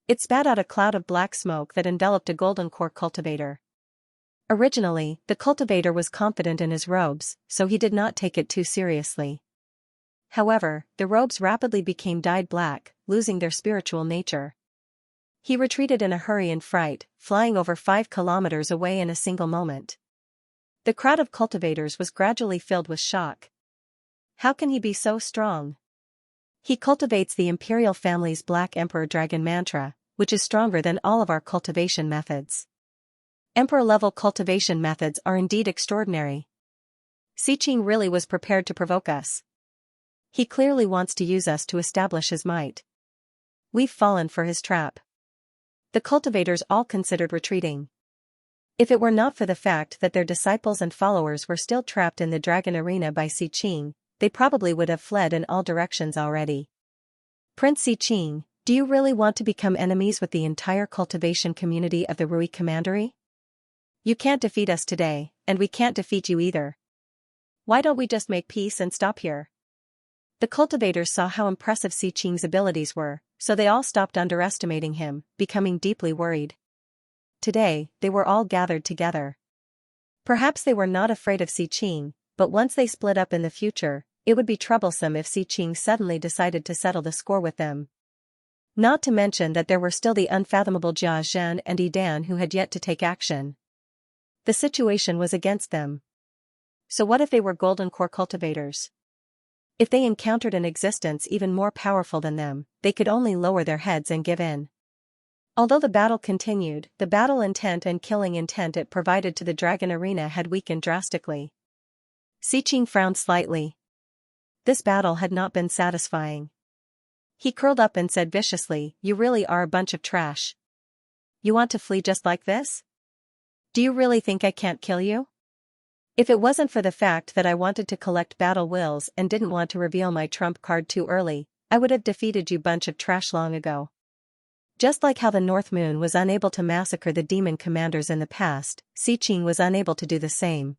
It spat out a cloud of black smoke that enveloped a golden core cultivator. Originally, the cultivator was confident in his robes, so he did not take it too seriously. However, the robes rapidly became dyed black, losing their spiritual nature. He retreated in a hurry and fright, flying over 5 kilometers away in a single moment. The crowd of cultivators was gradually filled with shock. How can he be so strong? He cultivates the imperial family's Black Emperor Dragon mantra, which is stronger than all of our cultivation methods. Emperor-level cultivation methods are indeed extraordinary. Xiqing really was prepared to provoke us. He clearly wants to use us to establish his might. We've fallen for his trap. The cultivators all considered retreating. If it were not for the fact that their disciples and followers were still trapped in the dragon arena by Xiqing, they probably would have fled in all directions already. Prince Xiqing, do you really want to become enemies with the entire cultivation community of the Rui Commandery? You can't defeat us today, and we can't defeat you either. Why don't we just make peace and stop here? The cultivators saw how impressive Xiqing's abilities were, so they all stopped underestimating him, becoming deeply worried. Today, they were all gathered together. Perhaps they were not afraid of Xiqing, but once they split up in the future, it would be troublesome if Xiqing suddenly decided to settle the score with them. Not to mention that there were still the unfathomable Jia Zhen and Yi Dan who had yet to take action. The situation was against them. So what if they were golden core cultivators? If they encountered an existence even more powerful than them, they could only lower their heads and give in. Although the battle continued, the battle intent and killing intent it provided to the dragon arena had weakened drastically. Xiqing frowned slightly. This battle had not been satisfying. He curled up and said viciously, "You really are a bunch of trash. You want to flee just like this? Do you really think I can't kill you? If it wasn't for the fact that I wanted to collect battle wills and didn't want to reveal my trump card too early, I would have defeated you bunch of trash long ago." Just like how the North Moon was unable to massacre the demon commanders in the past, Xiqing was unable to do the same.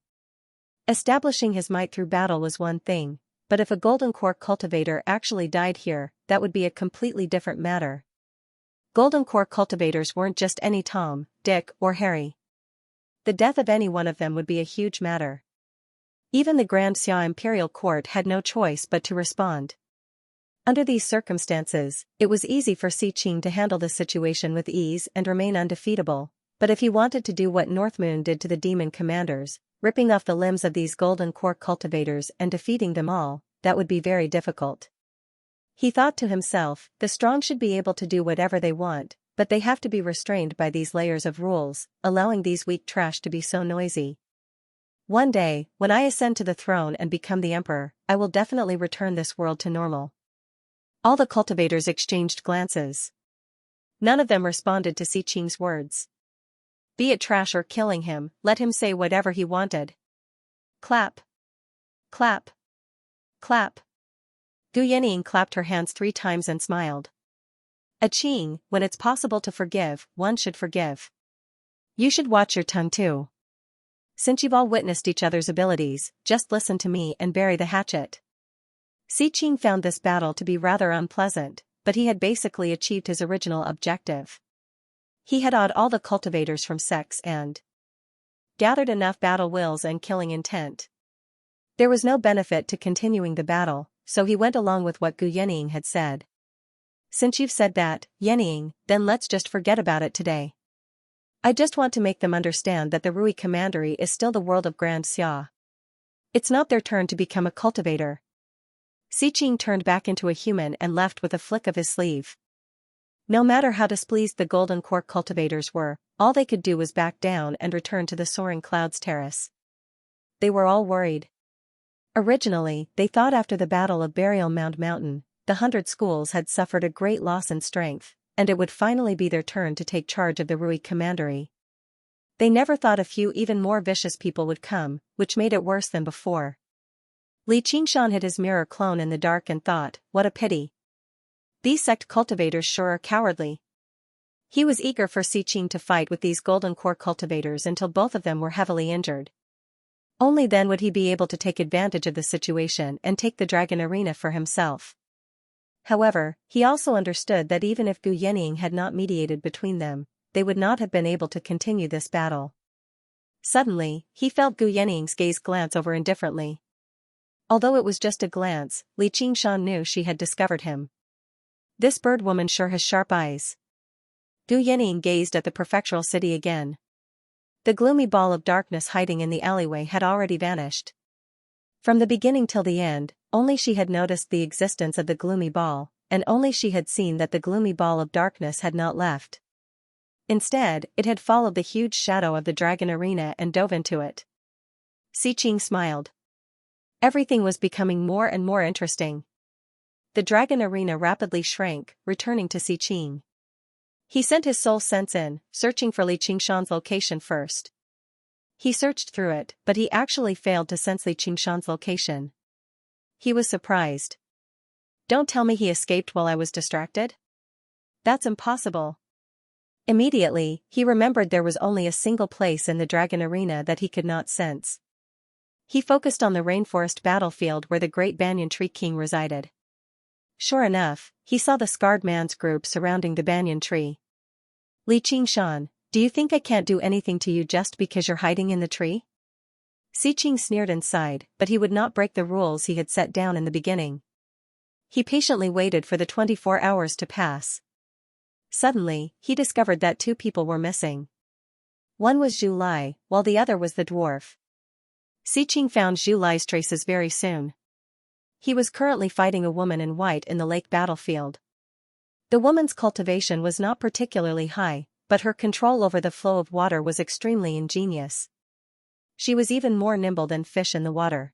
Establishing his might through battle was one thing, but if a golden core cultivator actually died here, that would be a completely different matter. Golden core cultivators weren't just any Tom, Dick, or Harry. The death of any one of them would be a huge matter. Even the Grand Xia Imperial Court had no choice but to respond. Under these circumstances, it was easy for Xiqing to handle the situation with ease and remain undefeatable, but if he wanted to do what North Moon did to the demon commanders, ripping off the limbs of these golden core cultivators and defeating them all, that would be very difficult. He thought to himself, the strong should be able to do whatever they want, but they have to be restrained by these layers of rules, allowing these weak trash to be so noisy. One day, when I ascend to the throne and become the emperor, I will definitely return this world to normal. All the cultivators exchanged glances. None of them responded to Xiqing's words. Be it trash or killing him, let him say whatever he wanted. Clap. Clap. Clap. Gu Yinying clapped her hands 3 times and smiled. Aching, when it's possible to forgive, one should forgive. You should watch your tongue too. Since you've all witnessed each other's abilities, just listen to me and bury the hatchet. Qing found this battle to be rather unpleasant, but he had basically achieved his original objective. He had awed all the cultivators from sex and gathered enough battle wills and killing intent. There was no benefit to continuing the battle, so he went along with what Gu Yening had said. Since you've said that, Yening, then let's just forget about it today. I just want to make them understand that the Rui Commandery is still the world of Grand Xia. It's not their turn to become a cultivator. Qing turned back into a human and left with a flick of his sleeve. No matter how displeased the Golden Core cultivators were, all they could do was back down and return to the Soaring Clouds terrace. They were all worried. Originally, they thought after the Battle of Burial Mound Mountain, the 100 schools had suffered a great loss in strength, and it would finally be their turn to take charge of the Rui Commandery. They never thought a few even more vicious people would come, which made it worse than before. Li Qingshan hid his mirror clone in the dark and thought, what a pity. These sect cultivators sure are cowardly. He was eager for Qing to fight with these Golden Core cultivators until both of them were heavily injured. Only then would he be able to take advantage of the situation and take the Dragon Arena for himself. However, he also understood that even if Gu Yening had not mediated between them, they would not have been able to continue this battle. Suddenly, he felt Gu Yening's gaze glance over indifferently. Although it was just a glance, Li Qingshan knew she had discovered him. This bird woman sure has sharp eyes. Gu Yening gazed at the prefectural city again. The gloomy ball of darkness hiding in the alleyway had already vanished. From the beginning till the end, only she had noticed the existence of the gloomy ball, and only she had seen that the gloomy ball of darkness had not left. Instead, it had followed the huge shadow of the Dragon Arena and dove into it. Qing smiled. Everything was becoming more and more interesting. The Dragon Arena rapidly shrank, returning to Qing. He sent his soul sense in, searching for Li Qingshan's location first. He searched through it, but he actually failed to sense Li Qingshan's location. He was surprised. Don't tell me he escaped while I was distracted? That's impossible. Immediately, he remembered there was only a single place in the Dragon Arena that he could not sense. He focused on the rainforest battlefield where the great Banyan Tree King resided. Sure enough, he saw the scarred man's group surrounding the banyan tree. Li Qingshan, do you think I can't do anything to you just because you're hiding in the tree? Qing sneered and sighed, but he would not break the rules he had set down in the beginning. He patiently waited for the 24 hours to pass. Suddenly, he discovered that 2 people were missing. One was Zhu Lai, while the other was the dwarf. Qing found Zhu Lai's traces very soon. He was currently fighting a woman in white in the lake battlefield. The woman's cultivation was not particularly high, but her control over the flow of water was extremely ingenious. She was even more nimble than fish in the water.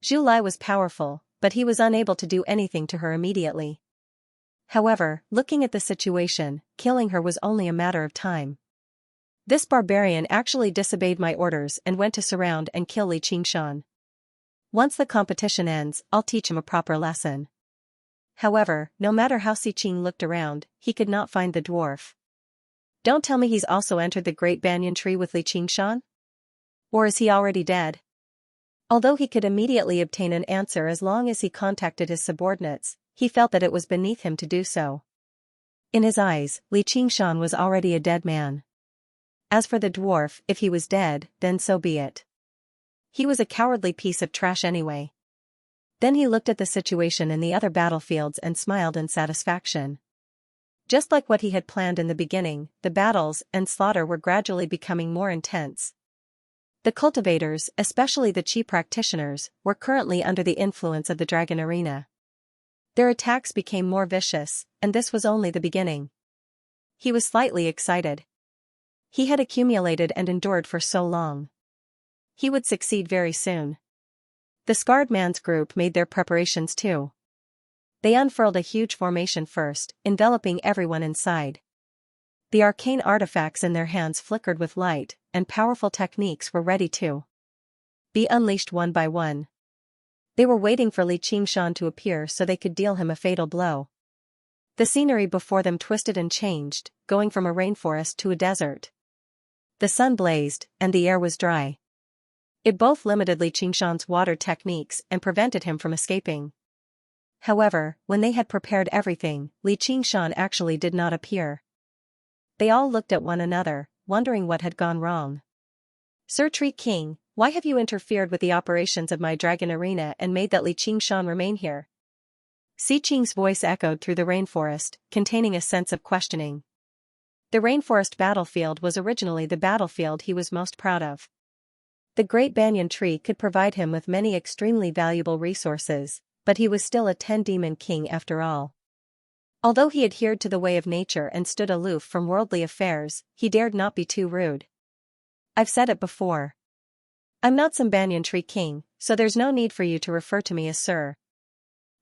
Zhu Lai was powerful, but he was unable to do anything to her immediately. However, looking at the situation, killing her was only a matter of time. This barbarian actually disobeyed my orders and went to surround and kill Li Qingshan. Once the competition ends, I'll teach him a proper lesson. However, no matter how Qing looked around, he could not find the dwarf. Don't tell me he's also entered the great banyan tree with Li Qingshan? Or is he already dead? Although he could immediately obtain an answer as long as he contacted his subordinates, he felt that it was beneath him to do so. In his eyes, Li Qingshan was already a dead man. As for the dwarf, if he was dead, then so be it. He was a cowardly piece of trash anyway. Then he looked at the situation in the other battlefields and smiled in satisfaction. Just like what he had planned in the beginning, the battles and slaughter were gradually becoming more intense. The cultivators, especially the chi practitioners, were currently under the influence of the Dragon Arena. Their attacks became more vicious, and this was only the beginning. He was slightly excited. He had accumulated and endured for so long. He would succeed very soon. The scarred man's group made their preparations too. They unfurled a huge formation first, enveloping everyone inside. The arcane artifacts in their hands flickered with light, and powerful techniques were ready to be unleashed one by one. They were waiting for Li Qingshan to appear so they could deal him a fatal blow. The scenery before them twisted and changed, going from a rainforest to a desert. The sun blazed, and the air was dry. It both limited Li Qingshan's water techniques and prevented him from escaping. However, when they had prepared everything, Li Qingshan actually did not appear. They all looked at one another, wondering what had gone wrong. Sir Tree King, why have you interfered with the operations of my dragon arena and made that Li Qingshan remain here? Si Qing's voice echoed through the rainforest, containing a sense of questioning. The rainforest battlefield was originally the battlefield he was most proud of. The great banyan tree could provide him with many extremely valuable resources, but he was still a 10-demon king after all. Although he adhered to the way of nature and stood aloof from worldly affairs, he dared not be too rude. I've said it before. I'm not some banyan tree king, so there's no need for you to refer to me as sir.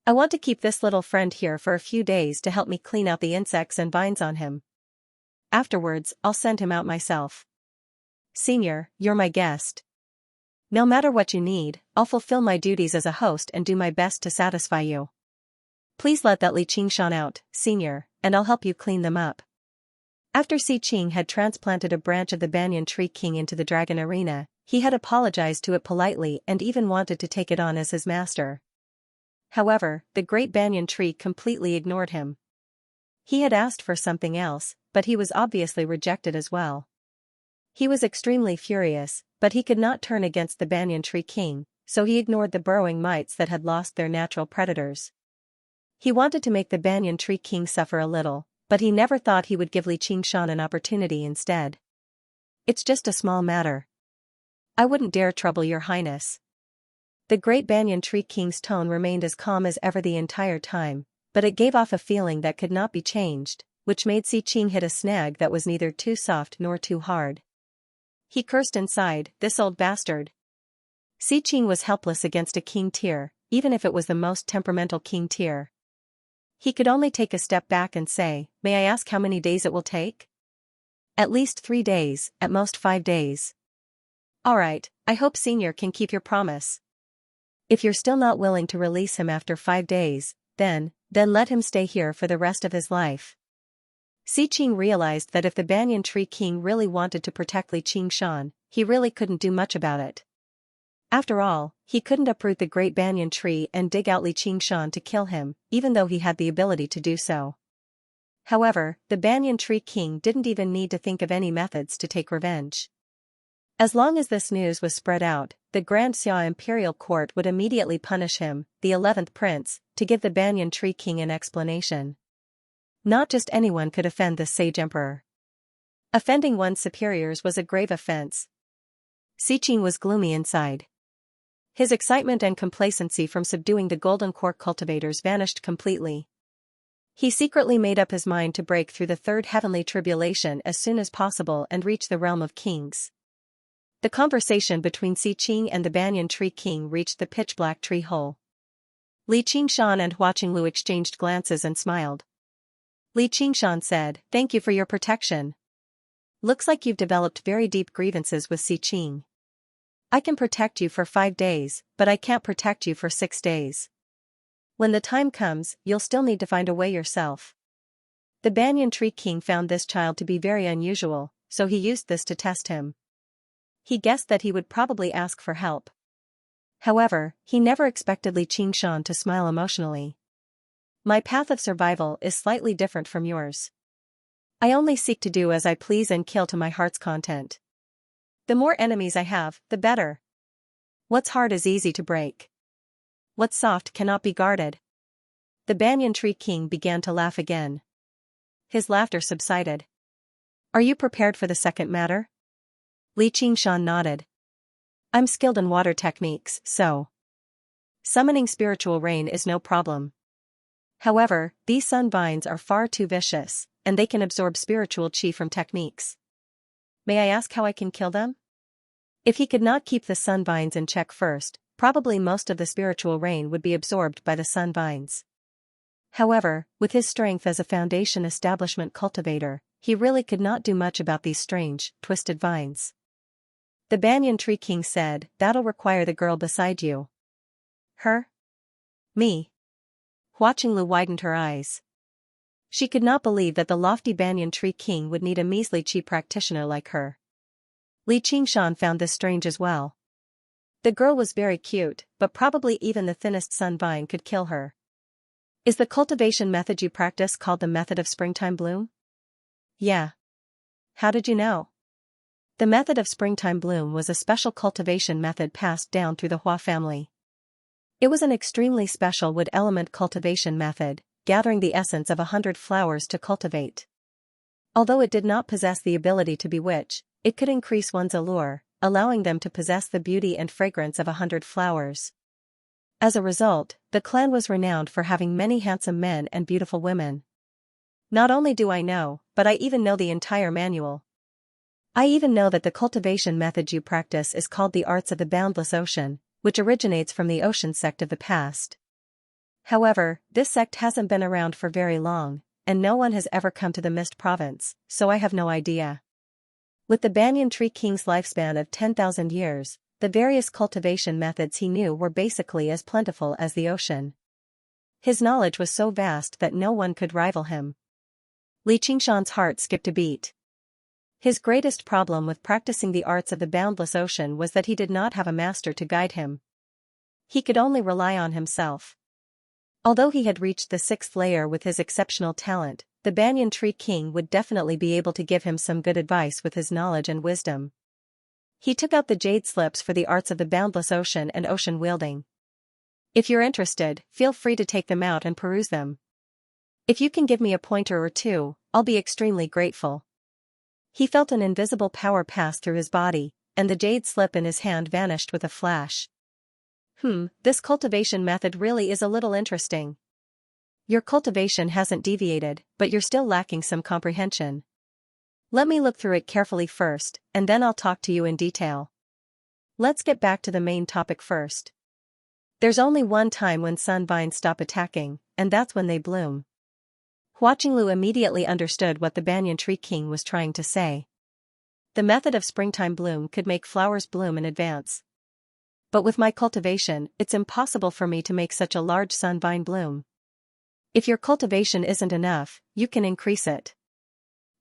I want to keep this little friend here for a few days to help me clean out the insects and vines on him. Afterwards, I'll send him out myself. Senior, you're my guest. No matter what you need, I'll fulfill my duties as a host and do my best to satisfy you. Please let that Li Qingshan out, Senior, and I'll help you clean them up. After Si Qing had transplanted a branch of the banyan tree king into the dragon arena, he had apologized to it politely and even wanted to take it on as his master. However, the great banyan tree completely ignored him. He had asked for something else, but he was obviously rejected as well. He was extremely furious, but he could not turn against the banyan tree king, so he ignored the burrowing mites that had lost their natural predators. He wanted to make the banyan tree king suffer a little, but he never thought he would give Li Qingshan an opportunity instead. It's just a small matter. I wouldn't dare trouble your highness. The great banyan tree king's tone remained as calm as ever the entire time, but it gave off a feeling that could not be changed, which made Si Qing hit a snag that was neither too soft nor too hard. He cursed inside, this old bastard. Si Qing was helpless against a king tier, even if it was the most temperamental king tier. He could only take a step back and say, may I ask how many days it will take? At least 3 days, at most 5 days. Alright, I hope Senior can keep your promise. If you're still not willing to release him after 5 days, then let him stay here for the rest of his life. Si Qing realized that if the banyan tree king really wanted to protect Li Qingshan, he really couldn't do much about it. After all, he couldn't uproot the great banyan tree and dig out Li Qingshan to kill him, even though he had the ability to do so. However, the banyan tree king didn't even need to think of any methods to take revenge. As long as this news was spread out, the Grand Xia Imperial Court would immediately punish him, the 11th prince, to give the banyan tree king an explanation. Not just anyone could offend this sage emperor. Offending one's superiors was a grave offense. Si Qing was gloomy inside. His excitement and complacency from subduing the Golden Core cultivators vanished completely. He secretly made up his mind to break through the third heavenly tribulation as soon as possible and reach the realm of kings. The conversation between Si Qing and the banyan tree king reached the pitch-black tree hole. Li Qingshan and Hua Qinglu exchanged glances and smiled. Li Qingshan said, thank you for your protection. Looks like you've developed very deep grievances with Si Qing. I can protect you for 5 days, but I can't protect you for 6 days. When the time comes, you'll still need to find a way yourself. The banyan tree king found this child to be very unusual, so he used this to test him. He guessed that he would probably ask for help. However, he never expected Li Qingshan to smile emotionally. My path of survival is slightly different from yours. I only seek to do as I please and kill to my heart's content. The more enemies I have, the better. What's hard is easy to break. What's soft cannot be guarded. The banyan tree king began to laugh again. His laughter subsided. Are you prepared for the second matter? Li Qingshan nodded. I'm skilled in water techniques, so summoning spiritual rain is no problem. However, these sun vines are far too vicious, and they can absorb spiritual chi from techniques. May I ask how I can kill them? If he could not keep the sun vines in check first, probably most of the spiritual rain would be absorbed by the sun vines. However, with his strength as a foundation establishment cultivator, he really could not do much about these strange, twisted vines. The banyan tree king said, that'll require the girl beside you. Her? Me? Hua Qinglu widened her eyes. She could not believe that the lofty banyan tree king would need a measly chi practitioner like her. Li Qingshan found this strange as well. The girl was very cute, but probably even the thinnest sun vine could kill her. Is the cultivation method you practice called the method of springtime bloom? Yeah. How did you know? The method of springtime bloom was a special cultivation method passed down through the Hua family. It was an extremely special wood element cultivation method, gathering the essence of 100 flowers to cultivate. Although it did not possess the ability to bewitch, it could increase one's allure, allowing them to possess the beauty and fragrance of 100 flowers. As a result, the clan was renowned for having many handsome men and beautiful women. Not only do I know, but I even know the entire manual. I even know that the cultivation method you practice is called the arts of the boundless ocean, which originates from the ocean sect of the past. However, this sect hasn't been around for very long, and no one has ever come to the Mist Province, so I have no idea. With the Banyan Tree King's lifespan of 10,000 years, the various cultivation methods he knew were basically as plentiful as the ocean. His knowledge was so vast that no one could rival him. Li Qingshan's heart skipped a beat. His greatest problem with practicing the arts of the boundless ocean was that he did not have a master to guide him. He could only rely on himself. Although he had reached the 6th layer with his exceptional talent, the Banyan Tree King would definitely be able to give him some good advice with his knowledge and wisdom. He took out the jade slips for the arts of the boundless ocean and ocean wielding. If you're interested, feel free to take them out and peruse them. If you can give me a pointer or two, I'll be extremely grateful. He felt an invisible power pass through his body, and the jade slip in his hand vanished with a flash. This cultivation method really is a little interesting. Your cultivation hasn't deviated, but you're still lacking some comprehension. Let me look through it carefully first, and then I'll talk to you in detail. Let's get back to the main topic first. There's only one time when sun vines stop attacking, and that's when they bloom. Hua Qinglu immediately understood what the Banyan Tree King was trying to say. The method of springtime bloom could make flowers bloom in advance. But with my cultivation, it's impossible for me to make such a large sun vine bloom. If your cultivation isn't enough, you can increase it.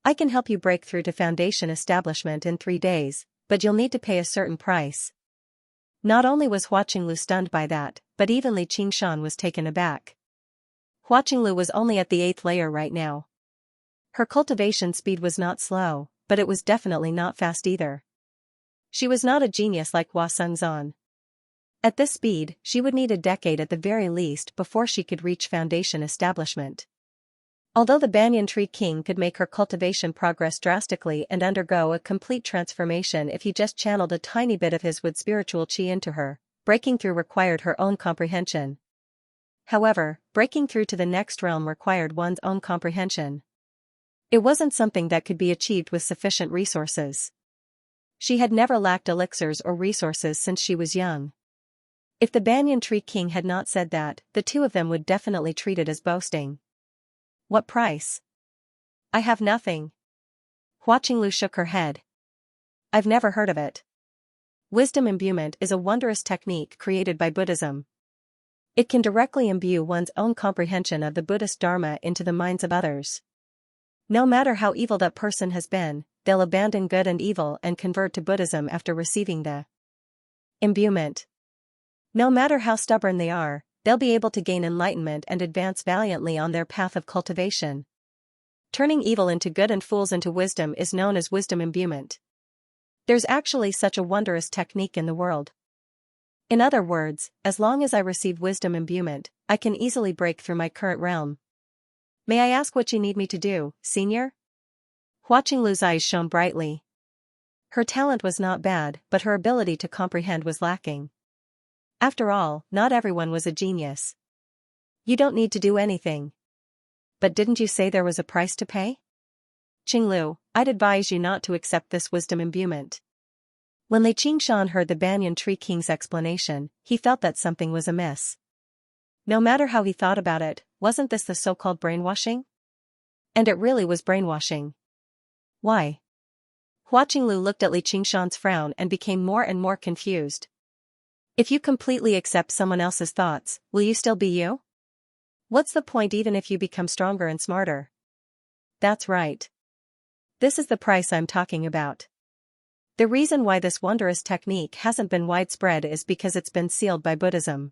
I can help you break through to foundation establishment in 3 days, but you'll need to pay a certain price. Not only was Hua Qinglu stunned by that, but even Li Qingshan was taken aback. Hua Qinglu was only at the 8th layer right now. Her cultivation speed was not slow, but it was definitely not fast either. She was not a genius like Hua Sengzan. At this speed, she would need a decade at the very least before she could reach foundation establishment. Although the Banyan Tree King could make her cultivation progress drastically and undergo a complete transformation if he just channeled a tiny bit of his wood spiritual chi into her, breaking through required her own comprehension. However, breaking through to the next realm required one's own comprehension. It wasn't something that could be achieved with sufficient resources. She had never lacked elixirs or resources since she was young. If the Banyan Tree King had not said that, the two of them would definitely treat it as boasting. What price? I have nothing. Hua Qinglu shook her head. I've never heard of it. Wisdom imbuement is a wondrous technique created by Buddhism. It can directly imbue one's own comprehension of the Buddhist Dharma into the minds of others. No matter how evil that person has been, they'll abandon good and evil and convert to Buddhism after receiving the imbuement. No matter how stubborn they are, they'll be able to gain enlightenment and advance valiantly on their path of cultivation. Turning evil into good and fools into wisdom is known as wisdom imbuement. There's actually such a wondrous technique in the world. In other words, as long as I receive wisdom imbuement, I can easily break through my current realm. May I ask what you need me to do, senior? Hua Qinglu's eyes shone brightly. Her talent was not bad, but her ability to comprehend was lacking. After all, not everyone was a genius. You don't need to do anything. But didn't you say there was a price to pay? Qinglu, I'd advise you not to accept this wisdom imbuement. When Li Qingshan heard the Banyan Tree King's explanation, he felt that something was amiss. No matter how he thought about it, wasn't this the so-called brainwashing? And it really was brainwashing. Why? Hua Qinglu looked at Li Qingshan's frown and became more and more confused. If you completely accept someone else's thoughts, will you still be you? What's the point even if you become stronger and smarter? That's right. This is the price I'm talking about. The reason why this wondrous technique hasn't been widespread is because it's been sealed by Buddhism.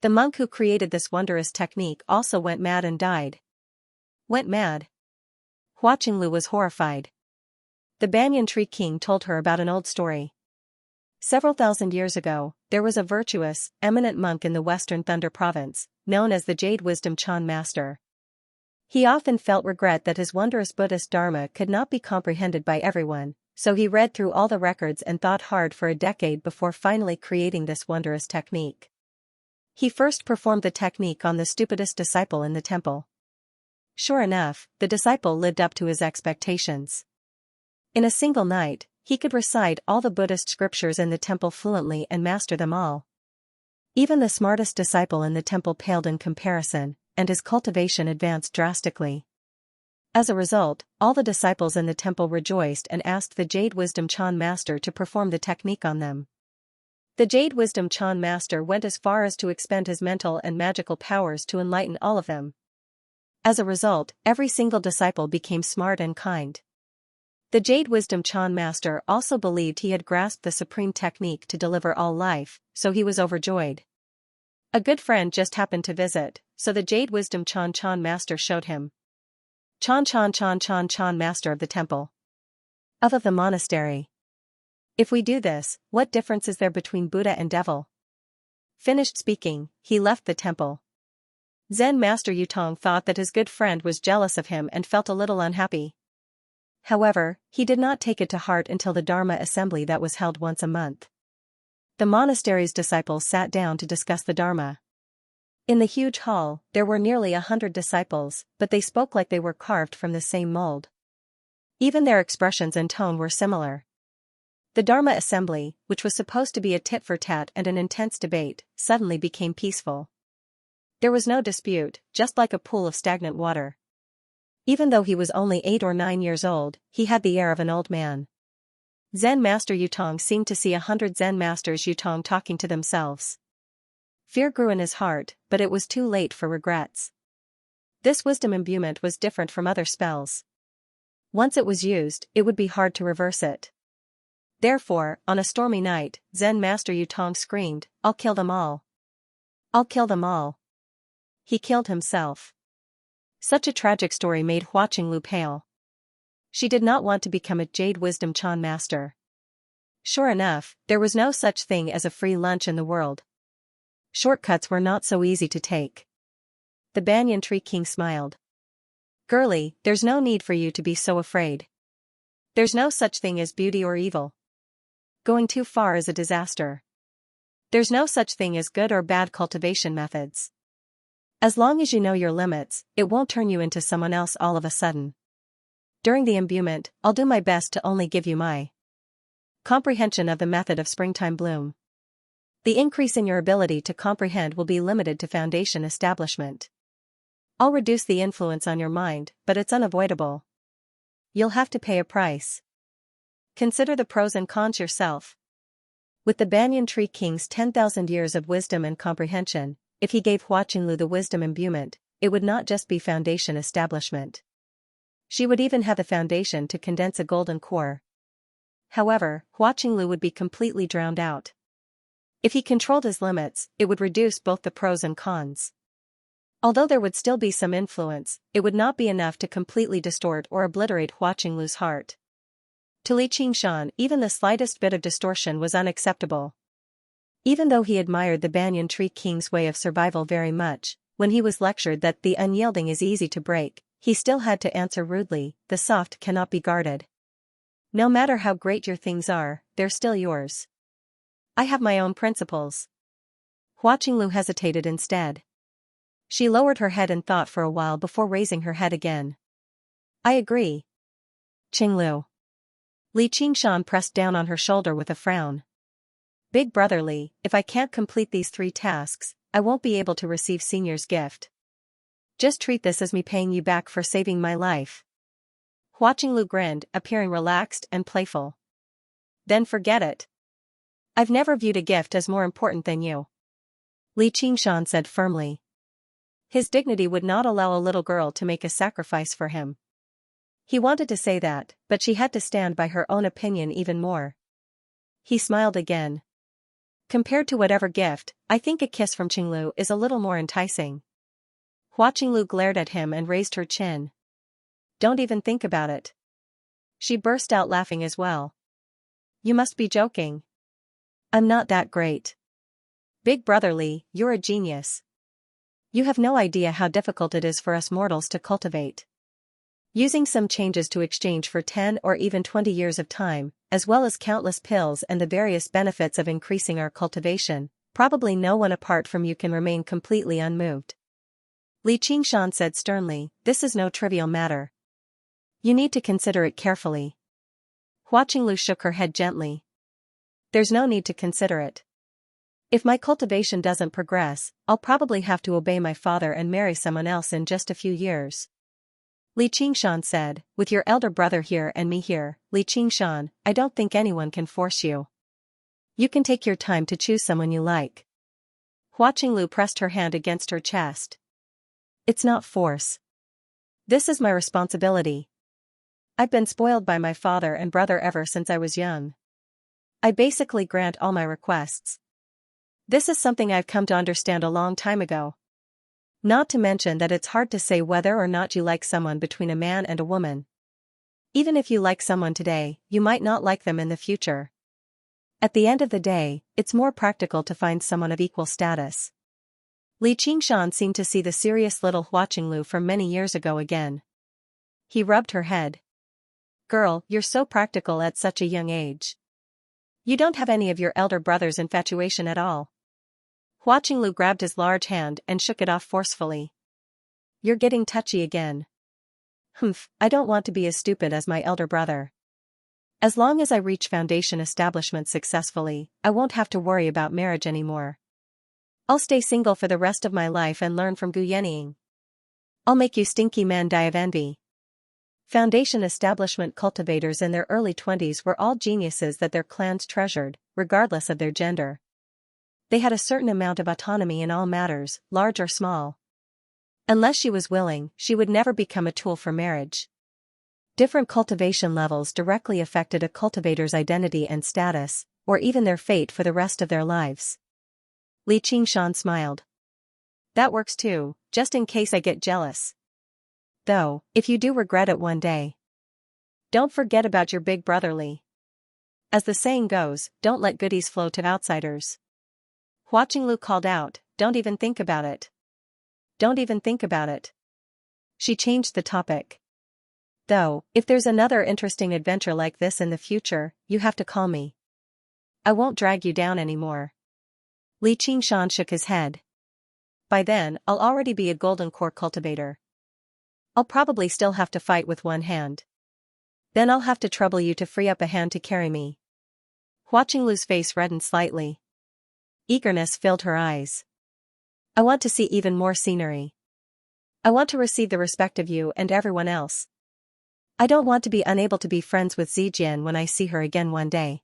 The monk who created this wondrous technique also went mad and died. Went mad? Hua Qinglu was horrified. The Banyan Tree King told her about an old story. Several thousand years ago, there was a virtuous, eminent monk in the western Thunder Province, known as the Jade Wisdom Chan Master. He often felt regret that his wondrous Buddhist Dharma could not be comprehended by everyone, so he read through all the records and thought hard for a decade before finally creating this wondrous technique. He first performed the technique on the stupidest disciple in the temple. Sure enough, the disciple lived up to his expectations. In a single night, he could recite all the Buddhist scriptures in the temple fluently and master them all. Even the smartest disciple in the temple paled in comparison, and his cultivation advanced drastically. As a result, all the disciples in the temple rejoiced and asked the Jade Wisdom Chan Master to perform the technique on them. The Jade Wisdom Chan Master went as far as to expend his mental and magical powers to enlighten all of them. As a result, every single disciple became smart and kind. The Jade Wisdom Chan Master also believed he had grasped the supreme technique to deliver all life, so he was overjoyed. A good friend just happened to visit, so the Jade Wisdom Chan Master showed him. Chan Master of the temple. Of the monastery. If we do this, what difference is there between Buddha and devil? Finished speaking, he left the temple. Zen Master Yutong thought that his good friend was jealous of him and felt a little unhappy. However, he did not take it to heart until the Dharma assembly that was held once a month. The monastery's disciples sat down to discuss the Dharma. In the huge hall, there were nearly 100 disciples, but they spoke like they were carved from the same mold. Even their expressions and tone were similar. The Dharma assembly, which was supposed to be a tit-for-tat and an intense debate, suddenly became peaceful. There was no dispute, just like a pool of stagnant water. Even though he was only 8 or 9 years old, he had the air of an old man. Zen Master Yutong seemed to see 100 Zen Masters Yutong talking to themselves. Fear grew in his heart, but it was too late for regrets. This wisdom imbuement was different from other spells. Once it was used, it would be hard to reverse it. Therefore, on a stormy night, Zen Master Yutong screamed, "I'll kill them all. I'll kill them all." He killed himself. Such a tragic story made Hua Qinglu pale. She did not want to become a Jade Wisdom Chan Master. Sure enough, there was no such thing as a free lunch in the world. Shortcuts were not so easy to take. The Banyan Tree King smiled. "Girlie, there's no need for you to be so afraid. There's no such thing as beauty or evil. Going too far is a disaster. There's no such thing as good or bad cultivation methods. As long as you know your limits, it won't turn you into someone else all of a sudden. During the imbuement, I'll do my best to only give you my comprehension of the method of springtime bloom. The increase in your ability to comprehend will be limited to foundation establishment. I'll reduce the influence on your mind, but it's unavoidable. You'll have to pay a price. Consider the pros and cons yourself." With the Banyan Tree King's 10,000 years of wisdom and comprehension, if he gave Hua Qinglu the wisdom imbuement, it would not just be foundation establishment. She would even have the foundation to condense a golden core. However, Hua Qinglu would be completely drowned out. If he controlled his limits, it would reduce both the pros and cons. Although there would still be some influence, it would not be enough to completely distort or obliterate Hua Qinglu's heart. To Li Qingshan, even the slightest bit of distortion was unacceptable. Even though he admired the Banyan Tree King's way of survival very much, when he was lectured that the unyielding is easy to break, he still had to answer rudely, "The soft cannot be guarded. No matter how great your things are, they're still yours. I have my own principles." Hua Qinglu hesitated instead. She lowered her head and thought for a while before raising her head again. "I agree, Qinglu." Li Qingshan pressed down on her shoulder with a frown. "Big brother Li, if I can't complete these 3 tasks, I won't be able to receive Senior's gift. Just treat this as me paying you back for saving my life." Hua Qinglu grinned, appearing relaxed and playful. "Then forget it. I've never viewed a gift as more important than you," Li Qingshan said firmly. His dignity would not allow a little girl to make a sacrifice for him. He wanted to say that, but she had to stand by her own opinion even more. He smiled again. Compared to whatever gift, I think a kiss from Qinglu is a little more enticing. Hua Qinglu glared at him and raised her chin. Don't even think about it. She burst out laughing as well. You must be joking. I'm not that great. Big brother Li, you're a genius. You have no idea how difficult it is for us mortals to cultivate. Using some changes to exchange for 10 or even 20 years of time, as well as countless pills and the various benefits of increasing our cultivation, probably no one apart from you can remain completely unmoved. Li Qingshan said sternly, this is no trivial matter. You need to consider it carefully. Hua Qinglu shook her head gently. There's no need to consider it. If my cultivation doesn't progress, I'll probably have to obey my father and marry someone else in just a few years. Li Qingshan said, with your elder brother here and me here, Li Qingshan, I don't think anyone can force you. You can take your time to choose someone you like. Hua Qinglu pressed her hand against her chest. It's not force. This is my responsibility. I've been spoiled by my father and brother ever since I was young. I basically grant all my requests. This is something I've come to understand a long time ago. Not to mention that it's hard to say whether or not you like someone between a man and a woman. Even if you like someone today, you might not like them in the future. At the end of the day, it's more practical to find someone of equal status. Li Qingshan seemed to see the serious little Hua Qinglu from many years ago again. He rubbed her head. Girl, you're so practical at such a young age. You don't have any of your elder brother's infatuation at all. Hua Qinglu grabbed his large hand and shook it off forcefully. You're getting touchy again. I don't want to be as stupid as my elder brother. As long as I reach foundation establishment successfully, I won't have to worry about marriage anymore. I'll stay single for the rest of my life and learn from Gu Yenying. I'll make you stinky men die of envy. Foundation establishment cultivators in their early 20s were all geniuses that their clans treasured, regardless of their gender. They had a certain amount of autonomy in all matters, large or small. Unless she was willing, she would never become a tool for marriage. Different cultivation levels directly affected a cultivator's identity and status, or even their fate for the rest of their lives. Li Qingshan smiled. That works too, just in case I get jealous. Though, if you do regret it one day, don't forget about your big brother Li. As the saying goes, don't let goodies flow to outsiders. Hua Qinglu called out, don't even think about it. Don't even think about it. She changed the topic. Though, if there's another interesting adventure like this in the future, you have to call me. I won't drag you down anymore. Li Qingshan shook his head. By then, I'll already be a golden core cultivator. I'll probably still have to fight with one hand. Then I'll have to trouble you to free up a hand to carry me. Hua Qinglu's face reddened slightly. Eagerness filled her eyes. I want to see even more scenery. I want to receive the respect of you and everyone else. I don't want to be unable to be friends with Zijian when I see her again one day.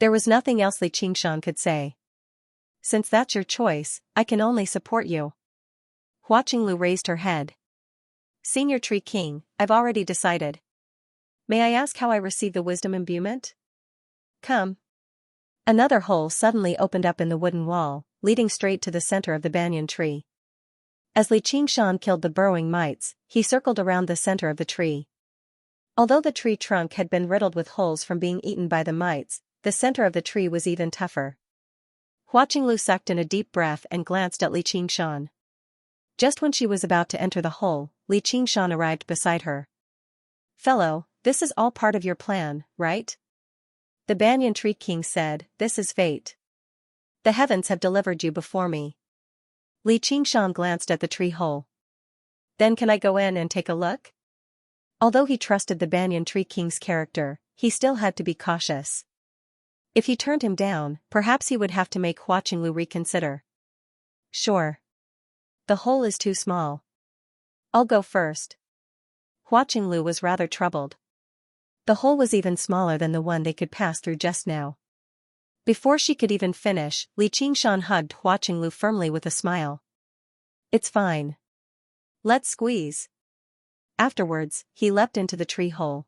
There was nothing else Li Qingshan could say. Since that's your choice, I can only support you. Hua Qinglu raised her head. Senior Tree King, I've already decided. May I ask how I receive the wisdom imbuement? Come. Another hole suddenly opened up in the wooden wall, leading straight to the center of the banyan tree. As Li Qingshan killed the burrowing mites, he circled around the center of the tree. Although the tree trunk had been riddled with holes from being eaten by the mites, the center of the tree was even tougher. Hua Qinglu sucked in a deep breath and glanced at Li Qingshan. Just when she was about to enter the hole, Li Qingshan arrived beside her. Fellow, this is all part of your plan, right? The Banyan Tree King said, this is fate. The heavens have delivered you before me. Li Qingshan glanced at the tree hole. Then can I go in and take a look? Although he trusted the Banyan Tree King's character, he still had to be cautious. If he turned him down, perhaps he would have to make Hua Qinglu reconsider. Sure. The hole is too small. I'll go first. Hua Qinglu was rather troubled. The hole was even smaller than the one they could pass through just now. Before she could even finish, Li Qingshan hugged Hua Qinglu firmly with a smile. It's fine. Let's squeeze. Afterwards, he leapt into the tree hole.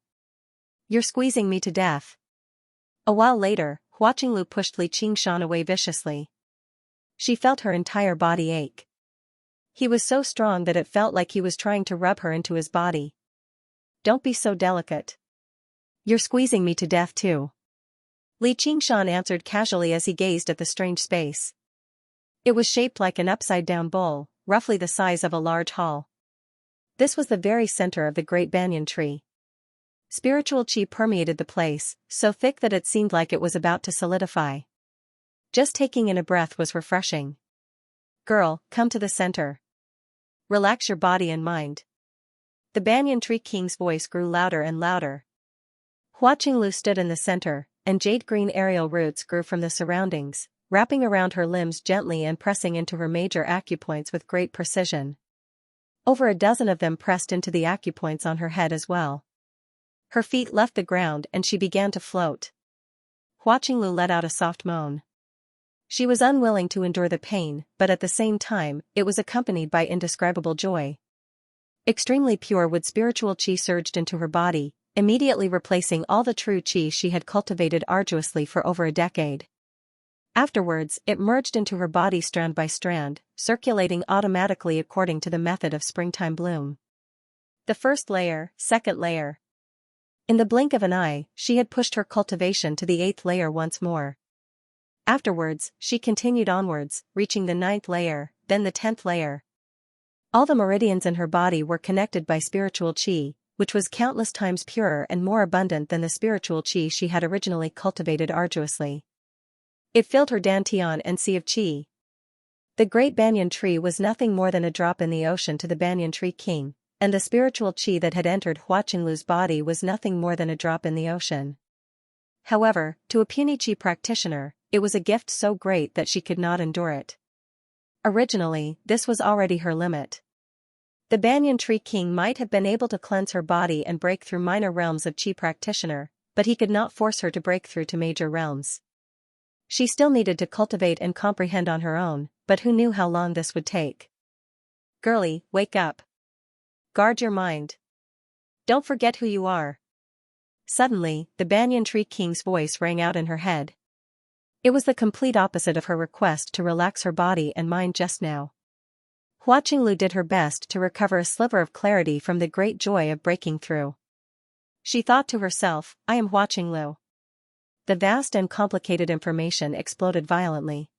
You're squeezing me to death. A while later, Hua Qinglu pushed Li Qingshan away viciously. She felt her entire body ache. He was so strong that it felt like he was trying to rub her into his body. Don't be so delicate. You're squeezing me to death too. Li Qingshan answered casually as he gazed at the strange space. It was shaped like an upside-down bowl, roughly the size of a large hall. This was the very center of the great banyan tree. Spiritual qi permeated the place, so thick that it seemed like it was about to solidify. Just taking in a breath was refreshing. Girl, come to the center. Relax your body and mind. The banyan tree king's voice grew louder and louder. Hua Qinglu stood in the center, and jade-green aerial roots grew from the surroundings, wrapping around her limbs gently and pressing into her major acupoints with great precision. Over a dozen of them pressed into the acupoints on her head as well. Her feet left the ground and she began to float. Hua Qinglu let out a soft moan. She was unwilling to endure the pain, but at the same time, it was accompanied by indescribable joy. Extremely pure wood spiritual qi surged into her body, immediately replacing all the true qi she had cultivated arduously for over a decade. Afterwards, it merged into her body strand by strand, circulating automatically according to the method of springtime bloom. The first layer, second layer. In the blink of an eye, she had pushed her cultivation to the 8th layer once more. Afterwards, she continued onwards, reaching the 9th layer, then the 10th layer. All the meridians in her body were connected by spiritual qi, which was countless times purer and more abundant than the spiritual qi she had originally cultivated arduously. It filled her dantian and sea of qi. The great banyan tree was nothing more than a drop in the ocean to the banyan tree king, and the spiritual qi that had entered Hua Qinglu's body was nothing more than a drop in the ocean. However, to a puny qi practitioner, it was a gift so great that she could not endure it. Originally, this was already her limit. The banyan tree king might have been able to cleanse her body and break through minor realms of qi practitioner, but he could not force her to break through to major realms. She still needed to cultivate and comprehend on her own, but who knew how long this would take? Girlie, wake up. Guard your mind. Don't forget who you are. Suddenly, the banyan tree king's voice rang out in her head. It was the complete opposite of her request to relax her body and mind just now. Hua Qinglu did her best to recover a sliver of clarity from the great joy of breaking through. She thought to herself, I am Hua Qinglu. The vast and complicated information exploded violently.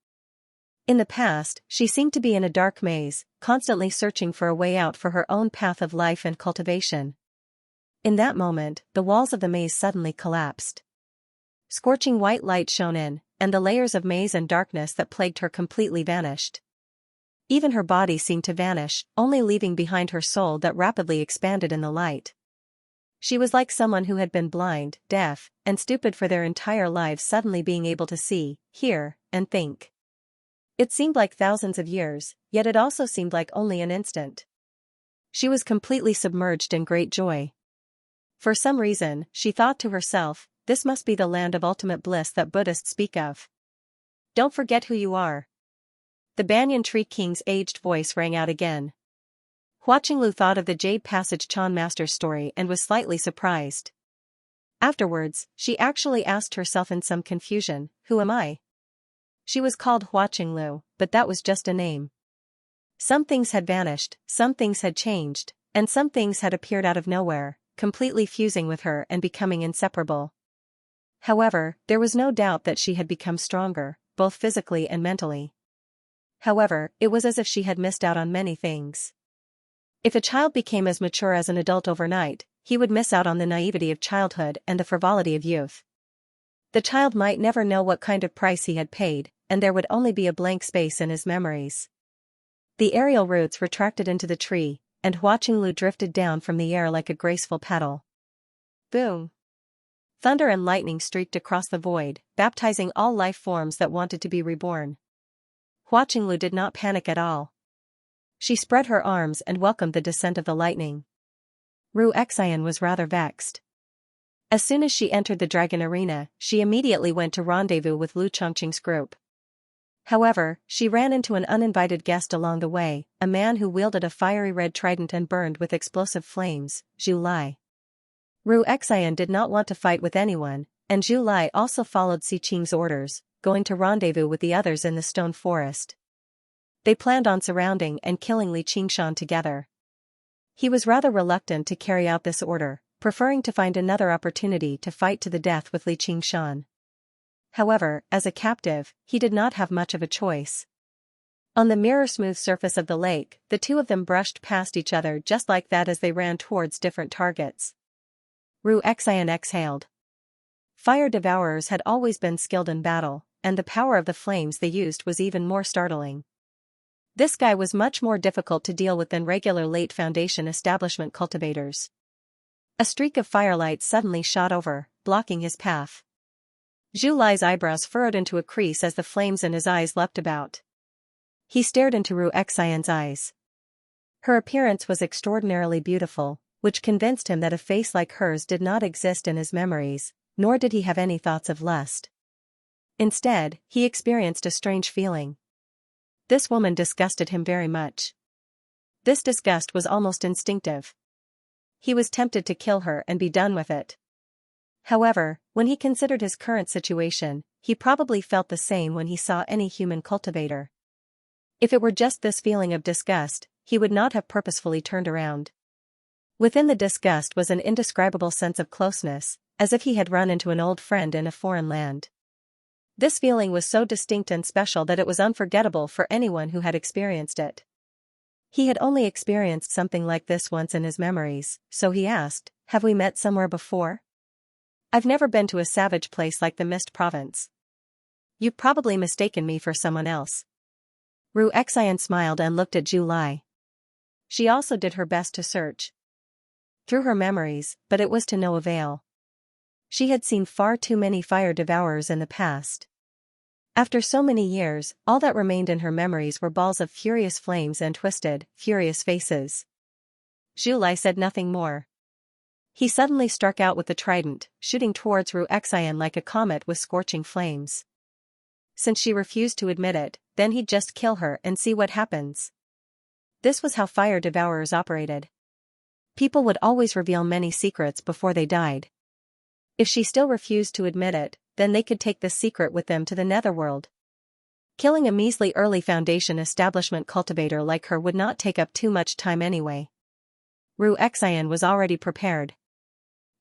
In the past, she seemed to be in a dark maze, constantly searching for a way out for her own path of life and cultivation. In that moment, the walls of the maze suddenly collapsed. Scorching white light shone in, and the layers of maze and darkness that plagued her completely vanished. Even her body seemed to vanish, only leaving behind her soul that rapidly expanded in the light. She was like someone who had been blind, deaf, and stupid for their entire lives suddenly being able to see, hear, and think. It seemed like thousands of years, yet it also seemed like only an instant. She was completely submerged in great joy. For some reason, she thought to herself, this must be the land of ultimate bliss that Buddhists speak of. Don't forget who you are. The banyan tree king's aged voice rang out again. Hua Qinglu thought of the Jade Passage Chan Master's story and was slightly surprised. Afterwards, she actually asked herself in some confusion, who am I? She was called Hua Qinglu, but that was just a name. Some things had vanished, some things had changed, and some things had appeared out of nowhere, completely fusing with her and becoming inseparable. However, there was no doubt that she had become stronger, both physically and mentally. However, it was as if she had missed out on many things. If a child became as mature as an adult overnight, he would miss out on the naivety of childhood and the frivolity of youth. The child might never know what kind of price he had paid, and there would only be a blank space in his memories. The aerial roots retracted into the tree, and Hua Qinglu drifted down from the air like a graceful petal. Boom! Thunder and lightning streaked across the void, baptizing all life forms that wanted to be reborn. Hua Qinglu did not panic at all. She spread her arms and welcomed the descent of the lightning. Xianxia was rather vexed. As soon as she entered the dragon arena, she immediately went to rendezvous with Lu Chongqing's group. However, she ran into an uninvited guest along the way, a man who wielded a fiery red trident and burned with explosive flames, Zhu Lai. Xianxia did not want to fight with anyone, and Zhu Lai also followed Si Qing's orders, going to rendezvous with the others in the stone forest. They planned on surrounding and killing Li Qingshan together. He was rather reluctant to carry out this order, preferring to find another opportunity to fight to the death with Li Qingshan. However, as a captive, he did not have much of a choice. On the mirror-smooth surface of the lake, the two of them brushed past each other just like that as they ran towards different targets. Ru Xian exhaled. Fire devourers had always been skilled in battle, and the power of the flames they used was even more startling. This guy was much more difficult to deal with than regular late Foundation establishment cultivators. A streak of firelight suddenly shot over, blocking his path. Zhu Lai's eyebrows furrowed into a crease as the flames in his eyes leapt about. He stared into Ru Xian's eyes. Her appearance was extraordinarily beautiful, which convinced him that a face like hers did not exist in his memories, nor did he have any thoughts of lust. Instead, he experienced a strange feeling. This woman disgusted him very much. This disgust was almost instinctive. He was tempted to kill her and be done with it. However, when he considered his current situation, he probably felt the same when he saw any human cultivator. If it were just this feeling of disgust, he would not have purposefully turned around. Within the disgust was an indescribable sense of closeness, as if he had run into an old friend in a foreign land. This feeling was so distinct and special that it was unforgettable for anyone who had experienced it. He had only experienced something like this once in his memories, so he asked, "Have we met somewhere before? I've never been to a savage place like the Mist Province. You've probably mistaken me for someone else." Ru Xian smiled and looked at Zhu Lai. She also did her best to search through her memories, but it was to no avail. She had seen far too many fire devourers in the past. After so many years, all that remained in her memories were balls of furious flames and twisted, furious faces. Zhu Lai said nothing more. He suddenly struck out with the trident, shooting towards Ru Xian like a comet with scorching flames. Since she refused to admit it, then he'd just kill her and see what happens. This was how fire devourers operated. People would always reveal many secrets before they died. If she still refused to admit it, then they could take this secret with them to the netherworld. Killing a measly early Foundation establishment cultivator like her would not take up too much time anyway. Ru Xian was already prepared.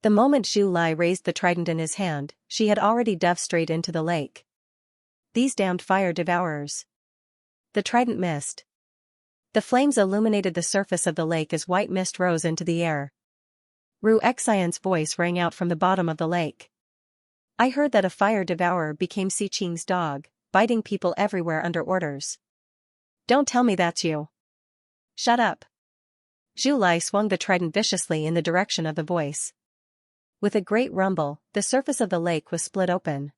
The moment Zhu Lai raised the trident in his hand, she had already dove straight into the lake. These damned fire devourers. The trident missed. The flames illuminated the surface of the lake as white mist rose into the air. Ru Xian's voice rang out from the bottom of the lake. "I heard that a fire devourer became Si Qing's dog, biting people everywhere under orders. Don't tell me that's you." "Shut up." Zhu Lai swung the trident viciously in the direction of the voice. With a great rumble, the surface of the lake was split open.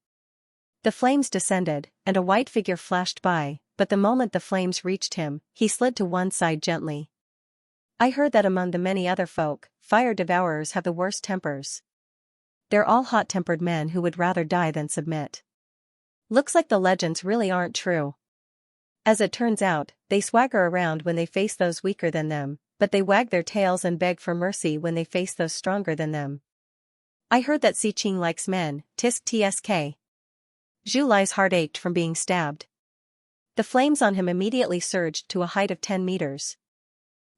The flames descended, and a white figure flashed by, but the moment the flames reached him, he slid to one side gently. "I heard that among the many other folk, fire devourers have the worst tempers. They're all hot-tempered men who would rather die than submit. Looks like the legends really aren't true. As it turns out, they swagger around when they face those weaker than them, but they wag their tails and beg for mercy when they face those stronger than them. I heard that Si Qing likes men, tisk tsk." Zhu Lai's heart ached from being stabbed. The flames on him immediately surged to a height of 10 meters.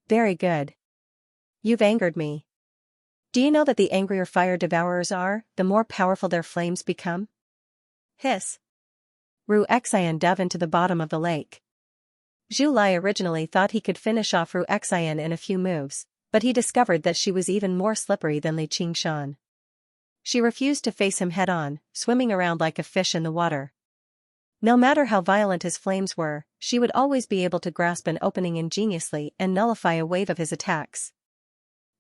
"Very good. You've angered me. Do you know that the angrier fire devourers are, the more powerful their flames become?" Hiss. Ru Xian dove into the bottom of the lake. Zhu Lai originally thought he could finish off Ru Xian in a few moves, but he discovered that she was even more slippery than Li Qingshan. She refused to face him head-on, swimming around like a fish in the water. No matter how violent his flames were, she would always be able to grasp an opening ingeniously and nullify a wave of his attacks.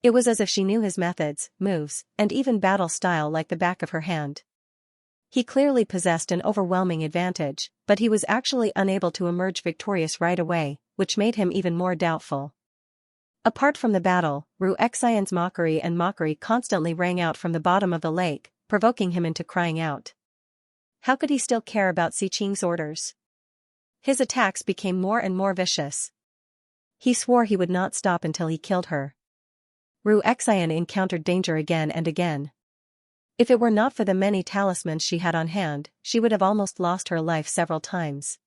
It was as if she knew his methods, moves, and even battle style like the back of her hand. He clearly possessed an overwhelming advantage, but he was actually unable to emerge victorious right away, which made him even more doubtful. Apart from the battle, Ru Xian's mockery constantly rang out from the bottom of the lake, provoking him into crying out. How could he still care about Si Qing's orders? His attacks became more and more vicious. He swore he would not stop until he killed her. Ru Xian encountered danger again and again. If it were not for the many talismans she had on hand, she would have almost lost her life several times.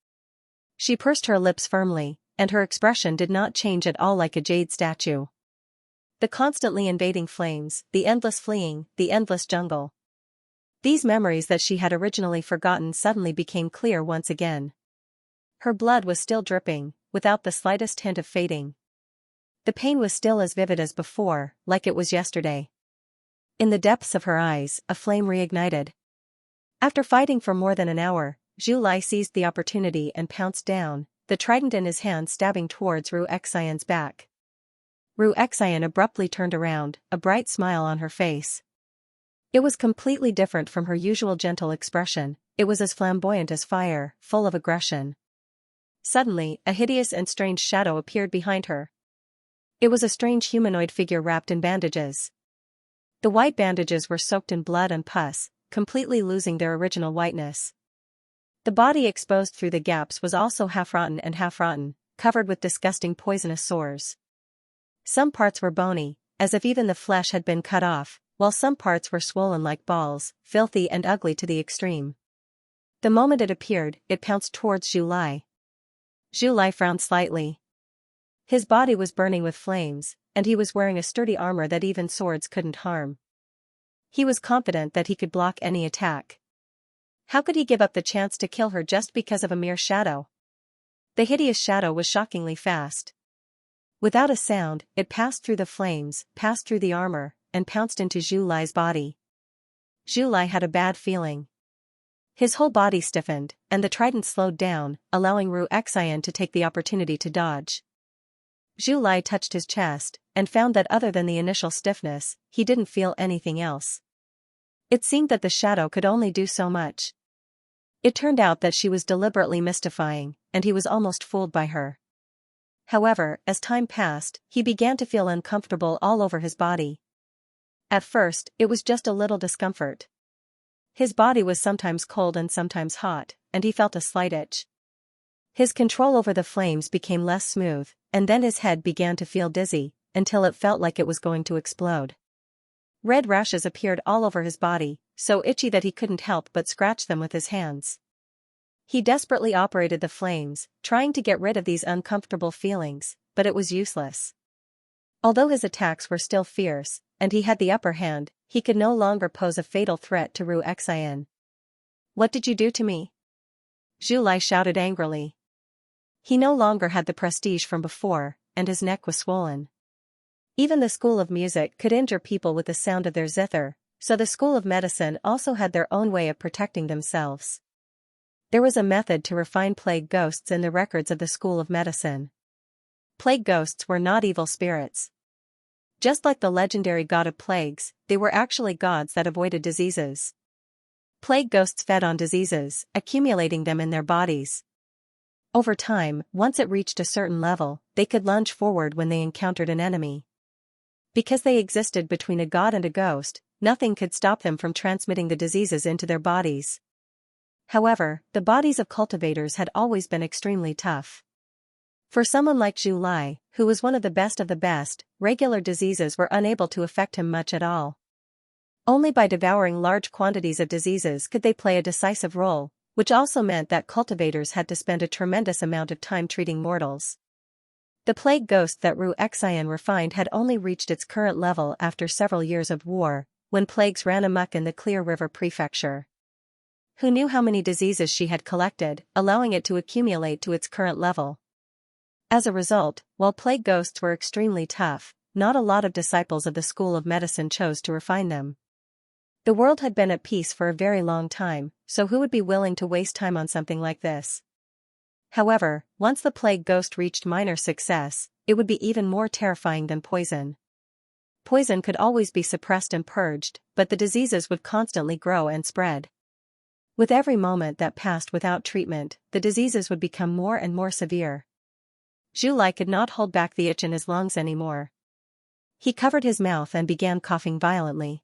She pursed her lips firmly, and her expression did not change at all like a jade statue. The constantly invading flames, the endless fleeing, the endless jungle. These memories that she had originally forgotten suddenly became clear once again. Her blood was still dripping, without the slightest hint of fading. The pain was still as vivid as before, like it was yesterday. In the depths of her eyes, a flame reignited. After fighting for more than an hour, Zhu Lai seized the opportunity and pounced down, the trident in his hand stabbing towards Ru Xian's back. Ru Xian abruptly turned around, a bright smile on her face. It was completely different from her usual gentle expression, it was as flamboyant as fire, full of aggression. Suddenly, a hideous and strange shadow appeared behind her. It was a strange humanoid figure wrapped in bandages. The white bandages were soaked in blood and pus, completely losing their original whiteness. The body exposed through the gaps was also half-rotten and half-rotten, covered with disgusting poisonous sores. Some parts were bony, as if even the flesh had been cut off, while some parts were swollen like balls, filthy and ugly to the extreme. The moment it appeared, it pounced towards Zhu Lai. Zhu Lai frowned slightly. His body was burning with flames, and he was wearing a sturdy armor that even swords couldn't harm. He was confident that he could block any attack. How could he give up the chance to kill her just because of a mere shadow? The hideous shadow was shockingly fast. Without a sound, it passed through the flames, passed through the armor, and pounced into Zhu Lai's body. Zhu Lai had a bad feeling. His whole body stiffened, and the trident slowed down, allowing Ru Xian to take the opportunity to dodge. Zhu Lai touched his chest, and found that other than the initial stiffness, he didn't feel anything else. It seemed that the shadow could only do so much. It turned out that she was deliberately mystifying, and he was almost fooled by her. However, as time passed, he began to feel uncomfortable all over his body. At first, it was just a little discomfort. His body was sometimes cold and sometimes hot, and he felt a slight itch. His control over the flames became less smooth, and then his head began to feel dizzy, until it felt like it was going to explode. Red rashes appeared all over his body, so itchy that he couldn't help but scratch them with his hands. He desperately operated the flames, trying to get rid of these uncomfortable feelings, but it was useless. Although his attacks were still fierce, and he had the upper hand, he could no longer pose a fatal threat to Ru Xian. "What did you do to me?" Zhu Lai shouted angrily. He no longer had the prestige from before, and his neck was swollen. Even the school of music could injure people with the sound of their zither, so the school of medicine also had their own way of protecting themselves. There was a method to refine plague ghosts in the records of the school of medicine. Plague ghosts were not evil spirits. Just like the legendary god of plagues, they were actually gods that avoided diseases. Plague ghosts fed on diseases, accumulating them in their bodies. Over time, once it reached a certain level, they could lunge forward when they encountered an enemy. Because they existed between a god and a ghost, nothing could stop them from transmitting the diseases into their bodies. However, the bodies of cultivators had always been extremely tough. For someone like Zhu Lai, who was one of the best, regular diseases were unable to affect him much at all. Only by devouring large quantities of diseases could they play a decisive role, which also meant that cultivators had to spend a tremendous amount of time treating mortals. The plague ghost that Ru Xian refined had only reached its current level after several years of war, when plagues ran amok in the Clear River Prefecture. Who knew how many diseases she had collected, allowing it to accumulate to its current level? As a result, while plague ghosts were extremely tough, not a lot of disciples of the school of medicine chose to refine them. The world had been at peace for a very long time, so who would be willing to waste time on something like this? However, once the plague ghost reached minor success, it would be even more terrifying than poison. Poison could always be suppressed and purged, but the diseases would constantly grow and spread. With every moment that passed without treatment, the diseases would become more and more severe. Zhu Lai could not hold back the itch in his lungs anymore. He covered his mouth and began coughing violently.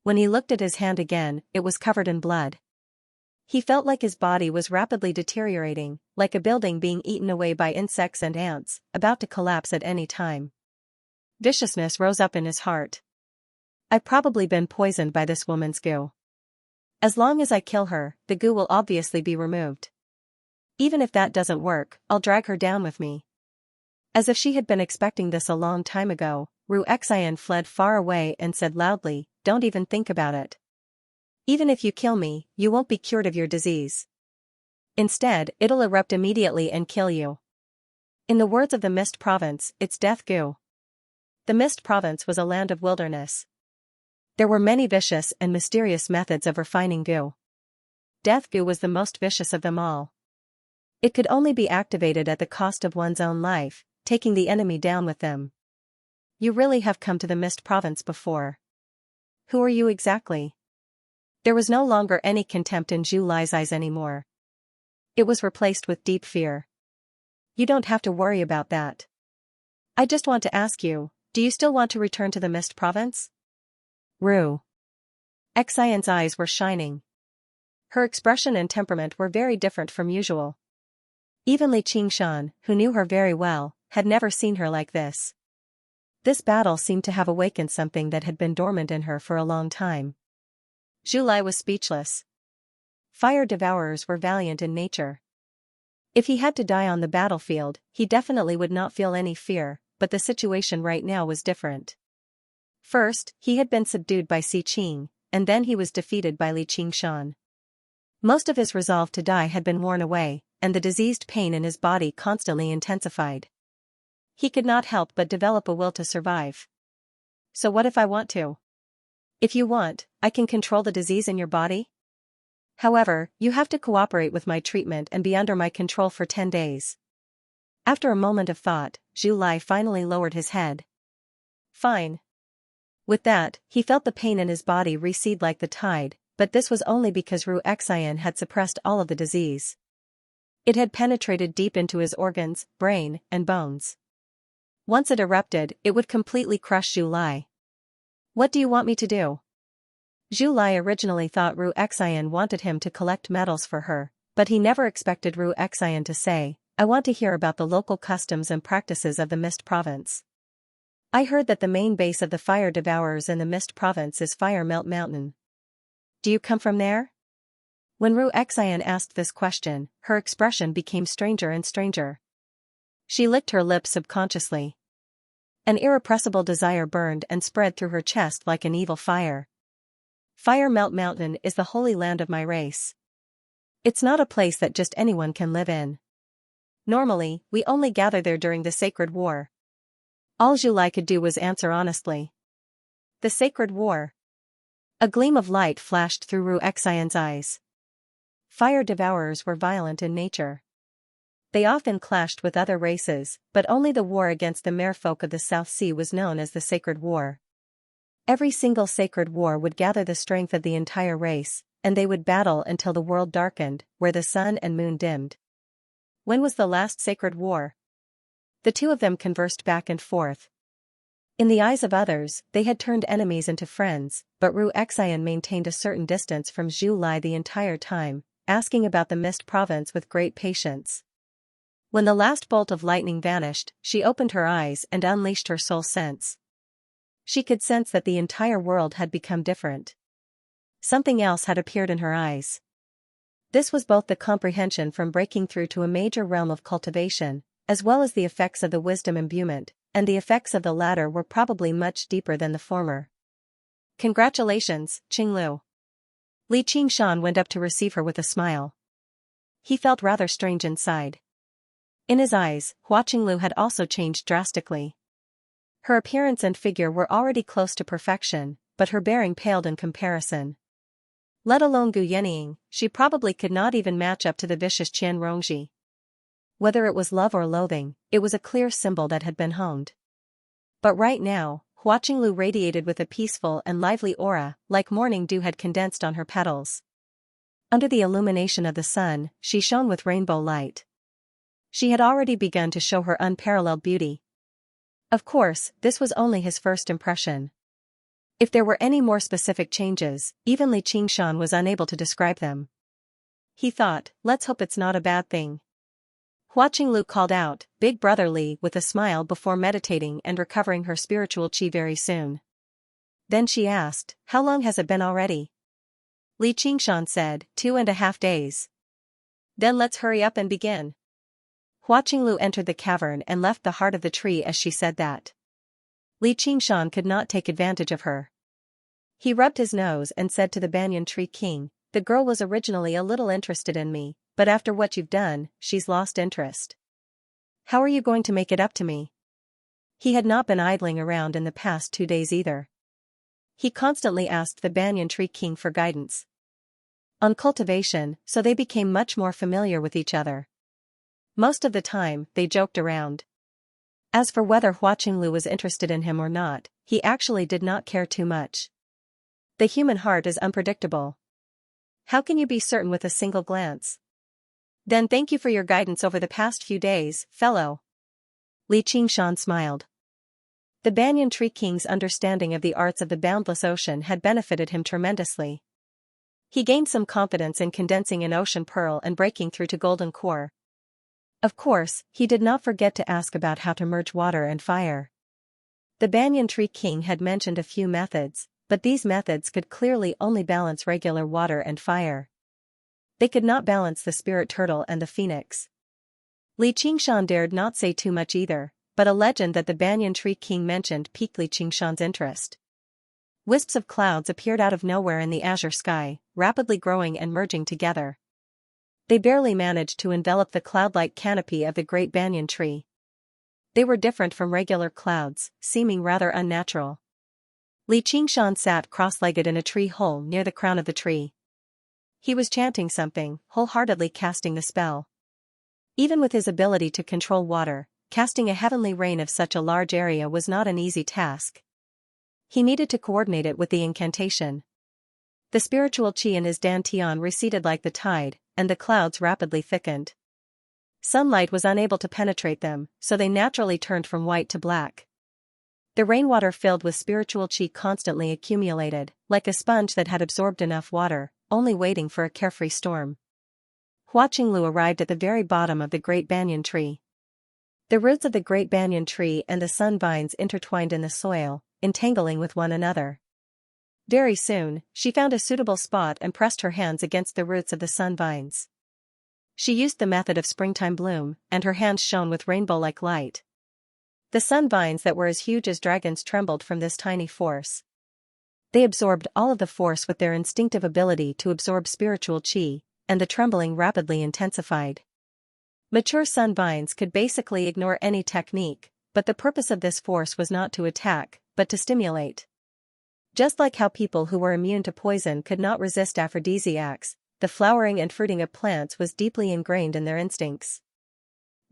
When he looked at his hand again, it was covered in blood. He felt like his body was rapidly deteriorating, like a building being eaten away by insects and ants, about to collapse at any time. Viciousness rose up in his heart. I've probably been poisoned by this woman's goo. As long as I kill her, the goo will obviously be removed. Even if that doesn't work, I'll drag her down with me. As if she had been expecting this a long time ago, Xian fled far away and said loudly, "Don't even think about it. Even if you kill me, you won't be cured of your disease. Instead, it'll erupt immediately and kill you." In the words of the Mist Province, it's death goo. The Mist Province was a land of wilderness. There were many vicious and mysterious methods of refining goo. Death goo was the most vicious of them all. It could only be activated at the cost of one's own life, taking the enemy down with them. You really have come to the Mist Province before. Who are you exactly? There was no longer any contempt in Zhu Lai's eyes anymore. It was replaced with deep fear. You don't have to worry about that. I just want to ask you, do you still want to return to the Mist Province? Xian's eyes were shining. Her expression and temperament were very different from usual. Even Li Qingshan, who knew her very well, had never seen her like this. This battle seemed to have awakened something that had been dormant in her for a long time. Zhu Lai was speechless. Fire devourers were valiant in nature. If he had to die on the battlefield, he definitely would not feel any fear, but the situation right now was different. First, he had been subdued by Si Qing, and then he was defeated by Li Qingshan. Most of his resolve to die had been worn away, and the diseased pain in his body constantly intensified. He could not help but develop a will to survive. So what if I want to? If you want, I can control the disease in your body? However, you have to cooperate with my treatment and be under my control for 10 days. After a moment of thought, Zhu Lai finally lowered his head. Fine. With that, he felt the pain in his body recede like the tide, but this was only because Xian had suppressed all of the disease. It had penetrated deep into his organs, brain, and bones. Once it erupted, it would completely crush Zhu Lai. What do you want me to do? Zhu Lai originally thought Xian wanted him to collect metals for her, but he never expected Xian to say, "I want to hear about the local customs and practices of the Mist Province. I heard that the main base of the fire devourers in the Mist Province is Fire Melt Mountain. Do you come from there?" When Xian asked this question, her expression became stranger and stranger. She licked her lips subconsciously. An irrepressible desire burned and spread through her chest like an evil fire. Fire Melt Mountain is the holy land of my race. It's not a place that just anyone can live in. Normally, we only gather there during the sacred war. All Zhu Lai could do was answer honestly. The sacred war. A gleam of light flashed through Xian's eyes. Fire devourers were violent in nature. They often clashed with other races, but only the war against the merfolk of the South Sea was known as the Sacred War. Every single sacred war would gather the strength of the entire race, and they would battle until the world darkened, where the sun and moon dimmed. When was the last sacred war? The two of them conversed back and forth. In the eyes of others, they had turned enemies into friends, but Xian maintained a certain distance from Zhu Lai the entire time, asking about the Mist Province with great patience. When the last bolt of lightning vanished, she opened her eyes and unleashed her soul sense. She could sense that the entire world had become different. Something else had appeared in her eyes. This was both the comprehension from breaking through to a major realm of cultivation, as well as the effects of the wisdom imbuement, and the effects of the latter were probably much deeper than the former. Congratulations, Qinglu. Li Qingshan went up to receive her with a smile. He felt rather strange inside. In his eyes, Hua Qinglu had also changed drastically. Her appearance and figure were already close to perfection, but her bearing paled in comparison. Let alone Gu Yenying, she probably could not even match up to the vicious Qian Rongji. Whether it was love or loathing, it was a clear symbol that had been honed. But right now, Hua Qinglu radiated with a peaceful and lively aura, like morning dew had condensed on her petals. Under the illumination of the sun, she shone with rainbow light. She had already begun to show her unparalleled beauty. Of course, this was only his first impression. If there were any more specific changes, even Li Qingshan was unable to describe them. He thought, let's hope it's not a bad thing. Hua Qinglu called out, "Big brother Li," with a smile before meditating and recovering her spiritual qi very soon. Then she asked, "How long has it been already?" Li Qingshan said, 2.5 days. Then let's hurry up and begin. Hua Qinglu entered the cavern and left the heart of the tree as she said that. Li Qingshan could not take advantage of her. He rubbed his nose and said to the banyan tree king, "The girl was originally a little interested in me, but after what you've done, she's lost interest. How are you going to make it up to me?" He had not been idling around in the past 2 days either. He constantly asked the banyan tree king for guidance on cultivation, so they became much more familiar with each other. Most of the time, they joked around. As for whether Hua Qinglu was interested in him or not, he actually did not care too much. The human heart is unpredictable. How can you be certain with a single glance? Then thank you for your guidance over the past few days, fellow. Li Qingshan smiled. The banyan tree king's understanding of the arts of the boundless ocean had benefited him tremendously. He gained some confidence in condensing an ocean pearl and breaking through to golden core. Of course, he did not forget to ask about how to merge water and fire. The banyan tree king had mentioned a few methods, but these methods could clearly only balance regular water and fire. They could not balance the spirit turtle and the phoenix. Li Qingshan dared not say too much either, but a legend that the banyan tree king mentioned piqued Li Qingshan's interest. Wisps of clouds appeared out of nowhere in the azure sky, rapidly growing and merging together. They barely managed to envelop the cloud-like canopy of the great banyan tree. They were different from regular clouds, seeming rather unnatural. Li Qingshan sat cross-legged in a tree hole near the crown of the tree. He was chanting something, wholeheartedly casting the spell. Even with his ability to control water, casting a heavenly rain of such a large area was not an easy task. He needed to coordinate it with the incantation. The spiritual qi in his dantian receded like the tide, and the clouds rapidly thickened. Sunlight was unable to penetrate them, so they naturally turned from white to black. The rainwater filled with spiritual qi constantly accumulated, like a sponge that had absorbed enough water, only waiting for a carefree storm. Hua Qinglu arrived at the very bottom of the great banyan tree. The roots of the great banyan tree and the sun vines intertwined in the soil, entangling with one another. Very soon, she found a suitable spot and pressed her hands against the roots of the sun vines. She used the method of springtime bloom, and her hands shone with rainbow-like light. The sun vines that were as huge as dragons trembled from this tiny force. They absorbed all of the force with their instinctive ability to absorb spiritual qi, and the trembling rapidly intensified. Mature sun vines could basically ignore any technique, but the purpose of this force was not to attack, but to stimulate. Just like how people who were immune to poison could not resist aphrodisiacs, the flowering and fruiting of plants was deeply ingrained in their instincts.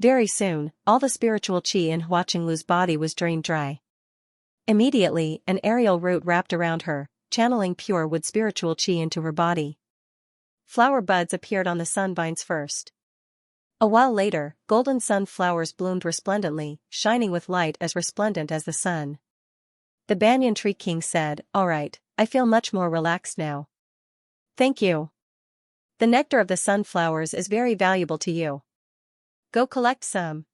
Very soon, all the spiritual qi in Hua Qinglu's body was drained dry. Immediately, an aerial root wrapped around her, channeling pure wood spiritual qi into her body. Flower buds appeared on the sun vines first. A while later, golden sunflowers bloomed resplendently, shining with light as resplendent as the sun. The banyan tree king said, "All right, I feel much more relaxed now." "Thank you. The nectar of the sunflowers is very valuable to you. Go collect some."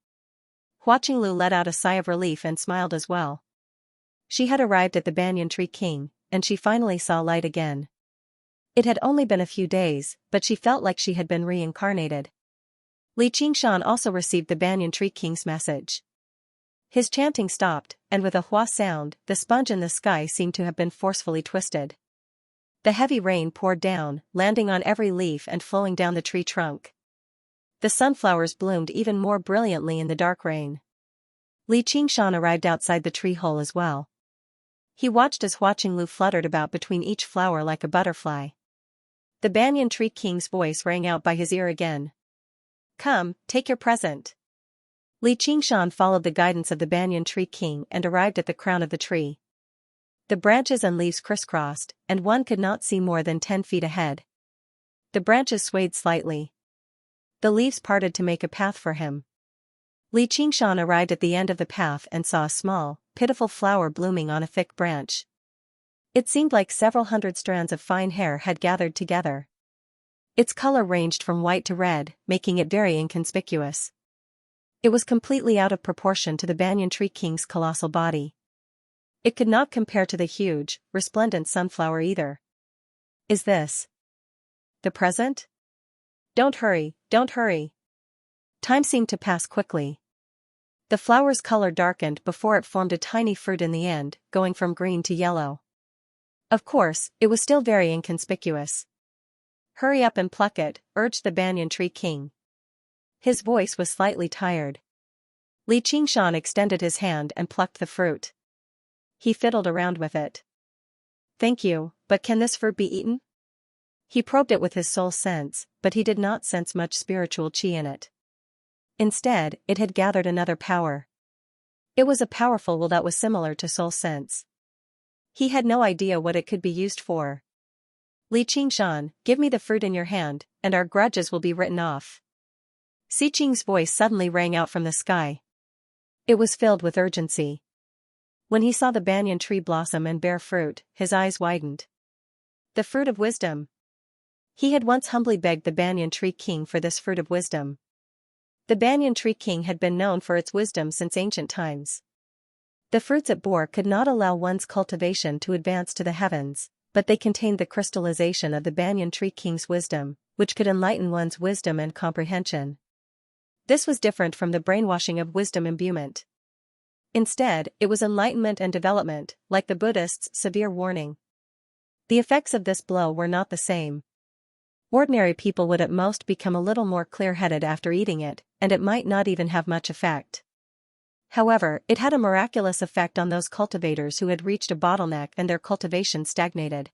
Hua Qinglu let out a sigh of relief and smiled as well. She had arrived at the banyan tree king, and she finally saw light again. It had only been a few days, but she felt like she had been reincarnated. Li Qingshan also received the banyan tree king's message. His chanting stopped, and with a hua sound, the sponge in the sky seemed to have been forcefully twisted. The heavy rain poured down, landing on every leaf and flowing down the tree trunk. The sunflowers bloomed even more brilliantly in the dark rain. Li Qingshan arrived outside the tree hole as well. He watched as Hua Qinglu fluttered about between each flower like a butterfly. The banyan tree king's voice rang out by his ear again. "Come, take your present." Li Qingshan followed the guidance of the banyan tree king and arrived at the crown of the tree. The branches and leaves crisscrossed, and one could not see more than 10 feet ahead. The branches swayed slightly. The leaves parted to make a path for him. Li Qingshan arrived at the end of the path and saw a small, pitiful flower blooming on a thick branch. It seemed like several hundred strands of fine hair had gathered together. Its color ranged from white to red, making it very inconspicuous. It was completely out of proportion to the banyan tree king's colossal body. It could not compare to the huge, resplendent sunflower either. Is this the present? Don't hurry, don't hurry. Time seemed to pass quickly. The flower's color darkened before it formed a tiny fruit in the end, going from green to yellow. Of course, it was still very inconspicuous. Hurry up and pluck it, urged the banyan tree king. His voice was slightly tired. Li Qingshan extended his hand and plucked the fruit. He fiddled around with it. Thank you, but can this fruit be eaten? He probed it with his soul sense, but he did not sense much spiritual chi in it. Instead, it had gathered another power. It was a powerful will that was similar to soul sense. He had no idea what it could be used for. Li Qingshan, give me the fruit in your hand, and our grudges will be written off. Si Qing's voice suddenly rang out from the sky. It was filled with urgency. When he saw the banyan tree blossom and bear fruit, his eyes widened. The fruit of wisdom. He had once humbly begged the banyan tree king for this fruit of wisdom. The banyan tree king had been known for its wisdom since ancient times. The fruits it bore could not allow one's cultivation to advance to the heavens, but they contained the crystallization of the banyan tree king's wisdom, which could enlighten one's wisdom and comprehension. This was different from the brainwashing of wisdom imbuement. Instead, it was enlightenment and development, like the Buddhist's severe warning. The effects of this blow were not the same. Ordinary people would at most become a little more clear-headed after eating it, and it might not even have much effect. However, it had a miraculous effect on those cultivators who had reached a bottleneck and their cultivation stagnated.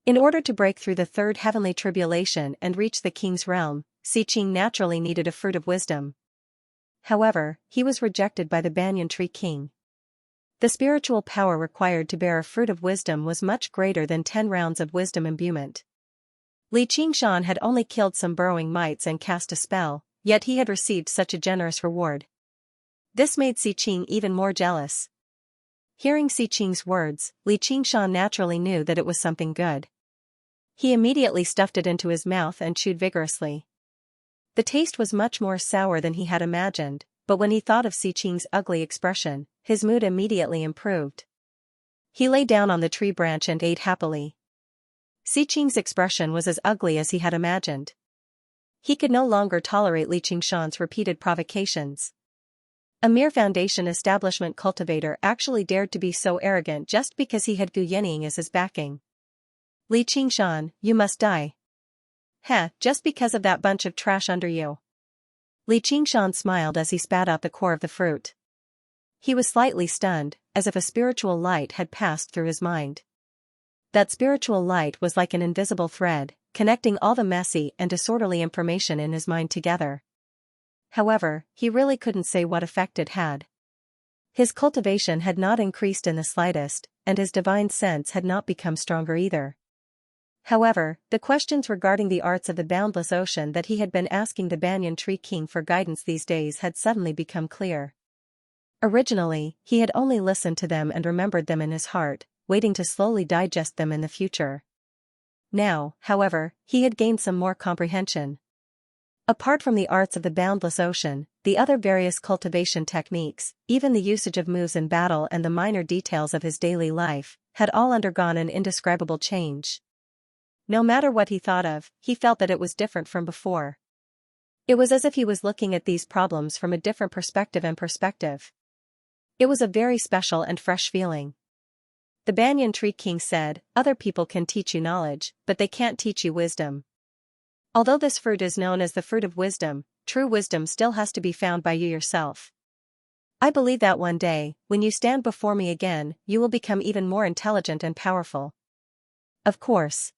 In order to break through the third heavenly tribulation and reach the king's realm, Si Qing naturally needed a fruit of wisdom. However, he was rejected by the banyan tree king. The spiritual power required to bear a fruit of wisdom was much greater than 10 rounds of wisdom imbuement. Li Qingshan had only killed some burrowing mites and cast a spell, yet he had received such a generous reward. This made Si Qing even more jealous. Hearing Si Qing's words, Li Qingshan naturally knew that it was something good. He immediately stuffed it into his mouth and chewed vigorously. The taste was much more sour than he had imagined, but when he thought of Si Qing's ugly expression, his mood immediately improved. He lay down on the tree branch and ate happily. Si Qing's expression was as ugly as he had imagined. He could no longer tolerate Li Qingshan's repeated provocations. A mere foundation establishment cultivator actually dared to be so arrogant just because he had Gu Yenying as his backing. Li Qingshan, you must die. Heh, just because of that bunch of trash under you. Li Qingshan smiled as he spat out the core of the fruit. He was slightly stunned, as if a spiritual light had passed through his mind. That spiritual light was like an invisible thread, connecting all the messy and disorderly information in his mind together. However, he really couldn't say what effect it had. His cultivation had not increased in the slightest, and his divine sense had not become stronger either. However, the questions regarding the arts of the boundless ocean that he had been asking the banyan tree king for guidance these days had suddenly become clear. Originally, he had only listened to them and remembered them in his heart, waiting to slowly digest them in the future. Now, however, he had gained some more comprehension. Apart from the arts of the boundless ocean, the other various cultivation techniques, even the usage of moves in battle and the minor details of his daily life, had all undergone an indescribable change. No matter what he thought of, he felt that it was different from before. It was as if he was looking at these problems from a different perspective. It was a very special and fresh feeling. The banyan tree king said, "Other people can teach you knowledge, but they can't teach you wisdom. Although this fruit is known as the fruit of wisdom, true wisdom still has to be found by you yourself. I believe that one day, when you stand before me again, you will become even more intelligent and powerful. Of course.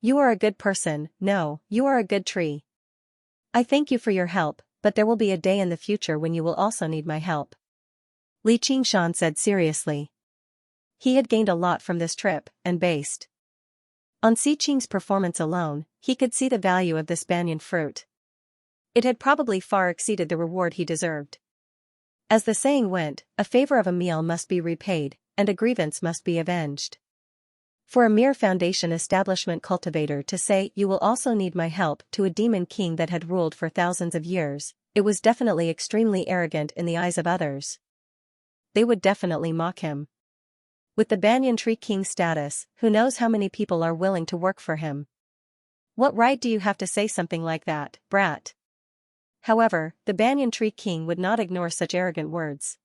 You are a good person, no, you are a good tree. I thank you for your help, but there will be a day in the future when you will also need my help." Li Qingshan said seriously. He had gained a lot from this trip, and based on Si Qing's performance alone, he could see the value of this banyan fruit. It had probably far exceeded the reward he deserved. As the saying went, a favor of a meal must be repaid, and a grievance must be avenged. For a mere foundation establishment cultivator to say, "You will also need my help," to a demon king that had ruled for thousands of years, it was definitely extremely arrogant in the eyes of others. They would definitely mock him. With the Banyan Tree King's status, who knows how many people are willing to work for him? What right do you have to say something like that, brat? However, the Banyan Tree King would not ignore such arrogant words.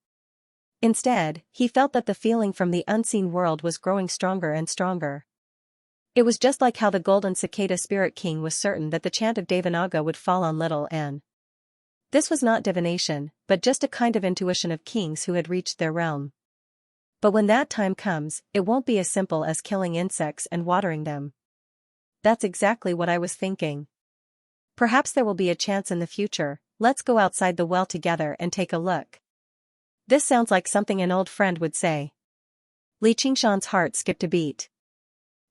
Instead, he felt that the feeling from the unseen world was growing stronger and stronger. It was just like how the Golden Cicada Spirit King was certain that the chant of Devanaga would fall on little Anne. This was not divination, but just a kind of intuition of kings who had reached their realm. But when that time comes, it won't be as simple as killing insects and watering them. That's exactly what I was thinking. Perhaps there will be a chance in the future. Let's go outside the well together and take a look. This sounds like something an old friend would say. Li Qingshan's heart skipped a beat.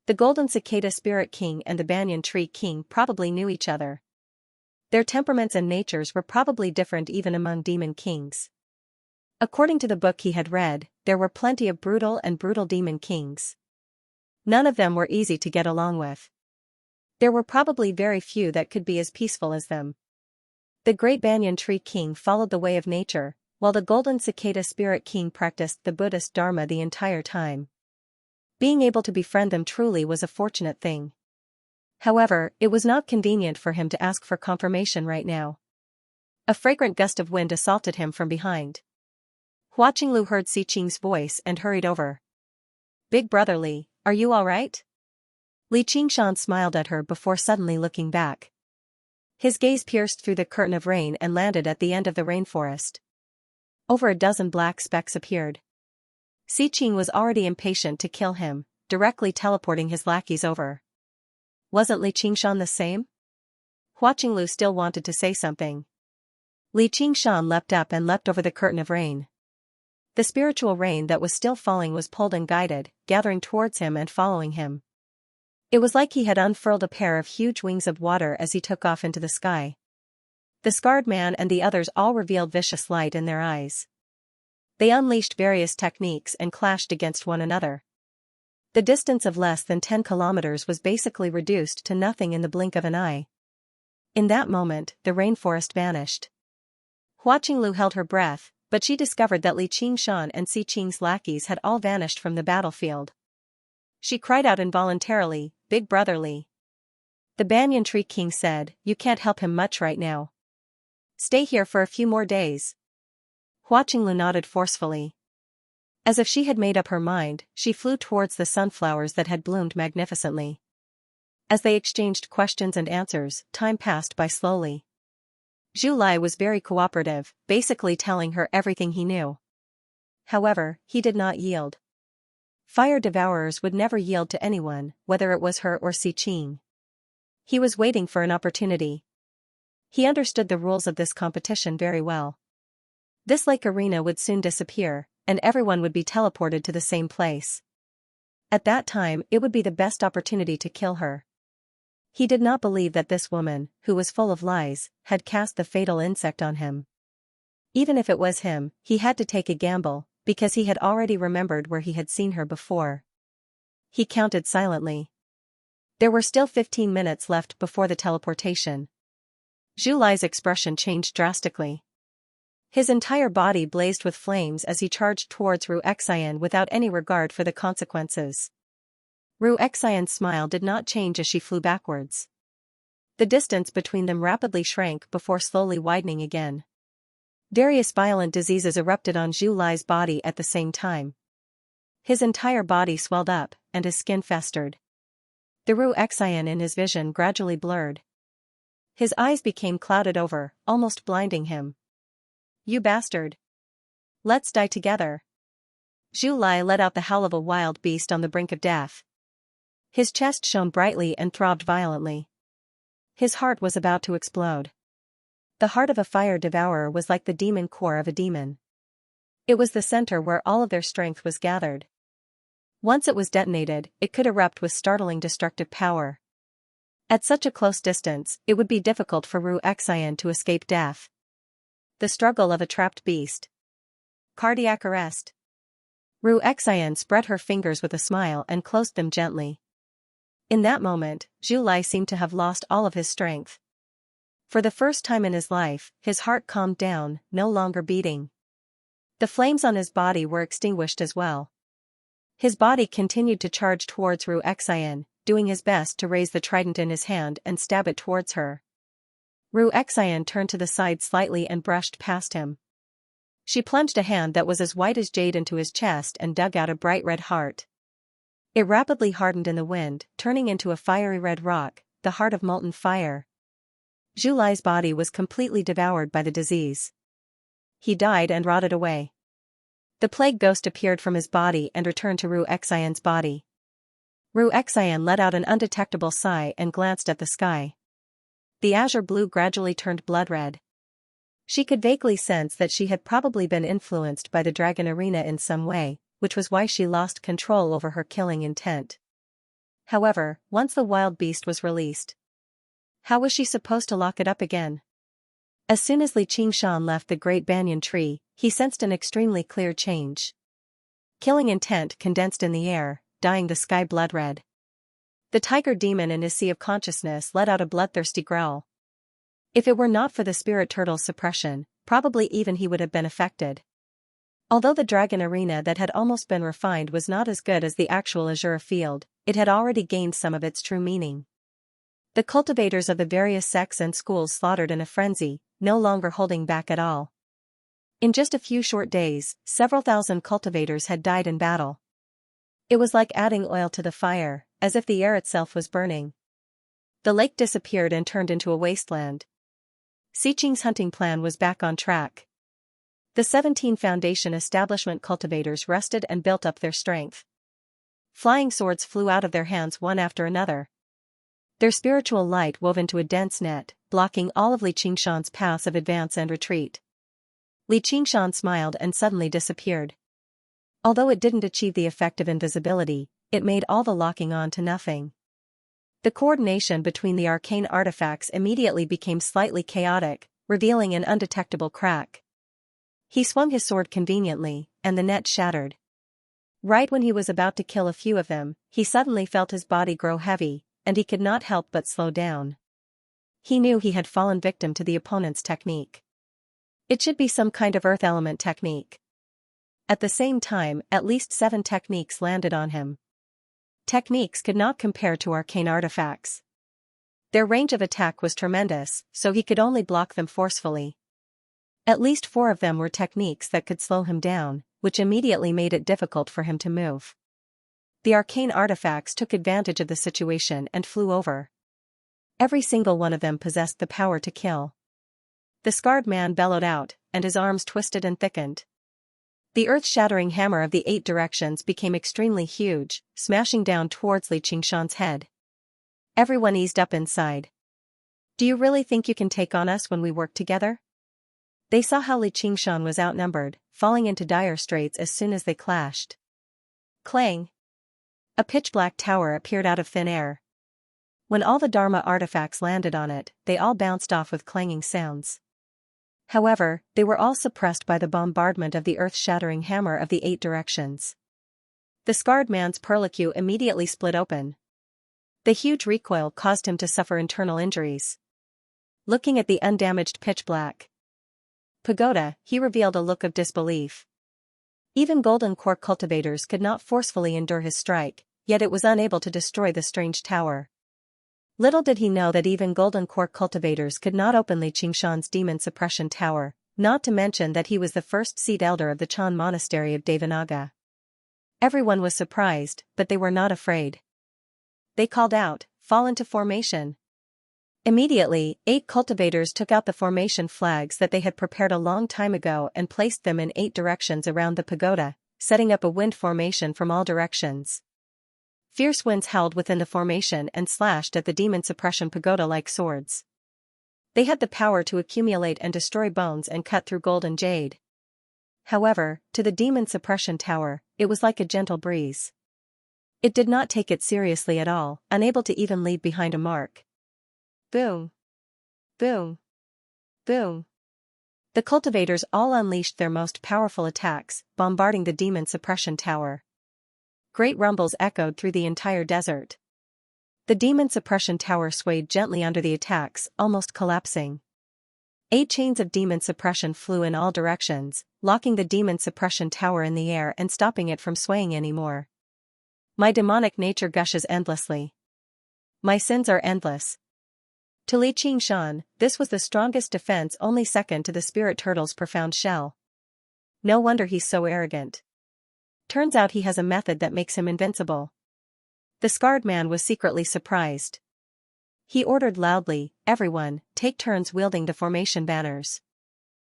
The Golden Cicada Spirit King and the Banyan Tree King probably knew each other. Their temperaments and natures were probably different even among demon kings. According to the book he had read, there were plenty of brutal demon kings. None of them were easy to get along with. There were probably very few that could be as peaceful as them. The Great Banyan Tree King followed the way of nature, while the Golden Cicada Spirit King practiced the Buddhist Dharma the entire time. Being able to befriend them truly was a fortunate thing. However, it was not convenient for him to ask for confirmation right now. A fragrant gust of wind assaulted him from behind. Hua Qinglu heard Si Qing's voice and hurried over. Big brother Li, are you alright? Li Qingshan smiled at her before suddenly looking back. His gaze pierced through the curtain of rain and landed at the end of the rainforest. Over a dozen black specks appeared. Si Qing was already impatient to kill him, directly teleporting his lackeys over. Wasn't Li Qingshan the same? Hua Qinglu still wanted to say something. Li Qingshan leapt up and leapt over the curtain of rain. The spiritual rain that was still falling was pulled and guided, gathering towards him and following him. It was like he had unfurled a pair of huge wings of water as he took off into the sky. The scarred man and the others all revealed vicious light in their eyes. They unleashed various techniques and clashed against one another. The distance of less than 10 kilometers was basically reduced to nothing in the blink of an eye. In that moment, the rainforest vanished. Hua Qinglu held her breath, but she discovered that Li Qingshan and Si Qing's lackeys had all vanished from the battlefield. She cried out involuntarily, Big brother Li. The Banyan Tree King said, You can't help him much right now. Stay here for a few more days. Hua Qinglu nodded forcefully. As if she had made up her mind, she flew towards the sunflowers that had bloomed magnificently. As they exchanged questions and answers, time passed by slowly. Zhu Lai was very cooperative, basically telling her everything he knew. However, he did not yield. Fire devourers would never yield to anyone, whether it was her or Si Qing. He was waiting for an opportunity. He understood the rules of this competition very well. This lake arena would soon disappear, and everyone would be teleported to the same place. At that time, it would be the best opportunity to kill her. He did not believe that this woman, who was full of lies, had cast the fatal insect on him. Even if it was him, he had to take a gamble, because he had already remembered where he had seen her before. He counted silently. There were still 15 minutes left before the teleportation. Zhu Lai's expression changed drastically. His entire body blazed with flames as he charged towards Ru Xian without any regard for the consequences. Ru Xian's smile did not change as she flew backwards. The distance between them rapidly shrank before slowly widening again. Various violent diseases erupted on Zhu Lai's body at the same time. His entire body swelled up, and his skin festered. The Ru Xian in his vision gradually blurred. His eyes became clouded over, almost blinding him. You bastard! Let's die together! Zhu Lai let out the howl of a wild beast on the brink of death. His chest shone brightly and throbbed violently. His heart was about to explode. The heart of a fire devourer was like the demon core of a demon. It was the center where all of their strength was gathered. Once it was detonated, it could erupt with startling destructive power. At such a close distance, it would be difficult for Ru Xian to escape death. The struggle of a trapped beast. Cardiac arrest. Ru Xian spread her fingers with a smile and closed them gently. In that moment, Zhu Lai seemed to have lost all of his strength. For the first time in his life, his heart calmed down, no longer beating. The flames on his body were extinguished as well. His body continued to charge towards Xian, doing his best to raise the trident in his hand and stab it towards her. Xian turned to the side slightly and brushed past him. She plunged a hand that was as white as jade into his chest and dug out a bright red heart. It rapidly hardened in the wind, turning into a fiery red rock, the heart of molten fire. Zhu Lai's body was completely devoured by the disease. He died and rotted away. The plague ghost appeared from his body and returned to Xian's body. Xian let out an undetectable sigh and glanced at the sky. The azure blue gradually turned blood red. She could vaguely sense that she had probably been influenced by the dragon arena in some way, which was why she lost control over her killing intent. However, once the wild beast was released, how was she supposed to lock it up again? As soon as Li Qingshan left the great banyan tree, he sensed an extremely clear change. Killing intent condensed in the air, dyeing the sky blood red. The tiger demon in his sea of consciousness let out a bloodthirsty growl. If it were not for the spirit turtle's suppression, probably even he would have been affected. Although the dragon arena that had almost been refined was not as good as the actual Azura field, it had already gained some of its true meaning. The cultivators of the various sects and schools slaughtered in a frenzy, no longer holding back at all. In just a few short days, several thousand cultivators had died in battle. It was like adding oil to the fire, as if the air itself was burning. The lake disappeared and turned into a wasteland. Xiqing's hunting plan was back on track. The 17 Foundation establishment cultivators rested and built up their strength. Flying swords flew out of their hands one after another. Their spiritual light wove into a dense net, blocking all of Li Qingshan's paths of advance and retreat. Li Qingshan smiled and suddenly disappeared. Although it didn't achieve the effect of invisibility, it made all the locking on to nothing. The coordination between the arcane artifacts immediately became slightly chaotic, revealing an undetectable crack. He swung his sword conveniently, and the net shattered. Right when he was about to kill a few of them, he suddenly felt his body grow heavy, and he could not help but slow down. He knew he had fallen victim to the opponent's technique. It should be some kind of earth element technique. At the same time, at least 7 techniques landed on him. Techniques could not compare to arcane artifacts. Their range of attack was tremendous, so he could only block them forcefully. At least 4 of them were techniques that could slow him down, which immediately made it difficult for him to move. The arcane artifacts took advantage of the situation and flew over. Every single one of them possessed the power to kill. The scarred man bellowed out, and his arms twisted and thickened. The earth-shattering hammer of the 8 directions became extremely huge, smashing down towards Li Qingshan's head. Everyone eased up inside. "Do you really think you can take on us when we work together?" They saw how Li Qingshan was outnumbered, falling into dire straits as soon as they clashed. Clang! A pitch-black tower appeared out of thin air. When all the Dharma artifacts landed on it, they all bounced off with clanging sounds. However, they were all suppressed by the bombardment of the earth-shattering hammer of the 8 directions. The scarred man's perlicue immediately split open. The huge recoil caused him to suffer internal injuries. Looking at the undamaged pitch-black pagoda, he revealed a look of disbelief. Even golden core cultivators could not forcefully endure his strike, yet it was unable to destroy the strange tower. Little did he know that even golden core cultivators could not open Li Qingshan's demon suppression tower, not to mention that he was the first seat elder of the Chan monastery of Devanaga. Everyone was surprised, but they were not afraid. They called out, "Fall into formation." Immediately, 8 cultivators took out the formation flags that they had prepared a long time ago and placed them in 8 directions around the pagoda, setting up a wind formation from all directions. Fierce winds howled within the formation and slashed at the demon suppression pagoda like swords. They had the power to accumulate and destroy bones and cut through gold and jade. However, to the demon suppression tower, it was like a gentle breeze. It did not take it seriously at all, unable to even leave behind a mark. Boom! Boom! Boom! The cultivators all unleashed their most powerful attacks, bombarding the demon suppression tower. Great rumbles echoed through the entire desert. The demon suppression tower swayed gently under the attacks, almost collapsing. 8 chains of demon suppression flew in all directions, locking the demon suppression tower in the air and stopping it from swaying anymore. My demonic nature gushes endlessly. My sins are endless. To Li Qingshan, this was the strongest defense, only second to the spirit turtle's profound shell. No wonder he's so arrogant. Turns out he has a method that makes him invincible. The scarred man was secretly surprised. He ordered loudly, "Everyone, take turns wielding the formation banners.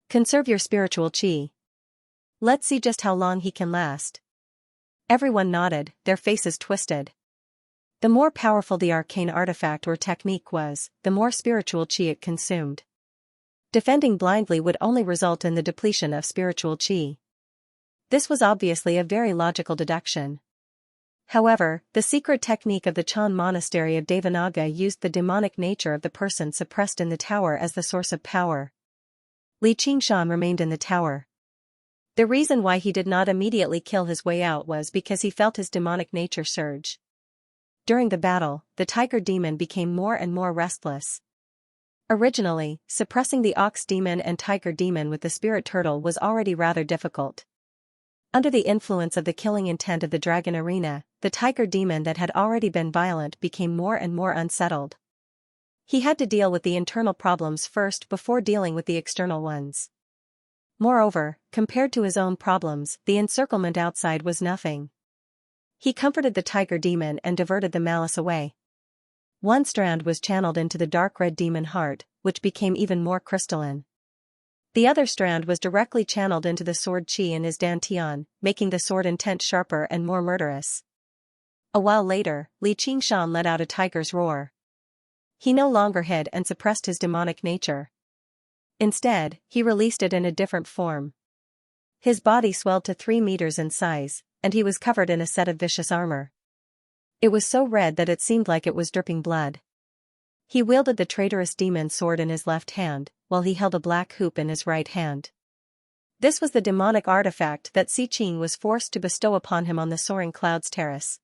Conserve your spiritual chi. Let's see just how long he can last." Everyone nodded, their faces twisted. The more powerful the arcane artifact or technique was, the more spiritual chi it consumed. Defending blindly would only result in the depletion of spiritual chi. This was obviously a very logical deduction. However, the secret technique of the Chan monastery of Devanaga used the demonic nature of the person suppressed in the tower as the source of power. Li Qingshan remained in the tower. The reason why he did not immediately kill his way out was because he felt his demonic nature surge. During the battle, the tiger demon became more and more restless. Originally, suppressing the ox demon and tiger demon with the spirit turtle was already rather difficult. Under the influence of the killing intent of the dragon arena, the tiger demon that had already been violent became more and more unsettled. He had to deal with the internal problems first before dealing with the external ones. Moreover, compared to his own problems, the encirclement outside was nothing. He comforted the tiger demon and diverted the malice away. One strand was channeled into the dark red demon heart, which became even more crystalline. The other strand was directly channeled into the sword chi in his dantian, making the sword intent sharper and more murderous. A while later, Li Qingshan let out a tiger's roar. He no longer hid and suppressed his demonic nature. Instead, he released it in a different form. His body swelled to 3 meters in size, and he was covered in a set of vicious armor. It was so red that it seemed like it was dripping blood. He wielded the traitorous demon sword in his left hand, while he held a black hoop in his right hand. This was the demonic artifact that Si Qing was forced to bestow upon him on the Soaring Clouds terrace.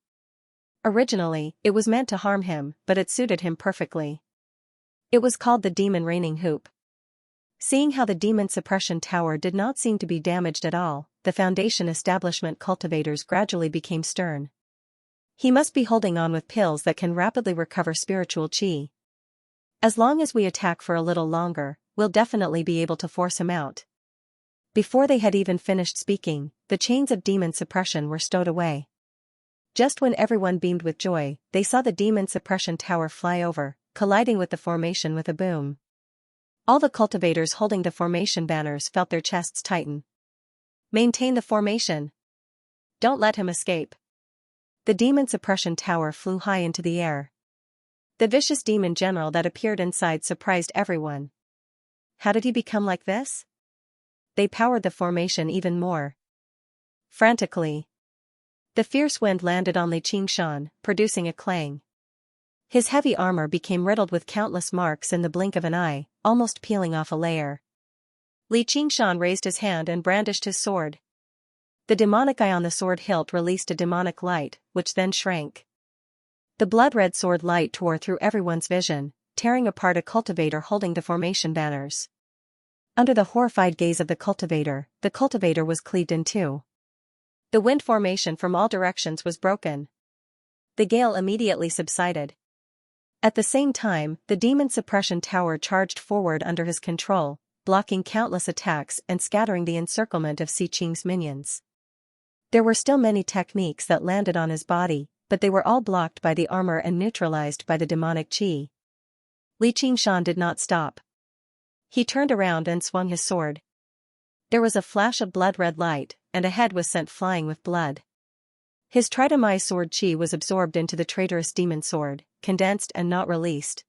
Originally, it was meant to harm him, but it suited him perfectly. It was called the Demon Raining Hoop. Seeing how the demon suppression tower did not seem to be damaged at all, the Foundation establishment cultivators gradually became stern. He must be holding on with pills that can rapidly recover spiritual chi. As long as we attack for a little longer, we'll definitely be able to force him out. Before they had even finished speaking, the chains of demon suppression were stowed away. Just when everyone beamed with joy, they saw the demon suppression tower fly over, colliding with the formation with a boom. All the cultivators holding the formation banners felt their chests tighten. Maintain the formation. Don't let him escape. The demon suppression tower flew high into the air. The vicious demon general that appeared inside surprised everyone. How did he become like this? They powered the formation even more. Frantically, the fierce wind landed on Li Qingshan, producing a clang. His heavy armor became riddled with countless marks in the blink of an eye, almost peeling off a layer. Li Qingshan raised his hand and brandished his sword. The demonic eye on the sword hilt released a demonic light, which then shrank. The blood-red sword light tore through everyone's vision, tearing apart a cultivator holding the formation banners. Under the horrified gaze of the cultivator was cleaved in two. The wind formation from all directions was broken. The gale immediately subsided. At the same time, the demon suppression tower charged forward under his control, blocking countless attacks and scattering the encirclement of Si Qing's minions. There were still many techniques that landed on his body, but they were all blocked by the armor and neutralized by the demonic chi. Li Qingshan did not stop. He turned around and swung his sword. There was a flash of blood-red light, and a head was sent flying with blood. His Tritomai sword chi was absorbed into the traitorous demon sword, condensed and not released.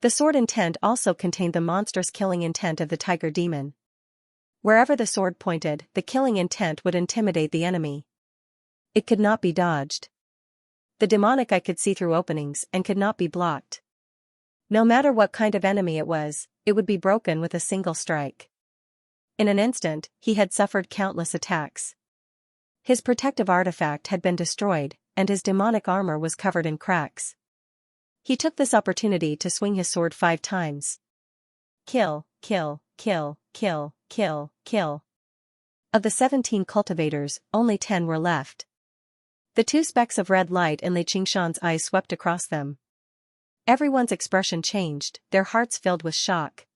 The sword intent also contained the monstrous killing intent of the tiger demon. Wherever the sword pointed, the killing intent would intimidate the enemy. It could not be dodged. The demonic eye could see through openings and could not be blocked. No matter what kind of enemy it was, it would be broken with a single strike. In an instant, he had suffered countless attacks. His protective artifact had been destroyed, and his demonic armor was covered in cracks. He took this opportunity to swing his sword 5 times. Kill, kill, kill, kill, kill, kill. Of the 17 cultivators, only 10 were left. The two specks of red light in Li Qingshan's eyes swept across them. Everyone's expression changed, their hearts filled with shock.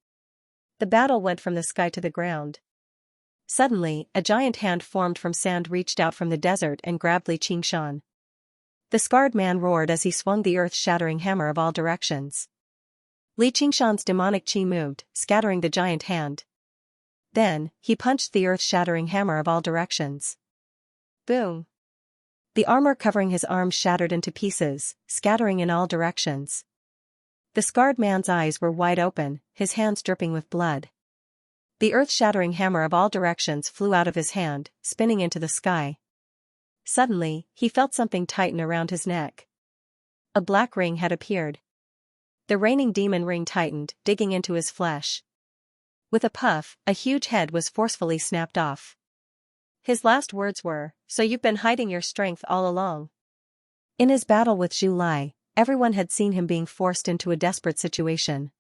The battle went from the sky to the ground. Suddenly, a giant hand formed from sand reached out from the desert and grabbed Li Qingshan. The scarred man roared as he swung the earth-shattering hammer of all directions. Li Qingshan's demonic chi moved, scattering the giant hand. Then, he punched the earth-shattering hammer of all directions. Boom! The armor covering his arms shattered into pieces, scattering in all directions. The scarred man's eyes were wide open, his hands dripping with blood. The earth-shattering hammer of all directions flew out of his hand, spinning into the sky. Suddenly, he felt something tighten around his neck. A black ring had appeared. The reigning demon ring tightened, digging into his flesh. With a puff, a huge head was forcefully snapped off. His last words were, "So you've been hiding your strength all along." In his battle with Zhu Lai, everyone had seen him being forced into a desperate situation.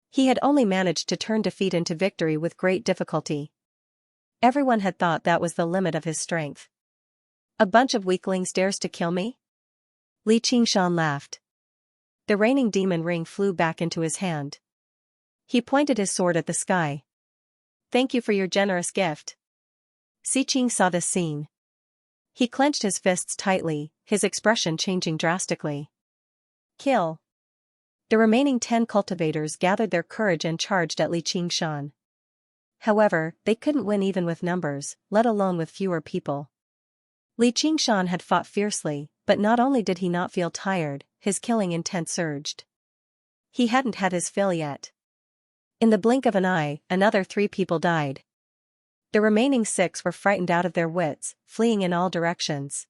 He had only managed to turn defeat into victory with great difficulty. Everyone had thought that was the limit of his strength. "A bunch of weaklings dares to kill me?" Li Qingshan laughed. The reigning demon ring flew back into his hand. He pointed his sword at the sky. "Thank you for your generous gift." Xiqing saw this scene. He clenched his fists tightly, his expression changing drastically. Kill. The remaining 10 cultivators gathered their courage and charged at Li Qingshan. However, they couldn't win even with numbers, let alone with fewer people. Li Qingshan had fought fiercely, but not only did he not feel tired, his killing intent surged. He hadn't had his fill yet. In the blink of an eye, another 3 people died. The remaining 6 were frightened out of their wits, fleeing in all directions.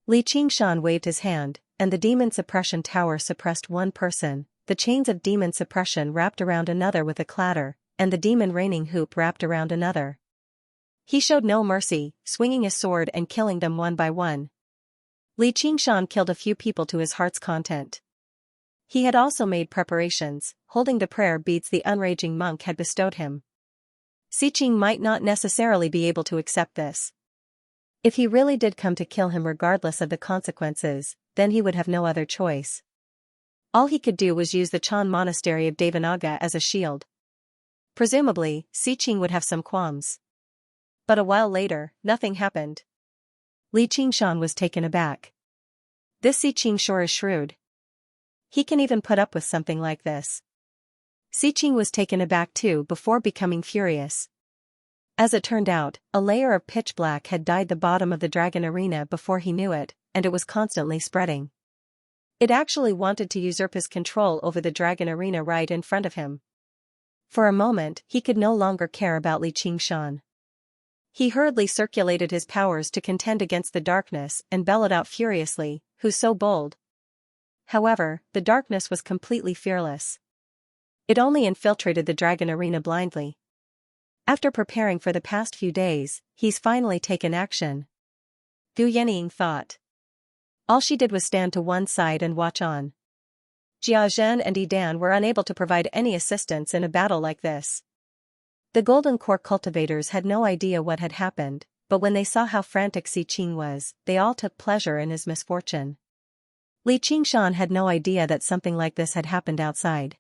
Li Qingshan waved his hand, and the demon suppression tower suppressed one person, the chains of demon suppression wrapped around another with a clatter, and the demon reigning hoop wrapped around another. He showed no mercy, swinging his sword and killing them one by one. Li Qingshan killed a few people to his heart's content. He had also made preparations, holding the prayer beads the unraging monk had bestowed him. Xiqing might not necessarily be able to accept this. If he really did come to kill him regardless of the consequences, then he would have no other choice. All he could do was use the Chan monastery of Devanaga as a shield. Presumably, Xiqing would have some qualms. But a while later, nothing happened. Li Qingshan was taken aback. This Xiqing sure is shrewd. He can even put up with something like this. Xiqing was taken aback too before becoming furious. As it turned out, a layer of pitch black had dyed the bottom of the dragon arena before he knew it, and it was constantly spreading. It actually wanted to usurp his control over the dragon arena right in front of him. For a moment, he could no longer care about Li Qingshan. He hurriedly circulated his powers to contend against the darkness and bellowed out furiously, "Who's so bold?" However, the darkness was completely fearless. It only infiltrated the dragon arena blindly. After preparing for the past few days, he's finally taken action. Gu Yenying thought. All she did was stand to one side and watch on. Jia Zhen and Yi Dan were unable to provide any assistance in a battle like this. The Golden Core cultivators had no idea what had happened, but when they saw how frantic Xiqing was, they all took pleasure in his misfortune. Li Qingshan had no idea that something like this had happened outside.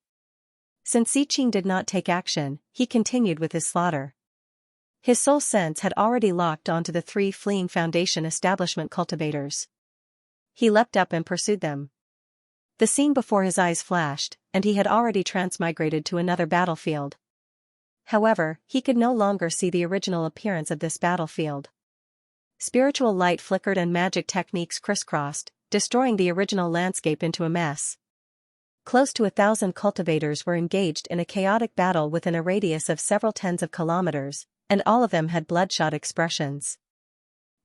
Since Xiqing did not take action, he continued with his slaughter. His soul sense had already locked onto the 3 fleeing Foundation establishment cultivators. He leapt up and pursued them. The scene before his eyes flashed, and he had already transmigrated to another battlefield. However, he could no longer see the original appearance of this battlefield. Spiritual light flickered and magic techniques crisscrossed, destroying the original landscape into a mess. Close to 1,000 cultivators were engaged in a chaotic battle within a radius of several tens of kilometers, and all of them had bloodshot expressions.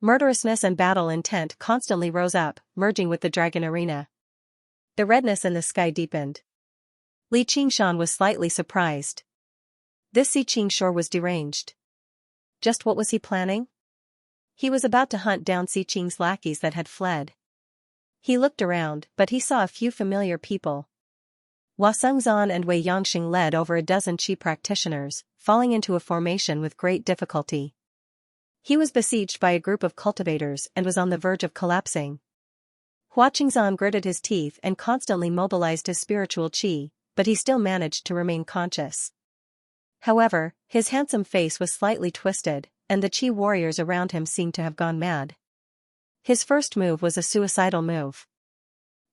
Murderousness and battle intent constantly rose up, merging with the dragon arena. The redness in the sky deepened. Li Qingshan was slightly surprised. This Xiqing sure was deranged. Just what was he planning? He was about to hunt down Xiqing's lackeys that had fled. He looked around, but he saw a few familiar people. Hua Sengzan and Wei Yangxing led over a dozen Qi practitioners, falling into a formation with great difficulty. He was besieged by a group of cultivators and was on the verge of collapsing. Hua Qingzhan gritted his teeth and constantly mobilized his spiritual qi, but he still managed to remain conscious. However, his handsome face was slightly twisted, and the qi warriors around him seemed to have gone mad. His first move was a suicidal move.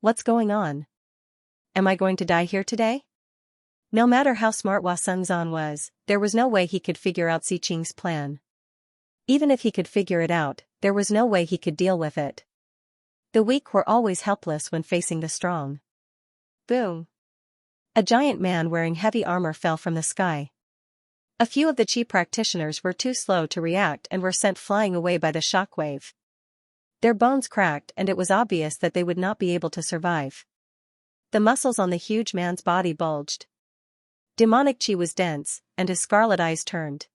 What's going on? Am I going to die here today? No matter how smart Hua Sengzan was, there was no way he could figure out Xi Qing's plan. Even if he could figure it out, there was no way he could deal with it. The weak were always helpless when facing the strong. Boom! A giant man wearing heavy armor fell from the sky. A few of the qi practitioners were too slow to react and were sent flying away by the shockwave. Their bones cracked and it was obvious that they would not be able to survive. The muscles on the huge man's body bulged. Demonic qi was dense, and his scarlet eyes turned.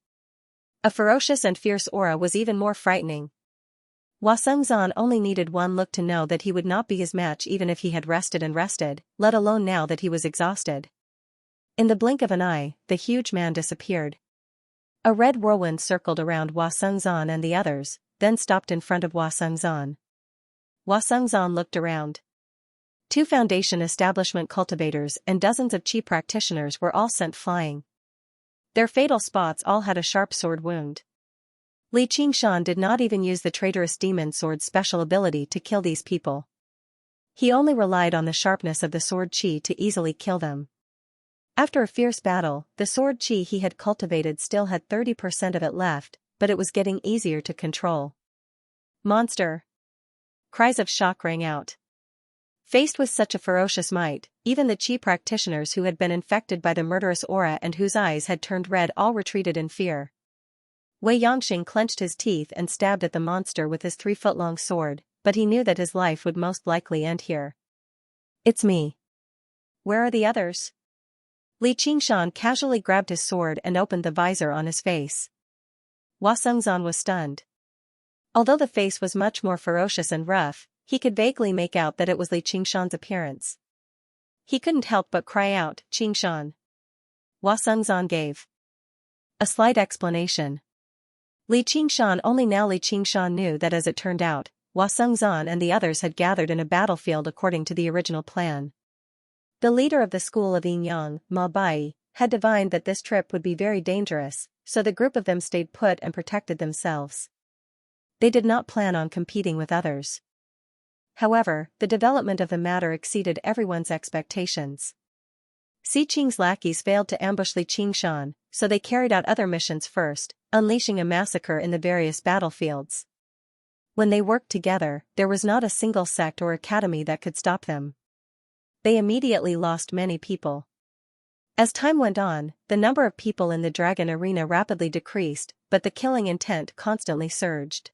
A ferocious and fierce aura was even more frightening. Hua Sengzan only needed one look to know that he would not be his match even if he had rested and rested, let alone now that he was exhausted. In the blink of an eye, the huge man disappeared. A red whirlwind circled around Hua Sengzan and the others, then stopped in front of Hua Sengzan. Hua Sengzan looked around. 2 foundation establishment cultivators and dozens of qi practitioners were all sent flying. Their fatal spots all had a sharp sword wound. Li Qingshan did not even use the traitorous demon sword's special ability to kill these people. He only relied on the sharpness of the sword qi to easily kill them. After a fierce battle, the sword qi he had cultivated still had 30% of it left, but it was getting easier to control. Monster! Cries of shock rang out. Faced with such a ferocious might, even the qi practitioners who had been infected by the murderous aura and whose eyes had turned red all retreated in fear. Wei Yangxing clenched his teeth and stabbed at the monster with his 3-foot-long sword, but he knew that his life would most likely end here. It's me. Where are the others? Li Qingshan casually grabbed his sword and opened the visor on his face. Hua Sengzan was stunned. Although the face was much more ferocious and rough, he could vaguely make out that it was Li Qingshan's appearance. He couldn't help but cry out, "Qingshan." Hua Sengzan gave a slight explanation. Li Qingshan knew that as it turned out, Hua Sengzan and the others had gathered in a battlefield according to the original plan. The leader of the school of Yin Yang, Ma Bai, had divined that this trip would be very dangerous, so the group of them stayed put and protected themselves. They did not plan on competing with others. However, the development of the matter exceeded everyone's expectations. Xi Qing's lackeys failed to ambush Li Qingshan, so they carried out other missions first, unleashing a massacre in the various battlefields. When they worked together, there was not a single sect or academy that could stop them. They immediately lost many people. As time went on, the number of people in the dragon arena rapidly decreased, but the killing intent constantly surged.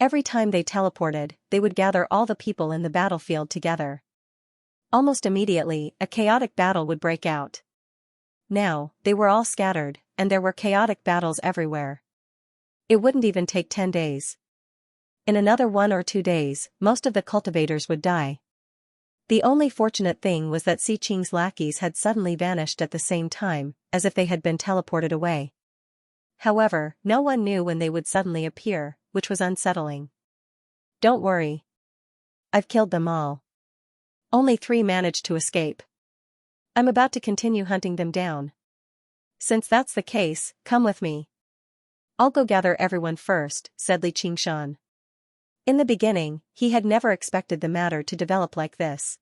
Every time they teleported, they would gather all the people in the battlefield together. Almost immediately, a chaotic battle would break out. Now, they were all scattered, and there were chaotic battles everywhere. It wouldn't even take 10 days. In another 1 or 2 days, most of the cultivators would die. The only fortunate thing was that Xi Qing's lackeys had suddenly vanished at the same time, as if they had been teleported away. However, no one knew when they would suddenly appear, which was unsettling. Don't worry. I've killed them all. Only 3 managed to escape. I'm about to continue hunting them down. Since that's the case, come with me. I'll go gather everyone first, said Li Qingshan. In the beginning, he had never expected the matter to develop like this.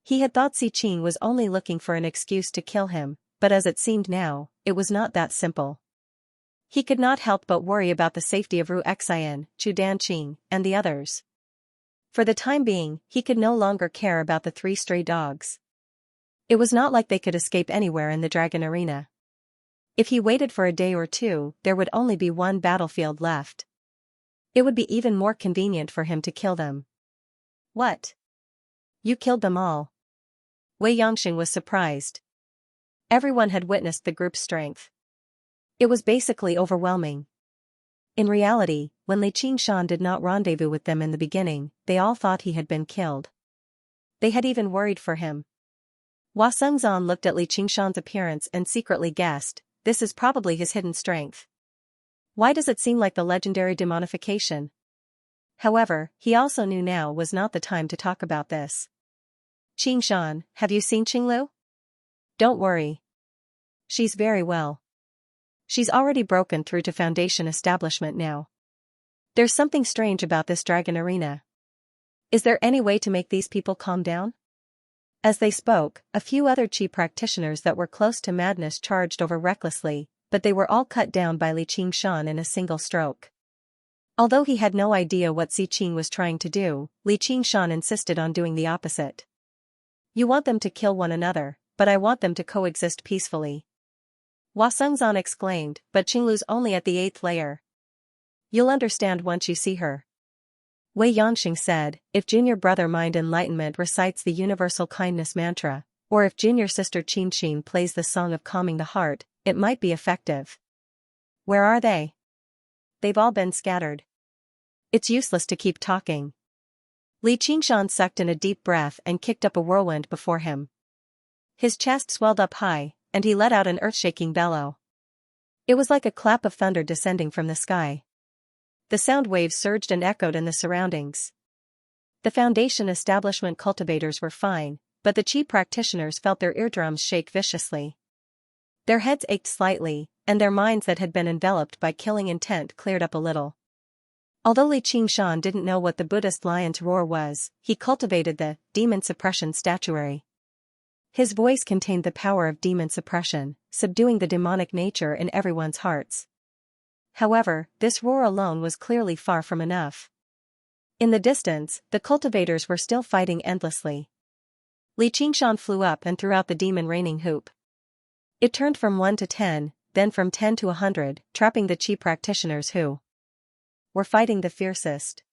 He had thought Xi Qing was only looking for an excuse to kill him, but as it seemed now, it was not that simple. He could not help but worry about the safety of Ru Xian, Chu Danqing, and the others. For the time being, he could no longer care about the 3 stray dogs. It was not like they could escape anywhere in the dragon arena. If he waited for a day or 2, there would only be 1 battlefield left. It would be even more convenient for him to kill them. What? You killed them all? Wei Yangxing was surprised. Everyone had witnessed the group's strength. It was basically overwhelming. In reality, when Li Qingshan did not rendezvous with them in the beginning, they all thought he had been killed. They had even worried for him. Hua Sengzan looked at Li Qingshan's appearance and secretly guessed, this is probably his hidden strength. Why does it seem like the legendary demonification? However, he also knew now was not the time to talk about this. Xianxia, have you seen Qinglu? Don't worry. She's very well. She's already broken through to Foundation establishment now. There's something strange about this dragon arena. Is there any way to make these people calm down? As they spoke, a few other chi practitioners that were close to madness charged over recklessly, but they were all cut down by Li Qingshan in a single stroke. Although he had no idea what Si Qing was trying to do, Li Qingshan insisted on doing the opposite. You want them to kill one another, but I want them to coexist peacefully. Hua Sengzan exclaimed, but Qinglu's only at the 8th layer. You'll understand once you see her. Wei Yanxing said, if junior brother Mind Enlightenment recites the universal kindness mantra, or if junior sister Qinxin plays the song of calming the heart, it might be effective. Where are they? They've all been scattered. It's useless to keep talking. Li Qingshan sucked in a deep breath and kicked up a whirlwind before him. His chest swelled up high, and he let out an earth-shaking bellow. It was like a clap of thunder descending from the sky. The sound waves surged and echoed in the surroundings. The Foundation establishment cultivators were fine, but the chi practitioners felt their eardrums shake viciously. Their heads ached slightly, and their minds that had been enveloped by killing intent cleared up a little. Although Li Qingshan didn't know what the Buddhist lion's roar was, he cultivated the demon suppression statuary. His voice contained the power of demon suppression, subduing the demonic nature in everyone's hearts. However, this roar alone was clearly far from enough. In the distance, the cultivators were still fighting endlessly. Li Qingshan flew up and threw out the demon raining hoop. It turned from 1 to 10, then from 10 to 100, trapping the chi practitioners who were fighting the fiercest.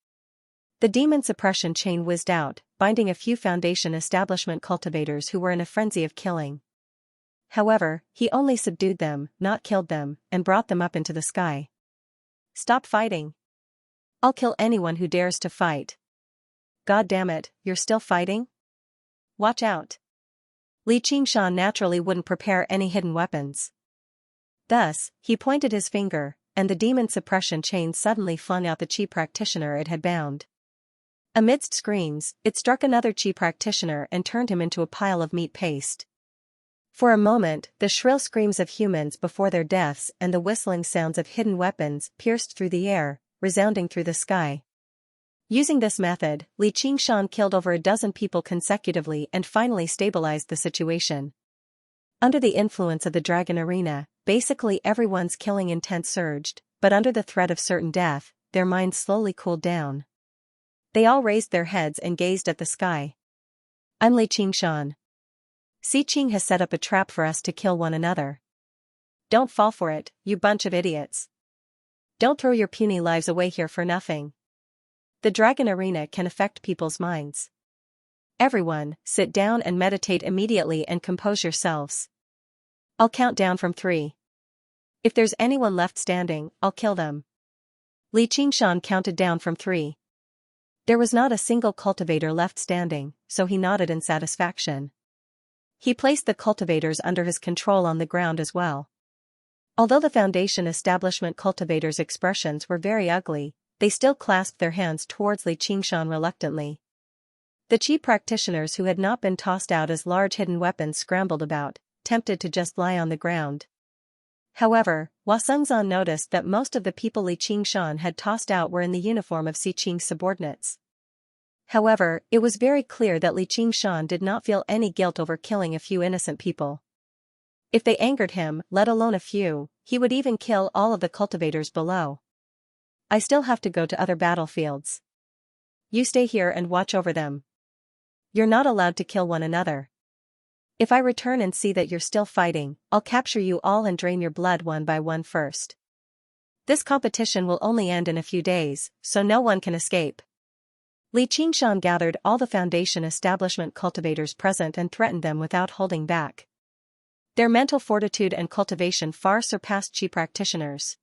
The demon suppression chain whizzed out, binding a few Foundation establishment cultivators who were in a frenzy of killing. However, he only subdued them, not killed them, and brought them up into the sky. Stop fighting. I'll kill anyone who dares to fight. God damn it, you're still fighting? Watch out. Li Qingshan naturally wouldn't prepare any hidden weapons. Thus, he pointed his finger, and the demon suppression chain suddenly flung out the chi practitioner it had bound. Amidst screams, it struck another chi practitioner and turned him into a pile of meat paste. For a moment, the shrill screams of humans before their deaths and the whistling sounds of hidden weapons pierced through the air, resounding through the sky. Using this method, Li Qingshan killed over a dozen people consecutively and finally stabilized the situation. Under the influence of the dragon arena, basically everyone's killing intent surged, but under the threat of certain death, their minds slowly cooled down. They all raised their heads and gazed at the sky. I'm Li Qingshan. Si Qing has set up a trap for us to kill one another. Don't fall for it, you bunch of idiots. Don't throw your puny lives away here for nothing. The dragon arena can affect people's minds. Everyone, sit down and meditate immediately and compose yourselves. I'll count down from 3. If there's anyone left standing, I'll kill them. Li Qingshan counted down from 3. There was not a single cultivator left standing, so he nodded in satisfaction. He placed the cultivators under his control on the ground as well. Although the Foundation establishment cultivators' expressions were very ugly, they still clasped their hands towards Li Qingshan reluctantly. The chi practitioners who had not been tossed out as large hidden weapons scrambled about, tempted to just lie on the ground. However, Hua Sengzan noticed that most of the people Li Qingshan had tossed out were in the uniform of Si Qing's subordinates. However, it was very clear that Li Qingshan did not feel any guilt over killing a few innocent people. If they angered him, let alone a few, he would even kill all of the cultivators below. I still have to go to other battlefields. You stay here and watch over them. You're not allowed to kill one another. If I return and see that you're still fighting, I'll capture you all and drain your blood one by one first. This competition will only end in a few days, so no one can escape. Li Qingshan gathered all the Foundation establishment cultivators present and threatened them without holding back. Their mental fortitude and cultivation far surpassed chi practitioners.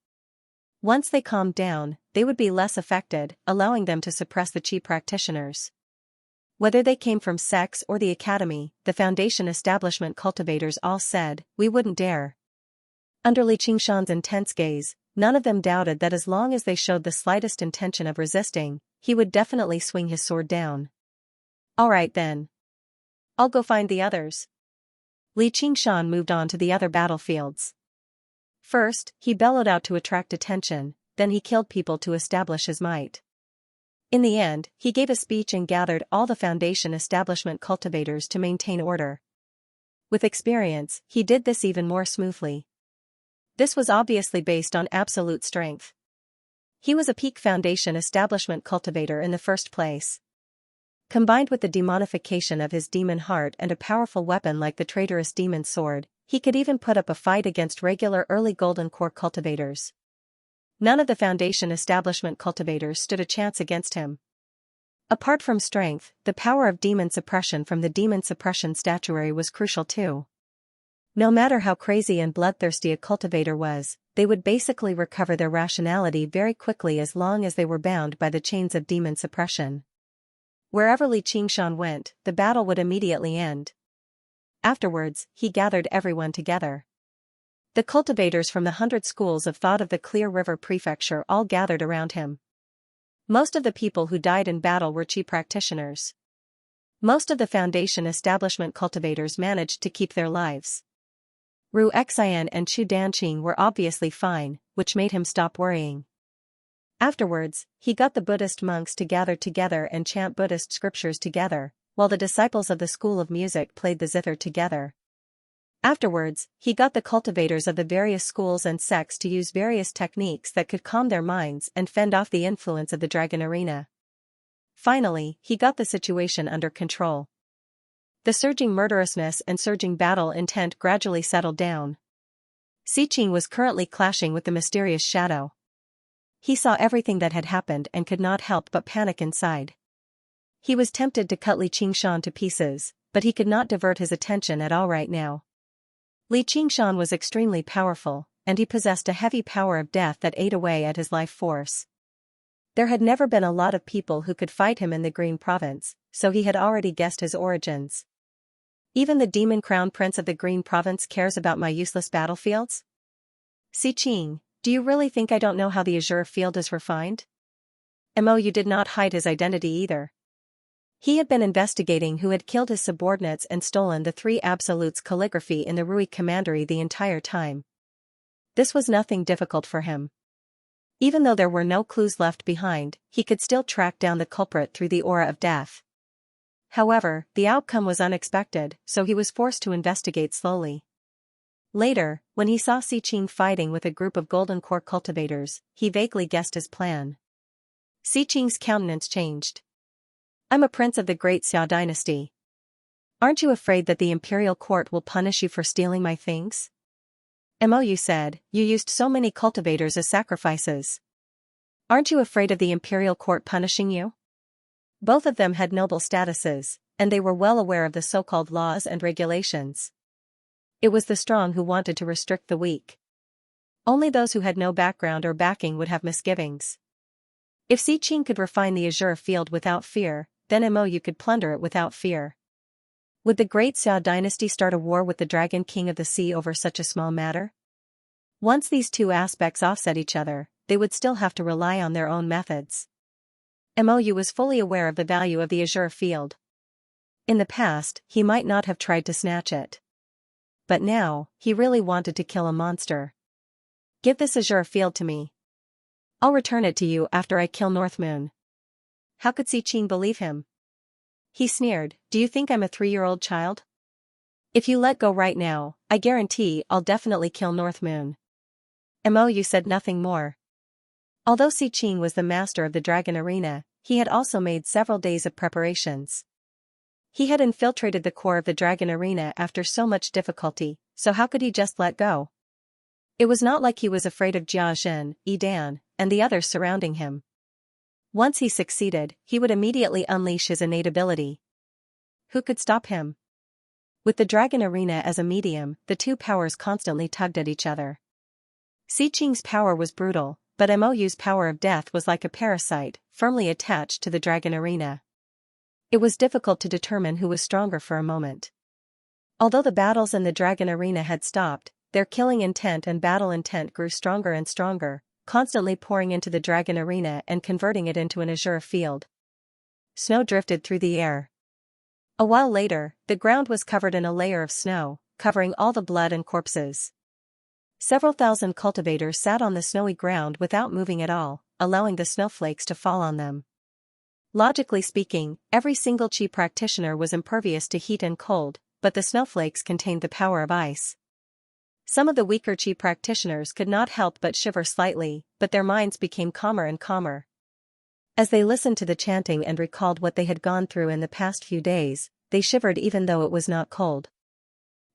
Once they calmed down, they would be less affected, allowing them to suppress the chi practitioners. Whether they came from sects or the academy, the Foundation establishment cultivators all said, we wouldn't dare. Under Li Qingshan's intense gaze, none of them doubted that as long as they showed the slightest intention of resisting, he would definitely swing his sword down. Alright then. I'll go find the others. Li Qingshan moved on to the other battlefields. First, he bellowed out to attract attention, then he killed people to establish his might. In the end, he gave a speech and gathered all the Foundation establishment cultivators to maintain order. With experience, he did this even more smoothly. This was obviously based on absolute strength. He was a peak Foundation establishment cultivator in the first place. Combined with the demonification of his demon heart and a powerful weapon like the traitorous demon sword, he could even put up a fight against regular early Golden Core cultivators. None of the Foundation establishment cultivators stood a chance against him. Apart from strength, the power of demon suppression from the demon suppression statuary was crucial too. No matter how crazy and bloodthirsty a cultivator was, they would basically recover their rationality very quickly as long as they were bound by the chains of demon suppression. Wherever Li Qingshan went, the battle would immediately end. Afterwards, he gathered everyone together. The cultivators from the 100 schools of thought of the Clear River Prefecture all gathered around him. Most of the people who died in battle were Qi practitioners. Most of the Foundation establishment cultivators managed to keep their lives. Ru Xian and Chu Danqing were obviously fine, which made him stop worrying. Afterwards, he got the Buddhist monks to gather together and chant Buddhist scriptures together, while the disciples of the School of Music played the zither together. Afterwards, he got the cultivators of the various schools and sects to use various techniques that could calm their minds and fend off the influence of the dragon arena. Finally, he got the situation under control. The surging murderousness and surging battle intent gradually settled down. Xiqing was currently clashing with the mysterious shadow. He saw everything that had happened and could not help but panic inside. He was tempted to cut Li Qingshan to pieces, but he could not divert his attention at all right now. Li Qingshan was extremely powerful, and he possessed a heavy power of death that ate away at his life force. There had never been a lot of people who could fight him in the Green Province, so he had already guessed his origins. Even the Demon Crown Prince of the Green Province cares about my useless battlefields? Xiqing, do you really think I don't know how the Azure field is refined? You did not hide his identity either. He had been investigating who had killed his subordinates and stolen the 3 Absolutes calligraphy in the Rui Commandery the entire time. This was nothing difficult for him. Even though there were no clues left behind, he could still track down the culprit through the aura of death. However, the outcome was unexpected, so he was forced to investigate slowly. Later, when he saw Xiqing fighting with a group of Golden Core cultivators, he vaguely guessed his plan. Xiqing's countenance changed. I'm a prince of the Great Xia dynasty. Aren't you afraid that the imperial court will punish you for stealing my things? You said, you used so many cultivators as sacrifices. Aren't you afraid of the imperial court punishing you? Both of them had noble statuses, and they were well aware of the so-called laws and regulations. It was the strong who wanted to restrict the weak. Only those who had no background or backing would have misgivings. If Xiqing could refine the Azure field without fear, then you could plunder it without fear. Would the Great Xia dynasty start a war with the Dragon King of the Sea over such a small matter? Once these two aspects offset each other, they would still have to rely on their own methods. Mu was fully aware of the value of the Azure field. In the past, he might not have tried to snatch it. But now, he really wanted to kill a monster. Give this Azure field to me. I'll return it to you after I kill Northmoon. How could Xiqing believe him? He sneered, do you think I'm a 3-year-old child? If you let go right now, I guarantee I'll definitely kill Northmoon. You said nothing more. Although Xiqing was the master of the Dragon Arena, he had also made several days of preparations. He had infiltrated the core of the Dragon Arena after so much difficulty, so how could he just let go? It was not like he was afraid of Jia Zhen, Yidan, and the others surrounding him. Once he succeeded, he would immediately unleash his innate ability. Who could stop him? With the Dragon Arena as a medium, the two powers constantly tugged at each other. Xiqing's power was brutal, but Mu's power of death was like a parasite, firmly attached to the Dragon Arena. It was difficult to determine who was stronger for a moment. Although the battles in the Dragon Arena had stopped, their killing intent and battle intent grew stronger and stronger, constantly pouring into the dragon arena and converting it into an azure field. Snow drifted through the air. A while later, the ground was covered in a layer of snow, covering all the blood and corpses. Several thousand cultivators sat on the snowy ground without moving at all, allowing the snowflakes to fall on them. Logically speaking, every single Qi practitioner was impervious to heat and cold, but the snowflakes contained the power of ice. Some of the weaker Qi practitioners could not help but shiver slightly, but their minds became calmer and calmer. As they listened to the chanting and recalled what they had gone through in the past few days, they shivered even though it was not cold.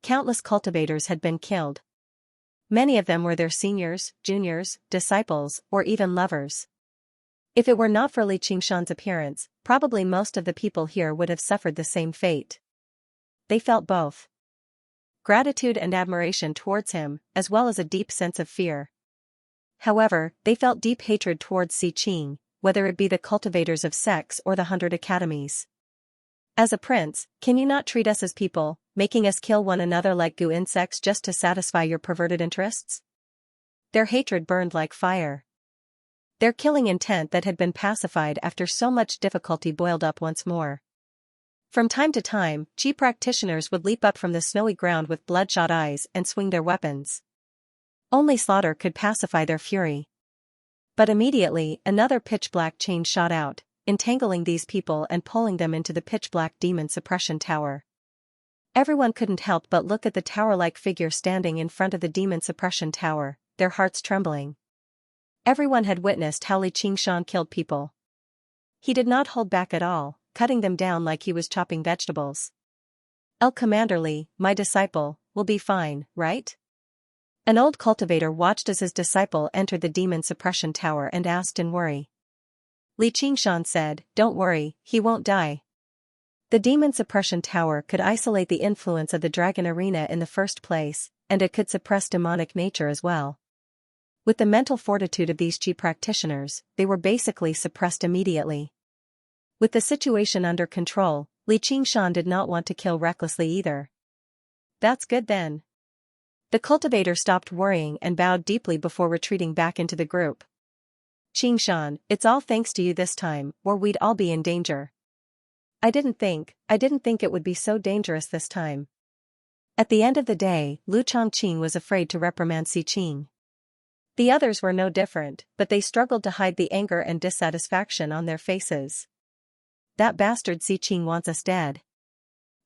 Countless cultivators had been killed. Many of them were their seniors, juniors, disciples, or even lovers. If it were not for Li Qingshan's appearance, probably most of the people here would have suffered the same fate. They felt both gratitude and admiration towards him, as well as a deep sense of fear. However, they felt deep hatred towards Xi Qing, whether it be the cultivators of sects or the 100 academies. As a prince, can you not treat us as people, making us kill one another like goo insects just to satisfy your perverted interests? Their hatred burned like fire. Their killing intent that had been pacified after so much difficulty boiled up once more. From time to time, Qi practitioners would leap up from the snowy ground with bloodshot eyes and swing their weapons. Only slaughter could pacify their fury. But immediately, another pitch-black chain shot out, entangling these people and pulling them into the pitch-black demon suppression tower. Everyone couldn't help but look at the tower-like figure standing in front of the demon suppression tower, their hearts trembling. Everyone had witnessed how Li Qingshan killed people. He did not hold back at all, cutting them down like he was chopping vegetables. Commander Li, my disciple, will be fine, right? An old cultivator watched as his disciple entered the demon suppression tower and asked in worry. Li Qingshan said, don't worry, he won't die. The demon suppression tower could isolate the influence of the dragon arena in the first place, and it could suppress demonic nature as well. With the mental fortitude of these Qi practitioners, they were basically suppressed immediately. With the situation under control, Li Qingshan did not want to kill recklessly either. That's good then. The cultivator stopped worrying and bowed deeply before retreating back into the group. Qingshan, it's all thanks to you this time, or we'd all be in danger. I didn't think it would be so dangerous this time. At the end of the day, Lu Chongqing was afraid to reprimand Xi Qing. The others were no different, but they struggled to hide the anger and dissatisfaction on their faces. That bastard Xi Qing wants us dead.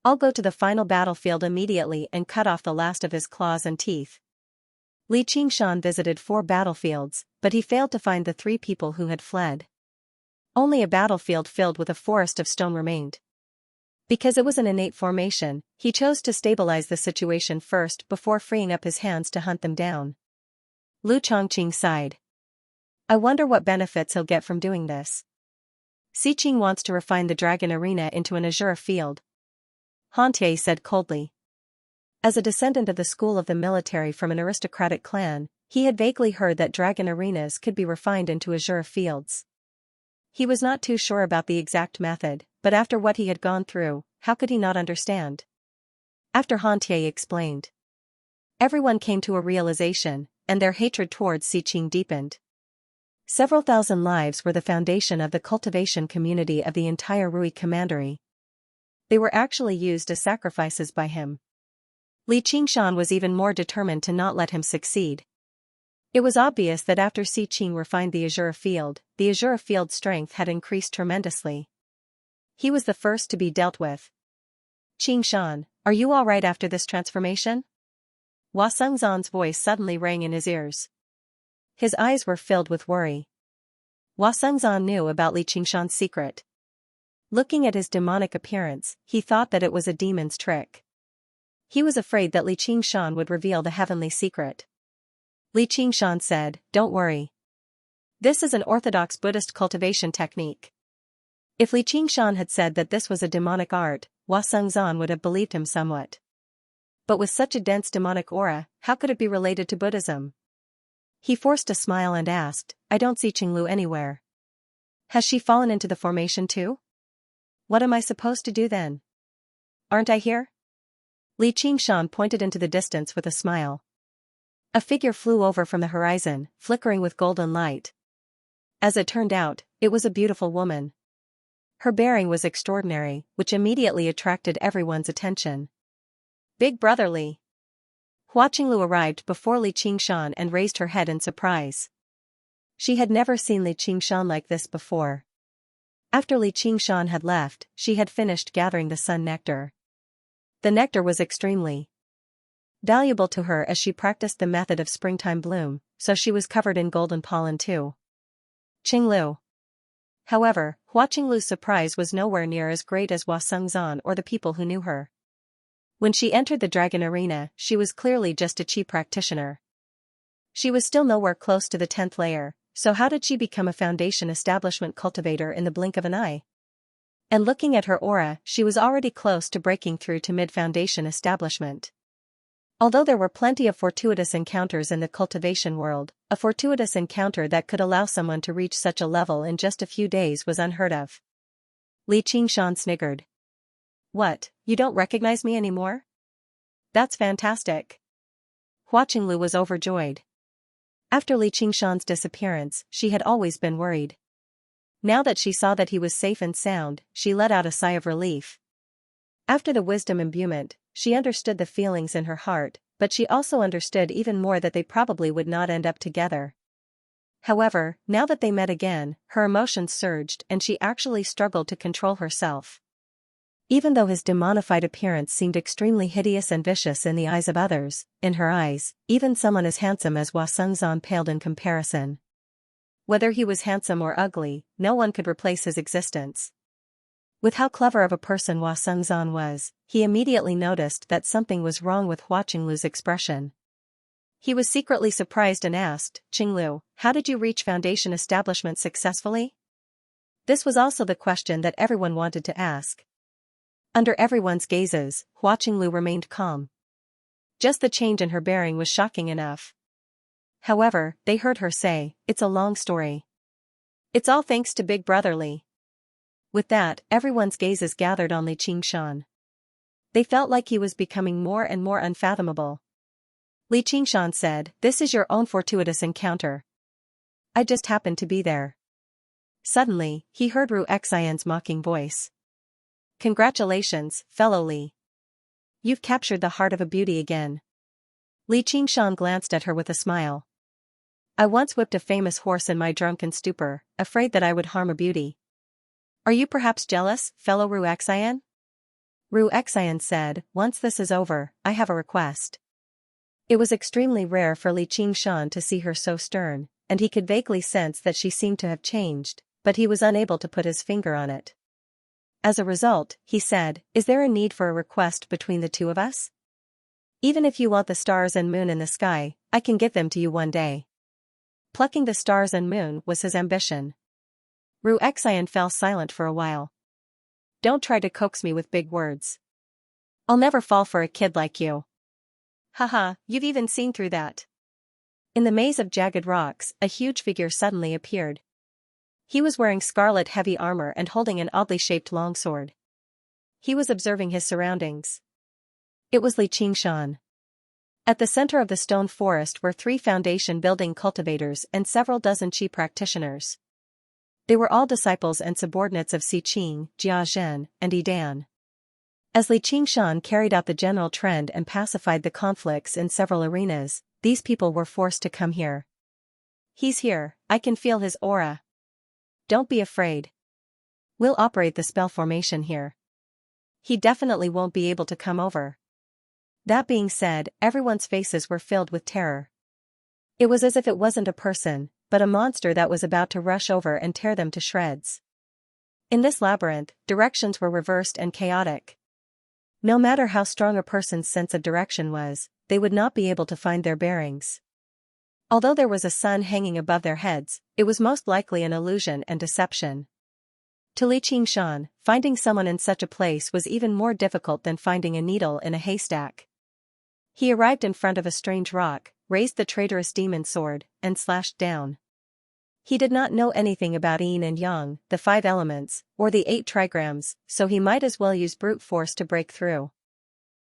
I'll go to the final battlefield immediately and cut off the last of his claws and teeth. Li Qingshan visited 4 battlefields, but he failed to find the 3 people who had fled. Only a battlefield filled with a forest of stone remained. Because it was an innate formation, he chose to stabilize the situation first before freeing up his hands to hunt them down. Lu Chongqing sighed. I wonder what benefits he'll get from doing this. Xi Qing wants to refine the dragon arena into an azure field. Hantie said coldly. As a descendant of the school of the military from an aristocratic clan, he had vaguely heard that dragon arenas could be refined into azure fields. He was not too sure about the exact method, but after what he had gone through, how could he not understand? After Hantie explained, everyone came to a realization, and their hatred towards Xi Qing deepened. Several thousand lives were the foundation of the cultivation community of the entire Rui Commandery. They were actually used as sacrifices by him. Li Qingshan was even more determined to not let him succeed. It was obvious that after Xi Qing refined the azure field's strength had increased tremendously. He was the first to be dealt with. Qingshan, are you all right after this transformation? Hua Sengzan's voice suddenly rang in his ears. His eyes were filled with worry. Hua Sengzan knew about Li Qingshan's secret. Looking at his demonic appearance, he thought that it was a demon's trick. He was afraid that Li Qingshan would reveal the heavenly secret. Li Qingshan said, don't worry. This is an orthodox Buddhist cultivation technique. If Li Qingshan had said that this was a demonic art, Hua Sengzan would have believed him somewhat. But with such a dense demonic aura, how could it be related to Buddhism? He forced a smile and asked, I don't see Qinglu anywhere. Has she fallen into the formation too? What am I supposed to do then? Aren't I here? Li Qingshan pointed into the distance with a smile. A figure flew over from the horizon, flickering with golden light. As it turned out, it was a beautiful woman. Her bearing was extraordinary, which immediately attracted everyone's attention. Big Brother Li. Hua Qinglu arrived before Li Qingshan and raised her head in surprise. She had never seen Li Qingshan like this before. After Li Qingshan had left, she had finished gathering the sun nectar. The nectar was extremely valuable to her as she practiced the method of springtime bloom, so she was covered in golden pollen too. Qinglu. However, Hua Qinglu's surprise was nowhere near as great as Hua Sengzan or the people who knew her. When she entered the dragon arena, she was clearly just a chi practitioner. She was still nowhere close to the 10th layer, so how did she become a foundation establishment cultivator in the blink of an eye? And looking at her aura, she was already close to breaking through to mid-foundation establishment. Although there were plenty of fortuitous encounters in the cultivation world, a fortuitous encounter that could allow someone to reach such a level in just a few days was unheard of. Li Qingshan sniggered. What, you don't recognize me anymore? That's fantastic. Hua Qinglu was overjoyed. After Li Qingshan's disappearance, she had always been worried. Now that she saw that he was safe and sound, she let out a sigh of relief. After the wisdom imbuement, she understood the feelings in her heart, but she also understood even more that they probably would not end up together. However, now that they met again, her emotions surged and she actually struggled to control herself. Even though his demonified appearance seemed extremely hideous and vicious in the eyes of others, in her eyes, even someone as handsome as Hua Sengzan paled in comparison. Whether he was handsome or ugly, no one could replace his existence. With how clever of a person Hua Sengzan was, he immediately noticed that something was wrong with Hua Qinglu's expression. He was secretly surprised and asked, Qinglu, how did you reach foundation establishment successfully? This was also the question that everyone wanted to ask. Under everyone's gazes, Hua Qinglu remained calm. Just the change in her bearing was shocking enough. However, they heard her say, it's a long story. It's all thanks to Big Brother Li. With that, everyone's gazes gathered on Li Qingshan. They felt like he was becoming more and more unfathomable. Li Qingshan said, this is your own fortuitous encounter. I just happened to be there. Suddenly, he heard Ru Xian's mocking voice. Congratulations, fellow Li. You've captured the heart of a beauty again. Li Qingshan glanced at her with a smile. I once whipped a famous horse in my drunken stupor, afraid that I would harm a beauty. Are you perhaps jealous, fellow Ru Xian? Ru Xian said, once this is over, I have a request. It was extremely rare for Li Qingshan to see her so stern, and he could vaguely sense that she seemed to have changed, but he was unable to put his finger on it. As a result, he said, is there a need for a request between the two of us? Even if you want the stars and moon in the sky, I can give them to you one day. Plucking the stars and moon was his ambition. Ru Xian fell silent for a while. Don't try to coax me with big words. I'll never fall for a kid like you. Haha, you've even seen through that. In the maze of jagged rocks, a huge figure suddenly appeared. He was wearing scarlet heavy armor and holding an oddly shaped longsword. He was observing his surroundings. It was Li Qingshan. At the center of the stone forest were 3 foundation building cultivators and several dozen chi practitioners. They were all disciples and subordinates of Si Qing, Jia Zhen, and Yi Dan. As Li Qingshan carried out the general trend and pacified the conflicts in several arenas, these people were forced to come here. He's here, I can feel his aura. Don't be afraid. We'll operate the spell formation here. He definitely won't be able to come over. That being said, everyone's faces were filled with terror. It was as if it wasn't a person, but a monster that was about to rush over and tear them to shreds. In this labyrinth, directions were reversed and chaotic. No matter how strong a person's sense of direction was, they would not be able to find their bearings. Although there was a sun hanging above their heads, it was most likely an illusion and deception. To Li Qingshan, finding someone in such a place was even more difficult than finding a needle in a haystack. He arrived in front of a strange rock, raised the traitorous demon sword, and slashed down. He did not know anything about yin and yang, the 5 elements, or the 8 trigrams, so he might as well use brute force to break through.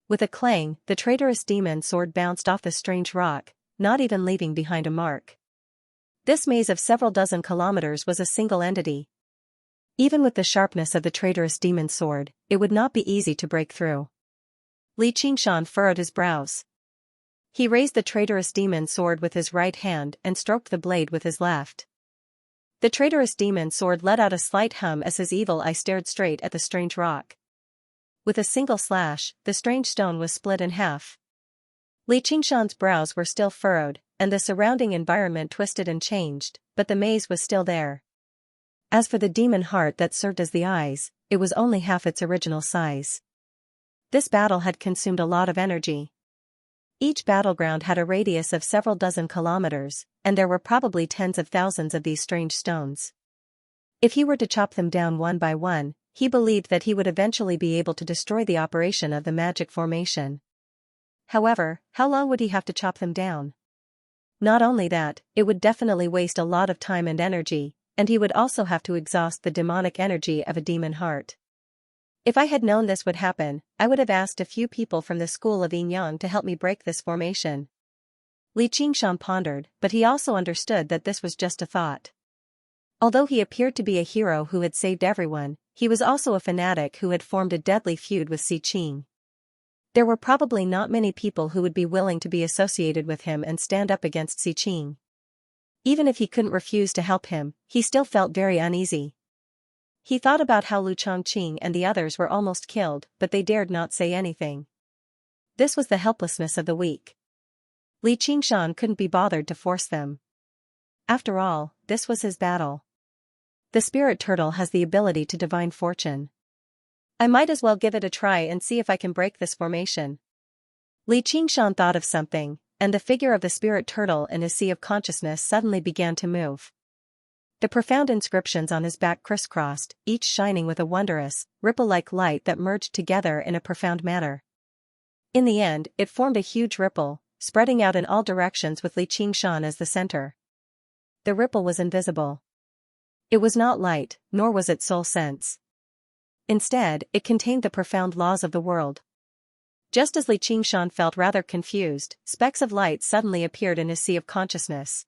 With a clang, the traitorous demon sword bounced off the strange rock, not even leaving behind a mark. This maze of several dozen kilometers was a single entity. Even with the sharpness of the traitorous demon's sword, it would not be easy to break through. Li Qingshan furrowed his brows. He raised the traitorous demon's sword with his right hand and stroked the blade with his left. The traitorous demon's sword let out a slight hum as his evil eye stared straight at the strange rock. With a single slash, the strange stone was split in half. Li Qingshan's brows were still furrowed, and the surrounding environment twisted and changed, but the maze was still there. As for the demon heart that served as the eyes, it was only half its original size. This battle had consumed a lot of energy. Each battleground had a radius of several dozen kilometers, and there were probably tens of thousands of these strange stones. If he were to chop them down one by one, he believed that he would eventually be able to destroy the operation of the magic formation. However, how long would he have to chop them down? Not only that, it would definitely waste a lot of time and energy, and he would also have to exhaust the demonic energy of a demon heart. If I had known this would happen, I would have asked a few people from the school of Yin Yang to help me break this formation. Li Qingshan pondered, but he also understood that this was just a thought. Although he appeared to be a hero who had saved everyone, he was also a fanatic who had formed a deadly feud with Si Qing. There were probably not many people who would be willing to be associated with him and stand up against Si Qing. Even if he couldn't refuse to help him, he still felt very uneasy. He thought about how Lu Chongqing and the others were almost killed, but they dared not say anything. This was the helplessness of the weak. Li Qingshan couldn't be bothered to force them. After all, this was his battle. The spirit turtle has the ability to divine fortune. I might as well give it a try and see if I can break this formation. Li Qingshan thought of something, and the figure of the spirit turtle in his sea of consciousness suddenly began to move. The profound inscriptions on his back crisscrossed, each shining with a wondrous, ripple-like light that merged together in a profound manner. In the end, it formed a huge ripple, spreading out in all directions with Li Qingshan as the center. The ripple was invisible. It was not light, nor was it soul sense. Instead, it contained the profound laws of the world. Just as Li Qingshan felt rather confused, specks of light suddenly appeared in his sea of consciousness.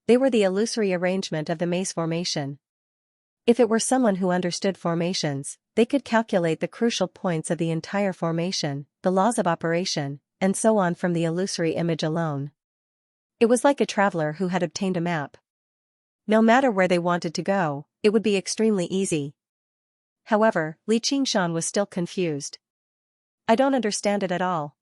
They were the illusory arrangement of the maze formation. If it were someone who understood formations, they could calculate the crucial points of the entire formation, the laws of operation, and so on from the illusory image alone. It was like a traveler who had obtained a map. No matter where they wanted to go, it would be extremely easy. However, Li Qingshan was still confused. I don't understand it at all.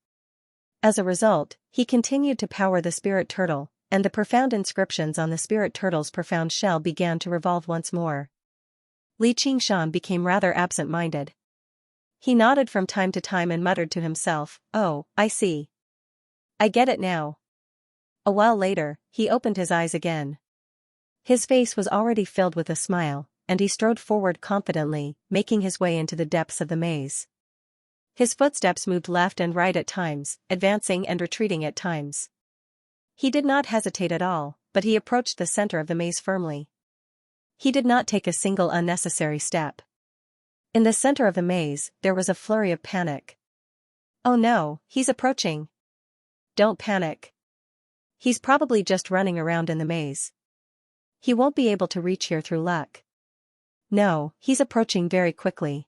As a result, he continued to power the spirit turtle, and the profound inscriptions on the spirit turtle's profound shell began to revolve once more. Li Qingshan became rather absent-minded. He nodded from time to time and muttered to himself, "Oh, I see. I get it now." A while later, he opened his eyes again. His face was already filled with a smile, and he strode forward confidently, making his way into the depths of the maze. His footsteps moved left and right at times, advancing and retreating at times. He did not hesitate at all, but he approached the center of the maze firmly. He did not take a single unnecessary step. In the center of the maze, there was a flurry of panic. "Oh no, he's approaching." "Don't panic. He's probably just running around in the maze. He won't be able to reach here through luck." "No, he's approaching very quickly.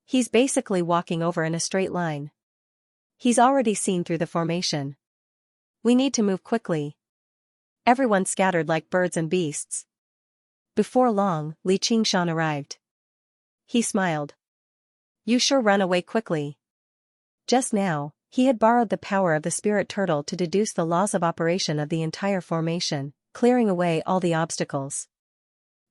He's basically walking over in a straight line. He's already seen through the formation. We need to move quickly." Everyone scattered like birds and beasts. Before long, Li Qingshan arrived. He smiled. "You sure run away quickly." Just now, he had borrowed the power of the spirit turtle to deduce the laws of operation of the entire formation, clearing away all the obstacles.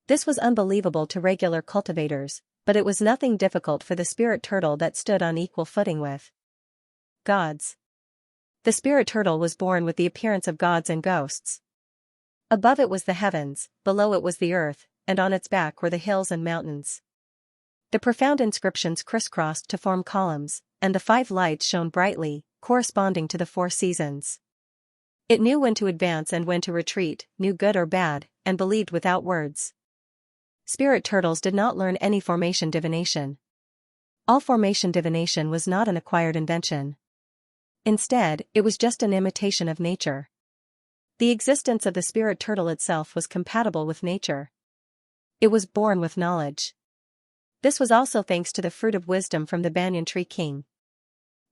This was unbelievable to regular cultivators, but it was nothing difficult for the spirit turtle that stood on equal footing with gods. The spirit turtle was born with the appearance of gods and ghosts. Above it was the heavens, below it was the earth, and on its back were the hills and mountains. The profound inscriptions crisscrossed to form columns, and the 5 lights shone brightly, corresponding to the 4 seasons. It knew when to advance and when to retreat, knew good or bad, and believed without words. Spirit turtles did not learn any formation divination. All formation divination was not an acquired invention. Instead, it was just an imitation of nature. The existence of the spirit turtle itself was compatible with nature. It was born with knowledge. This was also thanks to the fruit of wisdom from the banyan tree king.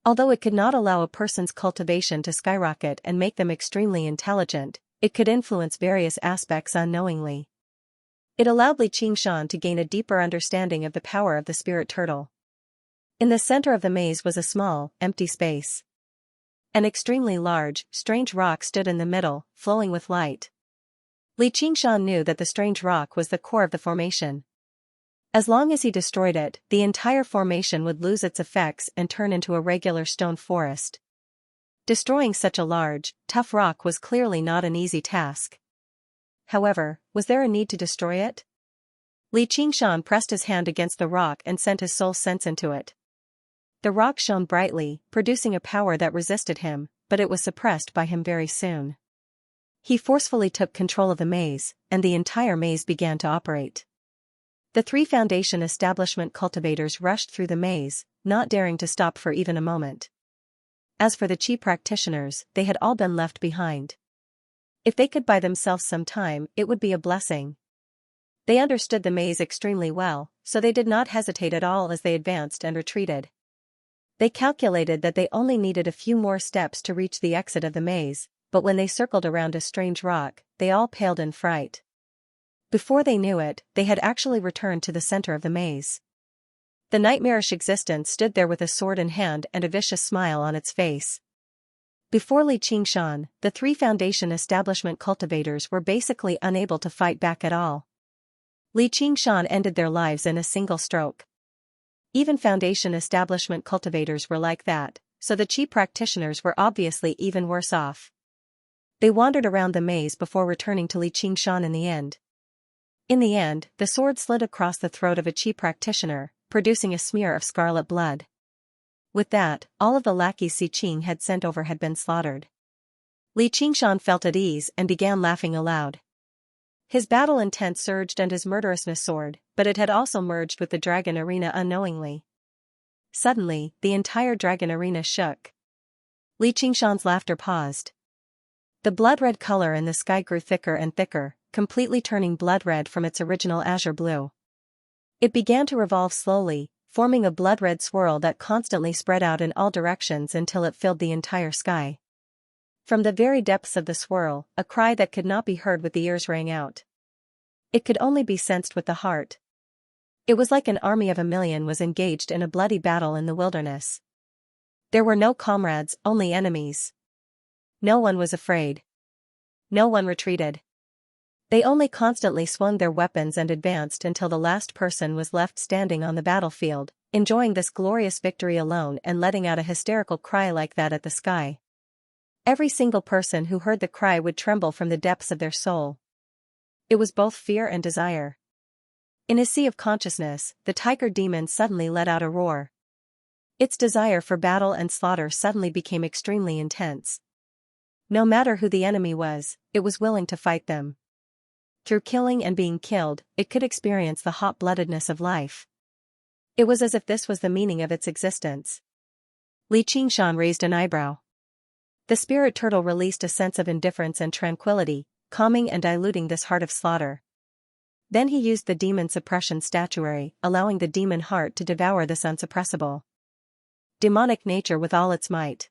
Although it could not allow a person's cultivation to skyrocket and make them extremely intelligent, it could influence various aspects unknowingly. It allowed Li Qingshan to gain a deeper understanding of the power of the spirit turtle. In the center of the maze was a small, empty space. An extremely large, strange rock stood in the middle, flowing with light. Li Qingshan knew that the strange rock was the core of the formation. As long as he destroyed it, the entire formation would lose its effects and turn into a regular stone forest. Destroying such a large, tough rock was clearly not an easy task. However, was there a need to destroy it? Li Qingshan pressed his hand against the rock and sent his soul sense into it. The rock shone brightly, producing a power that resisted him, but it was suppressed by him very soon. He forcefully took control of the maze, and the entire maze began to operate. The 3 Foundation establishment cultivators rushed through the maze, not daring to stop for even a moment. As for the Qi practitioners, they had all been left behind. If they could buy themselves some time, it would be a blessing. They understood the maze extremely well, so they did not hesitate at all as they advanced and retreated. They calculated that they only needed a few more steps to reach the exit of the maze, but when they circled around a strange rock, they all paled in fright. Before they knew it, they had actually returned to the center of the maze. The nightmarish existence stood there with a sword in hand and a vicious smile on its face. Before Li Qingshan, the 3 Foundation establishment cultivators were basically unable to fight back at all. Li Qingshan ended their lives in a single stroke. Even Foundation establishment cultivators were like that, so the Qi practitioners were obviously even worse off. They wandered around the maze before returning to Li Qingshan in the end. In the end, the sword slid across the throat of a Qi practitioner, producing a smear of scarlet blood. With that, all of the lackeys Si Qing had sent over had been slaughtered. Li Qingshan felt at ease and began laughing aloud. His battle intent surged and his murderousness soared, but it had also merged with the dragon arena unknowingly. Suddenly, the entire dragon arena shook. Li Qingshan's laughter paused. The blood-red color in the sky grew thicker and thicker, completely turning blood red from its original azure blue. It began to revolve slowly, forming a blood-red swirl that constantly spread out in all directions until it filled the entire sky. From the very depths of the swirl, a cry that could not be heard with the ears rang out. It could only be sensed with the heart. It was like an army of a million was engaged in a bloody battle in the wilderness. There were no comrades, only enemies. No one was afraid. No one retreated. They only constantly swung their weapons and advanced until the last person was left standing on the battlefield, enjoying this glorious victory alone and letting out a hysterical cry like that at the sky. Every single person who heard the cry would tremble from the depths of their soul. It was both fear and desire. In his sea of consciousness, the tiger demon suddenly let out a roar. Its desire for battle and slaughter suddenly became extremely intense. No matter who the enemy was, it was willing to fight them. Through killing and being killed, it could experience the hot-bloodedness of life. It was as if this was the meaning of its existence. Li Qingshan raised an eyebrow. The spirit turtle released a sense of indifference and tranquility, calming and diluting this heart of slaughter. Then he used the demon suppression statuary, allowing the demon heart to devour this unsuppressible demonic nature with all its might.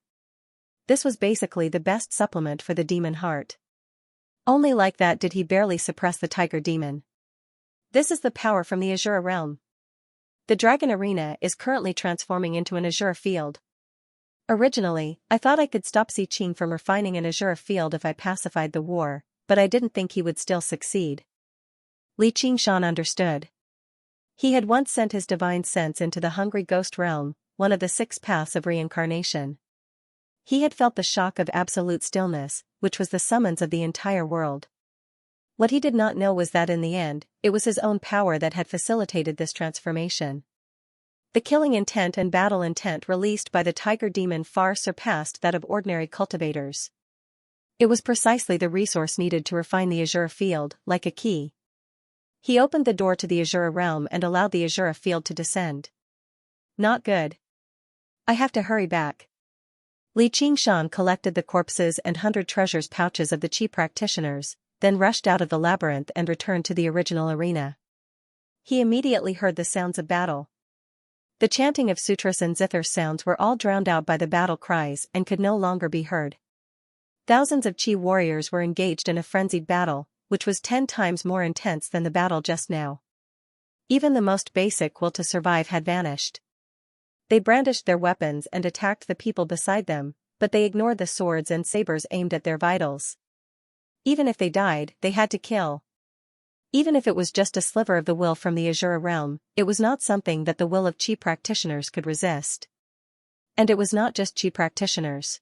This was basically the best supplement for the demon heart. Only like that did he barely suppress the tiger demon. This is the power from the Azure realm. The dragon arena is currently transforming into an Azure field. Originally, I thought I could stop Si Qing from refining an Azure field if I pacified the war, but I didn't think he would still succeed. Li Qingshan understood. He had once sent his divine sense into the hungry ghost realm, one of the 6 paths of reincarnation. He had felt the shock of absolute stillness, which was the summons of the entire world. What he did not know was that in the end, it was his own power that had facilitated this transformation. The killing intent and battle intent released by the tiger demon far surpassed that of ordinary cultivators. It was precisely the resource needed to refine the Azure field, like a key. He opened the door to the Azure realm and allowed the Azure field to descend. Not good. I have to hurry back. Li Qingshan collected the corpses and 100 treasures pouches of the Qi practitioners, then rushed out of the labyrinth and returned to the original arena. He immediately heard the sounds of battle. The chanting of sutras and zither sounds were all drowned out by the battle cries and could no longer be heard. Thousands of Qi warriors were engaged in a frenzied battle, which was 10 times more intense than the battle just now. Even the most basic will to survive had vanished. They brandished their weapons and attacked the people beside them, but they ignored the swords and sabers aimed at their vitals. Even if they died, they had to kill. Even if it was just a sliver of the will from the Azure realm, it was not something that the will of Qi practitioners could resist. And it was not just Qi practitioners.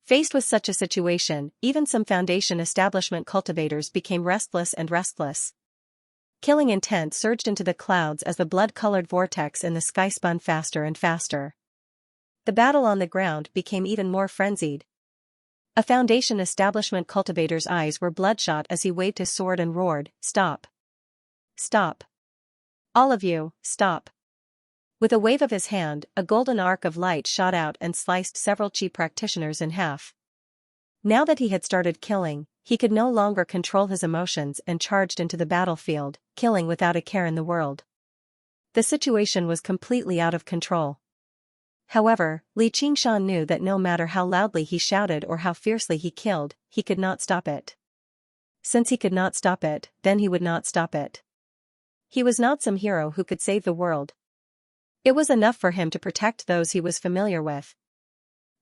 Faced with such a situation, even some Foundation establishment cultivators became restless. Killing intent surged into the clouds as the blood-colored vortex in the sky spun faster and faster. The battle on the ground became even more frenzied. A Foundation establishment cultivator's eyes were bloodshot as he waved his sword and roared, "Stop! Stop! All of you, stop!" With a wave of his hand, a golden arc of light shot out and sliced several Qi practitioners in half. Now that he had started killing, he could no longer control his emotions and charged into the battlefield, killing without a care in the world. The situation was completely out of control. However, Li Qingshan knew that no matter how loudly he shouted or how fiercely he killed, he could not stop it. Since he could not stop it, then he would not stop it. He was not some hero who could save the world. It was enough for him to protect those he was familiar with.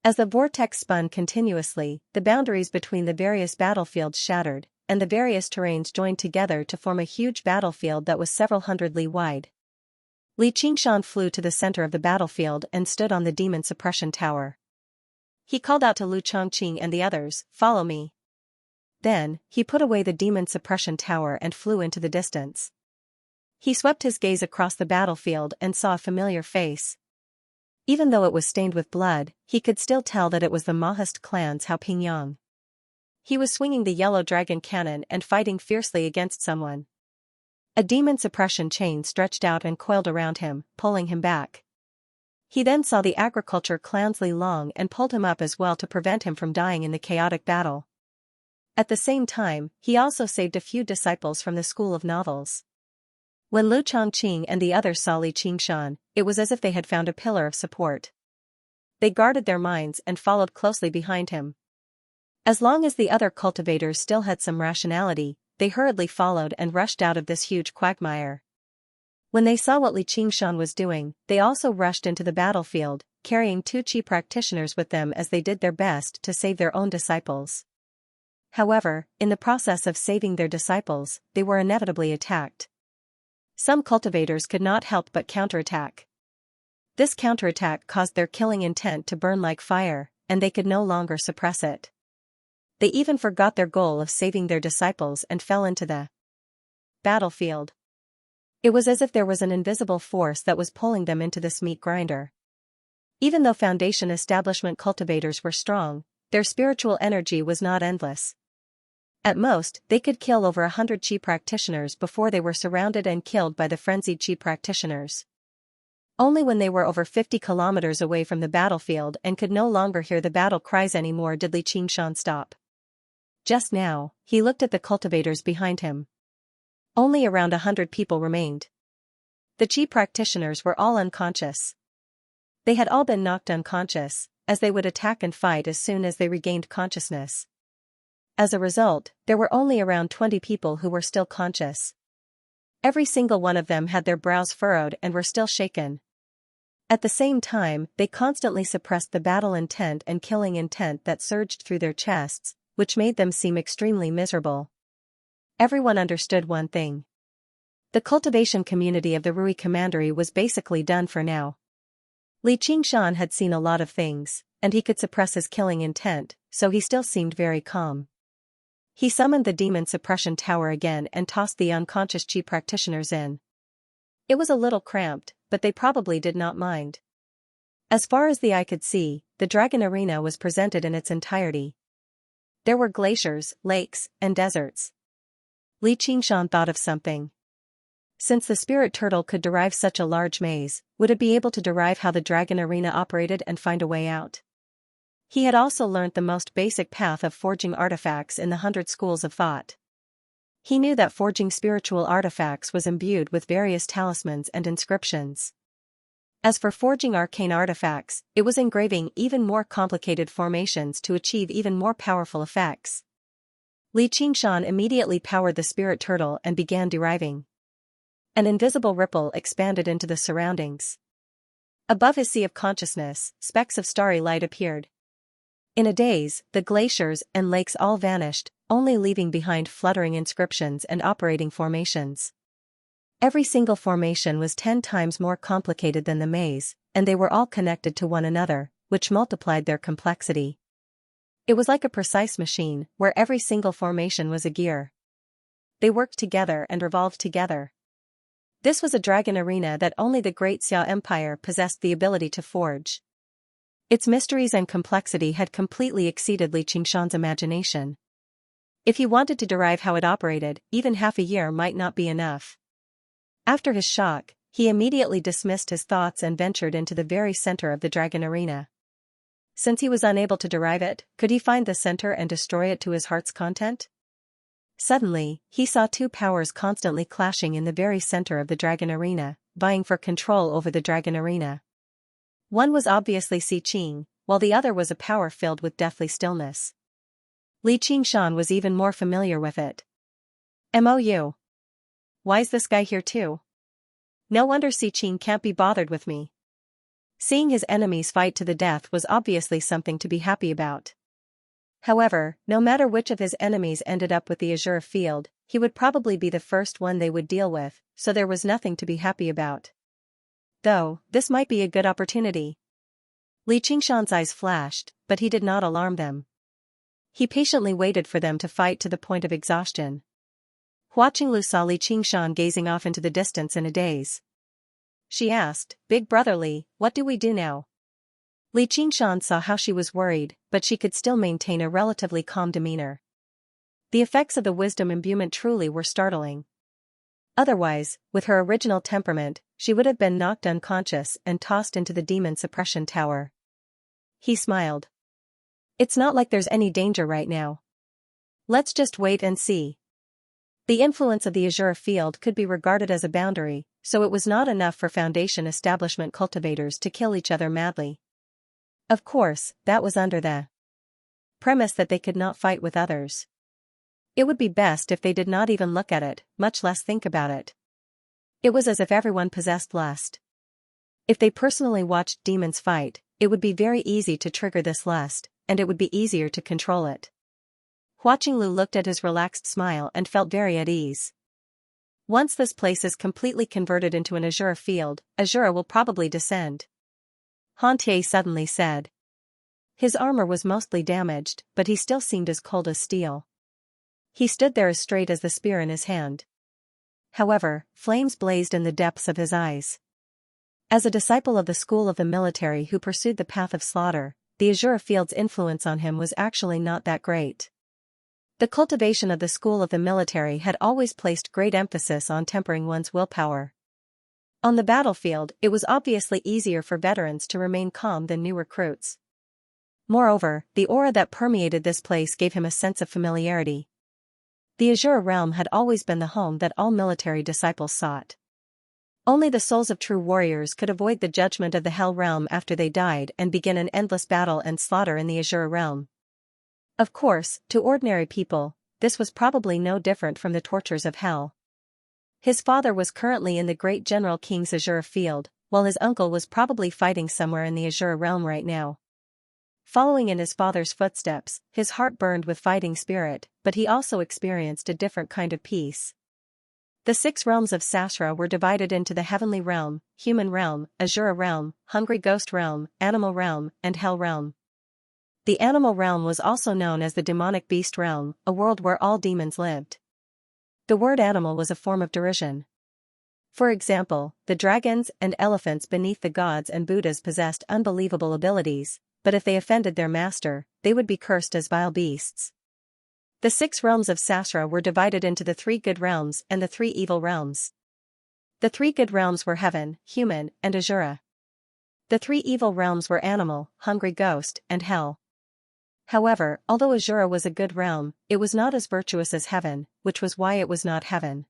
As the vortex spun continuously, the boundaries between the various battlefields shattered, and the various terrains joined together to form a huge battlefield that was several hundred li wide. Li Qingshan flew to the center of the battlefield and stood on the demon suppression tower. He called out to Lu Chongqing and the others, "Follow me." Then, he put away the demon suppression tower and flew into the distance. He swept his gaze across the battlefield and saw a familiar face. Even though it was stained with blood, he could still tell that it was the Mahist clan's Hao Pingyang. He was swinging the yellow dragon cannon and fighting fiercely against someone. A demon suppression chain stretched out and coiled around him, pulling him back. He then saw the agriculture clan's Li Long and pulled him up as well to prevent him from dying in the chaotic battle. At the same time, he also saved a few disciples from the school of novels. When Lu Chongqing and the others saw Li Qingshan, it was as if they had found a pillar of support. They guarded their minds and followed closely behind him. As long as the other cultivators still had some rationality, they hurriedly followed and rushed out of this huge quagmire. When they saw what Li Qingshan was doing, they also rushed into the battlefield, carrying 2 Qi practitioners with them as they did their best to save their own disciples. However, in the process of saving their disciples, they were inevitably attacked. Some cultivators could not help but counterattack. This counterattack caused their killing intent to burn like fire, and they could no longer suppress it. They even forgot their goal of saving their disciples and fell into the battlefield. It was as if there was an invisible force that was pulling them into this meat grinder. Even though Foundation establishment cultivators were strong, their spiritual energy was not endless. At most, they could kill over 100 Qi practitioners before they were surrounded and killed by the frenzied Qi practitioners. Only when they were over 50 kilometers away from the battlefield and could no longer hear the battle cries anymore did Li Qingshan stop. Just now, he looked at the cultivators behind him. Only around 100 people remained. The Qi practitioners were all unconscious. They had all been knocked unconscious, as they would attack and fight as soon as they regained consciousness. As a result, there were only around 20 people who were still conscious. Every single one of them had their brows furrowed and were still shaken. At the same time, they constantly suppressed the battle intent and killing intent that surged through their chests, which made them seem extremely miserable. Everyone understood one thing. The cultivation community of the Rui Commandery was basically done for now. Li Qingshan had seen a lot of things, and he could suppress his killing intent, so he still seemed very calm. He summoned the demon suppression tower again and tossed the unconscious Qi practitioners in. It was a little cramped, but they probably did not mind. As far as the eye could see, the dragon arena was presented in its entirety. There were glaciers, lakes, and deserts. Li Qingshan thought of something. Since the spirit turtle could derive such a large maze, would it be able to derive how the dragon arena operated and find a way out? He had also learnt the most basic path of forging artifacts in the 100 schools of thought. He knew that forging spiritual artifacts was imbued with various talismans and inscriptions. As for forging arcane artifacts, it was engraving even more complicated formations to achieve even more powerful effects. Li Qingshan immediately powered the spirit turtle and began deriving. An invisible ripple expanded into the surroundings. Above his sea of consciousness, specks of starry light appeared. In a daze, the glaciers and lakes all vanished, only leaving behind fluttering inscriptions and operating formations. Every single formation was 10 times more complicated than the maze, and they were all connected to one another, which multiplied their complexity. It was like a precise machine, where every single formation was a gear. They worked together and revolved together. This was a dragon arena that only the Great Xia Empire possessed the ability to forge. Its mysteries and complexity had completely exceeded Li Qingshan's imagination. If he wanted to derive how it operated, even half a year might not be enough. After his shock, he immediately dismissed his thoughts and ventured into the very center of the dragon arena. Since he was unable to derive it, could he find the center and destroy it to his heart's content? Suddenly, he saw two powers constantly clashing in the very center of the dragon arena, vying for control over the dragon arena. One was obviously Si Qing, while the other was a power filled with deathly stillness. Li Qingshan was even more familiar with it. "Mou. Why's this guy here too? No wonder Si Qing can't be bothered with me." Seeing his enemies fight to the death was obviously something to be happy about. However, no matter which of his enemies ended up with the azure field, he would probably be the first one they would deal with, so there was nothing to be happy about. Though, this might be a good opportunity. Li Qingshan's eyes flashed, but he did not alarm them. He patiently waited for them to fight to the point of exhaustion. Watching Lu saw Li Qingshan gazing off into the distance in a daze. She asked, "Big brother Li, what do we do now?" Li Qingshan saw how she was worried, but she could still maintain a relatively calm demeanor. The effects of the wisdom imbuement truly were startling. Otherwise, with her original temperament, she would have been knocked unconscious and tossed into the demon suppression tower. He smiled. "It's not like there's any danger right now. Let's just wait and see." The influence of the azure field could be regarded as a boundary, so it was not enough for Foundation establishment cultivators to kill each other madly. Of course, that was under the premise that they could not fight with others. It would be best if they did not even look at it, much less think about it. It was as if everyone possessed lust. If they personally watched demons fight, it would be very easy to trigger this lust, and it would be easier to control it. Watching Lu looked at his relaxed smile and felt very at ease. Once this place is completely converted into an azure field, azure will probably descend. Han Tie suddenly said. His armor was mostly damaged, but he still seemed as cold as steel. He stood there as straight as the spear in his hand. However, flames blazed in the depths of his eyes. As a disciple of the school of the military who pursued the path of slaughter, the azure field's influence on him was actually not that great. The cultivation of the school of the military had always placed great emphasis on tempering one's willpower. On the battlefield, it was obviously easier for veterans to remain calm than new recruits. Moreover, the aura that permeated this place gave him a sense of familiarity. The azure realm had always been the home that all military disciples sought. Only the souls of true warriors could avoid the judgment of the hell realm after they died and begin an endless battle and slaughter in the azure realm. Of course, to ordinary people, this was probably no different from the tortures of hell. His father was currently in the great General King's azure field, while his uncle was probably fighting somewhere in the azure realm right now. Following in his father's footsteps, his heart burned with fighting spirit, but he also experienced a different kind of peace. The 6 realms of Sasra were divided into the heavenly realm, human realm, azure realm, hungry ghost realm, animal realm, and hell realm. The animal realm was also known as the demonic beast realm, a world where all demons lived. The word animal was a form of derision. For example, the dragons and elephants beneath the gods and Buddhas possessed unbelievable abilities, but if they offended their master, they would be cursed as vile beasts. The 6 realms of Sasra were divided into the 3 good realms and the 3 evil realms. The 3 good realms were heaven, human, and azura. The 3 evil realms were animal, hungry ghost, and hell. However, although Azura was a good realm, it was not as virtuous as heaven, which was why it was not heaven.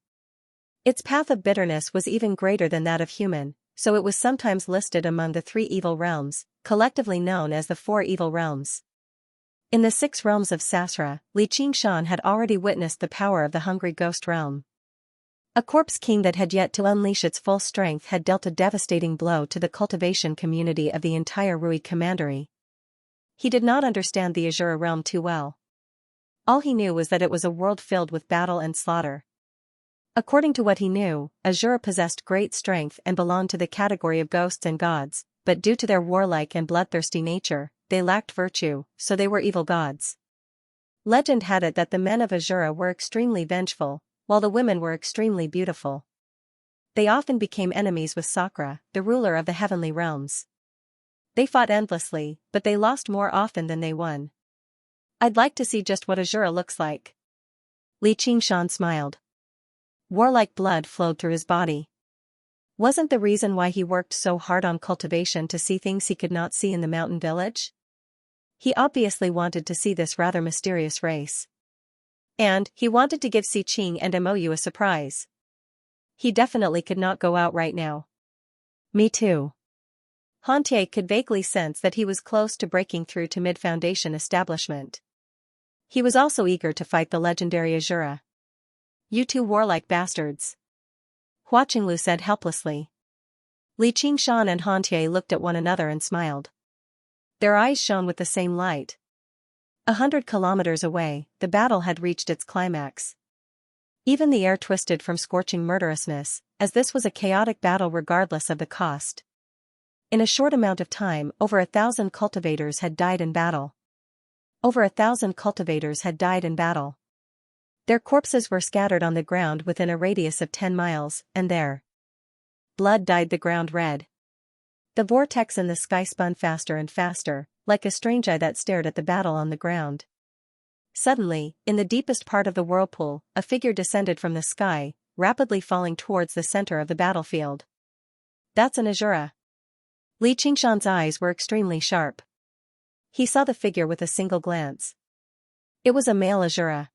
Its path of bitterness was even greater than that of human, so it was sometimes listed among the 3 evil realms, collectively known as the 4 evil realms. In the 6 realms of Sasra, Li Qingshan had already witnessed the power of the hungry ghost realm. A corpse king that had yet to unleash its full strength had dealt a devastating blow to the cultivation community of the entire Rui Commandery. He did not understand the Azura realm too well. All he knew was that it was a world filled with battle and slaughter. According to what he knew, Azura possessed great strength and belonged to the category of ghosts and gods, but due to their warlike and bloodthirsty nature, they lacked virtue, so they were evil gods. Legend had it that the men of Azura were extremely vengeful, while the women were extremely beautiful. They often became enemies with Sakra, the ruler of the heavenly realms. They fought endlessly, but they lost more often than they won. I'd like to see just what Azura looks like. Li Qingshan smiled. Warlike blood flowed through his body. Wasn't the reason why he worked so hard on cultivation to see things he could not see in the mountain village? He obviously wanted to see this rather mysterious race. And he wanted to give Si Qing and Mou a surprise. He definitely could not go out right now. Me too. Hantie could vaguely sense that he was close to breaking through to mid-foundation establishment. He was also eager to fight the legendary Azura. You 2 warlike bastards. Hua Qinglu said helplessly. Li Qingshan and Hantie looked at one another and smiled. Their eyes shone with the same light. 100 kilometers away, the battle had reached its climax. Even the air twisted from scorching murderousness, as this was a chaotic battle regardless of the cost. In a short amount of time, over 1,000 cultivators had died in battle. Over 1,000 cultivators had died in battle. Their corpses were scattered on the ground within a radius of 10 miles, and their blood dyed the ground red. The vortex in the sky spun faster and faster, like a strange eye that stared at the battle on the ground. Suddenly, in the deepest part of the whirlpool, a figure descended from the sky, rapidly falling towards the center of the battlefield. That's an Azura. Li Qingshan's eyes were extremely sharp. He saw the figure with a single glance. It was a male Azura.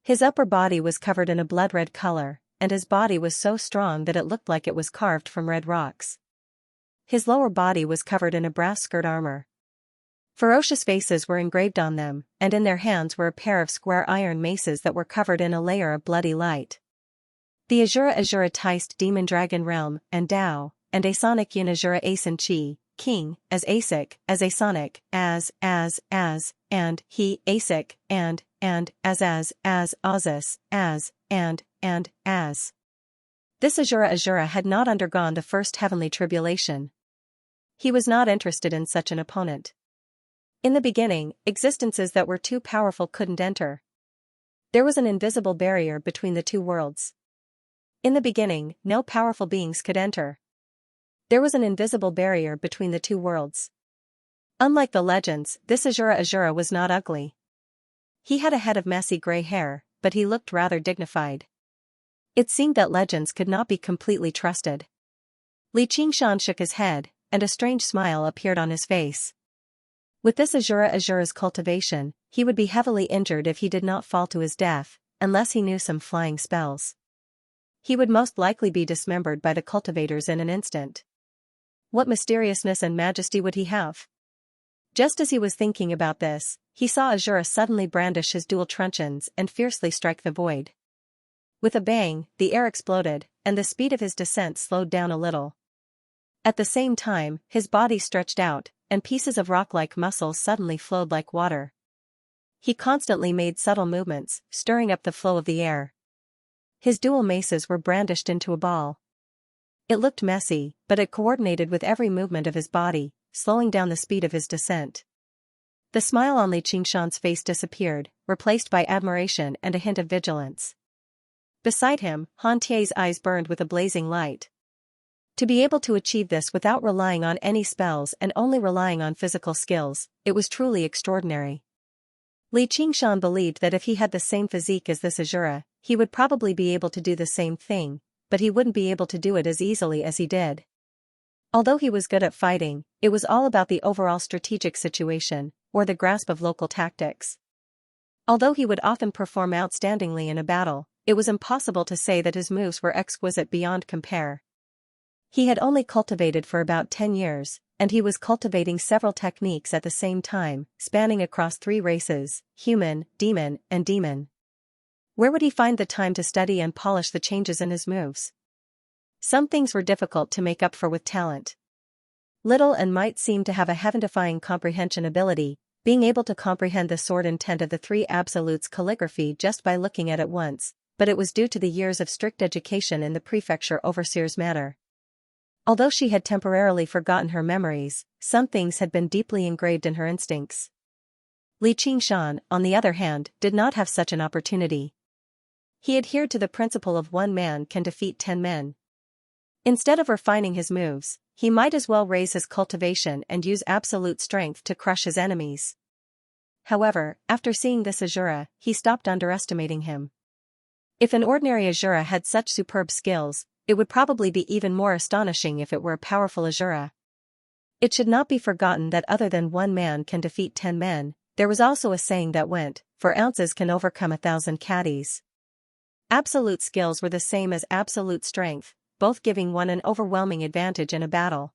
His upper body was covered in a blood-red color, and his body was so strong that it looked like it was carved from red rocks. His lower body was covered in a brass skirt armor. Ferocious faces were engraved on them, and in their hands were a pair of square iron maces that were covered in a layer of bloody light. The Azura Teist Demon Dragon Realm, and Dao, and Asonic Yin Azura Asen Chi, King, as Asic, as Asonic, as, and, he, Asic, and, as, Ozus, as, and, as. This Azura had not undergone the first heavenly tribulation. He was not interested in such an opponent. In the beginning, existences that were too powerful couldn't enter. There was an invisible barrier between the 2 worlds. In the beginning, no powerful beings could enter. There was an invisible barrier between the 2 worlds. Unlike the legends, this Azura was not ugly. He had a head of messy gray hair, but he looked rather dignified. It seemed that legends could not be completely trusted. Li Qingshan shook his head, and a strange smile appeared on his face. With this Azura's cultivation, he would be heavily injured if he did not fall to his death, unless he knew some flying spells. He would most likely be dismembered by the cultivators in an instant. What mysteriousness and majesty would he have? Just as he was thinking about this, he saw Azura suddenly brandish his dual truncheons and fiercely strike the void. With a bang, the air exploded, and the speed of his descent slowed down a little. At the same time, his body stretched out, and pieces of rock-like muscles suddenly flowed like water. He constantly made subtle movements, stirring up the flow of the air. His dual maces were brandished into a ball. It looked messy, but it coordinated with every movement of his body, slowing down the speed of his descent. The smile on Li Qingshan's face disappeared, replaced by admiration and a hint of vigilance. Beside him, Hantie's eyes burned with a blazing light. To be able to achieve this without relying on any spells and only relying on physical skills, it was truly extraordinary. Li Qingshan believed that if he had the same physique as this Azura, he would probably be able to do the same thing, but he wouldn't be able to do it as easily as he did. Although he was good at fighting, it was all about the overall strategic situation, or the grasp of local tactics. Although he would often perform outstandingly in a battle, it was impossible to say that his moves were exquisite beyond compare. He had only cultivated for about 10 years, and he was cultivating several techniques at the same time, spanning across 3 races, human, demon, and demon. Where would he find the time to study and polish the changes in his moves? Some things were difficult to make up for with talent. Little and might seem to have a heaven-defying comprehension ability, being able to comprehend the sword intent of the 3 absolutes calligraphy just by looking at it once, but it was due to the years of strict education in the prefecture overseer's manor. Although she had temporarily forgotten her memories, some things had been deeply engraved in her instincts. Li Qingshan, on the other hand, did not have such an opportunity. He adhered to the principle of 1 man can defeat 10 men. Instead of refining his moves, he might as well raise his cultivation and use absolute strength to crush his enemies. However, after seeing this Azura, he stopped underestimating him. If an ordinary Azura had such superb skills, it would probably be even more astonishing if it were a powerful Azura. It should not be forgotten that other than 1 man can defeat 10 men, there was also a saying that went, "For ounces can overcome 1,000 caddies." Absolute skills were the same as absolute strength, both giving one an overwhelming advantage in a battle.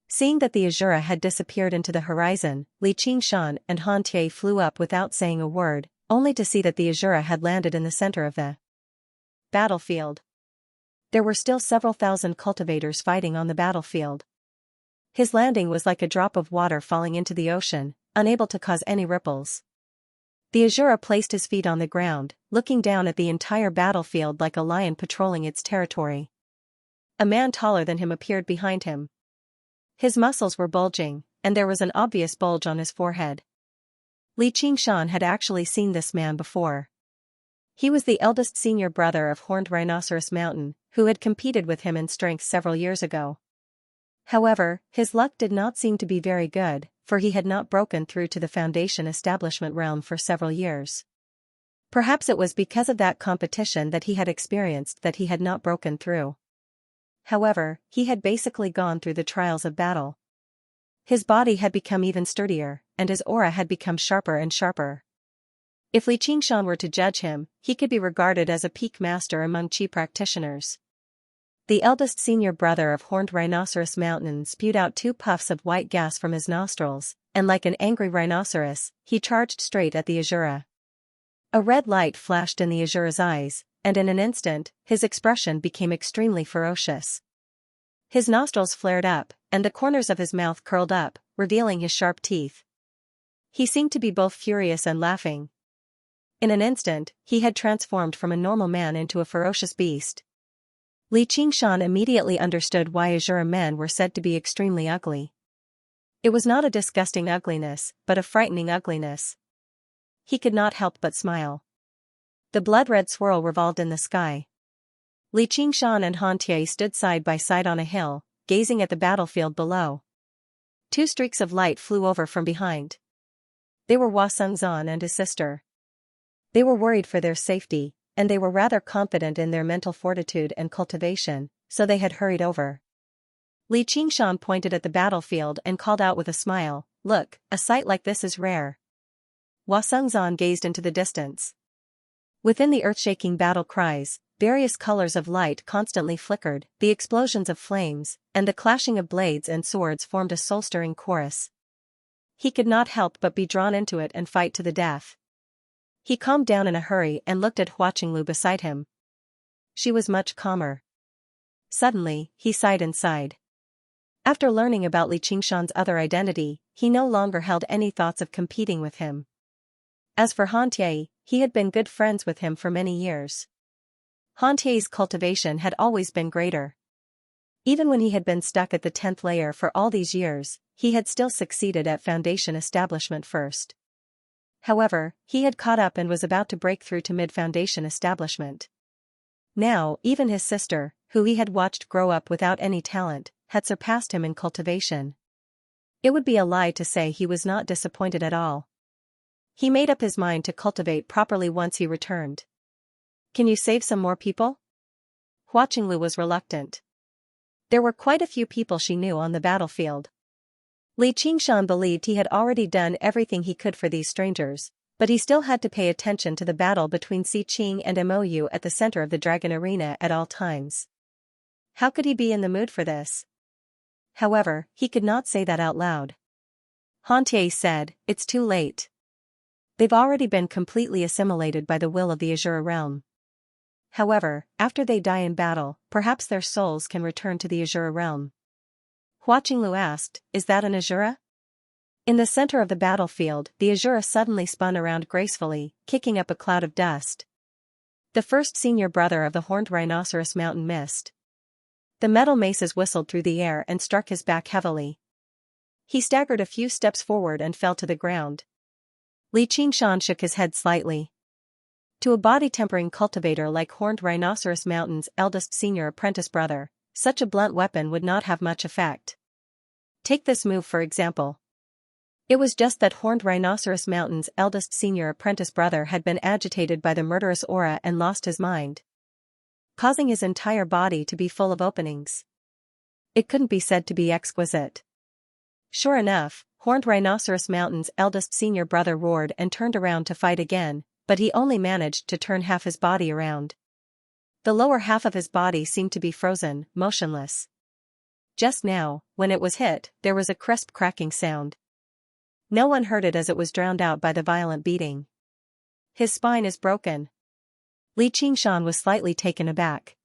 Seeing that the Azura had disappeared into the horizon, Li Qingshan and Han Tie flew up without saying a word, only to see that the Azura had landed in the center of the battlefield. There were still several thousand cultivators fighting on the battlefield. His landing was like a drop of water falling into the ocean, unable to cause any ripples. The Azura placed his feet on the ground, looking down at the entire battlefield like a lion patrolling its territory. A man taller than him appeared behind him. His muscles were bulging, and there was an obvious bulge on his forehead. Li Qingshan had actually seen this man before. He was the eldest senior brother of Horned Rhinoceros Mountain, who had competed with him in strength several years ago. However, his luck did not seem to be very good, for he had not broken through to the Foundation establishment realm for several years. Perhaps it was because of that competition that he had experienced that he had not broken through. However, he had basically gone through the trials of battle. His body had become even sturdier, and his aura had become sharper and sharper. If Li Qingshan were to judge him, he could be regarded as a peak master among chi practitioners. The eldest senior brother of Horned Rhinoceros Mountain spewed out 2 puffs of white gas from his nostrils, and like an angry rhinoceros, he charged straight at the Azura. A red light flashed in the Azura's eyes, and in an instant, his expression became extremely ferocious. His nostrils flared up, and the corners of his mouth curled up, revealing his sharp teeth. He seemed to be both furious and laughing. In an instant, he had transformed from a normal man into a ferocious beast. Li Qingshan immediately understood why Azura men were said to be extremely ugly. It was not a disgusting ugliness, but a frightening ugliness. He could not help but smile. The blood-red swirl revolved in the sky. Li Qingshan and Han Tie stood side by side on a hill, gazing at the battlefield below. 2 streaks of light flew over from behind. They were Sengzan and his sister. They were worried for their safety, and they were rather confident in their mental fortitude and cultivation, so they had hurried over. Li Qingshan pointed at the battlefield and called out with a smile, "Look, a sight like this is rare." Sengzan gazed into the distance. Within the earth-shaking battle cries, various colors of light constantly flickered, the explosions of flames, and the clashing of blades and swords formed a soul-stirring chorus. He could not help but be drawn into it and fight to the death. He calmed down in a hurry and looked at Hua Qinglu beside him. She was much calmer. Suddenly, he sighed and sighed. After learning about Li Qingshan's other identity, he no longer held any thoughts of competing with him. As for Han Tie, he had been good friends with him for many years. Han Tie's cultivation had always been greater. Even when he had been stuck at the 10th layer for all these years, he had still succeeded at Foundation establishment first. However, he had caught up and was about to break through to mid-Foundation establishment. Now, even his sister, who he had watched grow up without any talent, had surpassed him in cultivation. It would be a lie to say he was not disappointed at all. He made up his mind to cultivate properly once he returned. "Can you save some more people?" Hua Qinglu was reluctant. There were quite a few people she knew on the battlefield. Li Qingshan believed he had already done everything he could for these strangers, but he still had to pay attention to the battle between Si Qing and Mou at the center of the dragon arena at all times. How could he be in the mood for this? However, he could not say that out loud. Xianxia said, "It's too late. They've already been completely assimilated by the will of the Azure realm. However, after they die in battle, perhaps their souls can return to the Azure realm." Hua Qinglu asked, "Is that an Azura?" In the center of the battlefield, the Azura suddenly spun around gracefully, kicking up a cloud of dust. The first senior brother of the horned rhinoceros mountain missed. The metal maces whistled through the air and struck his back heavily. He staggered a few steps forward and fell to the ground. Li Qingshan shook his head slightly. To a body-tempering cultivator like horned rhinoceros mountain's eldest senior apprentice brother, such a blunt weapon would not have much effect. Take this move for example. It was just that horned rhinoceros mountain's eldest senior apprentice brother had been agitated by the murderous aura and lost his mind, causing his entire body to be full of openings. It couldn't be said to be exquisite. Sure enough, horned rhinoceros mountain's eldest senior brother roared and turned around to fight again, but he only managed to turn half his body around. The lower half of his body seemed to be frozen, motionless. Just now, when it was hit, there was a crisp cracking sound. No one heard it as it was drowned out by the violent beating. "His spine is broken." Li Qingshan was slightly taken aback.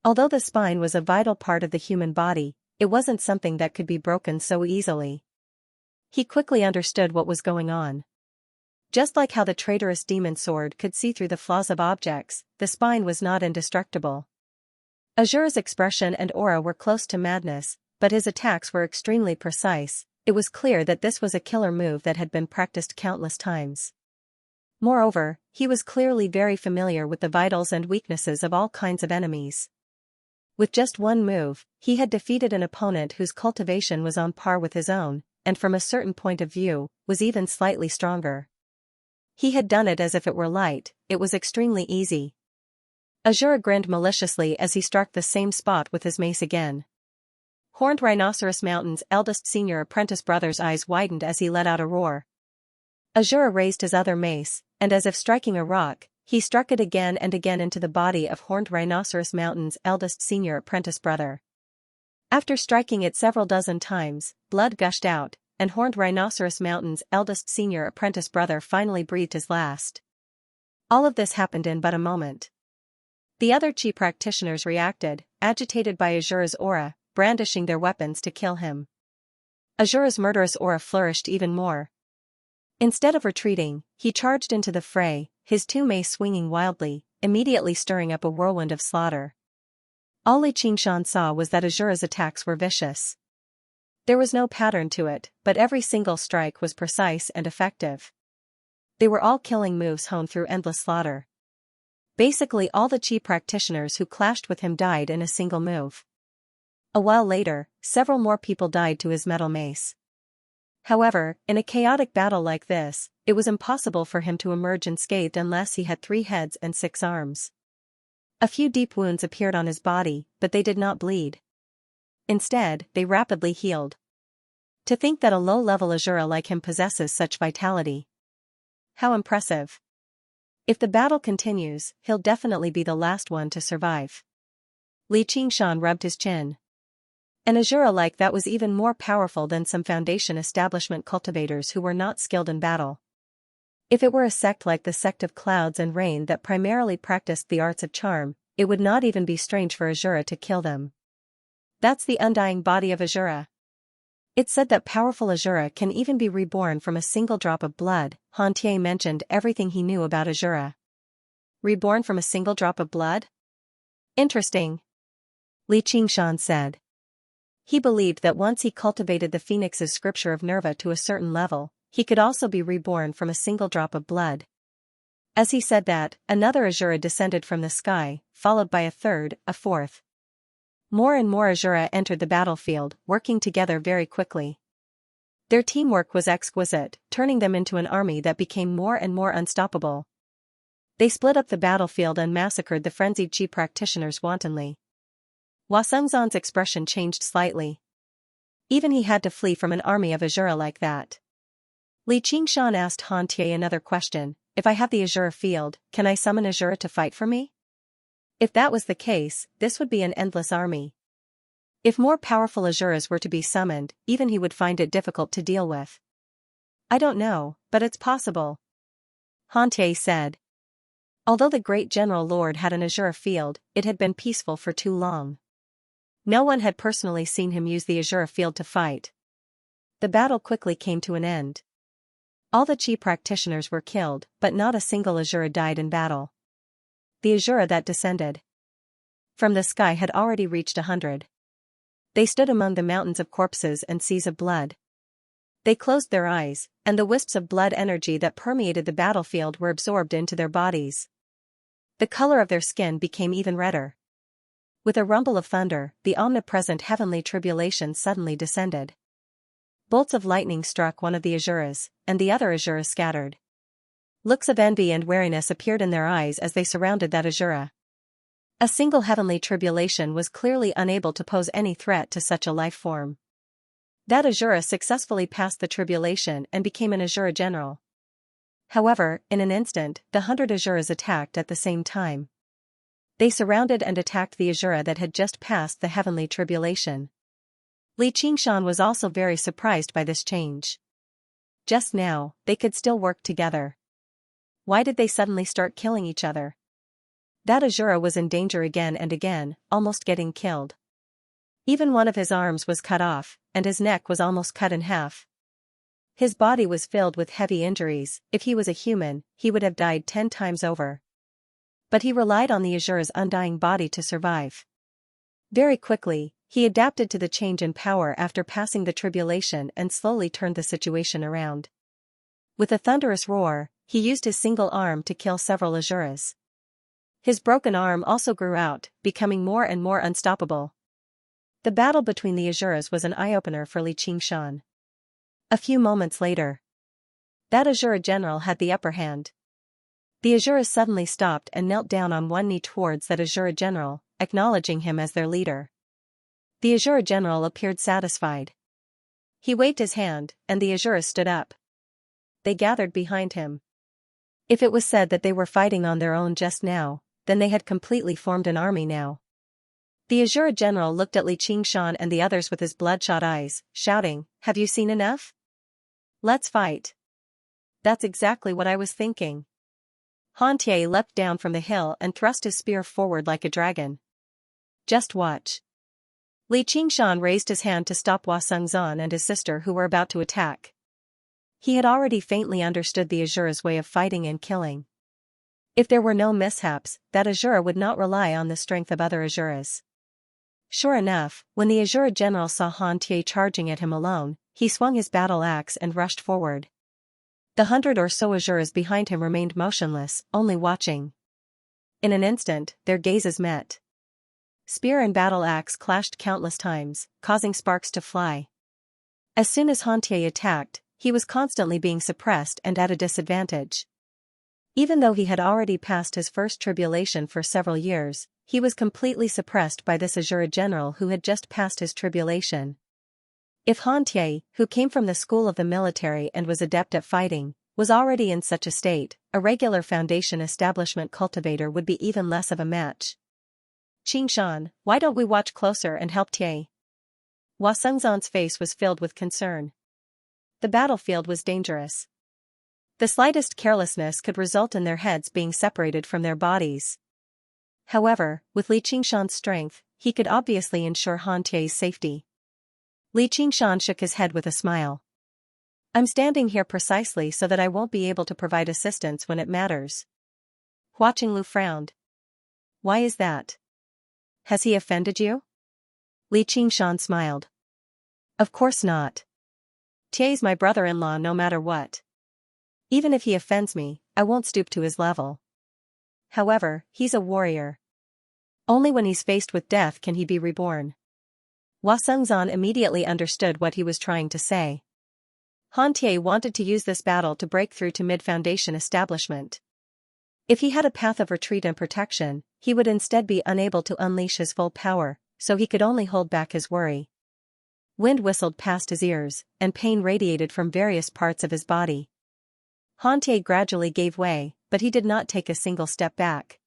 Although the spine was a vital part of the human body, it wasn't something that could be broken so easily. He quickly understood what was going on. Just like how the traitorous demon sword could see through the flaws of objects, the spine was not indestructible. Azura's expression and aura were close to madness, but his attacks were extremely precise. It was clear that this was a killer move that had been practiced countless times. Moreover, he was clearly very familiar with the vitals and weaknesses of all kinds of enemies. With just one move, he had defeated an opponent whose cultivation was on par with his own, and from a certain point of view, was even slightly stronger. He had done it as if it were light. It was extremely easy. Azura grinned maliciously as he struck the same spot with his mace again. Horned rhinoceros mountain's eldest senior apprentice brother's eyes widened as he let out a roar. Azura raised his other mace, and as if striking a rock, he struck it again and again into the body of horned rhinoceros mountain's eldest senior apprentice brother. After striking it several dozen times, blood gushed out, and horned rhinoceros mountain's eldest senior apprentice brother finally breathed his last. All of this happened in but a moment. The other chi practitioners reacted, agitated by Azura's aura, brandishing their weapons to kill him. Azura's murderous aura flourished even more. Instead of retreating, he charged into the fray, his two mace swinging wildly, immediately stirring up a whirlwind of slaughter. All Li Qingshan saw was that Azura's attacks were vicious. There was no pattern to it, but every single strike was precise and effective. They were all killing moves honed through endless slaughter. Basically all the chi practitioners who clashed with him died in a single move. A while later, several more people died to his metal mace. However, in a chaotic battle like this, it was impossible for him to emerge unscathed unless he had 3 heads and 6 arms. A few deep wounds appeared on his body, but they did not bleed. Instead, they rapidly healed. To think that a low-level Azura like him possesses such vitality. How impressive. If the battle continues, he'll definitely be the last one to survive. Li Qingshan rubbed his chin. An Azura like that was even more powerful than some Foundation establishment cultivators who were not skilled in battle. If it were a sect like the Sect of Clouds and Rain that primarily practiced the arts of charm, it would not even be strange for Azura to kill them. That's the undying body of Azura. It's said that powerful Azura can even be reborn from a single drop of blood. Xianxia mentioned everything he knew about Azura. Reborn from a single drop of blood? Interesting. Li Qingshan said. He believed that once he cultivated the phoenix's scripture of Nerva to a certain level, he could also be reborn from a single drop of blood. As he said that, another Azura descended from the sky, followed by a third, a fourth. More and more Azura entered the battlefield, working together very quickly. Their teamwork was exquisite, turning them into an army that became more and more unstoppable. They split up the battlefield and massacred the frenzied chi practitioners wantonly. Hua Sengzan's expression changed slightly. Even he had to flee from an army of Azura like that. Li Qingshan asked Han Tie another question, if I have the Azura field, can I summon Azura to fight for me? If that was the case, this would be an endless army. If more powerful Azuras were to be summoned, even he would find it difficult to deal with. I don't know, but it's possible. Han Tie said. Although the great General Lord had an Azura field, it had been peaceful for too long. No one had personally seen him use the Azura field to fight. The battle quickly came to an end. All the Chi practitioners were killed, but not a single Azura died in battle. The Azura that descended from the sky had already reached 100. They stood among the mountains of corpses and seas of blood. They closed their eyes, and the wisps of blood energy that permeated the battlefield were absorbed into their bodies. The color of their skin became even redder. With a rumble of thunder, the omnipresent heavenly tribulation suddenly descended. Bolts of lightning struck one of the Azuras, and the other Azura scattered. Looks of envy and wariness appeared in their eyes as they surrounded that Azura. A single heavenly tribulation was clearly unable to pose any threat to such a life form. That Azura successfully passed the tribulation and became an Azura general. However, in an instant, the 100 Azuras attacked at the same time. They surrounded and attacked the Azura that had just passed the heavenly tribulation. Li Qingshan was also very surprised by this change. Just now, they could still work together. Why did they suddenly start killing each other? That Azura was in danger again and again, almost getting killed. Even one of his arms was cut off, and his neck was almost cut in half. His body was filled with heavy injuries. If he was a human, he would have died 10 times over. But he relied on the Azura's undying body to survive. Very quickly, he adapted to the change in power after passing the tribulation and slowly turned the situation around. With a thunderous roar, he used his single arm to kill several Azuras. His broken arm also grew out, becoming more and more unstoppable. The battle between the Azuras was an eye-opener for Li Qingshan. A few moments later, that Azura general had the upper hand. The Azuras suddenly stopped and knelt down on one knee towards that Azura general, acknowledging him as their leader. The Azura general appeared satisfied. He waved his hand, and the Azuras stood up. They gathered behind him. If it was said that they were fighting on their own just now, then they had completely formed an army now. The Azura general looked at Li Qingshan and the others with his bloodshot eyes, shouting, "Have you seen enough? Let's fight." That's exactly what I was thinking. Han Tie leapt down from the hill and thrust his spear forward like a dragon. Just watch. Li Qingshan raised his hand to stop Xianxia and his sister who were about to attack. He had already faintly understood the Azura's way of fighting and killing. If there were no mishaps, that Azura would not rely on the strength of other Azuras. Sure enough, when the Azura general saw Han Tie charging at him alone, he swung his battle axe and rushed forward. The 100 or so Azuras behind him remained motionless, only watching. In an instant, their gazes met. Spear and battle axe clashed countless times, causing sparks to fly. As soon as Han Tie attacked, he was constantly being suppressed and at a disadvantage. Even though he had already passed his first tribulation for several years, he was completely suppressed by this Azura general who had just passed his tribulation. If Han Tie, who came from the school of the military and was adept at fighting, was already in such a state, a regular foundation establishment cultivator would be even less of a match. Qingshan, why don't we watch closer and help Tie? Xianxia's face was filled with concern. The battlefield was dangerous. The slightest carelessness could result in their heads being separated from their bodies. However, with Li Qingshan's strength, he could obviously ensure Han Tie's safety. Li Qingshan shook his head with a smile. I'm standing here precisely so that I won't be able to provide assistance when it matters. Hua Qinglu frowned. Why is that? Has he offended you? Li Qingshan smiled. Of course not. Tie's my brother-in-law no matter what. Even if he offends me, I won't stoop to his level. However, he's a warrior. Only when he's faced with death can he be reborn. Xianxia immediately understood what he was trying to say. Han Tie wanted to use this battle to break through to mid-foundation establishment. If he had a path of retreat and protection, he would instead be unable to unleash his full power, so he could only hold back his worry. Wind whistled past his ears, and pain radiated from various parts of his body. Hantie gradually gave way, but he did not take a single step back.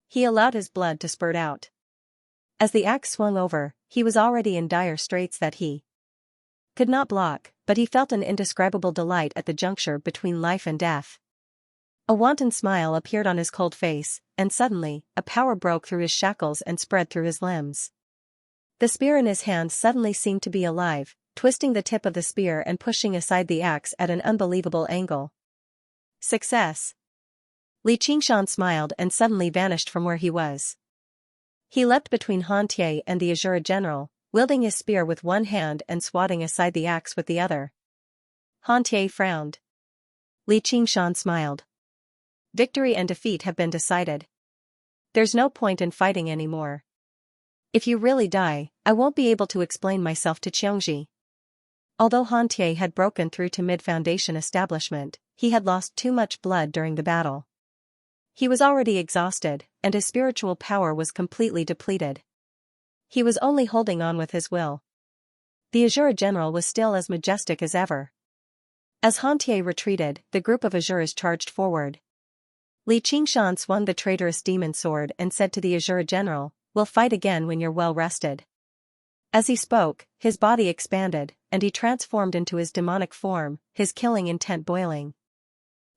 He allowed his blood to spurt out. As the axe swung over, he was already in dire straits that he could not block, but he felt an indescribable delight at the juncture between life and death. A wanton smile appeared on his cold face, and suddenly, a power broke through his shackles and spread through his limbs. The spear in his hand suddenly seemed to be alive, twisting the tip of the spear and pushing aside the axe at an unbelievable angle. Success! Li Qingshan smiled and suddenly vanished from where he was. He leapt between Hantie and the Azura general, wielding his spear with one hand and swatting aside the axe with the other. Hantie frowned. Li Qingshan smiled. Victory and defeat have been decided. There's no point in fighting anymore. If you really die, I won't be able to explain myself to Xianxia. Although Hantie had broken through to mid-foundation establishment, he had lost too much blood during the battle. He was already exhausted, and his spiritual power was completely depleted. He was only holding on with his will. The Azura general was still as majestic as ever. As Hantie retreated, the group of Azuras charged forward. Li Qingshan swung the traitorous demon sword and said to the Azura general, "We'll fight again when you're well rested." As he spoke, his body expanded, and he transformed into his demonic form, his killing intent boiling.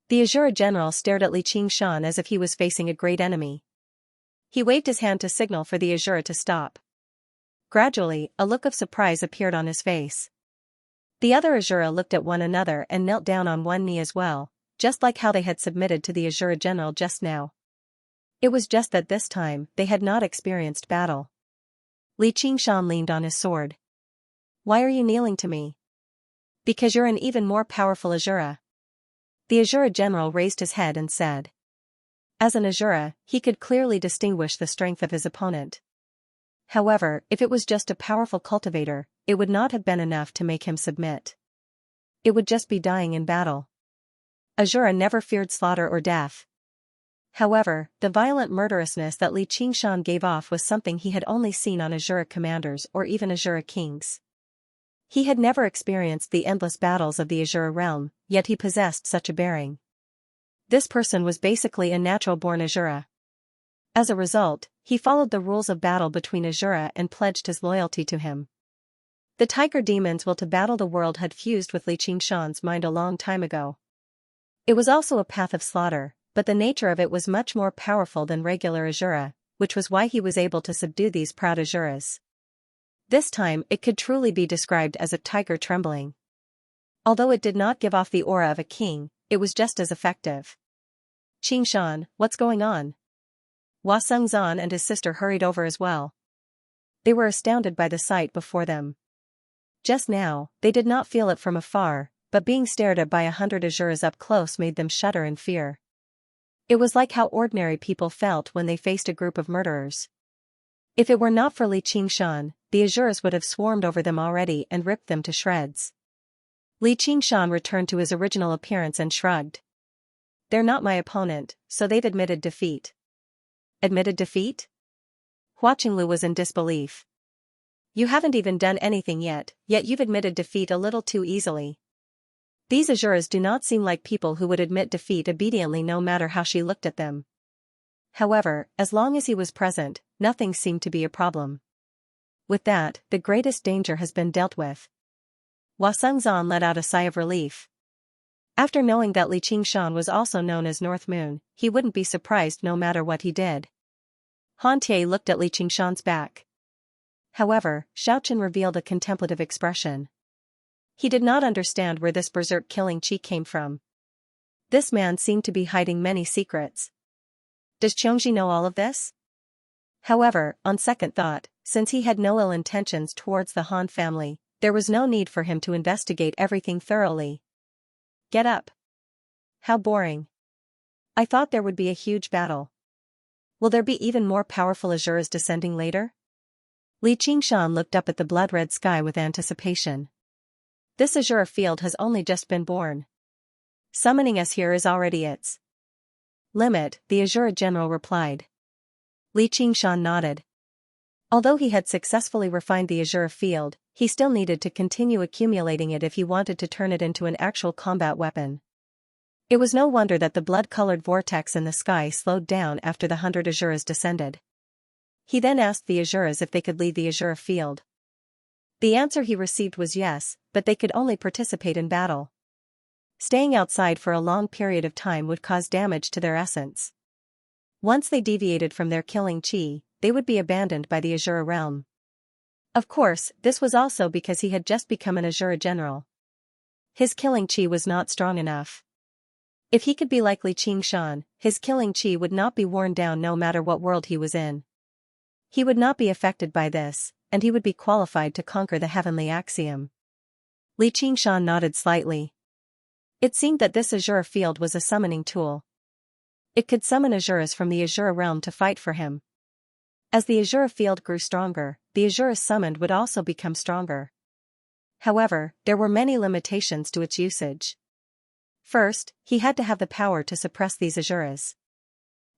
The Azura general stared at Li Qingshan as if he was facing a great enemy. He waved his hand to signal for the Azura to stop. Gradually, a look of surprise appeared on his face. The other Azura looked at one another and knelt down on one knee as well, just like how they had submitted to the Azura general just now. It was just that this time, they had not experienced battle. Li Qingshan leaned on his sword. "Why are you kneeling to me?" "Because you're an even more powerful Azura." The Azura general raised his head and said. As an Azura, he could clearly distinguish the strength of his opponent. However, if it was just a powerful cultivator, it would not have been enough to make him submit. It would just be dying in battle. Azura never feared slaughter or death. However, the violent murderousness that Li Qingshan gave off was something he had only seen on Azura commanders or even Azura kings. He had never experienced the endless battles of the Azura realm, yet he possessed such a bearing. This person was basically a natural-born Azura. As a result, he followed the rules of battle between Azura and pledged his loyalty to him. The tiger demon's will to battle the world had fused with Li Qingshan's mind a long time ago. It was also a path of slaughter, but the nature of it was much more powerful than regular Azura, which was why he was able to subdue these proud Azuras. This time it could truly be described as a tiger trembling. Although it did not give off the aura of a king, it was just as effective. "Qingshan, what's going on?" Hua Sengzan and his sister hurried over as well. They were astounded by the sight before them. Just now, they did not feel it from afar, but being stared at by 100 Azuras up close made them shudder in fear. It was like how ordinary people felt when they faced a group of murderers. If it were not for Li Qingshan, the Azuras would have swarmed over them already and ripped them to shreds. Li Qingshan returned to his original appearance and shrugged. "They're not my opponent, so they've admitted defeat." "Admitted defeat?" Hua Qinglu was in disbelief. "You haven't even done anything yet you've admitted defeat a little too easily." These Azuras do not seem like people who would admit defeat obediently no matter how she looked at them. However, as long as he was present, nothing seemed to be a problem. With that, the greatest danger has been dealt with. Hua Sengzan let out a sigh of relief. After knowing that Li Qingshan was also known as North Moon, he wouldn't be surprised no matter what he did. Hantie looked at Li Qingshan's back. However, Xiaochen revealed a contemplative expression. He did not understand where this berserk killing chi came from. This man seemed to be hiding many secrets. Does Xianxia know all of this? However, on second thought, since he had no ill intentions towards the Han family, there was no need for him to investigate everything thoroughly. "Get up." "How boring. I thought there would be a huge battle. Will there be even more powerful Azuras descending later?" Li Qingshan looked up at the blood-red sky with anticipation. This Azura field has only just been born. Summoning us here is already its limit, the Azura general replied. Li Qingshan nodded. Although he had successfully refined the Azura field, he still needed to continue accumulating it if he wanted to turn it into an actual combat weapon. It was no wonder that the blood-colored vortex in the sky slowed down after the 100 Azuras descended. He then asked the Azuras if they could leave the Azura field. The answer he received was yes, but they could only participate in battle. Staying outside for a long period of time would cause damage to their essence. Once they deviated from their killing chi, they would be abandoned by the Azura realm. Of course, this was also because he had just become an Azura general. His killing chi was not strong enough. If he could be like Li Qingshan, his killing chi would not be worn down no matter what world he was in. He would not be affected by this, and he would be qualified to conquer the heavenly axiom. Li Qingshan nodded slightly. It seemed that this Azura field was a summoning tool. It could summon Azuras from the Azura realm to fight for him. As the Azura field grew stronger, the Azuras summoned would also become stronger. However, there were many limitations to its usage. First, he had to have the power to suppress these Azuras.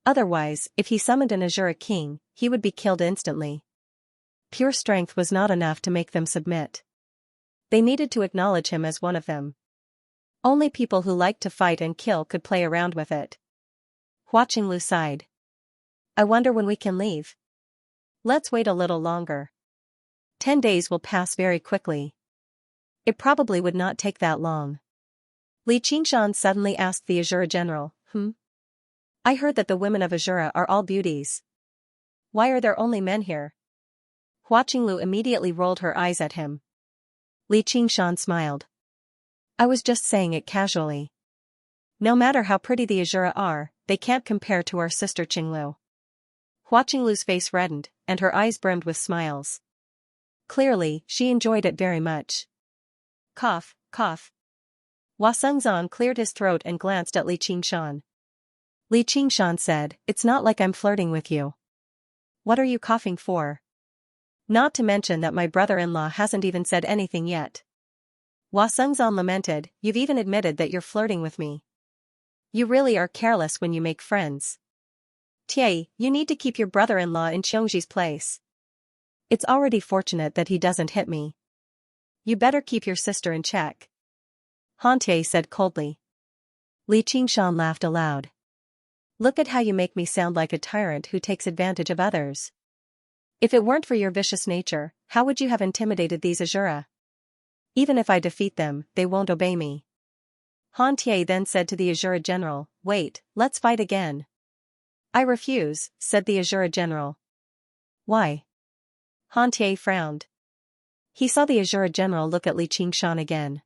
Otherwise, if he summoned an Azura king, he would be killed instantly. Pure strength was not enough to make them submit. They needed to acknowledge him as one of them. Only people who liked to fight and kill could play around with it. Hua Qinglu sighed. I wonder when we can leave. Let's wait a little longer. 10 days will pass very quickly. It probably would not take that long. Li Qingshan suddenly asked the Azura general, I heard that the women of Azura are all beauties. Why are there only men here? Hua Qinglu immediately rolled her eyes at him. Li Qingshan smiled. I was just saying it casually. No matter how pretty the Azura are, they can't compare to our sister Qinglu. Hua Qinglu's face reddened, and her eyes brimmed with smiles. Clearly, she enjoyed it very much. Cough, cough. Hua Sengzan cleared his throat and glanced at Li Qingshan. Li Qingshan said, It's not like I'm flirting with you. What are you coughing for? Not to mention that my brother-in-law hasn't even said anything yet. Hua Sengzan lamented, You've even admitted that you're flirting with me. You really are careless when you make friends. Tie, you need to keep your brother-in-law in Xianxia's place. It's already fortunate that he doesn't hit me. You better keep your sister in check. Han Tie said coldly. Li Qingshan laughed aloud. Look at how you make me sound like a tyrant who takes advantage of others. If it weren't for your vicious nature, how would you have intimidated these Azura? Even if I defeat them, they won't obey me. Han Tie then said to the Azura general, Wait, let's fight again. I refuse, said the Azura general. Why? Han Tie frowned. He saw the Azura general look at Li Qingshan again.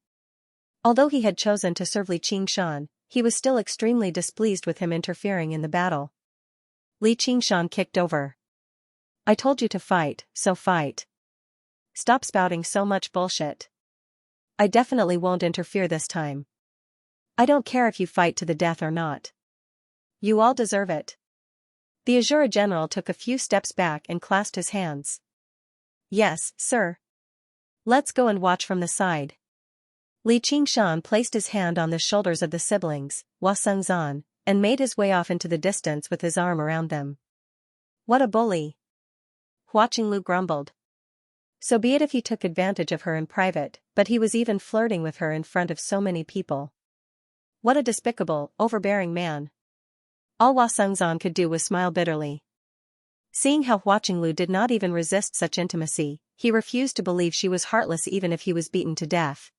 Although he had chosen to serve Li Qingshan, he was still extremely displeased with him interfering in the battle. Li Qingshan kicked over. I told you to fight, so fight. Stop spouting so much bullshit. I definitely won't interfere this time. I don't care if you fight to the death or not. You all deserve it. The Azura general took a few steps back and clasped his hands. Yes, sir. Let's go and watch from the side. Li Qingshan placed his hand on the shoulders of the siblings, Hua Sengzan, and made his way off into the distance with his arm around them. What a bully. Hua Qinglu grumbled. So be it if he took advantage of her in private, but he was even flirting with her in front of so many people. What a despicable, overbearing man. All Hua Sengzan could do was smile bitterly. Seeing how Hua Qinglu did not even resist such intimacy, he refused to believe she was heartless even if he was beaten to death.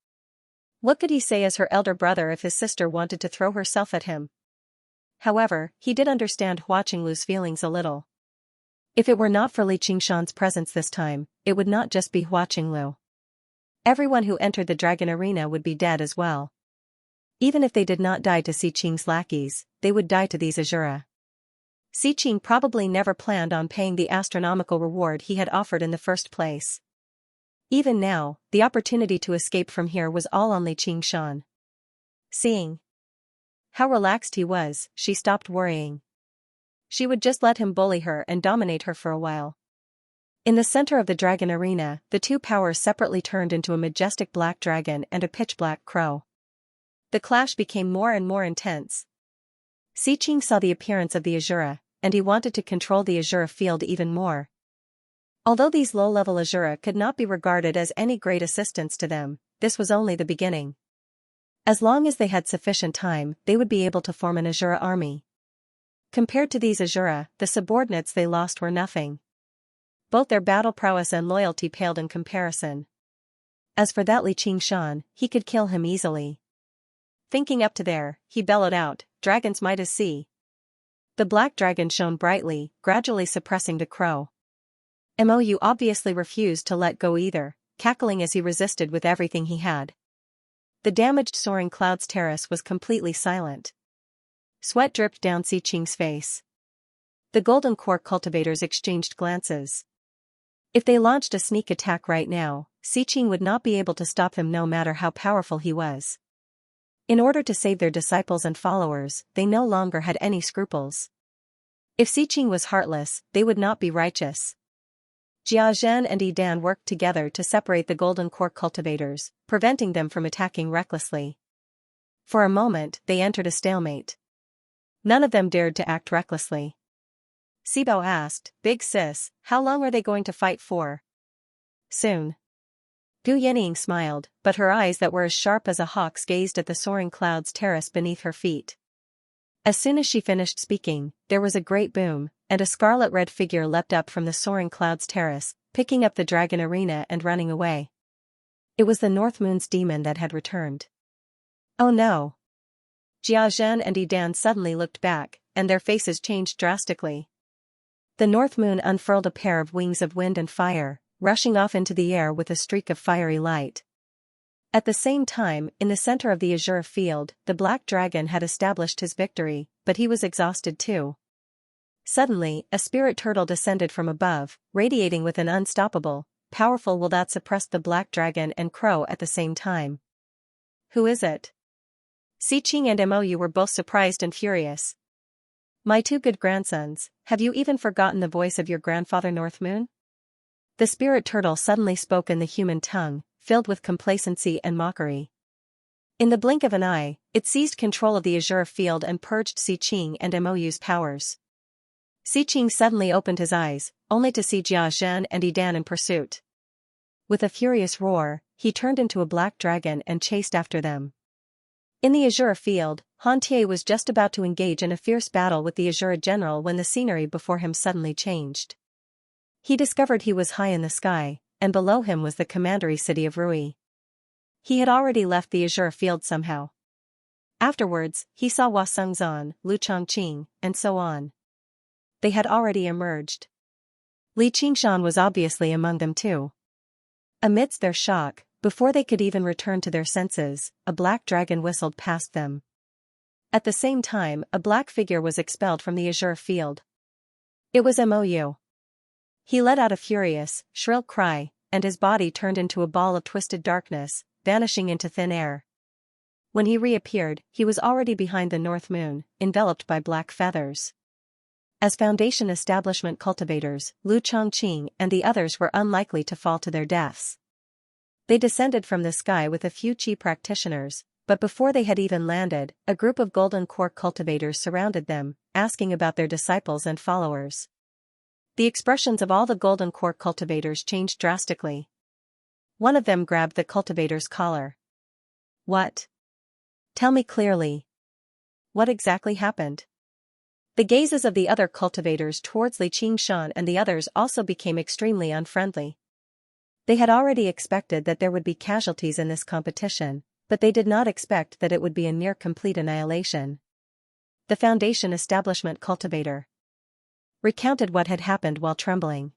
What could he say as her elder brother if his sister wanted to throw herself at him? However, he did understand Hua Qinglu's feelings a little. If it were not for Li Qingshan's presence this time, it would not just be Hua Qinglu. Everyone who entered the dragon arena would be dead as well. Even if they did not die to Si Qing's lackeys, they would die to these Azura. Si Qing probably never planned on paying the astronomical reward he had offered in the first place. Even now, the opportunity to escape from here was all on Li Qingshan. Seeing how relaxed he was, she stopped worrying. She would just let him bully her and dominate her for a while. In the center of the dragon arena, the two powers separately turned into a majestic black dragon and a pitch-black crow. The clash became more and more intense. Si Qing saw the appearance of the Azura, and he wanted to control the Azura field even more. Although these low-level Azura could not be regarded as any great assistance to them, this was only the beginning. As long as they had sufficient time, they would be able to form an Azura army. Compared to these Azura, the subordinates they lost were nothing. Both their battle prowess and loyalty paled in comparison. As for that Li Qingshan, he could kill him easily. Thinking up to there, he bellowed out, "Dragon's might is see." The black dragon shone brightly, gradually suppressing the crow. Mou obviously refused to let go either, cackling as he resisted with everything he had. The damaged soaring clouds terrace was completely silent. Sweat dripped down Xiqing's face. The golden core cultivators exchanged glances. If they launched a sneak attack right now, Xiqing would not be able to stop him no matter how powerful he was. In order to save their disciples and followers, they no longer had any scruples. If Xiqing was heartless, they would not be righteous. Jia Zhen and Yi Dan worked together to separate the golden core cultivators, preventing them from attacking recklessly. For a moment, they entered a stalemate. None of them dared to act recklessly. Sibao asked, "Big sis, how long are they going to fight for?" "Soon." Gu Yinying smiled, but her eyes that were as sharp as a hawk's gazed at the soaring clouds terrace beneath her feet. As soon as she finished speaking, there was a great boom, and a scarlet-red figure leapt up from the soaring clouds terrace, picking up the dragon arena and running away. It was the North Moon's demon that had returned. Oh no! Jia Zhen and Yi Dan suddenly looked back, and their faces changed drastically. The North Moon unfurled a pair of wings of wind and fire, rushing off into the air with a streak of fiery light. At the same time, in the center of the azure field, the black dragon had established his victory, but he was exhausted too. Suddenly, a spirit turtle descended from above, radiating with an unstoppable, powerful will that suppressed the black dragon and crow at the same time. "Who is it?" Xiqing and Mou were both surprised and furious. "My two good grandsons, have you even forgotten the voice of your grandfather North Moon?" The spirit turtle suddenly spoke in the human tongue, filled with complacency and mockery. In the blink of an eye, it seized control of the azure field and purged Xiqing and Mou's powers. Xiqing suddenly opened his eyes, only to see Jia Zhen and Yi Dan in pursuit. With a furious roar, he turned into a black dragon and chased after them. In the azure field, Han Tie was just about to engage in a fierce battle with the Azure general when the scenery before him suddenly changed. He discovered he was high in the sky, and below him was the commandery city of Rui. He had already left the azure field somehow. Afterwards, he saw Hua Sengzan, Lu Chongqing, and so on. They had already emerged. Li Qingshan was obviously among them too. Amidst their shock, before they could even return to their senses, a black dragon whistled past them. At the same time, a black figure was expelled from the azure field. It was Mou. He let out a furious, shrill cry, and his body turned into a ball of twisted darkness, vanishing into thin air. When he reappeared, he was already behind the North Moon, enveloped by black feathers. As Foundation establishment cultivators, Lu Chongqing and the others were unlikely to fall to their deaths. They descended from the sky with a few Qi practitioners, but before they had even landed, a group of golden core cultivators surrounded them, asking about their disciples and followers. The expressions of all the golden core cultivators changed drastically. One of them grabbed the cultivator's collar. "What? Tell me clearly. What exactly happened?" The gazes of the other cultivators towards Li Qingshan and the others also became extremely unfriendly. They had already expected that there would be casualties in this competition, but they did not expect that it would be a near-complete annihilation. The Foundation establishment cultivator recounted what had happened while trembling.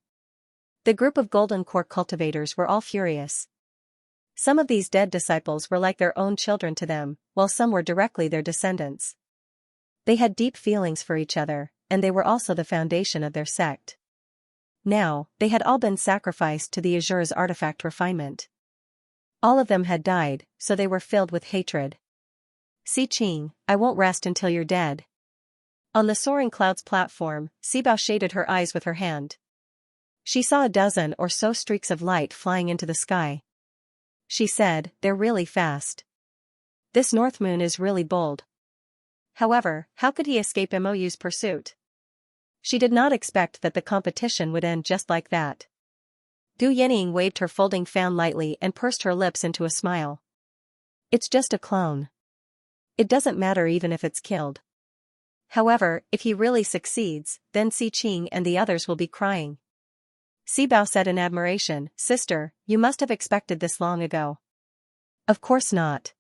The group of golden core cultivators were all furious. Some of these dead disciples were like their own children to them, while some were directly their descendants. They had deep feelings for each other, and they were also the foundation of their sect. Now, they had all been sacrificed to the Azure's artifact refinement. All of them had died, so they were filled with hatred. "Xiqing, I won't rest until you're dead." On the soaring clouds platform, Sibao shaded her eyes with her hand. She saw a dozen or so streaks of light flying into the sky. She said, "They're really fast. This North Moon is really bold." However, how could he escape Mou's pursuit? She did not expect that the competition would end just like that. Gu Yinying waved her folding fan lightly and pursed her lips into a smile. It's just a clone. It doesn't matter even if it's killed. However, if he really succeeds, then Xiqing and the others will be crying. Sibao said in admiration, Sister, you must have expected this long ago. Of course not.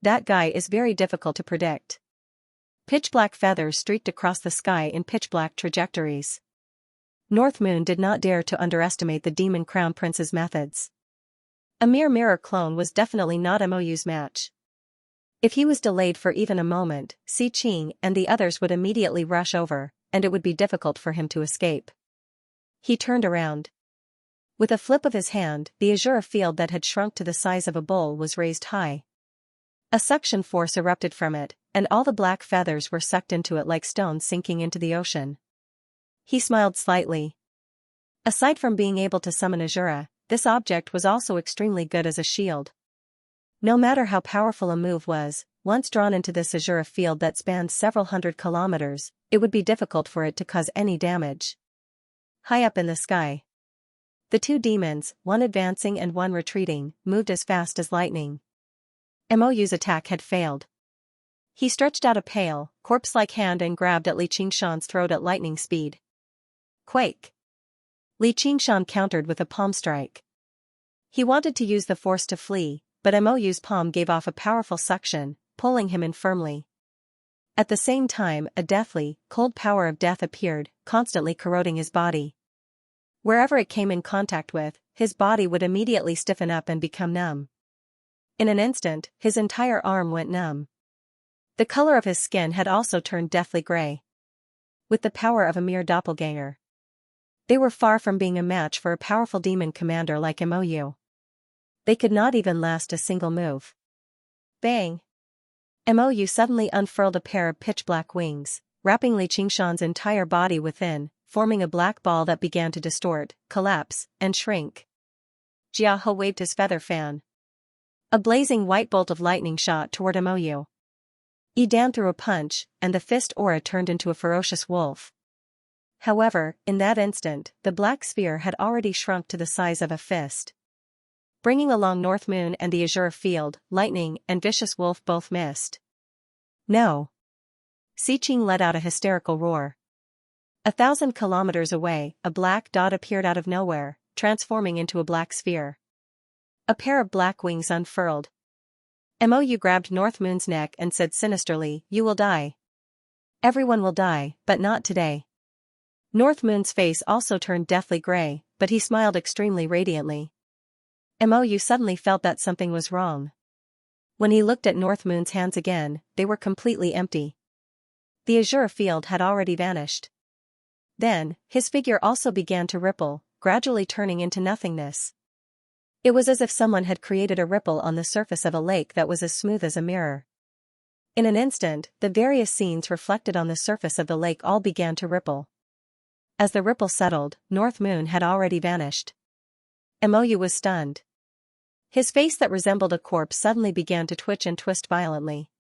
That guy is very difficult to predict. Pitch-black feathers streaked across the sky in pitch-black trajectories. North Moon did not dare to underestimate the Demon Crown Prince's methods. A mere mirror clone was definitely not Mou's match. If he was delayed for even a moment, Xiqing and the others would immediately rush over, and it would be difficult for him to escape. He turned around. With a flip of his hand, the azure field that had shrunk to the size of a bowl was raised high. A suction force erupted from it, and all the black feathers were sucked into it like stones sinking into the ocean. He smiled slightly. Aside from being able to summon Azura, this object was also extremely good as a shield. No matter how powerful a move was, once drawn into this Azura field that spanned several hundred kilometers, it would be difficult for it to cause any damage. High up in the sky, the two demons, one advancing and one retreating, moved as fast as lightning. Mou's attack had failed. He stretched out a pale, corpse-like hand and grabbed at Li Qingshan's throat at lightning speed. Quake! Li Qingshan countered with a palm strike. He wanted to use the force to flee, but Mou's palm gave off a powerful suction, pulling him in firmly. At the same time, a deathly, cold power of death appeared, constantly corroding his body. Wherever it came in contact with, his body would immediately stiffen up and become numb. In an instant, his entire arm went numb. The color of his skin had also turned deathly gray. With the power of a mere doppelganger, they were far from being a match for a powerful demon commander like Mou. They could not even last a single move. Bang! Mou suddenly unfurled a pair of pitch-black wings, wrapping Li Qingshan's entire body within, forming a black ball that began to distort, collapse, and shrink. Jia He waved his feather fan. A blazing white bolt of lightning shot toward Mou. Dan threw a punch, and the fist aura turned into a ferocious wolf. However, in that instant, the black sphere had already shrunk to the size of a fist. Bringing along North Moon and the azure field, lightning and vicious wolf both missed. No! Xiqing let out a hysterical roar. 1,000 kilometers away, a black dot appeared out of nowhere, transforming into a black sphere. A pair of black wings unfurled. Mou grabbed North Moon's neck and said sinisterly, You will die. Everyone will die, but not today. North Moon's face also turned deathly gray, but he smiled extremely radiantly. Mou suddenly felt that something was wrong. When he looked at North Moon's hands again, they were completely empty. The azure field had already vanished. Then, his figure also began to ripple, gradually turning into nothingness. It was as if someone had created a ripple on the surface of a lake that was as smooth as a mirror. In an instant, the various scenes reflected on the surface of the lake all began to ripple. As the ripple settled, North Moon had already vanished. Mou was stunned. His face that resembled a corpse suddenly began to twitch and twist violently.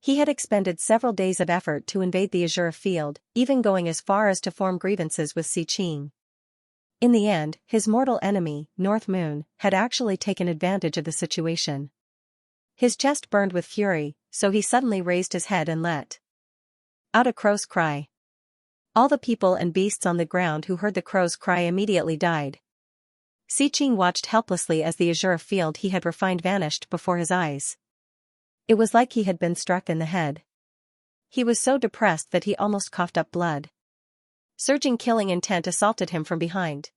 He had expended several days of effort to invade the azure field, even going as far as to form grievances with Xiqing. In the end, his mortal enemy, North Moon, had actually taken advantage of the situation. His chest burned with fury, so he suddenly raised his head and let out a crow's cry. All the people and beasts on the ground who heard the crow's cry immediately died. Xiqing watched helplessly as the azure field he had refined vanished before his eyes. It was like he had been struck in the head. He was so depressed that he almost coughed up blood. Surging killing intent assaulted him from behind.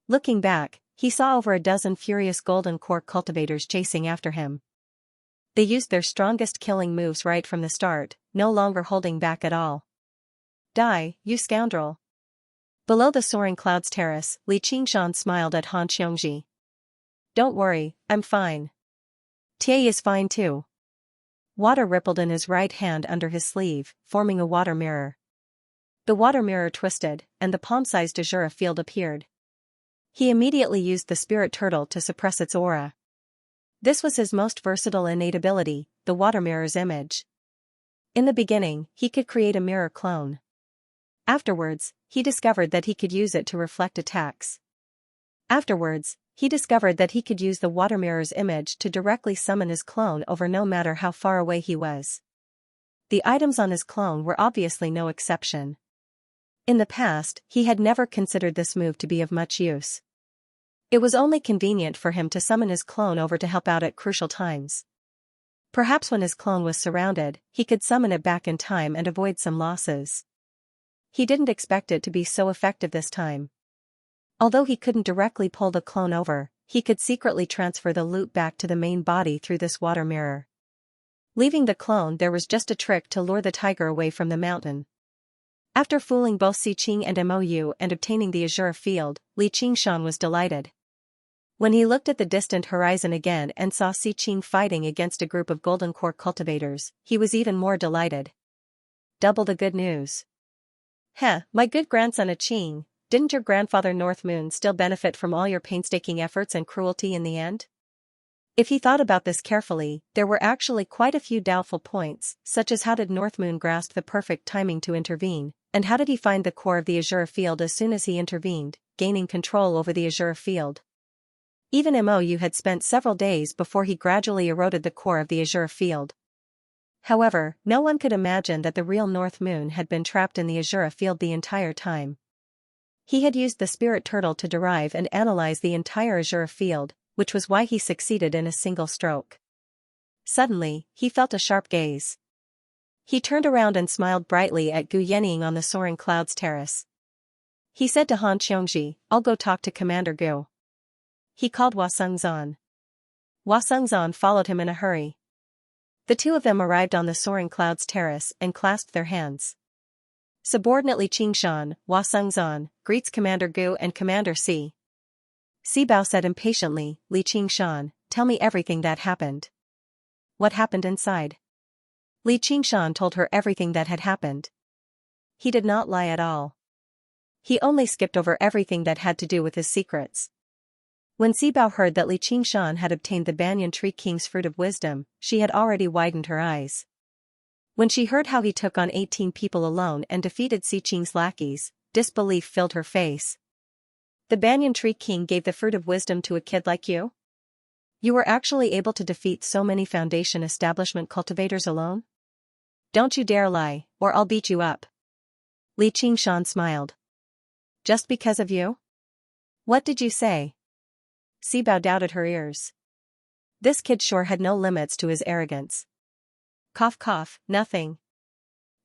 Looking back, he saw over a dozen furious golden core cultivators chasing after him. They used their strongest killing moves right from the start, no longer holding back at all. Die, you scoundrel! Below the soaring clouds terrace, Li Qingshan smiled at Han Xiongji. Don't worry, I'm fine. Tie is fine too. Water rippled in his right hand under his sleeve, forming a water mirror. The water mirror twisted, and the palm-sized azure field appeared. He immediately used the spirit turtle to suppress its aura. This was his most versatile innate ability, the water mirror's image. In the beginning, he could create a mirror clone. Afterwards, he discovered that he could use it to reflect attacks. Afterwards, he discovered that he could use the water mirror's image to directly summon his clone over no matter how far away he was. The items on his clone were obviously no exception. In the past, he had never considered this move to be of much use. It was only convenient for him to summon his clone over to help out at crucial times. Perhaps when his clone was surrounded, he could summon it back in time and avoid some losses. He didn't expect it to be so effective this time. Although he couldn't directly pull the clone over, he could secretly transfer the loot back to the main body through this water mirror. Leaving the clone, there was just a trick to lure the tiger away from the mountain. After fooling both Xiqing and Mou and obtaining the Azure field, Li Qingshan was delighted. When he looked at the distant horizon again and saw Xiqing fighting against a group of golden core cultivators, he was even more delighted. Double the good news. Heh, my good grandson Qing, didn't your grandfather North Moon still benefit from all your painstaking efforts and cruelty in the end? If he thought about this carefully, there were actually quite a few doubtful points, such as how did North Moon grasp the perfect timing to intervene, and how did he find the core of the Azure field as soon as he intervened, gaining control over the Azure field. Even Mou had spent several days before he gradually eroded the core of the Azure field. However, no one could imagine that the real North Moon had been trapped in the Azure field the entire time. He had used the spirit turtle to derive and analyze the entire Azure field, which was why he succeeded in a single stroke. Suddenly, he felt a sharp gaze. He turned around and smiled brightly at Gu Yenying on the soaring clouds terrace. He said to Han Xiongji, "I'll go talk to Commander Gu." He called Hua Sengzan. Hua Sengzan followed him in a hurry. The two of them arrived on the soaring clouds terrace and clasped their hands. Subordinately Qingshan, Hua Sengzan, greets Commander Gu and Commander Si. Si Bao said impatiently, "Li Qingshan, tell me everything that happened." What happened inside? Li Qingshan told her everything that had happened. He did not lie at all. He only skipped over everything that had to do with his secrets. When Si Bao heard that Li Qingshan had obtained the Banyan Tree King's fruit of wisdom, she had already widened her eyes. When she heard how he took on 18 people alone and defeated Si Qing's lackeys, disbelief filled her face. The Banyan Tree King gave the fruit of wisdom to a kid like you? You were actually able to defeat so many Foundation establishment cultivators alone? Don't you dare lie, or I'll beat you up. Li Qingshan smiled. Just because of you? What did you say? Si Bao doubted her ears. This kid sure had no limits to his arrogance. Cough cough, nothing.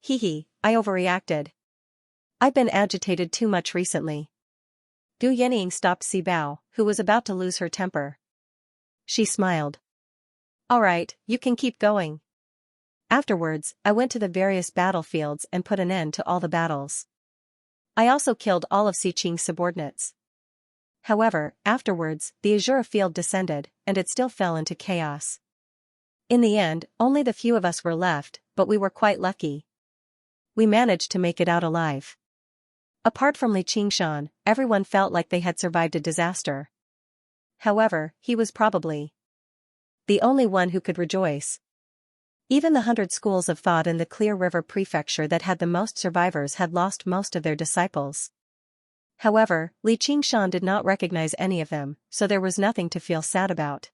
Hee, I overreacted. I've been agitated too much recently. Gu Yenying stopped Si Bao, who was about to lose her temper. She smiled. All right, you can keep going. Afterwards, I went to the various battlefields and put an end to all the battles. I also killed all of Si Qing's subordinates. However, afterwards, the Azure field descended, and it still fell into chaos. In the end, only the few of us were left, but we were quite lucky. We managed to make it out alive. Apart from Li Qingshan, everyone felt like they had survived a disaster. However, he was probably the only one who could rejoice. Even the 100 schools of thought in the Clear River Prefecture that had the most survivors had lost most of their disciples. However, Li Qingshan did not recognize any of them, so there was nothing to feel sad about.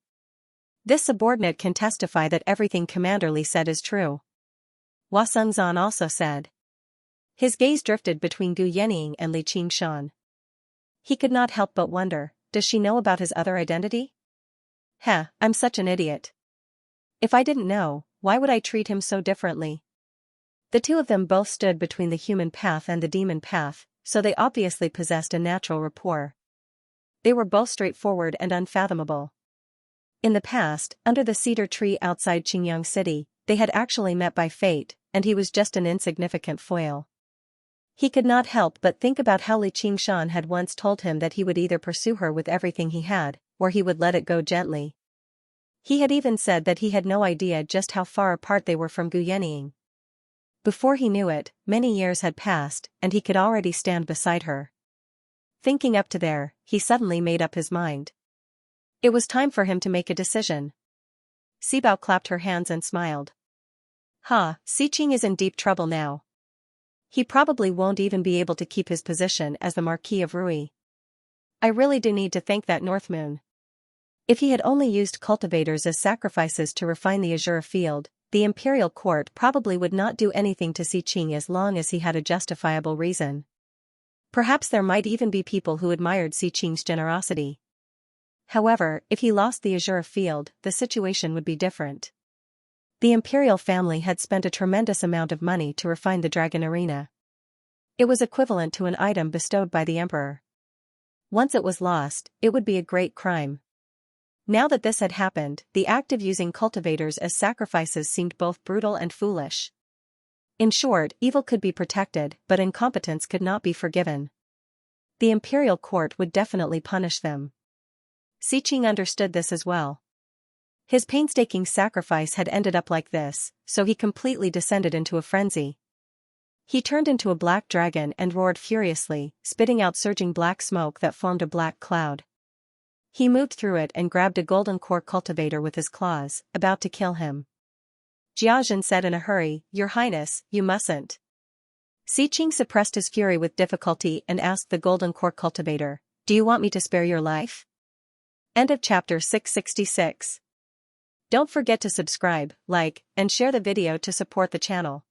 This subordinate can testify that everything Commander Li said is true. Hua Sengzan also said. His gaze drifted between Gu Yenying and Li Qingshan. He could not help but wonder, does she know about his other identity? Heh, I'm such an idiot. If I didn't know, why would I treat him so differently? The two of them both stood between the human path and the demon path, so they obviously possessed a natural rapport. They were both straightforward and unfathomable. In the past, under the cedar tree outside Qingyang City, they had actually met by fate, and he was just an insignificant foil. He could not help but think about how Li Qingshan had once told him that he would either pursue her with everything he had, or he would let it go gently. He had even said that he had no idea just how far apart they were from Gu Yenying. Before he knew it, many years had passed, and he could already stand beside her. Thinking up to there, he suddenly made up his mind. It was time for him to make a decision. Si Bao clapped her hands and smiled. Si Qing is in deep trouble now. He probably won't even be able to keep his position as the Marquis of Rui. I really do need to thank that North Moon. If he had only used cultivators as sacrifices to refine the azure field, the imperial court probably would not do anything to Xianxia as long as he had a justifiable reason. Perhaps there might even be people who admired Xianxia's generosity. However, if he lost the azure field, the situation would be different. The imperial family had spent a tremendous amount of money to refine the dragon arena. It was equivalent to an item bestowed by the emperor. Once it was lost, it would be a great crime. Now that this had happened, the act of using cultivators as sacrifices seemed both brutal and foolish. In short, evil could be protected, but incompetence could not be forgiven. The imperial court would definitely punish them. Xianxia understood this as well. His painstaking sacrifice had ended up like this, so he completely descended into a frenzy. He turned into a black dragon and roared furiously, spitting out surging black smoke that formed a black cloud. He moved through it and grabbed a golden core cultivator with his claws, about to kill him. Jiazhen said in a hurry, "Your Highness, you mustn't." Xianxia suppressed his fury with difficulty and asked the golden core cultivator, "Do you want me to spare your life?" End of chapter 666. Don't forget to subscribe, like, and share the video to support the channel.